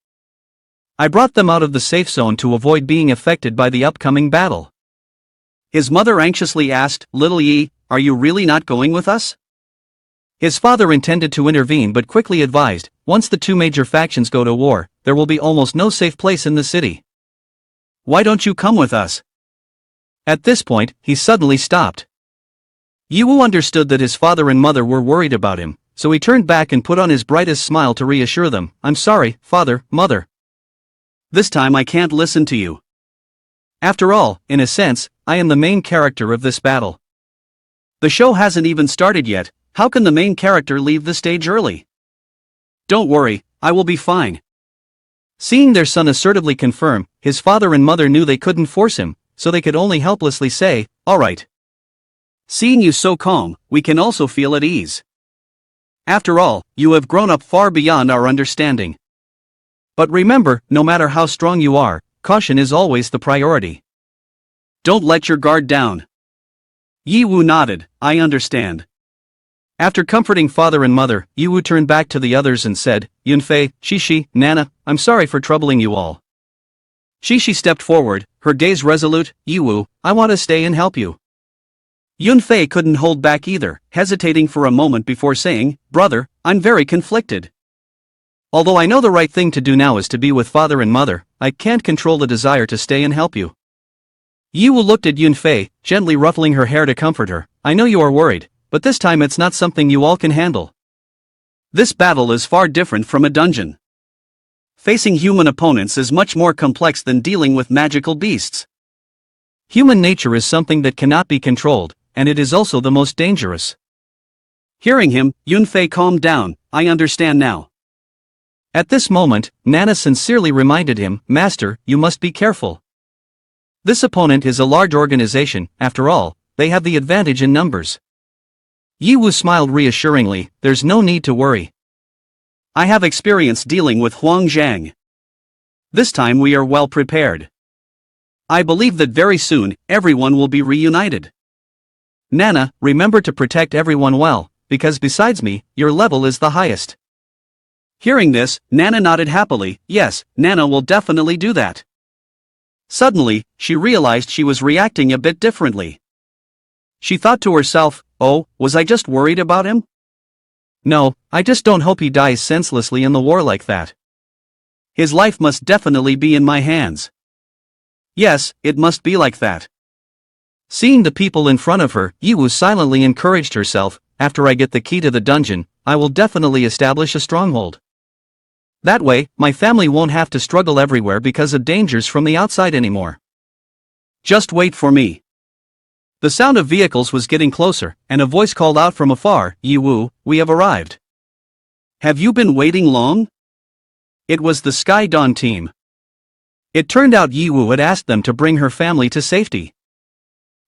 Speaker 2: I brought them out of the safe zone to avoid being affected by the upcoming battle." His mother anxiously asked, "Little Yi, are you really not going with us?" His father intended to intervene but quickly advised, "Once the two major factions go to war,
Speaker 1: there will be almost no safe place in the city.
Speaker 2: Why don't you come with us?
Speaker 1: At this point, he suddenly stopped. Ye Wu understood that his father and mother were worried about him, so he turned back and put on his brightest smile to reassure them. I'm sorry, father, mother.
Speaker 2: This time I can't listen to you.
Speaker 1: After all, in a sense, I am the main character of this battle.
Speaker 2: The show hasn't even started yet, how can the main character leave the stage early? Don't worry, I will be fine.
Speaker 1: Seeing their son assertively confirm, his father and mother knew they couldn't force him, so they could only helplessly say, all right.
Speaker 2: Seeing you so calm, we can also feel at ease. After all, you have grown up far beyond our understanding.
Speaker 1: But remember, no matter how strong you are, caution is always the priority.
Speaker 2: Don't let your guard down. Ye Wu nodded, I understand.
Speaker 1: After comforting father and mother, Ye Wu turned back to the others and said, Yunfei, Shishi, Nana, I'm sorry for troubling you all. Shishi stepped forward, her gaze resolute. Ye Wu, I want to stay and help you.
Speaker 2: Yunfei couldn't hold back either, hesitating for a moment before saying, brother, I'm very conflicted.
Speaker 1: Although I know the right thing to do now is to be with father and mother, I can't control the desire to stay and help you. Ye Wu looked at Yunfei, gently ruffling her hair to comfort her. I know you are worried, but this time it's not something you all can handle.
Speaker 2: This battle is far different from a dungeon. Facing human opponents is much more complex than dealing with magical beasts.
Speaker 1: Human nature is something that cannot be controlled, and it is also the most dangerous.
Speaker 2: Hearing him, Yunfei calmed down, I understand now.
Speaker 1: At this moment, Nana sincerely reminded him, Master, you must be careful. This opponent is a large organization, after all, they have the advantage in numbers. Ye Wu smiled reassuringly, there's no need to worry.
Speaker 2: I have experience dealing with Huang Zhang. This time we are well prepared. I believe that very soon, everyone will be reunited.
Speaker 1: Nana, remember to protect everyone well, because besides me, your level is the highest.
Speaker 2: Hearing this, Nana nodded happily, yes, Nana will definitely do that. Suddenly, she realized she was reacting a bit differently. She thought to herself, oh, was I just worried about him?
Speaker 1: No, I just don't hope he dies senselessly in the war like that.
Speaker 2: His life must definitely be in my hands. Yes, it must be like that.
Speaker 1: Seeing the people in front of her, Ye Wu silently encouraged herself, after I get the key to the dungeon, I will definitely establish a stronghold. That way, my family won't have to struggle everywhere because of dangers from the outside anymore.
Speaker 2: Just wait for me.
Speaker 1: The sound of vehicles was getting closer, and a voice called out from afar, Ye Wu, we have arrived.
Speaker 2: Have you been waiting long? It was the Sky Dawn team.
Speaker 1: It turned out Ye Wu had asked them to bring her family to safety.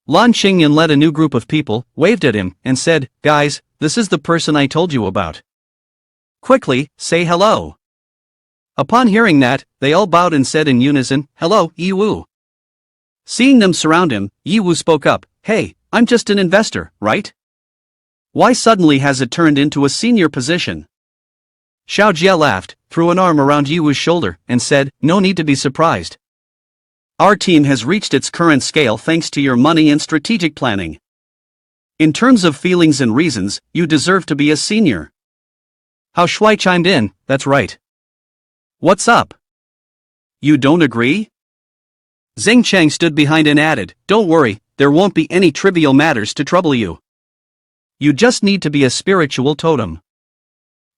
Speaker 1: Lan Qingyan led a new group of people, waved at him, and said, guys, this is the person I told you about.
Speaker 2: Quickly, say hello.
Speaker 1: Upon hearing that, they all bowed and said in unison, hello, Ye Wu.
Speaker 2: Seeing them surround him, Ye Wu spoke up, hey, I'm just an investor, right? Why suddenly has it turned into a senior position?
Speaker 1: Xiao Jie laughed, threw an arm around Ye Wu's shoulder, and said, no need to be surprised.
Speaker 2: Our team has reached its current scale thanks to your money and strategic planning. In terms of feelings and reasons, you deserve to be a senior.
Speaker 1: Hao Shui chimed in, that's right.
Speaker 2: What's up? You don't agree?
Speaker 1: Zheng Cheng stood behind and added, don't worry, there won't be any trivial matters to trouble you. You just need to be a spiritual totem.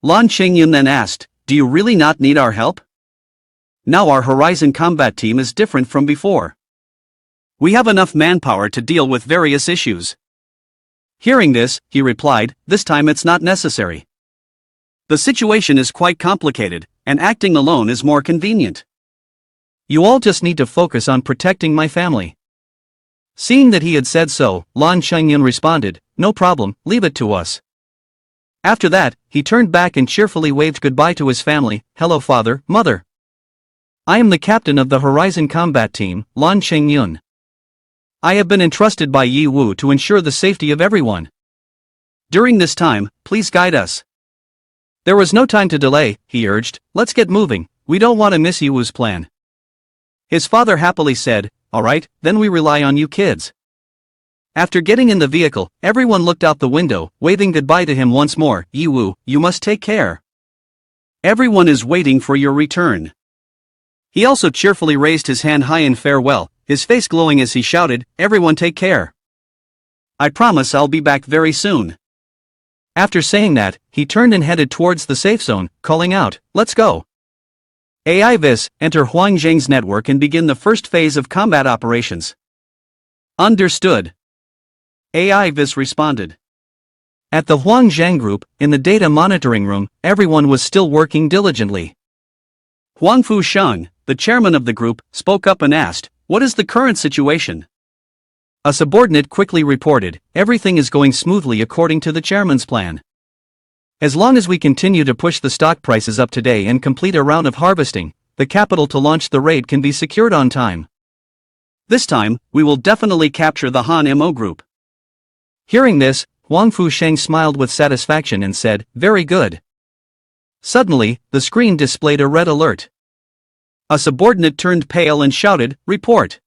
Speaker 2: Lan Qingyan then asked, do you really not need our help? Now our Horizon combat team is different from before. We have enough manpower to deal with various issues.
Speaker 1: Hearing this, he replied, this time it's not necessary.
Speaker 2: The situation is quite complicated, and acting alone is more convenient.
Speaker 1: You all just need to focus on protecting my family. Seeing that he had said so, Lan Qingyan responded, no problem, leave it to us. After that, he turned back and cheerfully waved goodbye to his family, hello father, mother. I am the captain of the Horizon combat team, Lan Qingyan. I have been entrusted by Ye Wu to ensure the safety of everyone. During this time, please guide us. There was no time to delay, he urged, let's get moving, we don't want to miss Ye Wu's plan. His father happily said, alright, then we rely on you kids. After getting in the vehicle, everyone looked out the window, waving goodbye to him once more, Ye Wu, you must take care. Everyone is waiting for your return.
Speaker 2: He also cheerfully raised his hand high in farewell, his face glowing as he shouted, "Everyone take care. I promise I'll be back very soon."
Speaker 1: After saying that, he turned and headed towards the safe zone, calling out, "Let's go. AI Vis, enter Huang Zhang's network and begin the first phase of combat operations."
Speaker 2: Understood. AI Vis responded.
Speaker 1: At the Huang Zhang group, in the data monitoring room, everyone was still working diligently.
Speaker 2: Huang Fusheng, the chairman of the group, spoke up and asked, "What is the current situation?"
Speaker 1: A subordinate quickly reported, "Everything is going smoothly according to the chairman's plan. As long as we continue to push the stock prices up today and complete a round of harvesting, the capital to launch the raid can be secured on time.
Speaker 2: This time, we will definitely capture the Han Mo group."
Speaker 1: Hearing this, Huang Fusheng smiled with satisfaction and said, "Very good." Suddenly, the screen displayed a red alert.
Speaker 2: A subordinate turned pale and shouted, "Report.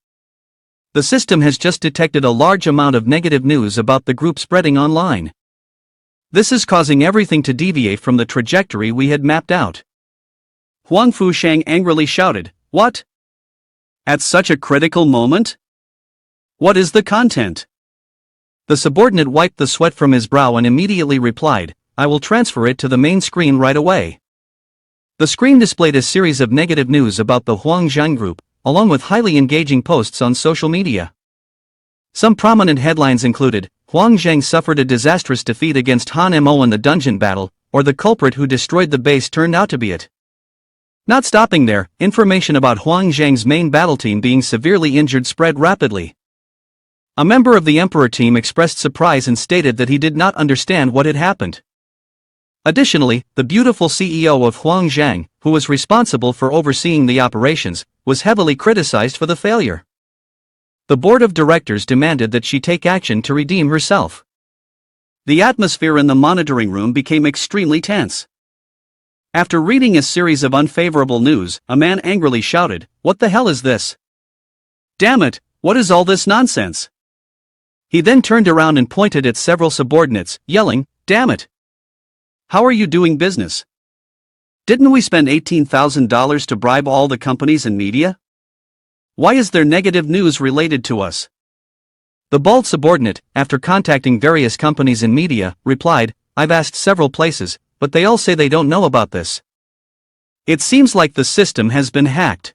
Speaker 1: The system has just detected a large amount of negative news about the group spreading online. This is causing everything to deviate from the trajectory we had mapped out."
Speaker 2: Huang Fusheng angrily shouted, "What? At such a critical moment? What is the content?"
Speaker 1: The subordinate wiped the sweat from his brow and immediately replied, "I will transfer it to the main screen right away." The screen displayed a series of negative news about the Huang Zhang group, along with highly engaging posts on social media. Some prominent headlines included, "Huang Zhang suffered a disastrous defeat against Han Mo in the dungeon battle," or "The culprit who destroyed the base turned out to be it." Not stopping there, information about Huang Zhang's main battle team being severely injured spread rapidly. A member of the Emperor team expressed surprise and stated that he did not understand what had happened. Additionally, the beautiful CEO of Huang Zhang, who was responsible for overseeing the operations, was heavily criticized for the failure. The board of directors demanded that she take action to redeem herself.
Speaker 2: The atmosphere in the monitoring room became extremely tense. After reading a series of unfavorable news, a man angrily shouted, "What the hell is this? Damn it, what is all this nonsense?"
Speaker 1: He then turned around and pointed at several subordinates, yelling, "Damn it!
Speaker 2: How are you doing business? Didn't we spend $18,000 to bribe all the companies and media? Why is there negative news related to us?"
Speaker 1: The bald subordinate, after contacting various companies and media, replied, "I've asked several places, but they all say they don't know about this.
Speaker 2: It seems like the system has been hacked."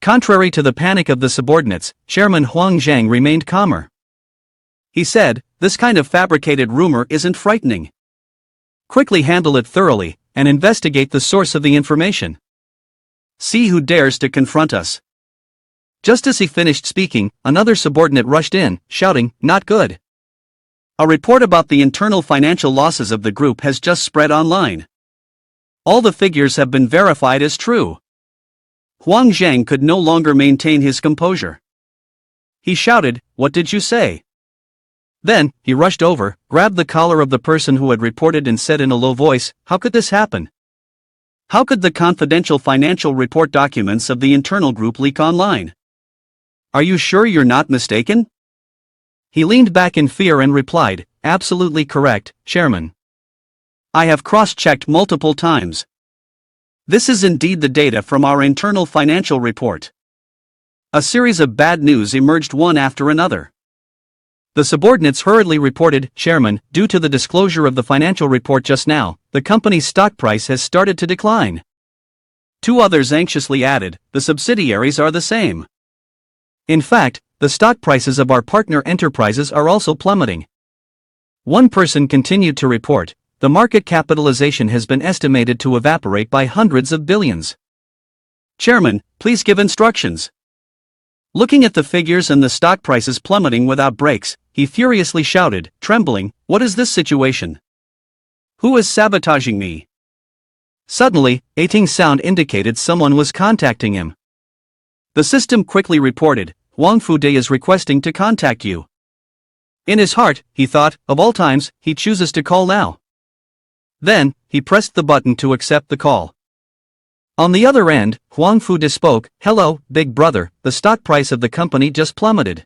Speaker 1: Contrary to the panic of the subordinates, Chairman Huang Zhang remained calmer.
Speaker 2: He said, "This kind of fabricated rumor isn't frightening.
Speaker 1: Quickly handle it thoroughly, and investigate the source of the information.
Speaker 2: See who dares to confront us."
Speaker 1: Just as he finished speaking, another subordinate rushed in, shouting, "Not good.
Speaker 2: A report about the internal financial losses of the group has just spread online. All the figures have been verified as true." Huang Zhang could no longer maintain his composure. He shouted, "What did you say?"
Speaker 1: Then, he rushed over, grabbed the collar of the person who had reported and said in a low voice, "How could this happen?
Speaker 2: How could the confidential financial report documents of the internal group leak online? Are you sure you're not mistaken?"
Speaker 1: He leaned back in fear and replied, "Absolutely correct, Chairman.
Speaker 2: I have cross-checked multiple times. This is indeed the data from our internal financial report." A series of bad news emerged one after another.
Speaker 1: The subordinates hurriedly reported, "Chairman, due to the disclosure of the financial report just now, the company's stock price has started to decline."
Speaker 2: Two others anxiously added, "The subsidiaries are the same.
Speaker 1: In fact, the stock prices of our partner enterprises are also plummeting." One person continued to report, "The market capitalization has been estimated to evaporate by hundreds of billions.
Speaker 2: Chairman, please give instructions." Looking at the figures and the stock prices plummeting without breaks, he furiously shouted, trembling, "What is this situation? Who is sabotaging me?"
Speaker 1: Suddenly, a ting sound indicated someone was contacting him.
Speaker 2: The system quickly reported, "Wang Fude is requesting to contact you."
Speaker 1: In his heart, he thought, of all times, he chooses to call now. Then, he pressed the button to accept the call. On the other end, Huang Fude spoke, "Hello, big brother, the stock price of the company just plummeted.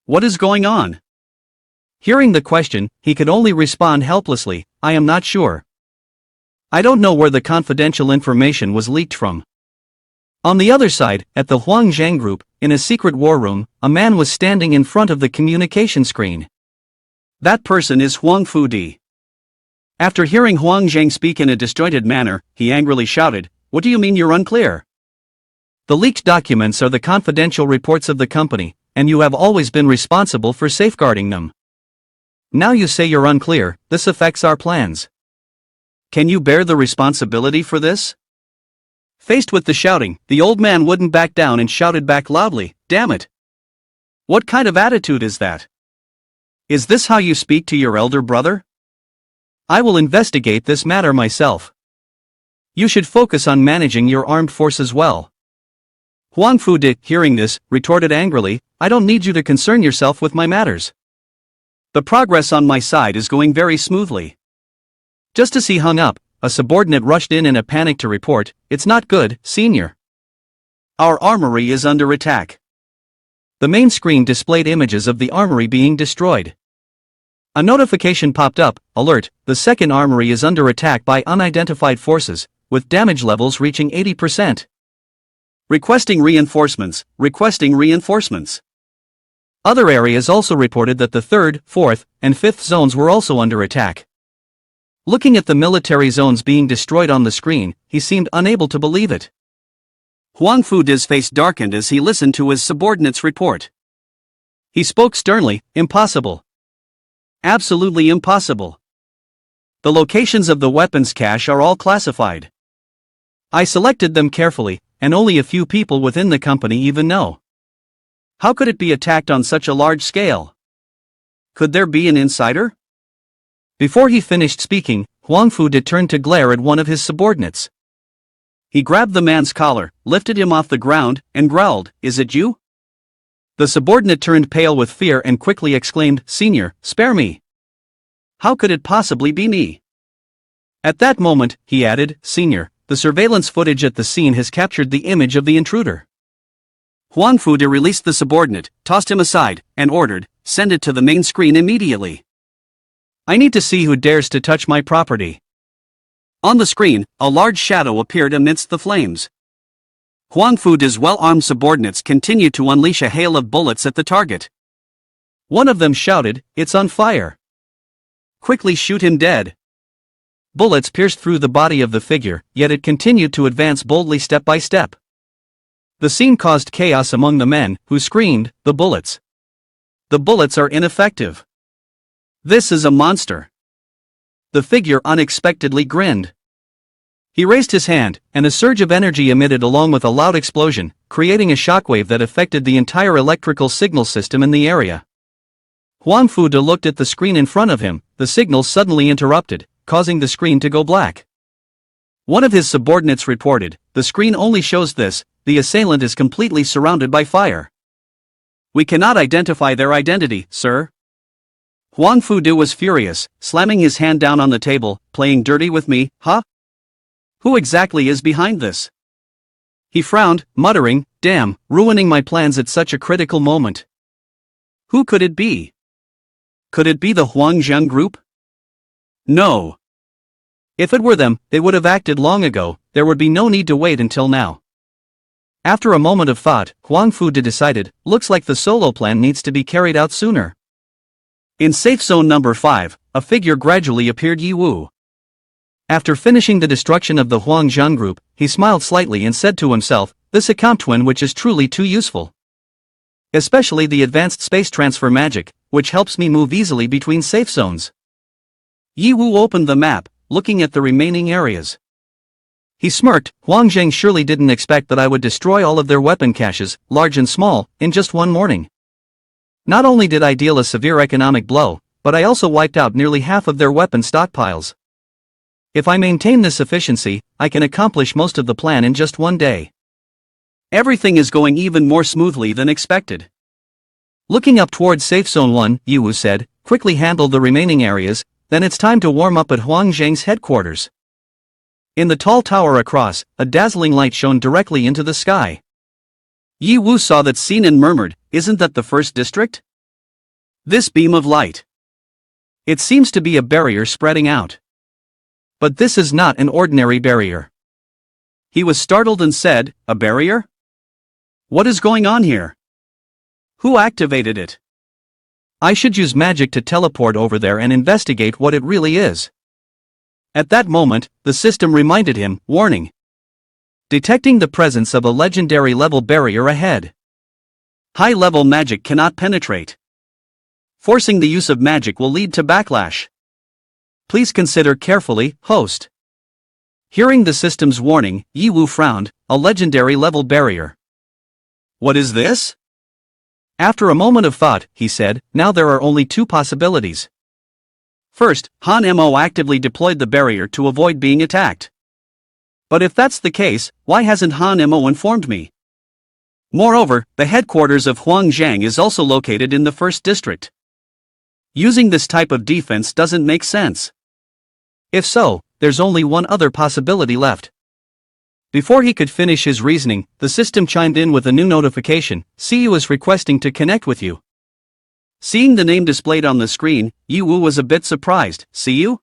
Speaker 2: What is going on?"
Speaker 1: Hearing the question, he could only respond helplessly, "I am not sure. I don't know where the confidential information was leaked from. On the other side, at the Huang Zhang group, in a secret war room, a man was standing in front of the communication screen.
Speaker 2: That person is Huang Fudi. After hearing Huang Zhang speak in a disjointed manner, he angrily shouted, "What do you mean you're unclear?
Speaker 1: The leaked documents are the confidential reports of the company, and you have always been responsible for safeguarding them. Now you say you're unclear, this affects our plans.
Speaker 2: Can you bear the responsibility for this?" Faced with the shouting, the old man wouldn't back down and shouted back loudly, "Damn it! What kind of attitude is that? Is this how you speak to your elder brother?
Speaker 1: I will investigate this matter myself. You should focus on managing your armed forces well."
Speaker 2: Huang Fudi, hearing this, retorted angrily, "I don't need you to concern yourself with my matters. The progress on my side is going very smoothly."
Speaker 1: Just as he hung up, a subordinate rushed in a panic to report, "It's not good, senior.
Speaker 2: Our armory is under attack."
Speaker 1: The main screen displayed images of the armory being destroyed. A notification popped up, "Alert, the second armory is under attack by unidentified forces, with damage levels reaching 80%.
Speaker 2: Requesting reinforcements, requesting reinforcements."
Speaker 1: Other areas also reported that the 3rd, 4th, and 5th zones were also under attack. Looking at the military zones being destroyed on the screen, he seemed unable to believe it.
Speaker 2: Huang Fudi's face darkened as he listened to his subordinate's report. He spoke sternly, "Impossible. Absolutely impossible. The locations of the weapons cache are all classified.
Speaker 1: I selected them carefully, and only a few people within the company even know.
Speaker 2: How could it be attacked on such a large scale? Could there be an insider?"
Speaker 1: Before he finished speaking, Huang Fudi turned to glare at one of his subordinates.
Speaker 2: He grabbed the man's collar, lifted him off the ground, and growled, "Is it you?"
Speaker 1: The subordinate turned pale with fear and quickly exclaimed, "Senior, spare me.
Speaker 2: How could it possibly be me?"
Speaker 1: At that moment, he added, "Senior, the surveillance footage at the scene has captured the image of the intruder."
Speaker 2: Huang Fudi released the subordinate, tossed him aside, and ordered, "Send it to the main screen immediately.
Speaker 1: I need to see who dares to touch my property."
Speaker 2: On the screen, a large shadow appeared amidst the flames. Huang Fudi's well-armed subordinates continued to unleash a hail of bullets at the target.
Speaker 1: One of them shouted, "It's on fire.
Speaker 2: Quickly shoot him dead."
Speaker 1: Bullets pierced through the body of the figure, yet it continued to advance boldly step by step. The scene caused chaos among the men, who screamed, "The bullets! The bullets are ineffective. This is a monster." The figure unexpectedly grinned. He raised his hand, and a surge of energy emitted along with a loud explosion, creating a shockwave that affected the entire electrical signal system in the area. Huang Fudi looked at the screen in front of him, the signal suddenly interrupted, causing the screen to go black. One of his subordinates reported, "The screen only shows this, the assailant is completely surrounded by fire. We cannot identify their identity, sir." Huang Fudi was furious, slamming his hand down on the table, "Playing dirty with me, huh? Who exactly is behind this?" He frowned, muttering, "Damn, ruining my plans at such a critical moment. Who could it be? Could it be the Huang Zhang group? No. If it were them, they would have acted long ago, there would be no need to wait until now." After a moment of thought, Huang Fudi decided, "Looks like the solo plan needs to be carried out sooner." In safe zone number 5, a figure gradually appeared, Ye Hao. After finishing the destruction of the Huang Zhang group, he smiled slightly and said to himself, "This account twin which is truly too useful. Especially the advanced space transfer magic, which helps me move easily between safe zones." Ye Hao opened the map, looking at the remaining areas. He smirked, "Huang Zhang surely didn't expect that I would destroy all of their weapon caches, large and small, in just one morning. Not only did I deal a severe economic blow, but I also wiped out nearly half of their weapon stockpiles. If I maintain this efficiency, I can accomplish most of the plan in just one day. Everything is going even more smoothly than expected." Looking up towards Safe Zone 1, Ye Hao said, "Quickly handle the remaining areas, then it's time to warm up at Huang Zhang's headquarters." In the tall tower across, a dazzling light shone directly into the sky. Ye Hao saw that scene and murmured, "Isn't that the first district? This beam of light. It seems to be a barrier spreading out. But this is not an ordinary barrier.
Speaker 2: He was startled and said, "A barrier? What is going on here? Who activated it?"
Speaker 1: "I should use magic to teleport over there and investigate what it really is." At that moment, the system reminded him, warning. Detecting the presence of a legendary level barrier ahead.
Speaker 2: High-level magic cannot penetrate. Forcing the use of magic will lead to backlash. Please consider carefully, host. Hearing the system's warning, Ye Wu frowned. A legendary level barrier. What is this?
Speaker 1: After a moment of thought, he said, now there are only two possibilities.
Speaker 2: First, Han Mo actively deployed the barrier to avoid being attacked. But if that's the case, why hasn't Han Mo informed me? Moreover, the headquarters of Huangjiang is also located in the first district. Using this type of defense doesn't make sense.
Speaker 1: If so, there's only one other possibility left. Before he could finish his reasoning, the system chimed in with a new notification. CU is requesting to connect with you.
Speaker 2: Seeing the name displayed on the screen, Ye Wu was a bit surprised. CU?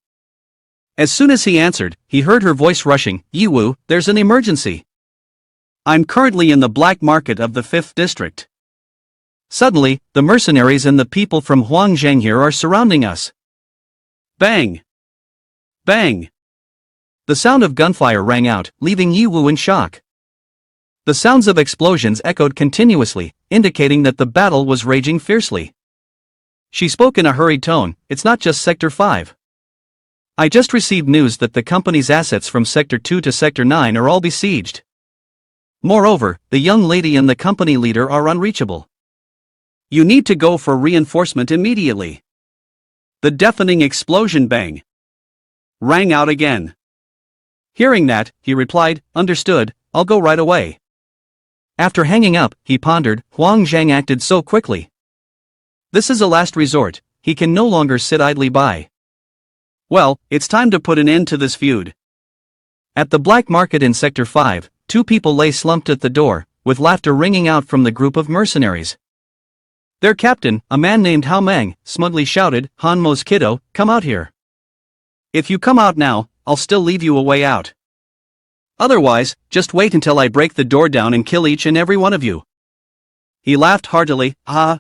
Speaker 1: As soon as he answered, he heard her voice rushing. Ye Wu, there's an emergency.
Speaker 2: I'm currently in the black market of the 5th district.
Speaker 1: Suddenly, the mercenaries and the people from Huangjiang here are surrounding us.
Speaker 2: Bang! Bang!
Speaker 1: The sound of gunfire rang out, leaving Ye Wu in shock. The sounds of explosions echoed continuously, indicating that the battle was raging fiercely. She spoke in a hurried tone. It's not just Sector 5. I just received news that the company's assets from Sector 2 to Sector 9 are all besieged. Moreover, the young lady and the company leader are unreachable.
Speaker 2: You need to go for reinforcement immediately. The deafening explosion bang rang out again.
Speaker 1: Hearing that, he replied, understood, I'll go right away. After hanging up, he pondered, Huangjiang acted so quickly. This is a last resort, he can no longer sit idly by.
Speaker 2: Well, it's time to put an end to this feud.
Speaker 1: At the black market in Sector 5, two people lay slumped at the door, with laughter ringing out from the group of mercenaries. Their captain, a man named Hao Meng, smugly shouted, Han Mo's kiddo, come out here.
Speaker 2: If you come out now, I'll still leave you a way out. Otherwise, just wait until I break the door down and kill each and every one of you. He laughed heartily, ha.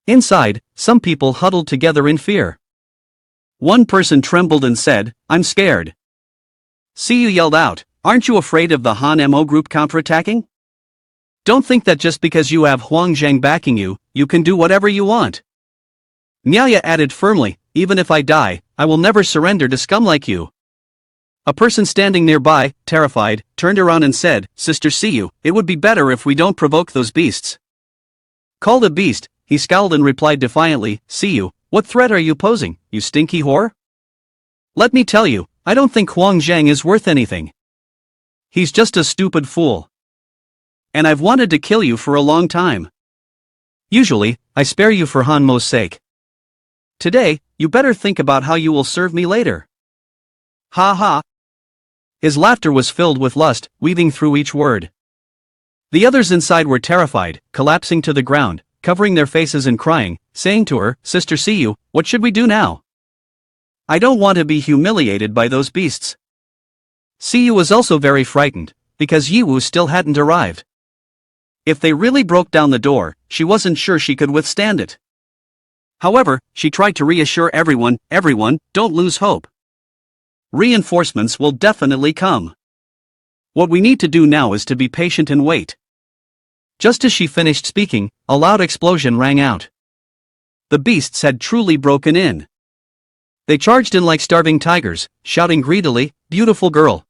Speaker 1: Inside, some people huddled together in fear.
Speaker 2: One person trembled and said, I'm scared. CU yelled out, aren't you afraid of the Han Mo group counterattacking? Don't think that just because you have Huangjiang backing you, you can do whatever you want.
Speaker 1: Nyaya added firmly, even if I die, I will never surrender to scum like you. A person standing nearby, terrified, turned around and said, Sister CU, it would be better if we don't provoke those beasts. Called a beast, he scowled and replied defiantly, CU, what threat are you posing, you stinky whore? Let me tell you, I don't think Huangjiang is worth anything. He's just a stupid fool.
Speaker 2: And I've wanted to kill you for a long time.
Speaker 1: Usually, I spare you for Han Mo's sake. Today, you better think about how you will serve me later.
Speaker 2: Ha ha.
Speaker 1: His laughter was filled with lust, weaving through each word. The others inside were terrified, collapsing to the ground, covering their faces and crying, saying to her, Sister CU, what should we do now?
Speaker 2: I don't want to be humiliated by those beasts.
Speaker 1: CU was also very frightened, because Ye Wu still hadn't arrived.
Speaker 2: If they really broke down the door, she wasn't sure she could withstand it. However, she tried to reassure everyone, don't lose hope. Reinforcements will definitely come. What we need to do now is to be patient and wait.
Speaker 1: Just as she finished speaking, a loud explosion rang out.
Speaker 2: The beasts had truly broken in.
Speaker 1: They charged in like starving tigers, shouting greedily, beautiful girl.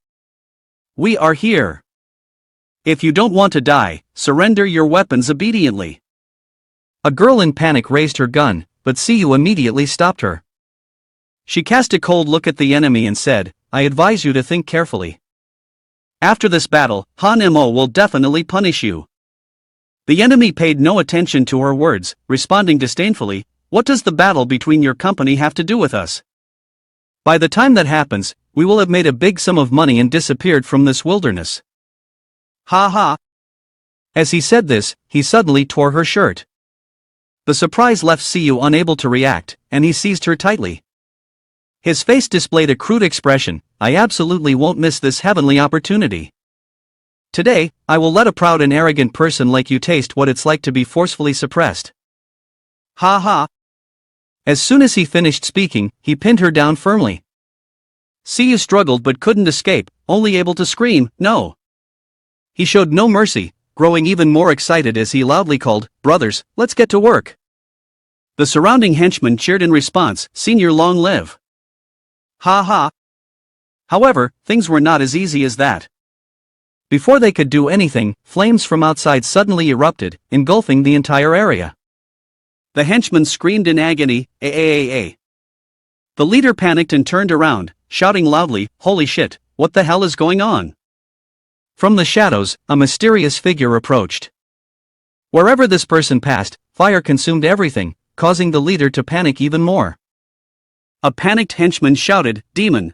Speaker 2: We are here. If you don't want to die, surrender your weapons obediently.
Speaker 1: A girl in panic raised her gun, but CU immediately stopped her. She cast a cold look at the enemy and said, I advise you to think carefully.
Speaker 2: After this battle, Han Mo will definitely punish you. The enemy paid no attention to her words, responding disdainfully, what does the battle between your company have to do with us?
Speaker 1: By the time that happens, we will have made a big sum of money and disappeared from this wilderness.
Speaker 2: Ha ha.
Speaker 1: As he said this, he suddenly tore her shirt. The surprise left CU unable to react, and he seized her tightly. His face displayed a crude expression, I absolutely won't miss this heavenly opportunity. Today, I will let a proud and arrogant person like you taste what it's like to be forcefully suppressed. Ha ha. As soon as he finished speaking, he pinned her down firmly. Siyu struggled but couldn't escape, only able to scream, no. He showed no mercy, growing even more excited as he loudly called, brothers, let's get to work. The surrounding henchmen cheered in response, Senior long live. Ha ha. However, things were not as easy as that. Before they could do anything, flames from outside suddenly erupted, engulfing the entire area. The henchmen screamed in agony, "Aaaaa!" The leader panicked and turned around, shouting loudly, holy shit, what the hell is going on? From the shadows, a mysterious figure approached. Wherever this person passed, fire consumed everything, causing the leader to panic even more. A panicked henchman shouted, demon!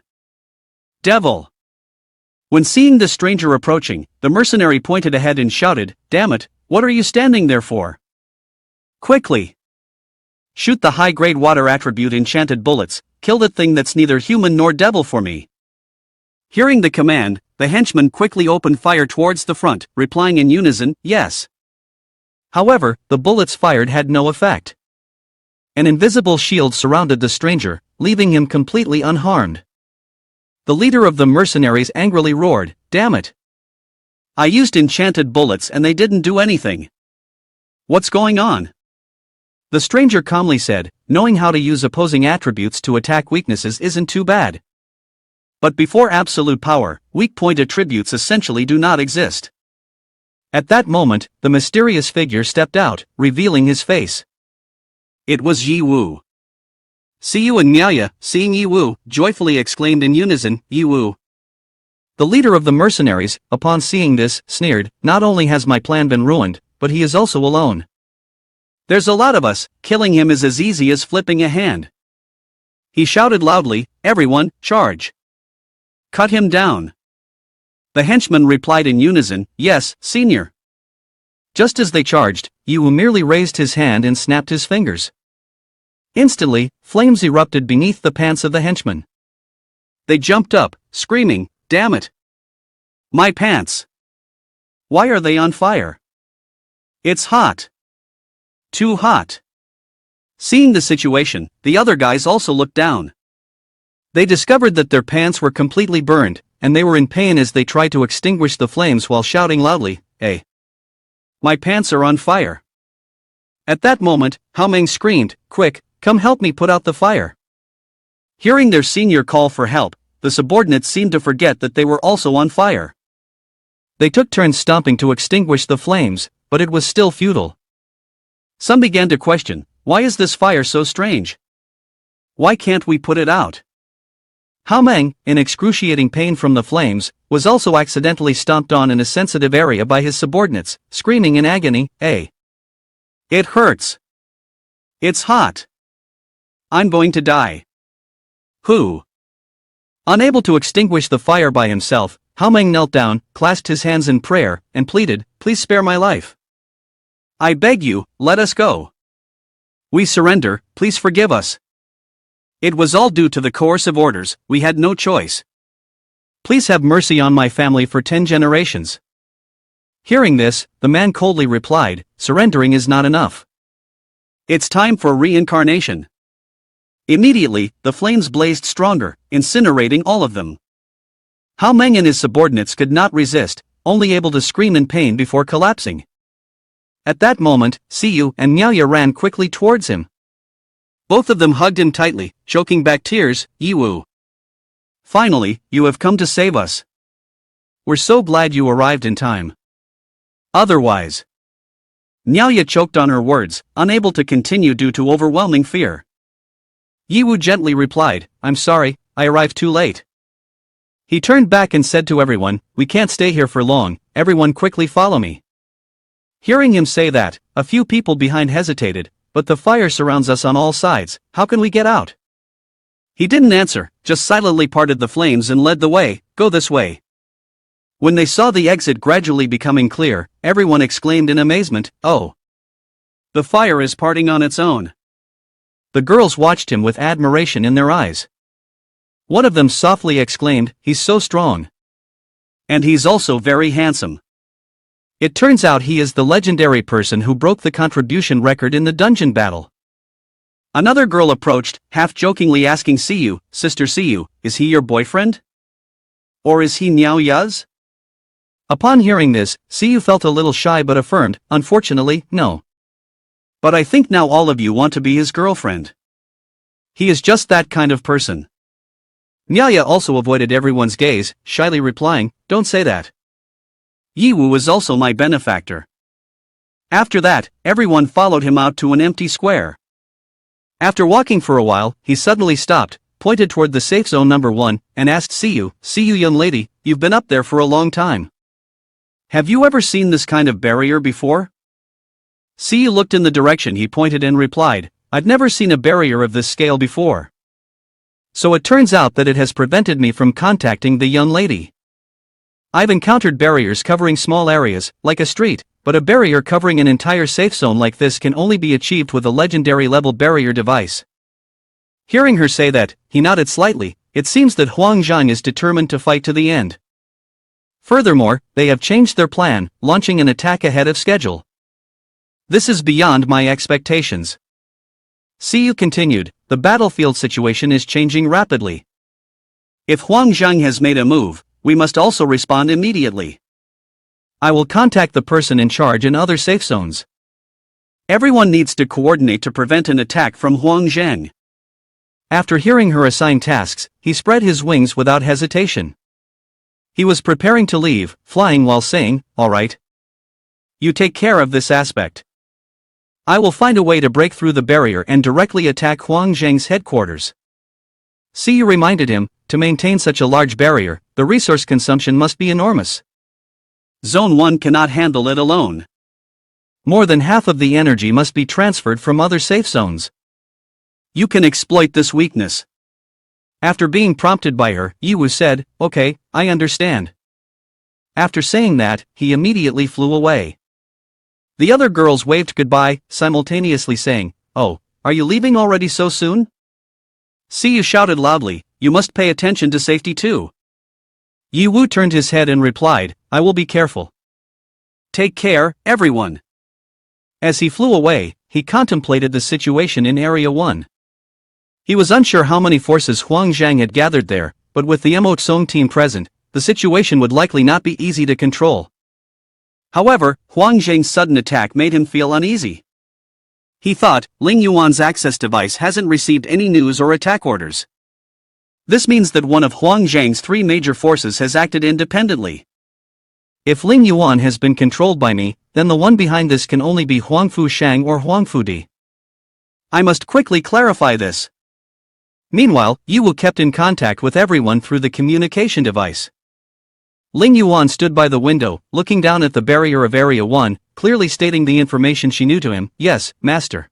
Speaker 1: Devil! When seeing the stranger approaching, the mercenary pointed ahead and shouted, damn it, what are you standing there for? Quickly! Shoot the high-grade water attribute enchanted bullets, kill that thing that's neither human nor devil for me. Hearing the command, the henchman quickly opened fire towards the front, replying in unison, yes. However, the bullets fired had no effect. An invisible shield surrounded the stranger, leaving him completely unharmed. The leader of the mercenaries angrily roared, damn it! I used enchanted bullets and they didn't do anything. What's going on? The stranger calmly said, knowing how to use opposing attributes to attack weaknesses isn't too bad. But before absolute power, weak point attributes essentially do not exist. At that moment, the mysterious figure stepped out, revealing his face. It was Ye Wu. Siyu and Nyaya, seeing Ye Wu, joyfully exclaimed in unison, Ye Wu. The leader of the mercenaries, upon seeing this, sneered, not only has my plan been ruined, but he is also alone. There's a lot of us, killing him is as easy as flipping a hand. He shouted loudly, everyone, charge. Cut him down. The henchmen replied in unison, yes, senior. Just as they charged, Ye Wu merely raised his hand and snapped his fingers. Instantly, flames erupted beneath the pants of the henchmen. They jumped up, screaming, damn it! My pants! Why are they on fire? It's hot! Too hot! Seeing the situation, the other guys also looked down. They discovered that their pants were completely burned, and they were in pain as they tried to extinguish the flames while shouting loudly, hey! My pants are on fire! At that moment, Hao Meng screamed, quick, come help me put out the fire. Hearing their senior call for help, the subordinates seemed to forget that they were also on fire. They took turns stomping to extinguish the flames, but it was still futile. Some began to question, why is this fire so strange? Why can't we put it out? Hao Meng, in excruciating pain from the flames, was also accidentally stomped on in a sensitive area by his subordinates, screaming in agony, "Hey! It hurts! It's hot! I'm going to die!" Who? Unable to extinguish the fire by himself, Hao Meng knelt down, clasped his hands in prayer, and pleaded, please spare my life. I beg you, let us go. We surrender, please forgive us. It was all due to the coercive orders, we had no choice. Please have mercy on my family for 10 generations. Hearing this, the man coldly replied, surrendering is not enough. It's time for reincarnation. Immediately, the flames blazed stronger, incinerating all of them. Hao Meng and his subordinates could not resist, only able to scream in pain before collapsing. At that moment, Siyu and Nyaya ran quickly towards him. Both of them hugged him tightly, choking back tears, Ye Wu. Finally, you have come to save us. We're so glad you arrived in time. Otherwise. Nyaya choked on her words, unable to continue due to overwhelming fear. Ye Wu gently replied, I'm sorry, I arrived too late. He turned back and said to everyone, we can't stay here for long, everyone quickly follow me. Hearing him say that, a few people behind hesitated, but the fire surrounds us on all sides, how can we get out? He didn't answer, just silently parted the flames and led the way, go this way. When they saw the exit gradually becoming clear, everyone exclaimed in amazement, oh! The fire is parting on its own. The girls watched him with admiration in their eyes. One of them softly exclaimed, he's so strong. And he's also very handsome. It turns out he is the legendary person who broke the contribution record in the dungeon battle.
Speaker 2: Another girl approached, half-jokingly asking Siyu, "Sister Siyu, is he your boyfriend? Or is he Niao Ya's?"
Speaker 1: Upon hearing this, Siyu felt a little shy but affirmed, "Unfortunately, no.
Speaker 2: But I think now all of you want to be his girlfriend. He is just that kind of person."
Speaker 1: Nyaya also avoided everyone's gaze, shyly replying, "Don't say that.
Speaker 2: Ye Wu is also my benefactor." After that, everyone followed him out to an empty square.
Speaker 1: After walking for a while, he suddenly stopped, pointed toward the safe zone number 1, and asked Siyu, "Siyu young lady, you've been up there for a long time.
Speaker 2: Have you ever seen this kind of barrier before?"
Speaker 1: Siyu looked in the direction he pointed and replied, "I've never seen a barrier of this scale before. So it turns out that it has prevented me from contacting the young lady. I've encountered barriers covering small areas, like a street, but a barrier covering an entire safe zone like this can only be achieved with a legendary level barrier device." Hearing her say that, he nodded slightly. It seems that Huang Zhang is determined to fight to the end. Furthermore, they have changed their plan, launching an attack ahead of schedule. This is beyond my expectations. Siyu continued, the battlefield situation is changing rapidly.
Speaker 2: If Huang Zhang has made a move, we must also respond immediately.
Speaker 1: I will contact the person in charge in other safe zones.
Speaker 2: Everyone needs to coordinate to prevent an attack from Huang Zhang.
Speaker 1: After hearing her assigned tasks, he spread his wings without hesitation. He was preparing to leave, flying while saying, "All right. You take care of this aspect. I will find a way to break through the barrier and directly attack Huang Zhang's headquarters." Siyu reminded him, to maintain such a large barrier, the resource consumption must be enormous.
Speaker 2: Zone 1 cannot handle it alone.
Speaker 1: More than half of the energy must be transferred from other safe zones.
Speaker 2: You can exploit this weakness.
Speaker 1: After being prompted by her, Yiwu said, "Okay, I understand." After saying that, he immediately flew away. The other girls waved goodbye, simultaneously saying, "Oh, are you leaving already so soon?"
Speaker 2: Siyu shouted loudly, "You must pay attention to safety too."
Speaker 1: Yiwu turned his head and replied, "I will be careful.
Speaker 2: Take care, everyone."
Speaker 1: As he flew away, he contemplated the situation in Area 1. He was unsure how many forces Huang Zhang had gathered there, but with the Mo Tsong team present, the situation would likely not be easy to control.
Speaker 2: However, Huang Zhang's sudden attack made him feel uneasy. He thought, Ling Yuan's access device hasn't received any news or attack orders. This means that one of Huang Zhang's 3 major forces has acted independently.
Speaker 1: If Ling Yuan has been controlled by me, then the one behind this can only be Huang Fu Shang or Huang Fu Di.
Speaker 2: I must quickly clarify this.
Speaker 1: Meanwhile, Yiwu kept in contact with everyone through the communication device. Ling Yuan stood by the window, looking down at the barrier of Area 1, clearly stating the information she knew to him, "Yes, master."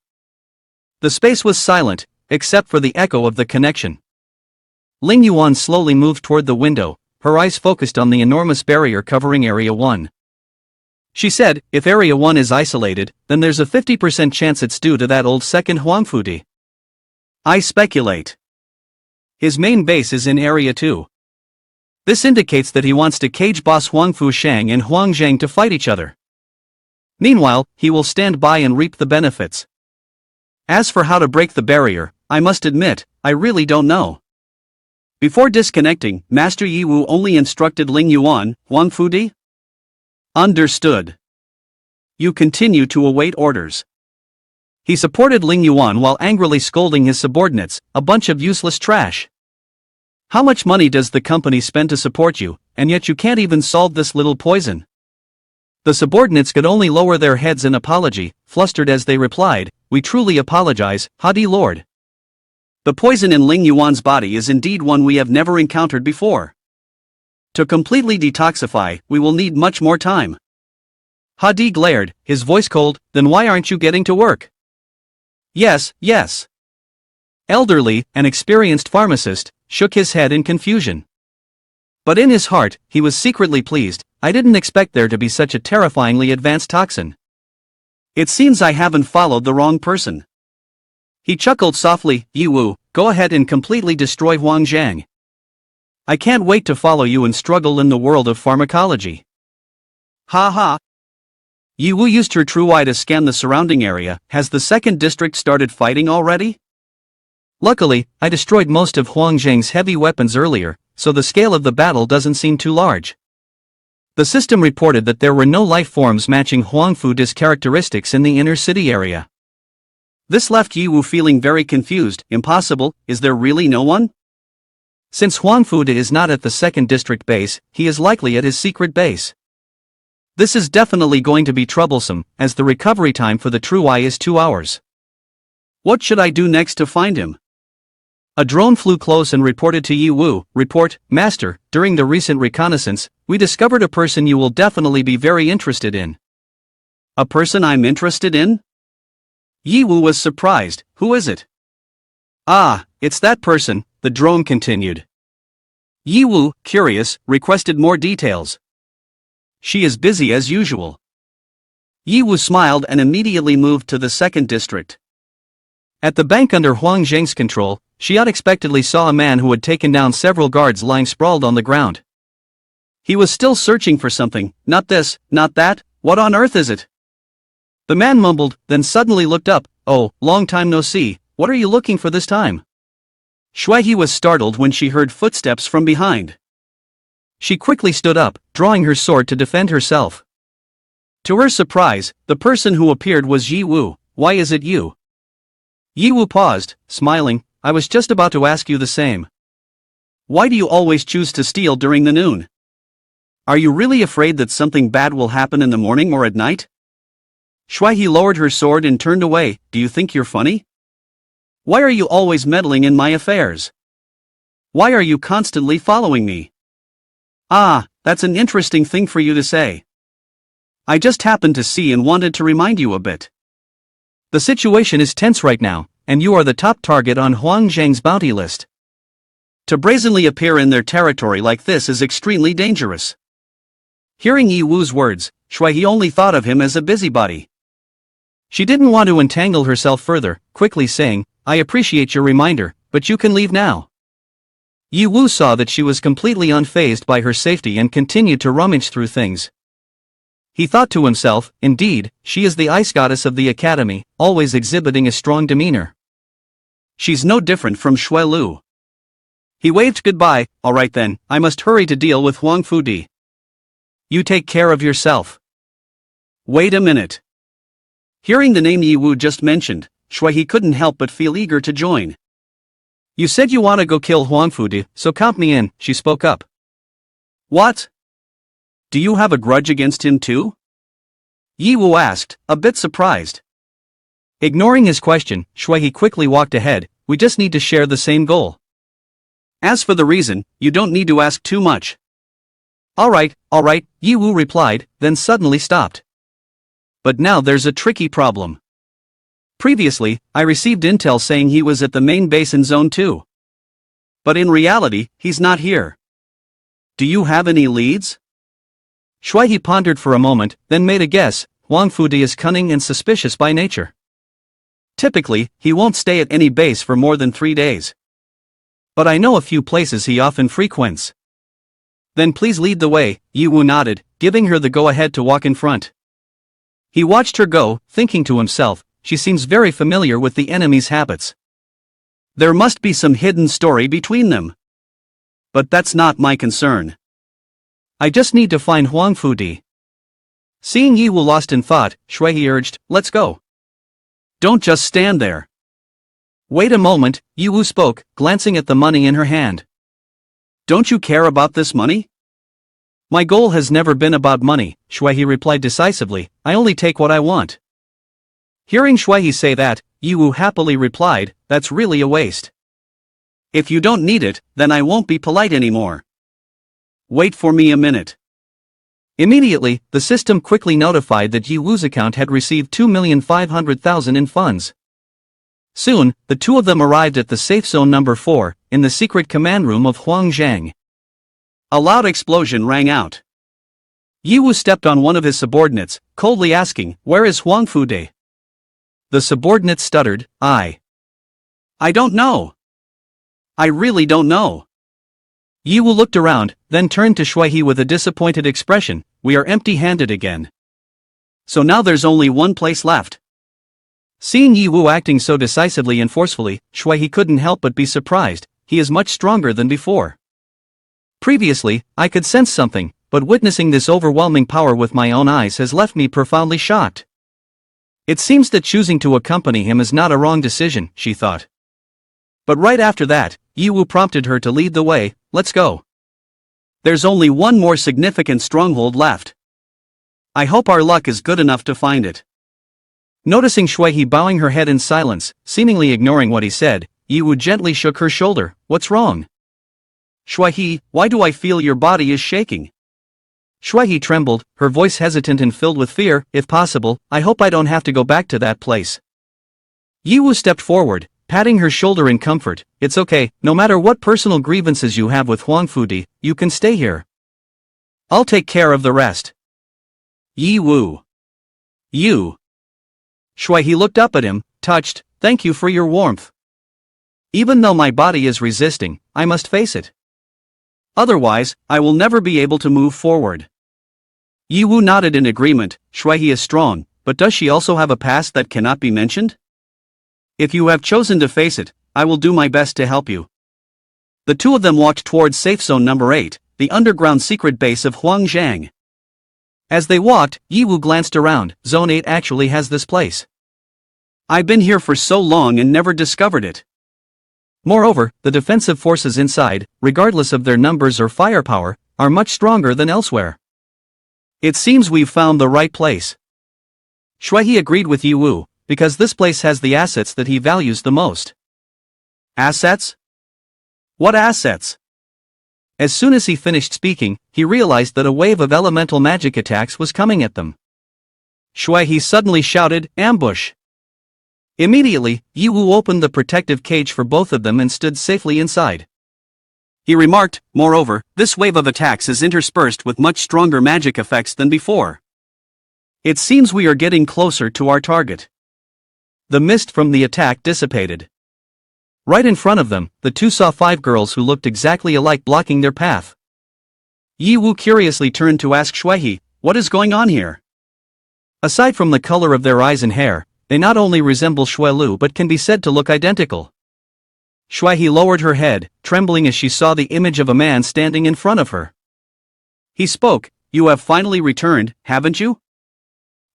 Speaker 1: The space was silent, except for the echo of the connection. Ling Yuan slowly moved toward the window, her eyes focused on the enormous barrier covering Area 1. She said, "If Area 1 is isolated, then there's a 50% chance it's due to that old second Huang Fu Di.
Speaker 2: I speculate
Speaker 1: his main base is in Area 2. This indicates that he wants to cage boss Huang Fu Shang and Huang Zhang to fight each other. Meanwhile, he will stand by and reap the benefits. As for how to break the barrier, I must admit, I really don't know."
Speaker 2: Before disconnecting, Master Yiwu only instructed Ling Yuan, "Huang Fu Di?" "Understood. You continue to await orders." He supported Ling Yuan while angrily scolding his subordinates, "A bunch of useless trash. How much money does the company spend to support you, and yet you can't even solve this little poison?" The subordinates could only lower their heads in apology, flustered as they replied, "We truly apologize, Hadi Lord. The poison in Ling Yuan's body is indeed one we have never encountered before. To completely detoxify, we will need much more time."
Speaker 1: Hadi glared, his voice cold, "Then why aren't you getting to work?"
Speaker 2: Yes.
Speaker 1: Elderly, an experienced pharmacist, shook his head in confusion. But in his heart, he was secretly pleased. "I didn't expect there to be such a terrifyingly advanced toxin.
Speaker 2: It seems I haven't followed the wrong person." He chuckled softly, "Yiwu, go ahead and completely destroy Huang Zhang. I can't wait to follow you and struggle in the world of pharmacology."
Speaker 1: Ha ha.
Speaker 2: Ye Wu used her true eye to scan the surrounding area. Has the second district started fighting already?
Speaker 1: Luckily, I destroyed most of Huang Zhang's heavy weapons earlier, so the scale of the battle doesn't seem too large. The system reported that there were no life forms matching Huang Fudi's characteristics in the inner city area.
Speaker 2: This left Ye Wu feeling very confused. Impossible, is there really no one?
Speaker 1: Since Huang Fude is not at the second district base, he is likely at his secret base. This is definitely going to be troublesome, as the recovery time for the true eye is 2 hours.
Speaker 2: What should I do next to find him?
Speaker 1: A drone flew close and reported to Ye Wu. Report, Master, during the recent reconnaissance, we discovered a person you will definitely be very interested in.
Speaker 2: A person I'm interested in? Ye Wu was surprised. Who is it?
Speaker 1: Ah, it's that person, the drone continued.
Speaker 2: Ye Wu, curious, requested more details.
Speaker 1: She is busy as usual.
Speaker 2: Ye Wu smiled and immediately moved to the second district.
Speaker 1: At the bank under Huang Zhang's control, she unexpectedly saw a man who had taken down several guards lying sprawled on the ground.
Speaker 2: He was still searching for something. Not this, not that, what on earth is it?
Speaker 1: The man mumbled, then suddenly looked up. Oh, long time no see, what are you looking for this time?
Speaker 2: Shuai was startled when she heard footsteps from behind.
Speaker 1: She quickly stood up, drawing her sword to defend herself.
Speaker 2: To her surprise, the person who appeared was Ye Wu. Why is it you?
Speaker 1: Ye Wu paused, smiling. I was just about to ask you the same.
Speaker 2: Why do you always choose to steal during the noon? Are you really afraid that something bad will happen in the morning or at night? Shuai lowered her sword and turned away. Do you think you're funny? Why are you always meddling in my affairs? Why are you constantly following me? Ah, that's an interesting thing for you to say. I just happened to see and wanted to remind you a bit.
Speaker 1: The situation is tense right now, and you are the top target on Huang Zhang's bounty list.
Speaker 2: To brazenly appear in their territory like this is extremely dangerous. Hearing Ye Wu's words, Shuai only thought of him as a busybody.
Speaker 1: She didn't want to entangle herself further, quickly saying, I appreciate your reminder, but you can leave now. Ye Wu saw that she was completely unfazed by her safety and continued to rummage through things. He thought to himself, indeed, she is the ice goddess of the academy, always exhibiting a strong demeanor.
Speaker 2: She's no different from Shuai Lu. He waved goodbye. Alright then, I must hurry to deal with Huang Fudi.
Speaker 1: You take care of yourself.
Speaker 2: Wait a minute. Hearing the name Ye Wu just mentioned, Shuai couldn't help but feel eager to join.
Speaker 1: You said you want to go kill Huang Fudi, so count me in, she spoke up.
Speaker 2: What? Do you have a grudge against him too? Ye Wu asked, a bit surprised.
Speaker 1: Ignoring his question, Shuai quickly walked ahead. We just need to share the same goal.
Speaker 2: As for the reason, you don't need to ask too much.
Speaker 1: Alright, Ye Wu replied, then suddenly stopped. But now there's a tricky problem. Previously, I received intel saying he was at the main base in Zone 2.
Speaker 2: But in reality, he's not here. Do you have any leads?
Speaker 1: Shuai pondered for a moment, then made a guess. Huang Fudi is cunning and suspicious by nature. Typically, he won't stay at any base for more than 3 days. But I know a few places he often frequents. Then please lead the way, Ye Wu nodded, giving her the go-ahead to walk in front. He watched her go, thinking to himself, she seems very familiar with the enemy's habits.
Speaker 2: There must be some hidden story between them. But that's not my concern.
Speaker 1: I just need to find Huang Fudi. Seeing Ye Wu lost in thought, Shuai urged, let's go.
Speaker 2: Don't just stand there.
Speaker 1: Wait a moment, Ye Wu spoke, glancing at the money in her hand.
Speaker 2: Don't you care about this money?
Speaker 1: My goal has never been about money, Shuai replied decisively, I only take what I want. Hearing Shuai say that, Ye Wu happily replied, that's really a waste.
Speaker 2: If you don't need it, then I won't be polite anymore. Wait for me a minute.
Speaker 1: Immediately, the system quickly notified that Ye Wu's account had received 2,500,000 in funds. Soon, the two of them arrived at the safe zone number 4, in the secret command room of Huang Zhang.
Speaker 2: A loud explosion rang out.
Speaker 1: Ye Wu stepped on one of his subordinates, coldly asking, where is Huang Fudi? The subordinate stuttered, I
Speaker 2: don't know. I really don't know.
Speaker 1: Ye Wu looked around, then turned to Shuai with a disappointed expression, we are empty-handed again.
Speaker 2: So now there's only one place left.
Speaker 1: Seeing Ye Wu acting so decisively and forcefully, Shuai couldn't help but be surprised. He is much stronger than before. Previously, I could sense something, but witnessing this overwhelming power with my own eyes has left me profoundly shocked. It seems that choosing to accompany him is not a wrong decision, she thought. But right after that, Ye Wu prompted her to lead the way. Let's go.
Speaker 2: There's only one more significant stronghold left. I hope our luck is good enough to find it.
Speaker 1: Noticing Shuai bowing her head in silence, seemingly ignoring what he said, Ye Wu gently shook her shoulder. What's wrong?
Speaker 2: Shuai, why do I feel your body is shaking?
Speaker 1: Shuai trembled, her voice hesitant and filled with fear. If possible, I hope I don't have to go back to that place. Ye Wu stepped forward, patting her shoulder in comfort. It's okay, no matter what personal grievances you have with Huang Fudi, you can stay here. I'll take care of the rest.
Speaker 2: Ye Wu. You.
Speaker 1: Shuai looked up at him, touched. Thank you for your warmth. Even though my body is resisting, I must face it.
Speaker 2: Otherwise, I will never be able to move forward. Ye Wu nodded in agreement. Shuai is strong, but does she also have a past that cannot be mentioned? If you have chosen to face it, I will do my best to help you. The two of them walked towards safe zone number 8, the underground secret base of Huangzhang.
Speaker 1: As they walked, Ye Wu glanced around. Zone 8 actually has this place.
Speaker 2: I've been here for so long and never discovered it.
Speaker 1: Moreover, the defensive forces inside, regardless of their numbers or firepower, are much stronger than elsewhere.
Speaker 2: It seems we've found the right place.
Speaker 1: Shuai agreed with Ye Wu, because this place has the assets that he values the most.
Speaker 2: Assets? What assets?
Speaker 1: As soon as he finished speaking, he realized that a wave of elemental magic attacks was coming at them.
Speaker 2: Shuai suddenly shouted, "Ambush!"
Speaker 1: Immediately, Ye Wu opened the protective cage for both of them and stood safely inside.
Speaker 2: He remarked, moreover, this wave of attacks is interspersed with much stronger magic effects than before. It seems we are getting closer to our target.
Speaker 1: The mist from the attack dissipated. Right in front of them, the two saw 5 girls who looked exactly alike blocking their path.
Speaker 2: Ye Wu curiously turned to ask Shuai, what is going on here?
Speaker 1: Aside from the color of their eyes and hair, they not only resemble Shuai Lu but can be said to look identical. Shuai lowered her head, trembling as she saw the image of a man standing in front of her.
Speaker 2: He spoke, you have finally returned, haven't you?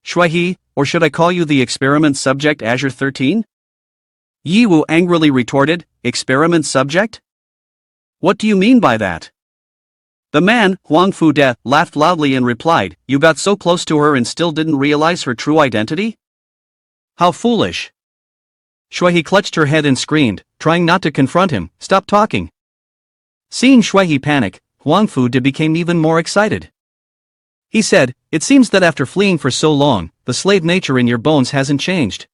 Speaker 1: Shuai, or should I call you the experiment subject Azure 13?
Speaker 2: Ye Wu angrily retorted, experiment subject? What do you mean by that? The man, Huang Fude, laughed loudly and replied, you got so close to her and still didn't realize her true identity? How foolish.
Speaker 1: Shuai clutched her head and screamed, trying not to confront him. Stop talking. Seeing Shuai panic, Huang Fude became even more excited. He said, it seems that after fleeing for so long, the slave nature in your bones hasn't changed.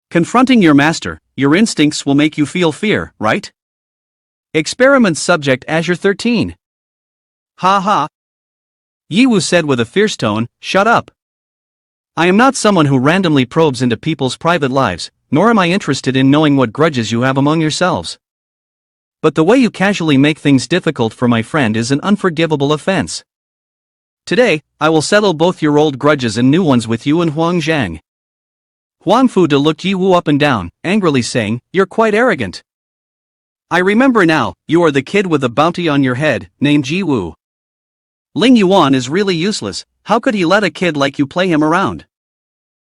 Speaker 2: Confronting your master, your instincts will make you feel fear, right?
Speaker 1: Experiment subject Azure 13.
Speaker 2: Ha ha.
Speaker 1: Ye Wu said with a fierce tone, shut up. I am not someone who randomly probes into people's private lives, nor am I interested in knowing what grudges you have among yourselves. But the way you casually make things difficult for my friend is an unforgivable offense. Today, I will settle both your old grudges and new ones with you and Huangzhang. Huang Fude looked Ye Wu up and down, angrily saying, you're quite arrogant.
Speaker 2: I remember now, you are the kid with a bounty on your head, named Ye Wu. Ling Yuan is really useless, how could he let a kid like you play him around?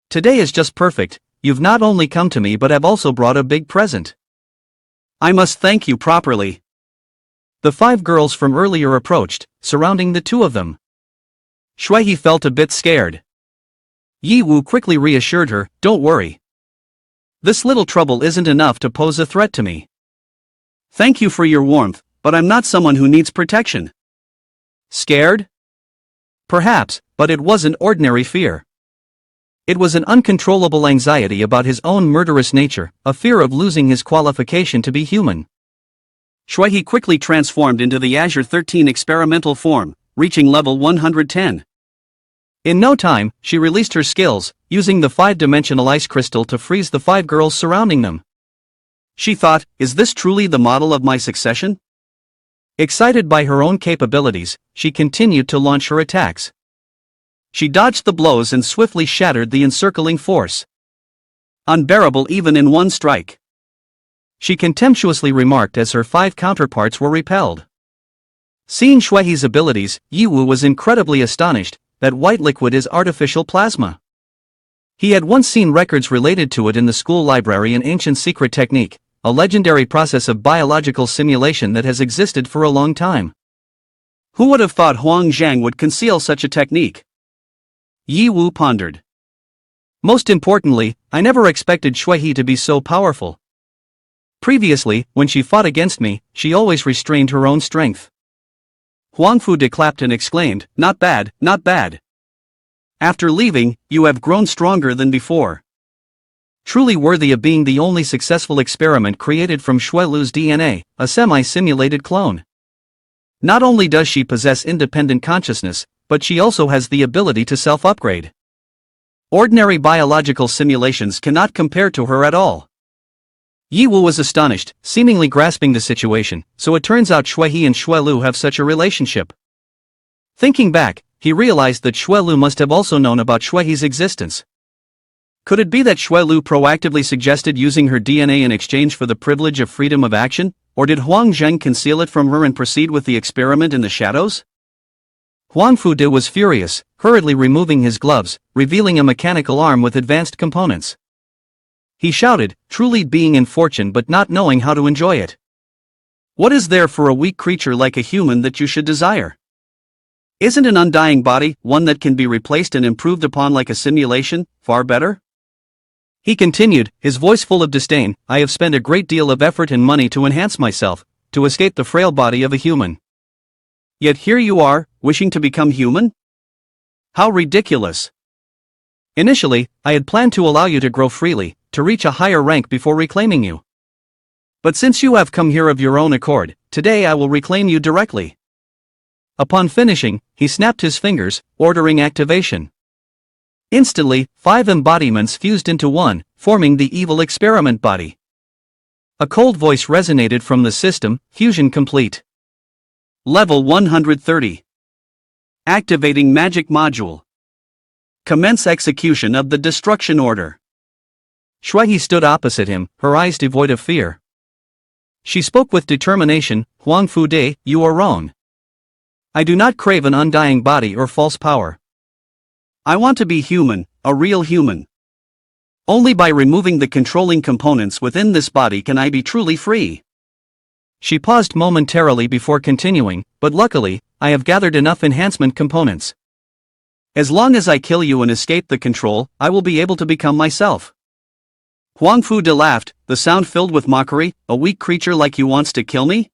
Speaker 1: Today is just perfect, you've not only come to me but have also brought a big present.
Speaker 2: I must thank you properly.
Speaker 1: The 5 girls from earlier approached, surrounding the two of them. Shuai felt a bit scared. Ye Wu quickly reassured her, don't worry. This little trouble isn't enough to pose a threat to me.
Speaker 2: Thank you for your warmth, but I'm not someone who needs protection.
Speaker 1: Scared? Perhaps, but it wasn't ordinary fear. It was an uncontrollable anxiety about his own murderous nature, a fear of losing his qualification to be human.
Speaker 2: Shuai quickly transformed into the Azure 13 experimental form, reaching level 110.
Speaker 1: In no time, she released her skills, using the 5-dimensional ice crystal to freeze the 5 girls surrounding them.
Speaker 2: She thought, is this truly the model of my succession?
Speaker 1: Excited by her own capabilities, she continued to launch her attacks.
Speaker 2: She dodged the blows and swiftly shattered the encircling force. Unbearable even in one strike,
Speaker 1: she contemptuously remarked as her 5 counterparts were repelled. Seeing Shui's abilities, Ye Hao was incredibly astonished. That white liquid is artificial plasma. He had once seen records related to it in the school library, an ancient secret technique, a legendary process of biological simulation that has existed for a long time.
Speaker 2: Who would have thought Huang Zhang would conceal such a technique? Ye Hao pondered.
Speaker 1: Most importantly, I never expected Shui to be so powerful. Previously, when she fought against me, she always restrained her own strength.
Speaker 2: Huang Fu declapped and exclaimed, "Not bad, not bad. After leaving, you have grown stronger than before."
Speaker 1: Truly worthy of being the only successful experiment created from Shui Lu's DNA, a semi-simulated clone. Not only does she possess independent consciousness, but she also has the ability to self-upgrade. Ordinary biological simulations cannot compare to her at all. Ye Hao was astonished, seemingly grasping the situation, so it turns out Shui and Shui Lu have such a relationship. Thinking back, he realized that Shui Lu must have also known about Shui's existence. Could it be that Shui Lu proactively suggested using her DNA in exchange for the privilege of freedom of action, or did Huang Zheng conceal it from her and proceed with the experiment in the shadows? Huang Fude was furious, hurriedly removing his gloves, revealing a mechanical arm with advanced components. He shouted, truly being in fortune but not knowing how to enjoy it. What is there for a weak creature like a human that you should desire? Isn't an undying body, one that can be replaced and improved upon like a simulation, far better? He continued, his voice full of disdain, I have spent a great deal of effort and money to enhance myself, to escape the frail body of a human. Yet here you are, wishing to become human? How ridiculous! Initially, I had planned to allow you to grow freely, to reach a higher rank before reclaiming you. But since you have come here of your own accord, today I will reclaim you directly. Upon finishing, he snapped his fingers, ordering activation. Instantly, 5 embodiments fused into one, forming the evil experiment body. A cold voice resonated from the system, fusion complete. Level 130. Activating magic module. Commence execution of the destruction order. Shui stood opposite him, her eyes devoid of fear. She spoke with determination, Huang Fude, you are wrong. I do not crave an undying body or false power. I want to be human, a real human. Only by removing the controlling components within this body can I be truly free. She paused momentarily before continuing, but luckily, I have gathered enough enhancement components. As long as I kill you and escape the control, I will be able to become myself. Huang Fude laughed, the sound filled with mockery, a weak creature like you wants to kill me?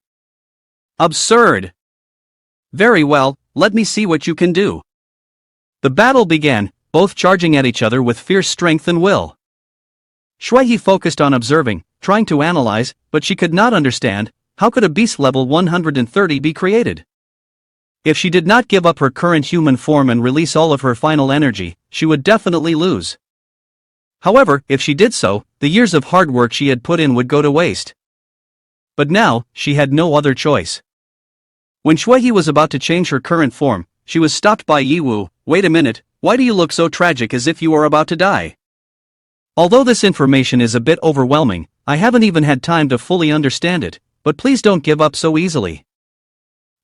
Speaker 1: Absurd! Very well, let me see what you can do. The battle began, both charging at each other with fierce strength and will. Shui focused on observing, trying to analyze, but she could not understand, how could a beast level 130 be created? If she did not give up her current human form and release all of her final energy, she would definitely lose. However, if she did so, the years of hard work she had put in would go to waste. But now, she had no other choice. When Shui was about to change her current form, she was stopped by Ye Hao. Wait a minute, why do you look so tragic as if you were about to die? Although this information is a bit overwhelming, I haven't even had time to fully understand it, but please don't give up so easily.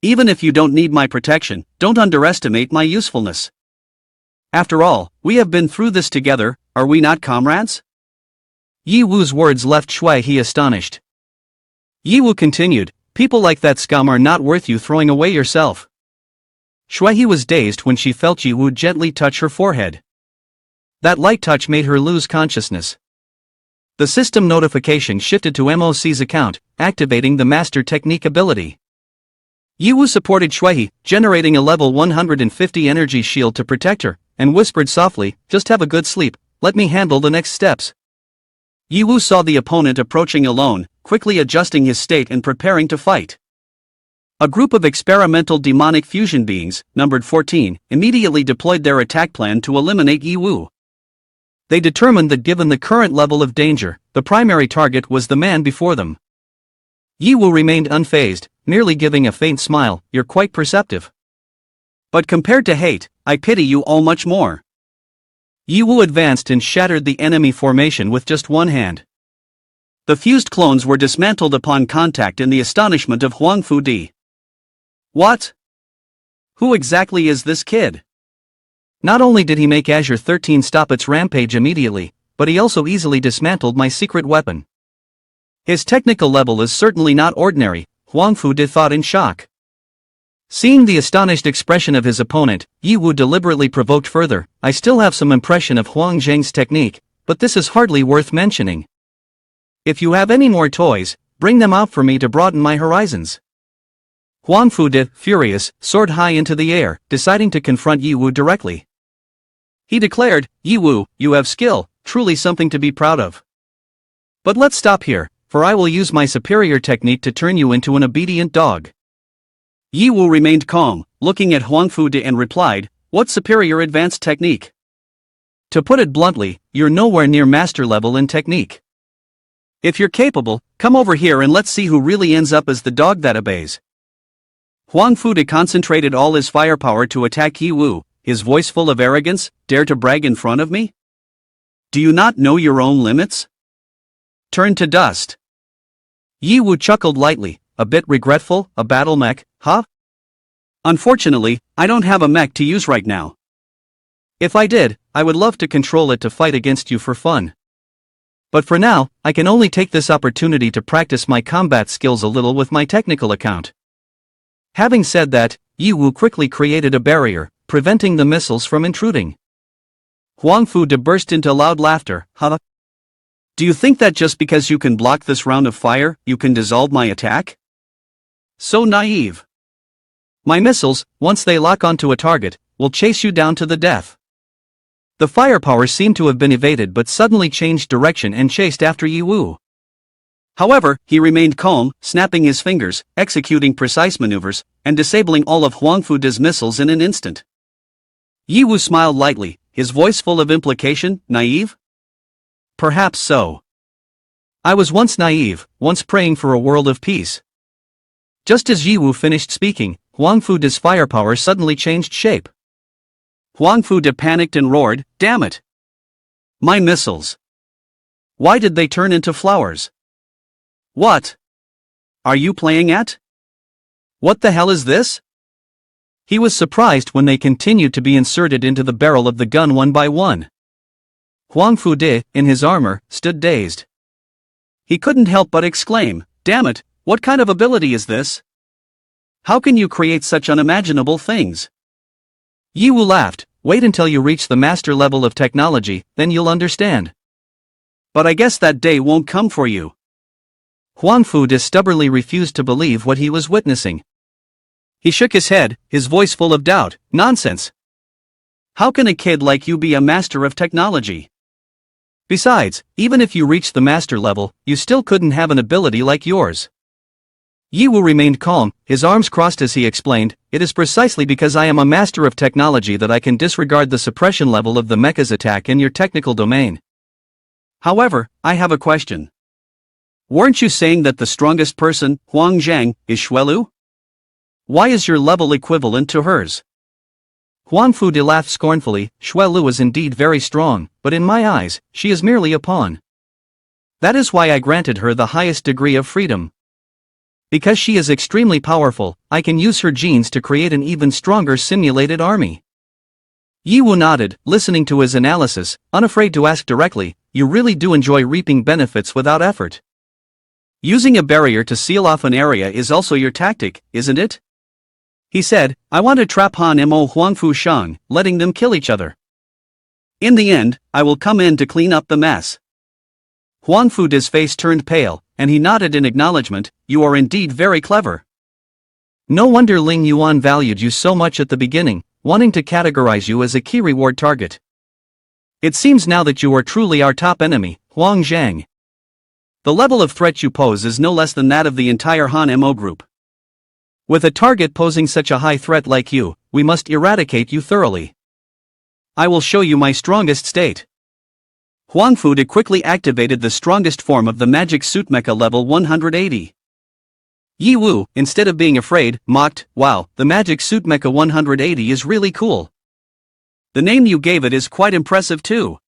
Speaker 1: Even if you don't need my protection, don't underestimate my usefulness. After all, we have been through this together, are we not comrades? Ye Wu's words left Shui astonished. Ye Wu continued, people like that scum are not worth you throwing away yourself. Shui was dazed when she felt Ye Wu gently touch her forehead. That light touch made her lose consciousness. The system notification shifted to MOC's account, activating the Master Technique ability. Ye Wu supported Shui, generating a level 150 energy shield to protect her, and whispered softly, just have a good sleep, let me handle the next steps. Ye Wu saw the opponent approaching alone, quickly adjusting his state and preparing to fight. A group of experimental demonic fusion beings, numbered 14, immediately deployed their attack plan to eliminate Ye Wu. They determined that given the current level of danger, the primary target was the man before them. Ye Wu remained unfazed, merely giving a faint smile, you're quite perceptive. But compared to hate,
Speaker 2: I pity you all much more. Ye Wu advanced and shattered the enemy formation with just one hand. The fused clones were dismantled upon contact in the astonishment of Huang Fudi. What? Who exactly is this kid?
Speaker 1: Not only did he make Azure 13 stop its rampage immediately, but he also easily dismantled my secret weapon. His technical level is certainly not ordinary, Huang Fudi thought in shock. Seeing the astonished expression of his opponent, Ye Wu deliberately provoked further, I still have some impression of Huang Zheng's technique, but this is hardly worth mentioning. If you have any more toys, bring them out for me to broaden my horizons. Huang Fudi, furious, soared high into the air, deciding to confront Ye Wu directly. He declared, Ye Wu, you have skill, truly something to be proud of. But let's stop here, for I will use my superior technique to turn you into an obedient dog. Ye Wu remained calm, looking at Huang Fudi and replied, what superior advanced technique? To put it bluntly, you're nowhere near master level in technique. If you're capable, come over here and let's see who really ends up as the dog that obeys. Huang Fudi concentrated all his firepower to attack Ye Wu, his voice full of arrogance. Dare to brag in front of me? Do you not know your own limits? Turn to dust. Ye Wu chuckled lightly, a bit regretful. A battle mech, huh? Unfortunately, I don't have a mech to use right now. If I did, I would love to control it to fight against you for fun. But for now, I can only take this opportunity to practice my combat skills a little with my technical account. Having said that, Ye Wu quickly created a barrier, preventing the missiles from intruding. Huang Fudi burst into loud laughter. Huh? Do you think that just because you can block this round of fire, you can dissolve my attack? So naive. My missiles, once they lock onto a target, will chase you down to the death. The firepower seemed to have been evaded but suddenly changed direction and chased after Ye Wu. However, he remained calm, snapping his fingers, executing precise maneuvers, and disabling all of Huang Fudi's missiles in an instant. Ye Wu smiled lightly, his voice full of implication. Naive? Perhaps so. I was once naive, once praying for a world of peace. Just as Ye Wu finished speaking, Huang Fudi's firepower suddenly changed shape. Huang Fudi panicked and roared, damn it! My missiles! Why did they turn into flowers? What? Are you playing at? What the hell is this? He was surprised when they continued to be inserted into the barrel of the gun one by one. Huang Fudi, in his armor, stood dazed. He couldn't help but exclaim, damn it, what kind of ability is this? How can you create such unimaginable things? Ye Wu laughed, wait until you reach the master level of technology, then you'll understand. But I guess that day won't come for you. Huang Fudi stubbornly refused to believe what he was witnessing. He shook his head, his voice full of doubt. Nonsense. How can a kid like you be a master of technology? Besides, even if you reach the master level, you still couldn't have an ability like yours. Ye Wu remained calm, his arms crossed as he explained, it is precisely because I am a master of technology that I can disregard the suppression level of the mecha's attack in your technical domain. However, I have a question. Weren't you saying that the strongest person, Huang Zhang, is Xuelu? Why is your level equivalent to hers? Huang Fudi laughed scornfully. Xuelu is indeed very strong, but in my eyes, she is merely a pawn. That is why I granted her the highest degree of freedom. Because she is extremely powerful, I can use her genes to create an even stronger simulated army. Ye Wu nodded, listening to his analysis, unafraid to ask directly, you really do enjoy reaping benefits without effort. Using a barrier to seal off an area is also your tactic, isn't it? He said, I want to trap Han Mo Huang Fu Shang, letting them kill each other. In the end, I will come in to clean up the mess. Huang Fudi's face turned pale, and he nodded in acknowledgement, you are indeed very clever. No wonder Ling Yuan valued you so much at the beginning, wanting to categorize you as a key reward target. It seems now that you are truly our top enemy, Huang Zhang. The level of threat you pose is no less than that of the entire Han Mo group. With a target posing such a high threat like you, we must eradicate you thoroughly. I will show you my strongest state. Huang Fudi quickly activated the strongest form of the magic suit mecha level 180. Ye Wu, instead of being afraid, mocked, wow, the magic suit mecha 180 is really cool.
Speaker 2: The name you gave it is quite impressive too.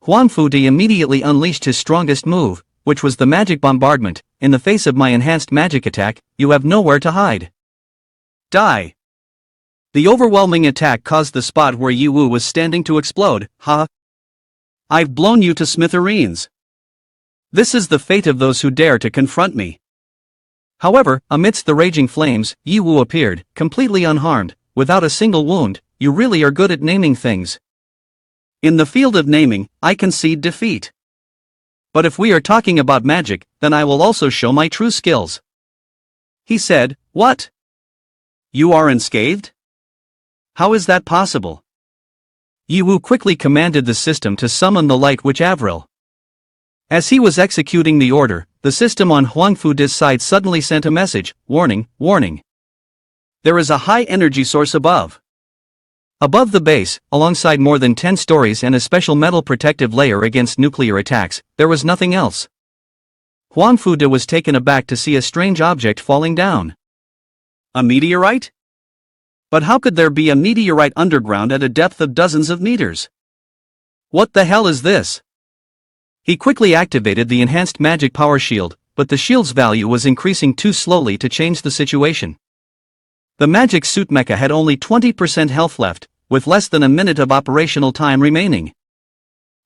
Speaker 1: Huang Fude immediately unleashed his strongest move, which was the magic bombardment. In the face of my enhanced magic attack, you have nowhere to hide.
Speaker 2: Die. The overwhelming attack caused the spot where Ye Wu was standing to explode. I've blown you to smithereens. This is the fate of those who dare to confront me.
Speaker 1: However, amidst the raging flames, Ye Wu appeared, completely unharmed, without a single wound. You really are good at naming things.
Speaker 2: In the field of naming, I concede defeat.
Speaker 1: But if we are talking about magic, then I will also show my true skills.
Speaker 2: He said, What? You are unscathed? How is that possible?
Speaker 1: Ye Wu quickly commanded the system to summon the Light Witch Avril. As he was executing the order, the system on Huang Fude's side suddenly sent a message, warning, warning.
Speaker 2: There is a high energy source above.
Speaker 1: Above the base, alongside more than 10 stories and a special metal protective layer against nuclear attacks, there was nothing else. Huang Fude was taken aback to see a strange object falling down.
Speaker 2: A meteorite? But how could there be a meteorite underground at a depth of dozens of meters? What the hell is this?
Speaker 1: He quickly activated the enhanced magic power shield, but the shield's value was increasing too slowly to change the situation. The magic suit mecha had only 20% health left, with less than a minute of operational time remaining.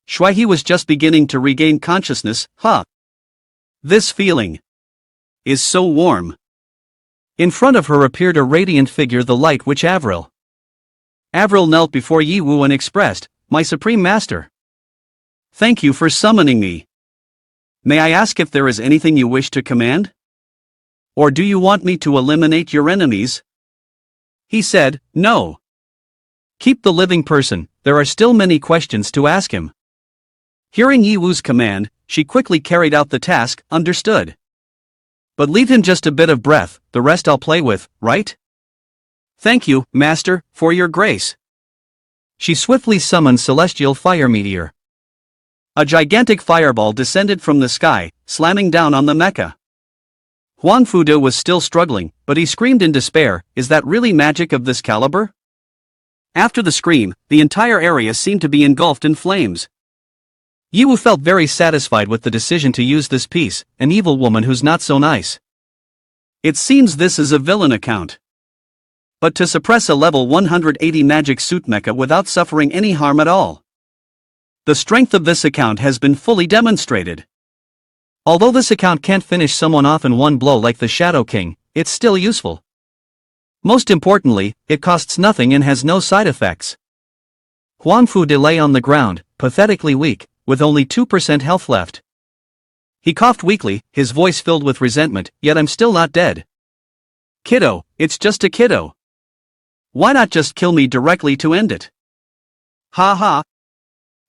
Speaker 2: Shuai was just beginning to regain consciousness. This feeling is so warm.
Speaker 1: In front of her appeared a radiant figure, the Light Witch Avril.
Speaker 2: Avril knelt before Ye Wu and expressed, My Supreme Master. Thank you for summoning me. May I ask if there is anything you wish to command? Or do you want me to eliminate your enemies? He said, No.
Speaker 1: Keep the living person, there are still many questions to ask him.
Speaker 2: Hearing Ye Wu's command, she quickly carried out the task. Understood.
Speaker 1: But leave him just a bit of breath, the rest I'll play with, right?
Speaker 2: Thank you, Master, for your grace.
Speaker 1: She swiftly summoned Celestial Fire Meteor.
Speaker 2: A gigantic fireball descended from the sky, slamming down on the mecha. Huang Fude was still struggling, but he screamed in despair, Is that really magic of this caliber? After the scream, the entire area seemed to be engulfed in flames.
Speaker 1: Ye Wu felt very satisfied with the decision to use this piece, an evil woman who's not so nice.
Speaker 2: It seems this is a villain account. But to suppress a level 180 magic suit mecha without suffering any harm at all. The strength of this account has been fully demonstrated.
Speaker 1: Although this account can't finish someone off in one blow like the Shadow King, it's still useful. Most importantly, it costs nothing and has no side effects. Huang Fude lay on the ground, pathetically weak, with only 2% health left. He coughed weakly, his voice filled with resentment, Yet I'm still not dead.
Speaker 2: Kiddo, it's just a kiddo. Why not just kill me directly to end it? Ha.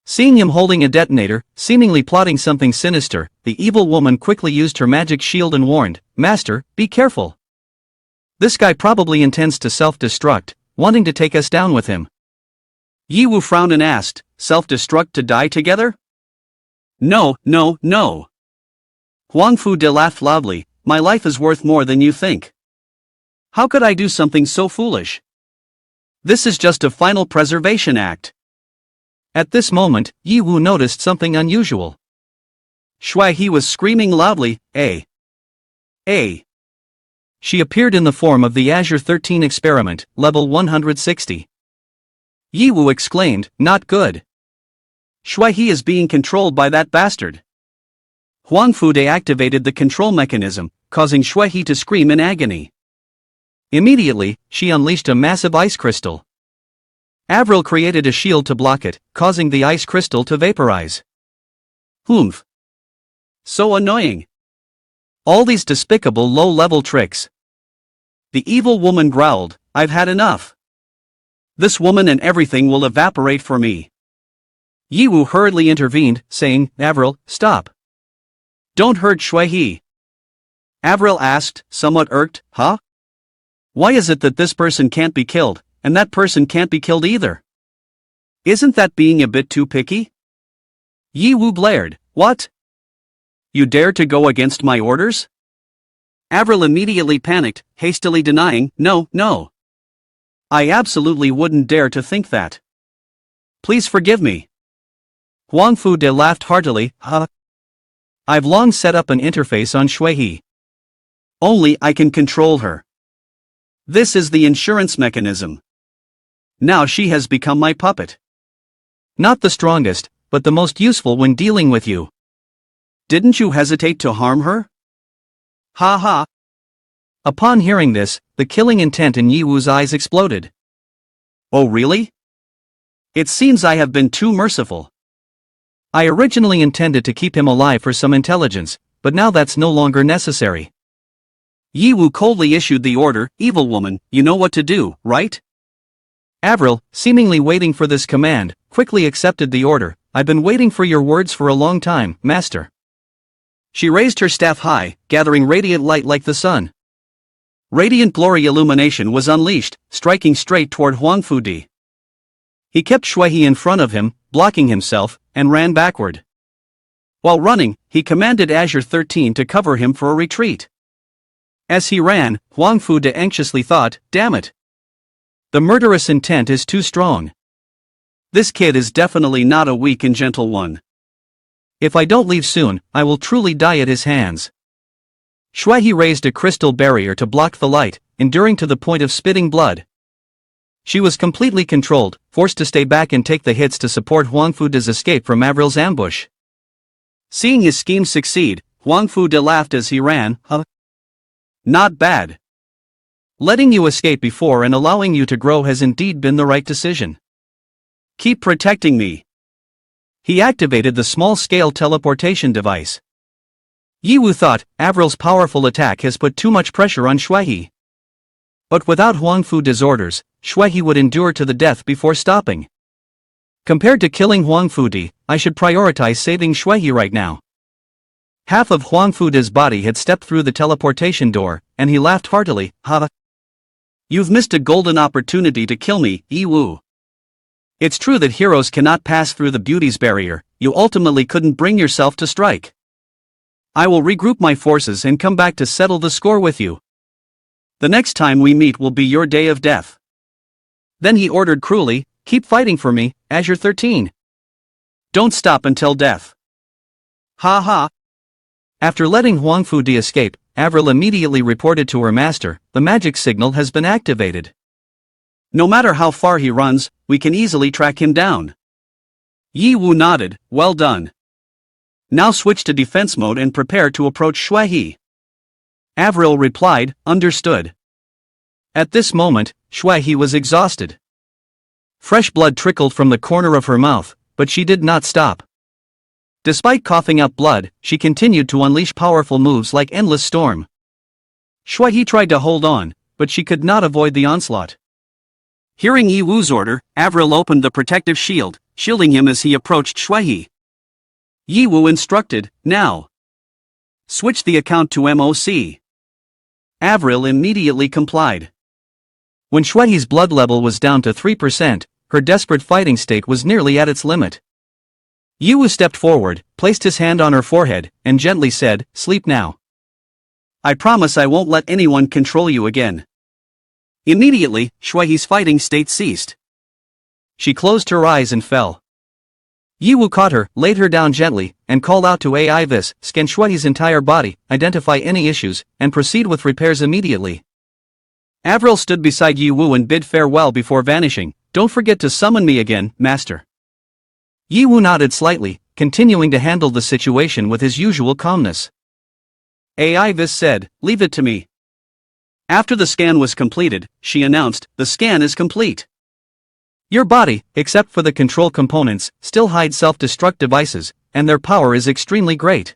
Speaker 1: Seeing him holding a detonator, seemingly plotting something sinister, the evil woman quickly used her magic shield and warned, Master, be careful. This guy probably intends to self-destruct, wanting to take us down with him.
Speaker 2: Ye Wu frowned and asked, Self-destruct to die together? No. Huang Fude laughed loudly, My life is worth more than you think. How could I do something so foolish? This is just a final preservation act.
Speaker 1: At this moment, Ye Wu noticed something unusual.
Speaker 2: Shuai was screaming loudly, A.
Speaker 1: She appeared in the form of the Azure 13 experiment, level 160. Ye Wu exclaimed, Not good.
Speaker 2: Shuai is being controlled by that bastard. Huang Fude activated the control mechanism, causing Shuai to scream in agony.
Speaker 1: Immediately, she unleashed a massive ice crystal. Avril created a shield to block it, causing the ice crystal to vaporize.
Speaker 2: Humph. So annoying.
Speaker 1: All these despicable low-level tricks.
Speaker 2: The evil woman growled, I've had enough. This woman and everything will evaporate for me.
Speaker 1: Ye Wu hurriedly intervened, saying, Avril, stop.
Speaker 2: Don't hurt Shuai. Avril asked, somewhat irked, Why is it that this person can't be killed, and that person can't be killed either? Isn't that being a bit too picky? Ye Wu blared, What? You dare to go against my orders? Avril immediately panicked, hastily denying, No. I absolutely wouldn't dare to think that. Please forgive me. Huang Fude laughed heartily, I've long set up an interface on Shuihe. Only I can control her. This is the insurance mechanism. Now she has become my puppet.
Speaker 1: Not the strongest, but the most useful when dealing with you.
Speaker 2: Didn't you hesitate to harm her? Ha ha.
Speaker 1: Upon hearing this, the killing intent in Yi Wu's eyes exploded.
Speaker 2: Oh really? It seems I have been too merciful.
Speaker 1: I originally intended to keep him alive for some intelligence, but now that's no longer necessary.
Speaker 2: Yi Wu coldly issued the order, evil woman, you know what to do, right?
Speaker 1: Avril, seemingly waiting for this command, quickly accepted the order. I've been waiting for your words for a long time, master.
Speaker 2: She raised her staff high, gathering radiant light like the sun. Radiant glory illumination was unleashed, striking straight toward Huang Fude. He kept Shuihe in front of him, blocking himself, and ran backward. While running, he commanded Azure 13 to cover him for a retreat. As he ran, Huang Fude anxiously thought, damn it.
Speaker 1: The murderous intent is too strong.
Speaker 2: This kid is definitely not a weak and gentle one.
Speaker 1: If I don't leave soon, I will truly die at his hands. Shuihe raised a crystal barrier to block the light, enduring to the point of spitting blood. She was completely controlled, forced to stay back and take the hits to support Huang Fude's escape from Avril's ambush.
Speaker 2: Seeing his scheme succeed, Huang Fude laughed as he ran, Not bad.
Speaker 1: Letting you escape before and allowing you to grow has indeed been the right decision.
Speaker 2: Keep protecting me.
Speaker 1: He activated the small-scale teleportation device. Yi Wu thought, Avril's powerful attack has put too much pressure on Shuihe. But without Huang Fude's orders, Shuihe would endure to the death before stopping. Compared to killing Huang Fude, I should prioritize saving Shuihe right now. Half of Huang Fude's body had stepped through the teleportation door, and he laughed heartily,
Speaker 2: You've missed a golden opportunity to kill me, Yi Wu. It's true that heroes cannot pass through the beauty's barrier, you ultimately couldn't bring yourself to strike. I will regroup my forces and come back to settle the score with you. The next time we meet will be your day of death.
Speaker 1: Then he ordered cruelly, keep fighting for me, Azure 13.
Speaker 2: Don't stop until death. Ha ha.
Speaker 1: After letting Huang Fude escape, Avril immediately reported to her master, the magic signal has been activated.
Speaker 2: No matter how far he runs, we can easily track him down. Yi Wu nodded, well done. Now switch to defense mode and prepare to approach Shuihe.
Speaker 1: Avril replied, understood. At this moment, Shuihe was exhausted. Fresh blood trickled from the corner of her mouth, but she did not stop. Despite coughing up blood, she continued to unleash powerful moves like Endless Storm. Shuihe tried to hold on, but she could not avoid the onslaught.
Speaker 2: Hearing Yi Wu's order, Avril opened the protective shield, shielding him as he approached Shuihe. Yi Wu instructed, now. Switch the account to MOC. Avril immediately complied.
Speaker 1: When Shuihe's blood level was down to 3%, her desperate fighting state was nearly at its limit. Yi Wu stepped forward, placed his hand on her forehead, and gently said, sleep now.
Speaker 2: I promise I won't let anyone control you again. Immediately, Shuihe's fighting state ceased.
Speaker 1: She closed her eyes and fell. Yi Wu caught her, laid her down gently, and called out to AI Vis, scan Shuihe's entire body, identify any issues, and proceed with repairs immediately. Avril stood beside Yi Wu and bid farewell before vanishing. Don't forget to summon me again, master. Yi Wu nodded slightly, continuing to handle the situation with his usual calmness.
Speaker 2: AI Vis said, leave it to me. After the scan was completed, she announced, the scan is complete.
Speaker 1: Your body, except for the control components, still hides self-destruct devices, and their power is extremely great.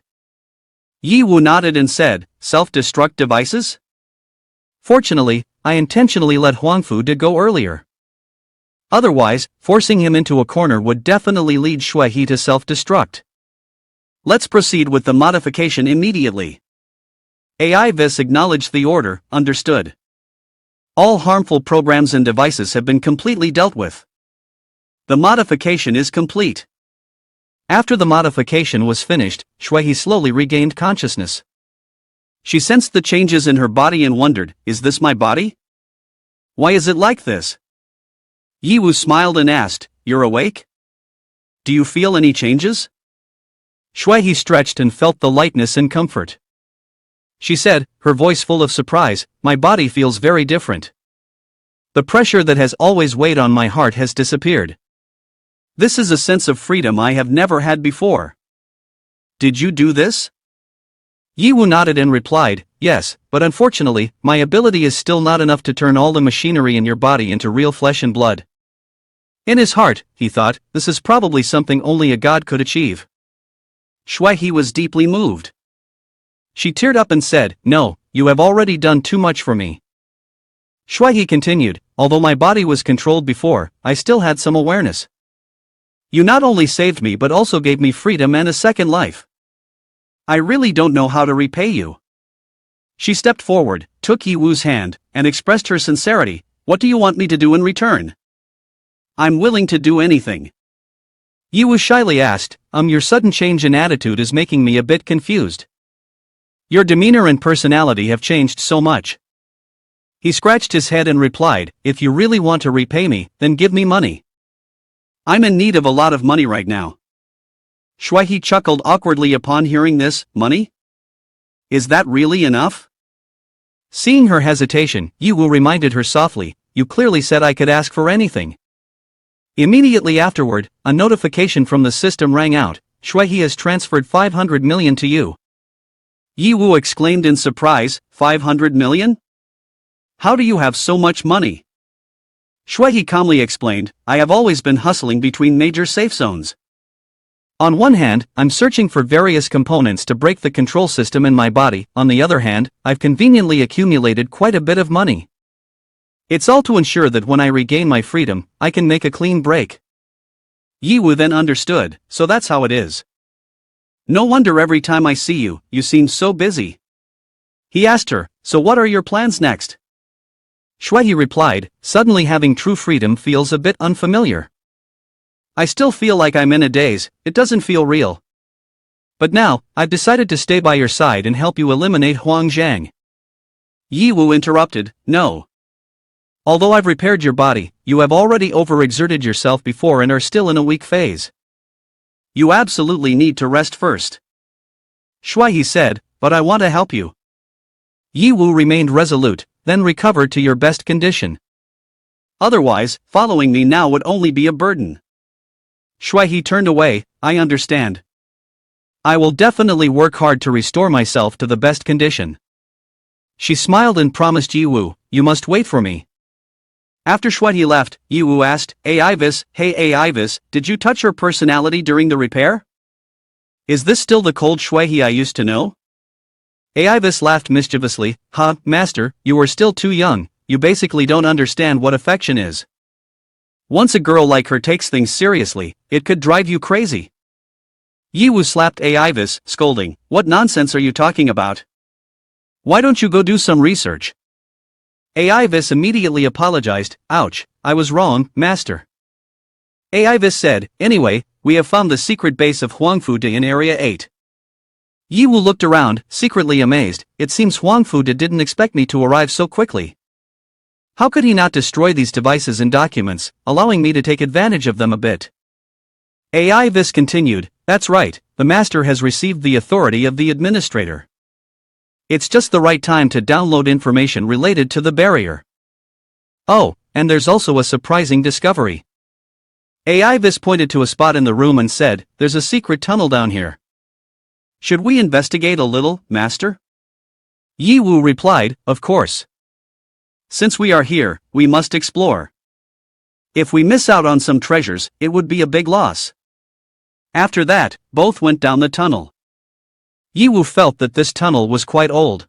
Speaker 2: Yi Wu nodded and said, self-destruct devices?
Speaker 1: Fortunately, I intentionally let Huang Fude go earlier. Otherwise, forcing him into a corner would definitely lead Shuihe to self-destruct.
Speaker 2: Let's proceed with the modification immediately. AI Vis acknowledged the order, understood. All harmful programs and devices have been completely dealt with. The modification is complete.
Speaker 1: After the modification was finished, Shuihe slowly regained consciousness.
Speaker 2: She sensed the changes in her body and wondered, is this my body? Why is it like this? Yi Wu smiled and asked, you're awake? do you feel any changes?
Speaker 1: Shui stretched and felt the lightness and comfort. She said, her voice full of surprise, my body feels very different. The pressure that has always weighed on my heart has disappeared.
Speaker 2: This is a sense of freedom I have never had before. Did you do this?
Speaker 1: Ye Hao nodded and replied, yes, but unfortunately, my ability is still not enough to turn all the machinery in your body into real flesh and blood. In his heart, he thought, this is probably something only a god could achieve.
Speaker 2: Shui was deeply moved.
Speaker 1: She teared up and said, no, you have already done too much for me. Shui continued, although my body was controlled before, I still had some awareness. You not only saved me but also gave me freedom and a second life.
Speaker 2: I really don't know how to repay you. She stepped forward, took Ye Hao's hand, and expressed her sincerity. What do you want me to do in return? I'm willing to do anything.
Speaker 1: Ye Hao shyly asked, your sudden change in attitude is making me a bit confused. Your demeanor and personality have changed so much. He scratched his head and replied, if you really want to repay me, then give me money.
Speaker 2: I'm in need of a lot of money right now. Shui chuckled awkwardly upon hearing this. Money? Is that really enough?
Speaker 1: Seeing her hesitation, Ye Hao reminded her softly, you clearly said I could ask for anything. Immediately afterward, a notification from the system rang out, Shui has transferred 500 million to you.
Speaker 2: Ye Hao exclaimed in surprise, 500 million? How do you have so much money? Shui calmly explained, I have always been hustling between major safe zones.
Speaker 1: On one hand, I'm searching for various components to break the control system in my body, on the other hand, I've conveniently accumulated quite a bit of money. It's all to ensure that when I regain my freedom, I can make a clean break.
Speaker 2: Ye Hao then understood, so that's how it is. No wonder every time I see you, you seem so busy. He asked her, so what are your plans next?
Speaker 1: Shui replied, suddenly having true freedom feels a bit unfamiliar. I still feel like I'm in a daze, it doesn't feel real. But now, I've decided to stay by your side and help you eliminate Huang Zhang.
Speaker 2: Ye Hao interrupted, no.
Speaker 1: Although I've repaired your body, you have already overexerted yourself before and are still in a weak phase.
Speaker 2: You absolutely need to rest first.
Speaker 1: Shui said, but I want to help you. Ye Hao remained resolute, then recovered to your best condition.
Speaker 2: Otherwise, following me now would only be a burden.
Speaker 1: Shui turned away, I understand. I will definitely work hard to restore myself to the best condition. She smiled and promised Ye Hao, you must wait for me.
Speaker 2: After Shui left, Ye Hao asked, hey Ivis, did you touch her personality during the repair? Is this still the cold Shui I used to know?
Speaker 1: Ivis laughed mischievously, master, you are still too young, you basically don't understand what affection is. Once a girl like her takes things seriously, it could drive you crazy.
Speaker 2: Ye Hao slapped Ivis, scolding, what nonsense are you talking about?
Speaker 1: Why don't you go do some research? Ivis immediately apologized, ouch, I was wrong, master. Ivis said, anyway, we have found the secret base of Huangfude in Area 8. Ye Hao looked around, secretly amazed, it seems Huangfude didn't expect me to arrive so quickly. How could he not destroy these devices and documents, allowing me to take advantage of them a bit? Ivis continued, that's right, the master has received the authority of the administrator. It's just the right time to download information related to the barrier. Oh, and there's also a surprising discovery. Ivis pointed to a spot in the room and said, there's a secret tunnel down here.
Speaker 2: Should we investigate a little, master?
Speaker 1: Ye Hao replied, of course.
Speaker 2: Since we are here, we must explore. If we miss out on some treasures, it would be a big loss. After that, both went down the tunnel.
Speaker 1: Ye Hao felt that this tunnel was quite old.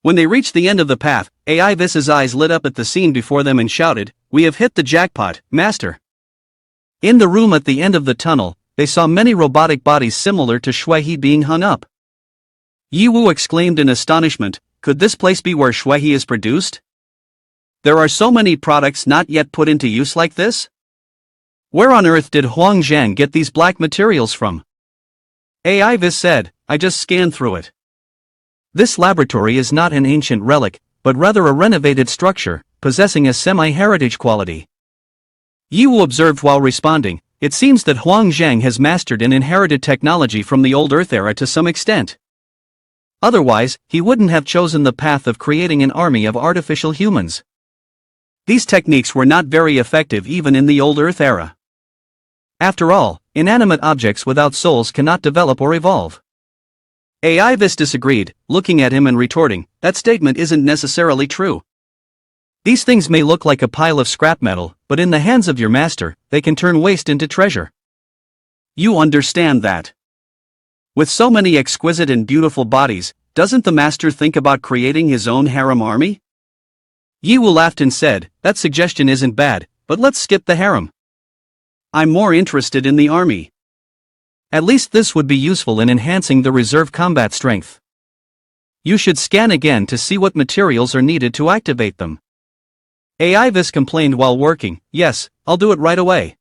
Speaker 2: When they reached the end of the path, Ivis's eyes lit up at the scene before them and shouted, we have hit the jackpot, master.
Speaker 1: In the room at the end of the tunnel, they saw many robotic bodies similar to Shui being hung up.
Speaker 2: Ye Hao exclaimed in astonishment, could this place be where Shui is produced? There are so many products not yet put into use like this?
Speaker 1: Where on earth did Huang Zhang get these black materials from?
Speaker 2: Ivis said, I just scanned through it.
Speaker 1: This laboratory is not an ancient relic, but rather a renovated structure, possessing a semi-heritage quality. Ye Hao observed while responding, It seems that Huang Zhang has mastered an inherited technology from the old Earth era to some extent. Otherwise, he wouldn't have chosen the path of creating an army of artificial humans. These techniques were not very effective even in the old Earth era. After all, inanimate objects without souls cannot develop or evolve. Aivis disagreed, looking at him and retorting, that statement isn't necessarily true. These things may look like a pile of scrap metal, but in the hands of your master, they can turn waste into treasure. You understand that. With so many exquisite and beautiful bodies, doesn't the master think about creating his own harem army? Ye Hao laughed and said, that suggestion isn't bad, but let's skip the harem. I'm more interested in the army. At least this would be useful in enhancing the reserve combat strength. You should scan again to see what materials are needed to activate them. Aivis complained while working, yes, I'll do it right away.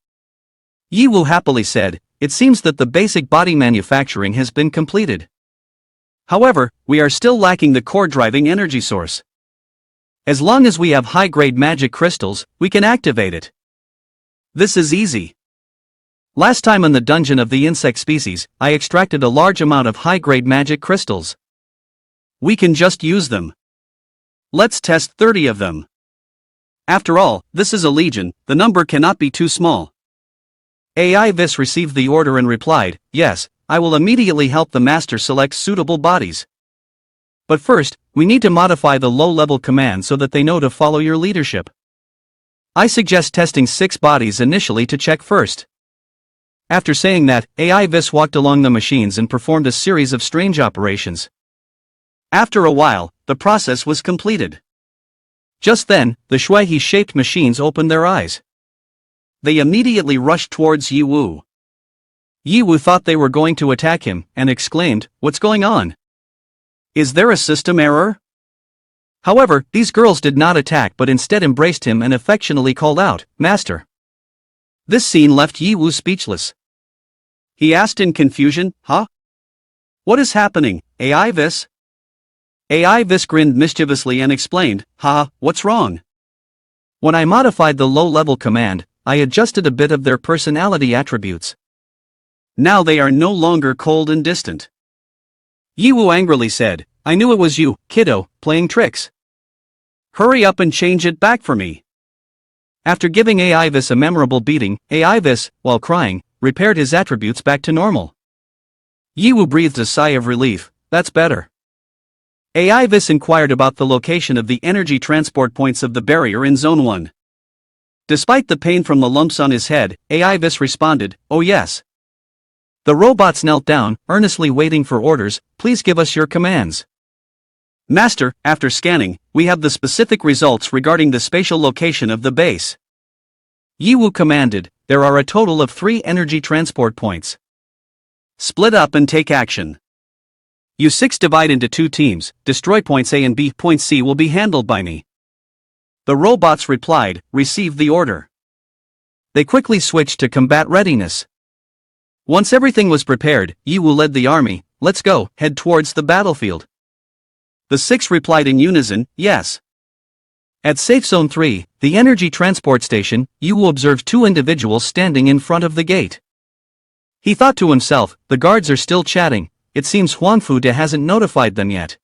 Speaker 1: Ye Hao happily said, it seems that the basic body manufacturing has been completed. However, we are still lacking the core driving energy source. As long as we have high-grade magic crystals, we can activate it. This is easy. Last time in the dungeon of the insect species, I extracted a large amount of high-grade magic crystals. We can just use them. Let's test 30 of them. After all, this is a legion, the number cannot be too small. Aivis received the order and replied, yes, I will immediately help the master select suitable bodies. But first, we need to modify the low-level command so that they know to follow your leadership. I suggest testing 6 bodies initially to check first. After saying that, Aivis walked along the machines and performed a series of strange operations. After a while, the process was completed. Just then, the Shuai-He-shaped machines opened their eyes. They immediately rushed towards Ye Hao. Ye Hao thought they were going to attack him, and exclaimed, what's going on? Is there a system error? However, these girls did not attack but instead embraced him and affectionately called out, Master. This scene left Ye Hao speechless. He asked in confusion, huh? What is happening, Aivis? Aivis grinned mischievously and explained, haha, what's wrong? When I modified the low-level command, I adjusted a bit of their personality attributes. Now they are no longer cold and distant. Ye Hao angrily said, I knew it was you, kiddo, playing tricks. Hurry up and change it back for me. After giving Aivis a memorable beating, Aivis, while crying, repaired his attributes back to normal. Ye Hao breathed a sigh of relief, that's better. Aivis inquired about the location of the energy transport points of the barrier in Zone 1. Despite the pain from the lumps on his head, Aivis responded, oh yes. The robots knelt down, earnestly waiting for orders, please give us your commands. Master, after scanning, we have the specific results regarding the spatial location of the base. Ye Hao commanded, there are a total of 3 energy transport points. Split up and take action. You 6 divide into 2 teams, destroy points A and B. Point C will be handled by me. The robots replied, receive the order. They quickly switched to combat readiness. Once everything was prepared, Ye Hao led the army, let's go, head towards the battlefield. The 6 replied in unison, yes. At Safe Zone 3, the energy transport station, Ye Hao observed 2 individuals standing in front of the gate. He thought to himself, the guards are still chatting, it seems Huangfude hasn't notified them yet.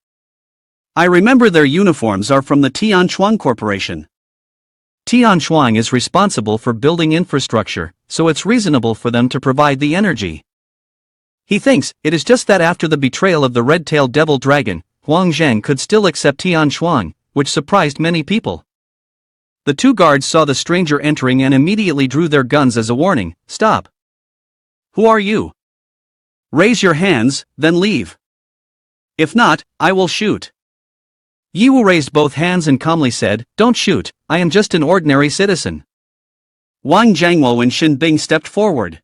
Speaker 1: I remember their uniforms are from the Tianchuan Corporation. Tianchuan is responsible for building infrastructure, so it's reasonable for them to provide the energy. He thinks, it is just that after the betrayal of the red-tailed devil dragon, Huang Zhang could still accept Tianchuan, which surprised many people. The 2 guards saw the stranger entering and immediately drew their guns as a warning, stop. Who are you? Raise your hands, then leave. If not, I will shoot. Ye Hao raised both hands and calmly said, don't shoot, I am just an ordinary citizen. Wang Jiangwo and Xin Bing stepped forward.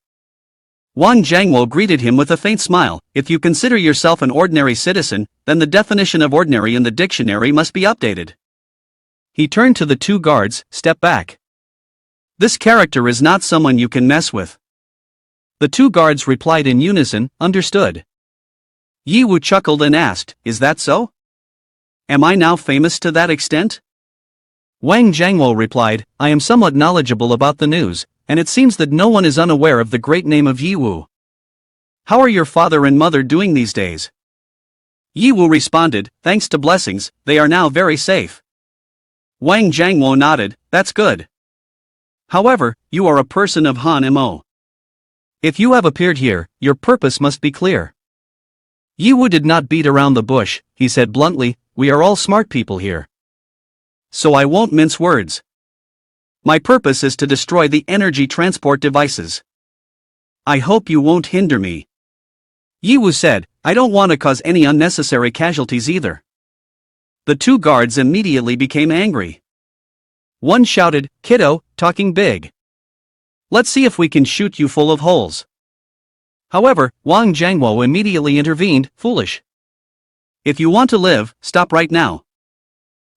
Speaker 1: Wang Jiangwo greeted him with a faint smile, if you consider yourself an ordinary citizen, then the definition of ordinary in the dictionary must be updated. He turned to the 2 guards, step back. This character is not someone you can mess with. The 2 guards replied in unison, understood. Ye Hao chuckled and asked, is that so? Am I now famous to that extent? Wang Jiangwo replied, I am somewhat knowledgeable about the news, and it seems that no one is unaware of the great name of Ye Wu. How are your father and mother doing these days?
Speaker 2: Ye Wu responded, thanks to blessings, they are now very safe. Wang Jiangwo nodded, that's good. However, you are a person of Han Mo.
Speaker 1: If you have appeared here, your purpose must be clear. Ye Wu did not beat around the bush, he said bluntly, we are all smart people here.
Speaker 2: So I won't mince words. My purpose is to destroy the energy transport devices. I hope you won't hinder me.
Speaker 1: Ye Wu said, I don't want to cause any unnecessary casualties either.
Speaker 2: The two guards immediately became angry.
Speaker 1: One shouted, kiddo, talking big. Let's see if we can shoot you full of holes. However, Wang Jiangwo immediately intervened, foolish.
Speaker 2: If you want to live, stop right now.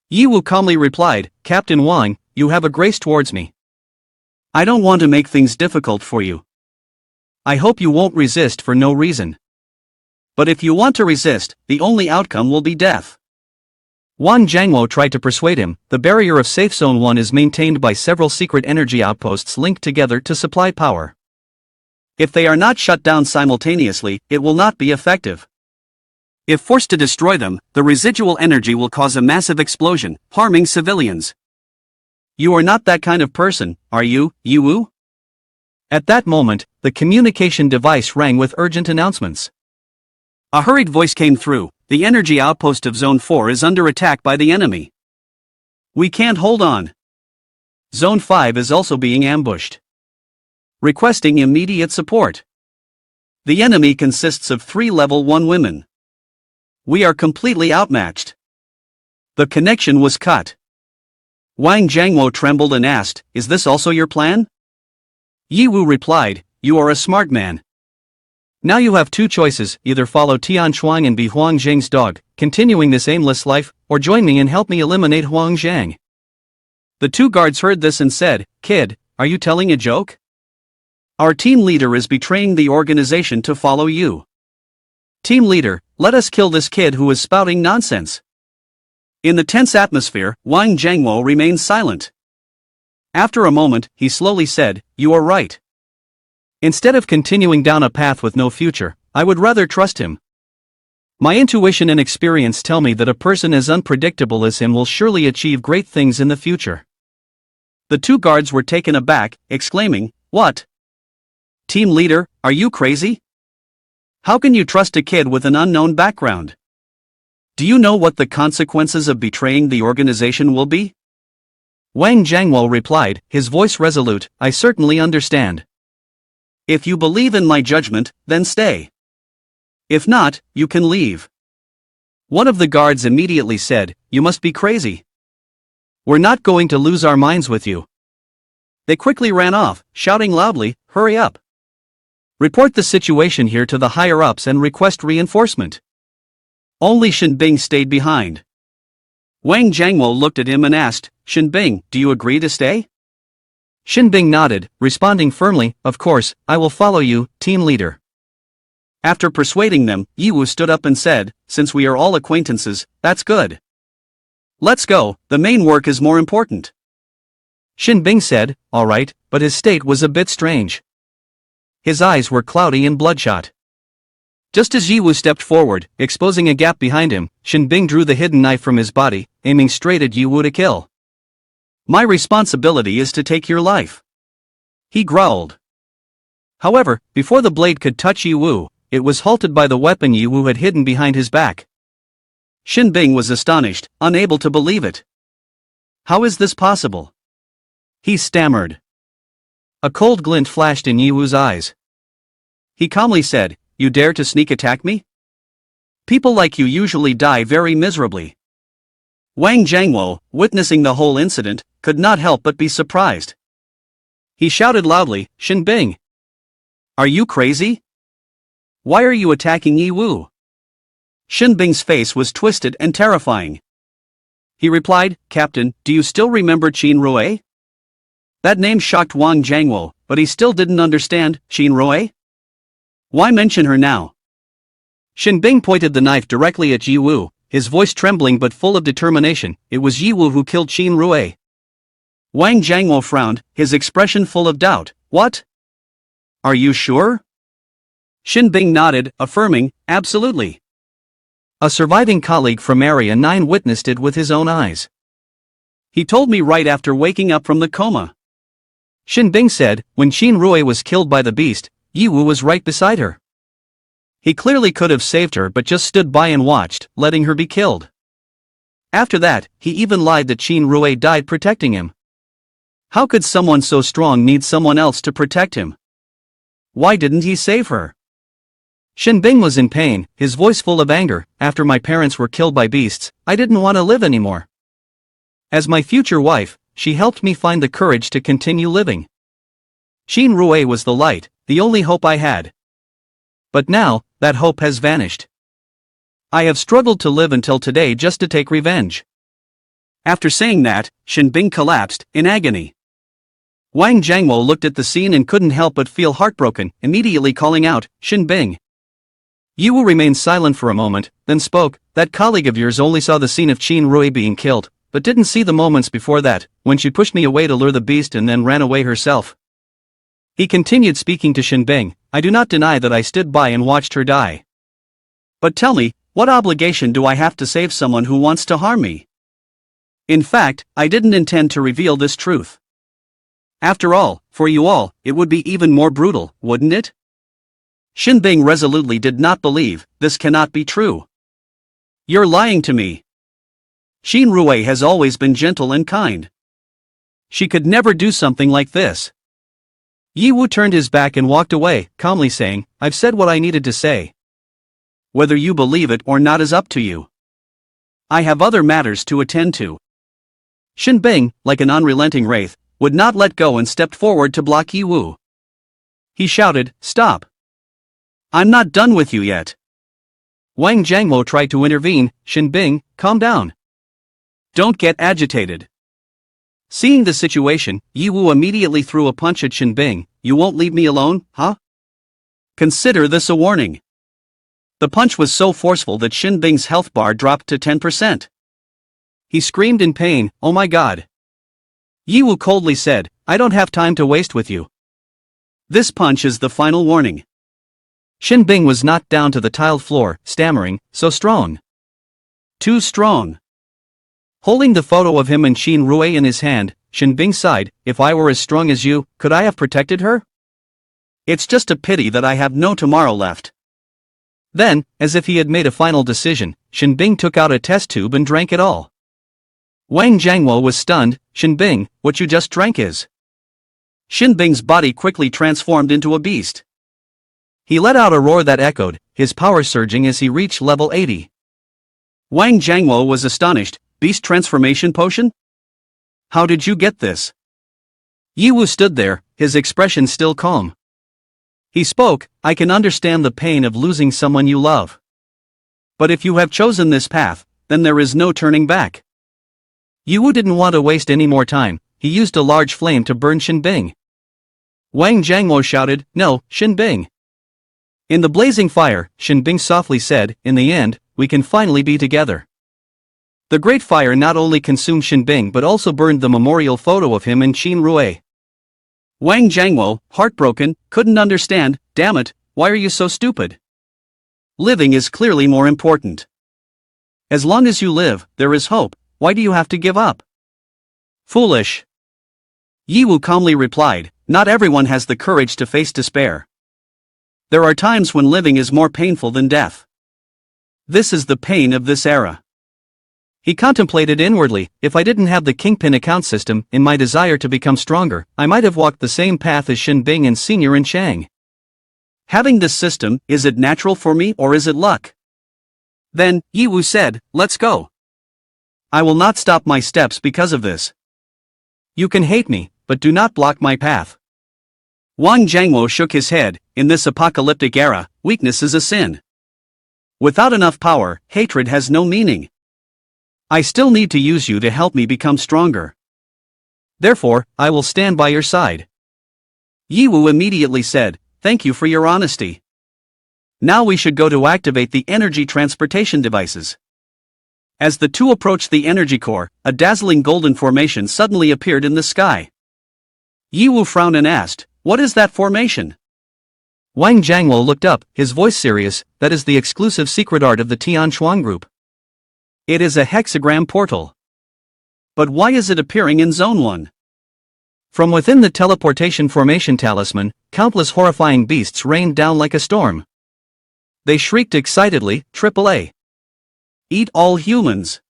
Speaker 1: Ye Wu calmly replied, Captain Wang, you have a grace towards me.
Speaker 2: I don't want to make things difficult for you.
Speaker 1: I hope you won't resist for no reason.
Speaker 2: But if you want to resist, the only outcome will be death.
Speaker 1: Wang Jiangwo tried to persuade him, the barrier of Safe Zone 1 is maintained by several secret energy outposts linked together to supply power.
Speaker 2: If they are not shut down simultaneously, it will not be effective. If forced to destroy them, the residual energy will cause a massive explosion, harming civilians. You are not that kind of person, are you, Ye Wu?
Speaker 1: At that moment, the communication device rang with urgent announcements.
Speaker 2: A hurried voice came through, the energy outpost of Zone 4 is under attack by the enemy. We can't hold on.
Speaker 1: Zone 5 is also being ambushed.
Speaker 2: Requesting immediate support. The enemy consists of 3 level 1 women. We are completely outmatched. The connection was cut. Wang Jiangwo trembled and asked, is this also your plan?
Speaker 1: Ye Wu replied, you are a smart man. Now you have two choices, either follow Tian Shuang and be Huang Zhang's dog, continuing this aimless life, or join me and help me eliminate Huang Zhang.
Speaker 2: The two guards heard this and said, kid, are you telling a joke? Our team leader is betraying the organization to follow you. Team leader, let us kill this kid who is spouting nonsense. In the tense atmosphere, Wang Jiangwo remained silent. After a moment, he slowly said, you are right.
Speaker 1: Instead of continuing down a path with no future, I would rather trust him. My intuition and experience tell me that a person as unpredictable as him will surely achieve great things in the future.
Speaker 2: The two guards were taken aback, exclaiming, what? Team leader, are you crazy? How can you trust a kid with an unknown background? Do you know what the consequences of betraying the organization will be?
Speaker 1: Wang Jiangwo replied, his voice resolute, I certainly understand.
Speaker 2: If you believe in my judgment, then stay. If not, you can leave.
Speaker 1: One of the guards immediately said, you must be crazy. We're not going to lose our minds with you.
Speaker 2: They quickly ran off, shouting loudly, hurry up.
Speaker 1: Report the situation here to the higher-ups and request reinforcement.
Speaker 2: Only Shinbing stayed behind. Wang Jiangwo looked at him and asked, Shinbing, do you agree to stay?
Speaker 1: Shinbing nodded, responding firmly, of course, I will follow you, team leader.
Speaker 2: After persuading them, Ye Wu stood up and said, since we are all acquaintances, that's good. Let's go, the main work is more important.
Speaker 1: Shinbing said, all right, but his state was a bit strange. His eyes were cloudy and bloodshot. Just as Ye Wu stepped forward, exposing a gap behind him, Shinbing drew the hidden knife from his body, aiming straight at Ye Wu to kill.
Speaker 2: My responsibility is to take your life. He growled.
Speaker 1: However, before the blade could touch Ye Wu, it was halted by the weapon Ye Wu had hidden behind his back.
Speaker 2: Shinbing was astonished, unable to believe it. How is this possible? He stammered.
Speaker 1: A cold glint flashed in Ye Wu's eyes.
Speaker 2: He calmly said, you dare to sneak attack me? People like you usually die very miserably. Wang Jiangwo, witnessing the whole incident, could not help but be surprised. He shouted loudly, Shinbing! Are you crazy? Why are you attacking Ye Wu? Shinbing's face was twisted and terrifying. He replied, Captain, do you still remember Qin Rue? That name shocked Wang Jiangwo, but he still didn't understand, Qin Rue? Why mention her now?
Speaker 1: Shinbing pointed the knife directly at Ye Wu, his voice trembling but full of determination, it was Ye Wu who killed Qin Rue.
Speaker 2: Wang Jiangwo frowned, his expression full of doubt. What? Are you sure? Xin Bing nodded, affirming, absolutely.
Speaker 1: A surviving colleague from Area 9 witnessed it with his own eyes.
Speaker 2: He told me right after waking up from the coma.
Speaker 1: Xin Bing said, when Qin Rui was killed by the beast, Ye Wu was right beside her. He clearly could have saved her but just stood by and watched, letting her be killed. After that, he even lied that Qin Rui died protecting him. How could someone so strong need someone else to protect him? Why didn't he save her? Xin Bing was in pain, his voice full of anger. After my parents were killed by beasts, I didn't want to live anymore. As my future wife, she helped me find the courage to continue living. Qin Rui was the light, the only hope I had. But now, that hope has vanished. I have struggled to live until today just to take revenge. After saying that, Xin Bing collapsed, in agony. Wang Jiangwo looked at the scene and couldn't help but feel heartbroken, immediately calling out, Xin Bing. Ye Wu remained silent for a moment, then spoke. That colleague of yours only saw the scene of Qin Rui being killed, but didn't see the moments before that, when she pushed me away to lure the beast and then ran away herself. He continued speaking to Xin Bing. I do not deny that I stood by and watched her die. But tell me, what obligation do I have to save someone who wants to harm me? In fact, I didn't intend to reveal this truth. After all, for you all, it would be even more brutal, wouldn't it? Xin Bing resolutely did not believe. This cannot be true. You're lying to me. Qin Rui has always been gentle and kind. She could never do something like this. Ye Wu turned his back and walked away, calmly saying, I've said what I needed to say. Whether you believe it or not is up to you. I have other matters to attend to. Xin Bing, like an unrelenting wraith, would not let go and stepped forward to block Ye Wu. He shouted, Stop! I'm not done with you yet. Wang Jiangwo tried to intervene. Xin Bing, calm down. Don't get agitated. Seeing the situation, Ye Wu immediately threw a punch at Xin Bing. You won't leave me alone, huh? Consider this a warning. The punch was so forceful that Xin Bing's health bar dropped to 10%. He screamed in pain, Oh my god. Ye Wu coldly said, I don't have time to waste with you. This punch is the final warning. Xin Bing was knocked down to the tiled floor, stammering, so strong. Too strong. Holding the photo of him and Qin Rui in his hand, Xin Bing sighed, If I were as strong as you, could I have protected her? It's just a pity that I have no tomorrow left. Then, as if he had made a final decision, Xin Bing took out a test tube and drank it all. Wang Jiangwo was stunned. Xin Bing, what you just drank is. Xin Bing's body quickly transformed into a beast. He let out a roar that echoed, his power surging as he reached level 80. Wang Jiangwo was astonished. Beast transformation potion? How did you get this? Ye Wu stood there, his expression still calm. He spoke, I can understand the pain of losing someone you love. But if you have chosen this path, then there is no turning back. Ye Wu didn't want to waste any more time. He used a large flame to burn Xin Bing. Wang Jiangwo shouted, No, Xin Bing. In the blazing fire, Xin Bing softly said, In the end, we can finally be together. The great fire not only consumed Xin Bing but also burned the memorial photo of him and Qin Rui. Wang Jiangwo, heartbroken, couldn't understand. Damn it, why are you so stupid? Living is clearly more important. As long as you live, there is hope. Why do you have to give up? Foolish. Ye Wu calmly replied, Not everyone has the courage to face despair. There are times when living is more painful than death. This is the pain of this era. He contemplated inwardly, if I didn't have the Kingpin Account system, in my desire to become stronger, I might have walked the same path as Xin Bing and Senior and Chang. Having this system, is it natural for me or is it luck? Then, Ye Wu said, Let's go. I will not stop my steps because of this. You can hate me, but do not block my path. Wang Jiangwo shook his head. In this apocalyptic era, weakness is a sin. Without enough power, hatred has no meaning. I still need to use you to help me become stronger. Therefore, I will stand by your side. Ye Wu immediately said, Thank you for your honesty. Now we should go to activate the energy transportation devices.
Speaker 2: As the two approached the energy core, a dazzling golden formation suddenly appeared in the sky. Ye Wu frowned and asked, "What is that formation?"
Speaker 1: Wang Jiangwo looked up, his voice serious. "That is the exclusive secret art of the Tian Chuang group.
Speaker 2: It is a hexagram portal. But why is it appearing in Zone 1?
Speaker 1: From within the teleportation formation talisman, countless horrifying beasts rained down like a storm. They shrieked excitedly, "AAA!
Speaker 2: Eat all humans!"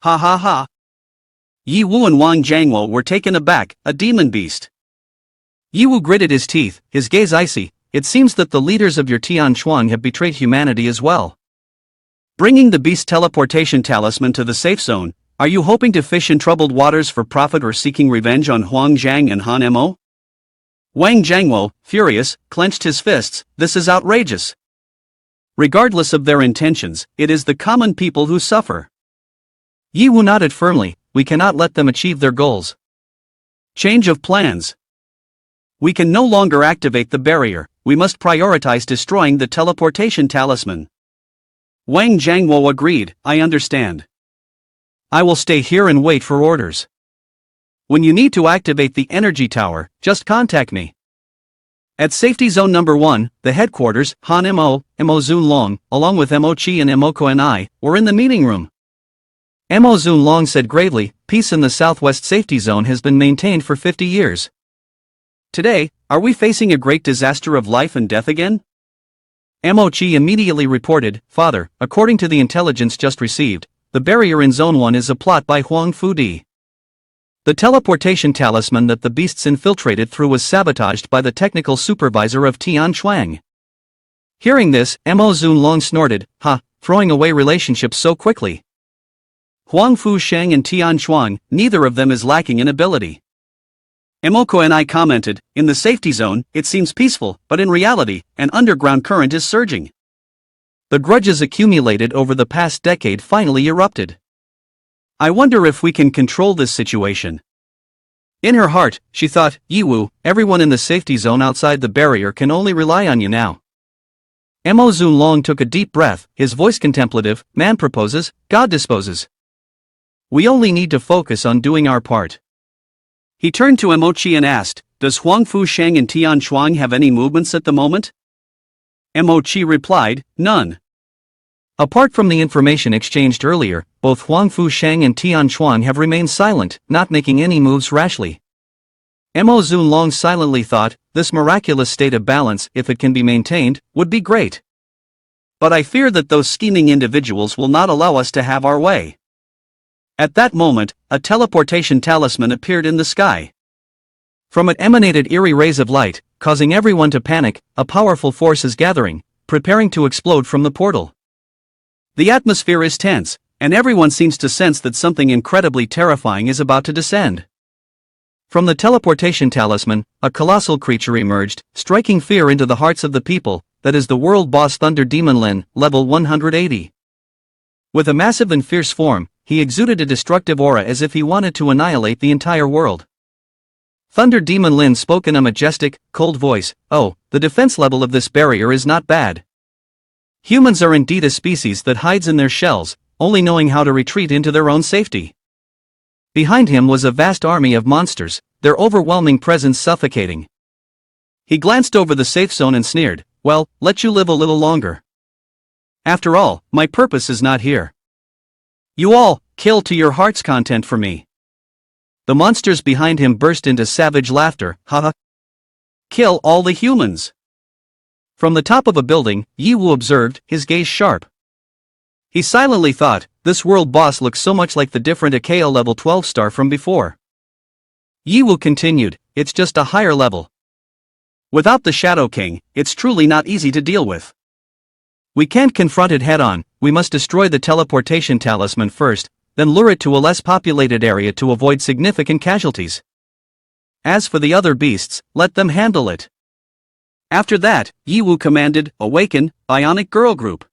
Speaker 2: Ha ha ha! Ye Wu and Wang Jiangwo were taken aback, a demon beast.
Speaker 1: Ye Wu gritted his teeth, his gaze icy. "It seems that the leaders of your Tian Chuang have betrayed humanity as well."
Speaker 2: Bringing the beast teleportation talisman to the safe zone, are you hoping to fish in troubled waters for profit or seeking revenge on Huang Zhang and Han Mo? Wang Jiangwo, furious, clenched his fists. "This is outrageous. Regardless of their intentions, it is the common people who suffer."
Speaker 1: Ye Wu nodded firmly. "We cannot let them achieve their goals."
Speaker 2: Change of plans. We can no longer activate the barrier, we must prioritize destroying the teleportation talisman. Wang Jiangwo agreed. "I understand.
Speaker 1: I will stay here and wait for orders. When you need to activate the energy tower, just contact me."
Speaker 2: At Safety Zone Number 1, the headquarters, Han Mo, Mo Zunlong, along with Mo Chi and Mo Koenai, were in the meeting room.
Speaker 1: Mo Zunlong said gravely, "Peace in the Southwest Safety Zone has been maintained for 50 years.
Speaker 2: Today, are we facing a great disaster of life and death again?"
Speaker 1: Mo Chi immediately reported, "Father, according to the intelligence just received, the barrier in Zone 1 is a plot by Huang Fudi. The teleportation talisman that the beasts infiltrated through was sabotaged by the technical supervisor of Tian Chuang." Hearing this, Mo Zunlong snorted, "Ha, throwing away relationships so quickly.
Speaker 2: Huang Fu Sheng and Tian Chuang, neither of them is lacking in ability." Emoko and I commented, "In the safety zone, it seems peaceful, but in reality, an underground current is surging.
Speaker 1: The grudges accumulated over the past decade finally erupted.
Speaker 2: I wonder if we can control this situation."
Speaker 1: In her heart, she thought, "Ye Wu, everyone in the safety zone outside the barrier can only rely on you now." Mo Zunlong took a deep breath, his voice contemplative. "Man proposes, God disposes. We only need to focus on doing our part."
Speaker 2: He turned to Emochi and asked, "Does Huang Fu Sheng and Tian Chuang have any movements at the moment?" Emochi replied, "None.
Speaker 1: Apart from the information exchanged earlier, both Huang Fu Sheng and Tian Chuang have remained silent, not making any moves rashly." Mo Zunlong silently thought, "This miraculous state of balance, if it can be maintained, would be great.
Speaker 2: But I fear that those scheming individuals will not allow us to have our way." At that moment, a teleportation talisman appeared in the sky.
Speaker 1: From it emanated eerie rays of light, causing everyone to panic. A powerful force is gathering, preparing to explode from the portal.
Speaker 2: The atmosphere is tense, and everyone seems to sense that something incredibly terrifying is about to descend.
Speaker 1: From the teleportation talisman, a colossal creature emerged, striking fear into the hearts of the people. That is the world boss Thunder Demon Lin, level 180. With a massive and fierce form, he exuded a destructive aura as if he wanted to annihilate the entire world. Thunder Demon Lin spoke in a majestic, cold voice. "Oh, the defense level of this barrier is not bad. Humans are indeed a species that hides in their shells, only knowing how to retreat into their own safety." Behind him was a vast army of monsters, their overwhelming presence suffocating. He glanced over the safe zone and sneered, "Well, let you live a little longer. After all, my purpose is not here. You all, kill to your heart's content for me." The monsters behind him burst into savage laughter. "Haha.
Speaker 2: Kill all the humans."
Speaker 1: From the top of a building, Ye Wu observed, his gaze sharp. He silently thought, "This world boss looks so much like the different Ikea level 12 star from before." Ye Wu continued, "It's just a higher level.
Speaker 2: Without the Shadow King, it's truly not easy to deal with.
Speaker 1: We can't confront it head on, we must destroy the teleportation talisman first, then lure it to a less populated area to avoid significant casualties. As for the other beasts, let them handle it."
Speaker 2: After that, Ye Wu commanded, "Awaken, Bionic Girl Group."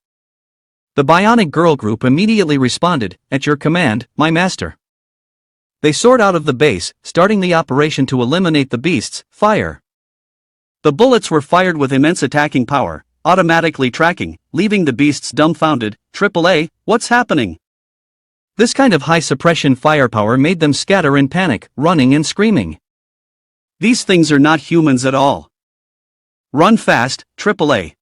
Speaker 1: The Bionic Girl Group immediately responded, "At your command, my master." They soared out of the base, starting the operation to eliminate the beasts. Fire.
Speaker 2: The bullets were fired with immense attacking power, automatically tracking, leaving the beasts dumbfounded. "AAA, what's happening?"
Speaker 1: This kind of high suppression firepower made them scatter in panic, running and screaming.
Speaker 2: These things are not humans at all. Run fast, AAA.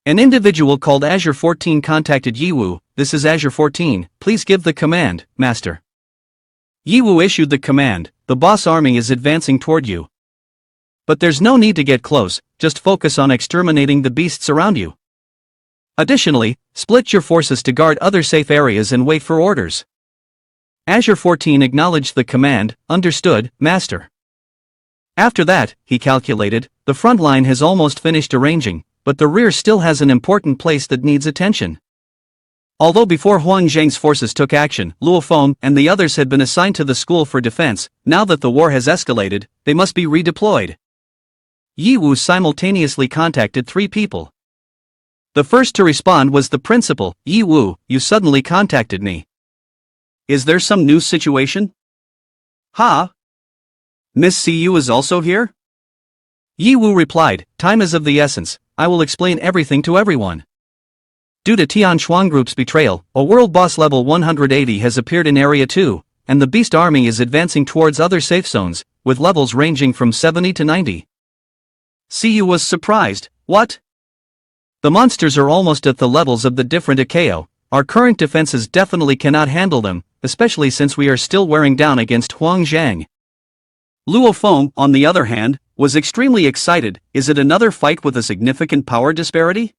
Speaker 1: An individual called Azure 14 contacted Ye Hao. This is Azure 14, please give the command, Master. Ye Hao issued the command, the boss army is advancing toward you. But there's no need to get close, just focus on exterminating the beasts around you. Additionally, split your forces to guard other safe areas and wait for orders. Azure 14 acknowledged the command, understood, Master. After that, he calculated, the front line has almost finished arranging, but the rear still has an important place that needs attention. Although before Huang Zhang's forces took action, Luo Feng and the others had been assigned to the school for defense, now that the war has escalated, they must be redeployed. Ye Hao simultaneously contacted 3 people. The first to respond was the principal. Ye Hao, you suddenly contacted me.
Speaker 2: Is there some new situation? Ha? Miss Cu is also here?
Speaker 1: Ye Hao replied, time is of the essence, I will explain everything to everyone. Due to Tian Shuang Group's betrayal, a world boss level 180 has appeared in Area 2, and the beast army is advancing towards other safe zones, with levels ranging from 70 to 90.
Speaker 2: Cu was surprised, what?
Speaker 1: The monsters are almost at the levels of the different Ikeo, our current defenses definitely cannot handle them, especially since we are still wearing down against Huang Zhang.
Speaker 2: Luo Feng, on the other hand, was extremely excited. Is it another fight with a significant power disparity?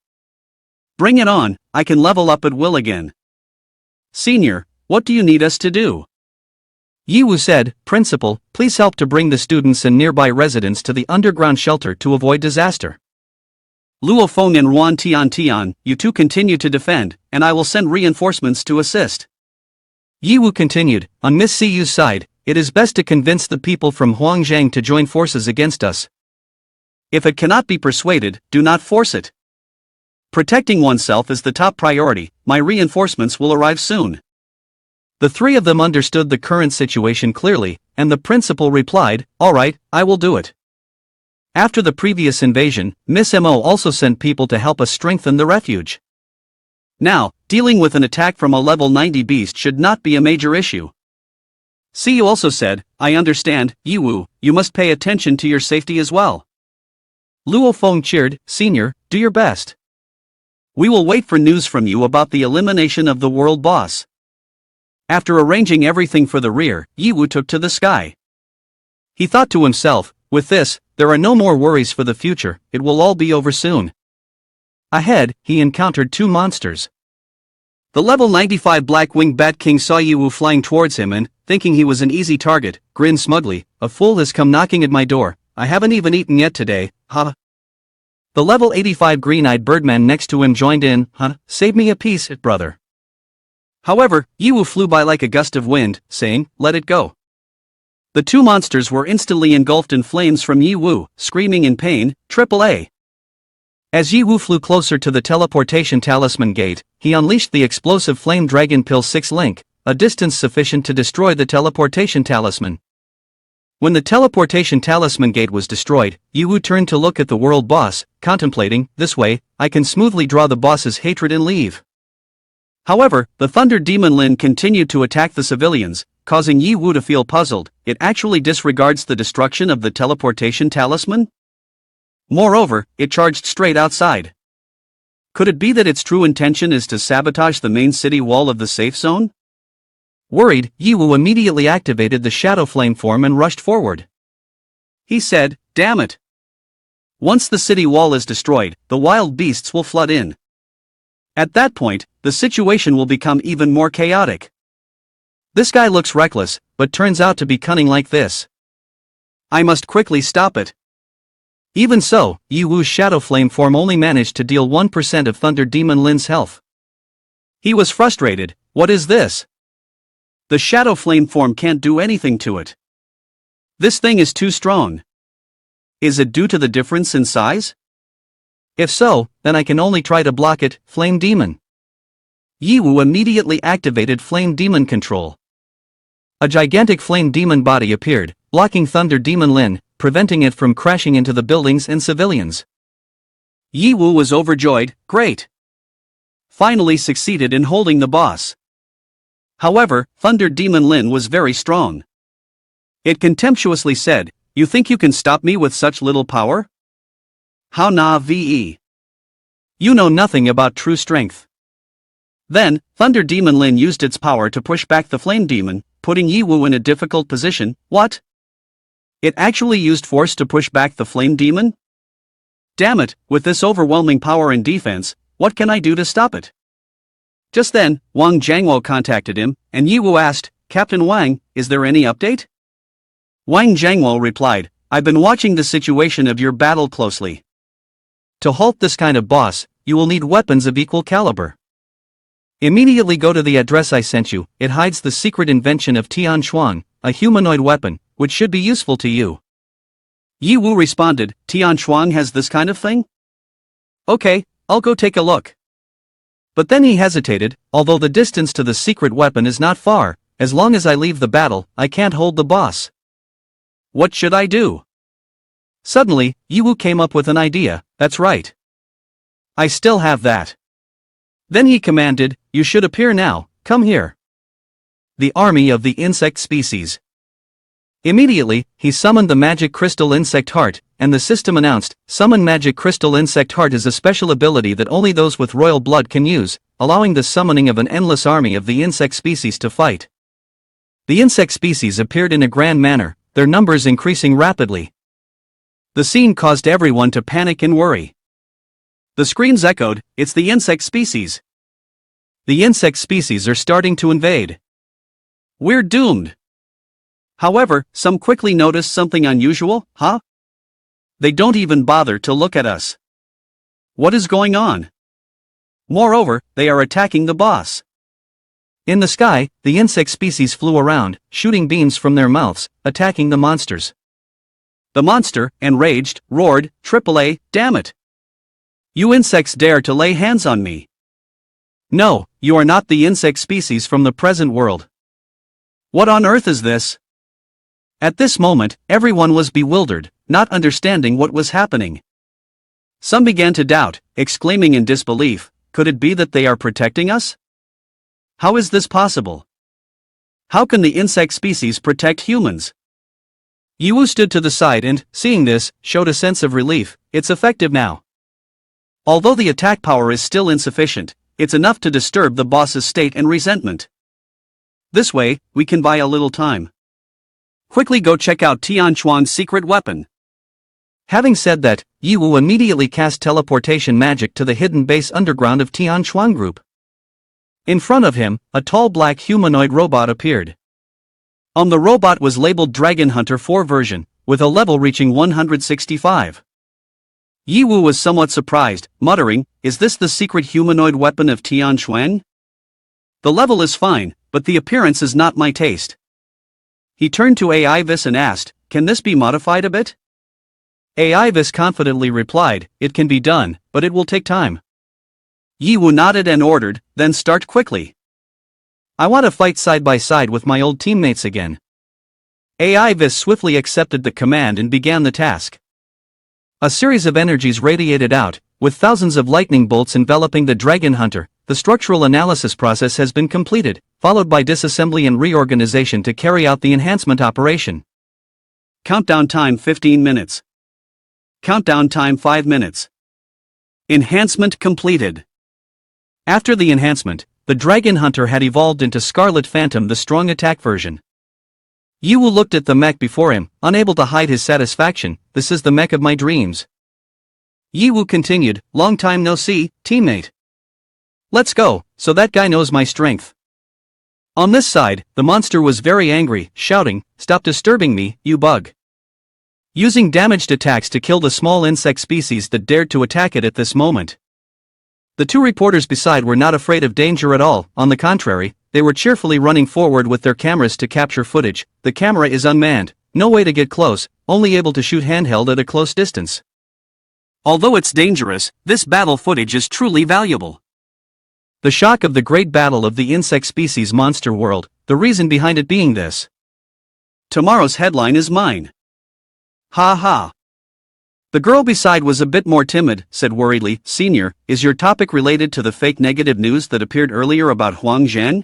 Speaker 2: Bring it on, I can level up at will again. Senior, what do you need us to do?
Speaker 1: Ye Hao said, Principal, please help to bring the students and nearby residents to the underground shelter to avoid disaster.
Speaker 2: Luo Feng and Ruan Tian, you two continue to defend, and I will send reinforcements to assist.
Speaker 1: Ye Hao continued, on Miss Cu's side, it is best to convince the people from Huang Zhang to join forces against us.
Speaker 2: If it cannot be persuaded, do not force it. Protecting oneself is the top priority, my reinforcements will arrive soon.
Speaker 1: The 3 of them understood the current situation clearly, and the principal replied, alright, I will do it. After the previous invasion, Miss Mo also sent people to help us strengthen the refuge.
Speaker 2: Now, dealing with an attack from a level 90 beast should not be a major issue. Cu also said, I understand, Ye Hao, you must pay attention to your safety as well.
Speaker 1: Luo Feng cheered, Senior, do your best.
Speaker 2: We will wait for news from you about the elimination of the world boss. After arranging everything for the rear, Ye Hao took to the sky. He thought to himself, with this, there are no more worries for the future, it will all be over soon.
Speaker 1: Ahead, he encountered 2 monsters.
Speaker 2: The level 95 Black-Winged Bat King saw Ye Hao flying towards him and, thinking he was an easy target, grinned smugly, a fool has come knocking at my door, I haven't even eaten yet today, ha. The level 85 Green-Eyed Birdman next to him joined in, save me a piece, brother. However, Ye Hao flew by like a gust of wind, saying, let it go. The 2 monsters were instantly engulfed in flames from Ye Hao, screaming in pain, AAA.
Speaker 1: As Ye Hao flew closer to the teleportation talisman gate, he unleashed the explosive flame dragon pill 6 link, a distance sufficient to destroy the teleportation talisman. When the teleportation talisman gate was destroyed, Ye Hao turned to look at the world boss, contemplating, this way, I can smoothly draw the boss's hatred and leave. However, the Thunder Demon Lin continued to attack the civilians, causing Ye Hao to feel puzzled. It actually disregards the destruction of the teleportation talisman? Moreover, it charged straight outside. Could it be that its true intention is to sabotage the main city wall of the safe zone? Worried, Ye Hao immediately activated the Shadow Flame form and rushed forward. He said, damn it. Once the city wall is destroyed, the wild beasts will flood in. At that point, the situation will become even more chaotic. This guy looks reckless, but turns out to be cunning like this. I must quickly stop it. Even so, Ye Hao's Shadow Flame form only managed to deal 1% of Thunder Demon Lin's health. He was frustrated, what is this? The Shadow Flame form can't do anything to it. This thing is too strong. Is it due to the difference in size? If so, then I can only try to block it, Flame Demon. Ye Hao immediately activated Flame Demon control. A gigantic Flame Demon body appeared, blocking Thunder Demon Lin, preventing it from crashing into the buildings and civilians. Ye Hao was overjoyed, great. Finally succeeded in holding the boss.
Speaker 2: However, Thunder Demon Lin was very strong. It contemptuously said, "You think you can stop me with such little power? How na ve? You know nothing about true strength." Then, Thunder Demon Lin used its power to push back the Flame Demon, putting Ye Wu in a difficult position. What? It actually used force to push back the Flame Demon? Damn it, with this overwhelming power and defense, what can I do to stop it? Just then, Wang Jiangwo contacted him, and Ye Wu asked, "Captain Wang, is there any update?" Wang Jiangwo replied, "I've been watching the situation of your battle closely. To halt this kind of boss, you will need weapons of equal caliber. Immediately go to the address I sent you. It hides the secret invention of Tian Xuan, a humanoid weapon, which should be useful to you." Ye Wu responded, "Tian Xuan has this kind of thing? Okay, I'll go take a look." But then he hesitated. Although the distance to the secret weapon is not far, as long as I leave the battle, I can't hold the boss. What should I do? Suddenly, Ye Wu came up with an idea. That's right. I still have that. Then he commanded, "You should appear now, come here." The army of the insect species. Immediately, he summoned the magic crystal insect heart, and the system announced, "Summon magic crystal insect heart is a special ability that only those with royal blood can use, allowing the summoning of an endless army of the insect species to fight." The insect species appeared in a grand manner, their numbers increasing rapidly. The scene caused everyone to panic and worry. The screams echoed, "It's the insect species! The insect species are starting to invade. We're doomed!" However, some quickly noticed something unusual. Huh? They don't even bother to look at us. What is going on? Moreover, they are attacking the boss. In the sky, the insect species flew around, shooting beams from their mouths, attacking the monsters. The monster, enraged, roared, "AAA, damn it! You insects dare to lay hands on me! No, you are not the insect species from the present world. What on earth is this?" At this moment, everyone was bewildered, not understanding what was happening. Some began to doubt, exclaiming in disbelief, "Could it be that they are protecting us? How is this possible? How can the insect species protect humans?" Ye Wu stood to the side and, seeing this, showed a sense of relief. It's effective now. Although the attack power is still insufficient, it's enough to disturb the boss's state and resentment. This way, we can buy a little time. Quickly go check out Tian Xuan's secret weapon. Having said that, Ye Wu immediately cast teleportation magic to the hidden base underground of Tian Xuan Group. In front of him, a tall black humanoid robot appeared. On the robot was labeled Dragon Hunter 4 version, with a level reaching 165. Ye Wu was somewhat surprised, muttering, "Is this the secret humanoid weapon of Tian Xuan? The level is fine, but the appearance is not my taste." He turned to AI Vis and asked, "Can this be modified a bit?" AI Vis confidently replied, "It can be done, but it will take time." Ye Wu nodded and ordered, "Then start quickly. I want to fight side by side with my old teammates again." AI Vis swiftly accepted the command and began the task. A series of energies radiated out, with thousands of lightning bolts enveloping the Dragon Hunter. The structural analysis process has been completed, followed by disassembly and reorganization to carry out the enhancement operation. Countdown time 15 minutes. Countdown time 5 minutes. Enhancement completed. After the enhancement, the Dragon Hunter had evolved into Scarlet Phantom, the strong attack version. Ye Wu looked at the mech before him, unable to hide his satisfaction. "This is the mech of my dreams." Ye Wu continued, "Long time no see, teammate. Let's go, so that guy knows my strength." On this side, the monster was very angry, shouting, "Stop disturbing me, you bug." Using damaged attacks to kill the small insect species that dared to attack it at this moment. The two reporters beside were not afraid of danger at all. On the contrary, they were cheerfully running forward with their cameras to capture footage. The camera is unmanned, no way to get close, only able to shoot handheld at a close distance. Although it's dangerous, this battle footage is truly valuable. The shock of the great battle of the insect species monster world, the reason behind it being this. Tomorrow's headline is mine. Ha ha. The girl beside was a bit more timid, said worriedly, "Senior, is your topic related to the fake negative news that appeared earlier about Huang Zhen?"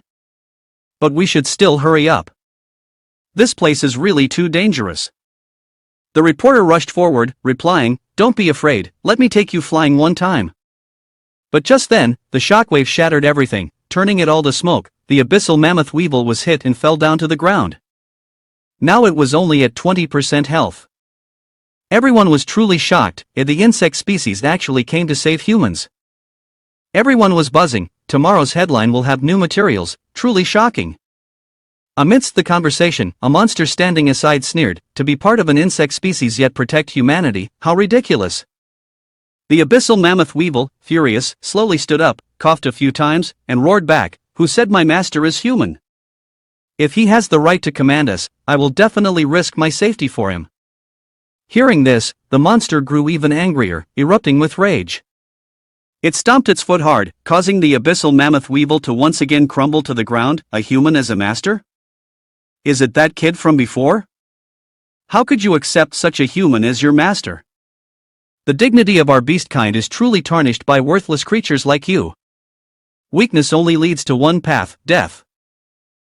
Speaker 1: But we should still hurry up.
Speaker 2: This place is really too dangerous. The reporter rushed forward, replying, "Don't be afraid, let me take you flying one time."
Speaker 1: But just then, the shockwave shattered everything, turning it all to smoke. The abyssal mammoth weevil was hit and fell down to the ground. Now it was only at 20% health. Everyone was truly shocked, and the insect species actually came to save humans. Everyone was buzzing. Tomorrow's headline will have new materials, truly shocking. Amidst the conversation, a monster standing aside sneered, to be part of an insect species yet protect humanity, how ridiculous.
Speaker 2: The abyssal mammoth weevil, furious, slowly stood up, coughed a few times, and roared back, "Who said my master is human?
Speaker 1: If he has the right to command us, I will definitely risk my safety for him." Hearing this, the monster grew even angrier, erupting with rage.
Speaker 2: It stomped its foot hard, causing the abyssal mammoth weevil to once again crumble to the ground. A human as a master? Is it that kid from before? How could you accept such a human as your master?
Speaker 1: The dignity of our beast kind is truly tarnished by worthless creatures like you. Weakness only leads to one path, death.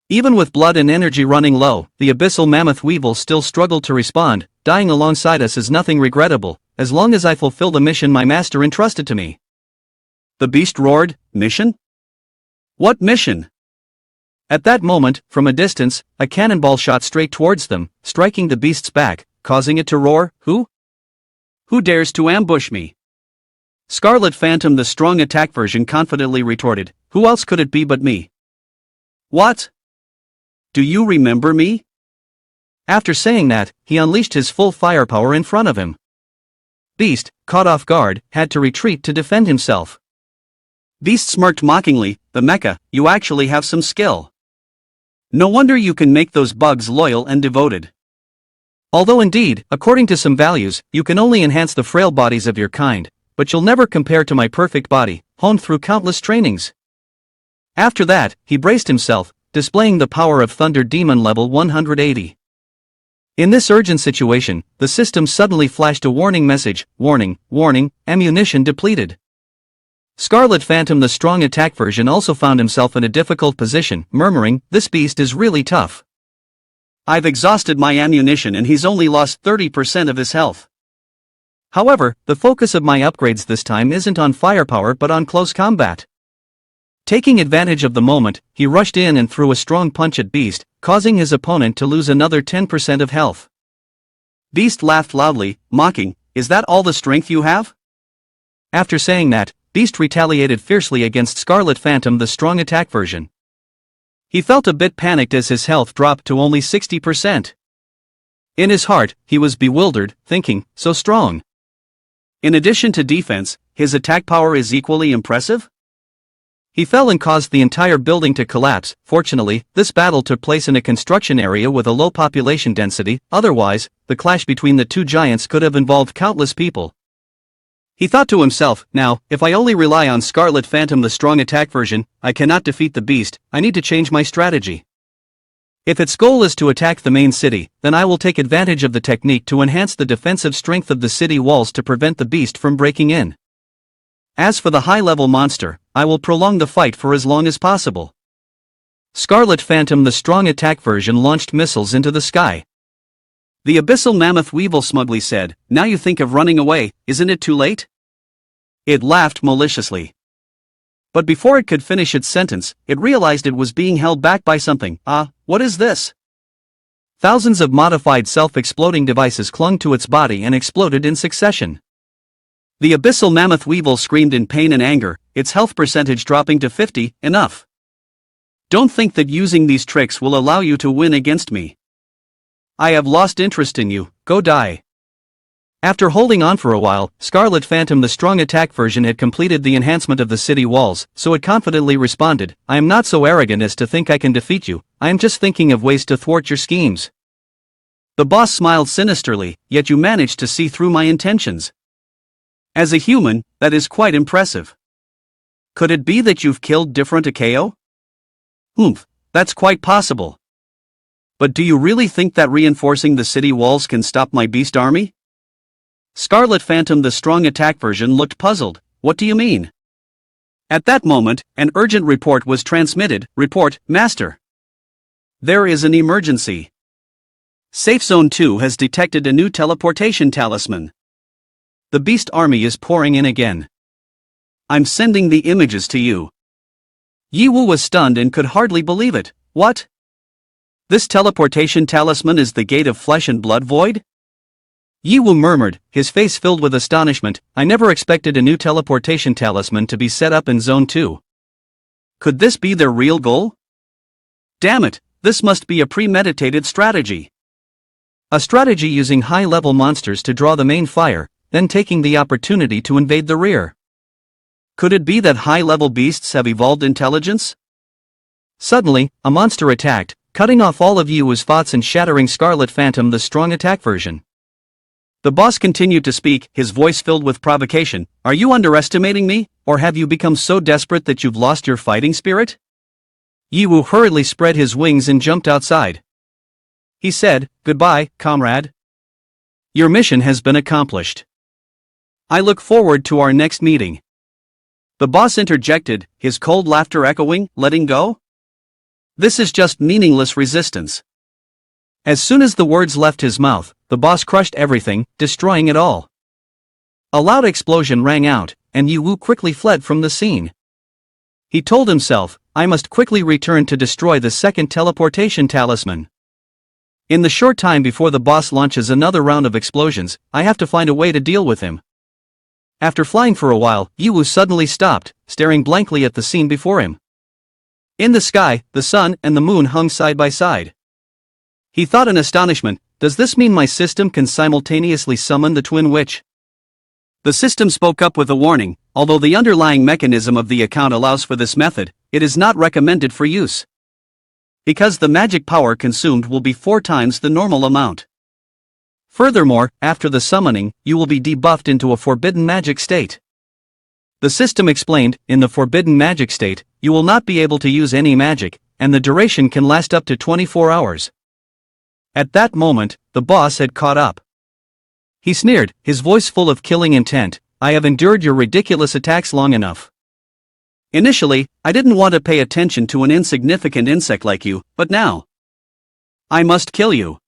Speaker 1: Even with blood and energy running low, the abyssal mammoth weevil still struggled to respond. Dying alongside us is nothing regrettable, as long as I fulfill the mission my master entrusted to me.
Speaker 2: The beast roared, "Mission? What mission?"
Speaker 1: At that moment, from a distance, a cannonball shot straight towards them, striking the beast's back, causing it to roar, "Who?
Speaker 2: Who dares to ambush me?" Scarlet Phantom, the strong attack version, confidently retorted, "Who else could it be but me?" "What? Do you remember me?"
Speaker 1: After saying that, he unleashed his full firepower in front of him. Beast, caught off guard, had to retreat to defend himself.
Speaker 2: Beast smirked mockingly, "The mecha, you actually have some skill. No wonder you can make those bugs loyal and devoted."
Speaker 1: Although indeed, according to some values, you can only enhance the frail bodies of your kind, but you'll never compare to my perfect body, honed through countless trainings. After that, he braced himself, displaying the power of Thunder Demon level 180. In this urgent situation, the system suddenly flashed a warning message, "Warning, warning, ammunition depleted." Scarlet Phantom, the strong attack version, also found himself in a difficult position, murmuring, "This beast is really tough.
Speaker 2: I've exhausted my ammunition and he's only lost 30% of his health."
Speaker 1: However, the focus of my upgrades this time isn't on firepower but on close combat. Taking advantage of the moment, he rushed in and threw a strong punch at Beast, causing his opponent to lose another 10% of health.
Speaker 2: Beast laughed loudly, mocking, "Is that all the strength you have?"
Speaker 1: After saying that, Beast retaliated fiercely against Scarlet Phantom, the strong attack version. He felt a bit panicked as his health dropped to only 60%. In his heart, he was bewildered, thinking, so strong.
Speaker 2: In addition to defense, his attack power is equally impressive?
Speaker 1: He fell and caused the entire building to collapse. Fortunately, this battle took place in a construction area with a low population density, otherwise, the clash between the two giants could have involved countless people. He thought to himself, "Now, if I only rely on Scarlet Phantom, the strong attack version, I cannot defeat the beast. I need to change my strategy. If its goal is to attack the main city, then I will take advantage of the technique to enhance the defensive strength of the city walls to prevent the beast from breaking in. As for the high-level monster, I will prolong the fight for as long as possible." Scarlet Phantom, the strong attack version, launched missiles into the sky.
Speaker 2: The abyssal mammoth weevil smugly said, "Now you think of running away, isn't it too late?" It laughed maliciously. But before it could finish its sentence, it realized it was being held back by something. What is this?
Speaker 1: Thousands of modified self-exploding devices clung to its body and exploded in succession.
Speaker 2: The abyssal mammoth weevil screamed in pain and anger, its health percentage dropping to 50, "Enough. Don't think that using these tricks will allow you to win against me. I have lost interest in you, go die." After holding on for a while, Scarlet Phantom, the strong attack version, had completed the enhancement of the city walls, so it confidently responded, "I am not so arrogant as to think I can defeat you, I am just thinking of ways to thwart your schemes." The boss smiled sinisterly, "Yet you managed to see through my intentions. As a human, that is quite impressive. Could it be that you've killed different Akeo? That's quite possible. But do you really think that reinforcing the city walls can stop my beast army?" Scarlet Phantom, the strong attack version, looked puzzled. "What do you mean?" At that moment, an urgent report was transmitted. "Report, Master. There is an emergency. Safe Zone 2 has detected a new teleportation talisman. The beast army is pouring in again. I'm sending the images to you. Ye Hao was stunned and could hardly believe it. What? This teleportation talisman is the gate of flesh and blood void? Ye Hao murmured, his face filled with astonishment. I never expected a new teleportation talisman to be set up in Zone 2. Could this be their real goal? Damn it, this must be a premeditated strategy. A strategy using high-level monsters to draw the main fire, then taking the opportunity to invade the rear. Could it be that high-level beasts have evolved intelligence? Suddenly, a monster attacked, cutting off all of Ye Hao's thoughts and shattering Scarlet Phantom, the strong attack version. The boss continued to speak, his voice filled with provocation. Are you underestimating me, or have you become so desperate that you've lost your fighting spirit? Ye Hao hurriedly spread his wings and jumped outside. He said, Goodbye, comrade. Your mission has been accomplished. I look forward to our next meeting. The boss interjected, his cold laughter echoing, letting go? This is just meaningless resistance. As soon as the words left his mouth, the boss crushed everything, destroying it all. A loud explosion rang out, and Ye Hao quickly fled from the scene. He told himself, I must quickly return to destroy the second teleportation talisman. In the short time before the boss launches another round of explosions, I have to find a way to deal with him. After flying for a while, Ye Hao suddenly stopped, staring blankly at the scene before him. In the sky, the sun and the moon hung side by side. He thought in astonishment, does this mean my system can simultaneously summon the twin witch? The system spoke up with a warning, although the underlying mechanism of the account allows for this method, it is not recommended for use. Because the magic power consumed will be 4 times the normal amount. Furthermore, after the summoning, you will be debuffed into a forbidden magic state. The system explained, in the forbidden magic state, you will not be able to use any magic, and the duration can last up to 24 hours. At that moment, the boss had caught up. He sneered, his voice full of killing intent, I have endured your ridiculous attacks long enough. Initially, I didn't want to pay attention to an insignificant insect like you, but now I must kill you.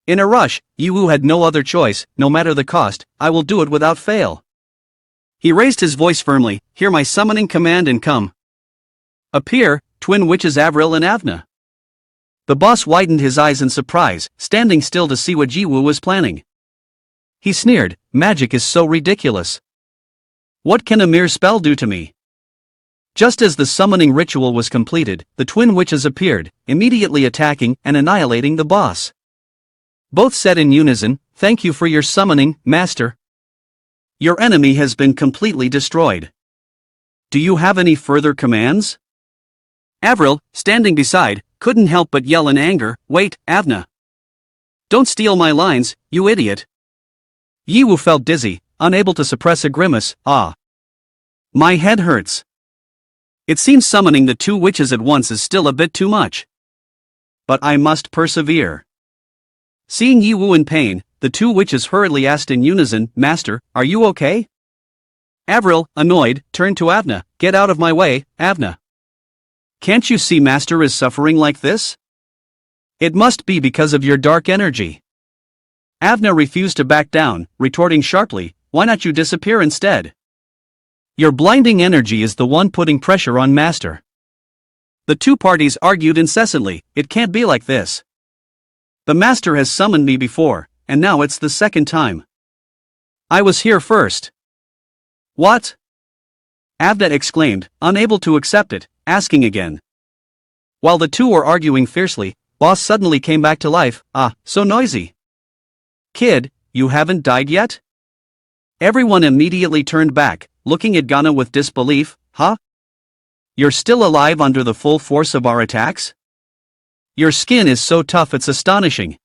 Speaker 2: In a rush, Ye Hao had no other choice, no matter the cost, I will do it without fail. He raised his voice firmly, hear my summoning command and come. Appear, twin witches Avril and Avna. The boss widened his eyes in surprise, standing still to see what Ye Hao was planning. He sneered, magic is so ridiculous. What can a mere spell do to me? Just as the summoning ritual was completed, the twin witches appeared, immediately attacking and annihilating the boss. Both said in unison, thank you for your summoning, master. Your enemy has been completely destroyed. Do you have any further commands? Avril, standing beside, couldn't help but yell in anger, wait, Avna. Don't steal my lines, you idiot. Ye Hao felt dizzy, unable to suppress a grimace, ah. My head hurts. It seems summoning the 2 witches at once is still a bit too much. But I must persevere. Seeing Ye Hao in pain, the 2 witches hurriedly asked in unison, Master, are you okay? Avril, annoyed, turned to Avna, get out of my way, Avna. Can't you see Master is suffering like this? It must be because of your dark energy. Avna refused to back down, retorting sharply, why not you disappear instead? Your blinding energy is the one putting pressure on Master. The 2 parties argued incessantly, it can't be like this. The Master has summoned me before, and now it's the second time. I was here first. What? Avna exclaimed, unable to accept it, asking again. While the 2 were arguing fiercely, Boss suddenly came back to life, so noisy. Kid, you haven't died yet? Everyone immediately turned back, looking at Ghana with disbelief, huh? You're still alive under the full force of our attacks? Your skin is so tough it's astonishing.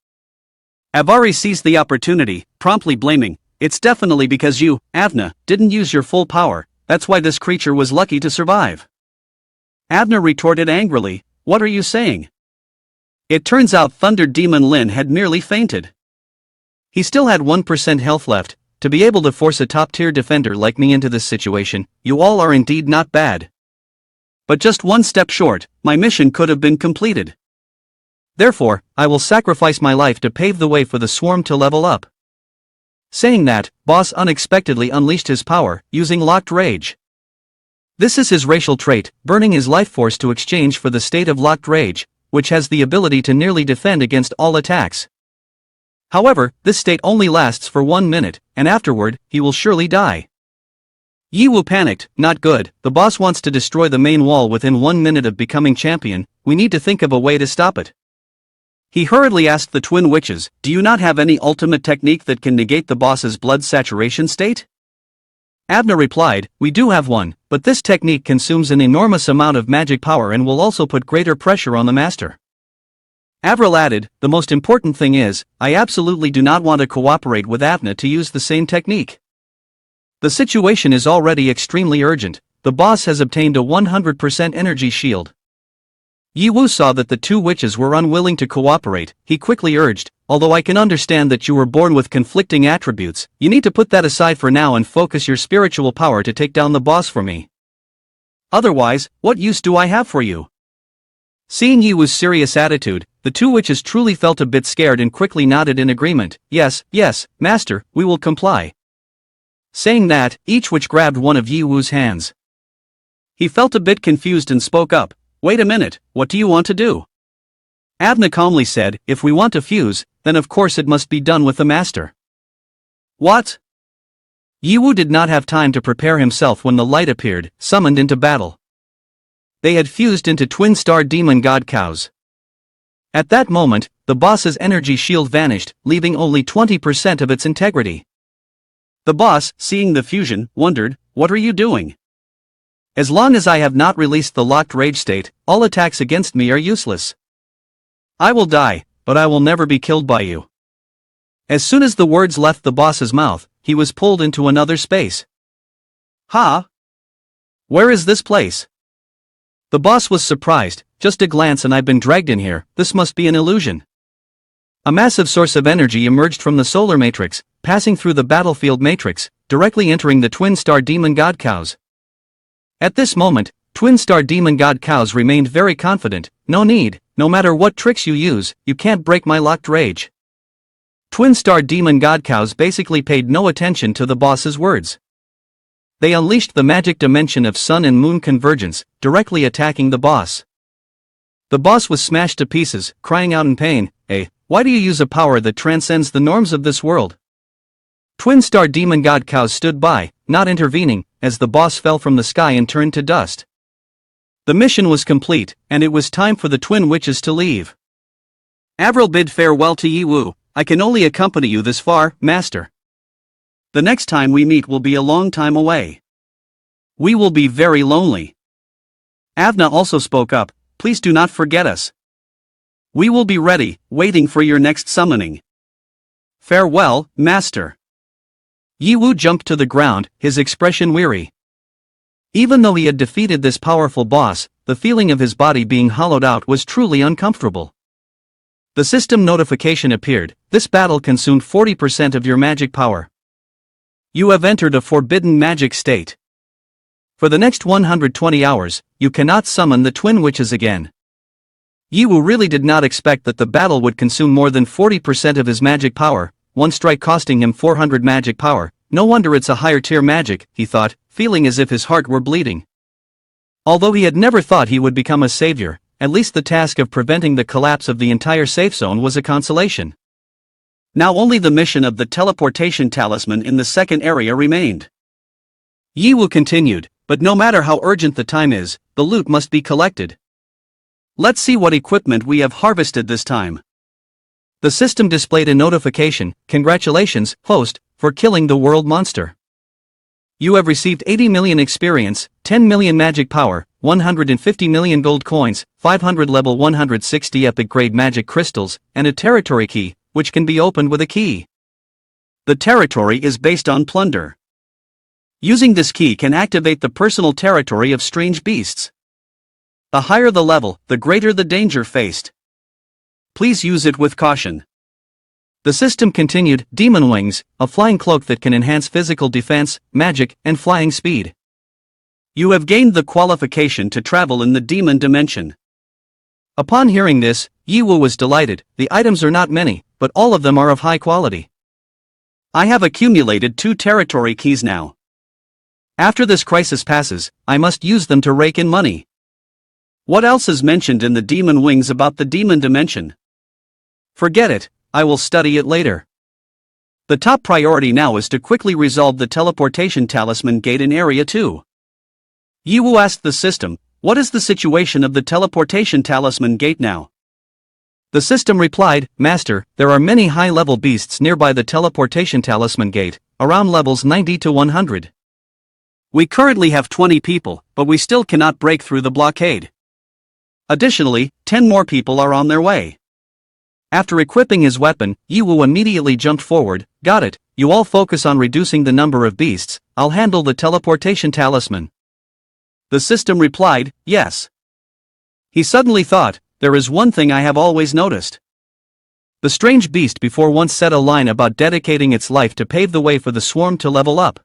Speaker 2: Avari seized the opportunity, promptly blaming, it's definitely because you, Avna, didn't use your full power, that's why this creature was lucky to survive. Avna retorted angrily, what are you saying? It turns out Thunder Demon Lin had merely fainted. He still had 1% health left. To be able to force a top-tier defender like me into this situation, you all are indeed not bad. But just one step short, my mission could have been completed.
Speaker 1: Therefore, I will sacrifice my life to pave the way for the swarm to level up. Saying that, boss unexpectedly unleashed his power, using locked rage. This is his racial trait, burning his life force to exchange for the state of locked rage, which has the ability to nearly defend against all attacks. However, this state only lasts for 1 minute, and afterward, he will surely die. Ye Hao panicked. Not good, the boss wants to destroy the main wall within 1 minute of becoming champion, we need to think of a way to stop it. He hurriedly asked the twin witches, do you not have any ultimate technique that can negate the boss's blood saturation state? Abna replied, we do have one, but this technique consumes an enormous amount of magic power and will also put greater pressure on the master. Avril added, the most important thing is, I absolutely do not want to cooperate with Abna to use the same technique. The situation is already extremely urgent, the boss has obtained a 100% energy shield. Ye Hao saw that the two witches were unwilling to cooperate, he quickly urged, although I can understand that you were born with conflicting attributes, you need to put that aside for now and focus your spiritual power to take down the boss for me. Otherwise, what use do I have for you? Seeing Ye Hao's serious attitude, the two witches truly felt a bit scared and quickly nodded in agreement, yes, master, we will comply. Saying that, each witch grabbed one of Ye Hao's hands. He felt a bit confused and spoke up, wait a minute, what do you want to do? Abna calmly said, if we want to fuse, then of course it must be done with the master. What? Ye Hao did not have time to prepare himself when the light appeared, summoned into battle. They had fused into twin-star demon god cows. At that moment, the boss's energy shield vanished, leaving only 20% of its integrity. The boss, seeing the fusion, wondered, what are you doing? As long as I have not released the locked rage state, all attacks against me are useless. I will die, but I will never be killed by you. As soon as the words left the boss's mouth, he was pulled into another space. Ha! Where is this place? The boss was surprised, just a glance and I've been dragged in here, this must be an illusion. A massive source of energy emerged from the solar matrix, passing through the battlefield matrix, directly entering the twin-star demon god cows. At this moment, twin-star demon god cows remained very confident, no need, no matter what tricks you use, you can't break my locked rage. Twin-star demon god cows basically paid no attention to the boss's words. They unleashed the magic dimension of sun and moon convergence, directly attacking the boss. The boss was smashed to pieces, crying out in pain, why do you use a power that transcends the norms of this world? Twin-star demon god cows stood by, not intervening, as the boss fell from the sky and turned to dust. The mission was complete, and it was time for the twin witches to leave. Avril bid farewell to Ye Hao, I can only accompany you this far, master. The next time we meet will be a long time away. We will be very lonely. Avna also spoke up, please do not forget us. We will be ready, waiting for your next summoning. Farewell, master. Ye Hao jumped to the ground, his expression weary. Even though he had defeated this powerful boss, the feeling of his body being hollowed out was truly uncomfortable. The system notification appeared, this battle consumed 40% of your magic power. You have entered a forbidden magic state. For the next 120 hours, you cannot summon the twin witches again. Ye Hao really did not expect that the battle would consume more than 40% of his magic power, one strike costing him 400 magic power, no wonder it's a higher tier magic, he thought, feeling as if his heart were bleeding. Although he had never thought he would become a savior, at least the task of preventing the collapse of the entire safe zone was a consolation. Now only the mission of the teleportation talisman in the second area remained. Ye Hao continued, but no matter how urgent the time is, the loot must be collected. Let's see what equipment we have harvested this time. The system displayed a notification, congratulations, host, for killing the world monster. You have received 80 million experience, 10 million magic power, 150 million gold coins, 500 level 160 epic grade magic crystals, and a territory key, which can be opened with a key. The territory is based on plunder. Using this key can activate the personal territory of strange beasts. The higher the level, the greater the danger faced. Please use it with caution. The system continued, Demon Wings, a flying cloak that can enhance physical defense, magic, and flying speed. You have gained the qualification to travel in the demon dimension. Upon hearing this, Ye Wu was delighted. The items are not many, but all of them are of high quality.
Speaker 2: I have accumulated 2 territory keys now.
Speaker 1: After this crisis passes, I must use them to rake in money.
Speaker 2: What else is mentioned in the demon wings about the demon dimension?
Speaker 1: Forget it, I will study it later.
Speaker 2: The top priority now is to quickly resolve the teleportation talisman gate in Area 2. Ye Wu asked the system, what is the situation of the teleportation talisman gate now?
Speaker 1: The system replied, Master, there are many high-level beasts nearby the teleportation talisman gate, around levels 90 to 100.
Speaker 2: We currently have 20 people, but we still cannot break through the blockade. Additionally, 10 more people are on their way.
Speaker 1: After equipping his weapon, Ye Wu immediately jumped forward. Got it, you all focus on reducing the number of beasts, I'll handle the teleportation talisman.
Speaker 2: The system replied, yes.
Speaker 1: He suddenly thought, there is one thing I have always noticed. The strange beast before once said a line about dedicating its life to pave the way for the swarm to level up.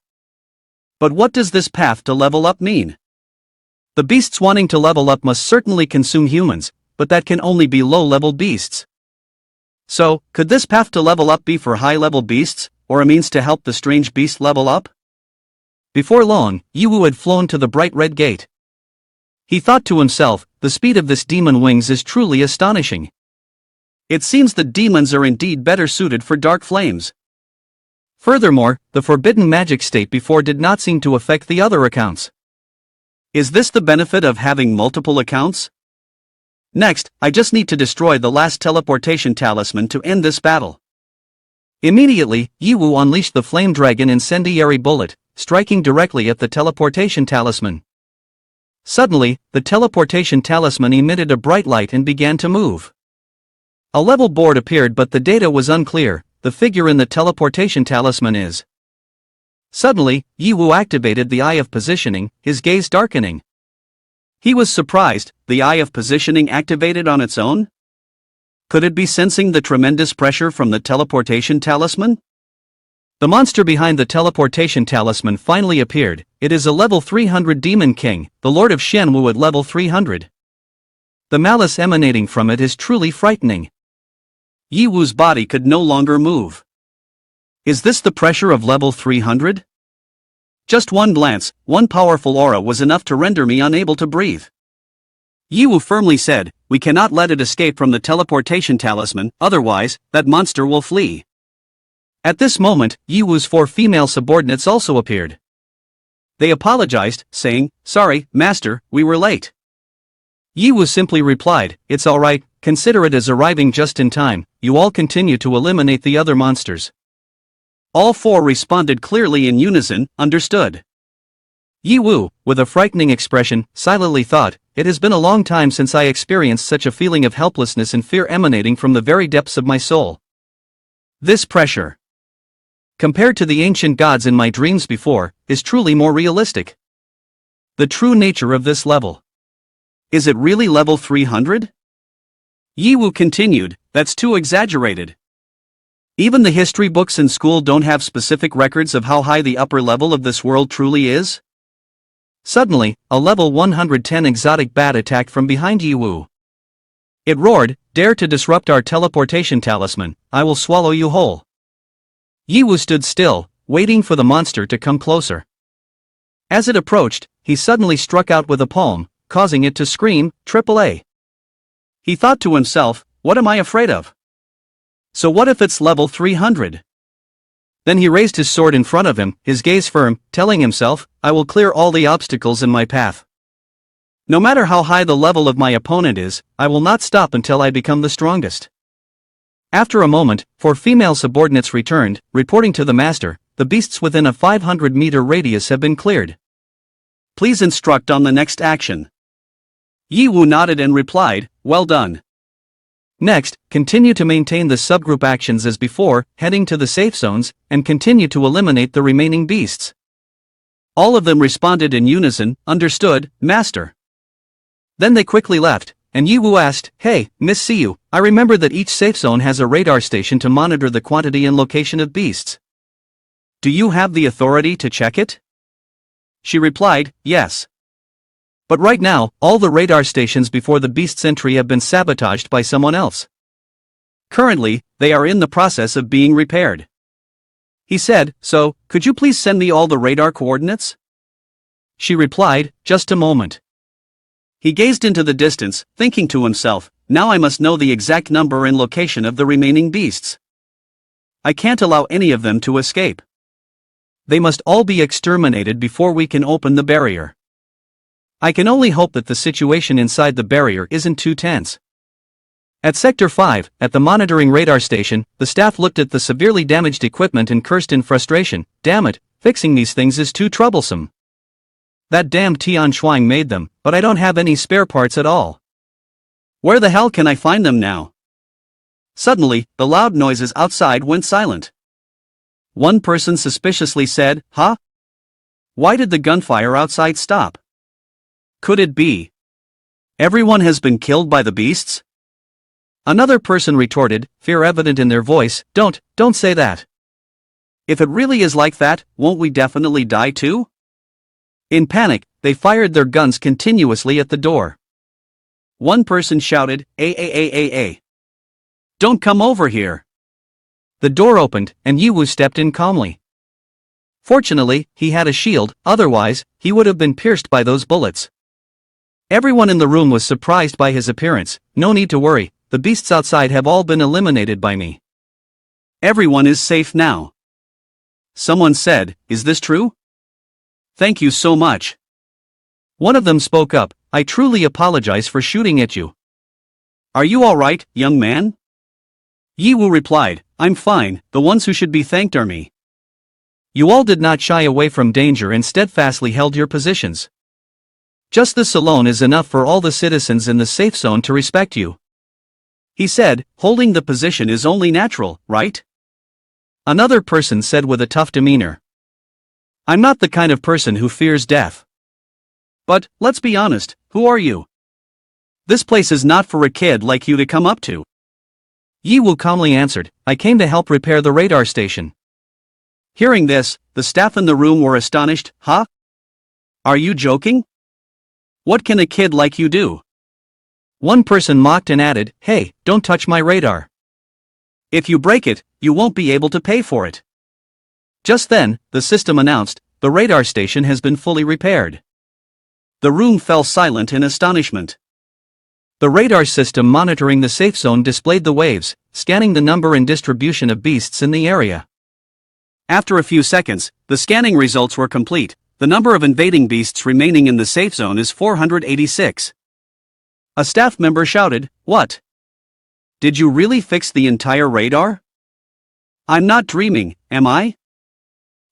Speaker 2: But what does this path to level up mean?
Speaker 1: The beasts wanting to level up must certainly consume humans, but that can only be low-level beasts.
Speaker 2: So, could this path to level up be for high-level beasts, or a means to help the strange beast level up?
Speaker 1: Before long, Ye Wu had flown to the bright red gate. He thought to himself, the speed of this demon wings is truly astonishing.
Speaker 2: It seems the demons are indeed better suited for dark flames.
Speaker 1: Furthermore, the forbidden magic state before did not seem to affect the other accounts.
Speaker 2: Is this the benefit of having multiple accounts? Next, I just need to destroy the last teleportation talisman to end this battle.
Speaker 1: Immediately, Ye Wu unleashed the flame dragon incendiary bullet, striking directly at the teleportation talisman. Suddenly, the teleportation talisman emitted a bright light and began to move. A level board appeared but the data was unclear. The figure in the teleportation talisman is. Suddenly, Ye Wu activated the Eye of Positioning, his gaze darkening.
Speaker 2: He was surprised, the Eye of Positioning activated on its own? Could it be sensing the tremendous pressure from the teleportation talisman?
Speaker 1: The monster behind the teleportation talisman finally appeared. It is a level 300 Demon King, the Lord of Shenwu at level 300. The malice emanating from it is truly frightening.
Speaker 2: Ye Wu's body could no longer move. Is this the pressure of level 300? Just one glance, one powerful aura was enough to render me unable to breathe. Ye Wu firmly said, we cannot let it escape from the teleportation talisman, otherwise, that monster will flee.
Speaker 1: At this moment, Ye Wu's 4 female subordinates also appeared.
Speaker 2: They apologized, saying, sorry, master, we were late.
Speaker 1: Ye Wu simply replied, it's alright, consider it as arriving just in time, you all continue to eliminate the other monsters.
Speaker 2: All 4 responded clearly in unison, understood.
Speaker 1: Ye Wu, with a frightening expression, silently thought, it has been a long time since I experienced such a feeling of helplessness and fear emanating from the very depths of my soul. This pressure, compared to the ancient gods in my dreams before, is truly more realistic. The true nature of this level.
Speaker 2: Is it really level 300? Ye Wu continued, that's too exaggerated. Even the history books in school don't have specific records of how high the upper level of this world truly is?
Speaker 1: Suddenly, a level 110 exotic bat attacked from behind Ye Wu. It roared, dare to disrupt our teleportation talisman, I will swallow you whole. Ye Wu stood still, waiting for the monster to come closer. As it approached, he suddenly struck out with a palm, causing it to scream, AAA.
Speaker 2: He thought to himself, what am I afraid of? So what if it's level 300?
Speaker 1: Then he raised his sword in front of him, his gaze firm, telling himself, I will clear all the obstacles in my path. No matter how high the level of my opponent is, I will not stop until I become the strongest. After a moment, 4 female subordinates returned, reporting to the master, the beasts within a 500-meter radius have been cleared.
Speaker 2: Please instruct on the next action. Ye Wu nodded and replied, well done.
Speaker 1: Next, continue to maintain the subgroup actions as before, heading to the safe zones, and continue to eliminate the remaining beasts.
Speaker 2: All of them responded in unison, understood, master.
Speaker 1: Then they quickly left, and Ye Wu asked, hey, Miss Siyu, I remember that each safe zone has a radar station to monitor the quantity and location of beasts. Do you have the authority to check it?
Speaker 2: She replied, yes.
Speaker 1: But right now, all the radar stations before the beast's entry have been sabotaged by someone else. Currently, they are in the process of being repaired. He said, so, could you please send me all the radar coordinates? She replied, just a moment. He gazed into the distance, thinking to himself, now I must know the exact number and location of the remaining beasts. I can't allow any of them to escape. They must all be exterminated before we can open the barrier. I can only hope that the situation inside the barrier isn't too tense. At Sector 5, at the monitoring radar station, the staff looked at the severely damaged equipment and cursed in frustration, damn it, fixing these things is too troublesome. That damn Tian Shuang made them, but I don't have any spare parts at all. Where the hell can I find them now? Suddenly, the loud noises outside went silent. One person suspiciously said, huh? Why did the gunfire outside stop? Could it be everyone has been killed by the beasts? Another person retorted, fear evident in their voice, don't say that. If it really is like that, won't we definitely die too? In panic, they fired their guns continuously at the door. One person shouted, don't come over here. The door opened, and Ye Hao stepped in calmly. Fortunately, he had a shield, otherwise, he would have been pierced by those bullets. Everyone in the room was surprised by his appearance. No need to worry, the beasts outside have all been eliminated by me. Everyone is safe now. Someone said, is this true? Thank you so much. One of them spoke up, I truly apologize for shooting at you. Are you alright, young man? Ye Hao replied, I'm fine, the ones who should be thanked are me. You all did not shy away from danger and steadfastly held your positions. Just this alone is enough for all the citizens in the safe zone to respect you. He said, holding the position is only natural, right? Another person said with a tough demeanor. I'm not the kind of person who fears death. But, let's be honest, who are you? This place is not for a kid like you to come up to. Ye Hao calmly answered, I came to help repair the radar station. Hearing this, the staff in the room were astonished, huh? Are you joking? What can a kid like you do? One person mocked and added, hey, don't touch my radar. If you break it, you won't be able to pay for it. Just then, the system announced, the radar station has been fully repaired. The room fell silent in astonishment. The radar system monitoring the safe zone displayed the waves, scanning the number and distribution of beasts in the area. After a few seconds, the scanning results were complete. The number of invading beasts remaining in the safe zone is 486. A staff member shouted, what? Did you really fix the entire radar? I'm not dreaming, am I?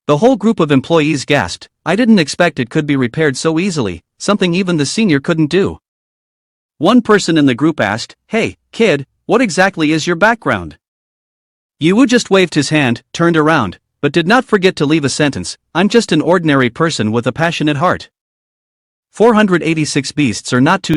Speaker 1: The whole group of employees gasped, I didn't expect it could be repaired so easily, something even the senior couldn't do. One person in the group asked, hey, kid, what exactly is your background? Ye Hao just waved his hand, turned around, but did not forget to leave a sentence, I'm just an ordinary person with a passionate heart. 486 beasts are not too